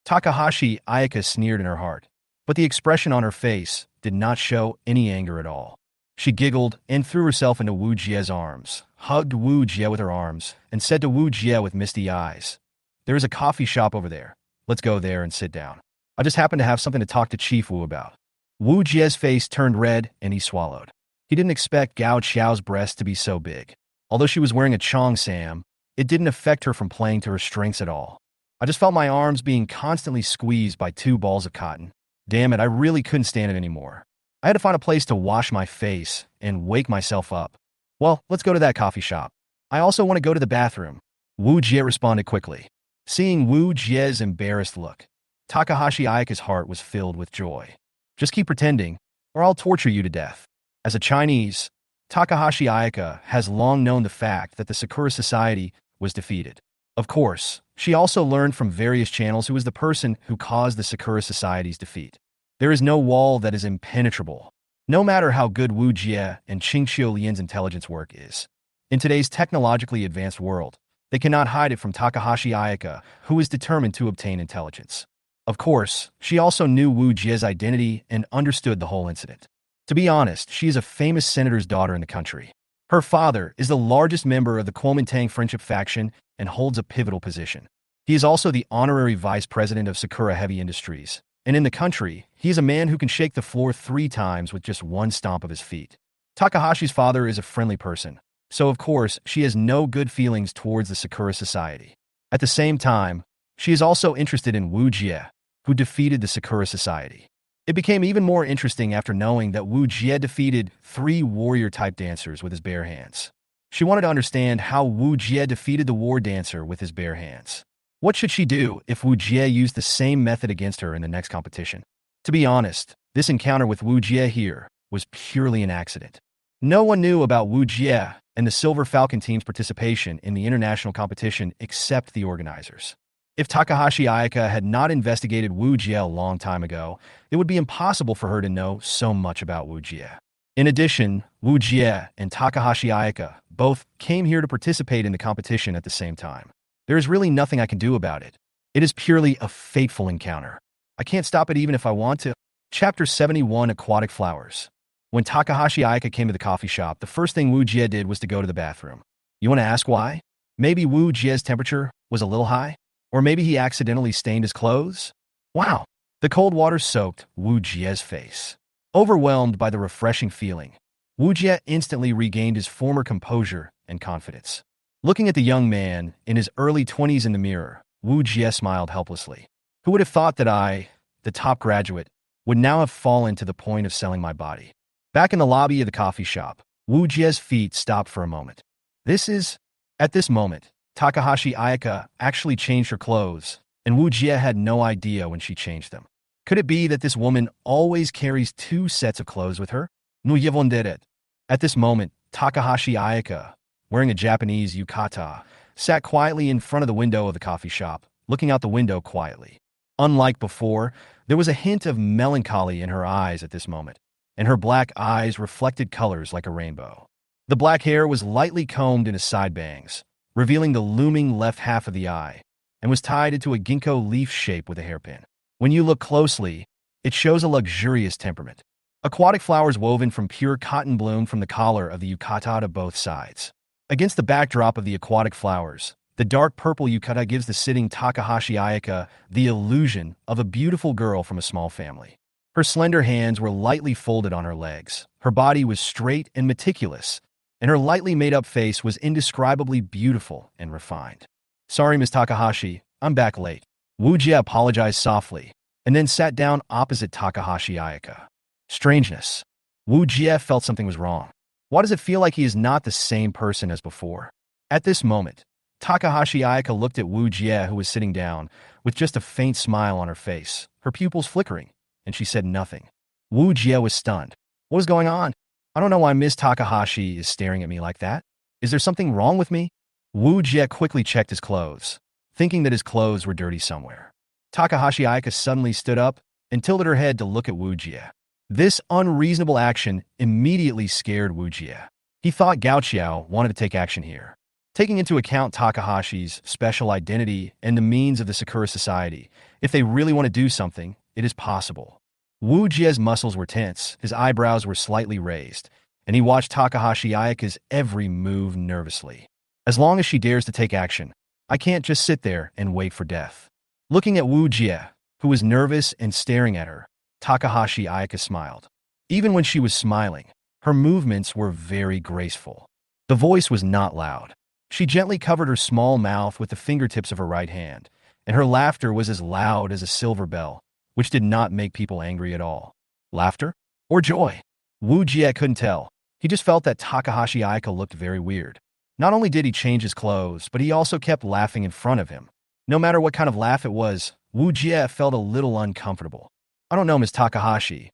Takahashi Ayaka sneered in her heart, but the expression on her face did not show any anger at all. She giggled and threw herself into Wu Jie's arms, hugged Wu Jie with her arms, and said to Wu Jie with misty eyes, there is a coffee shop over there. Let's go there and sit down. I just happen to have something to talk to Chief Wu about. Wu Jie's face turned red and he swallowed. He didn't expect Gao Qiao's breast to be so big. Although she was wearing a cheongsam, it didn't affect her from playing to her strengths at all. I just felt my arms being constantly squeezed by two balls of cotton. Damn it, I really couldn't stand it anymore. I had to find a place to wash my face and wake myself up. Well, let's go to that coffee shop. I also want to go to the bathroom. Wu Jie responded quickly. Seeing Wu Jie's embarrassed look, Takahashi Ayaka's heart was filled with joy. Just keep pretending, or I'll torture you to death. As a Chinese, Takahashi Ayaka has long known the fact that the Sakura Society was defeated. Of course, she also learned from various channels who was the person who caused the Sakura Society's defeat. There is no wall that is impenetrable, no matter how good Wu Jie and Qingxiu Lian's intelligence work is. In today's technologically advanced world, They cannot hide it from Takahashi Ayaka, who is determined to obtain intelligence. Of course, she also knew Wu Jie's identity and understood the whole incident. To be honest, she is a famous senator's daughter in the country. Her father is the largest member of the Kuomintang friendship faction and holds a pivotal position. He is also the honorary vice president of Sakura Heavy Industries. And in the country, he is a man who can shake the floor 3 times with just one stomp of his feet. Takahashi's father is a friendly person, so of course she has no good feelings towards the Sakura Society. At the same time, she is also interested in Wu Jie, who defeated the Sakura Society. It became even more interesting after knowing that Wu Jie defeated 3 warrior-type dancers with his bare hands. She wanted to understand how Wu Jie defeated the war dancer with his bare hands. What should she do if Wu Jie used the same method against her in the next competition? To be honest, this encounter with Wu Jie here was purely an accident. No one knew about Wu Jie and the Silver Falcon team's participation in the international competition except the organizers. If Takahashi Ayaka had not investigated Wu Jie a long time ago, it would be impossible for her to know so much about Wu Jie. In addition, Wu Jie and Takahashi Ayaka both came here to participate in the competition at the same time. There is really nothing I can do about it. It is purely a fateful encounter. I can't stop it even if I want to. Chapter 71: Aquatic Flowers. When Takahashi Ayaka came to the coffee shop, the first thing Wu Jie did was to go to the bathroom. You want to ask why? Maybe Wu Jie's temperature was a little high? Or maybe he accidentally stained his clothes? Wow! The cold water soaked Wu Jie's face. Overwhelmed by the refreshing feeling, Wu Jie instantly regained his former composure and confidence. Looking at the young man in his early 20s in the mirror, Wu Jie smiled helplessly. Who would have thought that I, the top graduate, would now have fallen to the point of selling my body? Back in the lobby of the coffee shop, Wu Jie's feet stopped for a moment. At this moment, Takahashi Ayaka actually changed her clothes, and Wu Jie had no idea when she changed them. Could it be that this woman always carries 2 sets of clothes with her? No yevon did it. At this moment, Takahashi Ayaka, wearing a Japanese yukata, sat quietly in front of the window of the coffee shop, looking out the window quietly. Unlike before, there was a hint of melancholy in her eyes at this moment, and her black eyes reflected colors like a rainbow. The black hair was lightly combed into side bangs, revealing the looming left half of the eye, and was tied into a ginkgo leaf shape with a hairpin. When you look closely, it shows a luxurious temperament. Aquatic flowers woven from pure cotton bloom from the collar of the yukata to both sides. Against the backdrop of the aquatic flowers, the dark purple yukata gives the sitting Takahashi Ayaka the illusion of a beautiful girl from a small family. Her slender hands were lightly folded on her legs. Her body was straight and meticulous, and her lightly made-up face was indescribably beautiful and refined. Sorry, Miss Takahashi, I'm back late. Wu Jie apologized softly, and then sat down opposite Takahashi Ayaka. Strangeness. Wu Jie felt something was wrong. Why does it feel like he is not the same person as before? At this moment, Takahashi Ayaka looked at Wu Jie, who was sitting down, with just a faint smile on her face, her pupils flickering, and she said nothing. Wu Jie was stunned. What was going on? I don't know why Miss Takahashi is staring at me like that. Is there something wrong with me? Wu Jie quickly checked his clothes, thinking that his clothes were dirty somewhere. Takahashi Ayaka suddenly stood up and tilted her head to look at Wu Jie. This unreasonable action immediately scared Wu Jie. He thought Gao Qiao wanted to take action here. Taking into account Takahashi's special identity and the means of the Sakura Society, if they really want to do something, it is possible. Wu Jie's muscles were tense, his eyebrows were slightly raised, and he watched Takahashi Ayaka's every move nervously. As long as she dares to take action, I can't just sit there and wait for death. Looking at Wu Jie, who was nervous and staring at her, Takahashi Ayaka smiled. Even when she was smiling, her movements were very graceful. The voice was not loud. She gently covered her small mouth with the fingertips of her right hand, and her laughter was as loud as a silver bell, which did not make people angry at all. Laughter? Or joy? Wu Jie couldn't tell. He just felt that Takahashi Ayaka looked very weird. Not only did he change his clothes, but he also kept laughing in front of him. No matter what kind of laugh it was, Wu Jie felt a little uncomfortable. I don't know, Miss Takahashi.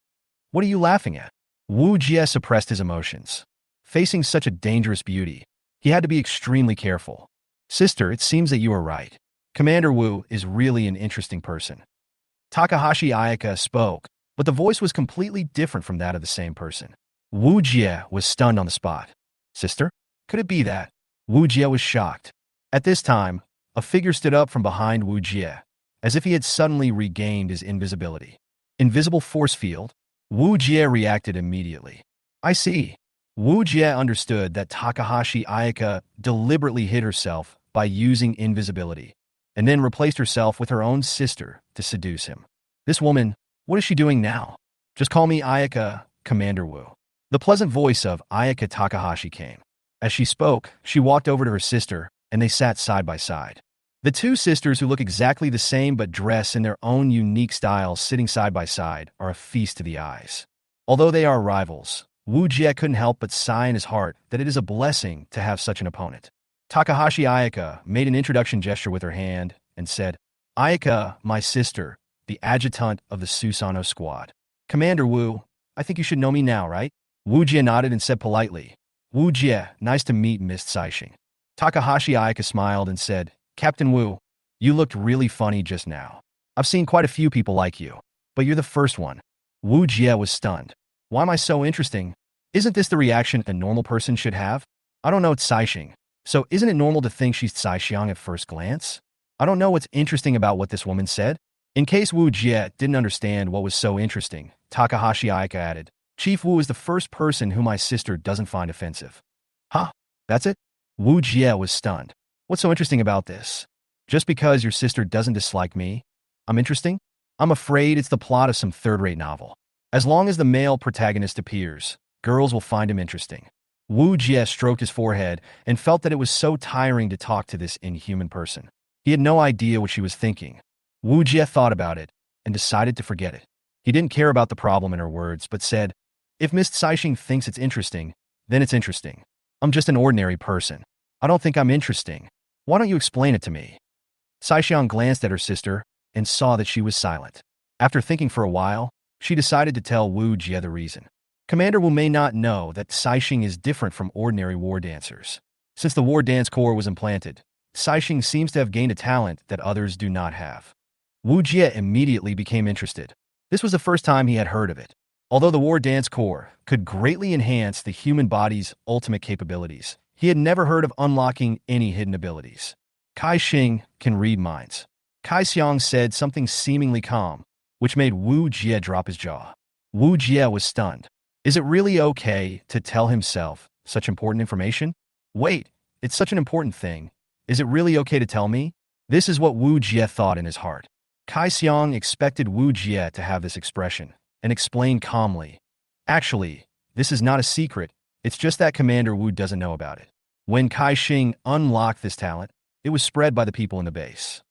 What are you laughing at? Wu Jie suppressed his emotions. Facing such a dangerous beauty, he had to be extremely careful. Sister, it seems that you are right. Commander Wu is really an interesting person. Takahashi Ayaka spoke, but the voice was completely different from that of the same person. Wu Jie was stunned on the spot. Sister? Could it be that? Wu Jie was shocked. At this time, a figure stood up from behind Wu Jie, as if he had suddenly regained his invisibility. Invisible force field? Wu Jie reacted immediately. I see. Wu Jie understood that Takahashi Ayaka deliberately hid herself by using invisibility, and then replaced herself with her own sister to seduce him. This woman, what is she doing now? Just call me Ayaka, Commander Wu. The pleasant voice of Ayaka Takahashi came. As she spoke, she walked over to her sister, and they sat side by side. The two sisters who look exactly the same but dress in their own unique styles sitting side by side are a feast to the eyes. Although they are rivals, Wu Jie couldn't help but sigh in his heart that it is a blessing to have such an opponent. Takahashi Ayaka made an introduction gesture with her hand and said, Ayaka, my sister, the adjutant of the Susanoo squad. Commander Wu, I think you should know me now, right? Wu Jie nodded and said politely, Wu Jie, nice to meet Miss Saixing. Takahashi Ayaka smiled and said, Captain Wu, you looked really funny just now. I've seen quite a few people like you, but you're the first one. Wu Jie was stunned. Why am I so interesting? Isn't this the reaction a normal person should have? I don't know it's Saixing, so isn't it normal to think she's Saixiang at first glance? I don't know what's interesting about what this woman said. In case Wu Jie didn't understand what was so interesting, Takahashi Ayaka added, Chief Wu is the first person whom my sister doesn't find offensive. Huh? That's it? Wu Jie was stunned. What's so interesting about this? Just because your sister doesn't dislike me, I'm interesting? I'm afraid it's the plot of some third-rate novel. As long as the male protagonist appears, girls will find him interesting. Wu Jie stroked his forehead and felt that it was so tiring to talk to this inhuman person. He had no idea what she was thinking. Wu Jie thought about it and decided to forget it. He didn't care about the problem in her words, but said, If Miss Saixing thinks it's interesting, then it's interesting. I'm just an ordinary person. I don't think I'm interesting. Why don't you explain it to me? Saixiang glanced at her sister and saw that she was silent. After thinking for a while, she decided to tell Wu Jie the reason. Commander Wu may not know that Saixing is different from ordinary war dancers. Since the war dance core was implanted, Saixing seems to have gained a talent that others do not have. Wu Jie immediately became interested. This was the first time he had heard of it. Although the war dance core could greatly enhance the human body's ultimate capabilities, he had never heard of unlocking any hidden abilities. Kai Xing can read minds. Kai Xiang said something seemingly calm, which made Wu Jie drop his jaw. Wu Jie was stunned. Is it really okay to tell himself such important information? Wait, it's such an important thing. Is it really okay to tell me? This is what Wu Jie thought in his heart. Kai Xiang expected Wu Jie to have this expression and explained calmly. Actually, this is not a secret. It's just that Commander Wu doesn't know about it. When Kai Xing unlocked this talent, it was spread by the people in the base.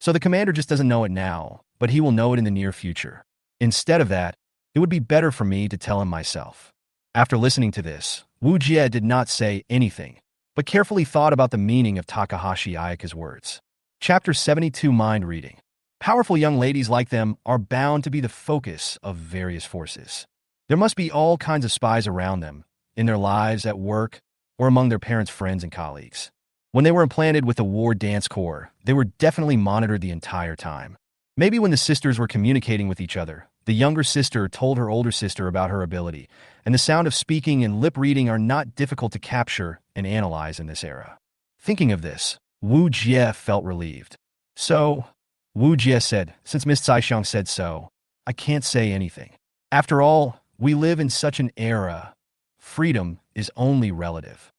So the commander just doesn't know it now, but he will know it in the near future. Instead of that, it would be better for me to tell him myself. After listening to this, Wu Jie did not say anything, but carefully thought about the meaning of Takahashi Ayaka's words. Chapter 72 Mind Reading. Powerful young ladies like them are bound to be the focus of various forces. There must be all kinds of spies around them, in their lives, at work, or among their parents' friends and colleagues. When they were implanted with the war dance core, they were definitely monitored the entire time. Maybe when the sisters were communicating with each other, the younger sister told her older sister about her ability, and the sound of speaking and lip reading are not difficult to capture and analyze in this era. Thinking of this, Wu Jie felt relieved. So, Wu Jie said, since Miss Saixing said so, I can't say anything. After all, we live in such an era. Freedom is only relative.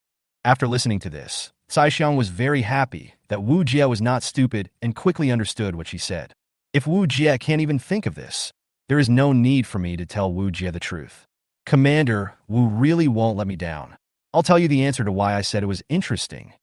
After listening to this, Saixing was very happy that Wu Jie was not stupid and quickly understood what she said. If Wu Jie can't even think of this, there is no need for me to tell Wu Jie the truth. Commander, Wu really won't let me down. I'll tell you the answer to why I said it was interesting.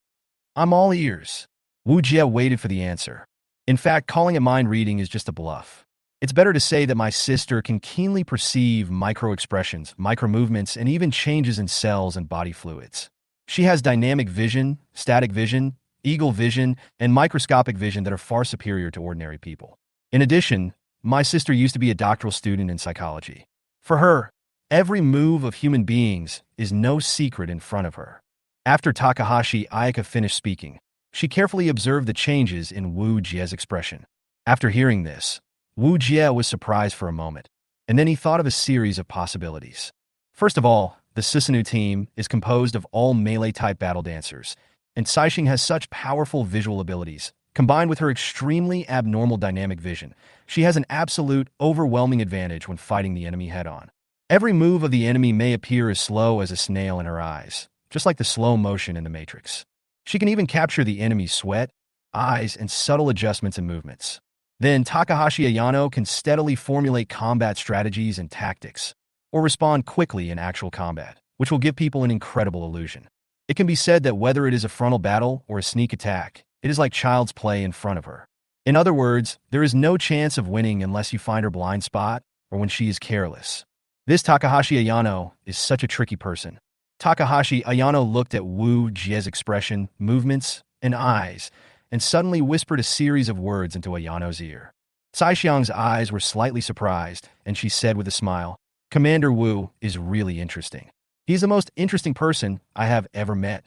I'm all ears. Wu Jie waited for the answer. In fact, calling it mind reading is just a bluff. It's better to say that my sister can keenly perceive micro-expressions, micro-movements, and even changes in cells and body fluids. She has dynamic vision, static vision, eagle vision, and microscopic vision that are far superior to ordinary people. In addition, my sister used to be a doctoral student in psychology. For her, every move of human beings is no secret in front of her. After Takahashi Ayaka finished speaking, she carefully observed the changes in Wu Jie's expression. After hearing this, Wu Jie was surprised for a moment, and then he thought of a series of possibilities. First of all, the Susanoo team is composed of all melee-type battle dancers, And Saixing has such powerful visual abilities. Combined with her extremely abnormal dynamic vision, she has an absolute, overwhelming advantage when fighting the enemy head-on. Every move of the enemy may appear as slow as a snail in her eyes, just like the slow motion in the Matrix. She can even capture the enemy's sweat, eyes, and subtle adjustments in movements. Then Takahashi Ayano can steadily formulate combat strategies and tactics, or respond quickly in actual combat, which will give people an incredible illusion. It can be said that whether it is a frontal battle or a sneak attack, it is like child's play in front of her. In other words, there is no chance of winning unless you find her blind spot or when she is careless. This Takahashi Ayano is such a tricky person. Takahashi Ayano looked at Wu Jie's expression, movements, and eyes, and suddenly whispered a series of words into Ayano's ear. Saixing's eyes were slightly surprised, and she said with a smile, "Commander Wu is really interesting. He's the most interesting person I have ever met.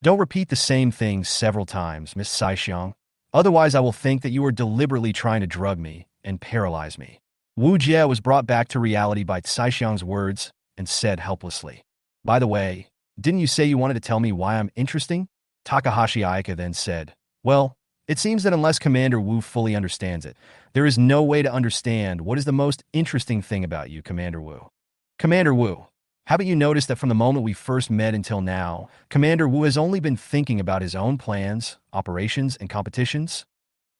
Don't repeat the same thing several times, Miss Saixing. Otherwise I will think that you are deliberately trying to drug me and paralyze me." Wu Jie was brought back to reality by Saixing's words and said helplessly, "By the way, didn't you say you wanted to tell me why I'm interesting?" Takahashi Aika then said, "Well, it seems that unless Commander Wu fully understands it, there is no way to understand what is the most interesting thing about you, Commander Wu. Commander Wu, haven't you noticed that from the moment we first met until now, Commander Wu has only been thinking about his own plans, operations, and competitions?"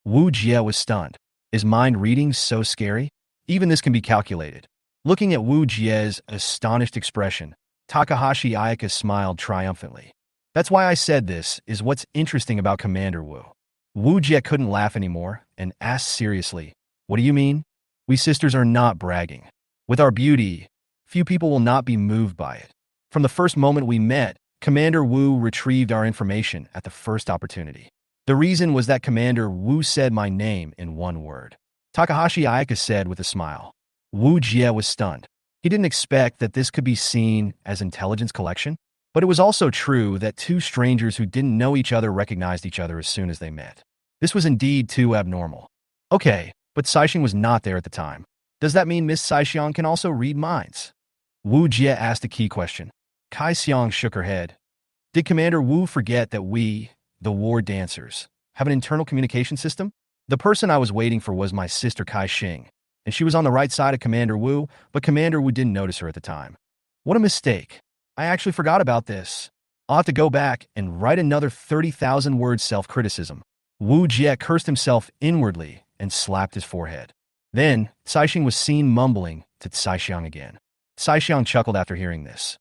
Wu Jie was stunned. Is mind reading so scary? Even this can be calculated. Looking at Wu Jie's astonished expression, Takahashi Aika smiled triumphantly. "That's why I said this is what's interesting about Commander Wu." Wu Jie couldn't laugh anymore and asked seriously, "What do you mean?" "We sisters are not bragging. With our beauty, few people will not be moved by it. From the first moment we met, Commander Wu retrieved our information at the first opportunity. The reason was that Commander Wu said my name in one word." Takahashi Aika said with a smile. Wu Jie was stunned. He didn't expect that this could be seen as intelligence collection, but it was also true that two strangers who didn't know each other recognized each other as soon as they met. This was indeed too abnormal. Okay, but Saixing was not there at the time. Does that mean Miss Saixing can also read minds? Wu Jie asked a key question. Kai Xiang shook her head. Did Commander Wu forget that we, the war dancers, have an internal communication system? The person I was waiting for was my sister Kai Xing, and she was on the right side of Commander Wu, but Commander Wu didn't notice her at the time. What a mistake. I actually forgot about this. I'll have to go back and write another 30,000 words self-criticism. Wu Jie cursed himself inwardly and slapped his forehead. Then, Saixing was seen mumbling to Saixing again. Saixing chuckled after hearing this.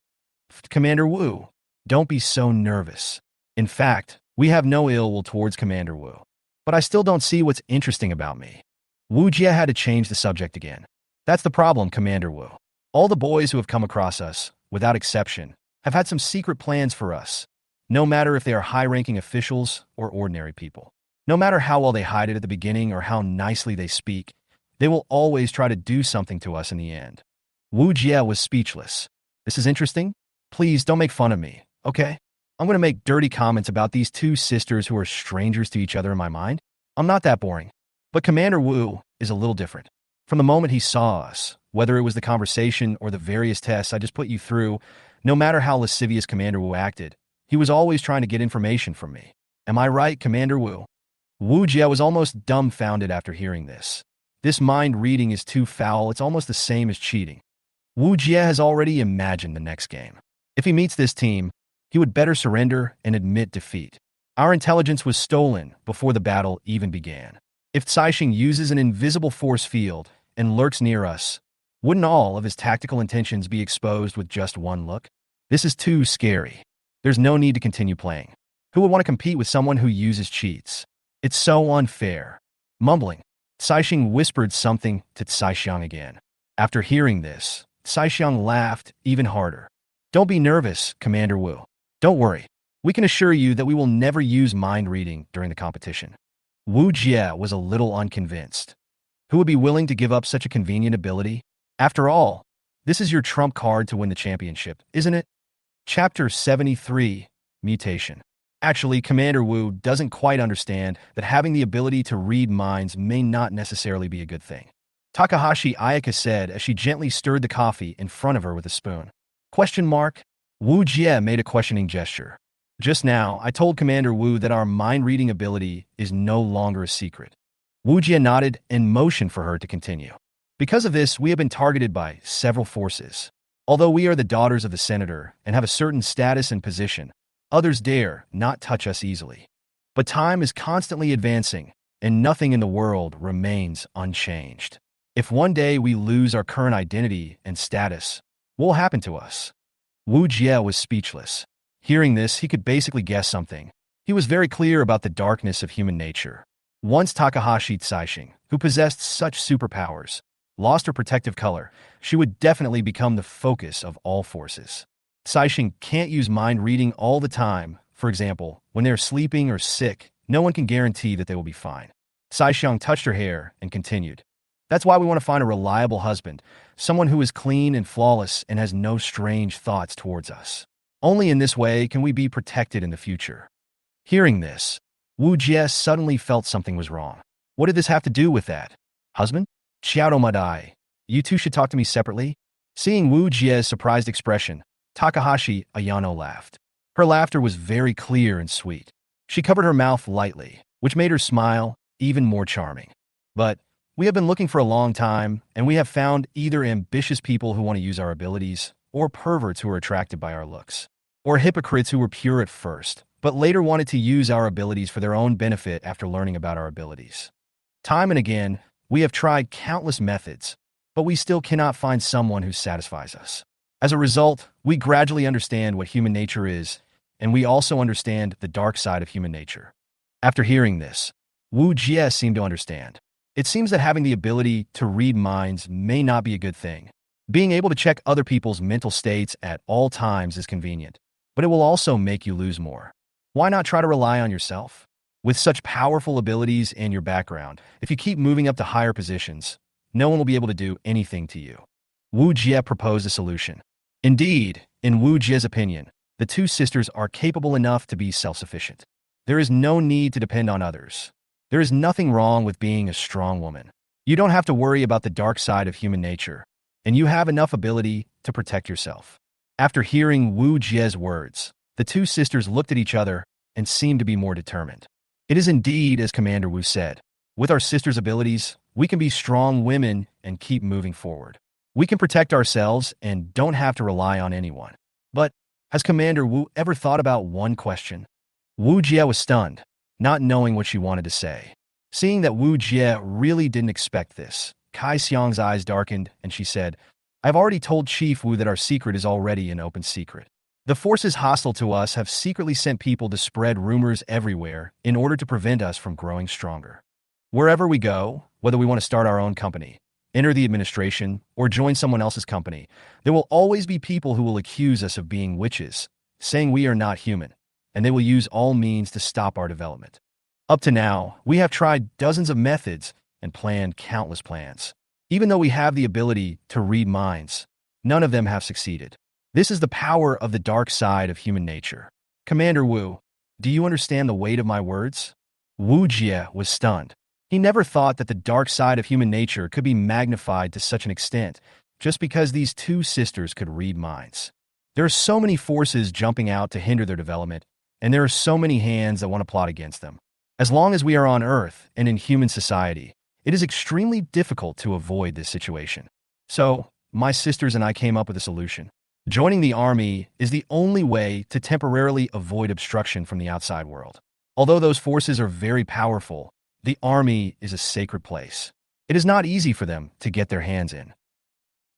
Commander Wu, don't be so nervous. In fact, we have no ill will towards Commander Wu. But I still don't see what's interesting about me. Wu Jie had to change the subject again. That's the problem, Commander Wu. All the boys who have come across us, without exception, have had some secret plans for us, no matter if they are high-ranking officials or ordinary people. No matter how well they hide it at the beginning or how nicely they speak, they will always try to do something to us in the end. Wu Jie was speechless. This is interesting? Please don't make fun of me, okay? I'm going to make dirty comments about these two sisters who are strangers to each other in my mind. I'm not that boring. But Commander Wu is a little different. From the moment he saw us, whether it was the conversation or the various tests I just put you through, no matter how lascivious Commander Wu acted, he was always trying to get information from me. Am I right, Commander Wu? Wu Jie was almost dumbfounded after hearing this. This mind reading is too foul, it's almost the same as cheating. Wu Jie has already imagined the next game. If he meets this team, he would better surrender and admit defeat. Our intelligence was stolen before the battle even began. If Saixing uses an invisible force field and lurks near us, wouldn't all of his tactical intentions be exposed with just one look? This is too scary. There's no need to continue playing. Who would want to compete with someone who uses cheats? It's so unfair. Mumbling, Saixing whispered something to Saixing again. After hearing this, Saixing laughed even harder. Don't be nervous, Commander Wu. Don't worry. We can assure you that we will never use mind reading during the competition. Wu Jie was a little unconvinced. Who would be willing to give up such a convenient ability? After all, this is your trump card to win the championship, isn't it? Chapter 73, Mutation. Actually, Commander Wu doesn't quite understand that having the ability to read minds may not necessarily be a good thing. Takahashi Ayaka said as she gently stirred the coffee in front of her with a spoon. Question mark? Wu Jie made a questioning gesture. Just now, I told Commander Wu that our mind-reading ability is no longer a secret. Wu Jie nodded and motioned for her to continue. Because of this, we have been targeted by several forces. Although we are the daughters of the senator and have a certain status and position, others dare not touch us easily. But time is constantly advancing, and nothing in the world remains unchanged. If one day we lose our current identity and status, what will happen to us? Wu Jie was speechless. Hearing this, he could basically guess something. He was very clear about the darkness of human nature. Once Takahashi Tsaishing, who possessed such superpowers, lost her protective color, she would definitely become the focus of all forces. Tsaishing can't use mind reading all the time. For example, when they're sleeping or sick, no one can guarantee that they will be fine. Tsaishing touched her hair and continued. That's why we want to find a reliable husband, someone who is clean and flawless and has no strange thoughts towards us. Only in this way can we be protected in the future. Hearing this, Wu Jie suddenly felt something was wrong. What did this have to do with that? Husband? Xiao Madai, you two should talk to me separately? Seeing Wu Jie's surprised expression, Takahashi Ayano laughed. Her laughter was very clear and sweet. She covered her mouth lightly, which made her smile even more charming. But we have been looking for a long time, and we have found either ambitious people who want to use our abilities, or perverts who are attracted by our looks, or hypocrites who were pure at first, but later wanted to use our abilities for their own benefit after learning about our abilities. Time and again, we have tried countless methods, but we still cannot find someone who satisfies us. As a result, we gradually understand what human nature is, and we also understand the dark side of human nature. After hearing this, Wu Jie seemed to understand. It seems that having the ability to read minds may not be a good thing. Being able to check other people's mental states at all times is convenient, but it will also make you lose more. Why not try to rely on yourself? With such powerful abilities and your background, if you keep moving up to higher positions, no one will be able to do anything to you. Wu Jie proposed a solution. Indeed, in Wu Jie's opinion, the two sisters are capable enough to be self-sufficient. There is no need to depend on others. There is nothing wrong with being a strong woman. You don't have to worry about the dark side of human nature, and you have enough ability to protect yourself. After hearing Wu Jie's words, the two sisters looked at each other and seemed to be more determined. It is indeed as Commander Wu said. With our sisters' abilities, we can be strong women and keep moving forward. We can protect ourselves and don't have to rely on anyone. But has Commander Wu ever thought about one question? Wu Jie was stunned, not knowing what she wanted to say. Seeing that Wu Jie really didn't expect this, Kai Xiang's eyes darkened and she said, I've already told Chief Wu that our secret is already an open secret. The forces hostile to us have secretly sent people to spread rumors everywhere in order to prevent us from growing stronger. Wherever we go, whether we want to start our own company, enter the administration, or join someone else's company, there will always be people who will accuse us of being witches, saying we are not human, and they will use all means to stop our development. Up to now, we have tried dozens of methods and planned countless plans. Even though we have the ability to read minds, none of them have succeeded. This is the power of the dark side of human nature. Commander Wu, do you understand the weight of my words? Wu Jie was stunned. He never thought that the dark side of human nature could be magnified to such an extent just because these two sisters could read minds. There are so many forces jumping out to hinder their development, and there are so many hands that want to plot against them. As long as we are on Earth and in human society, it is extremely difficult to avoid this situation. So, my sisters and I came up with a solution. Joining the army is the only way to temporarily avoid obstruction from the outside world. Although those forces are very powerful, the army is a sacred place. It is not easy for them to get their hands in.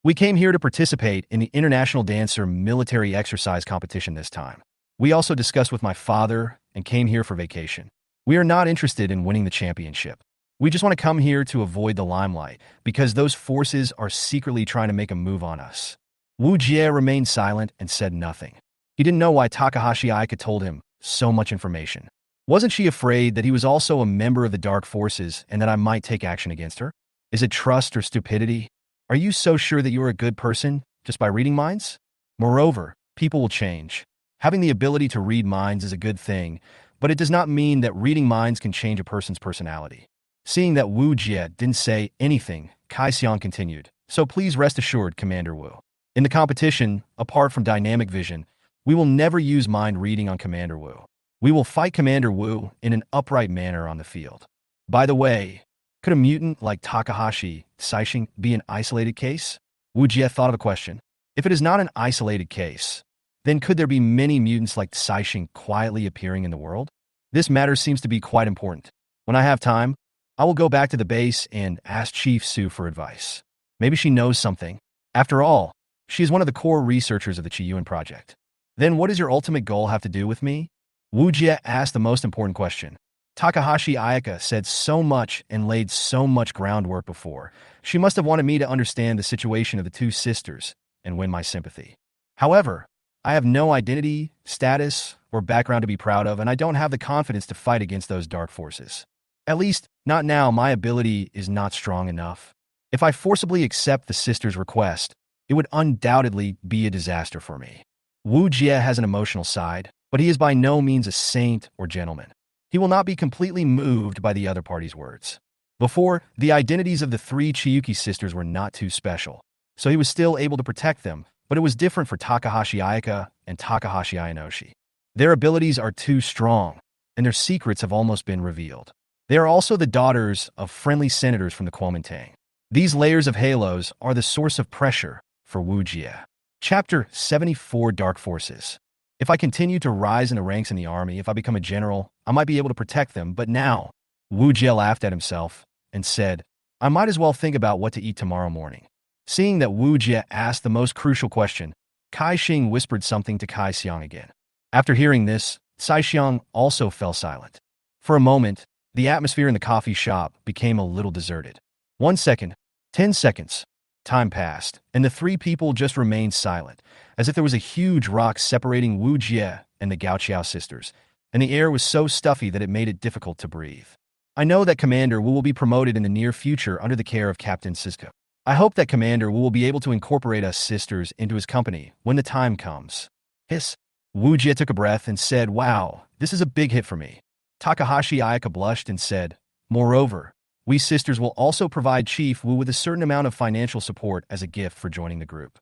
We came here to participate in the International Dancer Military Exercise Competition this time. We also discussed with my father and came here for vacation. We are not interested in winning the championship. We just want to come here to avoid the limelight because those forces are secretly trying to make a move on us. Wu Jie remained silent and said nothing. He didn't know why Takahashi Aika told him so much information. Wasn't she afraid that he was also a member of the dark forces and that I might take action against her? Is it trust or stupidity? Are you so sure that you are a good person just by reading minds? Moreover, people will change. Having the ability to read minds is a good thing, but it does not mean that reading minds can change a person's personality. Seeing that Wu Jie didn't say anything, Kai Xiang continued. So please rest assured, Commander Wu. In the competition, apart from dynamic vision, We will never use mind reading on Commander Wu. We will fight Commander Wu in an upright manner on the field. By the way, could a mutant like Takahashi Saishing be an isolated case? Wu Jie thought of a question. If it is not an isolated case, then could there be many mutants like Saishing quietly appearing in the world? This matter seems to be quite important. When I have time, I will go back to the base and ask Chief Su for advice. Maybe she knows something. After all, she is one of the core researchers of the Chiyuan project. Then what does your ultimate goal have to do with me? Wu Jie asked the most important question. Takahashi Ayaka said so much and laid so much groundwork before. She must have wanted me to understand the situation of the two sisters and win my sympathy. However, I have no identity, status, or background to be proud of, and I don't have the confidence to fight against those dark forces. At least, not now. My ability is not strong enough. If I forcibly accept the sisters' request, it would undoubtedly be a disaster for me. Wu Jie has an emotional side, but he is by no means a saint or gentleman. He will not be completely moved by the other party's words. Before, the identities of the three Chiyuki sisters were not too special, so he was still able to protect them, but it was different for Takahashi Ayaka and Takahashi Ayanoshi. Their abilities are too strong, and their secrets have almost been revealed. They are also the daughters of friendly senators from the Kuomintang. These layers of halos are the source of pressure for Wu Jie. Chapter 74 Dark Forces. If I continue to rise in the ranks in the army, if I become a general, I might be able to protect them, but now, Wu Jie laughed at himself and said, I might as well think about what to eat tomorrow morning. Seeing that Wu Jie asked the most crucial question, Kai Xing whispered something to Kai Xiang again. After hearing this, Sai Xiang also fell silent. For a moment, the atmosphere in the coffee shop became a little deserted. 1 second, 10 seconds. Time passed, and the three people just remained silent, as if there was a huge rock separating Wu Jie and the Gaoqiao sisters, and the air was so stuffy that it made it difficult to breathe. I know that Commander Wu will be promoted in the near future under the care of Captain Sisko. I hope that Commander Wu will be able to incorporate us sisters into his company when the time comes. Hiss. Wu Jie took a breath and said, Wow, this is a big hit for me. Takahashi Ayaka blushed and said, Moreover, we sisters will also provide Chief Wu with a certain amount of financial support as a gift for joining the group.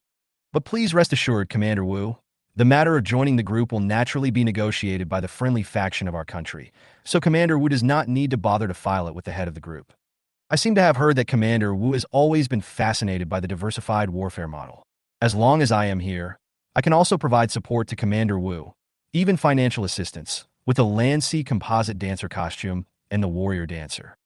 But please rest assured, Commander Wu, the matter of joining the group will naturally be negotiated by the friendly faction of our country, so Commander Wu does not need to bother to file it with the head of the group. I seem to have heard that Commander Wu has always been fascinated by the diversified warfare model. As long as I am here, I can also provide support to Commander Wu, even financial assistance, with the Land-Sea composite dancer costume and the warrior dancer.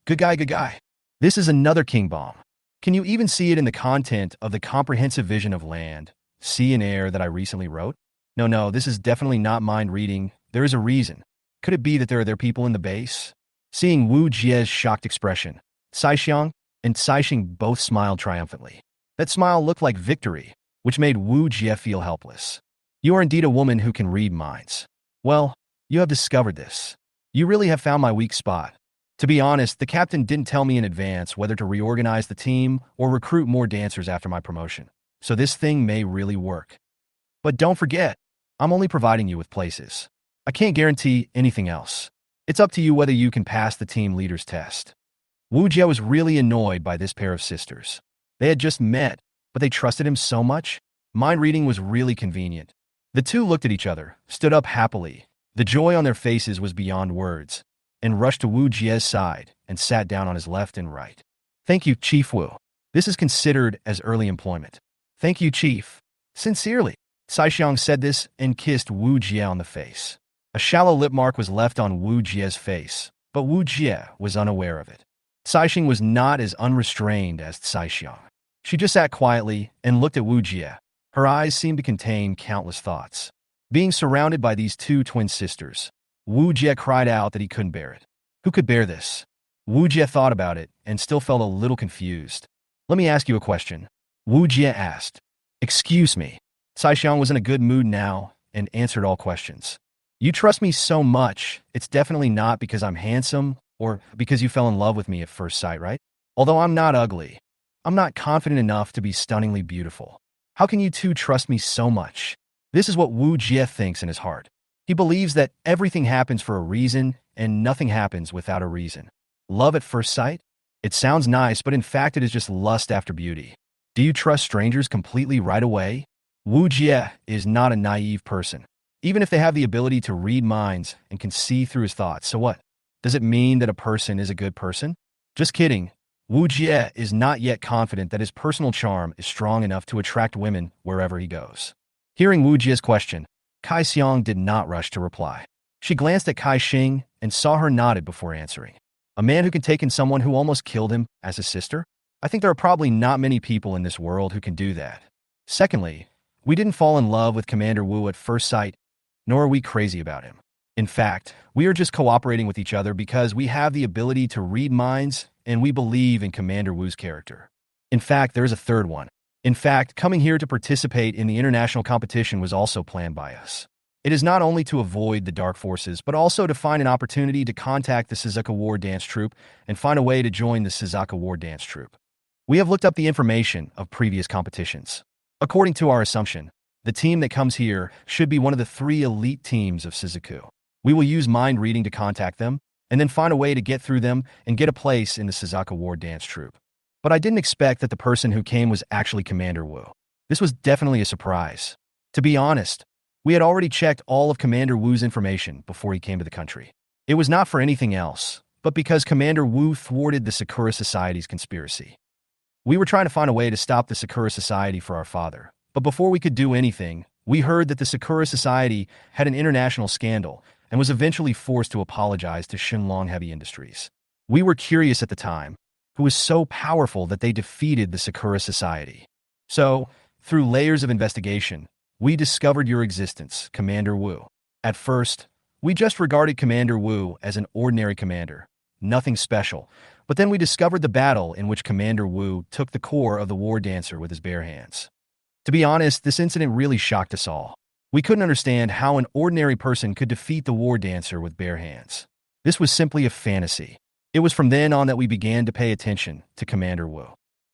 Good guy, good guy. This is another king bomb. Can you even see it in the content of the comprehensive vision of land, sea, and air that I recently wrote? No, this is definitely not mind reading. There is a reason. Could it be that there are people in the base? Seeing Wu Jie's shocked expression, Sai Xiang and Sai Xing both smiled triumphantly. That smile looked like victory, which made Wu Jie feel helpless. You are indeed a woman who can read minds. Well, you have discovered this. You really have found my weak spot. To be honest, the captain didn't tell me in advance whether to reorganize the team or recruit more dancers after my promotion, so this thing may really work. But don't forget, I'm only providing you with places. I can't guarantee anything else. It's up to you whether you can pass the team leader's test. Wu Jie was really annoyed by this pair of sisters. They had just met, but they trusted him so much. Mind reading was really convenient. The two looked at each other, stood up happily. The joy on their faces was beyond words, and rushed to Wu Jie's side and sat down on his left and right. Thank you, Chief Wu. This is considered as early employment. Thank you, Chief. Sincerely. Sai Xiang said this and kissed Wu Jie on the face. A shallow lip mark was left on Wu Jie's face, but Wu Jie was unaware of it. Sai Xing was not as unrestrained as Sai Xiang. She just sat quietly and looked at Wu Jie. Her eyes seemed to contain countless thoughts. Being surrounded by these two twin sisters, Wu Jie cried out that he couldn't bear it. Who could bear this? Wu Jie thought about it and still felt a little confused. Let me ask you a question. Wu Jie asked. Excuse me. Sai Xiang was in a good mood now and answered all questions. You trust me so much, it's definitely not because I'm handsome or because you fell in love with me at first sight, right? Although I'm not ugly, I'm not confident enough to be stunningly beautiful. How can you two trust me so much? This is what Wu Jie thinks in his heart. He believes that everything happens for a reason and nothing happens without a reason. Love at first sight? It sounds nice, but in fact it is just lust after beauty. Do you trust strangers completely right away? Wu Jie is not a naive person. Even if they have the ability to read minds and can see through his thoughts, so what? Does it mean that a person is a good person? Just kidding. Wu Jie is not yet confident that his personal charm is strong enough to attract women wherever he goes. Hearing Wu Jie's question, Kai Xiang did not rush to reply. She glanced at Kai Xing and saw her nodded before answering. A man who can take in someone who almost killed him as his sister? I think there are probably not many people in this world who can do that. Secondly, we didn't fall in love with Commander Wu at first sight, nor are we crazy about him. In fact, we are just cooperating with each other because we have the ability to read minds and we believe in Commander Wu's character. In fact, there's a third one. In fact, coming here to participate in the international competition was also planned by us. It is not only to avoid the dark forces, but also to find an opportunity to contact the Suzuka War Dance Troupe and find a way to join the Suzuka War Dance Troupe. We have looked up the information of previous competitions. According to our assumption, the team that comes here should be one of the 3 elite teams of Suzuku. We will use mind reading to contact them, and then find a way to get through them and get a place in the Suzuka War Dance Troupe. But I didn't expect that the person who came was actually Commander Wu. This was definitely a surprise. To be honest, we had already checked all of Commander Wu's information before he came to the country. It was not for anything else, but because Commander Wu thwarted the Sakura Society's conspiracy. We were trying to find a way to stop the Sakura Society for our father, but before we could do anything, we heard that the Sakura Society had an international scandal and was eventually forced to apologize to Shenlong Heavy Industries. We were curious at the time, who was so powerful that they defeated the Sakura Society. So, through layers of investigation, we discovered your existence, Commander Wu. At first, we just regarded Commander Wu as an ordinary commander, nothing special, but then we discovered the battle in which Commander Wu took the core of the war dancer with his bare hands. To be honest, this incident really shocked us all. We couldn't understand how an ordinary person could defeat the war dancer with bare hands. This was simply a fantasy. It was from then on that we began to pay attention to Commander Wu.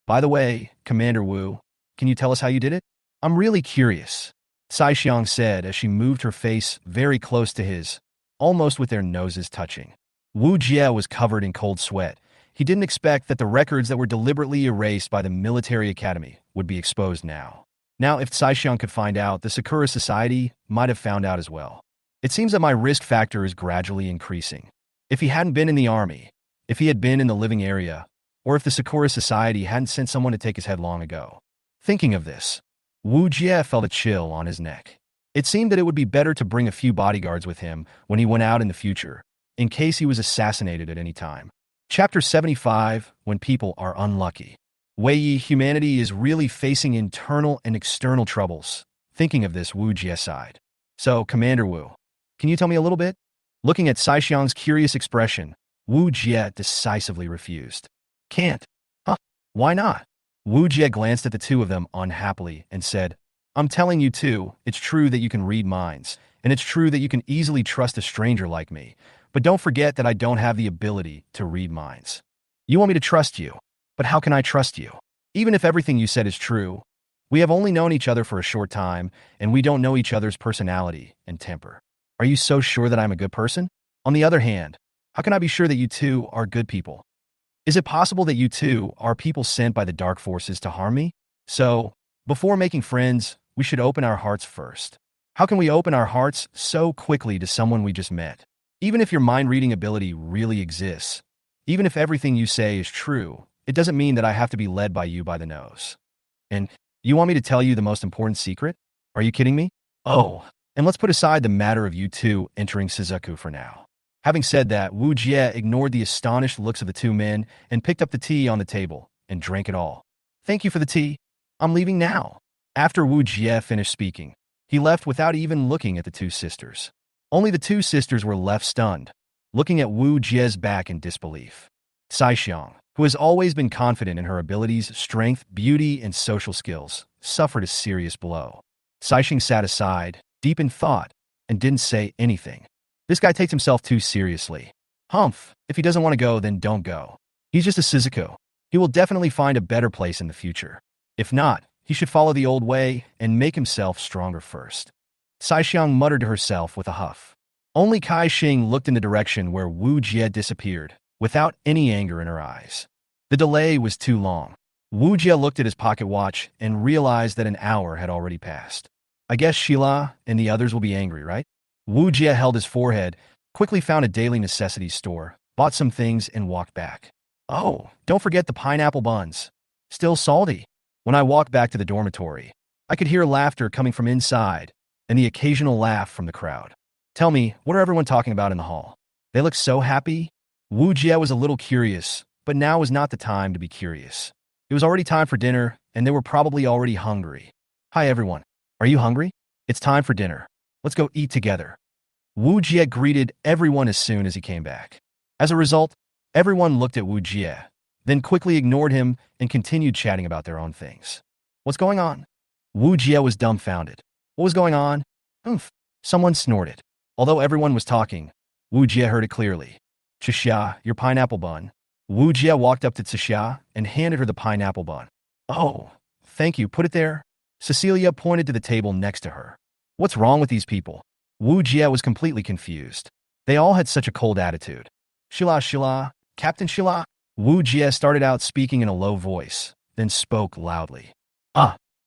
By the way, Commander Wu, can you tell us how you did it? I'm really curious, Cai Xiang said as she moved her face very close to his, almost with their noses touching. Wu Jie was covered in cold sweat. He didn't expect that the records that were deliberately erased by the military academy would be exposed now. Now, if Cai Xiang could find out, the Sakura Society might have found out as well. It seems that my risk factor is gradually increasing. If he hadn't been in the army, if he had been in the living area, or if the Sakura Society hadn't sent someone to take his head long ago. Thinking of this, Wu Jie felt a chill on his neck. It seemed that it would be better to bring a few bodyguards with him when he went out in the future, in case he was assassinated at any time. Chapter 75, When People Are Unlucky. Wei Yi, humanity is really facing internal and external troubles. Thinking of this, Wu Jie sighed. So, Commander Wu, can you tell me a little bit? Looking at Cai Xiang's curious expression, Wu Jie decisively refused. Can't. Huh? Why not? Wu Jie glanced at the two of them unhappily and said, I'm telling you too, it's true that you can read minds, and it's true that you can easily trust a stranger like me, but don't forget that I don't have the ability to read minds. You want me to trust you, but how can I trust you? Even if everything you said is true, we have only known each other for a short time, and we don't know each other's personality and temper. Are you so sure that I'm a good person? On the other hand, how can I be sure that you two are good people? Is it possible that you two are people sent by the dark forces to harm me? So, before making friends, we should open our hearts first. How can we open our hearts so quickly to someone we just met? Even if your mind-reading ability really exists, even if everything you say is true, it doesn't mean that I have to be led by you by the nose. And you want me to tell you the most important secret? Are you kidding me? Oh, and let's put aside the matter of you two entering Suzuku for now. Having said that, Wu Jie ignored the astonished looks of the two men and picked up the tea on the table and drank it all. Thank you for the tea. I'm leaving now. After Wu Jie finished speaking, he left without even looking at the two sisters. Only the two sisters were left stunned, looking at Wu Jie's back in disbelief. Cai Xiang, who has always been confident in her abilities, strength, beauty, and social skills, suffered a serious blow. Cai Xiang sat aside, deep in thought, and didn't say anything. This guy takes himself too seriously. Humph, if he doesn't want to go, then don't go. He's just a Suzuku. He will definitely find a better place in the future. If not, he should follow the old way and make himself stronger first. Cai Xiang muttered to herself with a huff. Only Kai Xing looked in the direction where Wu Jie disappeared, without any anger in her eyes. The delay was too long. Wu Jie looked at his pocket watch and realized that an hour had already passed. I guess Sheila and the others will be angry, right? Wu Jie held his forehead, quickly found a daily necessities store, bought some things, and walked back. Oh, don't forget the pineapple buns. Still salty. When I walked back to the dormitory, I could hear laughter coming from inside and the occasional laugh from the crowd. Tell me, what are everyone talking about in the hall? They look so happy. Wu Jie was a little curious, but now was not the time to be curious. It was already time for dinner, and they were probably already hungry. Hi everyone. Are you hungry? It's time for dinner. Let's go eat together. Wu Jie greeted everyone as soon as he came back. As a result, everyone looked at Wu Jie, then quickly ignored him and continued chatting about their own things. What's going on? Wu Jie was dumbfounded. What was going on? Oomph. Someone snorted. Although everyone was talking, Wu Jie heard it clearly. Xia, your pineapple bun. Wu Jie walked up to Xia and handed her the pineapple bun. Oh, thank you, put it there. Cecilia pointed to the table next to her. What's wrong with these people? Wu Jie was completely confused. They all had such a cold attitude. Sheila, Captain Sheila. Wu Jie started out speaking in a low voice, then spoke loudly.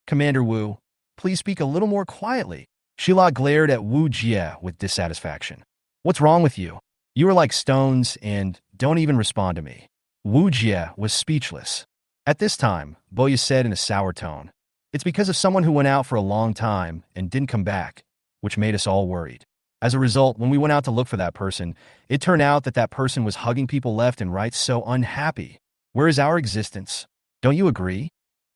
Commander Wu, please speak a little more quietly. Sheila glared at Wu Jie with dissatisfaction. What's wrong with you? You are like stones and don't even respond to me. Wu Jie was speechless. At this time, Boya said in a sour tone, it's because of someone who went out for a long time and didn't come back, which made us all worried. As a result, when we went out to look for that person, it turned out that that person was hugging people left and right, so unhappy. Where is our existence? Don't you agree?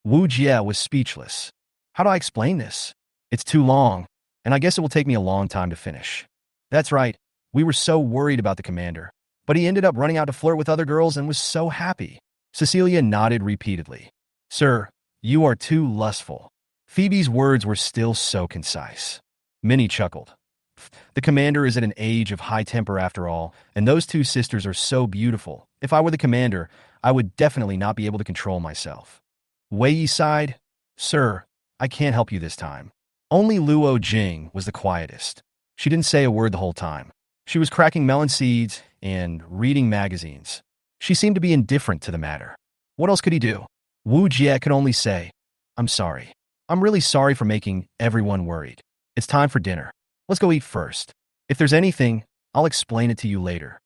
Wu Jie was speechless. How do I explain this? It's too long, and I guess it will take me a long time to finish. That's right. We were so worried about the commander, but he ended up running out to flirt with other girls and was so happy. Cecilia nodded repeatedly. Sir, you are too lustful. Phoebe's words were still so concise. Minnie chuckled. The commander is at an age of high temper after all, and those two sisters are so beautiful. If I were the commander, I would definitely not be able to control myself. Wei Yi sighed. Sir, I can't help you this time. Only Luo Jing was the quietest. She didn't say a word the whole time. She was cracking melon seeds and reading magazines. She seemed to be indifferent to the matter. What else could he do? Wu Jie could only say, I'm sorry. I'm really sorry for making everyone worried. It's time for dinner. Let's go eat first. If there's anything, I'll explain it to you later.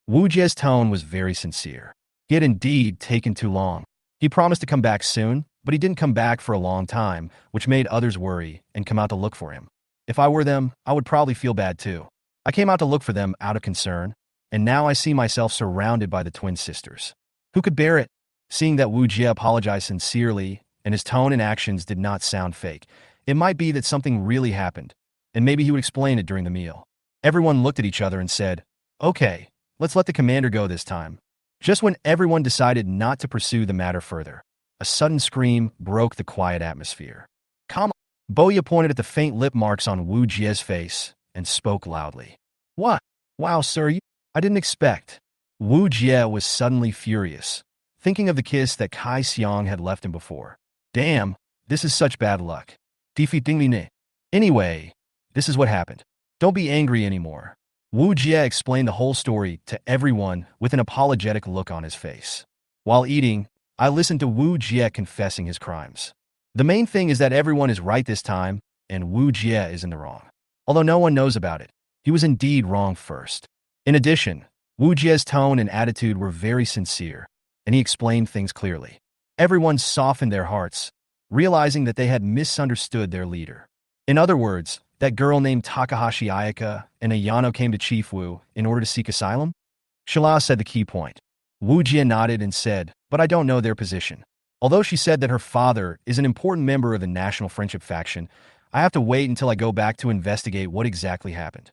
Wu Jie's tone was very sincere. He had indeed taken too long. He promised to come back soon, but he didn't come back for a long time, which made others worry and come out to look for him. If I were them, I would probably feel bad too. I came out to look for them out of concern, and now I see myself surrounded by the twin sisters. Who could bear it? Seeing that Wu Jie apologized sincerely, and his tone and actions did not sound fake, it might be that something really happened, and maybe he would explain it during the meal. Everyone looked at each other and said, okay, let's let the commander go this time. Just when everyone decided not to pursue the matter further, a sudden scream broke the quiet atmosphere. Come on. Boya pointed at the faint lip marks on Wu Jie's face and spoke loudly. What? Wow, sir, I didn't expect. Wu Jie was suddenly furious, thinking of the kiss that Kai Xiang had left him before. Damn, this is such bad luck. Anyway, this is what happened. Don't be angry anymore. Wu Jie explained the whole story to everyone with an apologetic look on his face. While eating, I listened to Wu Jie confessing his crimes. The main thing is that everyone is right this time, and Wu Jie is in the wrong. Although no one knows about it, he was indeed wrong first. In addition, Wu Jie's tone and attitude were very sincere, and he explained things clearly. Everyone softened their hearts, realizing that they had misunderstood their leader. In other words, that girl named Takahashi Ayaka and Ayano came to Chief Wu in order to seek asylum? Shala said the key point. Wu Jie nodded and said, but I don't know their position. Although she said that her father is an important member of the National Friendship faction, I have to wait until I go back to investigate what exactly happened.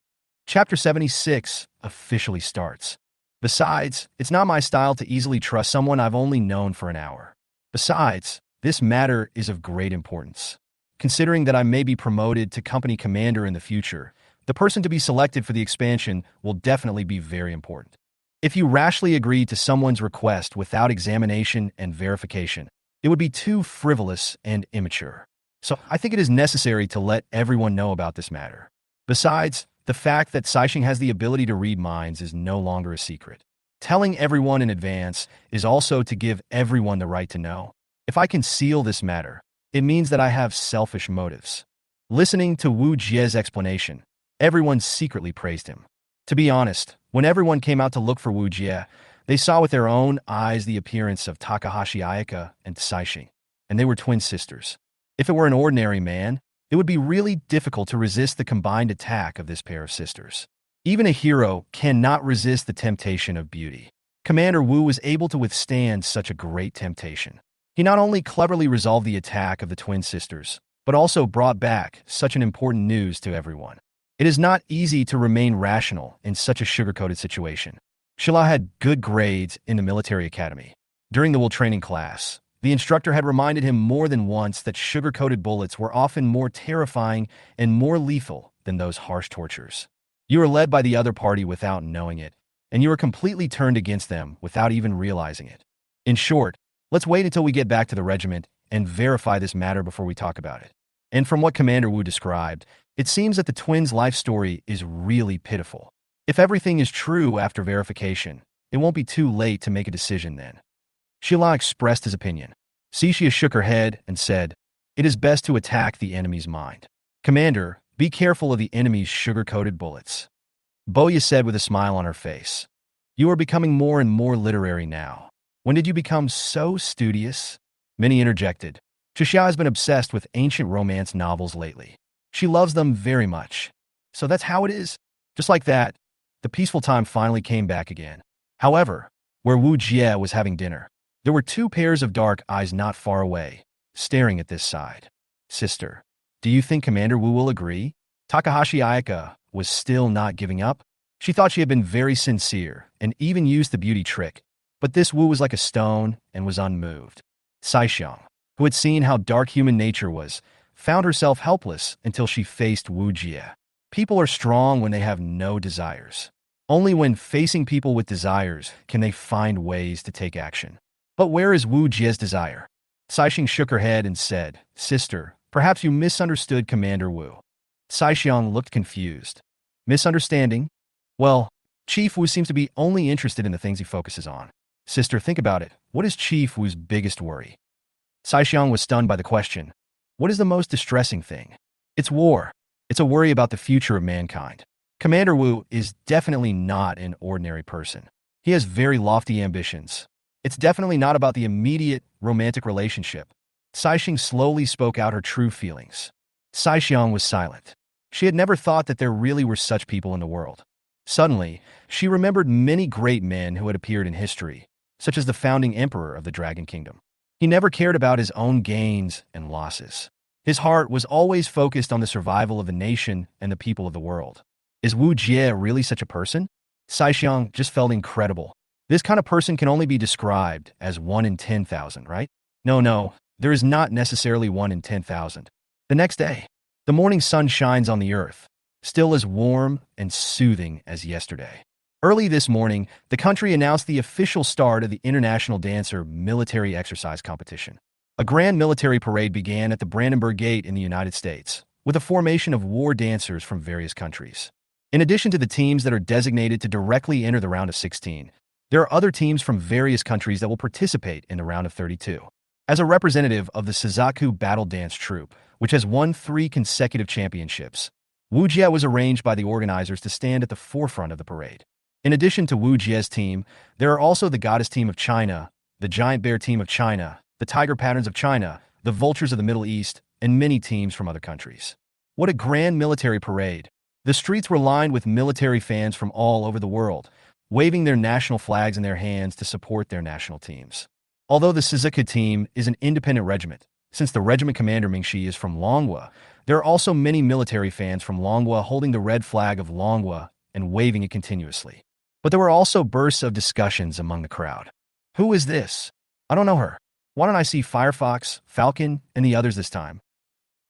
Chapter 76 officially starts. Besides, it's not my style to easily trust someone I've only known for an hour. Besides, this matter is of great importance. Considering that I may be promoted to company commander in the future, the person to be selected for the expansion will definitely be very important. If you rashly agree to someone's request without examination and verification, it would be too frivolous and immature. So I think it is necessary to let everyone know about this matter. Besides, the fact that Saixing has the ability to read minds is no longer a secret. Telling everyone in advance is also to give everyone the right to know. If I conceal this matter, it means that I have selfish motives. Listening to Wu Jie's explanation, everyone secretly praised him. To be honest, when everyone came out to look for Wu Jie, they saw with their own eyes the appearance of Takahashi Ayaka and Saixing, and they were twin sisters. If it were an ordinary man, it would be really difficult to resist the combined attack of this pair of sisters. Even a hero cannot resist the temptation of beauty. Commander Wu was able to withstand such a great temptation. He not only cleverly resolved the attack of the twin sisters, but also brought back such an important news to everyone. It is not easy to remain rational in such a sugar-coated situation. Shila had good grades in the military academy. During the Will training class, the instructor had reminded him more than once that sugar-coated bullets were often more terrifying and more lethal than those harsh tortures. You are led by the other party without knowing it, and you are completely turned against them without even realizing it. In short, let's wait until we get back to the regiment and verify this matter before we talk about it. And from what Commander Wu described, it seems that the twins' life story is really pitiful. If everything is true after verification, it won't be too late to make a decision then. Shila expressed his opinion. Cixia shook her head and said, "It is best to attack the enemy's mind. Commander, be careful of the enemy's sugar-coated bullets." Boya said with a smile on her face, "You are becoming more and more literary now. When did you become so studious?" Many interjected. Xia has been obsessed with ancient romance novels lately. She loves them very much. So that's how it is? Just like that, the peaceful time finally came back again. However, where Wu Jie was having dinner, there were two pairs of dark eyes not far away, staring at this side. "Sister, do you think Commander Wu will agree?" Takahashi Ayaka was still not giving up. She thought she had been very sincere and even used the beauty trick, but this Wu was like a stone and was unmoved. Saixing, who had seen how dark human nature was, found herself helpless until she faced Wu Jie. People are strong when they have no desires. Only when facing people with desires can they find ways to take action. But where is Wu Jie's desire? Saixing shook her head and said, "Sister, perhaps you misunderstood Commander Wu." Saixing looked confused. Misunderstanding? Well, Chief Wu seems to be only interested in the things he focuses on. Sister, think about it. What is Chief Wu's biggest worry? Saixing was stunned by the question. What is the most distressing thing? It's war. It's a worry about the future of mankind. Commander Wu is definitely not an ordinary person. He has very lofty ambitions. It's definitely not about the immediate romantic relationship. Saixing slowly spoke out her true feelings. Saixing was silent. She had never thought that there really were such people in the world. Suddenly, she remembered many great men who had appeared in history, such as the founding emperor of the Dragon Kingdom. He never cared about his own gains and losses. His heart was always focused on the survival of the nation and the people of the world. Is Wu Jie really such a person? Saixing just felt incredible. This kind of person can only be described as 1 in 10,000, right? No, there is not necessarily 1 in 10,000. The next day, the morning sun shines on the earth, still as warm and soothing as yesterday. Early this morning, the country announced the official start of the International Dancer Military Exercise Competition. A grand military parade began at the Brandenburg Gate in the United States, with a formation of war dancers from various countries. In addition to the teams that are designated to directly enter the round of 16, there are other teams from various countries that will participate in the round of 32. As a representative of the Suzaku Battle Dance Troupe, which has won 3 consecutive championships, Wu Jie was arranged by the organizers to stand at the forefront of the parade. In addition to Wu Jie's team, there are also the Goddess Team of China, the Giant Bear Team of China, the Tiger Patterns of China, the Vultures of the Middle East, and many teams from other countries. What a grand military parade! The streets were lined with military fans from all over the world, waving their national flags in their hands to support their national teams. Although the Suzuka team is an independent regiment, since the regiment commander Mingxi is from Longhua, there are also many military fans from Longhua holding the red flag of Longhua and waving it continuously. But there were also bursts of discussions among the crowd. Who is this? I don't know her. Why don't I see Firefox, Falcon, and the others this time?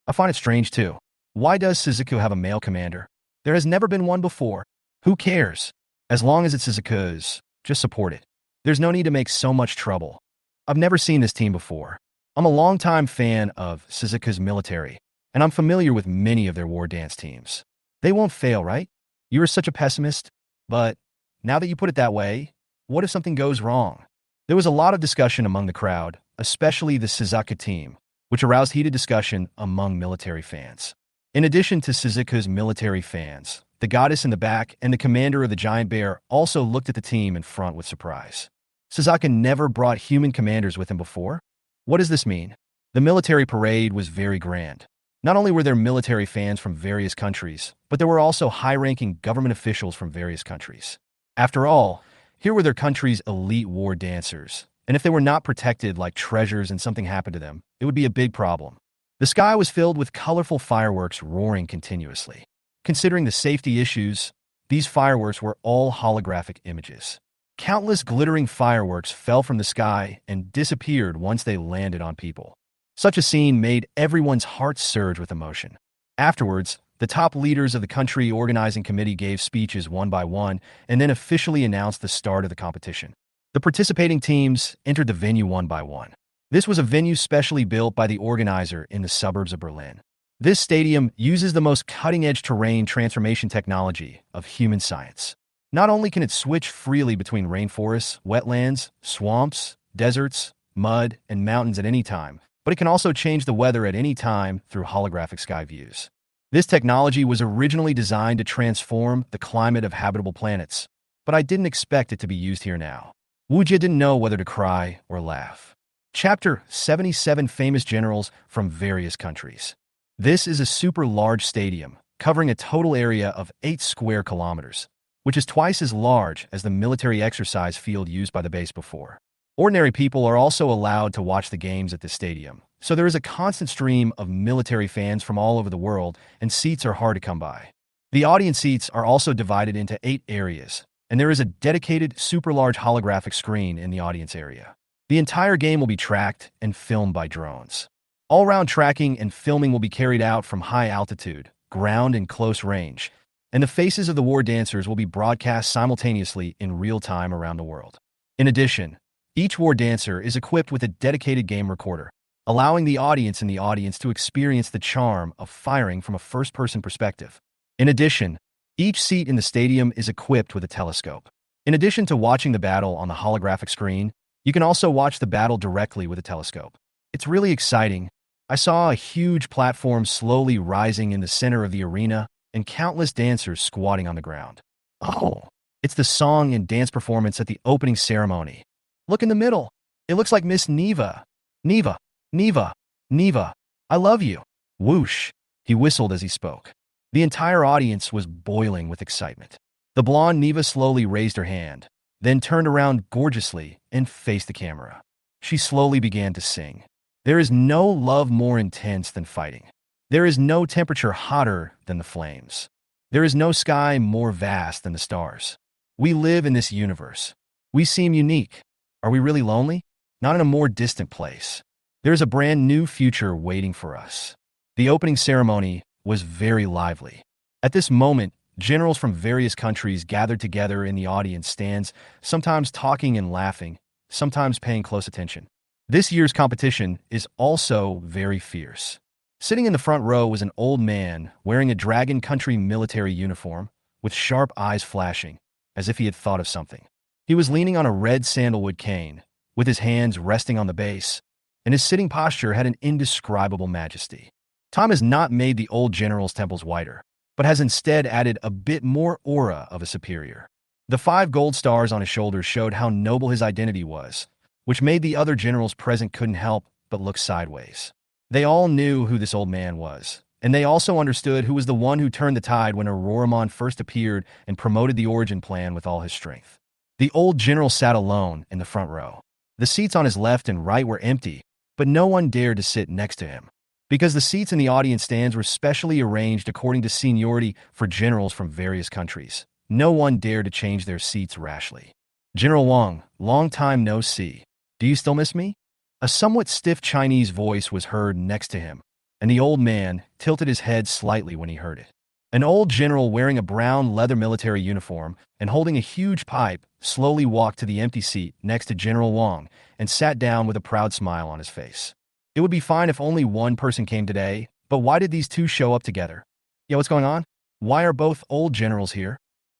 I find it strange too. Why does Suzuku have a male commander? There has never been one before. Who cares? As long as it's Suzuku's, just support it. There's no need to make so much trouble. I've never seen this team before. I'm a longtime fan of Suzuku's military, and I'm familiar with many of their war dance teams. They won't fail, right? You are such a pessimist. But now that you put it that way, what if something goes wrong? There was a lot of discussion among the crowd especially the Suzuka team, which aroused heated discussion among military fans. In addition to Suzuka's military fans, the goddess in the back and the commander of the giant bear also looked at the team in front with surprise. Suzuka never brought human commanders with him before? What does this mean? The military parade was very grand. Not only were there military fans from various countries, but there were also high-ranking government officials from various countries. After all, here were their country's elite war dancers, and if they were not protected like treasures and something happened to them, it would be a big problem. The sky was filled with colorful fireworks roaring continuously. Considering the safety issues, these fireworks were all holographic images. Countless glittering fireworks fell from the sky and disappeared once they landed on people. Such a scene made everyone's heart surge with emotion. Afterwards, the top leaders of the country organizing committee gave speeches one by one and then officially announced the start of the competition. The participating teams entered the venue one by one. This was a venue specially built by the organizer in the suburbs of Berlin. This stadium uses the most cutting-edge terrain transformation technology of human science. Not only can it switch freely between rainforests, wetlands, swamps, deserts, mud, and mountains at any time, but it can also change the weather at any time through holographic sky views. This technology was originally designed to transform the climate of habitable planets, but I didn't expect it to be used here now. Wu Jie didn't know whether to cry or laugh. Chapter 77 Famous Generals from Various Countries. This is a super large stadium, covering a total area of 8 square kilometers, which is twice as large as the military exercise field used by the base before. Ordinary people are also allowed to watch the games at this stadium, so there is a constant stream of military fans from all over the world, and seats are hard to come by. The audience seats are also divided into 8 areas, and there is a dedicated super large holographic screen in the audience area. The entire game will be tracked and filmed by drones. All-round tracking and filming will be carried out from high altitude, ground, and close range, and the faces of the war dancers will be broadcast simultaneously in real time around the world. In addition, each war dancer is equipped with a dedicated game recorder, allowing the audience to experience the charm of firing from a first-person perspective. In addition, each seat in the stadium is equipped with a telescope. In addition to watching the battle on the holographic screen, you can also watch the battle directly with a telescope. It's really exciting. I saw a huge platform slowly rising in the center of the arena and countless dancers squatting on the ground. Oh, it's the song and dance performance at the opening ceremony. Look in the middle. It looks like Miss Neva. Neva, Neva, Neva, I love you. Whoosh, he whistled as he spoke. The entire audience was boiling with excitement. The blonde Neva slowly raised her hand, then turned around gorgeously and faced the camera. She slowly began to sing. There is no love more intense than fighting. There is no temperature hotter than the flames. There is no sky more vast than the stars. We live in this universe. We seem unique. Are we really lonely? Not in a more distant place. There is a brand new future waiting for us. The opening ceremony was very lively. At this moment, generals from various countries gathered together in the audience stands, sometimes talking and laughing, sometimes paying close attention. This year's competition is also very fierce. Sitting in the front row was an old man wearing a Dragon Country military uniform, with sharp eyes flashing, as if he had thought of something. He was leaning on a red sandalwood cane, with his hands resting on the base, and his sitting posture had an indescribable majesty. Time has not made the old general's temples whiter, but has instead added a bit more aura of a superior. The 5 gold stars on his shoulders showed how noble his identity was, which made the other generals present couldn't help but look sideways. They all knew who this old man was, and they also understood who was the one who turned the tide when Auroramon first appeared and promoted the origin plan with all his strength. The old general sat alone in the front row. The seats on his left and right were empty, but no one dared to sit next to him. Because the seats in the audience stands were specially arranged according to seniority for generals from various countries, no one dared to change their seats rashly. General Wang, long time no see. Do you still miss me? A somewhat stiff Chinese voice was heard next to him, and the old man tilted his head slightly when he heard it. An old general wearing a brown leather military uniform and holding a huge pipe slowly walked to the empty seat next to General Wang and sat down with a proud smile on his face. It would be fine if only one person came today, but why did these two show up together? Yeah, what's going on? Why are both old generals here?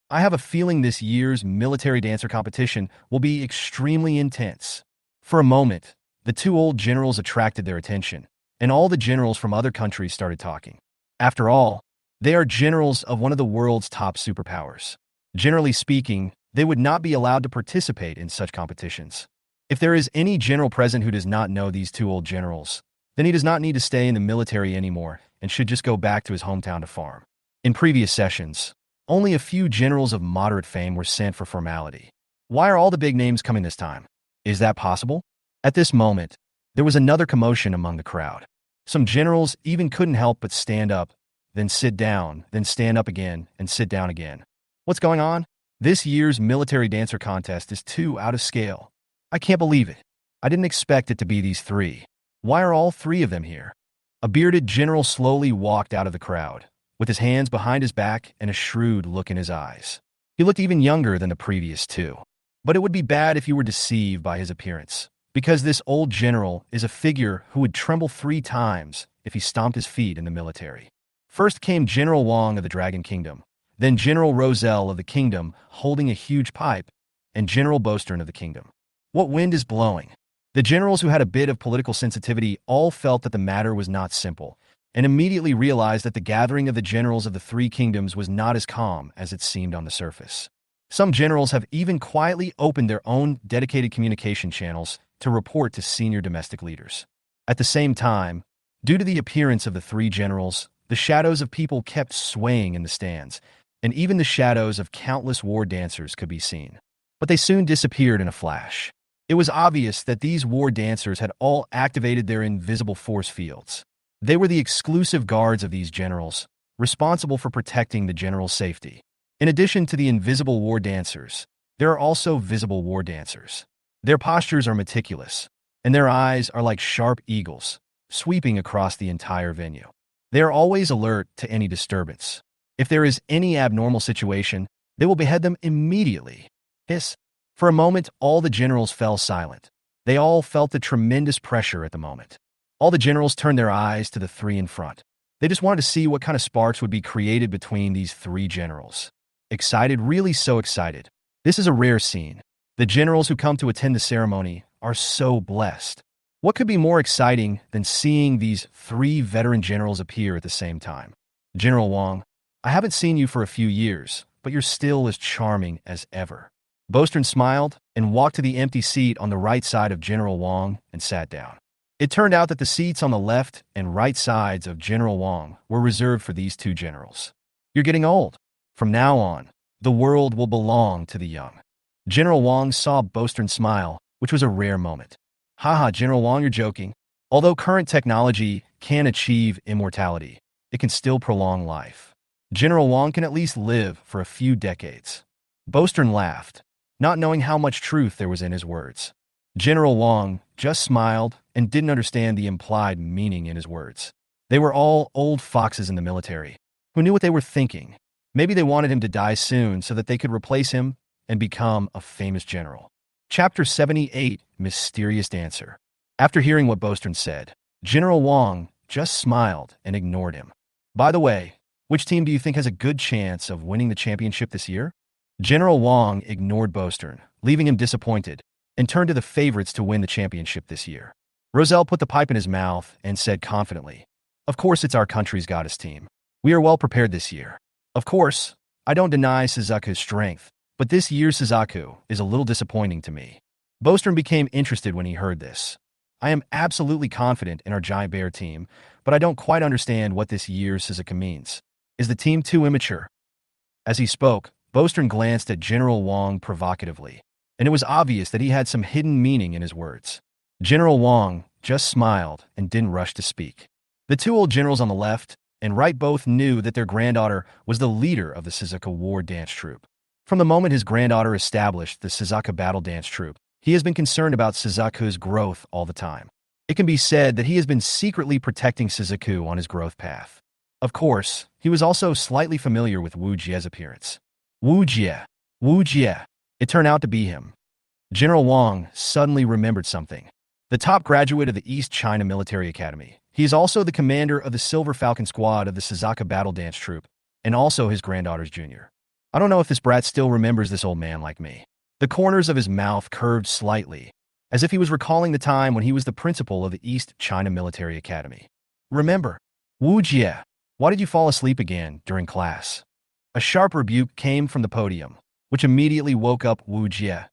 I have a feeling this year's military dancer competition will be extremely intense. For a moment, the two old generals attracted their attention, and all the generals from other countries started talking. After all, they are generals of one of the world's top superpowers. Generally speaking, they would not be allowed to participate in such competitions. If there is any general present who does not know these two old generals, then he does not need to stay in the military anymore and should just go back to his hometown to farm. In previous sessions, only a few generals of moderate fame were sent for formality. Why are all the big names coming this time? Is that possible? At this moment, there was another commotion among the crowd. Some generals even couldn't help but stand up, then sit down, then stand up again, and sit down again. What's going on? This year's military dancer contest is too out of scale. I can't believe it. I didn't expect it to be these three. Why are all three of them here? A bearded general slowly walked out of the crowd, with his hands behind his back and a shrewd look in his eyes. He looked even younger than the previous two. But it would be bad if you were deceived by his appearance, because this old general is a figure who would tremble 3 times if he stomped his feet in the military. First came General Wang of the Dragon Kingdom, then General Roselle of the kingdom holding a huge pipe, and General Bostern of the kingdom. What wind is blowing? The generals who had a bit of political sensitivity all felt that the matter was not simple, and immediately realized that the gathering of the generals of the 3 kingdoms was not as calm as it seemed on the surface. Some generals have even quietly opened their own dedicated communication channels to report to senior domestic leaders. At the same time, due to the appearance of the 3 generals, the shadows of people kept swaying in the stands, and even the shadows of countless war dancers could be seen. But they soon disappeared in a flash. It was obvious that these war dancers had all activated their invisible force fields. They were the exclusive guards of these generals, responsible for protecting the general's safety. In addition to the invisible war dancers, there are also visible war dancers. Their postures are meticulous, and their eyes are like sharp eagles, sweeping across the entire venue. They are always alert to any disturbance. If there is any abnormal situation, they will behead them immediately. Hiss. For a moment, all the generals fell silent. They all felt the tremendous pressure at the moment. All the generals turned their eyes to the 3 in front. They just wanted to see what kind of sparks would be created between these 3 generals. Excited, really so excited. This is a rare scene. The generals who come to attend the ceremony are so blessed. What could be more exciting than seeing these 3 veteran generals appear at the same time? General Wang, I haven't seen you for a few years, but you're still as charming as ever. Bostern smiled and walked to the empty seat on the right side of General Wang and sat down. It turned out that the seats on the left and right sides of General Wang were reserved for these 2 generals. You're getting old. From now on, the world will belong to the young. General Wang saw Bostern smile, which was a rare moment. Haha, General Wang, you're joking. Although current technology can achieve immortality, it can still prolong life. General Wang can at least live for a few decades. Bostern laughed, not knowing how much truth there was in his words. General Wang just smiled and didn't understand the implied meaning in his words. They were all old foxes in the military, who knew what they were thinking. Maybe they wanted him to die soon so that they could replace him and become a famous general. Chapter 78, Mysterious Dancer. After hearing what Bostern said, General Wang just smiled and ignored him. By the way, which team do you think has a good chance of winning the championship this year? General Wang ignored Bostern, leaving him disappointed, and turned to the favorites to win the championship this year. Roselle put the pipe in his mouth and said confidently, "Of course it's our country's goddess team. We are well prepared this year. Of course, I don't deny Suzaku's strength, but this year's Suzaku is a little disappointing to me." Bostern became interested when he heard this. "I am absolutely confident in our giant bear team, but I don't quite understand what this year's Suzaku means. Is the team too immature?" As he spoke, Bostern glanced at General Wang provocatively, and it was obvious that he had some hidden meaning in his words. General Wang just smiled and didn't rush to speak. The 2 old generals on the left and right both knew that their granddaughter was the leader of the Suzaku War Dance Troupe. From the moment his granddaughter established the Suzaku Battle Dance Troupe, he has been concerned about Suzaku's growth all the time. It can be said that he has been secretly protecting Suzaku on his growth path. Of course, he was also slightly familiar with Wu Jie's appearance. Wu Jie. Wu Jie. It turned out to be him. General Wang suddenly remembered something. The top graduate of the East China Military Academy. He is also the commander of the Silver Falcon Squad of the Suzaku Battle Dance Troupe, and also his granddaughter's junior. I don't know if this brat still remembers this old man like me. The corners of his mouth curved slightly, as if he was recalling the time when he was the principal of the East China Military Academy. Remember, Wu Jie, why did you fall asleep again during class? A sharp rebuke came from the podium, which immediately woke up Wu Jie,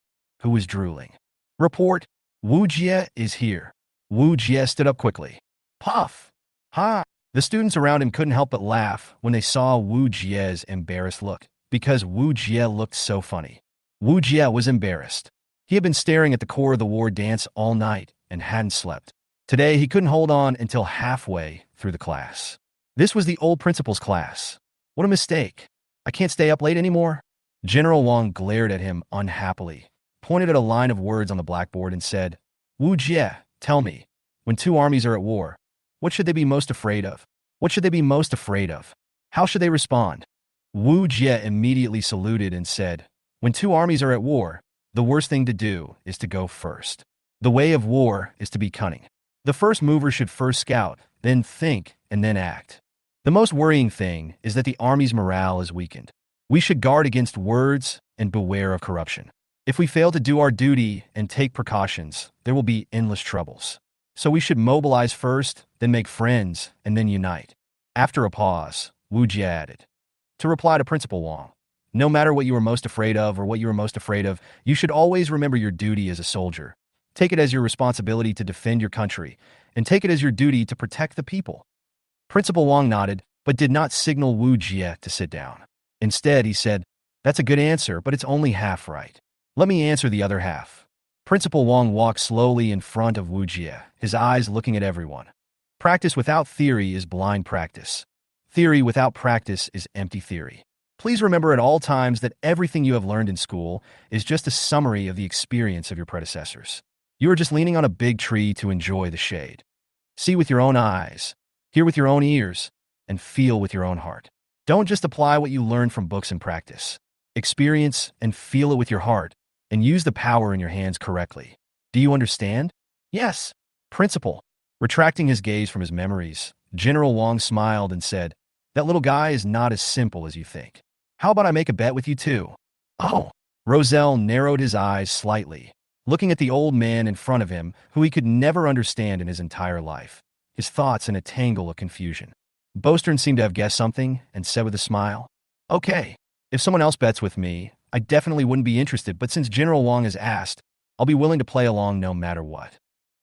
who was drooling. Report, Wu Jie is here. Wu Jie stood up quickly. Puff! Ha! The students around him couldn't help but laugh when they saw Wu Jie's embarrassed look, because Wu Jie looked so funny. Wu Jie was embarrassed. He had been staring at the core of the war dance all night and hadn't slept. Today, he couldn't hold on until halfway through the class. This was the old principal's class. What a mistake. I can't stay up late anymore. General Wang glared at him unhappily, pointed at a line of words on the blackboard and said, Wu Jie, tell me, when two armies are at war, what should they be most afraid of? What should they be most afraid of? How should they respond? Wu Jie immediately saluted and said, when two armies are at war, the worst thing to do is to go first. The way of war is to be cunning. The first mover should first scout, then think, and then act. The most worrying thing is that the army's morale is weakened. We should guard against words and beware of corruption. If we fail to do our duty and take precautions, there will be endless troubles. So we should mobilize first, then make friends, and then unite. After a pause, Wu Jie added, to reply to Principal Wang, no matter what you are most afraid of or what you are most afraid of, you should always remember your duty as a soldier. Take it as your responsibility to defend your country, and take it as your duty to protect the people. Principal Wang nodded, but did not signal Wu Jie to sit down. Instead, he said, that's a good answer, but it's only half right. Let me answer the other half. Principal Wang walked slowly in front of Wu Jie, his eyes looking at everyone. Practice without theory is blind practice. Theory without practice is empty theory. Please remember at all times that everything you have learned in school is just a summary of the experience of your predecessors. You are just leaning on a big tree to enjoy the shade. See with your own eyes, hear with your own ears, and feel with your own heart. Don't just apply what you learn from books and practice. Experience and feel it with your heart, and use the power in your hands correctly. Do you understand? Yes. Principal. Retracting his gaze from his memories, General Wang smiled and said, that little guy is not as simple as you think. How about I make a bet with you too? Oh. Roselle narrowed his eyes slightly, looking at the old man in front of him who he could never understand in his entire life, his thoughts in a tangle of confusion. Bostern seemed to have guessed something and said with a smile, okay, if someone else bets with me, I definitely wouldn't be interested, but since General Wang has asked, I'll be willing to play along no matter what.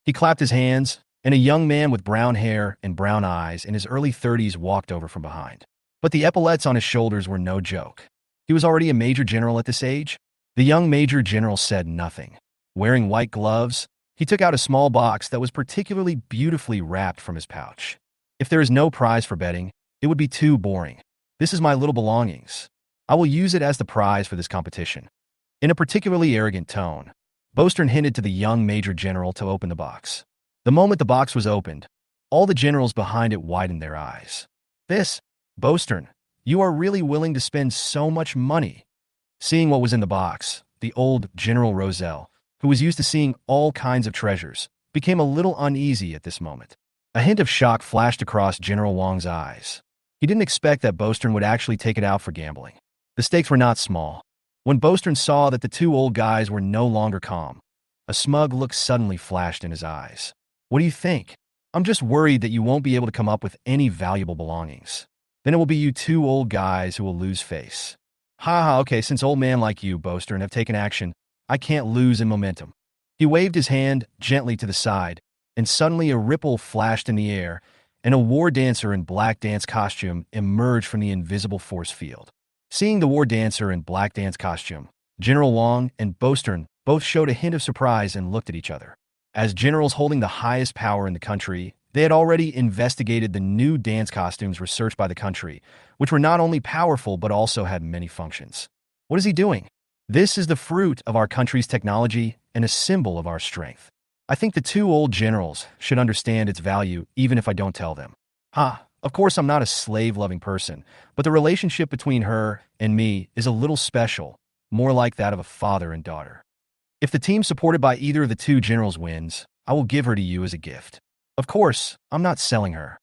He clapped his hands, and a young man with brown hair and brown eyes in his early 30s walked over from behind. But the epaulets on his shoulders were no joke. He was already a major general at this age. The young major general said nothing. Wearing white gloves, he took out a small box that was particularly beautifully wrapped from his pouch. If there is no prize for betting, it would be too boring. This is my little belongings. I will use it as the prize for this competition. In a particularly arrogant tone, Bostern hinted to the young major general to open the box. The moment the box was opened, all the generals behind it widened their eyes. This, Bostern, you are really willing to spend so much money. Seeing what was in the box, the old General Roselle, who was used to seeing all kinds of treasures, became a little uneasy at this moment. A hint of shock flashed across General Wang's eyes. He didn't expect that Bostern would actually take it out for gambling. The stakes were not small. When Bostern saw that the two old guys were no longer calm, a smug look suddenly flashed in his eyes. What do you think? I'm just worried that you won't be able to come up with any valuable belongings. Then it will be you two old guys who will lose face. Ha, okay, since old man like you, Bostern, have taken action, I can't lose in momentum. He waved his hand gently to the side, and suddenly a ripple flashed in the air, and a war dancer in black dance costume emerged from the invisible force field. Seeing the war dancer in black dance costume, General Wang and Bostern both showed a hint of surprise and looked at each other. As generals holding the highest power in the country, they had already investigated the new dance costumes researched by the country, which were not only powerful but also had many functions. What is he doing? This is the fruit of our country's technology and a symbol of our strength. I think the two old generals should understand its value even if I don't tell them. Of course I'm not a slave-loving person, but the relationship between her and me is a little special, more like that of a father and daughter. If the team supported by either of the two generals wins, I will give her to you as a gift. Of course, I'm not selling her.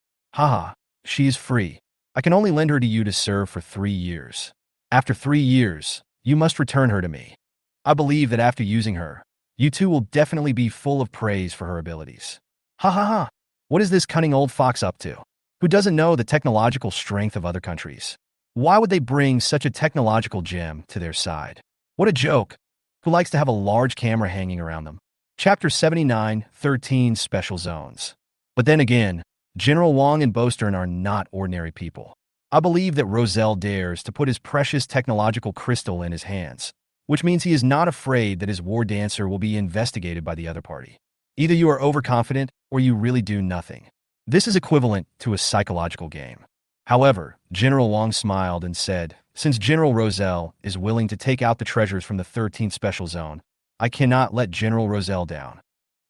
She is free. I can only lend her to you to serve for 3 years. After 3 years, you must return her to me. I believe that after using her, You two will definitely be full of praise for her abilities. Ha ha ha. What is this cunning old fox up to? Who doesn't know the technological strength of other countries? Why would they bring such a technological gem to their side? What a joke. Who likes to have a large camera hanging around them? Chapter 79, 13 Special Zones. But then again, General Wong and Bostern are not ordinary people. I believe that Roselle dares to put his precious technological crystal in his hands, which means he is not afraid that his war dancer will be investigated by the other party. Either you are overconfident or you really do nothing. This is equivalent to a psychological game. However, General Wong smiled and said, since General Roselle is willing to take out the treasures from the 13th Special Zone, I cannot let General Roselle down.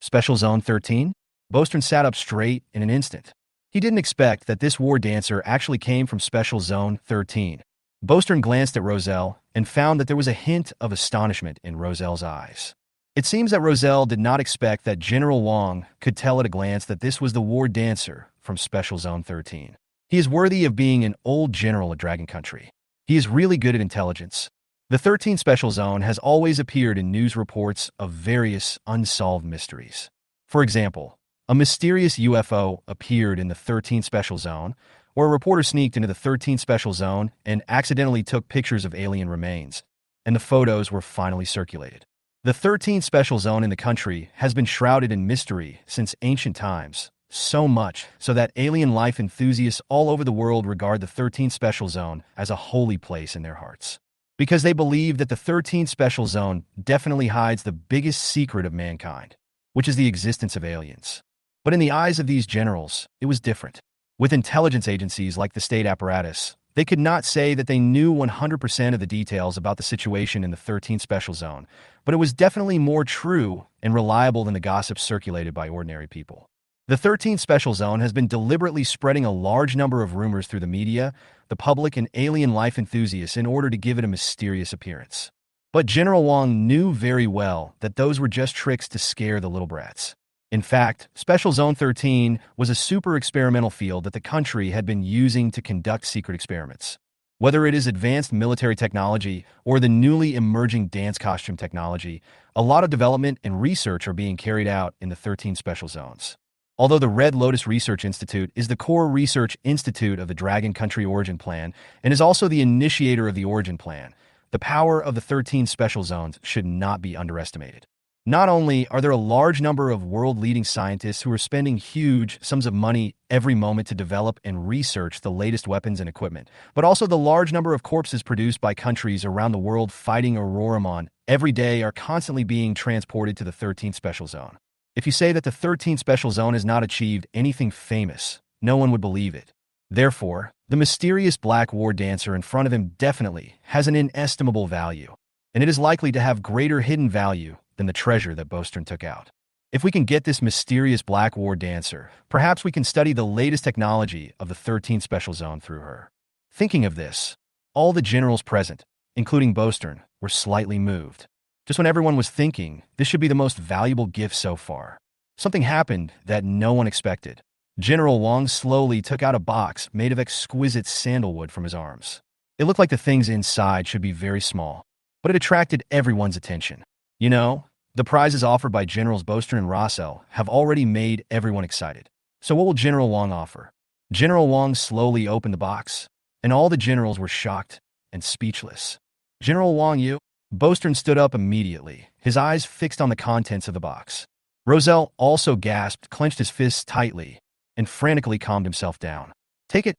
Special Zone 13? Bostern sat up straight in an instant. He didn't expect that this war dancer actually came from Special Zone 13. Bostern glanced at Roselle and found that there was a hint of astonishment in Roselle's eyes. It seems that Roselle did not expect that General Wong could tell at a glance that this was the war dancer from Special Zone 13. He is worthy of being an old general at Dragon Country. He is really good at intelligence. The 13th Special Zone has always appeared in news reports of various unsolved mysteries. For example, a mysterious UFO appeared in the 13th Special Zone, or a reporter sneaked into the 13th Special Zone and accidentally took pictures of alien remains, and the photos were finally circulated. The 13th Special Zone in the country has been shrouded in mystery since ancient times, so much so that alien life enthusiasts all over the world regard the 13th Special Zone as a holy place in their hearts. Because they believe that the 13th Special Zone definitely hides the biggest secret of mankind, which is the existence of aliens. But in the eyes of these generals, it was different. With intelligence agencies like the state apparatus, they could not say that they knew 100% of the details about the situation in the 13th Special Zone, but it was definitely more true and reliable than the gossip circulated by ordinary people. The 13th Special Zone has been deliberately spreading a large number of rumors through the media, the public, and alien life enthusiasts in order to give it a mysterious appearance. But General Wong knew very well that those were just tricks to scare the little brats. In fact, Special Zone 13 was a super experimental field that the country had been using to conduct secret experiments. Whether it is advanced military technology or the newly emerging dance costume technology, a lot of development and research are being carried out in the 13 Special Zones. Although the Red Lotus Research Institute is the core research institute of the Dragon Country Origin Plan and is also the initiator of the Origin Plan, the power of the 13 Special Zones should not be underestimated. Not only are there a large number of world-leading scientists who are spending huge sums of money every moment to develop and research the latest weapons and equipment, but also the large number of corpses produced by countries around the world fighting Auroramon every day are constantly being transported to the 13th Special Zone. If you say that the 13th Special Zone has not achieved anything famous, no one would believe it. Therefore, the mysterious black war dancer in front of him definitely has an inestimable value, and it is likely to have greater hidden value than the treasure that Bostern took out. If we can get this mysterious black war dancer, perhaps we can study the latest technology of the 13th Special Zone through her. Thinking of this, all the generals present, including Bostern, were slightly moved. Just when everyone was thinking this should be the most valuable gift so far, something happened that no one expected. General Wong slowly took out a box made of exquisite sandalwood from his arms. It looked like the things inside should be very small, but it attracted everyone's attention. You know, the prizes offered by Generals Bostern and Rossell have already made everyone excited. So what will General Wong offer? General Wong slowly opened the box, and all the generals were shocked and speechless. General Wong, you? Bostern stood up immediately, his eyes fixed on the contents of the box. Roselle also gasped, clenched his fists tightly, and frantically calmed himself down. Take it,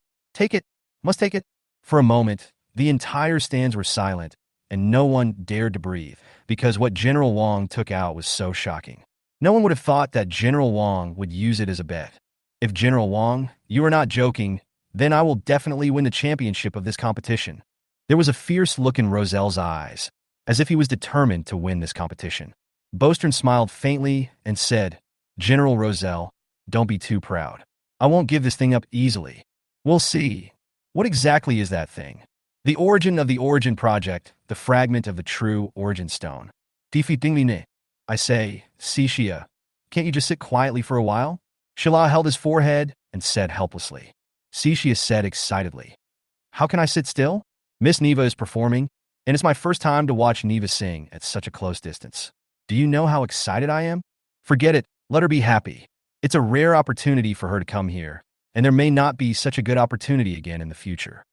must take it. For a moment, the entire stands were silent, and no one dared to breathe, because what General Wong took out was so shocking. No one would have thought that General Wong would use it as a bet. If General Wong, you are not joking, then I will definitely win the championship of this competition. There was a fierce look in Roselle's eyes, as if he was determined to win this competition. Bostern smiled faintly and said, General Roselle, don't be too proud. I won't give this thing up easily. We'll see. What exactly is that thing? The origin of the Origin Project, the fragment of the true Origin Stone. Defeatingly, I say, Cixia, can't you just sit quietly for a while? Shala held his forehead and said helplessly. Cixia said excitedly, how can I sit still? Miss Neva is performing, and it's my first time to watch Neva sing at such a close distance. Do you know how excited I am? Forget it. Let her be happy. It's a rare opportunity for her to come here, and there may not be such a good opportunity again in the future.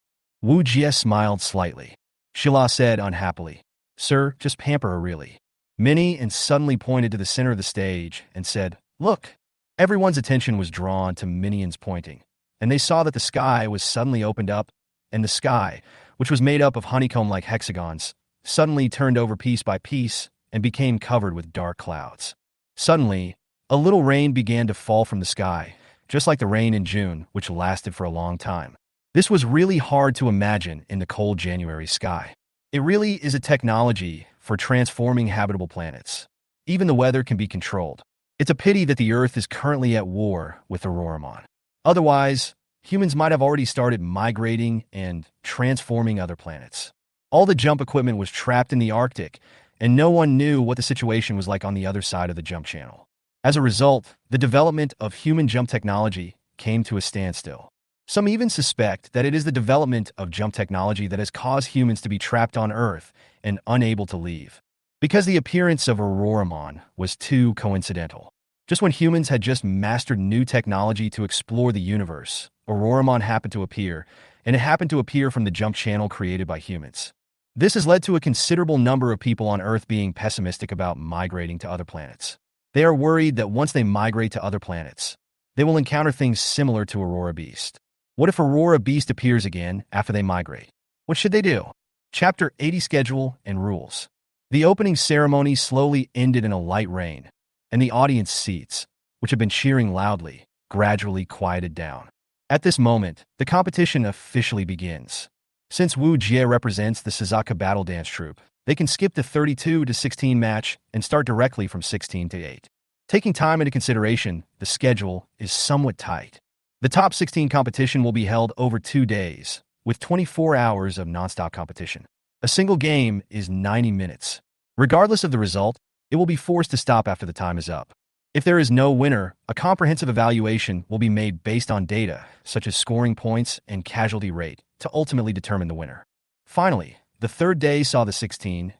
Wu Jie smiled slightly. Shila said unhappily, Sir, just pamper her really. Minnie and suddenly pointed to the center of the stage and said, Look. Everyone's attention was drawn to Minion's pointing, and they saw that the sky was suddenly opened up, and the sky, which was made up of honeycomb-like hexagons, suddenly turned over piece by piece and became covered with dark clouds. Suddenly, a little rain began to fall from the sky, just like the rain in June, which lasted for a long time. This was really hard to imagine in the cold January sky. It really is a technology for transforming habitable planets. Even the weather can be controlled. It's a pity that the Earth is currently at war with Auroramon. Otherwise, humans might have already started migrating and transforming other planets. All the jump equipment was trapped in the Arctic, and no one knew what the situation was like on the other side of the jump channel. As a result, the development of human jump technology came to a standstill. Some even suspect that it is the development of jump technology that has caused humans to be trapped on Earth and unable to leave. Because the appearance of Auroramon was too coincidental. Just when humans had just mastered new technology to explore the universe, Auroramon happened to appear, and it happened to appear from the jump channel created by humans. This has led to a considerable number of people on Earth being pessimistic about migrating to other planets. They are worried that once they migrate to other planets, they will encounter things similar to Aurora Beast. What if Aurora Beast appears again after they migrate? What should they do? Chapter 80 Schedule and Rules. The opening ceremony slowly ended in a light rain, and the audience seats, which had been cheering loudly, gradually quieted down. At this moment, the competition officially begins. Since Wu Jie represents the Suzaka Battle Dance Troupe, they can skip the 32-16 match and start directly from 16-8. Taking time into consideration, the schedule is somewhat tight. The top 16 competition will be held over 2 days, with 24 hours of nonstop competition. A single game is 90 minutes. Regardless of the result, it will be forced to stop after the time is up. If there is no winner, a comprehensive evaluation will be made based on data, such as scoring points and casualty rate, to ultimately determine the winner. Finally, the third day saw the 16-8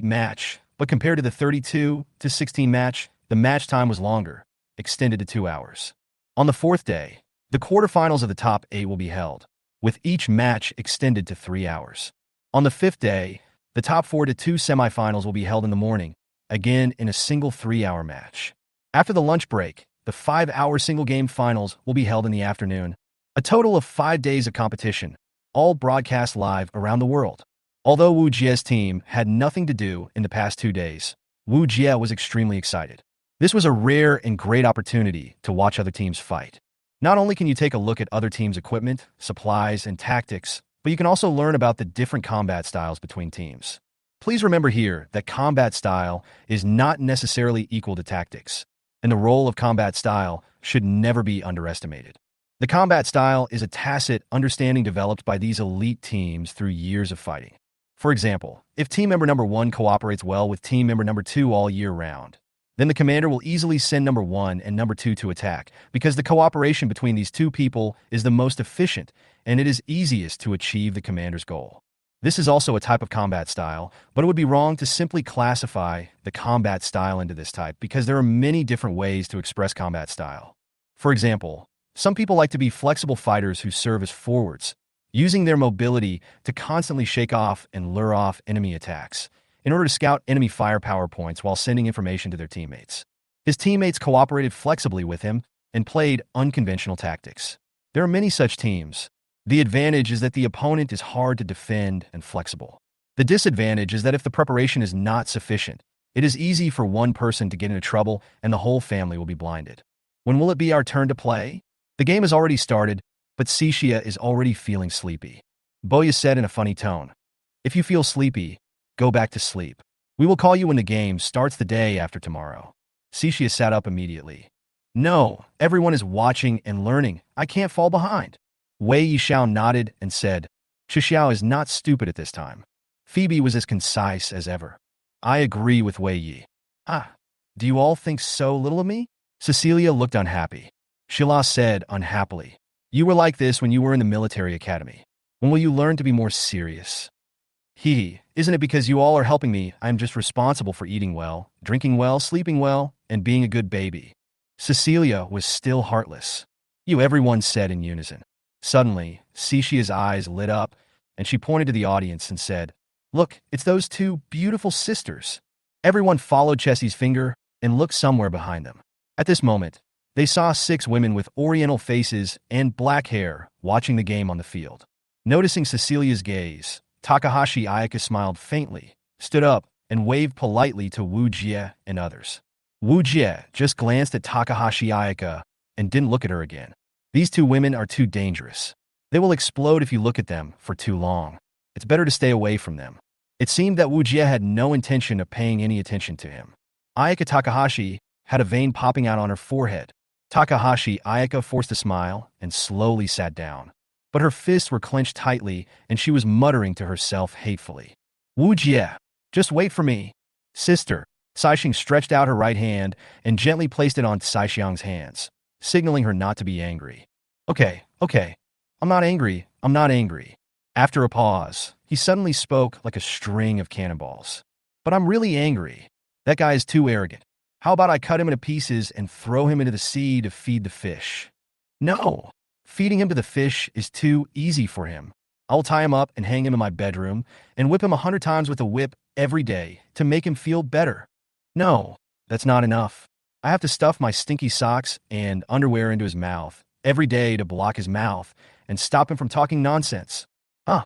match, but compared to the 32-16 match, the match time was longer, extended to 2 hours. On the fourth day, the quarterfinals of the top 8 will be held, with each match extended to 3 hours. On the fifth day, the top 4 to 2 semifinals will be held in the morning, again in a single 3-hour match. After the lunch break, the 5-hour single-game finals will be held in the afternoon. A total of 5 days of competition, all broadcast live around the world. Although Wu Jie's team had nothing to do in the past 2 days, Wu Jie was extremely excited. This was a rare and great opportunity to watch other teams fight. Not only can you take a look at other teams' equipment, supplies, and tactics, but you can also learn about the different combat styles between teams. Please remember here that combat style is not necessarily equal to tactics, and the role of combat style should never be underestimated. The combat style is a tacit understanding developed by these elite teams through years of fighting. For example, if team member number 1 cooperates well with team member number 2 all year round, then the commander will easily send number 1 and number 2 to attack because the cooperation between these two people is the most efficient and it is easiest to achieve the commander's goal. This is also a type of combat style, but it would be wrong to simply classify the combat style into this type because there are many different ways to express combat style. For example, some people like to be flexible fighters who serve as forwards, using their mobility to constantly shake off and lure off enemy attacks in order to scout enemy firepower points while sending information to their teammates. His teammates cooperated flexibly with him and played unconventional tactics. There are many such teams. The advantage is that the opponent is hard to defend and flexible. The disadvantage is that if the preparation is not sufficient, it is easy for one person to get into trouble and the whole family will be blinded. When will it be our turn to play? The game has already started, but Cixia is already feeling sleepy. Boya said in a funny tone, "If you feel sleepy, go back to sleep. We will call you when the game starts the day after tomorrow." Cixia sat up immediately. "No, everyone is watching and learning. I can't fall behind." Wei Yishao nodded and said, "Xiao is not stupid at this time." Phoebe was as concise as ever. "I agree with Wei Yi." "Ah, do you all think so little of me?" Cecilia looked unhappy. Shila said unhappily, "You were like this when you were in the military academy. When will you learn to be more serious?" Isn't it because you all are helping me? I'm just responsible for eating well, drinking well, sleeping well, and being a good baby. Cecilia was still heartless. You, everyone said in unison. Suddenly, Cecia's eyes lit up, and she pointed to the audience and said, "Look, it's those two beautiful sisters." Everyone followed Chessie's finger and looked somewhere behind them. At this moment, they saw 6 women with oriental faces and black hair watching the game on the field. Noticing Cecilia's gaze, Takahashi Ayaka smiled faintly, stood up, and waved politely to Wu Jie and others. Wu Jie just glanced at Takahashi Ayaka and didn't look at her again. These 2 women are too dangerous. They will explode if you look at them for too long. It's better to stay away from them. It seemed that Wu Jie had no intention of paying any attention to him. Ayaka Takahashi had a vein popping out on her forehead. Takahashi Ayaka forced a smile and slowly sat down. But her fists were clenched tightly, and she was muttering to herself hatefully. "Wu Jie, just wait for me." "Sister." Saixing stretched out her right hand and gently placed it on Saixiang's hands, signaling her not to be angry. Okay. I'm not angry. After a pause, he suddenly spoke like a string of cannonballs. "But I'm really angry. That guy is too arrogant. How about I cut him into pieces and throw him into the sea to feed the fish?" "No. Feeding him to the fish is too easy for him. I'll tie him up and hang him in my bedroom and whip him 100 times with a whip every day to make him feel better." "No, that's not enough. I have to stuff my stinky socks and underwear into his mouth every day to block his mouth and stop him from talking nonsense." Huh.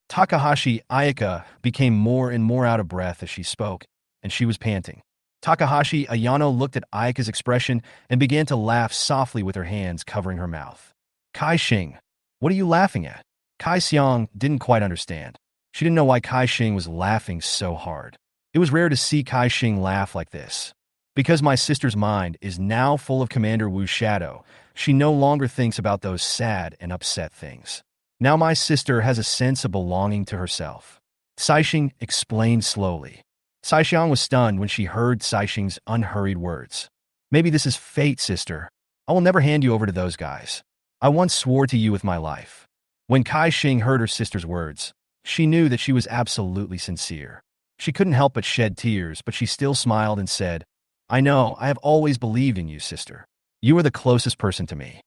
Takahashi Ayaka became more and more out of breath as she spoke, and she was panting. Takahashi Ayano looked at Ayaka's expression and began to laugh softly with her hands covering her mouth. "Kai Xing, what are you laughing at?" Kai Xiang didn't quite understand. She didn't know why Kai Xing was laughing so hard. It was rare to see Kai Xing laugh like this. "Because my sister's mind is now full of Commander Wu's shadow, she no longer thinks about those sad and upset things. Now my sister has a sense of belonging to herself," Saixing explained slowly. Saixiang was stunned when she heard Saixing's unhurried words. "Maybe this is fate, sister. I will never hand you over to those guys. I once swore to you with my life." When Kai Xing heard her sister's words, she knew that she was absolutely sincere. She couldn't help but shed tears, but she still smiled and said, "I know, I have always believed in you, sister. You are the closest person to me."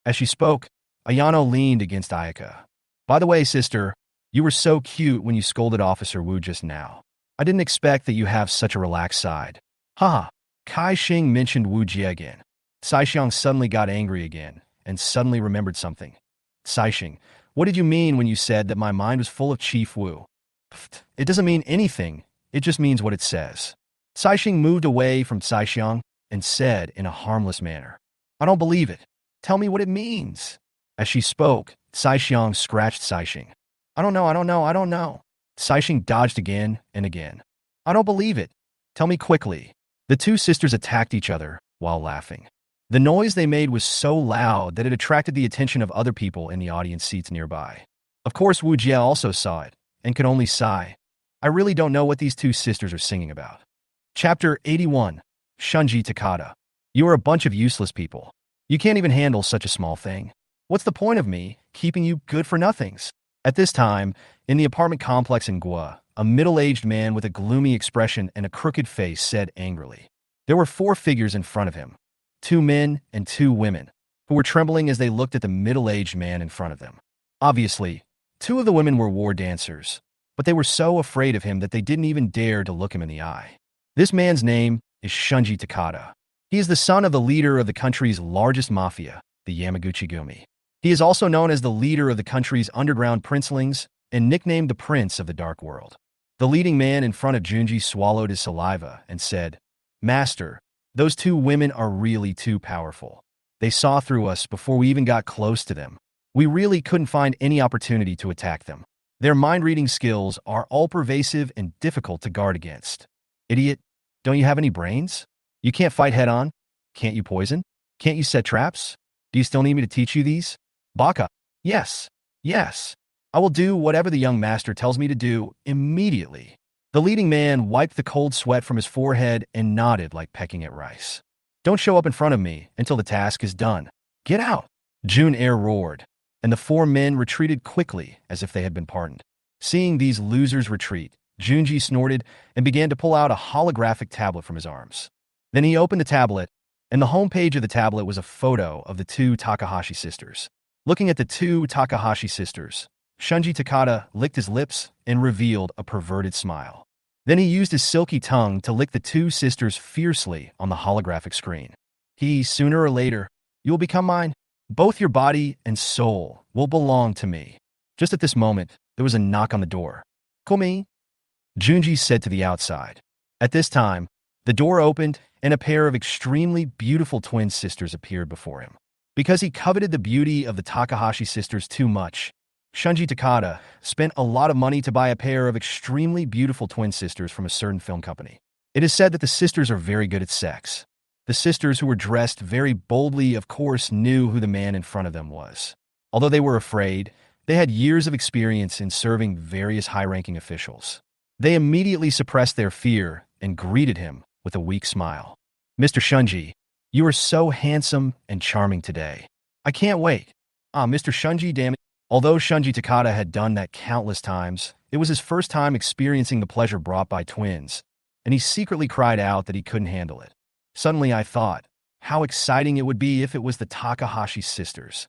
As she spoke, Ayano leaned against Ayaka. "By the way, sister, you were so cute when you scolded Officer Wu just now. I didn't expect that you have such a relaxed side." "Haha." Kai Xing mentioned Wu Jie again. Saixiang suddenly got angry again and suddenly remembered something. "Saixing, what did you mean when you said that my mind was full of Chief Wu?" "Pfft, it doesn't mean anything. It just means what it says." Saixing moved away from Saixiang and said in a harmless manner, "I don't believe it. Tell me what it means." As she spoke, Saixiang scratched Saixing. I don't know. Saixing dodged again and again. "I don't believe it. Tell me quickly." The 2 sisters attacked each other while laughing. The noise they made was so loud that it attracted the attention of other people in the audience seats nearby. Of course, Wu Jie also saw it and could only sigh. "I really don't know what these 2 sisters are singing about." Chapter 81. Shunji Takada. "You are a bunch of useless people. You can't even handle such a small thing. What's the point of me keeping you good-for-nothings?" At this time, in the apartment complex in Gua, a middle-aged man with a gloomy expression and a crooked face said angrily. There were 4 figures in front of him, 2 men and 2 women, who were trembling as they looked at the middle-aged man in front of them. Obviously, 2 of the women were war dancers, but they were so afraid of him that they didn't even dare to look him in the eye. This man's name is Shunji Takada. He is the son of the leader of the country's largest mafia, the Yamaguchi-gumi. He is also known as the leader of the country's underground princelings and nicknamed the Prince of the Dark World. The leading man in front of Junji swallowed his saliva and said, "Master, those 2 women are really too powerful. They saw through us before we even got close to them. We really couldn't find any opportunity to attack them. Their mind-reading skills are all-pervasive and difficult to guard against." "Idiot, don't you have any brains? You can't fight head-on? Can't you poison? Can't you set traps? Do you still need me to teach you these?" "Baka, yes. I will do whatever the young master tells me to do immediately." The leading man wiped the cold sweat from his forehead and nodded like pecking at rice. "Don't show up in front of me until the task is done. Get out!" June Air roared, and the 4 men retreated quickly as if they had been pardoned. Seeing these losers retreat, Junji snorted and began to pull out a holographic tablet from his arms. Then he opened the tablet, and the homepage of the tablet was a photo of the two Takahashi sisters. Looking at the two Takahashi sisters, Shunji Takada licked his lips and revealed a perverted smile. Then he used his silky tongue to lick the two sisters fiercely on the holographic screen. Sooner or later, you will become mine. Both your body and soul will belong to me. Just at this moment, there was a knock on the door. Komi? Junji said to the outside. At this time, the door opened and a pair of extremely beautiful twin sisters appeared before him. Because he coveted the beauty of the Takahashi sisters too much, Shunji Takada spent a lot of money to buy a pair of extremely beautiful twin sisters from a certain film company. It is said that the sisters are very good at sex. The sisters, who were dressed very boldly, of course, knew who the man in front of them was. Although they were afraid, they had years of experience in serving various high-ranking officials. They immediately suppressed their fear and greeted him with a weak smile. Mr. Shunji, you are so handsome and charming today. I can't wait. Mr. Shunji, damn it. Although Shunji Takada had done that countless times, it was his first time experiencing the pleasure brought by twins, and he secretly cried out that he couldn't handle it. Suddenly I thought, how exciting it would be if it was the Takahashi sisters.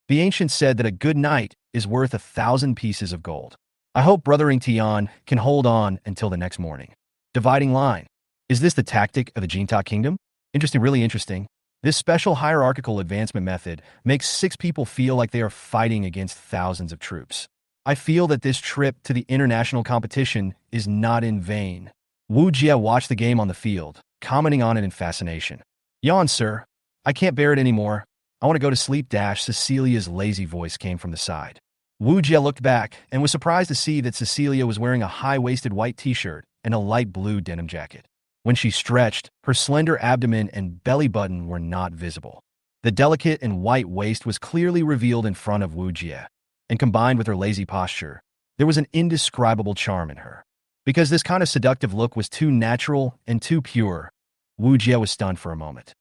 The ancient said that a good night is worth 1,000 pieces of gold. I hope Brothering Tian can hold on until the next morning. Dividing line. Is this the tactic of the Jinta Kingdom? Interesting, really interesting. This special hierarchical advancement method makes 6 people feel like they are fighting against thousands of troops. I feel that this trip to the international competition is not in vain. Wu Jie watched the game on the field, commenting on it in fascination. Yawn, sir. I can't bear it anymore. I want to go to sleep. Cecilia's lazy voice came from the side. Wu Jie looked back and was surprised to see that Cecilia was wearing a high-waisted white t-shirt and a light blue denim jacket. When she stretched, her slender abdomen and belly button were not visible. The delicate and white waist was clearly revealed in front of Wu Jie, and combined with her lazy posture, there was an indescribable charm in her. Because this kind of seductive look was too natural and too pure, Wu Jie was stunned for a moment.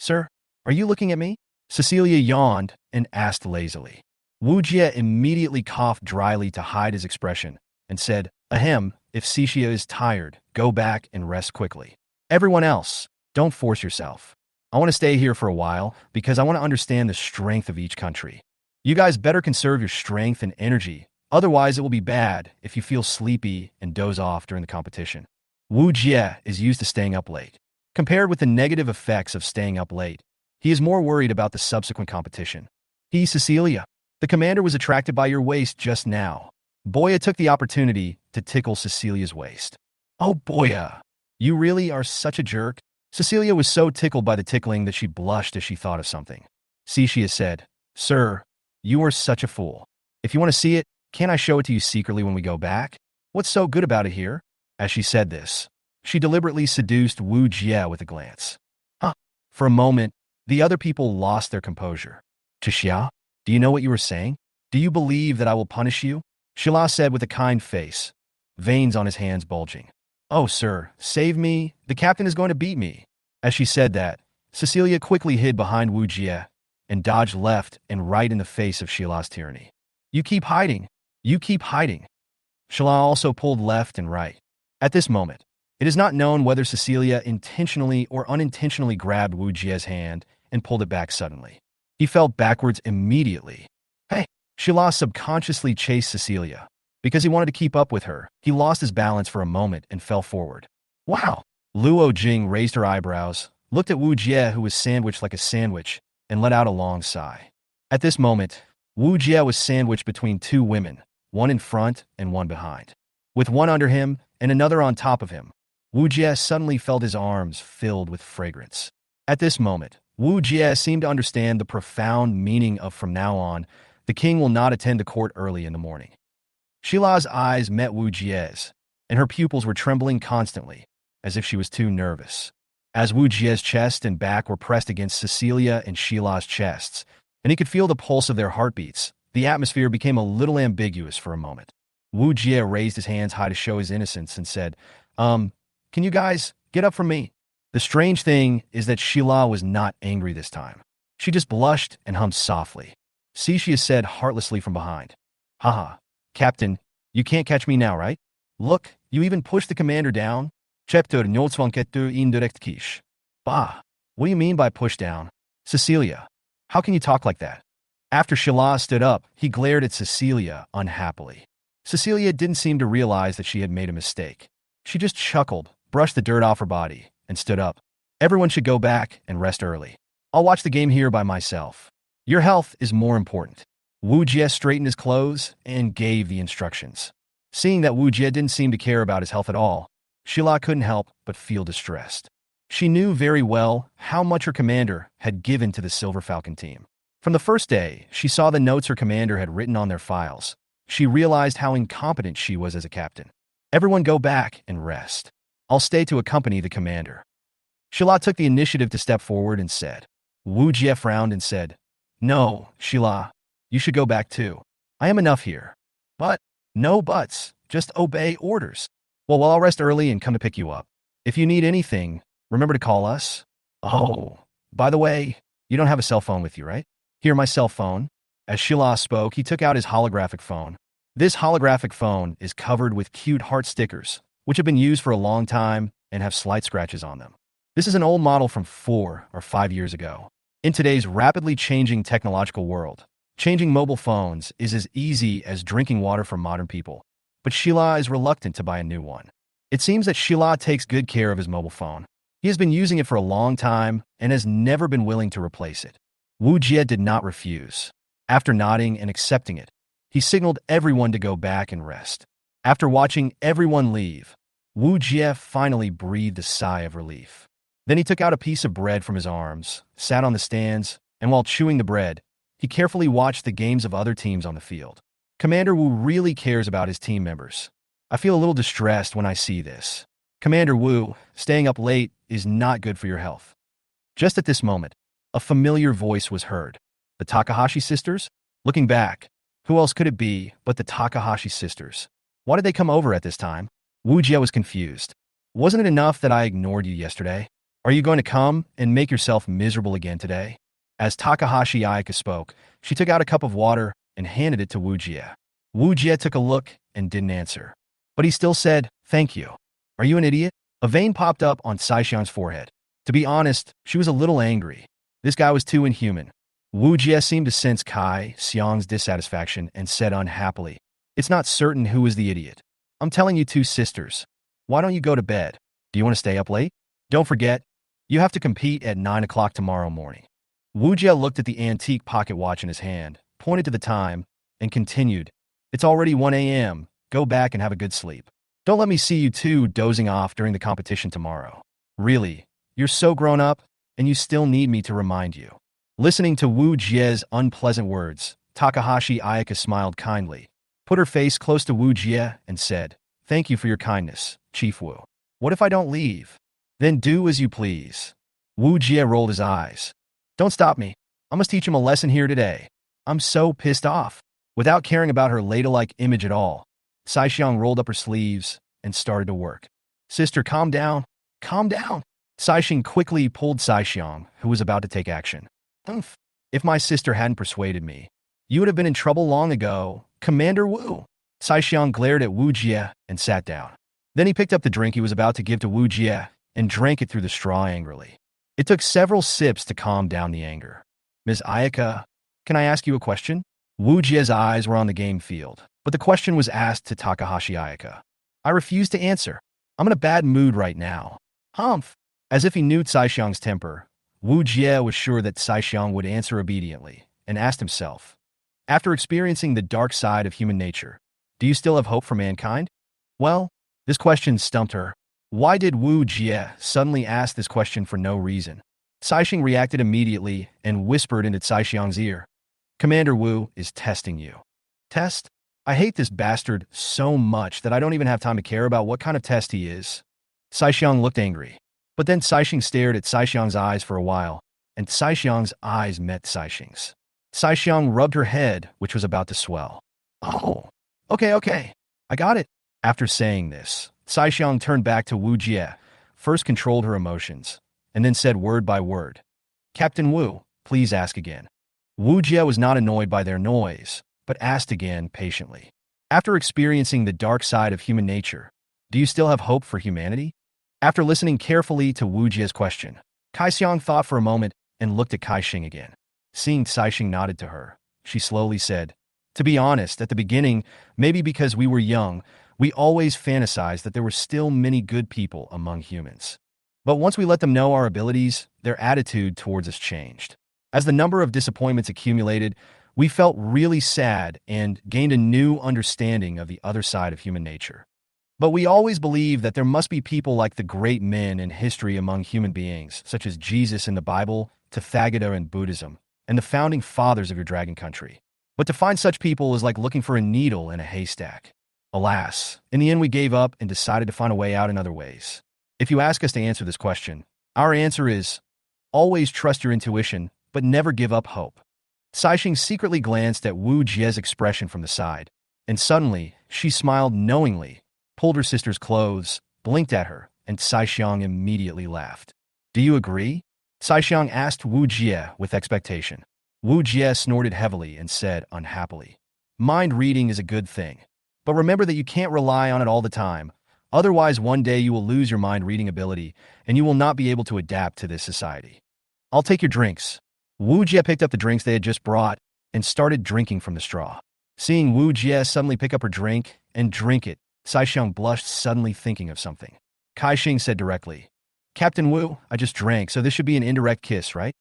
Sir, are you looking at me? Cecilia yawned and asked lazily. Wu Jie immediately coughed dryly to hide his expression and said, Ahem, if Cecilia is tired, go back and rest quickly. Everyone else, don't force yourself. I want to stay here for a while because I want to understand the strength of each country. You guys better conserve your strength and energy, otherwise it will be bad if you feel sleepy and doze off during the competition. Wu Jie is used to staying up late. Compared with the negative effects of staying up late, he is more worried about the subsequent competition. Cecilia, the commander was attracted by your waist just now. Boya took the opportunity to tickle Cecilia's waist. Oh, Boya, you really are such a jerk. Cecilia was so tickled by the tickling that she blushed as she thought of something. Cecilia said, Sir, you are such a fool. If you want to see it, can't I show it to you secretly when we go back? What's so good about it here? As she said this, she deliberately seduced Wu Jie with a glance. For a moment, the other people lost their composure. Chixia, do you know what you were saying? Do you believe that I will punish you? Shila said with a kind face, veins on his hands bulging. Oh, sir, save me. The captain is going to beat me. As she said that, Cecilia quickly hid behind Wu Jie and dodged left and right in the face of Shila's tyranny. You keep hiding. You keep hiding. Shila also pulled left and right. At this moment, it is not known whether Cecilia intentionally or unintentionally grabbed Wu Jie's hand and pulled it back suddenly. He fell backwards immediately. Hey! Shila subconsciously chased Cecilia. Because he wanted to keep up with her, he lost his balance for a moment and fell forward. Wow! Luo Jing raised her eyebrows, looked at Wu Jie, who was sandwiched like a sandwich, and let out a long sigh. At this moment, Wu Jie was sandwiched between 2 women, one in front and one behind. With one under him and another on top of him, Wu Jie suddenly felt his arms filled with fragrance. At this moment, Wu Jie seemed to understand the profound meaning of from now on, the king will not attend the court early in the morning. Shila's eyes met Wu Jie's, and her pupils were trembling constantly, as if she was too nervous. As Wu Jie's chest and back were pressed against Cecilia and Shila's chests, and he could feel the pulse of their heartbeats, the atmosphere became a little ambiguous for a moment. Wu Jie raised his hands high to show his innocence and said, can you guys get up from me? The strange thing is that Shila was not angry this time. She just blushed and hummed softly. Cecilia said heartlessly from behind, Haha, Captain, you can't catch me now, right? Look, you even pushed the commander down. Chepter nolsvanketu indirect kish. Bah, what do you mean by push down? Cecilia, how can you talk like that? After Sheila stood up, he glared at Cecilia unhappily. Cecilia didn't seem to realize that she had made a mistake. She just chuckled, brushed the dirt off her body, and stood up. Everyone should go back and rest early. I'll watch the game here by myself. Your health is more important. Wu Jie straightened his clothes and gave the instructions. Seeing that Wu Jie didn't seem to care about his health at all, Sheila couldn't help but feel distressed. She knew very well how much her commander had given to the Silver Falcon team. From the first day, she saw the notes her commander had written on their files. She realized how incompetent she was as a captain. Everyone go back and rest. I'll stay to accompany the commander. Sheila took the initiative to step forward and said. Wu Jie frowned and said, No, Sheila, you should go back too. I am enough here. But, no buts, just obey orders. Well, I'll rest early and come to pick you up. If you need anything, remember to call us. Oh, by the way, you don't have a cell phone with you, right? Here, my cell phone. As Sheila spoke, he took out his holographic phone. This holographic phone is covered with cute heart stickers, which have been used for a long time and have slight scratches on them. This is an old model from 4 or 5 years ago. In today's rapidly changing technological world, changing mobile phones is as easy as drinking water for modern people. But Sheila is reluctant to buy a new one. It seems that Sheila takes good care of his mobile phone. He has been using it for a long time and has never been willing to replace it. Wu Jie did not refuse. After nodding and accepting it, he signaled everyone to go back and rest. After watching everyone leave, Wu Jie finally breathed a sigh of relief. Then he took out a piece of bread from his arms, sat on the stands, and while chewing the bread, he carefully watched the games of other teams on the field. Commander Wu really cares about his team members. I feel a little distressed when I see this. Commander Wu, staying up late is not good for your health. Just at this moment, a familiar voice was heard. The Takahashi sisters? Looking back, who else could it be but the Takahashi sisters? Why did they come over at this time? Wu Jie was confused. Wasn't it enough that I ignored you yesterday? Are you going to come and make yourself miserable again today? As Takahashi Ayaka spoke, she took out a cup of water and handed it to Wu Jie. Wu Jie took a look and didn't answer. But he still said, Thank you. Are you an idiot? A vein popped up on Saixiang's forehead. To be honest, she was a little angry. This guy was too inhuman. Wu Jie seemed to sense Kai Xiang's dissatisfaction and said unhappily, It's not certain who is the idiot. I'm telling you two sisters. Why don't you go to bed? Do you want to stay up late? Don't forget, you have to compete at 9 o'clock tomorrow morning. Wu Jie looked at the antique pocket watch in his hand, pointed to the time, and continued, It's already 1 a.m. Go back and have a good sleep. Don't let me see you two dozing off during the competition tomorrow. Really, you're so grown up, and you still need me to remind you. Listening to Wu Jie's unpleasant words, Takahashi Ayaka smiled kindly, put her face close to Wu Jie, and said, Thank you for your kindness, Chief Wu. What if I don't leave? Then do as you please. Wu Jie rolled his eyes. Don't stop me. I must teach him a lesson here today. I'm so pissed off. Without caring about her ladle-like image at all, Saixiang rolled up her sleeves and started to work. Sister, calm down. Calm down. Saixiang quickly pulled Saixiang, who was about to take action. Humph. If my sister hadn't persuaded me, you would have been in trouble long ago, Commander Wu. Saixiang glared at Wu Jie and sat down. Then he picked up the drink he was about to give to Wu Jie and drank it through the straw angrily. It took several sips to calm down the anger. Ms. Ayaka, can I ask you a question? Wu Jie's eyes were on the game field, but the question was asked to Takahashi Ayaka. I refuse to answer. I'm in a bad mood right now. Humph. As if he knew Saixiang's temper, Wu Jie was sure that Saixiang would answer obediently, and asked himself, After experiencing the dark side of human nature, do you still have hope for mankind? Well, this question stumped her. Why did Wu Jie suddenly ask this question for no reason? Saixiang reacted immediately and whispered into Saixiang's ear. Commander Wu is testing you. Test? I hate this bastard so much that I don't even have time to care about what kind of test he is. Saixiang looked angry. But then Saixiang stared at Saixiang's eyes for a while, and Saixiang's eyes met Saixiang's. Saixiang rubbed her head, which was about to swell. Oh, okay. I got it. After saying this, Saixiang turned back to Wu Jie, first controlled her emotions, and then said word by word, Captain Wu, please ask again. Wu Jie was not annoyed by their noise, but asked again patiently. After experiencing the dark side of human nature, do you still have hope for humanity? After listening carefully to Wu Jie's question, Kai Xiang thought for a moment and looked at Kai Xing again. Seeing Cai Xing nodded to her, she slowly said, "To be honest, at the beginning, maybe because we were young, we always fantasized that there were still many good people among humans. But once we let them know our abilities, their attitude towards us changed. As the number of disappointments accumulated, we felt really sad and gained a new understanding of the other side of human nature. But we always believed that there must be people like the great men in history among human beings, such as Jesus in the Bible, Tathagata in Buddhism, and the founding fathers of your dragon country. But to find such people is like looking for a needle in a haystack. Alas, in the end we gave up and decided to find a way out in other ways. If you ask us to answer this question, our answer is, always trust your intuition, but never give up hope." Cai Xing secretly glanced at Wu Jie's expression from the side, and suddenly she smiled knowingly, pulled her sister's clothes, blinked at her, and Cai Xiang immediately laughed. "Do you agree?" Cai Xiang asked Wu Jie with expectation. Wu Jie snorted heavily and said unhappily, "Mind reading is a good thing, but remember that you can't rely on it all the time. Otherwise, one day you will lose your mind reading ability, and you will not be able to adapt to this society. I'll take your drinks." Wu Jie picked up the drinks they had just brought and started drinking from the straw. Seeing Wu Jie suddenly pick up her drink and drink it, Cai Xiang blushed, suddenly thinking of something. Kai Xing said directly, "Captain Wu, I just drank, so this should be an indirect kiss, right?"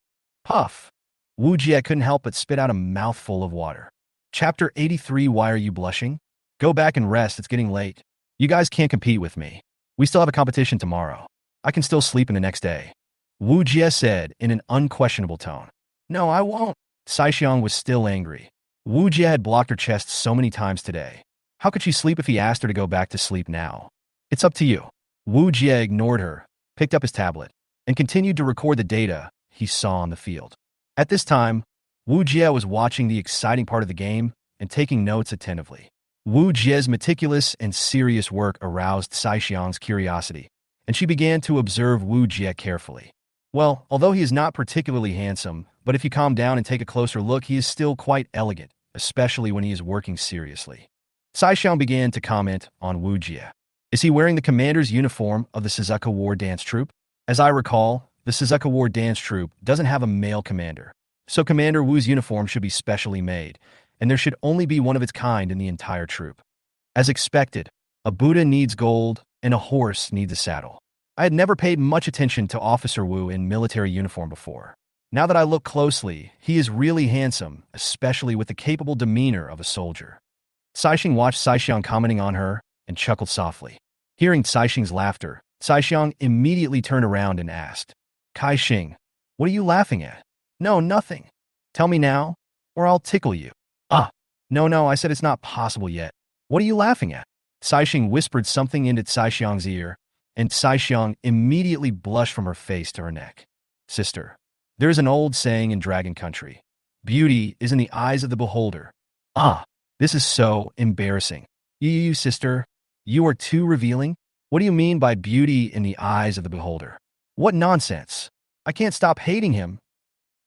Puff. Wu Jie couldn't help but spit out a mouthful of water. Chapter 83. Why are you blushing? Go back and rest, it's getting late. You guys can't compete with me. We still have a competition tomorrow. I can still sleep in the next day. Wu Jie said in an unquestionable tone. "No, I won't." Cai Xiang was still angry. Wu Jie had blocked her chest so many times today. How could she sleep if he asked her to go back to sleep now? "It's up to you." Wu Jie ignored her, picked up his tablet, and continued to record the data he saw on the field. At this time, Wu Jie was watching the exciting part of the game and taking notes attentively. Wu Jie's meticulous and serious work aroused Cai Xiang's curiosity, and she began to observe Wu Jie carefully. Well, although he is not particularly handsome, but if you calm down and take a closer look, he is still quite elegant, especially when he is working seriously. Cai Xiang began to comment on Wu Jie. Is he wearing the commander's uniform of the Suzuka War Dance Troupe? As I recall, the Suzuka War Dance Troupe doesn't have a male commander, so Commander Wu's uniform should be specially made, and there should only be one of its kind in the entire troop. As expected, a Buddha needs gold and a horse needs a saddle. I had never paid much attention to Officer Wu in military uniform before. Now that I look closely, he is really handsome, especially with the capable demeanor of a soldier. Cai Xing watched Cai Xiang commenting on her and chuckled softly. Hearing Cai Xing's laughter, Cai Xiang immediately turned around and asked, "Kai Xing, what are you laughing at?" "No, nothing. Tell me now, or I'll tickle you." "Ah, no, I said it's not possible yet. What are you laughing at?" Cai Xing whispered something into Cai Xiang's ear, and Cai Xiang immediately blushed from her face to her neck. "Sister, there is an old saying in Dragon Country. Beauty is in the eyes of the beholder." "Ah, this is so embarrassing. You, sister, you are too revealing. What do you mean by beauty in the eyes of the beholder? What nonsense. I can't stop hating him."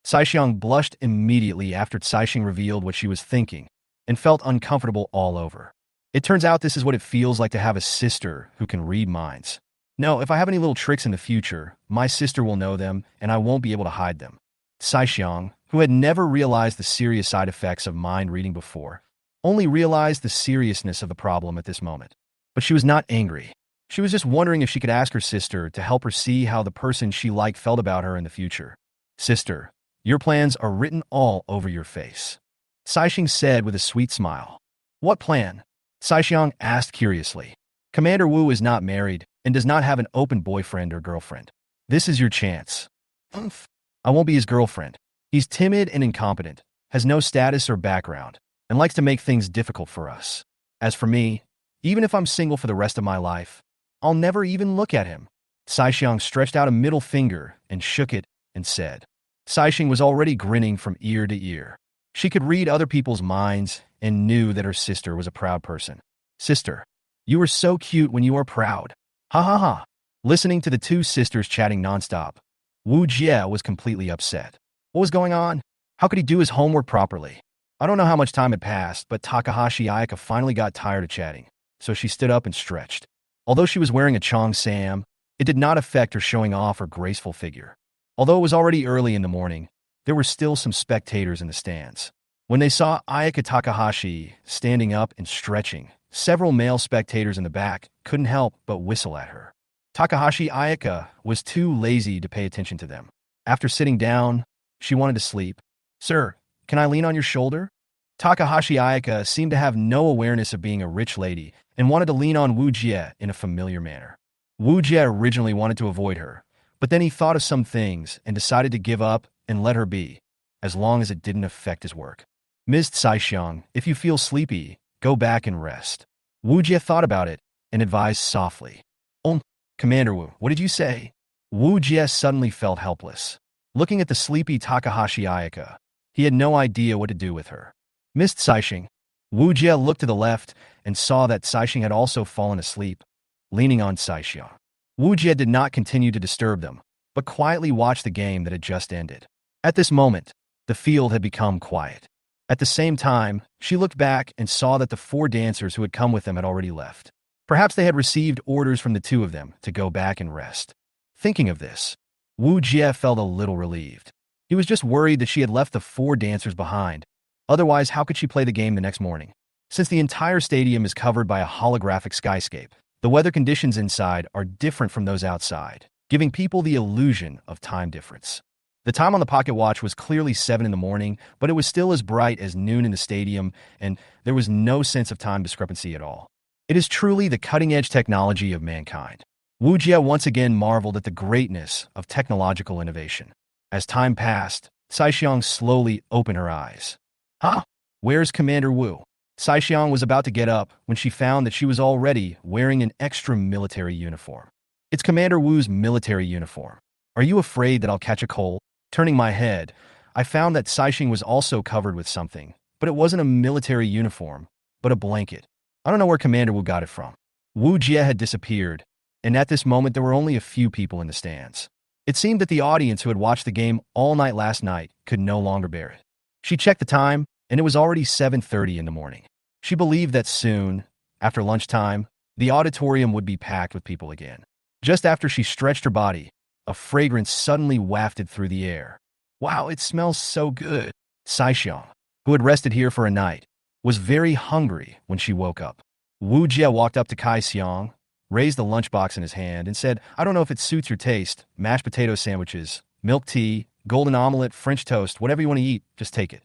Cai Xiang blushed immediately after Cai Xing revealed what she was thinking and felt uncomfortable all over. It turns out this is what it feels like to have a sister who can read minds. No, if I have any little tricks in the future, my sister will know them and I won't be able to hide them. Cai Xiang, who had never realized the serious side effects of mind reading before, only realized the seriousness of the problem at this moment. But she was not angry. She was just wondering if she could ask her sister to help her see how the person she liked felt about her in the future. "Sister, your plans are written all over your face," Cai Xing said with a sweet smile. "What plan?" Cai Xiang asked curiously. "Commander Wu is not married and does not have an open boyfriend or girlfriend. This is your chance." "Umph. I won't be his girlfriend. He's timid and incompetent, has no status or background, and likes to make things difficult for us. As for me, even if I'm single for the rest of my life, I'll never even look at him." Cai Xiang stretched out a middle finger and shook it and said. Cai Xing was already grinning from ear to ear. She could read other people's minds and knew that her sister was a proud person. "Sister, you are so cute when you are proud. Ha ha ha." Listening to the two sisters chatting nonstop, Wu Jie was completely upset. What was going on? How could he do his homework properly? I don't know how much time had passed, but Takahashi Ayaka finally got tired of chatting, so she stood up and stretched. Although she was wearing a cheongsam, it did not affect her showing off her graceful figure. Although it was already early in the morning, there were still some spectators in the stands. When they saw Ayaka Takahashi standing up and stretching, several male spectators in the back couldn't help but whistle at her. Takahashi Ayaka was too lazy to pay attention to them. After sitting down, she wanted to sleep. "Sir, can I lean on your shoulder?" Takahashi Ayaka seemed to have no awareness of being a rich lady and wanted to lean on Wu Jie in a familiar manner. Wu Jie originally wanted to avoid her, but then he thought of some things and decided to give up and let her be, as long as it didn't affect his work. "Ms. Saixiang, if you feel sleepy, go back and rest." Wu Jie thought about it and advised softly. "Oh, Commander Wu, what did you say?" Wu Jie suddenly felt helpless. Looking at the sleepy Takahashi Ayaka, he had no idea what to do with her. "Ms. Saixiang." Wu Jie looked to the left and saw that Saixiang had also fallen asleep, leaning on Saixiang. Wu Jie did not continue to disturb them, but quietly watched the game that had just ended. At this moment, the field had become quiet. At the same time, she looked back and saw that the 4 dancers who had come with them had already left. Perhaps they had received orders from the 2 of them to go back and rest. Thinking of this, Wu Jie felt a little relieved. He was just worried that she had left the 4 dancers behind. Otherwise, how could she play the game the next morning? Since the entire stadium is covered by a holographic skyscape, the weather conditions inside are different from those outside, giving people the illusion of time difference. The time on the pocket watch was clearly 7 in the morning, but it was still as bright as noon in the stadium, and there was no sense of time discrepancy at all. It is truly the cutting-edge technology of mankind. Wu Jie once again marveled at the greatness of technological innovation. As time passed, Saixiang slowly opened her eyes. "Huh? Where's Commander Wu?" Saixiang was about to get up when she found that she was already wearing an extra military uniform. "It's Commander Wu's military uniform. Are you afraid that I'll catch a cold?" Turning my head, I found that Saixiang was also covered with something, but it wasn't a military uniform, but a blanket. I don't know where Commander Wu got it from. Wu Jie had disappeared, and at this moment there were only a few people in the stands. It seemed that the audience who had watched the game all night last night could no longer bear it. She checked the time, and it was already 7:30 in the morning. She believed that soon, after lunchtime, the auditorium would be packed with people again. Just after she stretched her body, a fragrance suddenly wafted through the air. "Wow, it smells so good." Saixiang, who had rested here for a night, was very hungry when she woke up. Wu Jie walked up to Kai Xiang, raised the lunchbox in his hand, and said, "I don't know if it suits your taste. Mashed potato sandwiches, milk tea, golden omelet, French toast, whatever you want to eat, just take it."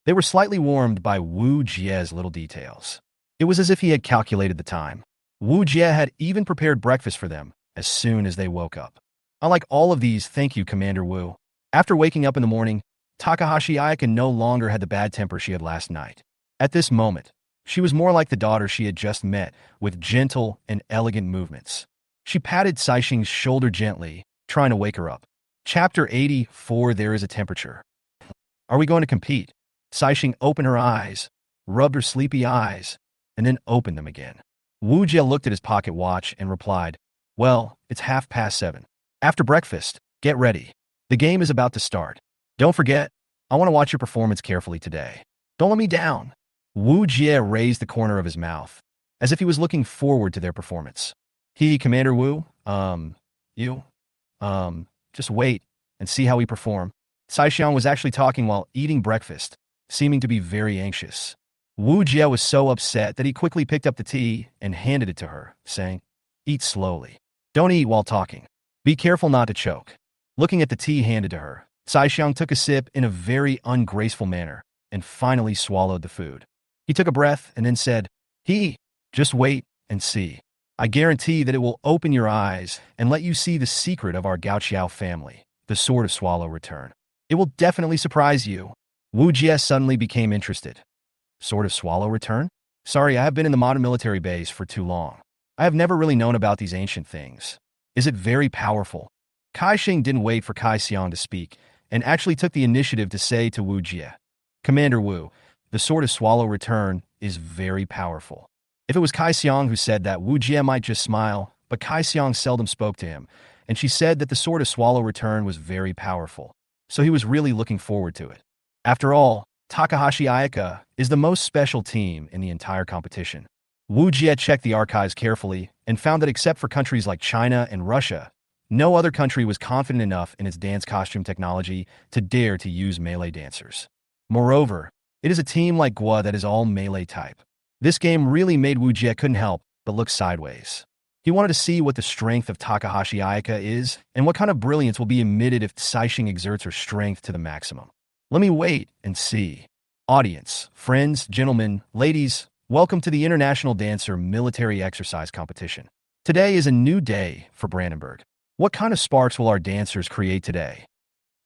They were slightly warmed by Wu Jie's little details. It was as if he had calculated the time. Wu Jie had even prepared breakfast for them as soon as they woke up. "I like all of these, thank you, Commander Wu." After waking up in the morning, Takahashi Ayaka no longer had the bad temper she had last night. At this moment, she was more like the daughter she had just met, with gentle and elegant movements. She patted Saixiang's shoulder gently, trying to wake her up. Chapter 84, There is a Temperature. "Are we going to compete?" Saixiang opened her eyes, rubbed her sleepy eyes, and then opened them again. Wu Jie looked at his pocket watch and replied, "Well, it's 7:30. After breakfast, get ready. The game is about to start. Don't forget, I want to watch your performance carefully today. Don't let me down." Wu Jie raised the corner of his mouth, as if he was looking forward to their performance. Commander Wu, you, just wait and see how we perform." Saixiang was actually talking while eating breakfast, seeming to be very anxious. Wu Jie was so upset that he quickly picked up the tea and handed it to her, saying, "Eat slowly. Don't eat while talking. Be careful not to choke." Looking at the tea handed to her, Saixiang took a sip in a very ungraceful manner and finally swallowed the food. He took a breath and then said, Just wait and see. I guarantee that it will open your eyes and let you see the secret of our Gaoqiao family, the Sword of Swallow return. It will definitely surprise you." Wu Jie suddenly became interested. "Sword of Swallow return? Sorry, I have been in the modern military base for too long. I have never really known about these ancient things. Is it very powerful?" Kai Xing didn't wait for Kai Xiang to speak and actually took the initiative to say to Wu Jie, "Commander Wu, the Sword of Swallow return is very powerful." If it was Kai Xiang who said that, Wu Jie might just smile, but Kai Xiang seldom spoke to him, and she said that the Sword of Swallow return was very powerful, so he was really looking forward to it. After all, Takahashi Ayaka is the most special team in the entire competition. Wu Jie checked the archives carefully and found that except for countries like China and Russia, no other country was confident enough in its dance costume technology to dare to use melee dancers. Moreover, it is a team like Gua that is all melee type. This game really made Wu Jie couldn't help but look sideways. He wanted to see what the strength of Takahashi Ayaka is and what kind of brilliance will be emitted if Saishing exerts her strength to the maximum. Let me wait and see. Audience, friends, gentlemen, ladies, welcome to the International Dancer Military Exercise Competition. Today is a new day for Brandenburg. What kind of sparks will our dancers create today?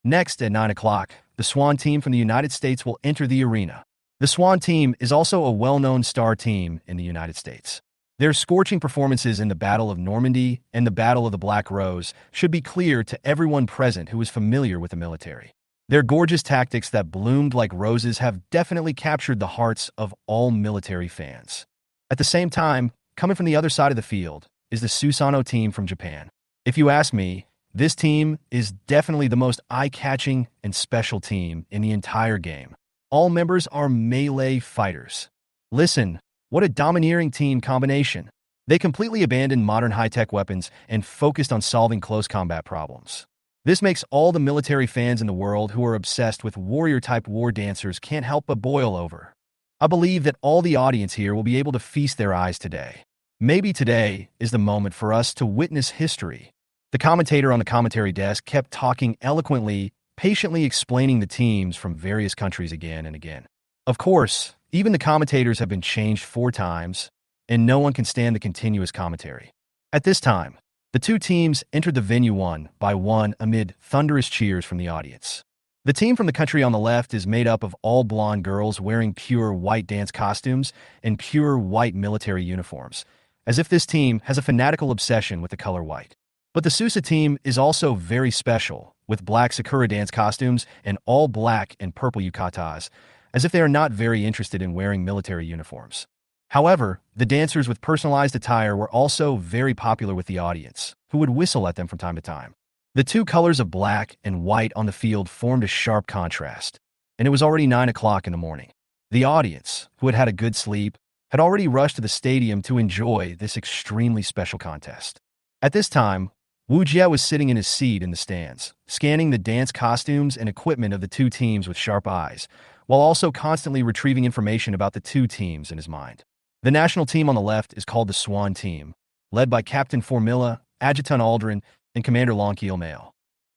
Next, at 9 o'clock, the Swan team from the United States will enter the arena. The Swan team is also a well-known star team in the United States. Their scorching performances in the Battle of Normandy and the Battle of the Black Rose should be clear to everyone present who is familiar with the military. Their gorgeous tactics that bloomed like roses have definitely captured the hearts of all military fans. At the same time, coming from the other side of the field is the Susanoo team from Japan. If you ask me, this team is definitely the most eye-catching and special team in the entire game. All members are melee fighters. Listen, what a domineering team combination. They completely abandoned modern high-tech weapons and focused on solving close combat problems. This makes all the military fans in the world who are obsessed with warrior-type war dancers can't help but boil over. I believe that all the audience here will be able to feast their eyes today. Maybe today is the moment for us to witness history. The commentator on the commentary desk kept talking eloquently, patiently explaining the teams from various countries again and again. Of course, even the commentators have been changed 4 times, and no one can stand the continuous commentary. At this time, the two teams entered the venue one by one amid thunderous cheers from the audience. The team from the country on the left is made up of all blonde girls wearing pure white dance costumes and pure white military uniforms, as if this team has a fanatical obsession with the color white. But the Susa team is also very special, with black Sakura dance costumes and all black and purple yukatas, as if they are not very interested in wearing military uniforms. However, the dancers with personalized attire were also very popular with the audience, who would whistle at them from time to time. The two colors of black and white on the field formed a sharp contrast, and it was already 9 o'clock in the morning. The audience, who had had a good sleep, had already rushed to the stadium to enjoy this extremely special contest. At this time, Wu Jie was sitting in his seat in the stands, scanning the dance costumes and equipment of the two teams with sharp eyes, while also constantly retrieving information about the two teams in his mind. The national team on the left is called the Swan team, led by Captain Formilla, Adjutant Aldrin, and Commander Longkeel Mail.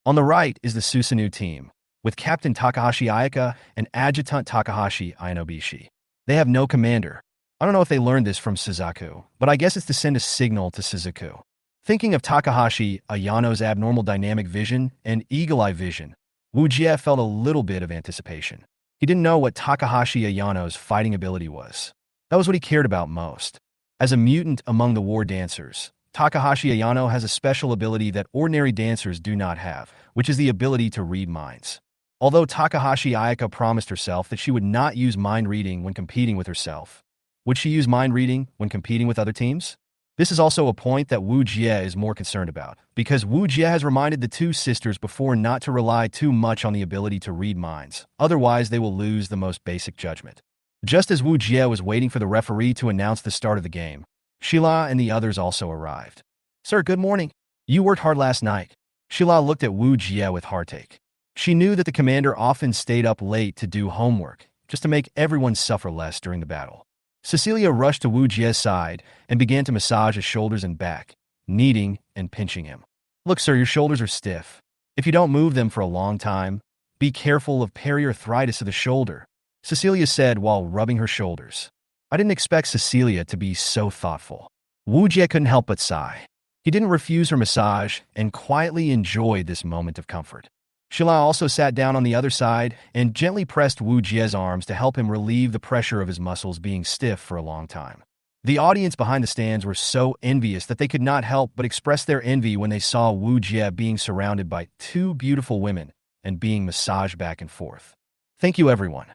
On the right is the Susanoo team, with Captain Takahashi Ayaka and Adjutant Takahashi Ainobishi. They have no commander. I don't know if they learned this from Suzaku, but I guess it's to send a signal to Suzaku. Thinking of Takahashi Ayano's abnormal dynamic vision and eagle-eye vision, Wu Jie felt a little bit of anticipation. He didn't know what Takahashi Ayano's fighting ability was. That was what he cared about most. As a mutant among the war dancers, Takahashi Ayano has a special ability that ordinary dancers do not have, which is the ability to read minds. Although Takahashi Ayaka promised herself that she would not use mind reading when competing with herself, would she use mind reading when competing with other teams? This is also a point that Wu Jie is more concerned about, because Wu Jie has reminded the two sisters before not to rely too much on the ability to read minds, otherwise they will lose the most basic judgment. Just as Wu Jie was waiting for the referee to announce the start of the game, Shila and the others also arrived. "Sir, good morning. You worked hard last night." Shila looked at Wu Jie with heartache. She knew that the commander often stayed up late to do homework, just to make everyone suffer less during the battle. Cecilia rushed to Wu Jie's side and began to massage his shoulders and back, kneading and pinching him. "Look, sir, your shoulders are stiff. If you don't move them for a long time, be careful of periarthritis of the shoulder," Cecilia said while rubbing her shoulders. I didn't expect Cecilia to be so thoughtful. Wu Jie couldn't help but sigh. He didn't refuse her massage and quietly enjoyed this moment of comfort. Shila also sat down on the other side and gently pressed Wu Jie's arms to help him relieve the pressure of his muscles being stiff for a long time. The audience behind the stands were so envious that they could not help but express their envy when they saw Wu Jie being surrounded by two beautiful women and being massaged back and forth. "Thank you, everyone."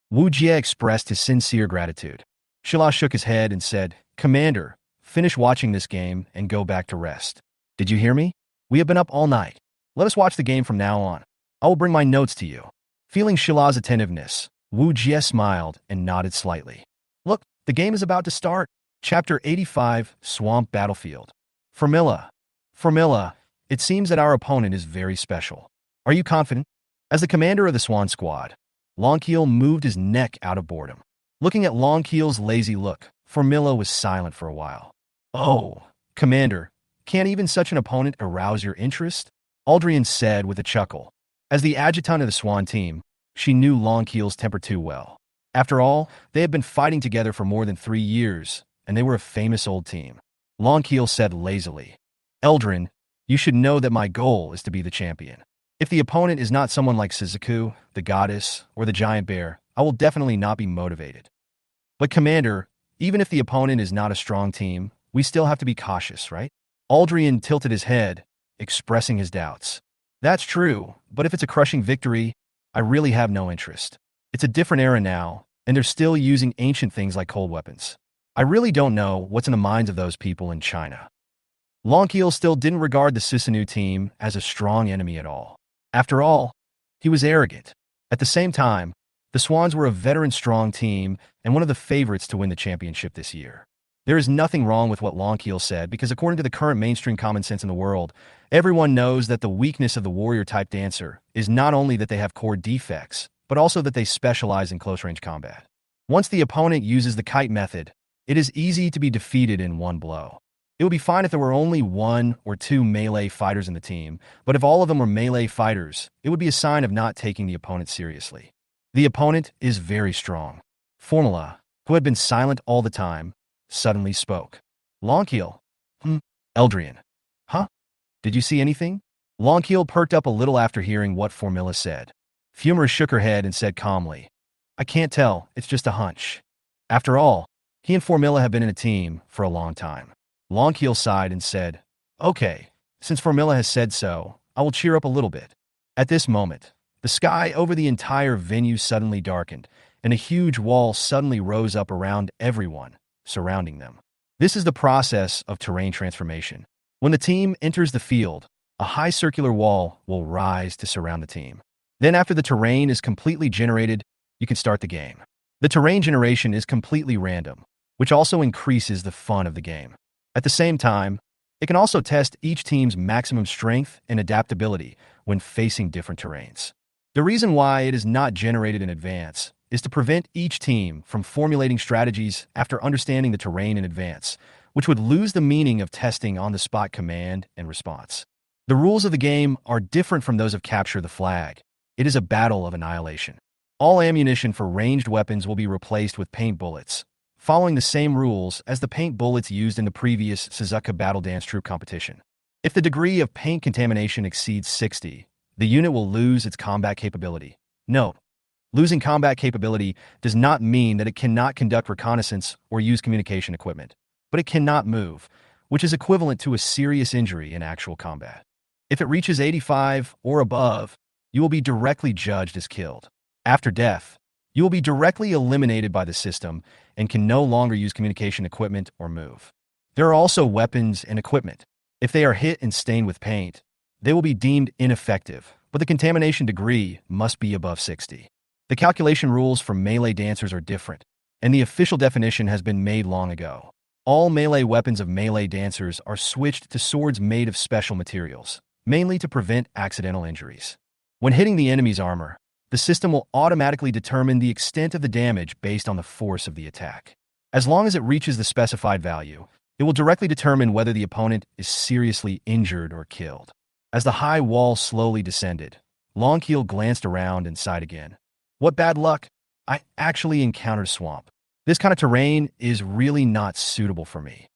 Wu Jie expressed his sincere gratitude. Shila shook his head and said, "Commander, finish watching this game and go back to rest. Did you hear me? We have been up all night. Let us watch the game from now on. I will bring my notes to you." Feeling Shila's attentiveness, Wu Jie smiled and nodded slightly. Look, the game is about to start. Chapter 85, Swamp Battlefield. Formilla. Formilla, it seems that our opponent is very special. Are you confident? As the commander of the Swan Squad, Longkeel moved his neck out of boredom. Looking at Longkeel's lazy look, Formilla was silent for a while. Oh, Commander, can't even such an opponent arouse your interest? Aldrian said with a chuckle. As the adjutant of the Swan team, she knew Longkeel's temper too well. After all, they had been fighting together for more than 3 years, and they were a famous old team. Longkeel said lazily, Eldrin, you should know that my goal is to be the champion. If the opponent is not someone like Suzaku, the goddess, or the giant bear, I will definitely not be motivated. But Commander, even if the opponent is not a strong team, we still have to be cautious, right? Aldrian tilted his head, expressing his doubts. That's true, but if it's a crushing victory, I really have no interest. It's a different era now, and they're still using ancient things like cold weapons. I really don't know what's in the minds of those people in China. Longkeel still didn't regard the Sisanu team as a strong enemy at all. After all, he was arrogant. At the same time, the Swans were a veteran-strong team and one of the favorites to win the championship this year. There is nothing wrong with what Longkeel said because according to the current mainstream common sense in the world, everyone knows that the weakness of the warrior-type dancer is not only that they have core defects, but also that they specialize in close-range combat. Once the opponent uses the kite method, it is easy to be defeated in one blow. It would be fine if there were only 1 or 2 melee fighters in the team, but if all of them were melee fighters, it would be a sign of not taking the opponent seriously. The opponent is very strong. Formula, who had been silent all the time, suddenly spoke. Longkeel. Eldrian. Huh? Did you see anything? Longkeel perked up a little after hearing what Formilla said. Fumara shook her head and said calmly, I can't tell, it's just a hunch. After all, he and Formilla have been in a team for a long time. Longkeel sighed and said, Okay, since Formilla has said so, I will cheer up a little bit. At this moment, the sky over the entire venue suddenly darkened, and a huge wall suddenly rose up around everyone, surrounding them. This is the process of terrain transformation. When the team enters the field, a high circular wall will rise to surround the team. Then after the terrain is completely generated, you can start the game. The terrain generation is completely random, which also increases the fun of the game. At the same time, it can also test each team's maximum strength and adaptability when facing different terrains. The reason why it is not generated in advance is to prevent each team from formulating strategies after understanding the terrain in advance, which would lose the meaning of testing on-the-spot command and response. The rules of the game are different from those of Capture the Flag. It is a battle of annihilation. All ammunition for ranged weapons will be replaced with paint bullets, following the same rules as the paint bullets used in the previous Suzuka Battle Dance Troop competition. If the degree of paint contamination exceeds 60, the unit will lose its combat capability. Note, losing combat capability does not mean that it cannot conduct reconnaissance or use communication equipment, but it cannot move, which is equivalent to a serious injury in actual combat. If it reaches 85 or above, you will be directly judged as killed. After death, you will be directly eliminated by the system and can no longer use communication equipment or move. There are also weapons and equipment. If they are hit and stained with paint, they will be deemed ineffective, but the contamination degree must be above 60. The calculation rules for melee dancers are different, and the official definition has been made long ago. All melee weapons of melee dancers are switched to swords made of special materials, mainly to prevent accidental injuries. When hitting the enemy's armor, the system will automatically determine the extent of the damage based on the force of the attack. As long as it reaches the specified value, it will directly determine whether the opponent is seriously injured or killed. As the high wall slowly descended, Longkeel glanced around and sighed again. What bad luck! I actually encountered swamp. This kind of terrain is really not suitable for me.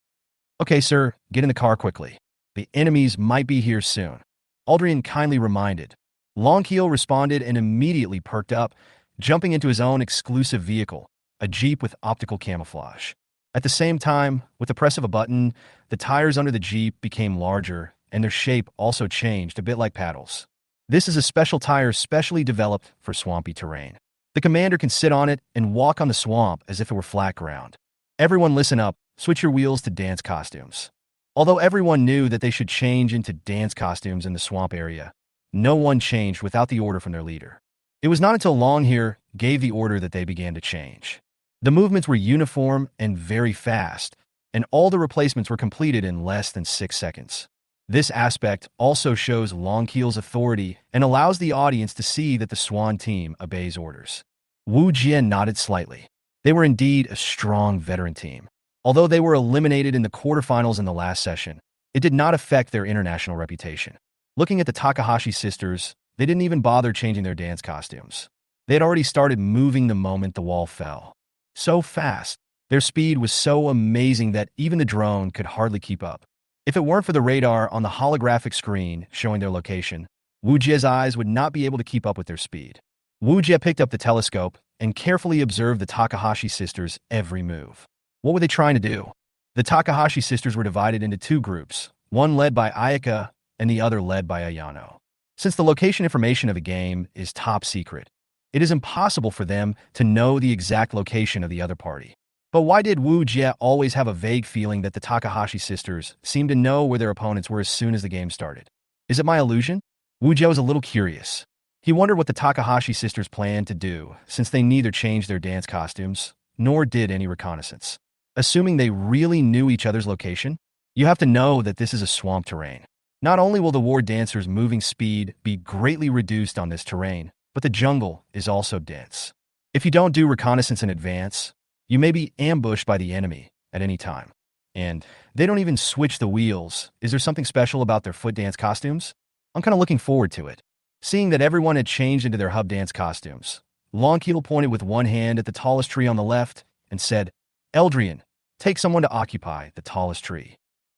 Okay, sir, get in the car quickly. The enemies might be here soon. Aldrian kindly reminded. Longkeel responded and immediately perked up, jumping into his own exclusive vehicle, a Jeep with optical camouflage. At the same time, with the press of a button, the tires under the Jeep became larger, and their shape also changed a bit like paddles. This is a special tire specially developed for swampy terrain. The commander can sit on it and walk on the swamp as if it were flat ground. Everyone listen up, switch your wheels to dance costumes. Although everyone knew that they should change into dance costumes in the swamp area, no one changed without the order from their leader. It was not until Longhair gave the order that they began to change. The movements were uniform and very fast, and all the replacements were completed in less than 6 seconds. This aspect also shows Longkeel's authority and allows the audience to see that the Swan team obeys orders. Wu Jie nodded slightly. They were indeed a strong veteran team. Although they were eliminated in the quarterfinals in the last session, it did not affect their international reputation. Looking at the Takahashi sisters, they didn't even bother changing their dance costumes. They had already started moving the moment the wall fell. So fast. Their speed was so amazing that even the drone could hardly keep up. If it weren't for the radar on the holographic screen showing their location, Wu Jie's eyes would not be able to keep up with their speed. Wu Jie picked up the telescope and carefully observed the Takahashi sisters' every move. What were they trying to do? The Takahashi sisters were divided into 2 groups, one led by Ayaka and the other led by Ayano. Since the location information of the game is top secret, it is impossible for them to know the exact location of the other party. But why did Wu Jie always have a vague feeling that the Takahashi sisters seemed to know where their opponents were as soon as the game started? Is it my illusion? Wu Jie was a little curious. He wondered what the Takahashi sisters planned to do, since they neither changed their dance costumes, nor did any reconnaissance. Assuming they really knew each other's location, you have to know that this is a swamp terrain. Not only will the war dancers' moving speed be greatly reduced on this terrain, but the jungle is also dense. If you don't do reconnaissance in advance, you may be ambushed by the enemy at any time. And they don't even switch the wheels. Is there something special about their foot dance costumes? I'm kind of looking forward to it. Seeing that everyone had changed into their hub dance costumes, Longkeel pointed with one hand at the tallest tree on the left and said, "Eldrian, take someone to occupy the tallest tree."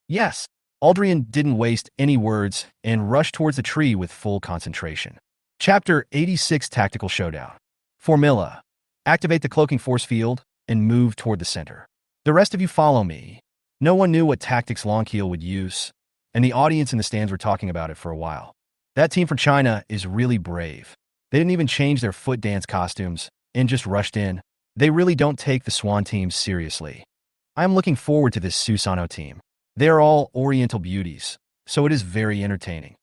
Yes. Aldrian didn't waste any words and rushed towards the tree with full concentration. Chapter 86 Tactical Showdown. Formula. Activate the cloaking force field and move toward the center. The rest of you follow me. No one knew what tactics Longkeel would use, and the audience in the stands were talking about it for a while. That team from China is really brave. They didn't even change their foot dance costumes and just rushed in. They really don't take the Swan team seriously. I am looking forward to this Susano team. They are all Oriental beauties, so it is very entertaining.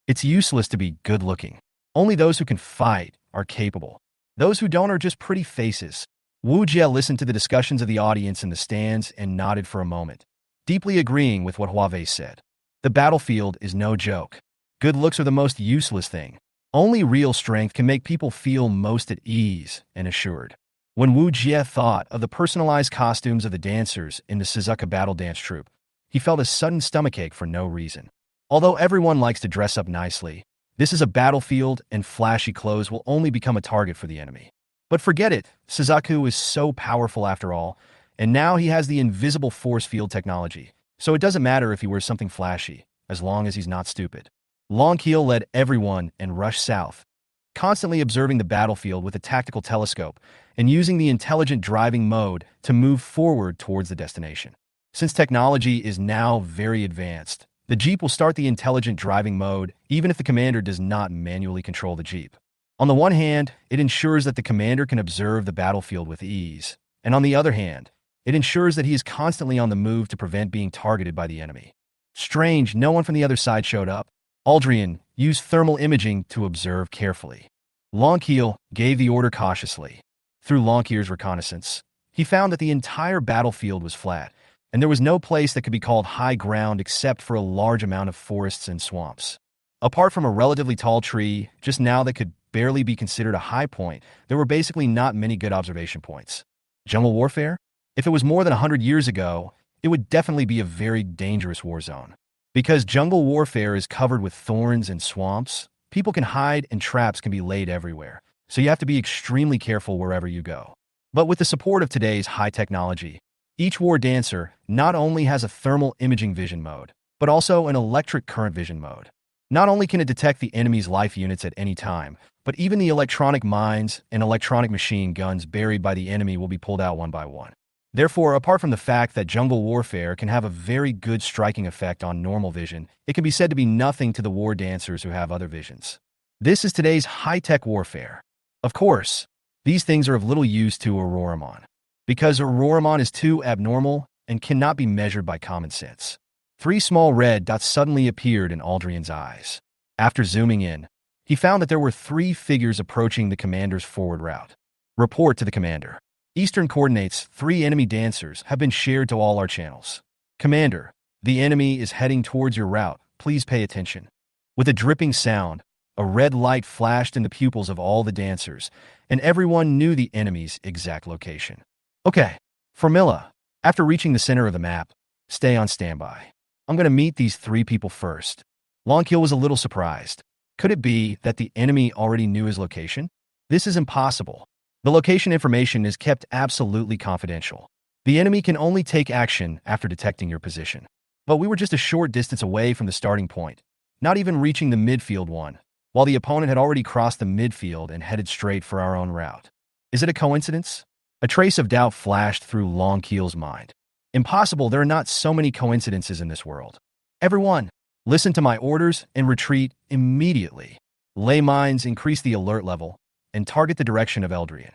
It's useless to be good-looking. Only those who can fight are capable. Those who don't are just pretty faces. Wu Jie listened to the discussions of the audience in the stands and nodded for a moment, deeply agreeing with what Huawei said. The battlefield is no joke. Good looks are the most useless thing. Only real strength can make people feel most at ease and assured. When Wu Jie thought of the personalized costumes of the dancers in the Suzuka battle dance troupe, he felt a sudden stomachache for no reason. Although everyone likes to dress up nicely, this is a battlefield and flashy clothes will only become a target for the enemy. But forget it, Suzaku is so powerful after all, and now he has the invisible force field technology, so it doesn't matter if he wears something flashy, as long as he's not stupid. Longkeel led everyone and rushed south, constantly observing the battlefield with a tactical telescope and using the intelligent driving mode to move forward towards the destination. Since technology is now very advanced, the Jeep will start the intelligent driving mode even if the commander does not manually control the Jeep. On the one hand, it ensures that the commander can observe the battlefield with ease, and on the other hand, it ensures that he is constantly on the move to prevent being targeted by the enemy. Strange, no one from the other side showed up. Aldrian used thermal imaging to observe carefully. Longkeel gave the order cautiously. Through Longkeel's reconnaissance, he found that the entire battlefield was flat, and there was no place that could be called high ground except for a large amount of forests and swamps. Apart from a relatively tall tree, just now that could barely be considered a high point, there were basically not many good observation points. Jungle warfare? If it was more than 100 years ago, it would definitely be a very dangerous war zone. Because jungle warfare is covered with thorns and swamps, people can hide and traps can be laid everywhere, so you have to be extremely careful wherever you go. But with the support of today's high technology, each war dancer not only has a thermal imaging vision mode, but also an electric current vision mode. Not only can it detect the enemy's life units at any time, but even the electronic mines and electronic machine guns buried by the enemy will be pulled out one by one. Therefore, apart from the fact that jungle warfare can have a very good striking effect on normal vision, it can be said to be nothing to the war dancers who have other visions. This is today's high-tech warfare. Of course, these things are of little use to Auroramon, because Auroramon is too abnormal and cannot be measured by common sense. 3 small red dots suddenly appeared in Aldrian's eyes. After zooming in, he found that there were 3 figures approaching the commander's forward route. Report to the commander. Eastern coordinates, 3 enemy dancers have been shared to all our channels. Commander, the enemy is heading towards your route. Please pay attention. With a dripping sound, a red light flashed in the pupils of all the dancers, and everyone knew the enemy's exact location. Okay, Formilla, after reaching the center of the map, stay on standby. I'm going to meet these 3 people first. Longkill was a little surprised. Could it be that the enemy already knew his location? This is impossible. The location information is kept absolutely confidential. The enemy can only take action after detecting your position. But we were just a short distance away from the starting point, not even reaching the midfield one, while the opponent had already crossed the midfield and headed straight for our own route. Is it a coincidence? A trace of doubt flashed through Longkeel's mind. Impossible, there are not so many coincidences in this world. Everyone, listen to my orders and retreat immediately. Lay mines, increase the alert level, and target the direction of Eldrian.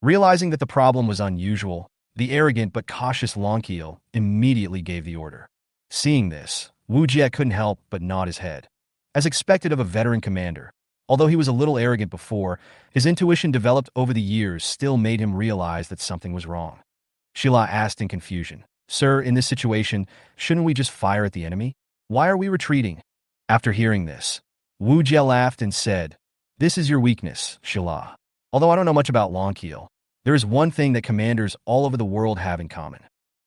Realizing that the problem was unusual, the arrogant but cautious Longkeel immediately gave the order. Seeing this, Wu Jie couldn't help but nod his head. As expected of a veteran commander, although he was a little arrogant before, his intuition developed over the years still made him realize that something was wrong. Shila asked in confusion, "Sir, in this situation, shouldn't we just fire at the enemy? Why are we retreating?" After hearing this, Wu Jie laughed and said, "This is your weakness, Shila. Although I don't know much about Longkeel, there is one thing that commanders all over the world have in common."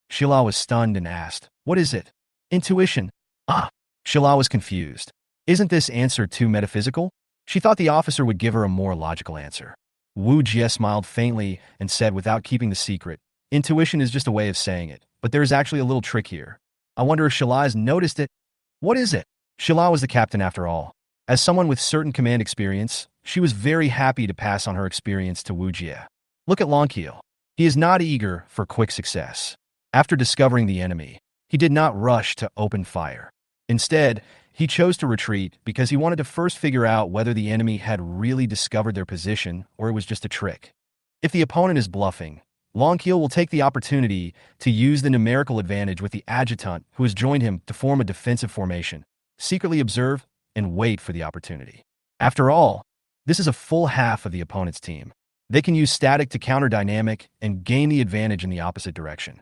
Shila was stunned and asked, "What is it?" "Intuition." Ah, Shila was confused. Isn't this answer too metaphysical? She thought the officer would give her a more logical answer. Wu Jie smiled faintly and said without keeping the secret, "Intuition is just a way of saying it, but there is actually a little trick here. I wonder if Shila has noticed it." "What is it?" Shila was the captain after all. As someone with certain command experience, she was very happy to pass on her experience to Wu Jie. Look at Longkeel. He is not eager for quick success. After discovering the enemy, he did not rush to open fire. Instead, he chose to retreat because he wanted to first figure out whether the enemy had really discovered their position or it was just a trick. If the opponent is bluffing, Longkeel will take the opportunity to use the numerical advantage with the adjutant who has joined him to form a defensive formation, secretly observe, and wait for the opportunity. After all, this is a full half of the opponent's team. They can use static to counter dynamic and gain the advantage in the opposite direction.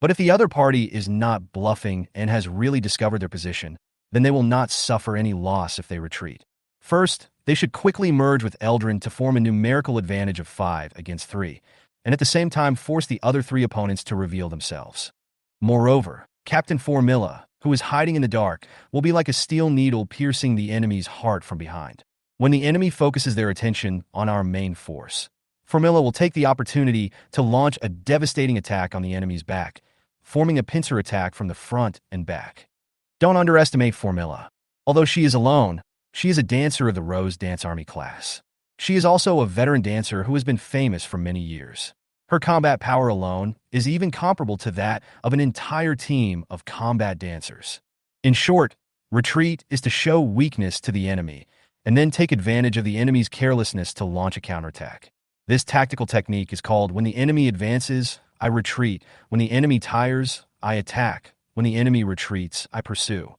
But if the other party is not bluffing and has really discovered their position, then they will not suffer any loss if they retreat. First, they should quickly merge with Eldrin to form a numerical advantage of 5 against 3, and at the same time force the other 3 opponents to reveal themselves. Moreover, Captain Formilla, who is hiding in the dark, will be like a steel needle piercing the enemy's heart from behind. When the enemy focuses their attention on our main force, Formilla will take the opportunity to launch a devastating attack on the enemy's back, forming a pincer attack from the front and back. Don't underestimate Formilla. Although she is alone, she is a dancer of the Rose Dance Army class. She is also a veteran dancer who has been famous for many years. Her combat power alone is even comparable to that of an entire team of combat dancers. In short, retreat is to show weakness to the enemy and then take advantage of the enemy's carelessness to launch a counterattack. This tactical technique is called when the enemy advances, I retreat. When the enemy tires, I attack. When the enemy retreats, I pursue.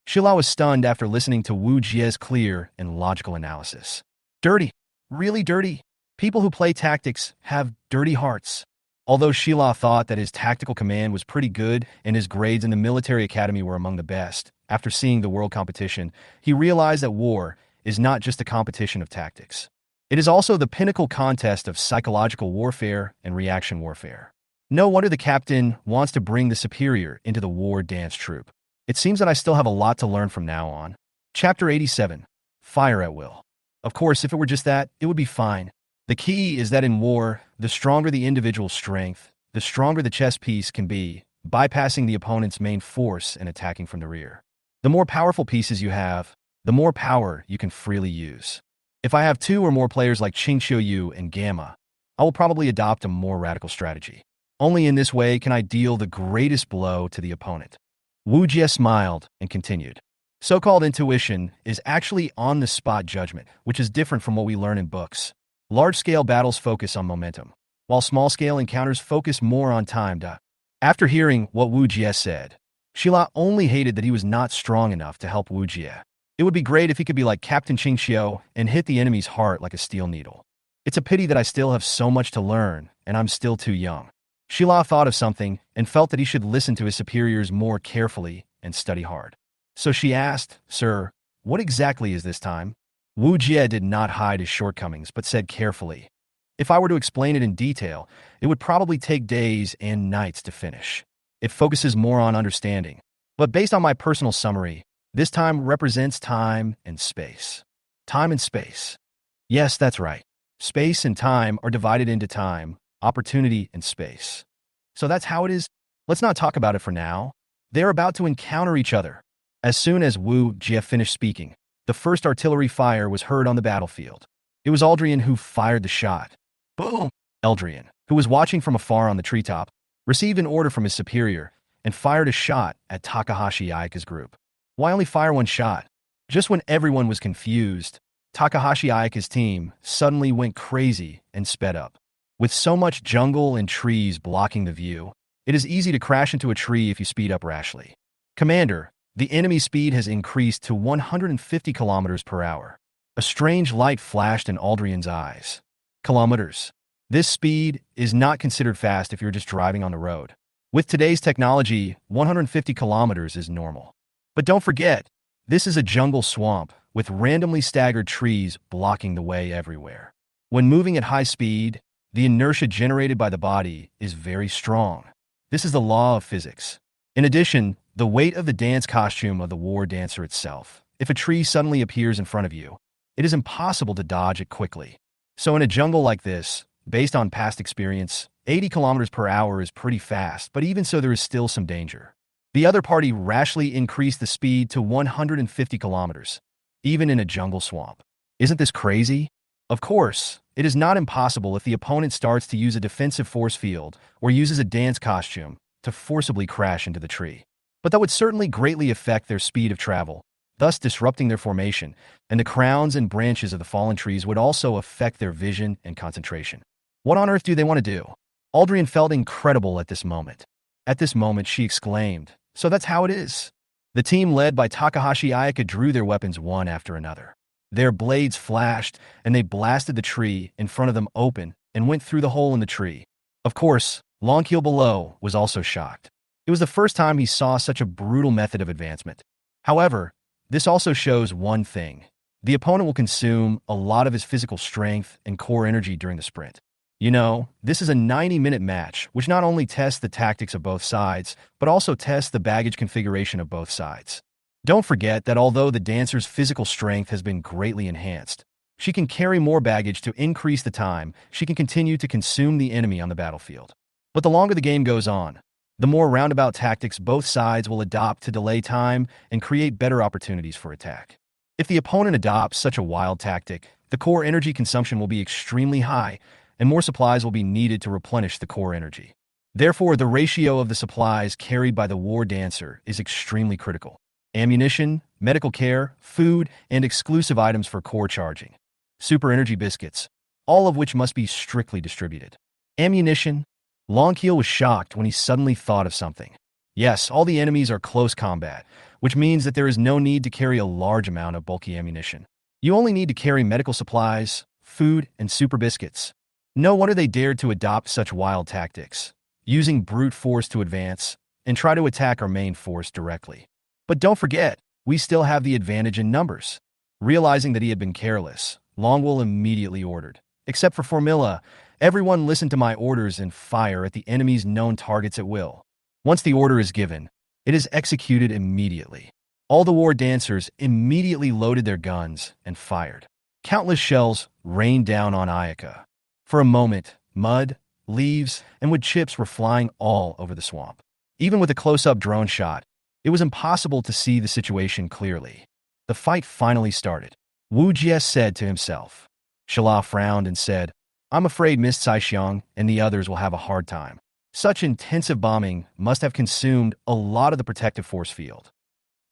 Shila was stunned after listening to Wu Jie's clear and logical analysis. Dirty. Really dirty. People who play tactics have dirty hearts. Although Shila thought that his tactical command was pretty good and his grades in the military academy were among the best, after seeing the world competition, he realized that war is not just a competition of tactics. It is also the pinnacle contest of psychological warfare and reaction warfare. No wonder the captain wants to bring the superior into the war dance troupe. It seems that I still have a lot to learn from now on. Chapter 87. Fire at Will. Of course, if it were just that, it would be fine. The key is that in war, the stronger the individual strength, the stronger the chess piece can be, bypassing the opponent's main force and attacking from the rear. The more powerful pieces you have, the more power you can freely use. If I have 2 or more players like Qing Xiuyu and Gamma, I will probably adopt a more radical strategy. Only in this way can I deal the greatest blow to the opponent. Wu Jie smiled and continued. So-called intuition is actually on-the-spot judgment, which is different from what we learn in books. Large-scale battles focus on momentum, while small-scale encounters focus more on time. After hearing what Wu Jie said, Shila only hated that he was not strong enough to help Wu Jie. It would be great if he could be like Captain Ching Xiao and hit the enemy's heart like a steel needle. It's a pity that I still have so much to learn, and I'm still too young. Shila thought of something and felt that he should listen to his superiors more carefully and study hard. So she asked, Sir, what exactly is this time? Wu Jie did not hide his shortcomings, but said carefully, if I were to explain it in detail, it would probably take days and nights to finish. It focuses more on understanding. But based on my personal summary, this time represents time and space. Time and space. Yes, that's right. Space and time are divided into time, opportunity, and space. So that's how it is. Let's not talk about it for now. They're about to encounter each other. As soon as Wu Jie finished speaking, the first artillery fire was heard on the battlefield. It was Aldrian who fired the shot. Boom! Eldrian, who was watching from afar on the treetop, received an order from his superior and fired a shot at Takahashi Ayaka's group. Why only fire one shot? Just when everyone was confused, Takahashi Ayaka's team suddenly went crazy and sped up. With so much jungle and trees blocking the view, it is easy to crash into a tree if you speed up rashly. Commander, the enemy speed has increased to 150 kilometers per hour. A strange light flashed in Aldrian's eyes. Kilometers. This speed is not considered fast if you're just driving on the road. With today's technology, 150 kilometers is normal. But don't forget, this is a jungle swamp with randomly staggered trees blocking the way everywhere. When moving at high speed, the inertia generated by the body is very strong. This is the law of physics. In addition, the weight of the dance costume of the war dancer itself. If a tree suddenly appears in front of you, it is impossible to dodge it quickly. So in a jungle like this, based on past experience, 80 kilometers per hour is pretty fast, but even so there is still some danger. The other party rashly increased the speed to 150 kilometers, even in a jungle swamp. Isn't this crazy? Of course, it is not impossible if the opponent starts to use a defensive force field or uses a dance costume to forcibly crash into the tree. But that would certainly greatly affect their speed of travel, thus disrupting their formation, and the crowns and branches of the fallen trees would also affect their vision and concentration. What on earth do they want to do? Aldrian felt incredible at this moment. At this moment, she exclaimed, so that's how it is. The team led by Takahashi Ayaka drew their weapons one after another. Their blades flashed, and they blasted the tree in front of them open and went through the hole in the tree. Of course, Longkeel below was also shocked. It was the first time he saw such a brutal method of advancement. However, this also shows one thing. The opponent will consume a lot of his physical strength and core energy during the sprint. You know, this is a 90-minute match, which not only tests the tactics of both sides, but also tests the baggage configuration of both sides. Don't forget that although the dancer's physical strength has been greatly enhanced, she can carry more baggage to increase the time she can continue to consume the enemy on the battlefield. But the longer the game goes on, the more roundabout tactics both sides will adopt to delay time and create better opportunities for attack. If the opponent adopts such a wild tactic, the core energy consumption will be extremely high, and more supplies will be needed to replenish the core energy. Therefore, the ratio of the supplies carried by the war dancer is extremely critical. Ammunition, medical care, food, and exclusive items for core charging. Super energy biscuits, all of which must be strictly distributed. Ammunition. Longkeel was shocked when he suddenly thought of something. Yes, all the enemies are close combat, which means that there is no need to carry a large amount of bulky ammunition. You only need to carry medical supplies, food, and super biscuits. No wonder they dared to adopt such wild tactics, using brute force to advance and try to attack our main force directly. But don't forget, we still have the advantage in numbers. Realizing that he had been careless, Longwell immediately ordered, except for Formilla, everyone listen to my orders and fire at the enemy's known targets at will. Once the order is given, it is executed immediately. All the war dancers immediately loaded their guns and fired. Countless shells rained down on Ayaka. For a moment, mud, leaves, and wood chips were flying all over the swamp. Even with a close-up drone shot, it was impossible to see the situation clearly. The fight finally started. Wu Jie said to himself. Shala frowned and said, I'm afraid Miss Caixiang and the others will have a hard time. Such intensive bombing must have consumed a lot of the protective force field.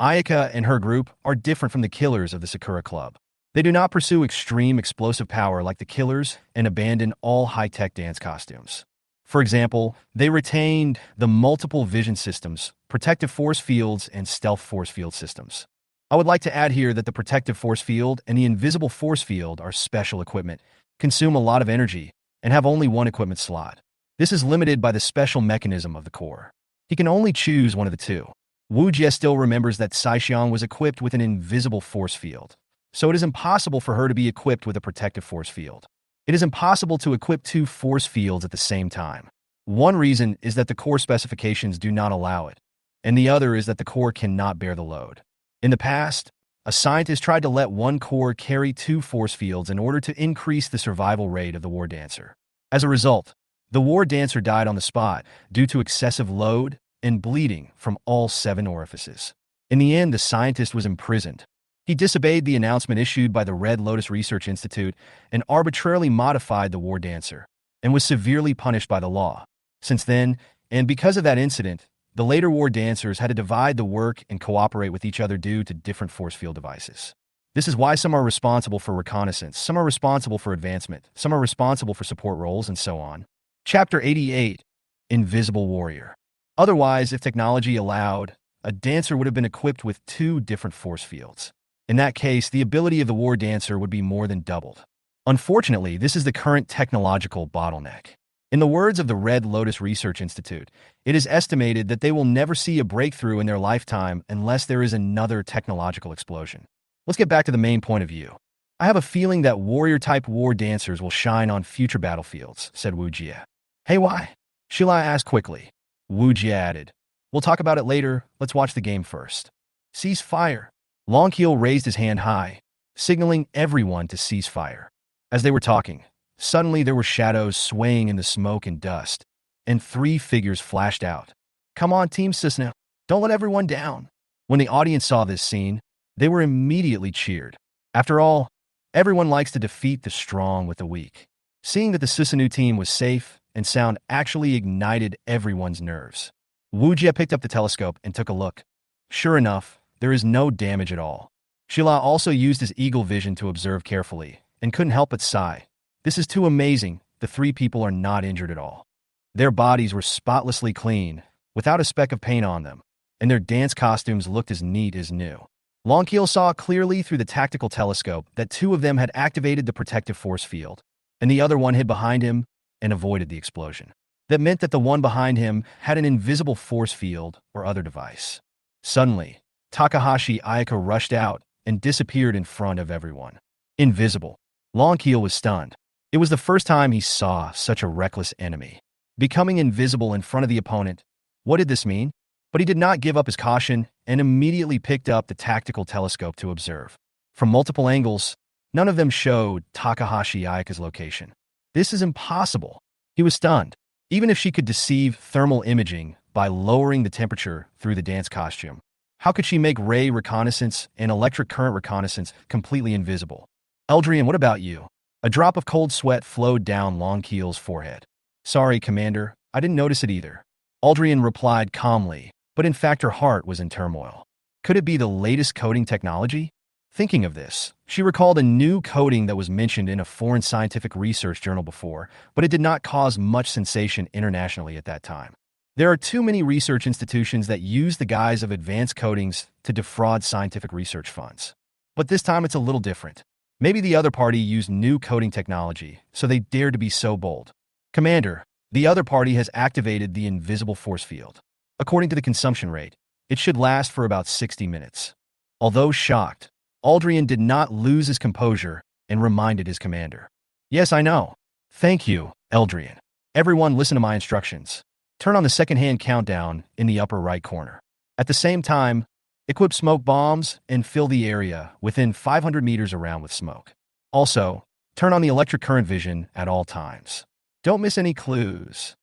Ayaka and her group are different from the killers of the Sakura Club. They do not pursue extreme explosive power like the killers and abandon all high-tech dance costumes. For example, they retained the multiple vision systems, protective force fields, and stealth force field systems. I would like to add here that the protective force field and the invisible force field are special equipment, consume a lot of energy, and have only one equipment slot. This is limited by the special mechanism of the core. He can only choose one of the two. Wu Jie still remembers that Saixiang was equipped with an invisible force field, so it is impossible for her to be equipped with a protective force field. It is impossible to equip two force fields at the same time. One reason is that the core specifications do not allow it, and the other is that the core cannot bear the load. In the past, a scientist tried to let one core carry two force fields in order to increase the survival rate of the war dancer. As a result, the war dancer died on the spot due to excessive load and bleeding from all 7 orifices. In the end, the scientist was imprisoned. He disobeyed the announcement issued by the Red Lotus Research Institute and arbitrarily modified the war dancer, and was severely punished by the law. Since then, and because of that incident, the later war dancers had to divide the work and cooperate with each other due to different force field devices. This is why some are responsible for reconnaissance, some are responsible for advancement, some are responsible for support roles, and so on. Chapter 88, Invisible Warrior. Otherwise, if technology allowed, a dancer would have been equipped with 2 different force fields. In that case, the ability of the war dancer would be more than doubled. Unfortunately, this is the current technological bottleneck. In the words of the Red Lotus Research Institute, it is estimated that they will never see a breakthrough in their lifetime unless there is another technological explosion. Let's get back to the main point of view. I have a feeling that warrior-type war dancers will shine on future battlefields, said Wu Jie. Hey, why? Shilai asked quickly. Wu Jie added, we'll talk about it later, let's watch the game first. Cease fire. Longkeel raised his hand high, signaling everyone to cease fire. As they were talking, suddenly there were shadows swaying in the smoke and dust, and 3 figures flashed out. Come on, Team Cisna, don't let everyone down. When the audience saw this scene, they were immediately cheered. After all, everyone likes to defeat the strong with the weak. Seeing that the Sisanu team was safe and sound actually ignited everyone's nerves. Wu Jie picked up the telescope and took a look. Sure enough, there is no damage at all. Shila also used his eagle vision to observe carefully, and couldn't help but sigh. This is too amazing, the 3 people are not injured at all. Their bodies were spotlessly clean, without a speck of paint on them, and their dance costumes looked as neat as new. Longkeel saw clearly through the tactical telescope that 2 of them had activated the protective force field, and the other one hid behind him and avoided the explosion. That meant that the one behind him had an invisible force field or other device. Suddenly, Takahashi Ayaka rushed out and disappeared in front of everyone. Invisible. Longkeel was stunned. It was the first time he saw such a reckless enemy. Becoming invisible in front of the opponent, what did this mean? But he did not give up his caution and immediately picked up the tactical telescope to observe. From multiple angles, none of them showed Takahashi Ayaka's location. This is impossible. He was stunned. Even if she could deceive thermal imaging by lowering the temperature through the dance costume, how could she make ray reconnaissance and electric current reconnaissance completely invisible? Eldrian, what about you? A drop of cold sweat flowed down Longkeel's forehead. Sorry, Commander, I didn't notice it either. Aldrian replied calmly, but in fact her heart was in turmoil. Could it be the latest coding technology? Thinking of this, she recalled a new coding that was mentioned in a foreign scientific research journal before, but it did not cause much sensation internationally at that time. There are too many research institutions that use the guise of advanced codings to defraud scientific research funds. But this time it's a little different. Maybe the other party used new coding technology, so they dared to be so bold. Commander, the other party has activated the invisible force field. According to the consumption rate, it should last for about 60 minutes. Although shocked, Aldrian did not lose his composure and reminded his commander. Yes, I know. Thank you, Eldrian. Everyone listen to my instructions. Turn on the second-hand countdown in the upper right corner. At the same time, equip smoke bombs and fill the area within 500 meters around with smoke. Also, turn on the electric current vision at all times. Don't miss any clues.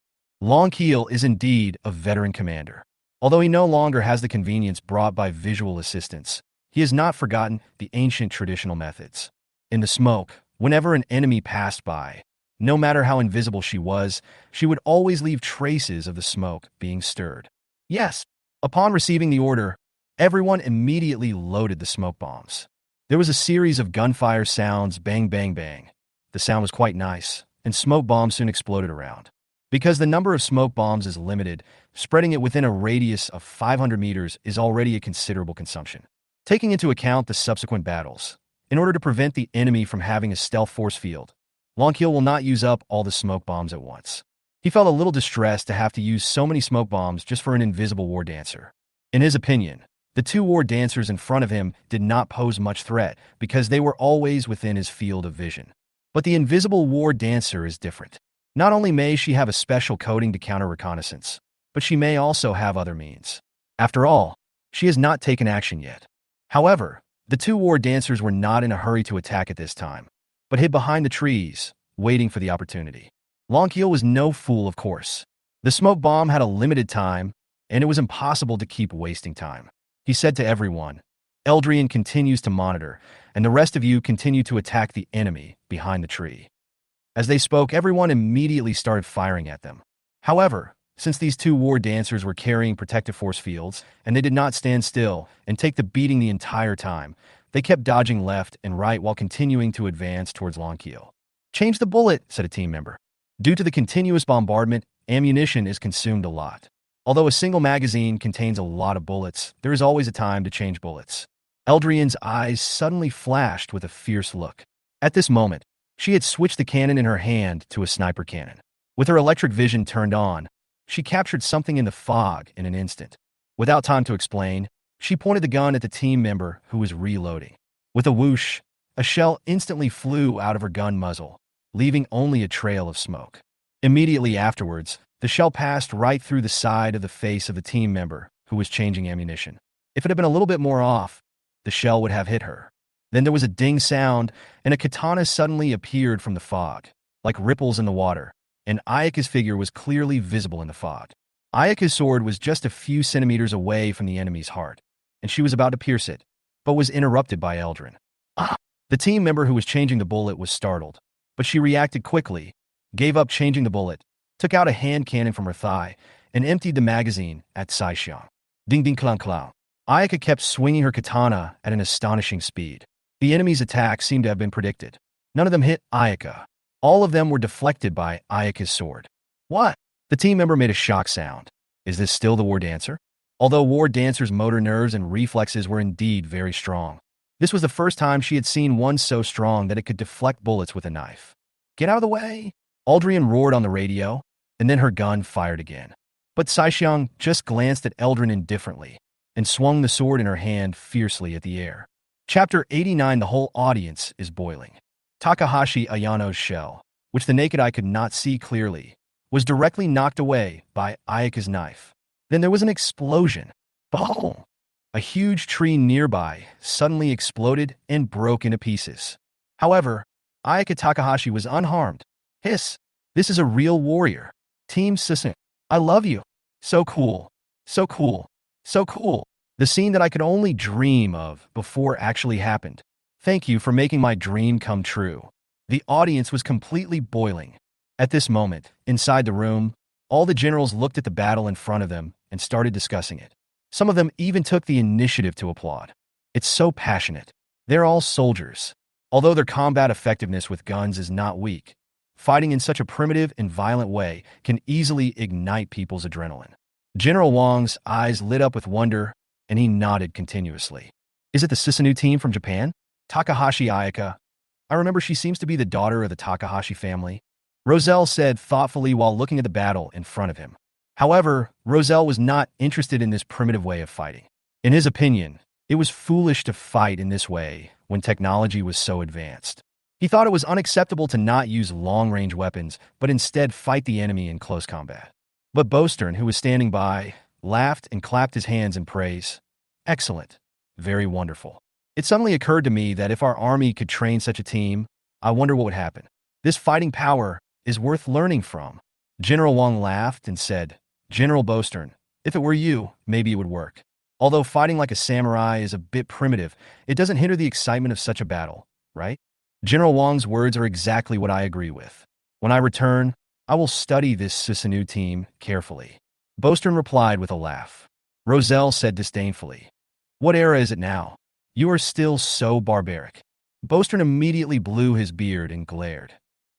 Longkeel is indeed a veteran commander. Although he no longer has the convenience brought by visual assistance, he has not forgotten the ancient traditional methods. In the smoke, whenever an enemy passed by, no matter how invisible she would always leave traces of the smoke being stirred. Yes, upon receiving the order, everyone immediately loaded the smoke bombs. There was a series of gunfire sounds, bang, bang, bang. The sound was quite nice, and smoke bombs soon exploded around. Because the number of smoke bombs is limited, spreading it within a radius of 500 meters is already a considerable consumption. Taking into account the subsequent battles, in order to prevent the enemy from having a stealth force field, Longkill will not use up all the smoke bombs at once. He felt a little distressed to have to use so many smoke bombs just for an invisible war dancer. In his opinion, the two war dancers in front of him did not pose much threat because they were always within his field of vision. But the invisible war dancer is different. Not only may she have a special coating to counter reconnaissance, but she may also have other means. After all, she has not taken action yet. However, the two war dancers were not in a hurry to attack at this time, but hid behind the trees, waiting for the opportunity. Longkill was no fool, of course. The smoke bomb had a limited time, and it was impossible to keep wasting time. He said to everyone, "Eldrian continues to monitor, and the rest of you continue to attack the enemy behind the tree." As they spoke, everyone immediately started firing at them. However, since these two war dancers were carrying protective force fields, and they did not stand still and take the beating the entire time, they kept dodging left and right while continuing to advance towards Longkill. "Change the bullet," said a team member. Due to the continuous bombardment, ammunition is consumed a lot. Although a single magazine contains a lot of bullets, there is always a time to change bullets. Eldrian's eyes suddenly flashed with a fierce look. At this moment, she had switched the cannon in her hand to a sniper cannon. With her electric vision turned on, she captured something in the fog in an instant. Without time to explain, she pointed the gun at the team member who was reloading. With a whoosh, a shell instantly flew out of her gun muzzle, leaving only a trail of smoke. Immediately afterwards, the shell passed right through the side of the face of the team member who was changing ammunition. If it had been a little bit more off, the shell would have hit her. Then there was a ding sound, and a katana suddenly appeared from the fog, like ripples in the water, and Ayaka's figure was clearly visible in the fog. Ayaka's sword was just a few centimeters away from the enemy's heart, and she was about to pierce it, but was interrupted by Eldrin. Ah! The team member who was changing the bullet was startled, but she reacted quickly, gave up changing the bullet, took out a hand cannon from her thigh, and emptied the magazine at Saixiang. Ding ding clang clang. Ayaka kept swinging her katana at an astonishing speed. The enemy's attack seemed to have been predicted. None of them hit Ayaka. All of them were deflected by Ayaka's sword. What? The team member made a shocked sound. Is this still the war dancer? Although war dancer's motor nerves and reflexes were indeed very strong, this was the first time she had seen one so strong that it could deflect bullets with a knife. "Get out of the way!" Aldrian roared on the radio, and then her gun fired again. But Saixiang just glanced at Eldrin indifferently and swung the sword in her hand fiercely at the air. Chapter 89. The whole audience is boiling. Takahashi Ayano's shell, which the naked eye could not see clearly, was directly knocked away by Ayaka's knife. Then there was an explosion. Boom! A huge tree nearby suddenly exploded and broke into pieces. However, Ayaka Takahashi was unharmed. Hiss! This is a real warrior. Team Sisson, I love you. So cool. So cool. So cool. The scene that I could only dream of before actually happened. Thank you for making my dream come true. The audience was completely boiling. At this moment, inside the room, all the generals looked at the battle in front of them and started discussing it. Some of them even took the initiative to applaud. It's so passionate. They're all soldiers. Although their combat effectiveness with guns is not weak, fighting in such a primitive and violent way can easily ignite people's adrenaline. General Wang's eyes lit up with wonder, and he nodded continuously. Is it the Susanoo team from Japan? Takahashi Ayaka. I remember she seems to be the daughter of the Takahashi family. Roselle said thoughtfully while looking at the battle in front of him. However, Roselle was not interested in this primitive way of fighting. In his opinion, it was foolish to fight in this way when technology was so advanced. He thought it was unacceptable to not use long-range weapons, but instead fight the enemy in close combat. But Bostern, who was standing by, laughed and clapped his hands in praise. Excellent. Very wonderful. It suddenly occurred to me that if our army could train such a team, I wonder what would happen. This fighting power is worth learning from. General Wang laughed and said, General Bostern, if it were you, maybe it would work. Although fighting like a samurai is a bit primitive, it doesn't hinder the excitement of such a battle, right? General Wang's words are exactly what I agree with. When I return, I will study this Susanoo team carefully. Bostern replied with a laugh. Roselle said disdainfully, What era is it now? You are still so barbaric. Bostern immediately blew his beard and glared.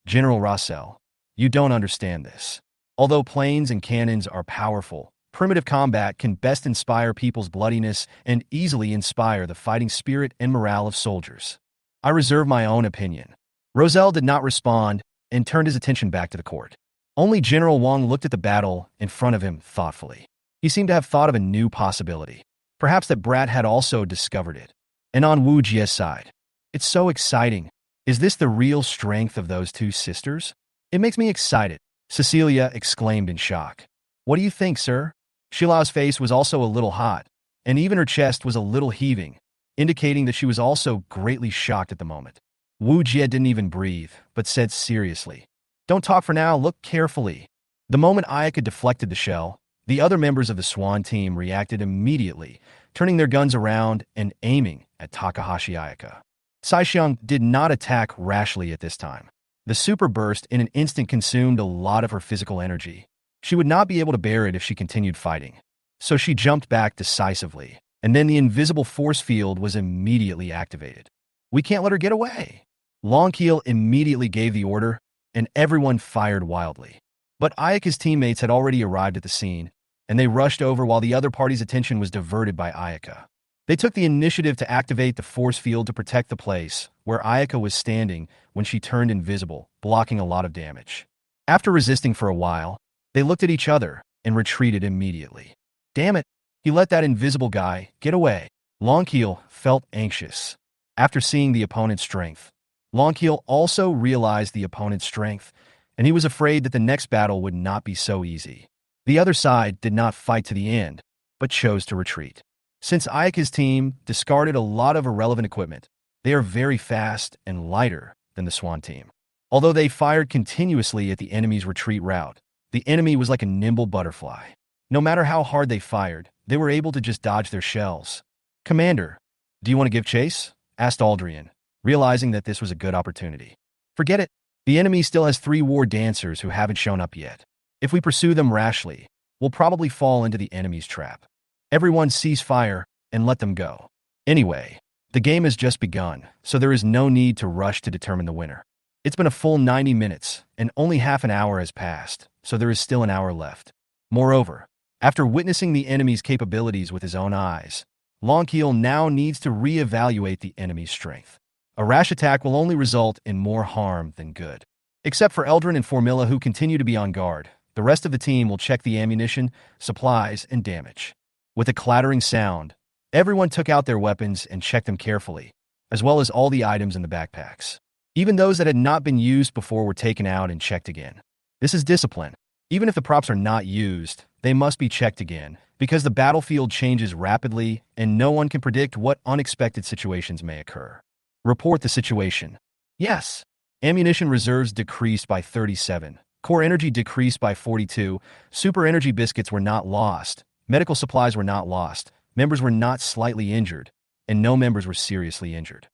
General Rossell, you don't understand this. Although planes and cannons are powerful, Primitive combat can best inspire people's bloodiness and easily inspire the fighting spirit and morale of soldiers. I reserve my own opinion. Roselle did not respond and turned his attention back to the court. Only General Wang looked at the battle in front of him thoughtfully. He seemed to have thought of a new possibility. Perhaps that Brat had also discovered it. And on Wu Jie's side, it's so exciting. Is this the real strength of those two sisters? It makes me excited, Cecilia exclaimed in shock. What do you think, sir? Xilao's face was also a little hot, and even her chest was a little heaving, indicating that she was also greatly shocked at the moment. Wu Jie didn't even breathe, but said seriously, "Don't talk for now, look carefully." The moment Ayaka deflected the shell, the other members of the Swan team reacted immediately, turning their guns around and aiming at Takahashi Ayaka. Saixiang did not attack rashly at this time. The super burst in an instant consumed a lot of her physical energy. She would not be able to bear it if she continued fighting. So she jumped back decisively, and then the invisible force field was immediately activated. "We can't let her get away." Longkeel immediately gave the order, and everyone fired wildly. But Ayaka's teammates had already arrived at the scene, and they rushed over while the other party's attention was diverted by Ayaka. They took the initiative to activate the force field to protect the place where Ayaka was standing when she turned invisible, blocking a lot of damage. After resisting for a while, they looked at each other and retreated immediately. Damn it, he let that invisible guy get away. Longkeel felt anxious. After seeing the opponent's strength, Longkeel also realized the opponent's strength, and he was afraid that the next battle would not be so easy. The other side did not fight to the end, but chose to retreat. Since Ayaka's team discarded a lot of irrelevant equipment, they are very fast and lighter than the Swan team. Although they fired continuously at the enemy's retreat route, the enemy was like a nimble butterfly. No matter how hard they fired, they were able to just dodge their shells. "Commander, do you want to give chase?" asked Aldrian, realizing that this was a good opportunity. "Forget it. The enemy still has 3 war dancers who haven't shown up yet. If we pursue them rashly, we'll probably fall into the enemy's trap. Everyone cease fire and let them go. Anyway, the game has just begun, so there is no need to rush to determine the winner. It's been a full 90 minutes, and only half an hour has passed, so there is still an hour left. Moreover, after witnessing the enemy's capabilities with his own eyes, Longkeel now needs to re-evaluate the enemy's strength. A rash attack will only result in more harm than good. Except for Eldrin and Formilla, who continue to be on guard, the rest of the team will check the ammunition, supplies, and damage. With a clattering sound, everyone took out their weapons and checked them carefully, as well as all the items in the backpacks. Even those that had not been used before were taken out and checked again. This is discipline. Even if the props are not used, they must be checked again, because the battlefield changes rapidly and no one can predict what unexpected situations may occur. Report the situation. Yes. Ammunition reserves decreased by 37. Core energy decreased by 42. Super energy biscuits were not lost. Medical supplies were not lost. Members were not slightly injured, and no members were seriously injured.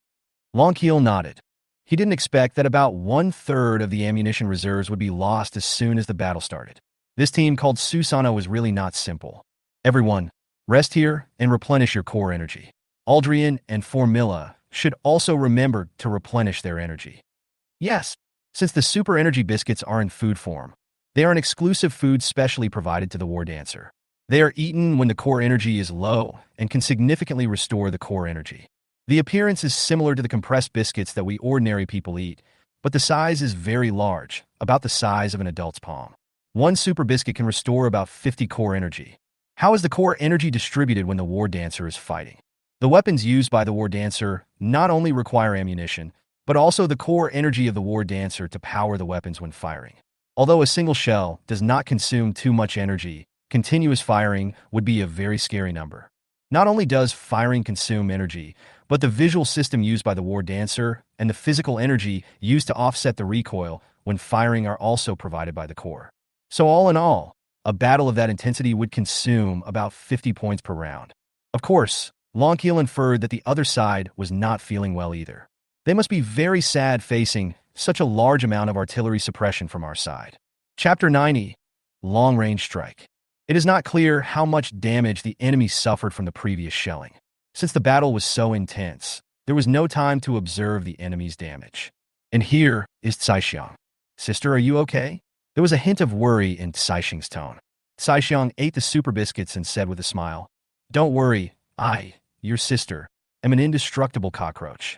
Longkeel nodded. He didn't expect that about 1/3 of the ammunition reserves would be lost as soon as the battle started. This team called Susano was really not simple. Everyone, rest here and replenish your core energy. Aldrian and Formilla should also remember to replenish their energy. Yes, since the super energy biscuits are in food form, they are an exclusive food specially provided to the war dancer. They are eaten when the core energy is low and can significantly restore the core energy. The appearance is similar to the compressed biscuits that we ordinary people eat, but the size is very large, about the size of an adult's palm. One super biscuit can restore about 50 core energy. How is the core energy distributed when the war dancer is fighting? The weapons used by the war dancer not only require ammunition, but also the core energy of the war dancer to power the weapons when firing. Although a single shell does not consume too much energy, continuous firing would be a very scary number. Not only does firing consume energy, but the visual system used by the war dancer and the physical energy used to offset the recoil when firing are also provided by the core. So all in all, a battle of that intensity would consume about 50 points per round. Of course, Longkeel inferred that the other side was not feeling well either. They must be very sad facing such a large amount of artillery suppression from our side. Chapter 90, Long-Range Strike. It is not clear how much damage the enemy suffered from the previous shelling. Since the battle was so intense, there was no time to observe the enemy's damage. And here is Caixiang. Sister, are you okay? There was a hint of worry in Caixing's tone. Saixiang ate the super biscuits and said with a smile, "Don't worry, your sister, am an indestructible cockroach."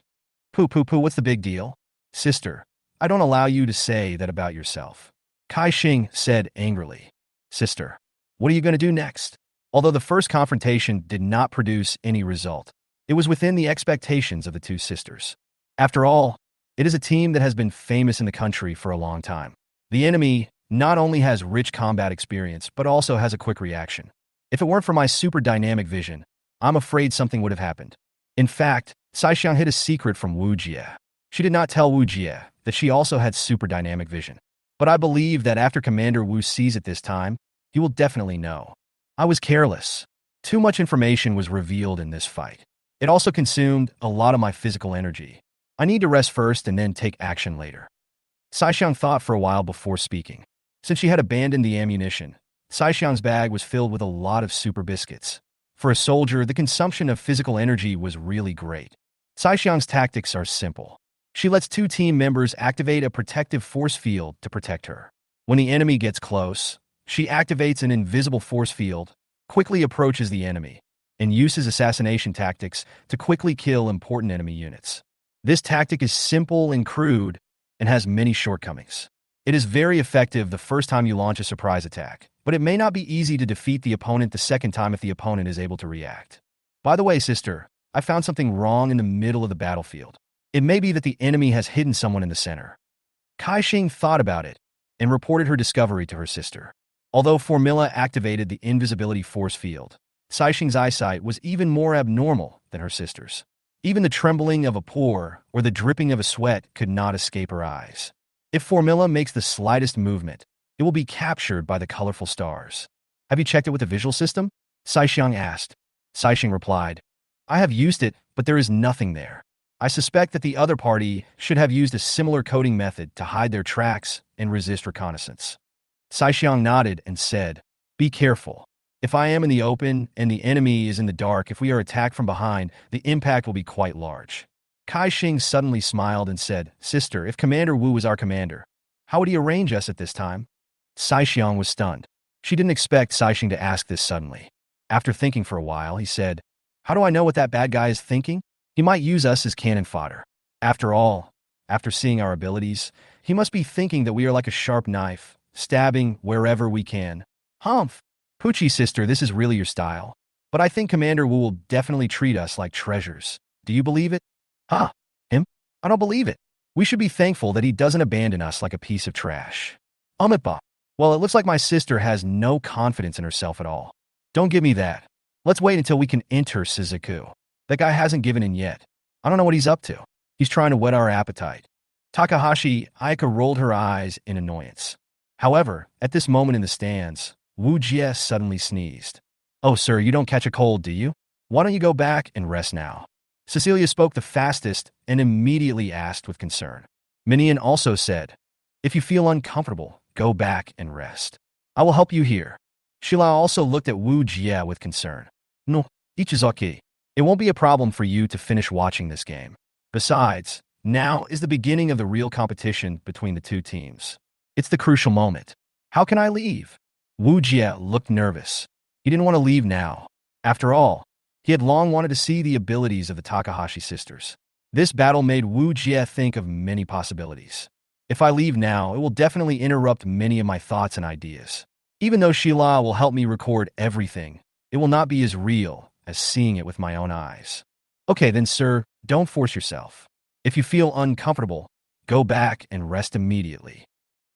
"Pooh, pooh, pooh, what's the big deal?" "Sister, I don't allow you to say that about yourself," Kai Xing said angrily. "Sister, what are you going to do next?" Although the first confrontation did not produce any result, it was within the expectations of the two sisters. After all, it is a team that has been famous in the country for a long time. The enemy not only has rich combat experience, but also has a quick reaction. If it weren't for my super dynamic vision, I'm afraid something would have happened. In fact, Saixiang hid a secret from Wu Jie. She did not tell Wu Jie that she also had super dynamic vision. But I believe that after Commander Wu sees it this time, he will definitely know. I was careless. Too much information was revealed in this fight. It also consumed a lot of my physical energy. I need to rest first and then take action later. Saixiang thought for a while before speaking. Since she had abandoned the ammunition, Saixiang's bag was filled with a lot of super biscuits. For a soldier, the consumption of physical energy was really great. Saixiang's tactics are simple. She lets two team members activate a protective force field to protect her. When the enemy gets close, she activates an invisible force field, quickly approaches the enemy, and uses assassination tactics to quickly kill important enemy units. This tactic is simple and crude and has many shortcomings. It is very effective the first time you launch a surprise attack, but it may not be easy to defeat the opponent the second time if the opponent is able to react. By the way, sister, I found something wrong in the middle of the battlefield. It may be that the enemy has hidden someone in the center. Kai Xing thought about it and reported her discovery to her sister. Although Formilla activated the invisibility force field, Saixiang's eyesight was even more abnormal than her sister's. Even the trembling of a pore or the dripping of a sweat could not escape her eyes. If Formilla makes the slightest movement, it will be captured by the colorful stars. "Have you checked it with the visual system?" Saixiang asked. Saixiang replied, "I have used it, but there is nothing there. I suspect that the other party should have used a similar coding method to hide their tracks and resist reconnaissance." Saixiang nodded and said, "Be careful. If I am in the open and the enemy is in the dark, if we are attacked from behind, the impact will be quite large." Kai Xing suddenly smiled and said, "Sister, if Commander Wu was our commander, how would he arrange us at this time?" Saixiang was stunned. She didn't expect Saixiang to ask this suddenly. After thinking for a while, he said, "How do I know what that bad guy is thinking? He might use us as cannon fodder. After all, after seeing our abilities, he must be thinking that we are like a sharp knife, stabbing wherever we can." "Humph! Poochie, sister, this is really your style. But I think Commander Wu will definitely treat us like treasures. Do you believe it?" "Huh? Him? I don't believe it. We should be thankful that he doesn't abandon us like a piece of trash." "Umitba. Well, it looks like my sister has no confidence in herself at all. Don't give me that. Let's wait until we can enter Shizuku. That guy hasn't given in yet. I don't know what he's up to. He's trying to whet our appetite." Takahashi Ayaka rolled her eyes in annoyance. However, at this moment in the stands, Wu Jie suddenly sneezed. "Oh, sir, you don't catch a cold, do you? Why don't you go back and rest now?" Cecilia spoke the fastest and immediately asked with concern. Minion also said, "If you feel uncomfortable, go back and rest. I will help you here." Shila also looked at Wu Jie with concern. "No, Ichizuki. It won't be a problem for you to finish watching this game. Besides, now is the beginning of the real competition between the two teams. It's the crucial moment. How can I leave?" Wu Jie looked nervous. He didn't want to leave now. After all, he had long wanted to see the abilities of the Takahashi sisters. This battle made Wu Jie think of many possibilities. If I leave now, it will definitely interrupt many of my thoughts and ideas. Even though Shila will help me record everything, it will not be as real as seeing it with my own eyes. "Okay then, sir, don't force yourself. If you feel uncomfortable, go back and rest immediately."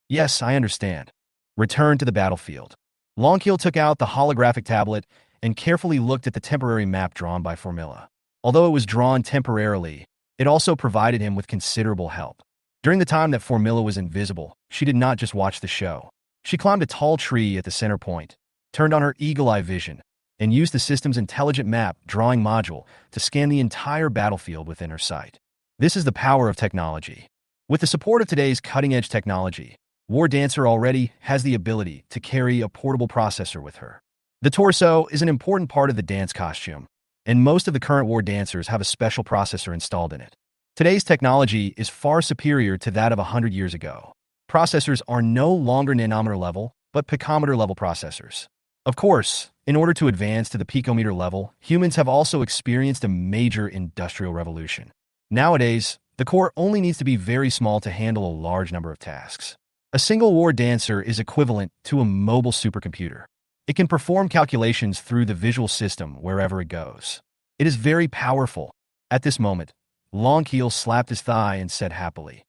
"Yes, I understand." Return to the battlefield. Longkeel took out the holographic tablet and carefully looked at the temporary map drawn by Formilla. Although it was drawn temporarily, it also provided him with considerable help. During the time that Formilla was invisible, she did not just watch the show. She climbed a tall tree at the center point, turned on her eagle-eye vision, and used the system's intelligent map drawing module to scan the entire battlefield within her sight. This is the power of technology. With the support of today's cutting-edge technology, War Dancer already has the ability to carry a portable processor with her. The torso is an important part of the dance costume, and most of the current War Dancers have a special processor installed in it. Today's technology is far superior to that of 100 years ago. Processors are no longer nanometer level, but picometer-level processors. Of course, in order to advance to the picometer level, humans have also experienced a major industrial revolution. Nowadays, the core only needs to be very small to handle a large number of tasks. A single war dancer is equivalent to a mobile supercomputer. It can perform calculations through the visual system wherever it goes. It is very powerful. At this moment, Longkeel slapped his thigh and said happily,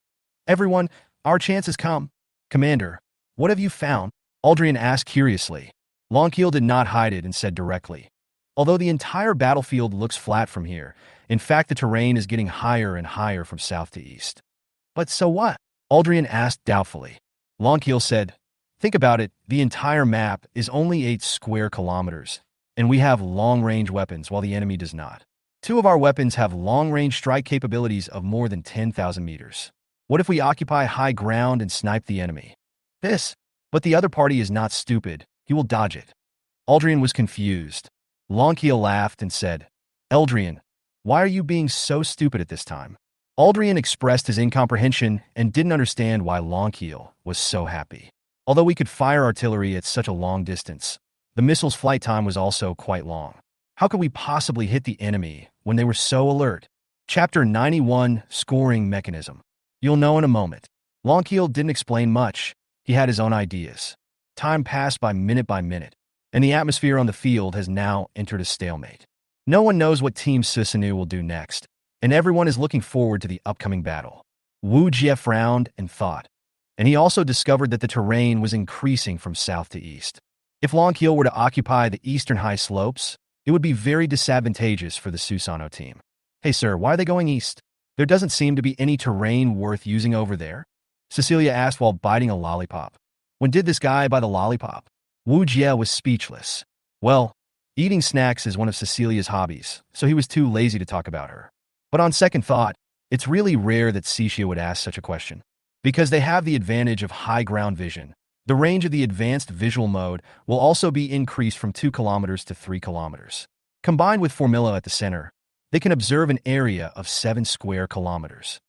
"Everyone, our chance has come." "Commander, what have you found?" Aldrian asked curiously. Longkeel did not hide it and said directly, "Although the entire battlefield looks flat from here, in fact the terrain is getting higher and higher from south to east." "But so what?" Aldrian asked doubtfully. Longkeel said, "Think about it, the entire map is only 8 square kilometers, and we have long-range weapons while the enemy does not. 2 of our weapons have long-range strike capabilities of more than 10,000 meters. What if we occupy high ground and snipe the enemy?" But the other party is not stupid, he will dodge it." Aldrian was confused. Longkeel laughed and said, "Eldrian, why are you being so stupid at this time?" Aldrian expressed his incomprehension and didn't understand why Longkeel was so happy. Although we could fire artillery at such a long distance, the missile's flight time was also quite long. How could we possibly hit the enemy when they were so alert? Chapter 91, Scoring Mechanism. You'll know in a moment. Longkeel didn't explain much. He had his own ideas. Time passed by minute, and the atmosphere on the field has now entered a stalemate. No one knows what Team Susanoo will do next, and everyone is looking forward to the upcoming battle. Wu Jie frowned and thought, and he also discovered that the terrain was increasing from south to east. If Longkeel were to occupy the eastern high slopes, it would be very disadvantageous for the Susanoo team. "Hey sir, why are they going east? There doesn't seem to be any terrain worth using over there?" Cecilia asked while biting a lollipop. "When did this guy buy the lollipop?" Wu Jie was speechless. Well, eating snacks is one of Cecilia's hobbies, so he was too lazy to talk about her. But on second thought, it's really rare that Cixia would ask such a question. Because they have the advantage of high ground vision, the range of the advanced visual mode will also be increased from 2 kilometers to 3 kilometers. Combined with Formilla at the center, they can observe an area of 7 square kilometers.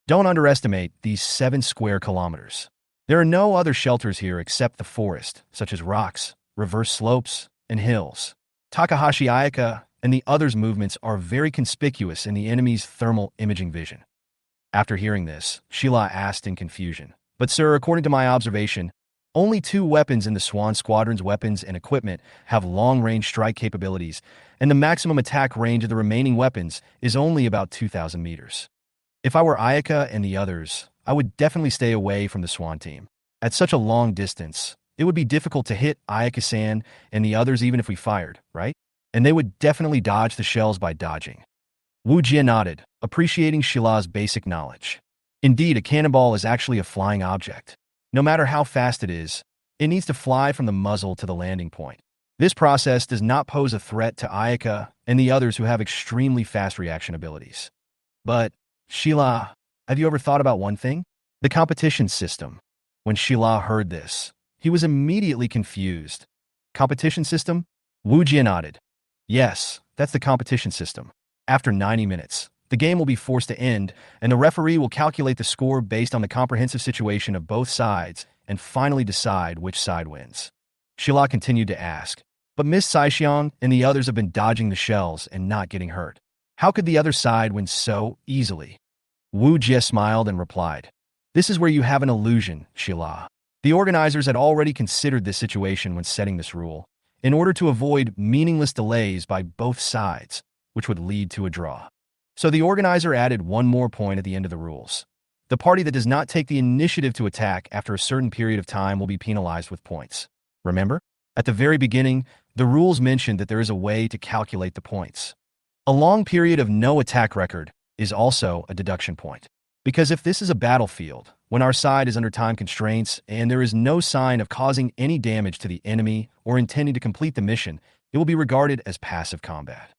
Don't underestimate these 7 square kilometers. There are no other shelters here except the forest, such as rocks, reverse slopes, and hills. Takahashi Ayaka and the others' movements are very conspicuous in the enemy's thermal imaging vision. After hearing this, Sheila asked in confusion, "But sir, according to my observation, only 2 weapons in the Swan Squadron's weapons and equipment have long-range strike capabilities, and the maximum attack range of the remaining weapons is only about 2,000 meters. If I were Ayaka and the others, I would definitely stay away from the Swan team. At such a long distance, it would be difficult to hit Ayaka-san and the others even if we fired, right? And they would definitely dodge the shells by dodging." Wu Jie nodded, appreciating Sheila's basic knowledge. Indeed, a cannonball is actually a flying object. No matter how fast it is, it needs to fly from the muzzle to the landing point. This process does not pose a threat to Ayaka and the others who have extremely fast reaction abilities. But, Sheila, have you ever thought about one thing? The competition system. When Sheila heard this, he was immediately confused. Competition system? Wu Jie nodded. Yes, that's the competition system. After 90 minutes, the game will be forced to end, and the referee will calculate the score based on the comprehensive situation of both sides and finally decide which side wins. Sheila continued to ask, "But Miss Saixiang and the others have been dodging the shells and not getting hurt. How could the other side win so easily?" Wu Jie smiled and replied, "This is where you have an illusion, Sheila. The organizers had already considered this situation when setting this rule, in order to avoid meaningless delays by both sides, which would lead to a draw. So the organizer added one more point at the end of the rules. The party that does not take the initiative to attack after a certain period of time will be penalized with points. Remember? At the very beginning, the rules mentioned that there is a way to calculate the points. A long period of no attack record is also a deduction point. Because if this is a battlefield, when our side is under time constraints and there is no sign of causing any damage to the enemy or intending to complete the mission, it will be regarded as passive combat.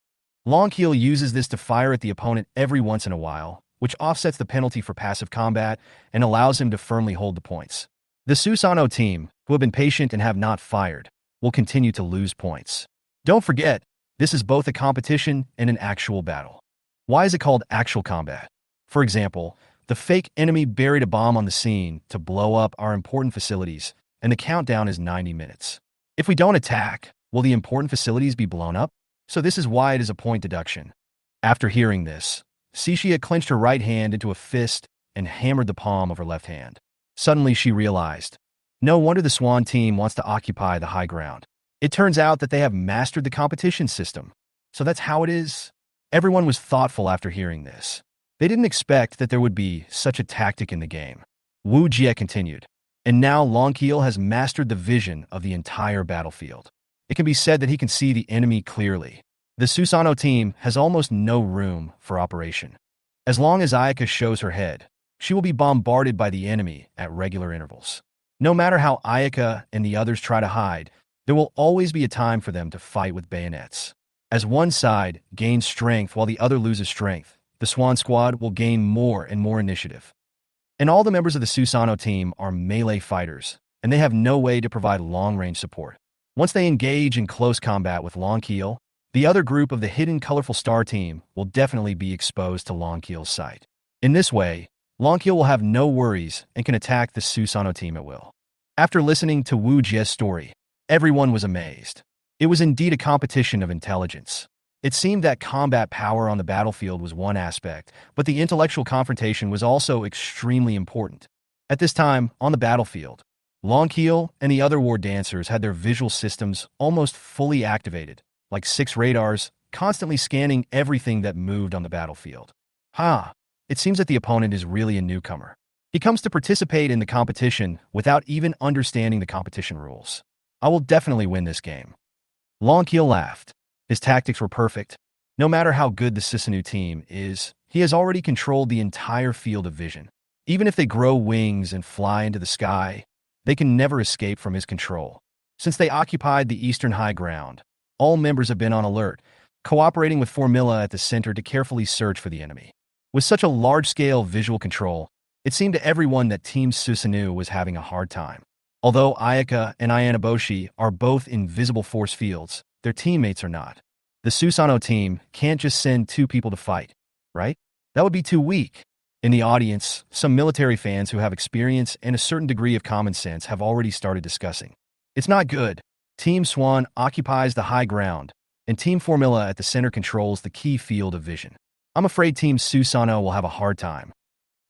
Longkeel uses this to fire at the opponent every once in a while, which offsets the penalty for passive combat and allows him to firmly hold the points. The Susanoo team, who have been patient and have not fired, will continue to lose points. Don't forget, this is both a competition and an actual battle. Why is it called actual combat? For example, the fake enemy buried a bomb on the scene to blow up our important facilities, and the countdown is 90 minutes. If we don't attack, will the important facilities be blown up? So this is why it is a point deduction. After hearing this, Cixia clenched her right hand into a fist and hammered the palm of her left hand. Suddenly she realized, no wonder the Swan team wants to occupy the high ground. It turns out that they have mastered the competition system. So that's how it is. Everyone was thoughtful after hearing this. They didn't expect that there would be such a tactic in the game. Wu Jie continued, and now Long Keel has mastered the vision of the entire battlefield. It can be said that he can see the enemy clearly. The Susanoo team has almost no room for operation. As long as Ayaka shows her head, she will be bombarded by the enemy at regular intervals. No matter how Ayaka and the others try to hide, there will always be a time for them to fight with bayonets. As one side gains strength while the other loses strength, the Swan Squad will gain more and more initiative. And all the members of the Susanoo team are melee fighters, and they have no way to provide long-range support. Once they engage in close combat with Long Keel, the other group of the hidden colorful star team will definitely be exposed to Long Keel's sight. In this way, Long Keel will have no worries and can attack the Susanoo team at will. After listening to Wu Jie's story, everyone was amazed. It was indeed a competition of intelligence. It seemed that combat power on the battlefield was one aspect, but the intellectual confrontation was also extremely important. At this time, on the battlefield, Long Keel and the other war dancers had their visual systems almost fully activated, like 6 radars, constantly scanning everything that moved on the battlefield. It seems that the opponent is really a newcomer. He comes to participate in the competition without even understanding the competition rules. I will definitely win this game. Long Keel laughed. His tactics were perfect. No matter how good the Susanoo team is, he has already controlled the entire field of vision. Even if they grow wings and fly into the sky, they can never escape from his control. Since they occupied the eastern high ground, all members have been on alert, cooperating with Formilla at the center to carefully search for the enemy. With such a large-scale visual control, it seemed to everyone that Team Susanoo was having a hard time. Although Ayaka and Ayanaboshi are both in visible force fields, their teammates are not. The Susanoo team can't just send 2 people to fight, right? That would be too weak. In the audience, some military fans who have experience and a certain degree of common sense have already started discussing. It's not good. Team Swan occupies the high ground, and Team Formilla at the center controls the key field of vision. I'm afraid Team Susanoo will have a hard time.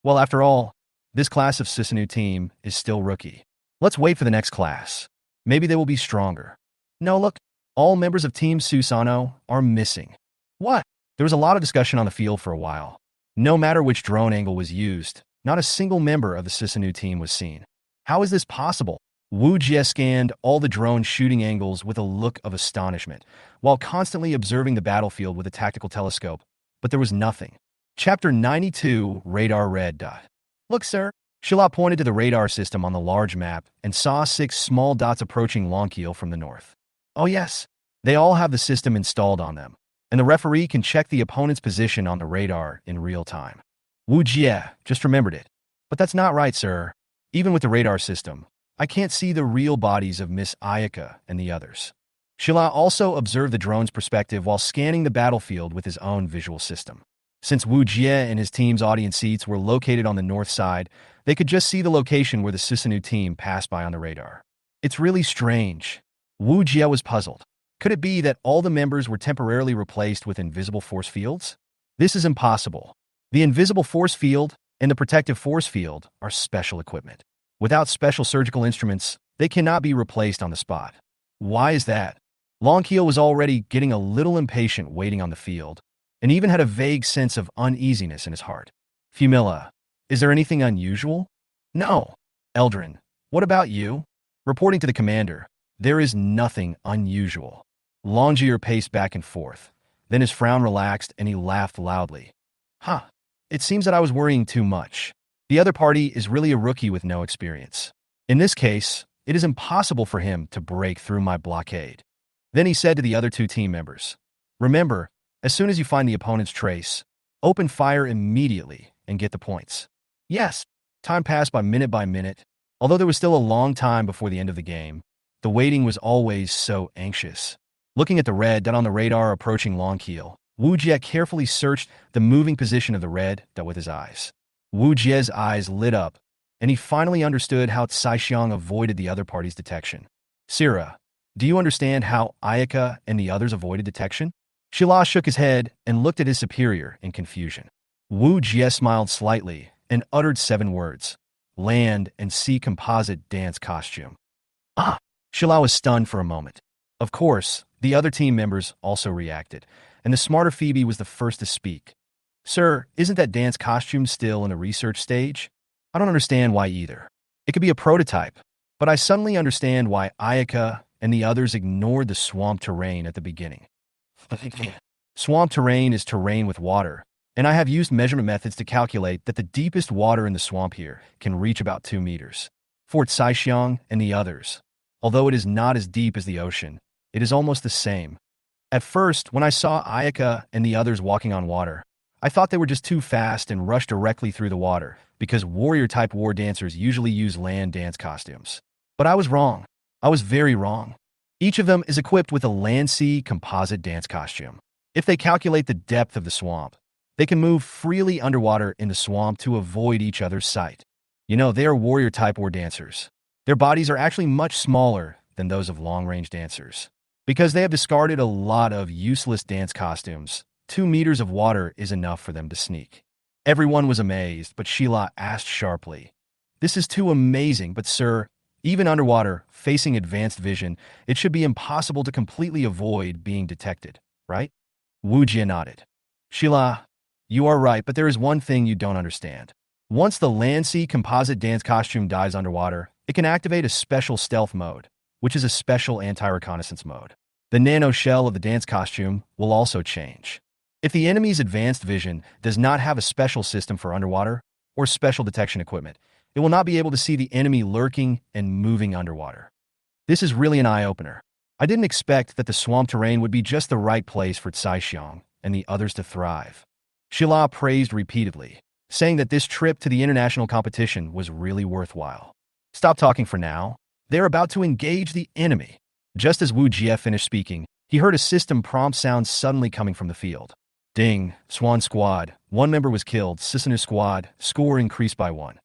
Well, after all, this class of Susanoo team is still rookie. Let's wait for the next class. Maybe they will be stronger. No, look, all members of Team Susanoo are missing. What? There was a lot of discussion on the field for a while. No matter which drone angle was used, not a single member of the Susanoo team was seen. How is this possible? Wu Jie scanned all the drone shooting angles with a look of astonishment, while constantly observing the battlefield with a tactical telescope, but there was nothing. Chapter 92, Radar Red Dot. Look, sir. Shila pointed to the radar system on the large map and saw 6 small dots approaching Long Keel from the north. Oh yes, they all have the system installed on them, and the referee can check the opponent's position on the radar in real time. Wu Jie just remembered it. But that's not right, sir. Even with the radar system, I can't see the real bodies of Miss Ayaka and the others. Shila also observed the drone's perspective while scanning the battlefield with his own visual system. Since Wu Jie and his team's audience seats were located on the north side, they could just see the location where the Susanoo team passed by on the radar. It's really strange. Wu Jie was puzzled. Could it be that all the members were temporarily replaced with invisible force fields? This is impossible. The invisible force field and the protective force field are special equipment. Without special surgical instruments, they cannot be replaced on the spot. Why is that? Long Keel was already getting a little impatient waiting on the field, and even had a vague sense of uneasiness in his heart. Formilla, is there anything unusual? No. Eldrin, what about you? Reporting to the commander, there is nothing unusual. Longier paced back and forth. Then his frown relaxed and he laughed loudly. It seems that I was worrying too much. The other party is really a rookie with no experience. In this case, it is impossible for him to break through my blockade. Then he said to the other 2 team members, remember, as soon as you find the opponent's trace, open fire immediately and get the points. Yes, time passed by minute. Although there was still a long time before the end of the game, the waiting was always so anxious. Looking at the red dot on the radar approaching Long Keel, Wu Jie carefully searched the moving position of the red dot with his eyes. Wu Jie's eyes lit up, and he finally understood how Xiong avoided the other party's detection. Sira, do you understand how Ayaka and the others avoided detection? Shila shook his head and looked at his superior in confusion. Wu Jie smiled slightly and uttered 7 words: land and sea composite dance costume. Ah! Shila was stunned for a moment. Of course, the other team members also reacted, and the smarter Phoebe was the first to speak. Sir, isn't that dance costume still in a research stage? I don't understand why either. It could be a prototype, but I suddenly understand why Ayaka and the others ignored the swamp terrain at the beginning. Swamp terrain is terrain with water, and I have used measurement methods to calculate that the deepest water in the swamp here can reach about 2 meters. For Xiong and the others, although it is not as deep as the ocean, it is almost the same. At first, when I saw Ayaka and the others walking on water, I thought they were just too fast and rushed directly through the water because warrior-type war dancers usually use land dance costumes. But I was wrong. I was very wrong. Each of them is equipped with a land-sea composite dance costume. If they calculate the depth of the swamp, they can move freely underwater in the swamp to avoid each other's sight. You know, they are warrior-type war dancers. Their bodies are actually much smaller than those of long-range dancers. Because they have discarded a lot of useless dance costumes, 2 meters of water is enough for them to sneak. Everyone was amazed, but Sheila asked sharply, "This is too amazing, but sir, even underwater, facing advanced vision, it should be impossible to completely avoid being detected, right?" Wu Jie nodded. "Sheila, you are right, but there is one thing you don't understand. Once the land-sea composite dance costume dies underwater, it can activate a special stealth mode, which is a special anti-reconnaissance mode. The nano shell of the dance costume will also change. If the enemy's advanced vision does not have a special system for underwater or special detection equipment, it will not be able to see the enemy lurking and moving underwater. This is really an eye-opener. I didn't expect that the swamp terrain would be just the right place for Xiong and the others to thrive." Shila praised repeatedly, saying that this trip to the international competition was really worthwhile. "Stop talking for now. They're about to engage the enemy." Just as Wu Jie finished speaking, he heard a system prompt sound suddenly coming from the field. Ding, Swan Squad, 1 member was killed, Sisanu Squad, score increased by 1.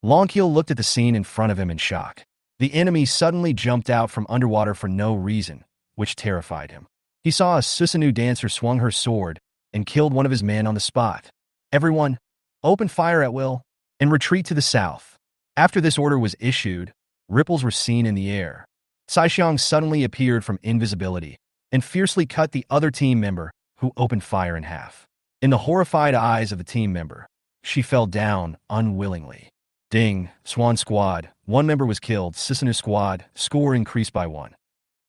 Longkeel looked at the scene in front of him in shock. The enemy suddenly jumped out from underwater for no reason, which terrified him. He saw a Susanu dancer swung her sword and killed one of his men on the spot. "Everyone, open fire at will and retreat to the south." After this order was issued, ripples were seen in the air. Xiong suddenly appeared from invisibility and fiercely cut the other team member, who opened fire in half. In the horrified eyes of the team member, she fell down unwillingly. Ding, Swan Squad, 1 member was killed, Susanu Squad, score increased by 1.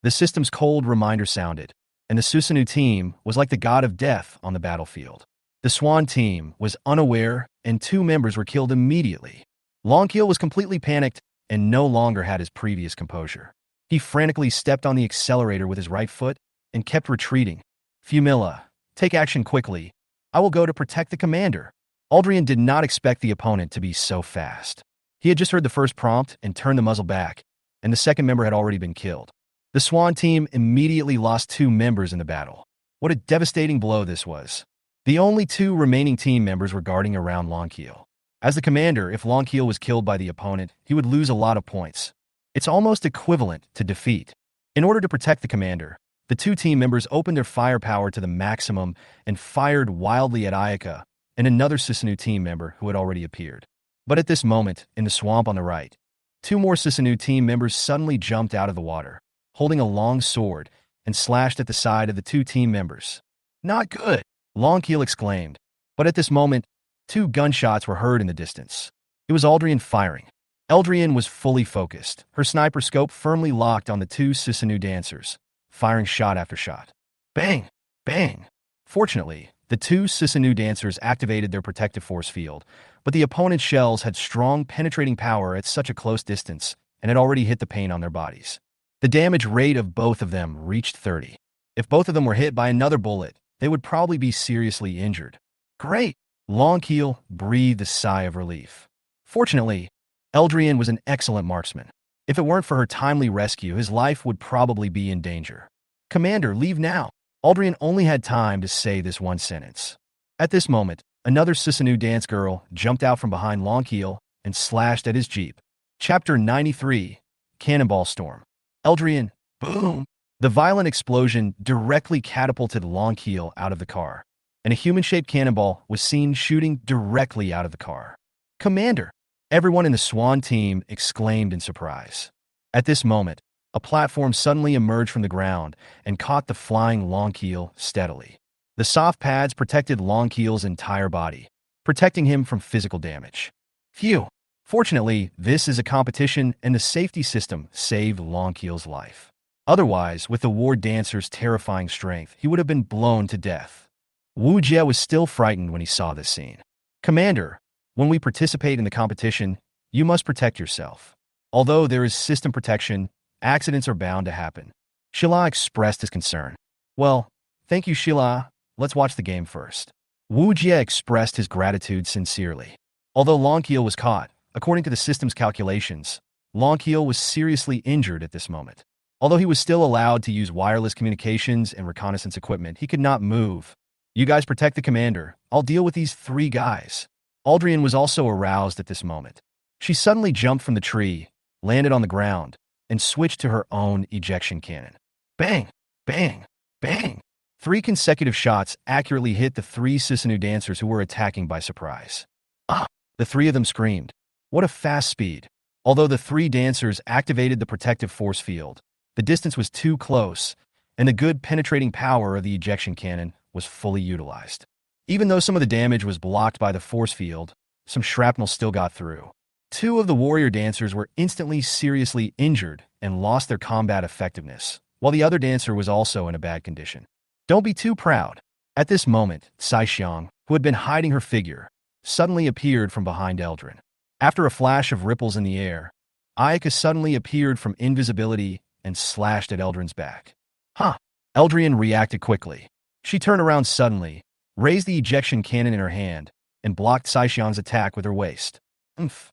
The system's cold reminder sounded, and the Susanu team was like the god of death on the battlefield. The Swan team was unaware, and 2 members were killed immediately. Longkeel was completely panicked and no longer had his previous composure. He frantically stepped on the accelerator with his right foot and kept retreating. "Fumilla, take action quickly. I will go to protect the commander." Aldrian did not expect the opponent to be so fast. He had just heard the first prompt and turned the muzzle back, and the second member had already been killed. The Swan team immediately lost 2 members in the battle. What a devastating blow this was. The only 2 remaining team members were guarding around Longkeel. As the commander, if Longkeel was killed by the opponent, he would lose a lot of points. It's almost equivalent to defeat. In order to protect the commander, the 2 team members opened their firepower to the maximum and fired wildly at Ayaka and another Sisanu team member who had already appeared. But at this moment, in the swamp on the right, 2 more Sisanu team members suddenly jumped out of the water, holding a long sword, and slashed at the side of the 2 team members. "Not good," Longkeel exclaimed. But at this moment, 2 gunshots were heard in the distance. It was Aldrian firing. Eldrian was fully focused, her sniper scope firmly locked on the 2 Sisanu dancers, firing shot after shot. Bang! Bang! Fortunately, the 2 Sisanu dancers activated their protective force field, but the opponent's shells had strong penetrating power at such a close distance and had already hit the paint on their bodies. The damage rate of both of them reached 30. If both of them were hit by another bullet, they would probably be seriously injured. "Great!" Longkeel breathed a sigh of relief. Fortunately, Eldrian was an excellent marksman. If it weren't for her timely rescue, his life would probably be in danger. "Commander, leave now." Aldrian only had time to say this one sentence. At this moment, another Sisanu dance girl jumped out from behind Longkeel and slashed at his jeep. Chapter 93, Cannonball Storm. Eldrian, boom! The violent explosion directly catapulted Longkeel out of the car, and a human-shaped cannonball was seen shooting directly out of the car. Commander! Everyone in the Swan team exclaimed in surprise. At this moment, a platform suddenly emerged from the ground and caught the flying Longkeel steadily. The soft pads protected Longkeel's entire body, protecting him from physical damage. Phew! Fortunately, this is a competition and the safety system saved Longkeel's life. Otherwise, with the war dancer's terrifying strength, he would have been blown to death. Wu Jie was still frightened when he saw this scene. Commander, when we participate in the competition, you must protect yourself. Although there is system protection, accidents are bound to happen. Shila expressed his concern. Well, thank you, Shila. Let's watch the game first. Wu Jie expressed his gratitude sincerely. Although Longkeel was caught, according to the system's calculations, Longkeel was seriously injured at this moment. Although he was still allowed to use wireless communications and reconnaissance equipment, he could not move. You guys protect the commander. I'll deal with these 3 guys. Aldrian was also aroused at this moment. She suddenly jumped from the tree, landed on the ground, and switched to her own ejection cannon. Bang! Bang! Bang! 3 consecutive shots accurately hit the 3 Sisanu dancers who were attacking by surprise. Ah! The 3 of them screamed. What a fast speed! Although the 3 dancers activated the protective force field, the distance was too close, and the good penetrating power of the ejection cannon was fully utilized. Even though some of the damage was blocked by the force field, some shrapnel still got through. 2 of the warrior dancers were instantly seriously injured and lost their combat effectiveness, while the other dancer was also in a bad condition. Don't be too proud. At this moment, Sai Xiang, who had been hiding her figure, suddenly appeared from behind Eldrin. After a flash of ripples in the air, Ayaka suddenly appeared from invisibility and slashed at Eldrin's back. Huh! Eldrian reacted quickly. She turned around suddenly, raised the ejection cannon in her hand, and blocked Sai Xiang's attack with her waist. Oomph!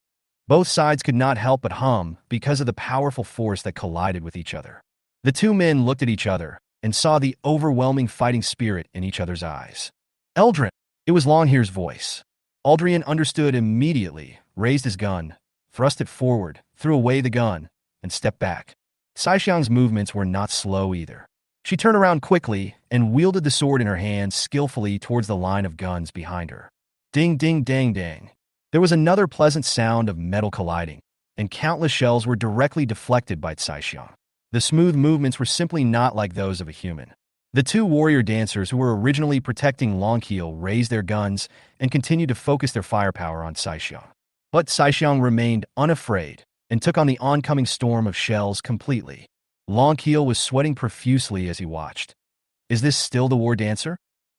Both sides could not help but hum because of the powerful force that collided with each other. The 2 men looked at each other and saw the overwhelming fighting spirit in each other's eyes. Eldrin! It was Longhair's voice. Aldrian understood immediately, raised his gun, thrust it forward, threw away the gun, and stepped back. Sai Xiang's movements were not slow either. She turned around quickly and wielded the sword in her hand skillfully towards the line of guns behind her. Ding, ding, dang, dang. There was another pleasant sound of metal colliding, and countless shells were directly deflected by Sai Xiang. The smooth movements were simply not like those of a human. The 2 warrior dancers who were originally protecting Longkeel raised their guns and continued to focus their firepower on Sai Xiang. But Sai Xiang remained unafraid and took on the oncoming storm of shells completely. Longkeel was sweating profusely as he watched. Is this still the war dancer?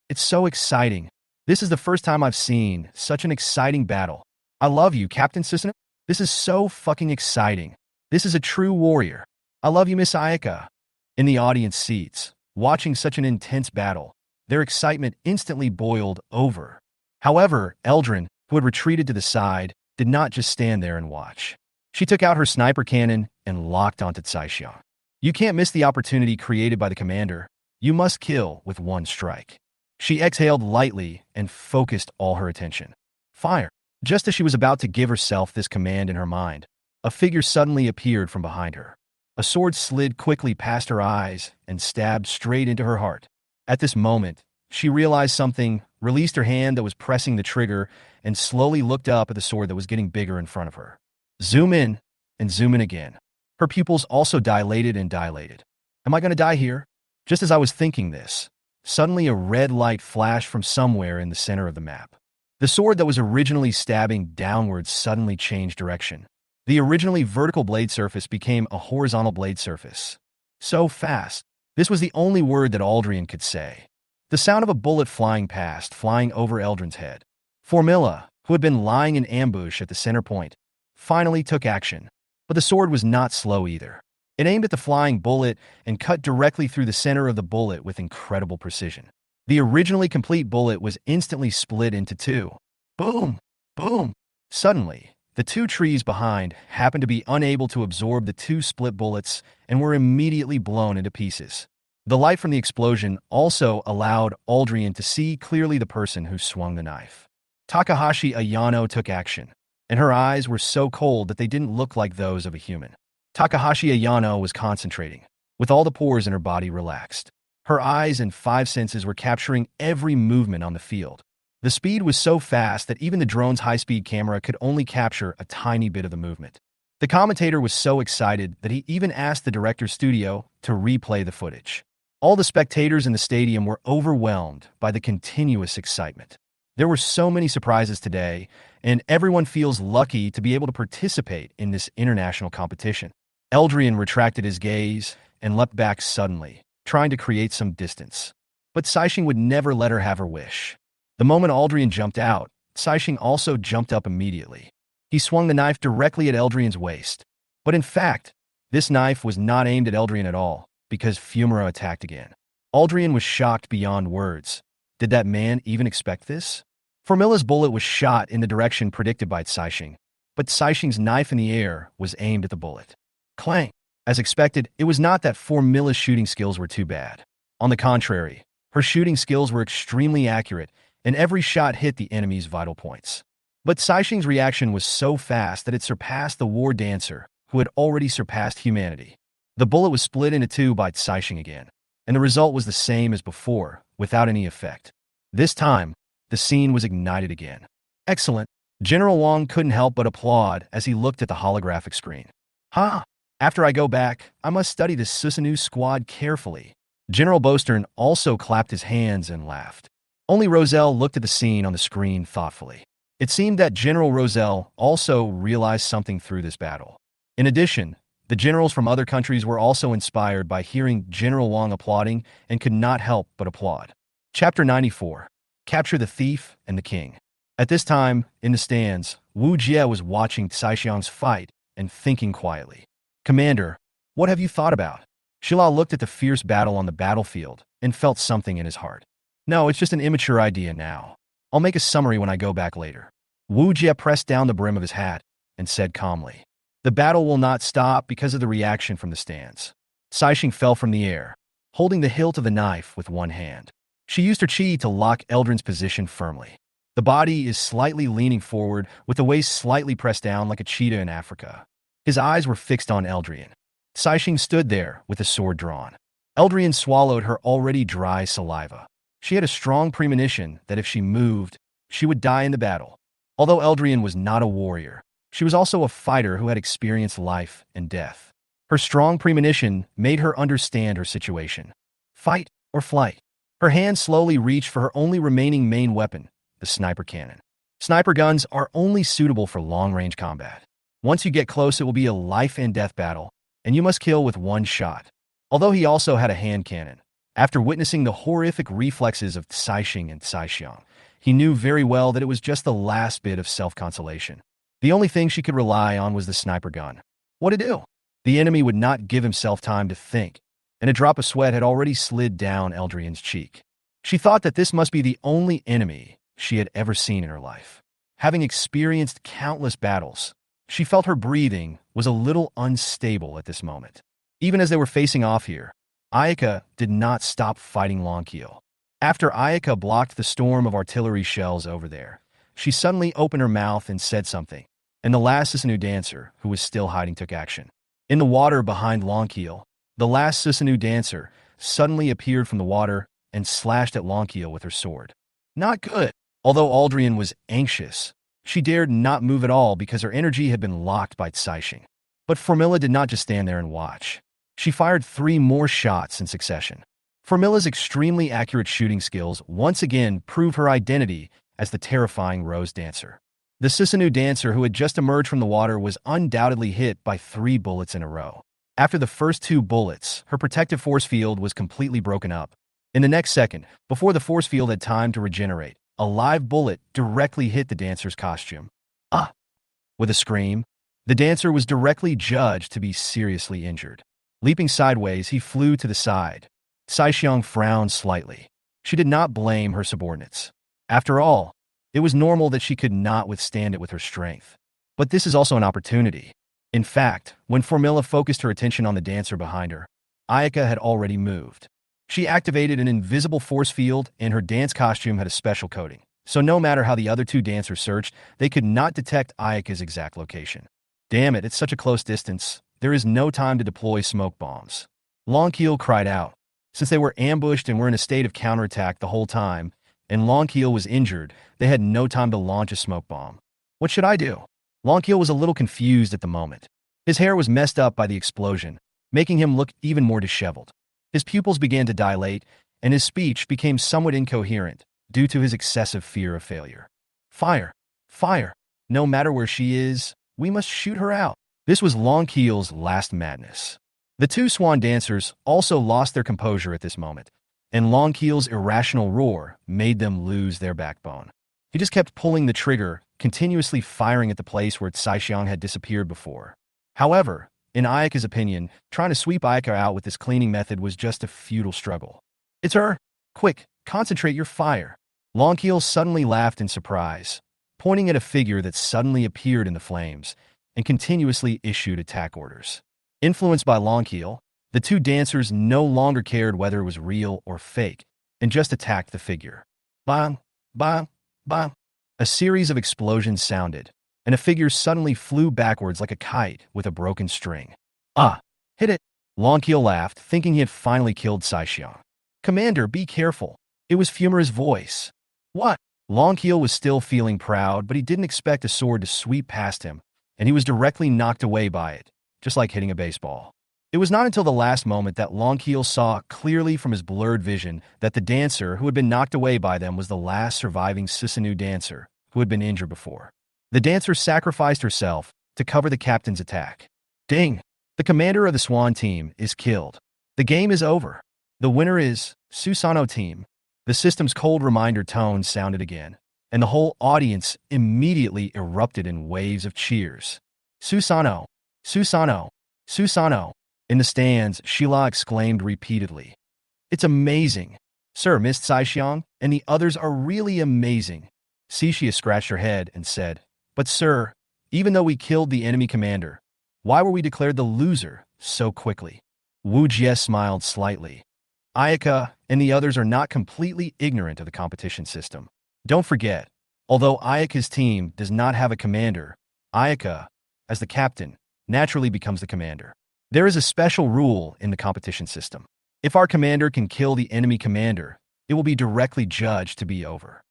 It's so exciting. This is the first time I've seen such an exciting battle. I love you, Captain Sisana. This is so fucking exciting. This is a true warrior. I love you, Miss Ayaka. In the audience seats, watching such an intense battle, their excitement instantly boiled over. However, Eldrin, who had retreated to the side, did not just stand there and watch. She took out her sniper cannon and locked onto Sai Xiang. You can't miss the opportunity created by the commander. You must kill with 1 strike. She exhaled lightly and focused all her attention. Fire! Just as she was about to give herself this command in her mind, a figure suddenly appeared from behind her. A sword slid quickly past her eyes and stabbed straight into her heart. At this moment, she realized something, released her hand that was pressing the trigger, and slowly looked up at the sword that was getting bigger in front of her. Zoom in, and zoom in again. Her pupils also dilated and dilated. Am I going to die here? Just as I was thinking this, suddenly a red light flashed from somewhere in the center of the map. The sword that was originally stabbing downwards suddenly changed direction. The originally vertical blade surface became a horizontal blade surface. So fast. This was the only word that Aldrian could say. The sound of a bullet flying past, flying over Eldrin's head. Formilla, who had been lying in ambush at the center point, finally took action. But the sword was not slow either. It aimed at the flying bullet and cut directly through the center of the bullet with incredible precision. The originally complete bullet was instantly split into 2. Boom! Boom! Suddenly, the 2 trees behind happened to be unable to absorb the 2 split bullets and were immediately blown into pieces. The light from the explosion also allowed Aldrian to see clearly the person who swung the knife. Takahashi Ayano took action, and her eyes were so cold that they didn't look like those of a human. Takahashi Ayano was concentrating, with all the pores in her body relaxed. Her eyes and five senses were capturing every movement on the field. The speed was so fast that even the drone's high-speed camera could only capture a tiny bit of the movement. The commentator was so excited that he even asked the director's studio to replay the footage. All the spectators in the stadium were overwhelmed by the continuous excitement. There were so many surprises today, and everyone feels lucky to be able to participate in this international competition. Eldrian retracted his gaze and leapt back suddenly, trying to create some distance. But Saishing would never let her have her wish. The moment Eldrian jumped out, Saishing also jumped up immediately. He swung the knife directly at Eldrian's waist. But in fact, this knife was not aimed at Eldrian at all, because Fumura attacked again. Eldrian was shocked beyond words. Did that man even expect this? Formilla's bullet was shot in the direction predicted by Saishing, but Saishing's knife in the air was aimed at the bullet. Clang! As expected, it was not that Formilla's shooting skills were too bad. On the contrary, her shooting skills were extremely accurate, and every shot hit the enemy's vital points. But Saishing's reaction was so fast that it surpassed the war dancer, who had already surpassed humanity. The bullet was split into two by Saishing again, and the result was the same as before, without any effect. This time, the scene was ignited again. Excellent. General Wong couldn't help but applaud as he looked at the holographic screen. Ha! After I go back, I must study this Susanoo squad carefully. General Bostern also clapped his hands and laughed. Only Roselle looked at the scene on the screen thoughtfully. It seemed that General Roselle also realized something through this battle. In addition, the generals from other countries were also inspired by hearing General Wong applauding and could not help but applaud. Chapter 94. Capture the Thief and the King. At this time, in the stands, Wu Jie was watching Saishang's fight and thinking quietly. Commander, what have you thought about? Shila looked at the fierce battle on the battlefield and felt something in his heart. No, it's just an immature idea now. I'll make a summary when I go back later. Wu Jie pressed down the brim of his hat and said calmly. The battle will not stop because of the reaction from the stands. Saishing fell from the air, holding the hilt of the knife with one hand. She used her chi to lock Eldrin's position firmly. The body is slightly leaning forward, with the waist slightly pressed down like a cheetah in Africa. His eyes were fixed on Eldrian. Saishing stood there with the sword drawn. Eldrian swallowed her already dry saliva. She had a strong premonition that if she moved, she would die in the battle. Although Eldrian was not a warrior, she was also a fighter who had experienced life and death. Her strong premonition made her understand her situation. Fight or flight. Her hand slowly reached for her only remaining main weapon, the sniper cannon. Sniper guns are only suitable for long-range combat. Once you get close, it will be a life-and-death battle, and you must kill with one shot. Although he also had a hand cannon, after witnessing the horrific reflexes of Saishing and Saixiang, he knew very well that it was just the last bit of self-consolation. The only thing she could rely on was the sniper gun. What to do? The enemy would not give himself time to think, and a drop of sweat had already slid down Eldrian's cheek. She thought that this must be the only enemy she had ever seen in her life. Having experienced countless battles, she felt her breathing was a little unstable at this moment. Even as they were facing off here, Ayaka did not stop fighting Longkeel. After Ayaka blocked the storm of artillery shells over there, she suddenly opened her mouth and said something, and the last Susanoo dancer, who was still hiding, took action. In the water behind Longkeel, the last Susanoo dancer suddenly appeared from the water and slashed at Longkeel with her sword. Not good. Although Aldrian was anxious, she dared not move at all because her energy had been locked by Saishing. But Formilla did not just stand there and watch. She fired 3 more shots in succession. Formilla's extremely accurate shooting skills once again proved her identity as the terrifying Rose Dancer. The Susanoo dancer who had just emerged from the water was undoubtedly hit by 3 bullets in a row. After the first 2 bullets, her protective force field was completely broken up. In the next second, before the force field had time to regenerate, a live bullet directly hit the dancer's costume. Ah! With a scream, the dancer was directly judged to be seriously injured. Leaping sideways, he flew to the side. Saixiang frowned slightly. She did not blame her subordinates. After all, it was normal that she could not withstand it with her strength. But this is also an opportunity. In fact, when Formilla focused her attention on the dancer behind her, Ayaka had already moved. She activated an invisible force field, and her dance costume had a special coating, So no matter how the other two dancers searched, they could not detect Ayaka's exact location. Damn it, it's such a close distance. There is no time to deploy smoke bombs. Longkeel cried out. Since they were ambushed and were in a state of counterattack the whole time, and Longkeel was injured, they had no time to launch a smoke bomb. What should I do? Longkeel was a little confused at the moment. His hair was messed up by the explosion, making him look even more disheveled. His pupils began to dilate, and his speech became somewhat incoherent due to his excessive fear of failure. Fire! Fire! No matter where she is, we must shoot her out. This was Longkeel's last madness. The two swan dancers also lost their composure at this moment, and Longkeel's irrational roar made them lose their backbone. He just kept pulling the trigger, continuously firing at the place where Saishiang had disappeared before. However, in Ayaka's opinion, trying to sweep Ayaka out with this cleaning method was just a futile struggle. It's her! Quick, concentrate your fire! Longkeel suddenly laughed in surprise, pointing at a figure that suddenly appeared in the flames and continuously issued attack orders. Influenced by Longkeel, the two dancers no longer cared whether it was real or fake and just attacked the figure. Bang! Bang! Bang! A series of explosions sounded, and a figure suddenly flew backwards like a kite with a broken string. Ah! Hit it! Longkeel laughed, thinking he had finally killed Saishiang. Commander, be careful. It was Fumara's voice. What? Longkeel was still feeling proud, but he didn't expect a sword to sweep past him, and he was directly knocked away by it, just like hitting a baseball. It was not until the last moment that Longkeel saw clearly from his blurred vision that the dancer who had been knocked away by them was the last surviving Susanoo dancer who had been injured before. The dancer sacrificed herself to cover the captain's attack. Ding! The commander of the Swan team is killed. The game is over. The winner is Susanoo team. The system's cold reminder tone sounded again, and the whole audience immediately erupted in waves of cheers. Susanoo! Susanoo! Susanoo! In the stands, Sheila exclaimed repeatedly. It's amazing. Sir, Miss Saishiang and the others are really amazing. Cixia scratched her head and said, But sir, even though we killed the enemy commander, why were we declared the loser so quickly? Wu Jie smiled slightly. Ayaka and the others are not completely ignorant of the competition system. Don't forget, although Ayaka's team does not have a commander, Ayaka, as the captain, naturally becomes the commander. There is a special rule in the competition system. If our commander can kill the enemy commander, it will be directly judged to be over.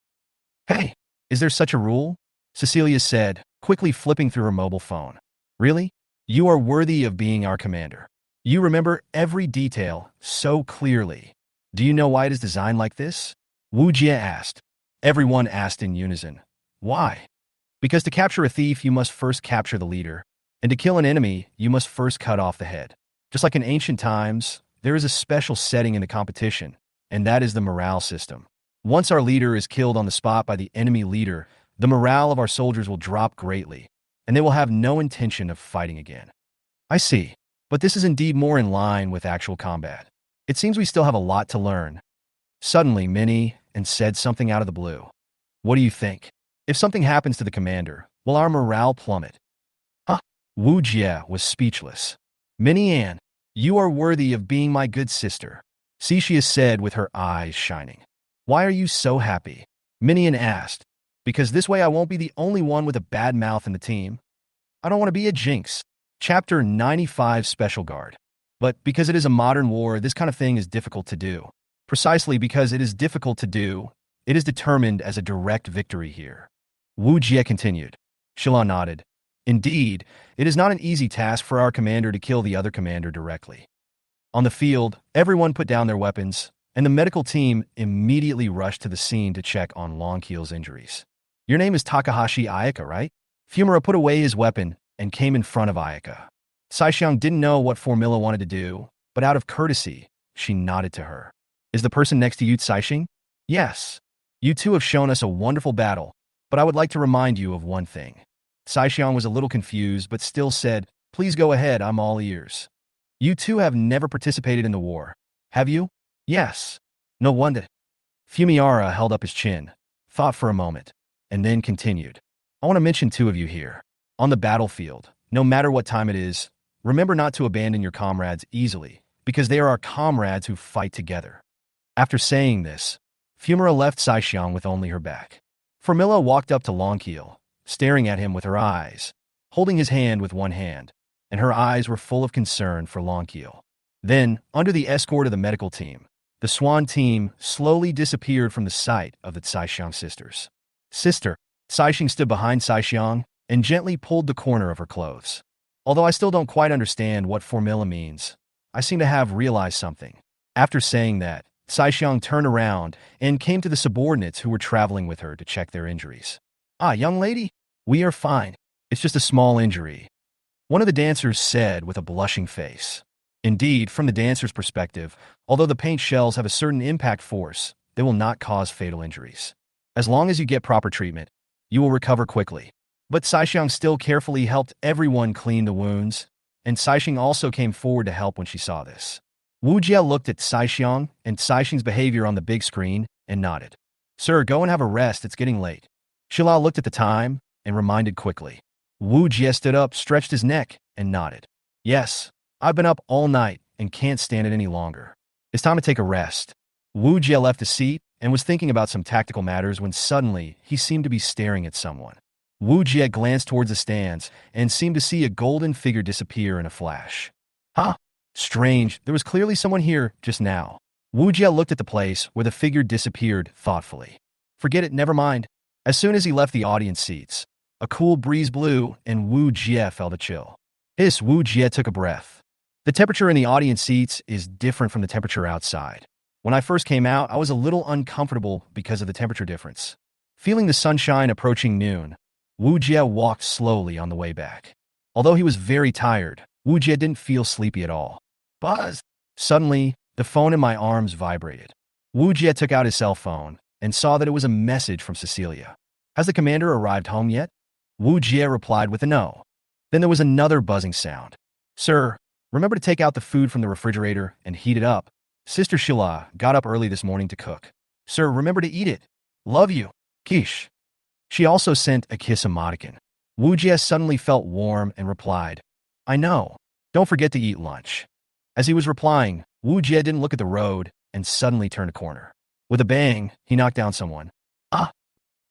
Hey, is there such a rule? Cecilia said, quickly flipping through her mobile phone. Really? You are worthy of being our commander. You remember every detail so clearly. Do you know why it is designed like this? Wu Jie asked. Everyone asked in unison. Why? Because to capture a thief, you must first capture the leader, and to kill an enemy, you must first cut off the head. Just like in ancient times, there is a special setting in the competition, and that is the morale system. Once our leader is killed on the spot by the enemy leader, the morale of our soldiers will drop greatly, and they will have no intention of fighting again. I see. But this is indeed more in line with actual combat. It seems we still have a lot to learn. Suddenly, Minnie and said something out of the blue. What do you think? If something happens to the commander, will our morale plummet? Huh? Wu Jie was speechless. Minnie Ann, you are worthy of being my good sister, Cixia said with her eyes shining. Why are you so happy? Minnie Ann asked. Because this way I won't be the only one with a bad mouth in the team. I don't want to be a jinx. Chapter 95 Special Guard. But because it is a modern war, this kind of thing is difficult to do. Precisely because it is difficult to do, it is determined as a direct victory here. Wu Jie continued. Shila nodded. Indeed, it is not an easy task for our commander to kill the other commander directly. On the field, everyone put down their weapons, and the medical team immediately rushed to the scene to check on Longkeel's injuries. Your name is Takahashi Ayaka, right? Fumara put away his weapon and came in front of Ayaka. Saishiang didn't know what Formilla wanted to do, but out of courtesy, she nodded to her. Is the person next to you Saishing? Yes. You two have shown us a wonderful battle, but I would like to remind you of one thing. Saishiang was a little confused, but still said, Please go ahead, I'm all ears. You two have never participated in the war, have you? Yes. No wonder. Fumiara held up his chin, thought for a moment, and then continued. I want to mention two of you here. On the battlefield, no matter what time it is, remember not to abandon your comrades easily, because they are our comrades who fight together. After saying this, Fumara left Saishiang with only her back. Formilla walked up to Longkeel, staring at him with her eyes, holding his hand with one hand, and her eyes were full of concern for Longkeel. Then, under the escort of the medical team, the Swan team slowly disappeared from the sight of the Caixing sisters. Sister, Caixing stood behind Caixing and gently pulled the corner of her clothes. Although I still don't quite understand what formula means, I seem to have realized something. After saying that, Caixing turned around and came to the subordinates who were traveling with her to check their injuries. "Ah, young lady, we are fine. It's just a small injury," one of the dancers said with a blushing face. Indeed, from the dancer's perspective, although the paint shells have a certain impact force, they will not cause fatal injuries. As long as you get proper treatment, you will recover quickly. But Caixing still carefully helped everyone clean the wounds, and Caixing also came forward to help when she saw this. Wu Jie looked at Caixing and Caixing's behavior on the big screen and nodded. "Sir, go and have a rest, it's getting late." Shila looked at the time and reminded quickly. Wu Jie stood up, stretched his neck, and nodded. "Yes, I've been up all night and can't stand it any longer. It's time to take a rest." Wu Jie left his seat and was thinking about some tactical matters when suddenly he seemed to be staring at someone. Wu Jie glanced towards the stands and seemed to see a golden figure disappear in a flash. "Huh? Strange, there was clearly someone here just now." Wu Jie looked at the place where the figure disappeared thoughtfully. "Forget it, never mind." As soon as he left the audience seats, a cool breeze blew and Wu Jie felt a chill. Wu Jie took a breath. The temperature in the audience seats is different from the temperature outside. When I first came out, I was a little uncomfortable because of the temperature difference. Feeling the sunshine approaching noon, Wu Jie walked slowly on the way back. Although he was very tired, Wu Jie didn't feel sleepy at all. Buzz! Suddenly, the phone in my arms vibrated. Wu Jie took out his cell phone and saw that it was a message from Cecilia. "Has the commander arrived home yet?" Wu Jie replied with a no. Then there was another buzzing sound. "Sir, remember to take out the food from the refrigerator and heat it up. Sister Shila got up early this morning to cook. Sir, remember to eat it. Love you. Kish." She also sent a kiss emoticon. Wu Jie suddenly felt warm and replied, "I know. Don't forget to eat lunch." As he was replying, Wu Jie didn't look at the road and suddenly turned a corner. With a bang, he knocked down someone. "Ah!"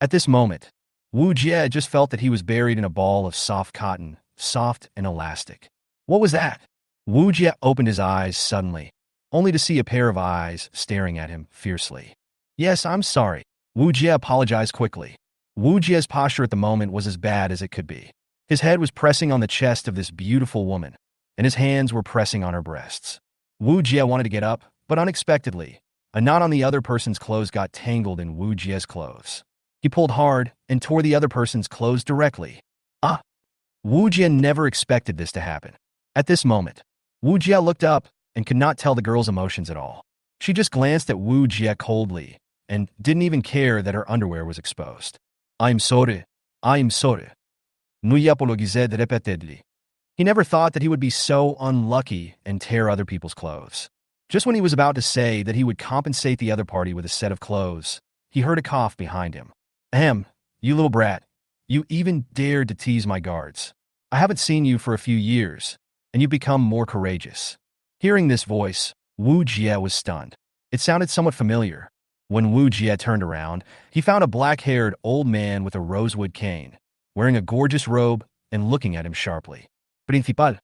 At this moment, Wu Jie just felt that he was buried in a ball of soft cotton, soft and elastic. What was that? Wu Jie opened his eyes suddenly, only to see a pair of eyes staring at him fiercely. "Yes, I'm sorry." Wu Jie apologized quickly. Wu Jie's posture at the moment was as bad as it could be. His head was pressing on the chest of this beautiful woman, and his hands were pressing on her breasts. Wu Jie wanted to get up, but unexpectedly, a knot on the other person's clothes got tangled in Wu Jie's clothes. He pulled hard and tore the other person's clothes directly. "Ah!" Wu Jie never expected this to happen. At this moment, Wu Jie looked up and could not tell the girl's emotions at all. She just glanced at Wu Jie coldly and didn't even care that her underwear was exposed. I'm sorry. Muy apologized repeatedly. He never thought that he would be so unlucky and tear other people's clothes. Just when he was about to say that he would compensate the other party with a set of clothes, he heard a cough behind him. "Ahem, you little brat. You even dared to tease my guards. I haven't seen you for a few years, and you've become more courageous." Hearing this voice, Wu Jie was stunned. It sounded somewhat familiar. When Wu Jie turned around, he found a black-haired old man with a rosewood cane, wearing a gorgeous robe and looking at him sharply. Principal.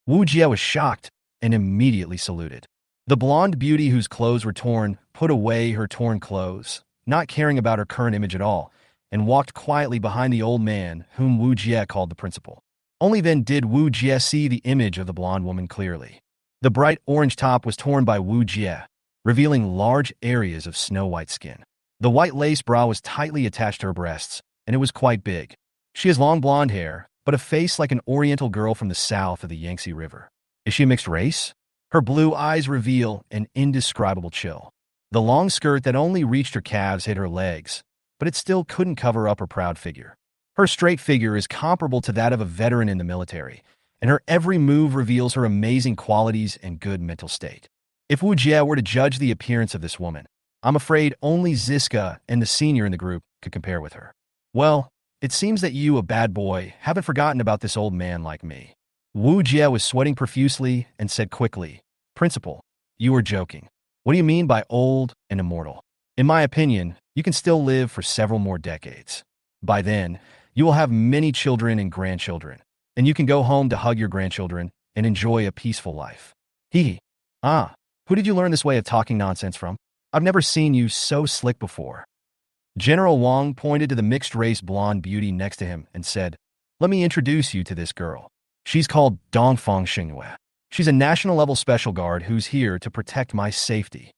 Wu Jie was shocked and immediately saluted. The blonde beauty whose clothes were torn put away her torn clothes, not caring about her current image at all, and walked quietly behind the old man whom Wu Jie called the principal. Only then did Wu Jie see the image of the blonde woman clearly. The bright orange top was torn by Wu Jie, revealing large areas of snow-white skin. The white lace bra was tightly attached to her breasts, and it was quite big. She has long blonde hair, but a face like an oriental girl from the south of the Yangtze River. Is she a mixed race? Her blue eyes reveal an indescribable chill. The long skirt that only reached her calves hid her legs, but it still couldn't cover up her proud figure. Her straight figure is comparable to that of a veteran in the military, and her every move reveals her amazing qualities and good mental state. If Wu Jie were to judge the appearance of this woman, I'm afraid only Ziska and the senior in the group could compare with her. Well, it seems that you, a bad boy, haven't forgotten about this old man like me. Wu Jie was sweating profusely and said quickly, "Principal, you are joking. What do you mean by old and immortal? In my opinion, you can still live for several more decades. By then, you will have many children and grandchildren, and you can go home to hug your grandchildren and enjoy a peaceful life. Hee. Ah, who did you learn this way of talking nonsense from? I've never seen you so slick before. General Wang pointed to the mixed-race blonde beauty next to him and said, let me introduce you to this girl. She's called Dongfang Xingyue. She's a national-level special guard who's here to protect my safety.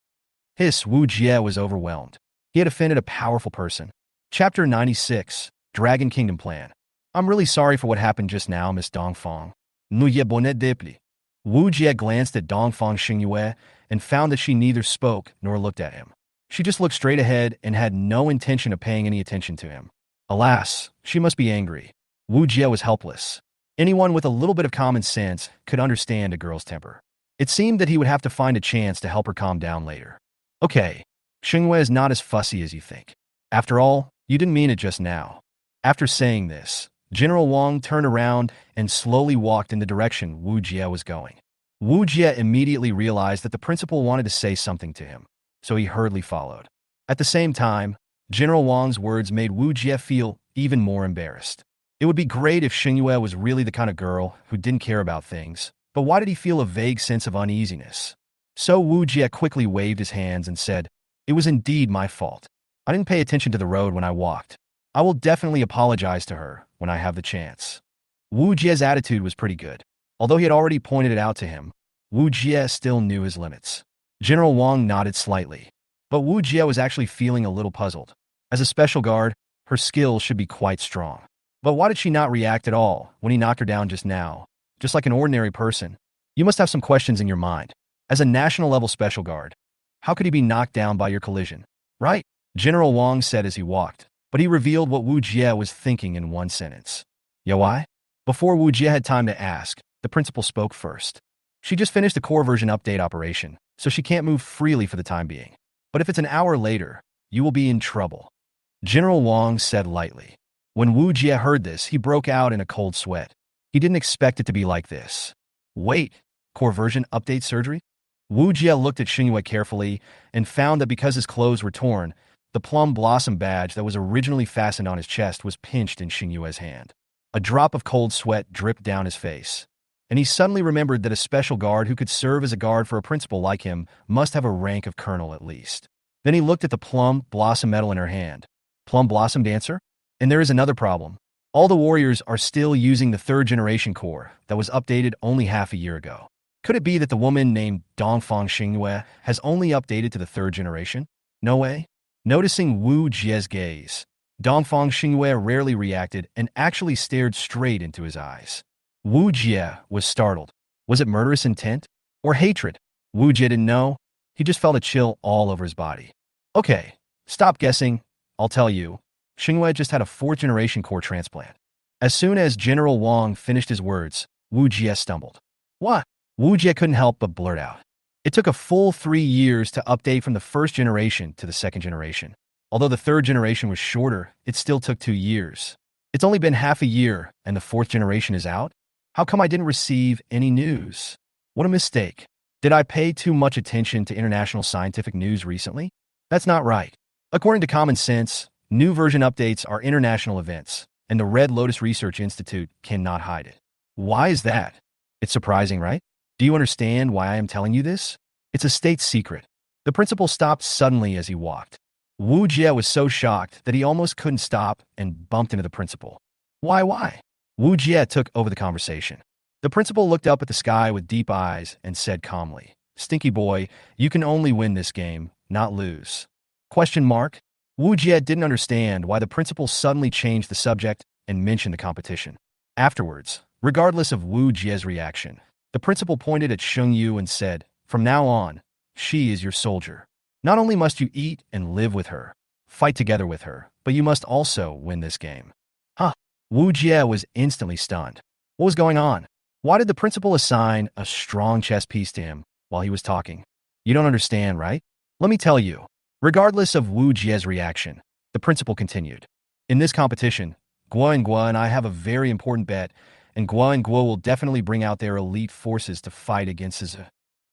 Wu Jie was overwhelmed. He had offended a powerful person. Chapter 96, Dragon Kingdom Plan. I'm really sorry for what happened just now, Miss Dongfang. Nuye bonnet depli. Wu Jie glanced at Dongfang Xingyue and found that she neither spoke nor looked at him. She just looked straight ahead and had no intention of paying any attention to him. Alas, she must be angry. Wu Jie was helpless. Anyone with a little bit of common sense could understand a girl's temper. It seemed that he would have to find a chance to help her calm down later. Okay, Xingyue is not as fussy as you think. After all, you didn't mean it just now. After saying this, General Wang turned around and slowly walked in the direction Wu Jie was going. Wu Jie immediately realized that the principal wanted to say something to him, so he hurriedly followed. At the same time, General Wang's words made Wu Jie feel even more embarrassed. It would be great if Xingyue was really the kind of girl who didn't care about things, but why did he feel a vague sense of uneasiness? So Wu Jie quickly waved his hands and said, it was indeed my fault. I didn't pay attention to the road when I walked. I will definitely apologize to her when I have the chance. Wu Jie's attitude was pretty good. Although he had already pointed it out to him, Wu Jie still knew his limits. General Wang nodded slightly, but Wu Jie was actually feeling a little puzzled. As a special guard, her skills should be quite strong. But why did she not react at all when he knocked her down just now? Just like an ordinary person. You must have some questions in your mind. As a national-level special guard, how could he be knocked down by your collision? Right? General Wang said as he walked, but he revealed what Wu Jie was thinking in one sentence. Yeah, why? Before Wu Jie had time to ask, the principal spoke first. She just finished the core version update operation, so she can't move freely for the time being. But if it's an hour later, you will be in trouble. General Wang said lightly. When Wu Jie heard this, he broke out in a cold sweat. He didn't expect it to be like this. Wait, core version update surgery? Wu Jie looked at Xingyue carefully and found that because his clothes were torn, the plum blossom badge that was originally fastened on his chest was pinched in Xingyue's hand. A drop of cold sweat dripped down his face, and he suddenly remembered that a special guard who could serve as a guard for a principal like him must have a rank of colonel at least. Then he looked at the plum blossom medal in her hand. Plum blossom dancer? And there is another problem. All the warriors are still using the third generation core that was updated only half a year ago. Could it be that the woman named Dongfang Xingyue has only updated to the third generation? No way. Noticing Wu Jie's gaze, Dongfang Xingyue rarely reacted and actually stared straight into his eyes. Wu Jie was startled. Was it murderous intent? Or hatred? Wu Jie didn't know. He just felt a chill all over his body. Okay, stop guessing. I'll tell you. Xingyue just had a fourth generation core transplant. As soon as General Wang finished his words, Wu Jie stumbled. What? Wu Jie couldn't help but blurt out. It took a full 3 years to update from the first generation to the second generation. Although the third generation was shorter, it still took 2 years. It's only been half a year and the fourth generation is out? How come I didn't receive any news? What a mistake. Did I pay too much attention to international scientific news recently? That's not right. According to common sense, new version updates are international events, and the Red Lotus Research Institute cannot hide it. Why is that? It's surprising, right? Do you understand why I am telling you this? It's a state secret. The principal stopped suddenly as he walked. Wu Jie was so shocked that he almost couldn't stop and bumped into the principal. Why? Wu Jie took over the conversation. The principal looked up at the sky with deep eyes and said calmly, Stinky boy, you can only win this game, not lose. Question mark? Wu Jie didn't understand why the principal suddenly changed the subject and mentioned the competition. Afterwards, regardless of Wu Jie's reaction, the principal pointed at Sheng Yu and said, from now on, she is your soldier. Not only must you eat and live with her, fight together with her, but you must also win this game. Huh? Wu Jie was instantly stunned. What was going on? Why did the principal assign a strong chess piece to him while he was talking? You don't understand, right? Let me tell you. Regardless of Wu Jie's reaction, the principal continued. In this competition, Guo and I have a very important bet, and Guo will definitely bring out their elite forces to fight against his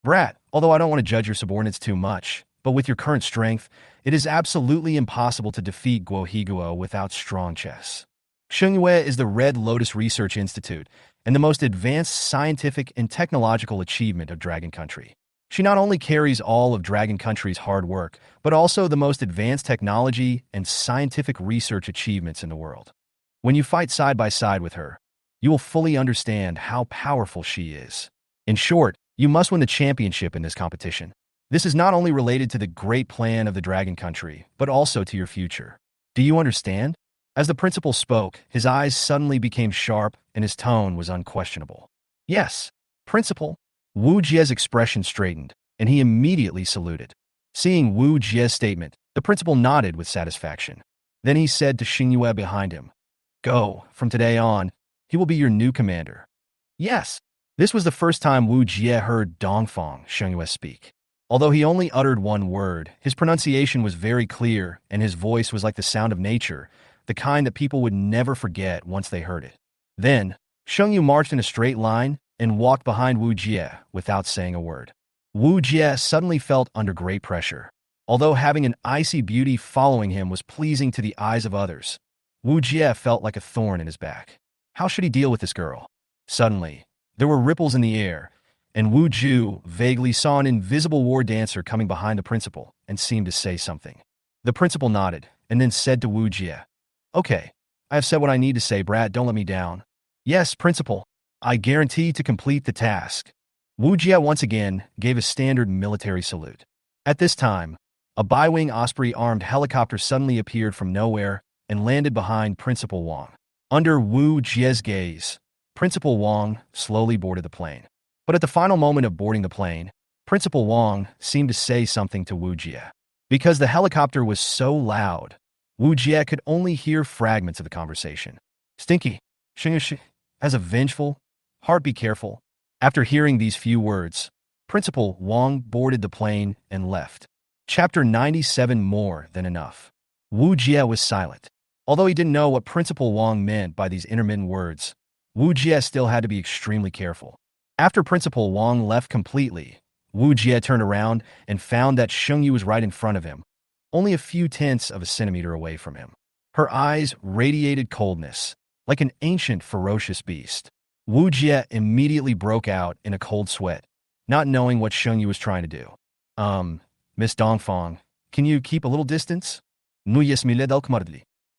brat. Although I don't want to judge your subordinates too much, but with your current strength, it is absolutely impossible to defeat Guo Higuo without strong chess. Xingyue is the Red Lotus Research Institute and the most advanced scientific and technological achievement of Dragon Country. She not only carries all of Dragon Country's hard work, but also the most advanced technology and scientific research achievements in the world. When you fight side by side with her, you will fully understand how powerful she is. In short, you must win the championship in this competition. This is not only related to the great plan of the Dragon Country, but also to your future. Do you understand? As the principal spoke, his eyes suddenly became sharp and his tone was unquestionable. Yes, principal. Wu Jie's expression straightened, and he immediately saluted. Seeing Wu Jie's statement, the principal nodded with satisfaction. Then he said to Xingyue behind him, "Go, from today on, he will be your new commander." Yes. This was the first time Wu Jie heard Dongfang Xingyue speak. Although he only uttered one word, his pronunciation was very clear and his voice was like the sound of nature, the kind that people would never forget once they heard it. Then, Shengyu marched in a straight line and walked behind Wu Jie without saying a word. Wu Jie suddenly felt under great pressure. Although having an icy beauty following him was pleasing to the eyes of others, Wu Jie felt like a thorn in his back. How should he deal with this girl? Suddenly, there were ripples in the air, and Wu Ju vaguely saw an invisible war dancer coming behind the principal and seemed to say something. The principal nodded and then said to Wu Jie, "Okay, I have said what I need to say, Brad, don't let me down." "Yes, principal, I guarantee to complete the task." Wu Jie once again gave a standard military salute. At this time, a bi-wing Osprey-armed helicopter suddenly appeared from nowhere and landed behind Principal Wang. Under Wu Jie's gaze, Principal Wang slowly boarded the plane. But at the final moment of boarding the plane, Principal Wang seemed to say something to Wu Jie. Because the helicopter was so loud, Wu Jie could only hear fragments of the conversation. "Stinky, Xingyu, as a vengeful, heart be careful." After hearing these few words, Principal Wang boarded the plane and left. Chapter 97 More Than Enough. Wu Jie was silent. Although he didn't know what Principal Wang meant by these intermittent words, Wu Jie still had to be extremely careful. After Principal Wang left completely, Wu Jie turned around and found that Shengyu was right in front of him, only a few tenths of a centimeter away from him. Her eyes radiated coldness, like an ancient, ferocious beast. Wu Jie immediately broke out in a cold sweat, not knowing what Shengyu was trying to do. Miss Dongfang, can you keep a little distance?"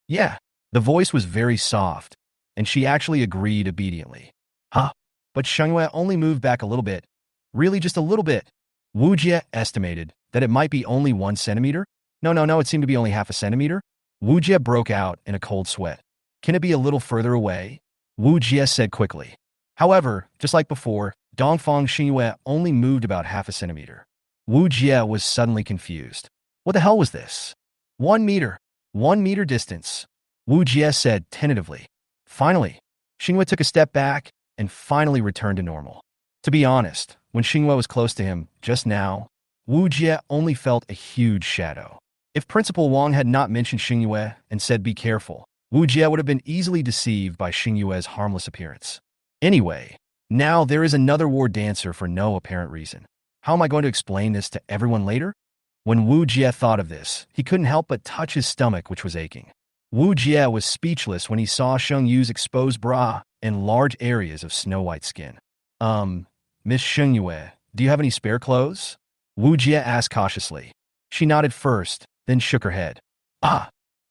Yeah, the voice was very soft, and she actually agreed obediently. "Huh? But Shengyu only moved back a little bit. Really just a little bit." Wu Jie estimated that it might be only 1 centimeter. No, it seemed to be only half a centimeter. Wu Jie broke out in a cold sweat. "Can it be a little further away?" Wu Jie said quickly. However, just like before, Dongfang Xingyue only moved about half a centimeter. Wu Jie was suddenly confused. What the hell was this? 1 meter. 1 meter distance. Wu Jie said tentatively. Finally, Xingyue took a step back and finally returned to normal. To be honest, when Xingyue was close to him just now, Wu Jie only felt a huge shadow. If Principal Wang had not mentioned Xingyue and said be careful, Wu Jie would have been easily deceived by Xingyue's harmless appearance. Anyway, now there is another war dancer for no apparent reason. How am I going to explain this to everyone later? When Wu Jie thought of this, he couldn't help but touch his stomach, which was aching. Wu Jie was speechless when he saw Shengyu's exposed bra and large areas of snow-white skin. Miss Xingyue, do you have any spare clothes?" Wu Jie asked cautiously. She nodded first, then shook her head.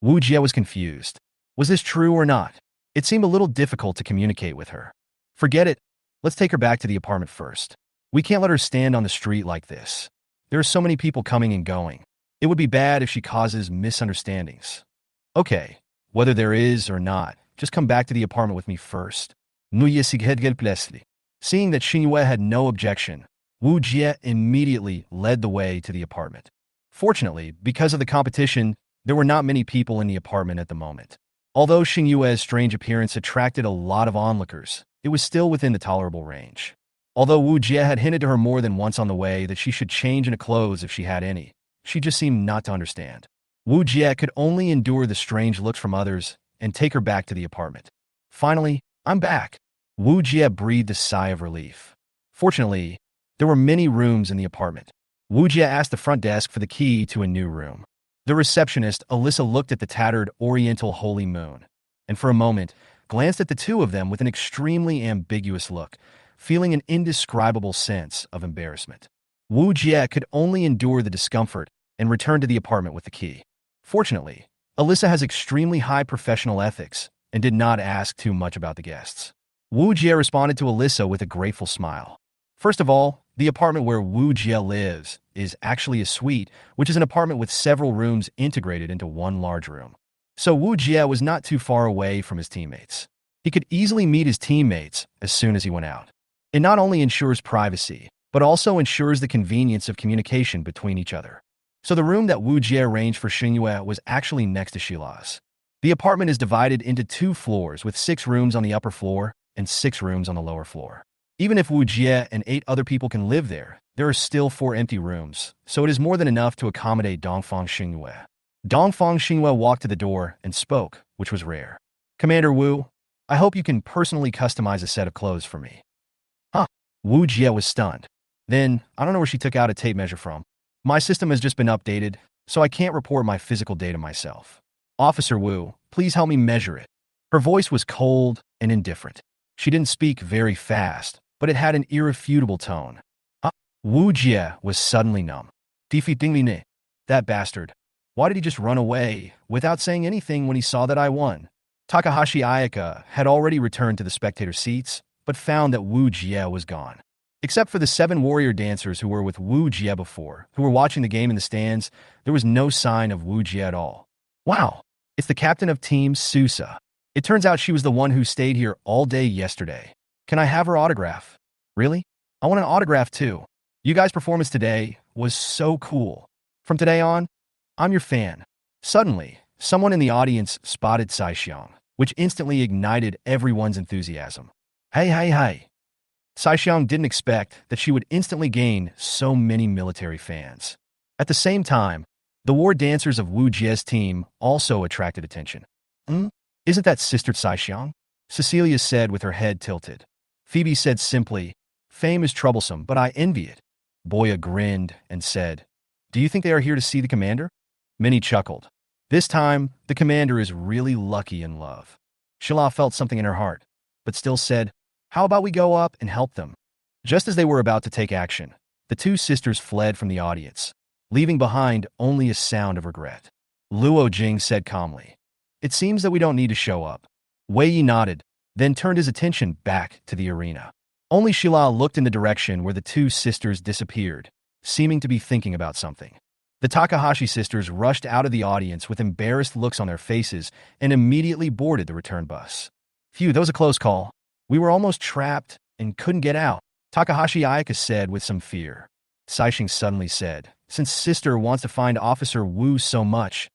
Wu Jie was confused. Was this true or not? It seemed a little difficult to communicate with her. "Forget it. Let's take her back to the apartment first. We can't let her stand on the street like this. There are so many people coming and going. It would be bad if she causes misunderstandings." "Okay, whether there is or not, just come back to the apartment with me first." Seeing that Xingyue had no objection, Wu Jie immediately led the way to the apartment. Fortunately, because of the competition, there were not many people in the apartment at the moment. Although Xingyue's strange appearance attracted a lot of onlookers, it was still within the tolerable range. Although Wu Jie had hinted to her more than once on the way that she should change into clothes if she had any, she just seemed not to understand. Wu Jie could only endure the strange looks from others and take her back to the apartment. Finally, "I'm back." Wu Jie breathed a sigh of relief. Fortunately, there were many rooms in the apartment. Wu Jie asked the front desk for the key to a new room. The receptionist, Alyssa, looked at the tattered Oriental holy moon, and for a moment, glanced at the two of them with an extremely ambiguous look, feeling an indescribable sense of embarrassment. Wu Jie could only endure the discomfort and return to the apartment with the key. Fortunately, Alyssa has extremely high professional ethics and did not ask too much about the guests. Wu Jie responded to Alyssa with a grateful smile. First of all, the apartment where Wu Jie lives is actually a suite, which is an apartment with several rooms integrated into one large room. So Wu Jie was not too far away from his teammates. He could easily meet his teammates as soon as he went out. It not only ensures privacy, but also ensures the convenience of communication between each other. So the room that Wu Jie arranged for Xingyue was actually next to Shila's. The apartment is divided into 2 floors with 6 rooms on the upper floor and 6 rooms on the lower floor. Even if Wu Jie and 8 other people can live there, there are still 4 empty rooms, so it is more than enough to accommodate Dongfang Xingyue. Dongfang Xingyue walked to the door and spoke, which was rare. Commander Wu, I hope you can personally customize a set of clothes for me. Huh? Wu Jie was stunned. Then, I don't know where she took out a tape measure from. My system has just been updated, so I can't report my physical data myself. Officer Wu, please help me measure it. Her voice was cold and indifferent. She didn't speak very fast, but it had an irrefutable tone. Wu Jie was suddenly numb. Defeatingly, that bastard. Why did he just run away without saying anything when he saw that I won? Takahashi Ayaka had already returned to the spectator seats, but found that Wu Jie was gone. Except for the 7 warrior dancers who were with Wu Jie before, who were watching the game in the stands, there was no sign of Wu Jie at all. Wow, it's the captain of Team Susa. It turns out she was the one who stayed here all day yesterday. Can I have her autograph? Really? I want an autograph too. You guys' performance today was so cool. From today on, I'm your fan. Suddenly, someone in the audience spotted Saixiang, which instantly ignited everyone's enthusiasm. Hey. Saixiang didn't expect that she would instantly gain so many military fans. At the same time, the war dancers of Wu Jie's team also attracted attention. Isn't that Sister Saixiang? Cecilia said with her head tilted. Phoebe said simply, fame is troublesome, but I envy it. Boya grinned and said, do you think they are here to see the commander? Minnie chuckled. This time, the commander is really lucky in love. Shila felt something in her heart, but still said, how about we go up and help them? Just as they were about to take action, the 2 sisters fled from the audience, leaving behind only a sound of regret. Luo Jing said calmly, it seems that we don't need to show up. Wei Yi nodded, then turned his attention back to the arena. Only Shila looked in the direction where the 2 sisters disappeared, seeming to be thinking about something. The Takahashi sisters rushed out of the audience with embarrassed looks on their faces and immediately boarded the return bus. Phew, that was a close call. We were almost trapped and couldn't get out, Takahashi Ayaka said with some fear. Saixing suddenly said, since sister wants to find Officer Wu so much,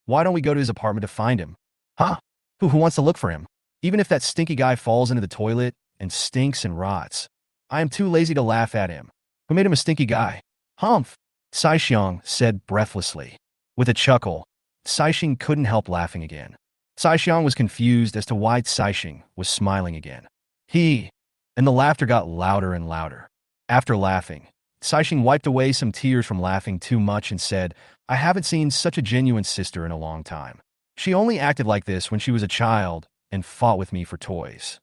why don't we go to his apartment to find him? Huh? Who wants to look for him? Even if that stinky guy falls into the toilet and stinks and rots. I am too lazy to laugh at him. Who made him a stinky guy? Humph! Saixiang said breathlessly. With a chuckle, Saixing couldn't help laughing again. Saixiang was confused as to why Saixing was smiling again. And the laughter got louder and louder. After laughing, Saixing wiped away some tears from laughing too much and said, I haven't seen such a genuine sister in a long time. She only acted like this when she was a child and fought with me for toys.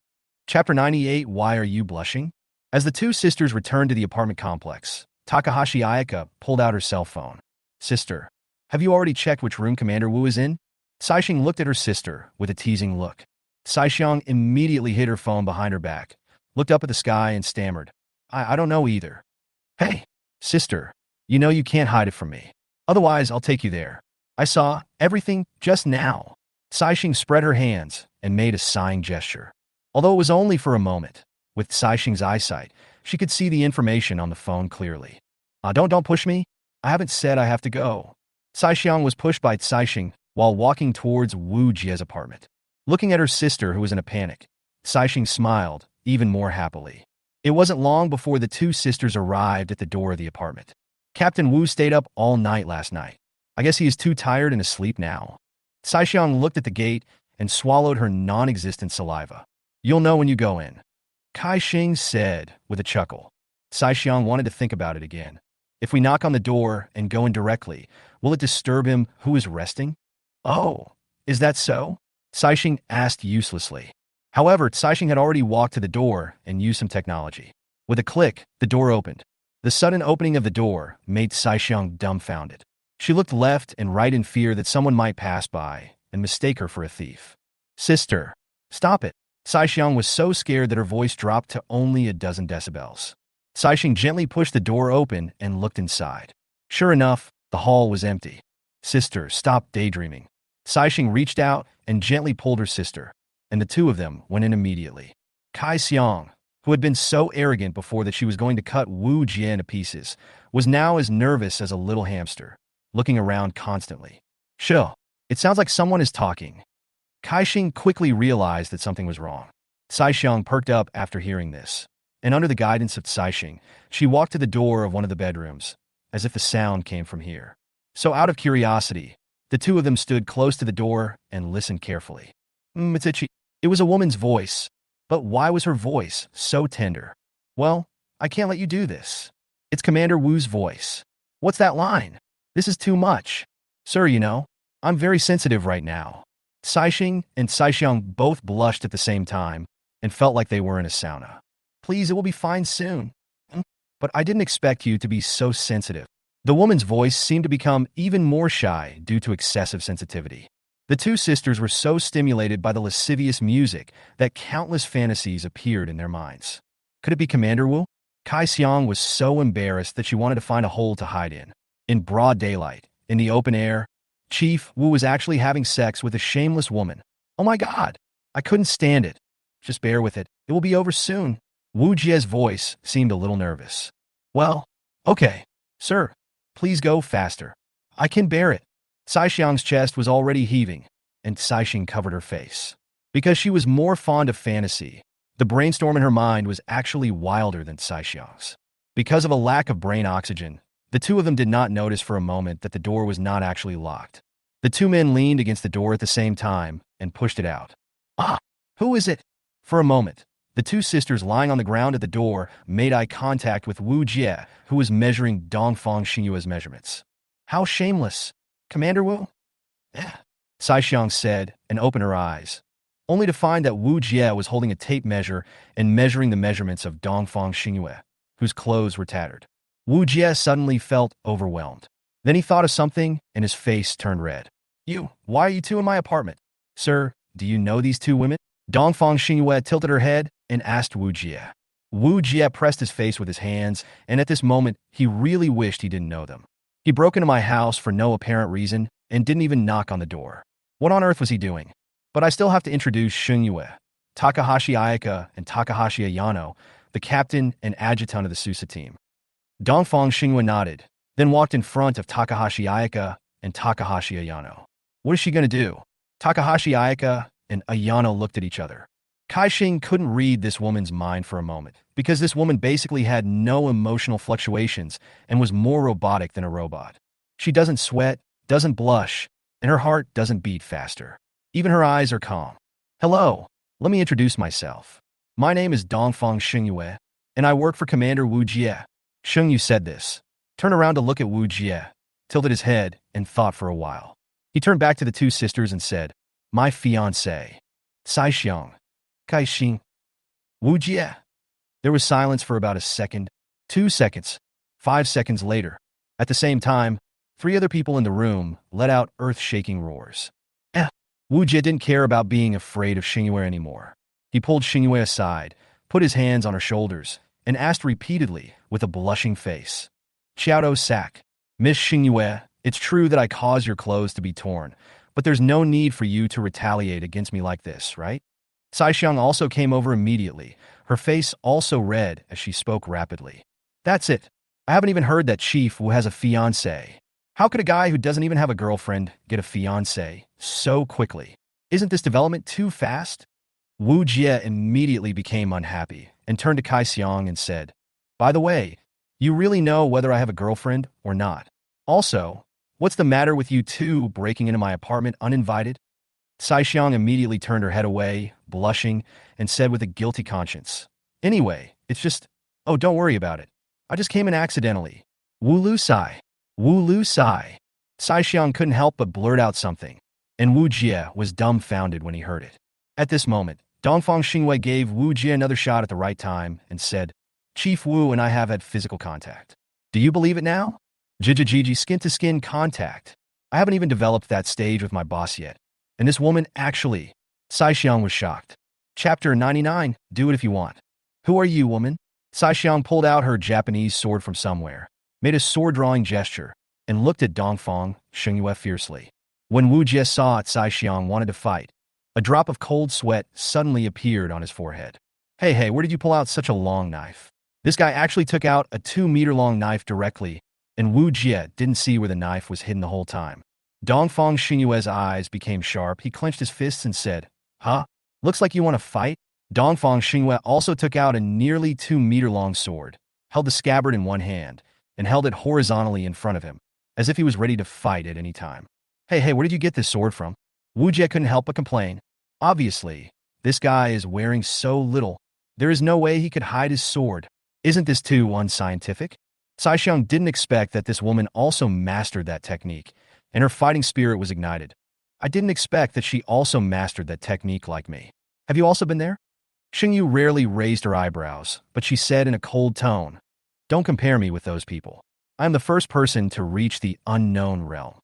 Chapter 98, Why Are You Blushing? As the 2 sisters returned to the apartment complex, Takahashi Ayaka pulled out her cell phone. Sister, have you already checked which room Commander Wu is in? Saixing looked at her sister with a teasing look. Saixiang immediately hid her phone behind her back, looked up at the sky and stammered, I don't know either. Hey, sister, you know you can't hide it from me. Otherwise, I'll take you there. I saw everything just now. Saixing spread her hands and made a sighing gesture. Although it was only for a moment, with Saixing's eyesight, she could see the information on the phone clearly. Don't push me. I haven't said I have to go. Saixiang was pushed by Saixing while walking towards Wu Jie's apartment. Looking at her sister, who was in a panic, Saixing smiled even more happily. It wasn't long before the 2 sisters arrived at the door of the apartment. Captain Wu stayed up all night last night. I guess he is too tired and asleep now. Saixiang looked at the gate and swallowed her non-existent saliva. You'll know when you go in. Kai Xing said with a chuckle. Saixiang wanted to think about it again. If we knock on the door and go in directly, will it disturb him who is resting? Oh, is that so? Saixing asked uselessly. However, Saixing had already walked to the door and used some technology. With a click, the door opened. The sudden opening of the door made Saixing dumbfounded. She looked left and right in fear that someone might pass by and mistake her for a thief. Sister, stop it. Saixing was so scared that her voice dropped to only a dozen decibels. Saixing gently pushed the door open and looked inside. Sure enough, the hall was empty. Sister, stop daydreaming. Saixing reached out and gently pulled her sister, and the two of them went in immediately. Kai Xiang, who had been so arrogant before that she was going to cut Wu Jie into pieces, was now as nervous as a little hamster, looking around constantly. Shill, it sounds like someone is talking. Kaixing quickly realized that something was wrong. Saixing perked up after hearing this, and under the guidance of Saixing, she walked to the door of one of the bedrooms, as if the sound came from here. So out of curiosity, the two of them stood close to the door and listened carefully. It's itchy. It was a woman's voice, but why was her voice so tender? Well, I can't let you do this. It's Commander Wu's voice. What's that line? This is too much. Sir, you know, I'm very sensitive right now. Saixing and Saixing both blushed at the same time and felt like they were in a sauna. Please, it will be fine soon. But I didn't expect you to be so sensitive. The woman's voice seemed to become even more shy due to excessive sensitivity. The two sisters were so stimulated by the lascivious music that countless fantasies appeared in their minds. Could it be Commander Wu? Kai Xiang was so embarrassed that she wanted to find a hole to hide in. In broad daylight, in the open air, Chief Wu was actually having sex with a shameless woman. Oh my God, I couldn't stand it. Just bear with it. It will be over soon. Wu Jie's voice seemed a little nervous. Well, okay, sir, please go faster. I can bear it. Saixing's chest was already heaving, and Saixing covered her face. Because she was more fond of fantasy, the brainstorm in her mind was actually wilder than Saixing's. Because of a lack of brain oxygen, the two of them did not notice for a moment that the door was not actually locked. The two men leaned against the door at the same time and pushed it out. Ah, who is it? For a moment, the two sisters lying on the ground at the door made eye contact with Wu Jie, who was measuring Dongfang Xinyue's measurements. How shameless! Commander Wu? Saixing said and opened her eyes, only to find that Wu Jie was holding a tape measure and measuring the measurements of Dongfang Xinyue, whose clothes were tattered. Wu Jie suddenly felt overwhelmed. Then he thought of something, and his face turned red. Why are you two in my apartment? Sir, do you know these two women? Dongfang Xinyue tilted her head and asked Wu Jie. Wu Jie pressed his face with his hands, and at this moment, he really wished he didn't know them. He broke into my house for no apparent reason and didn't even knock on the door. What on earth was he doing? But I still have to introduce Xinyue, Takahashi Ayaka, and Takahashi Ayano, the captain and adjutant of the Susa team. Dongfang Xinyue nodded, then walked in front of Takahashi Ayaka and Takahashi Ayano. What is she going to do? Takahashi Ayaka and Ayano looked at each other. Kaixing couldn't read this woman's mind for a moment, because this woman basically had no emotional fluctuations and was more robotic than a robot. She doesn't sweat, doesn't blush, and her heart doesn't beat faster. Even her eyes are calm. Hello, let me introduce myself. My name is Dongfang Xinyue, and I work for Commander Wu Jie. Xinyue said this, turned around to look at Wu Jie, tilted his head, and thought for a while. He turned back to the two sisters and said, my fiancé, Saixing, Kaixing, Wu Jie. There was silence for about a second, 2 seconds, 5 seconds later. At the same time, 3 other people in the room let out earth-shaking roars. Wu Jie didn't care about being afraid of Xinyue anymore. He pulled Xinyue aside, put his hands on her shoulders, and asked repeatedly with a blushing face, Xiaodo Sac, Miss Xinyue, it's true that I caused your clothes to be torn, but there's no need for you to retaliate against me like this, right? Saixing also came over immediately, her face also red as she spoke rapidly. That's it. I haven't even heard that Chief Wu has a fiancé. How could a guy who doesn't even have a girlfriend get a fiancé so quickly? Isn't this development too fast? Wu Jie immediately became unhappy and turned to Kai Xiang and said, by the way, you really know whether I have a girlfriend or not. Also, what's the matter with you two breaking into my apartment uninvited? Saixing immediately turned her head away, blushing, and said with a guilty conscience, anyway, it's just, oh, don't worry about it. I just came in accidentally. Wu Lu Sai. Wu Lu Sai. Sai Xiang couldn't help but blurt out something, and Wu Jie was dumbfounded when he heard it. At this moment, Dongfang Xingwei gave Wu Jie another shot at the right time and said, Chief Wu and I have had physical contact. Do you believe it now? Jijijiji skin-to-skin contact. I haven't even developed that stage with my boss yet. And this woman actually... Sai Xiang was shocked. Chapter 99, do it if you want. Who are you, woman? Sai Xiang pulled out her Japanese sword from somewhere, made a sword-drawing gesture, and looked at Dongfang Xingyue fiercely. When Wu Jie saw it, Sai Xiang wanted to fight. A drop of cold sweat suddenly appeared on his forehead. Hey, where did you pull out such a long knife? This guy actually took out a 2-meter-long knife directly, and Wu Jie didn't see where the knife was hidden the whole time. Dongfang Xingyue's eyes became sharp. He clenched his fists and said, Huh? Looks like you want to fight? Dongfang Xingyue also took out a nearly 2-meter-long sword, held the scabbard in one hand, and held it horizontally in front of him, as if he was ready to fight at any time. Hey, where did you get this sword from? Wu Jie couldn't help but complain. Obviously, this guy is wearing so little. There is no way he could hide his sword. Isn't this too unscientific? Sai Xiang didn't expect that this woman also mastered that technique, and her fighting spirit was ignited. I didn't expect that she also mastered that technique like me. Have you also been there? Xingyu rarely raised her eyebrows, but she said in a cold tone, Don't compare me with those people. I am the first person to reach the unknown realm.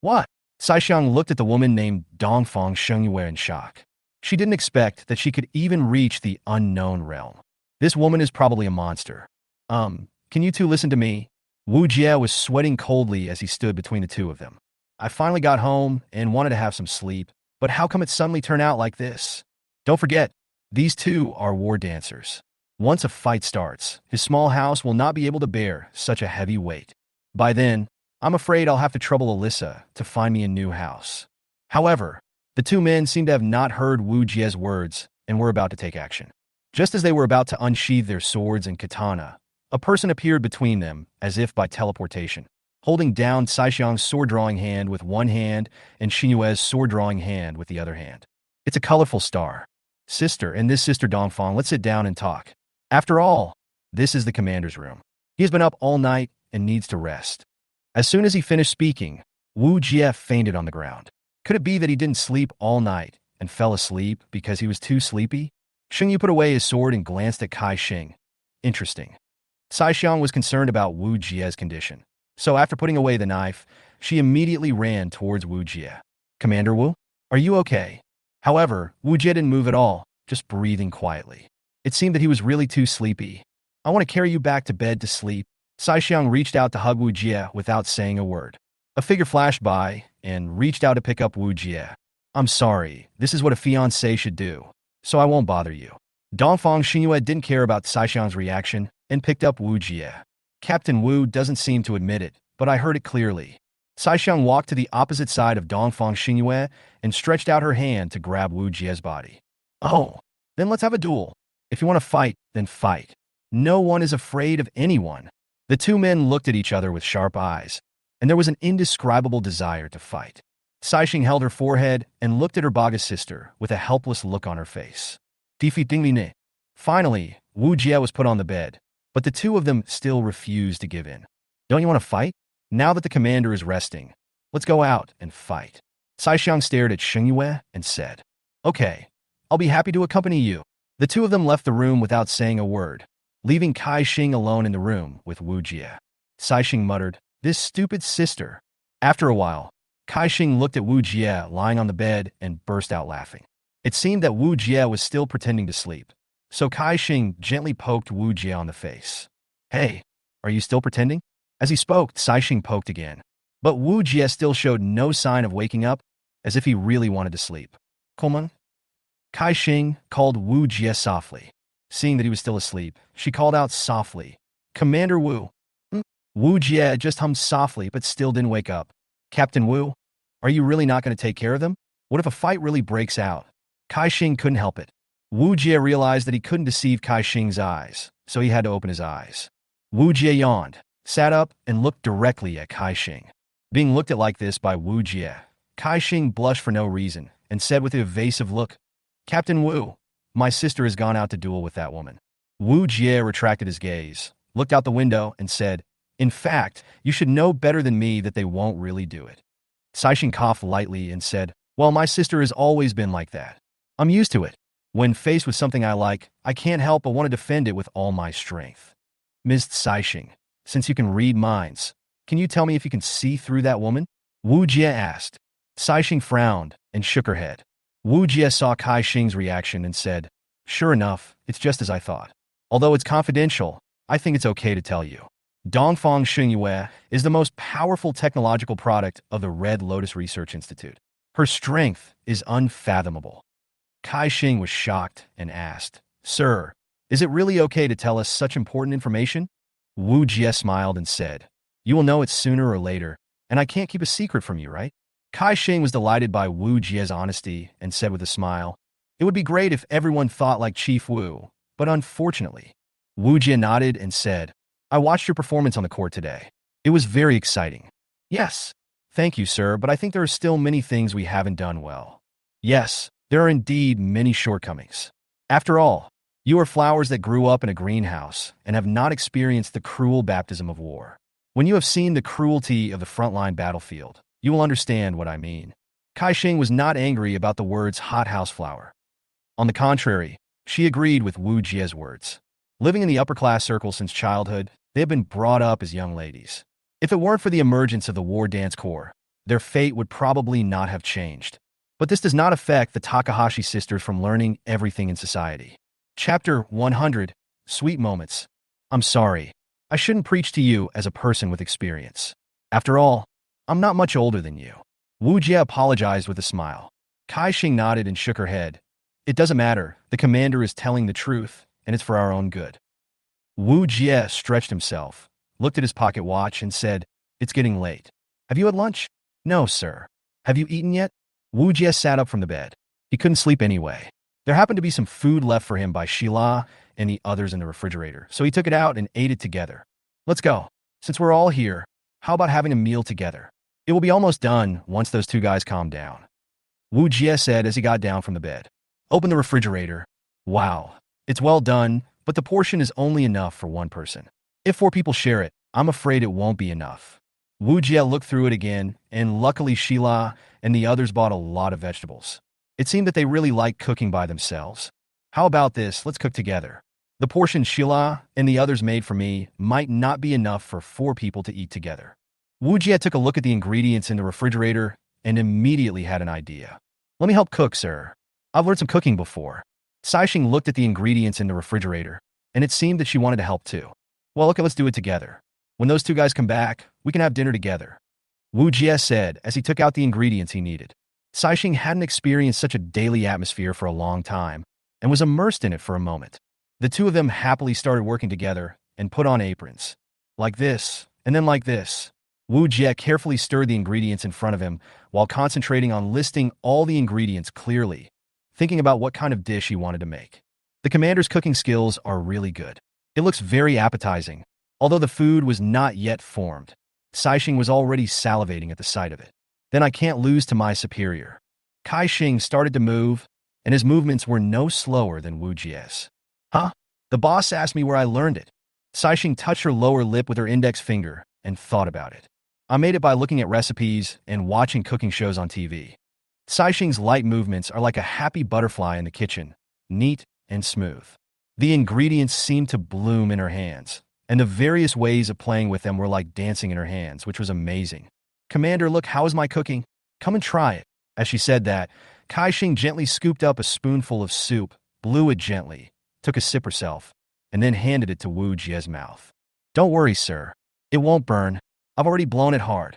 What? Sai Xiang looked at the woman named Dongfang Xingyue in shock. She didn't expect that she could even reach the unknown realm. This woman is probably a monster. Can you two listen to me? Wu Jie was sweating coldly as he stood between the two of them. I finally got home and wanted to have some sleep, but how come it suddenly turned out like this? Don't forget, these two are war dancers. Once a fight starts, his small house will not be able to bear such a heavy weight. By then, I'm afraid I'll have to trouble Alyssa to find me a new house. However, the two men seemed to have not heard Wu Jie's words and were about to take action. Just as they were about to unsheathe their swords and katana, a person appeared between them as if by teleportation, holding down Sai Xiang's sword-drawing hand with one hand and Xinyue's sword-drawing hand with the other hand. It's a colorful star. Sister and this Sister Dongfang, let's sit down and talk. After all, this is the commander's room. He has been up all night and needs to rest. As soon as he finished speaking, Wu Jie fainted on the ground. Could it be that he didn't sleep all night and fell asleep because he was too sleepy? Xingyu put away his sword and glanced at Kai Xing. Interesting. Sai Xiang was concerned about Wu Jie's condition, so after putting away the knife, she immediately ran towards Wu Jie. Commander Wu, are you okay? However, Wu Jie didn't move at all, just breathing quietly. It seemed that he was really too sleepy. I want to carry you back to bed to sleep. Sai Xiang reached out to hug Wu Jie without saying a word. A figure flashed by and reached out to pick up Wu Jie. I'm sorry, this is what a fiancé should do, so I won't bother you. Dongfang Xingyue didn't care about Sai Xiang's reaction and picked up Wu Jie. Captain Wu doesn't seem to admit it, but I heard it clearly. Sai Xiang walked to the opposite side of Dongfang Xingyue and stretched out her hand to grab Wu Jie's body. Oh, then let's have a duel. If you want to fight, then fight. No one is afraid of anyone. The two men looked at each other with sharp eyes, and there was an indescribable desire to fight. Sai Xing held her forehead and looked at her Baga sister with a helpless look on her face. Defeatingly. Finally, Wu Jie was put on the bed, but the two of them still refused to give in. Don't you want to fight? Now that the commander is resting, let's go out and fight. Sai Xiang stared at Xingyue and said, Okay, I'll be happy to accompany you. The two of them left the room without saying a word, leaving Kai Xing alone in the room with Wu Jie. Sai Xing muttered, This stupid sister. After a while, Kai Xing looked at Wu Jie lying on the bed and burst out laughing. It seemed that Wu Jie was still pretending to sleep, so Kai Xing gently poked Wu Jie on the face. Hey, are you still pretending? As he spoke, Sai Xing poked again, but Wu Jie still showed no sign of waking up, as if he really wanted to sleep. Coleman? Kai Xing called Wu Jie softly. Seeing that he was still asleep, she called out softly, Commander Wu. Wu Jie just hummed softly but still didn't wake up. Captain Wu, are you really not going to take care of them? What if a fight really breaks out? Kai Xing couldn't help it. Wu Jie realized that he couldn't deceive Kai Xing's eyes, so he had to open his eyes. Wu Jie yawned, sat up, and looked directly at Kai Xing. Being looked at like this by Wu Jie, Kai Xing blushed for no reason and said with an evasive look, Captain Wu, my sister has gone out to duel with that woman. Wu Jie retracted his gaze, looked out the window, and said, In fact, you should know better than me that they won't really do it. Saixing coughed lightly and said, well, my sister has always been like that. I'm used to it. When faced with something I like, I can't help but want to defend it with all my strength. Ms. Saixing, since you can read minds, can you tell me if you can see through that woman? Wu Jie asked. Saixing frowned and shook her head. Wu Jie saw Kai Xing's reaction and said, sure enough, it's just as I thought. Although it's confidential, I think it's okay to tell you. Dongfang Xingyue is the most powerful technological product of the Red Lotus Research Institute. Her strength is unfathomable. Kai Xing was shocked and asked, sir, is it really okay to tell us such important information? Wu Jie smiled and said, you will know it sooner or later, and I can't keep a secret from you, right? Kai Xing was delighted by Wu Jie's honesty and said with a smile, it would be great if everyone thought like Chief Wu, but unfortunately. Wu Jie nodded and said, I watched your performance on the court today. It was very exciting. Yes. Thank you, sir, but I think there are still many things we haven't done well. Yes, there are indeed many shortcomings. After all, you are flowers that grew up in a greenhouse and have not experienced the cruel baptism of war. When you have seen the cruelty of the frontline battlefield, you will understand what I mean. Kai Xing was not angry about the words hothouse flower. On the contrary, she agreed with Wu Jie's words. Living in the upper-class circle since childhood, they have been brought up as young ladies. If it weren't for the emergence of the War Dance Corps, their fate would probably not have changed. But this does not affect the Takahashi sisters from learning everything in society. Chapter 100, Sweet Moments. I'm sorry. I shouldn't preach to you as a person with experience. After all, I'm not much older than you. Wu Jie apologized with a smile. Kai Xing nodded and shook her head. It doesn't matter. The commander is telling the truth, and it's for our own good. Wu Jie stretched himself, looked at his pocket watch, and said, it's getting late. Have you had lunch? No, sir. Have you eaten yet? Wu Jie sat up from the bed. He couldn't sleep anyway. There happened to be some food left for him by Sheila and the others in the refrigerator, so he took it out and ate it together. Let's go. Since we're all here, how about having a meal together? It will be almost done once those two guys calm down. Wu Jie said as he got down from the bed. Open the refrigerator. Wow. It's well done, but the portion is only enough for one person. If 4 people share it, I'm afraid it won't be enough. Wu Jie looked through it again, and luckily Sheila and the others bought a lot of vegetables. It seemed that they really liked cooking by themselves. How about this? Let's cook together. The portion Sheila and the others made for me might not be enough for 4 people to eat together. Wu Jie took a look at the ingredients in the refrigerator and immediately had an idea. Let me help cook, sir. I've learned some cooking before. Saixing looked at the ingredients in the refrigerator, and it seemed that she wanted to help too. Well, okay, let's do it together. When those 2 guys come back, we can have dinner together. Wu Jie said as he took out the ingredients he needed. Saixing hadn't experienced such a daily atmosphere for a long time and was immersed in it for a moment. The 2 of them happily started working together and put on aprons. Like this, and then like this. Wu Jie carefully stirred the ingredients in front of him while concentrating on listing all the ingredients clearly, thinking about what kind of dish he wanted to make. The commander's cooking skills are really good. It looks very appetizing. Although the food was not yet formed, Saixing was already salivating at the sight of it. Then I can't lose to my superior. Kai Xing started to move, and his movements were no slower than Wu Jie's. Huh? The boss asked me where I learned it. Saixing touched her lower lip with her index finger and thought about it. I made it by looking at recipes and watching cooking shows on TV. Saixing's light movements are like a happy butterfly in the kitchen, neat and smooth. The ingredients seemed to bloom in her hands, and the various ways of playing with them were like dancing in her hands, which was amazing. Commander, look, how is my cooking? Come and try it. As she said that, Kai Xing gently scooped up a spoonful of soup, blew it gently, took a sip herself, and then handed it to Wu Jie's mouth. Don't worry, sir. It won't burn. I've already blown it hard.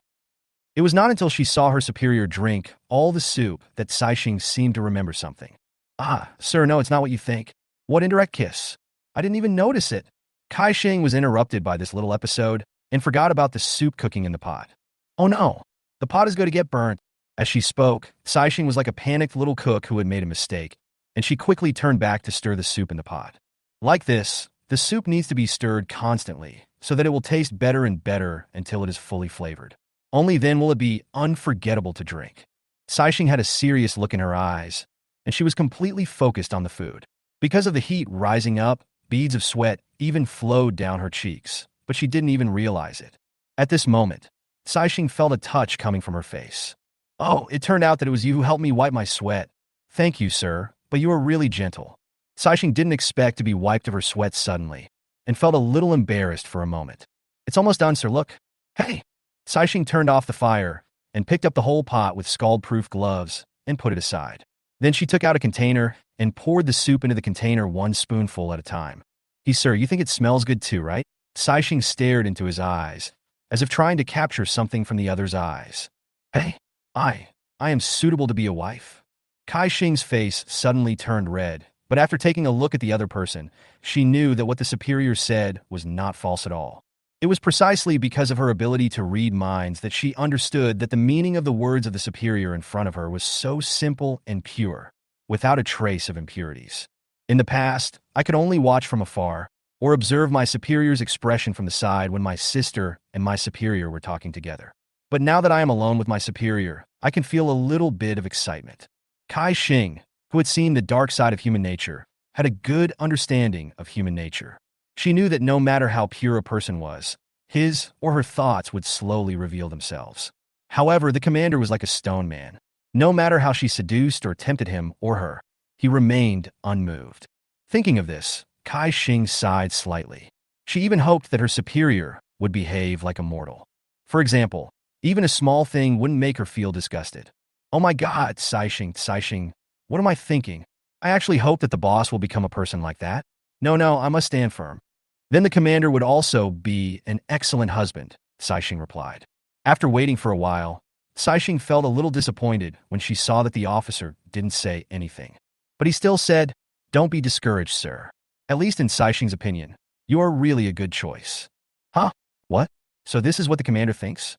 It was not until she saw her superior drink all the soup that Saixing seemed to remember something. Ah, sir, no, it's not what you think. What indirect kiss? I didn't even notice it. Kai Xing was interrupted by this little episode and forgot about the soup cooking in the pot. Oh no, the pot is going to get burnt. As she spoke, Saixing was like a panicked little cook who had made a mistake, and she quickly turned back to stir the soup in the pot. Like this, the soup needs to be stirred constantly so that it will taste better and better until it is fully flavored. Only then will it be unforgettable to drink. Saixing had a serious look in her eyes, and she was completely focused on the food. Because of the heat rising up, beads of sweat even flowed down her cheeks, but she didn't even realize it. At this moment, Saixing felt a touch coming from her face. Oh, it turned out that it was you who helped me wipe my sweat. Thank you, sir, but you were really gentle. Saixing didn't expect to be wiped of her sweat suddenly, and felt a little embarrassed for a moment. It's almost done, sir, look. Hey! Saixing turned off the fire and picked up the whole pot with scald-proof gloves and put it aside. Then she took out a container and poured the soup into the container one spoonful at a time. Sir, you think it smells good too, right? Saixing stared into his eyes, as if trying to capture something from the other's eyes. Hey, I am suitable to be a wife. Kai Xing's face suddenly turned red, but after taking a look at the other person, she knew that what the superior said was not false at all. It was precisely because of her ability to read minds that she understood that the meaning of the words of the superior in front of her was so simple and pure, without a trace of impurities. In the past, I could only watch from afar, or observe my superior's expression from the side when my sister and my superior were talking together. But now that I am alone with my superior, I can feel a little bit of excitement. Kai Xing, who had seen the dark side of human nature, had a good understanding of human nature. She knew that no matter how pure a person was, his or her thoughts would slowly reveal themselves. However, the commander was like a stone man. No matter how she seduced or tempted him or her, he remained unmoved. Thinking of this, Kai Xing sighed slightly. She even hoped that her superior would behave like a mortal. For example, even a small thing wouldn't make her feel disgusted. Oh my God, Saixing, what am I thinking? I actually hope that the boss will become a person like that. No, I must stand firm. Then the commander would also be an excellent husband, Saixing replied. After waiting for a while, Saixing felt a little disappointed when she saw that the officer didn't say anything. But he still said, "Don't be discouraged, sir. At least in Saixing's opinion, you're really a good choice." Huh? What? So this is what the commander thinks?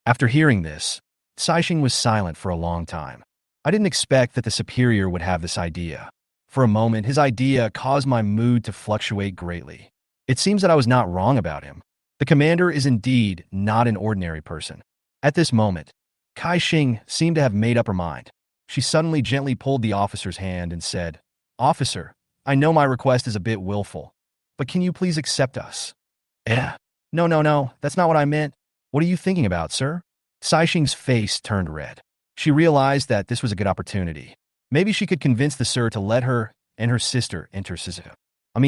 After hearing this, Saixing was silent for a long time. I didn't expect that the superior would have this idea. For a moment, his idea caused my mood to fluctuate greatly. It seems that I was not wrong about him. The commander is indeed not an ordinary person. At this moment, Kai Xing seemed to have made up her mind. She suddenly gently pulled the officer's hand and said, "Officer, I know my request is a bit willful, but can you please accept us?" No, that's not what I meant. What are you thinking about, sir? Saixing's face turned red. She realized that this was a good opportunity. Maybe she could convince the sir to let her and her sister enter Suzuka.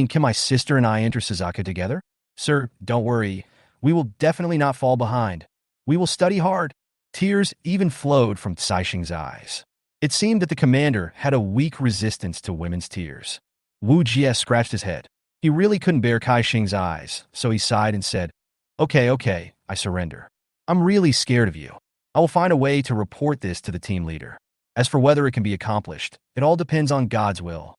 Can my sister and I enter Suzuka together? Sir, don't worry. We will definitely not fall behind. We will study hard. Tears even flowed from Saixing's eyes. It seemed that the commander had a weak resistance to women's tears. Wu Jie scratched his head. He really couldn't bear Kai Xing's eyes, so he sighed and said, Okay, I surrender. I'm really scared of you. I will find a way to report this to the team leader. As for whether it can be accomplished, it all depends on God's will.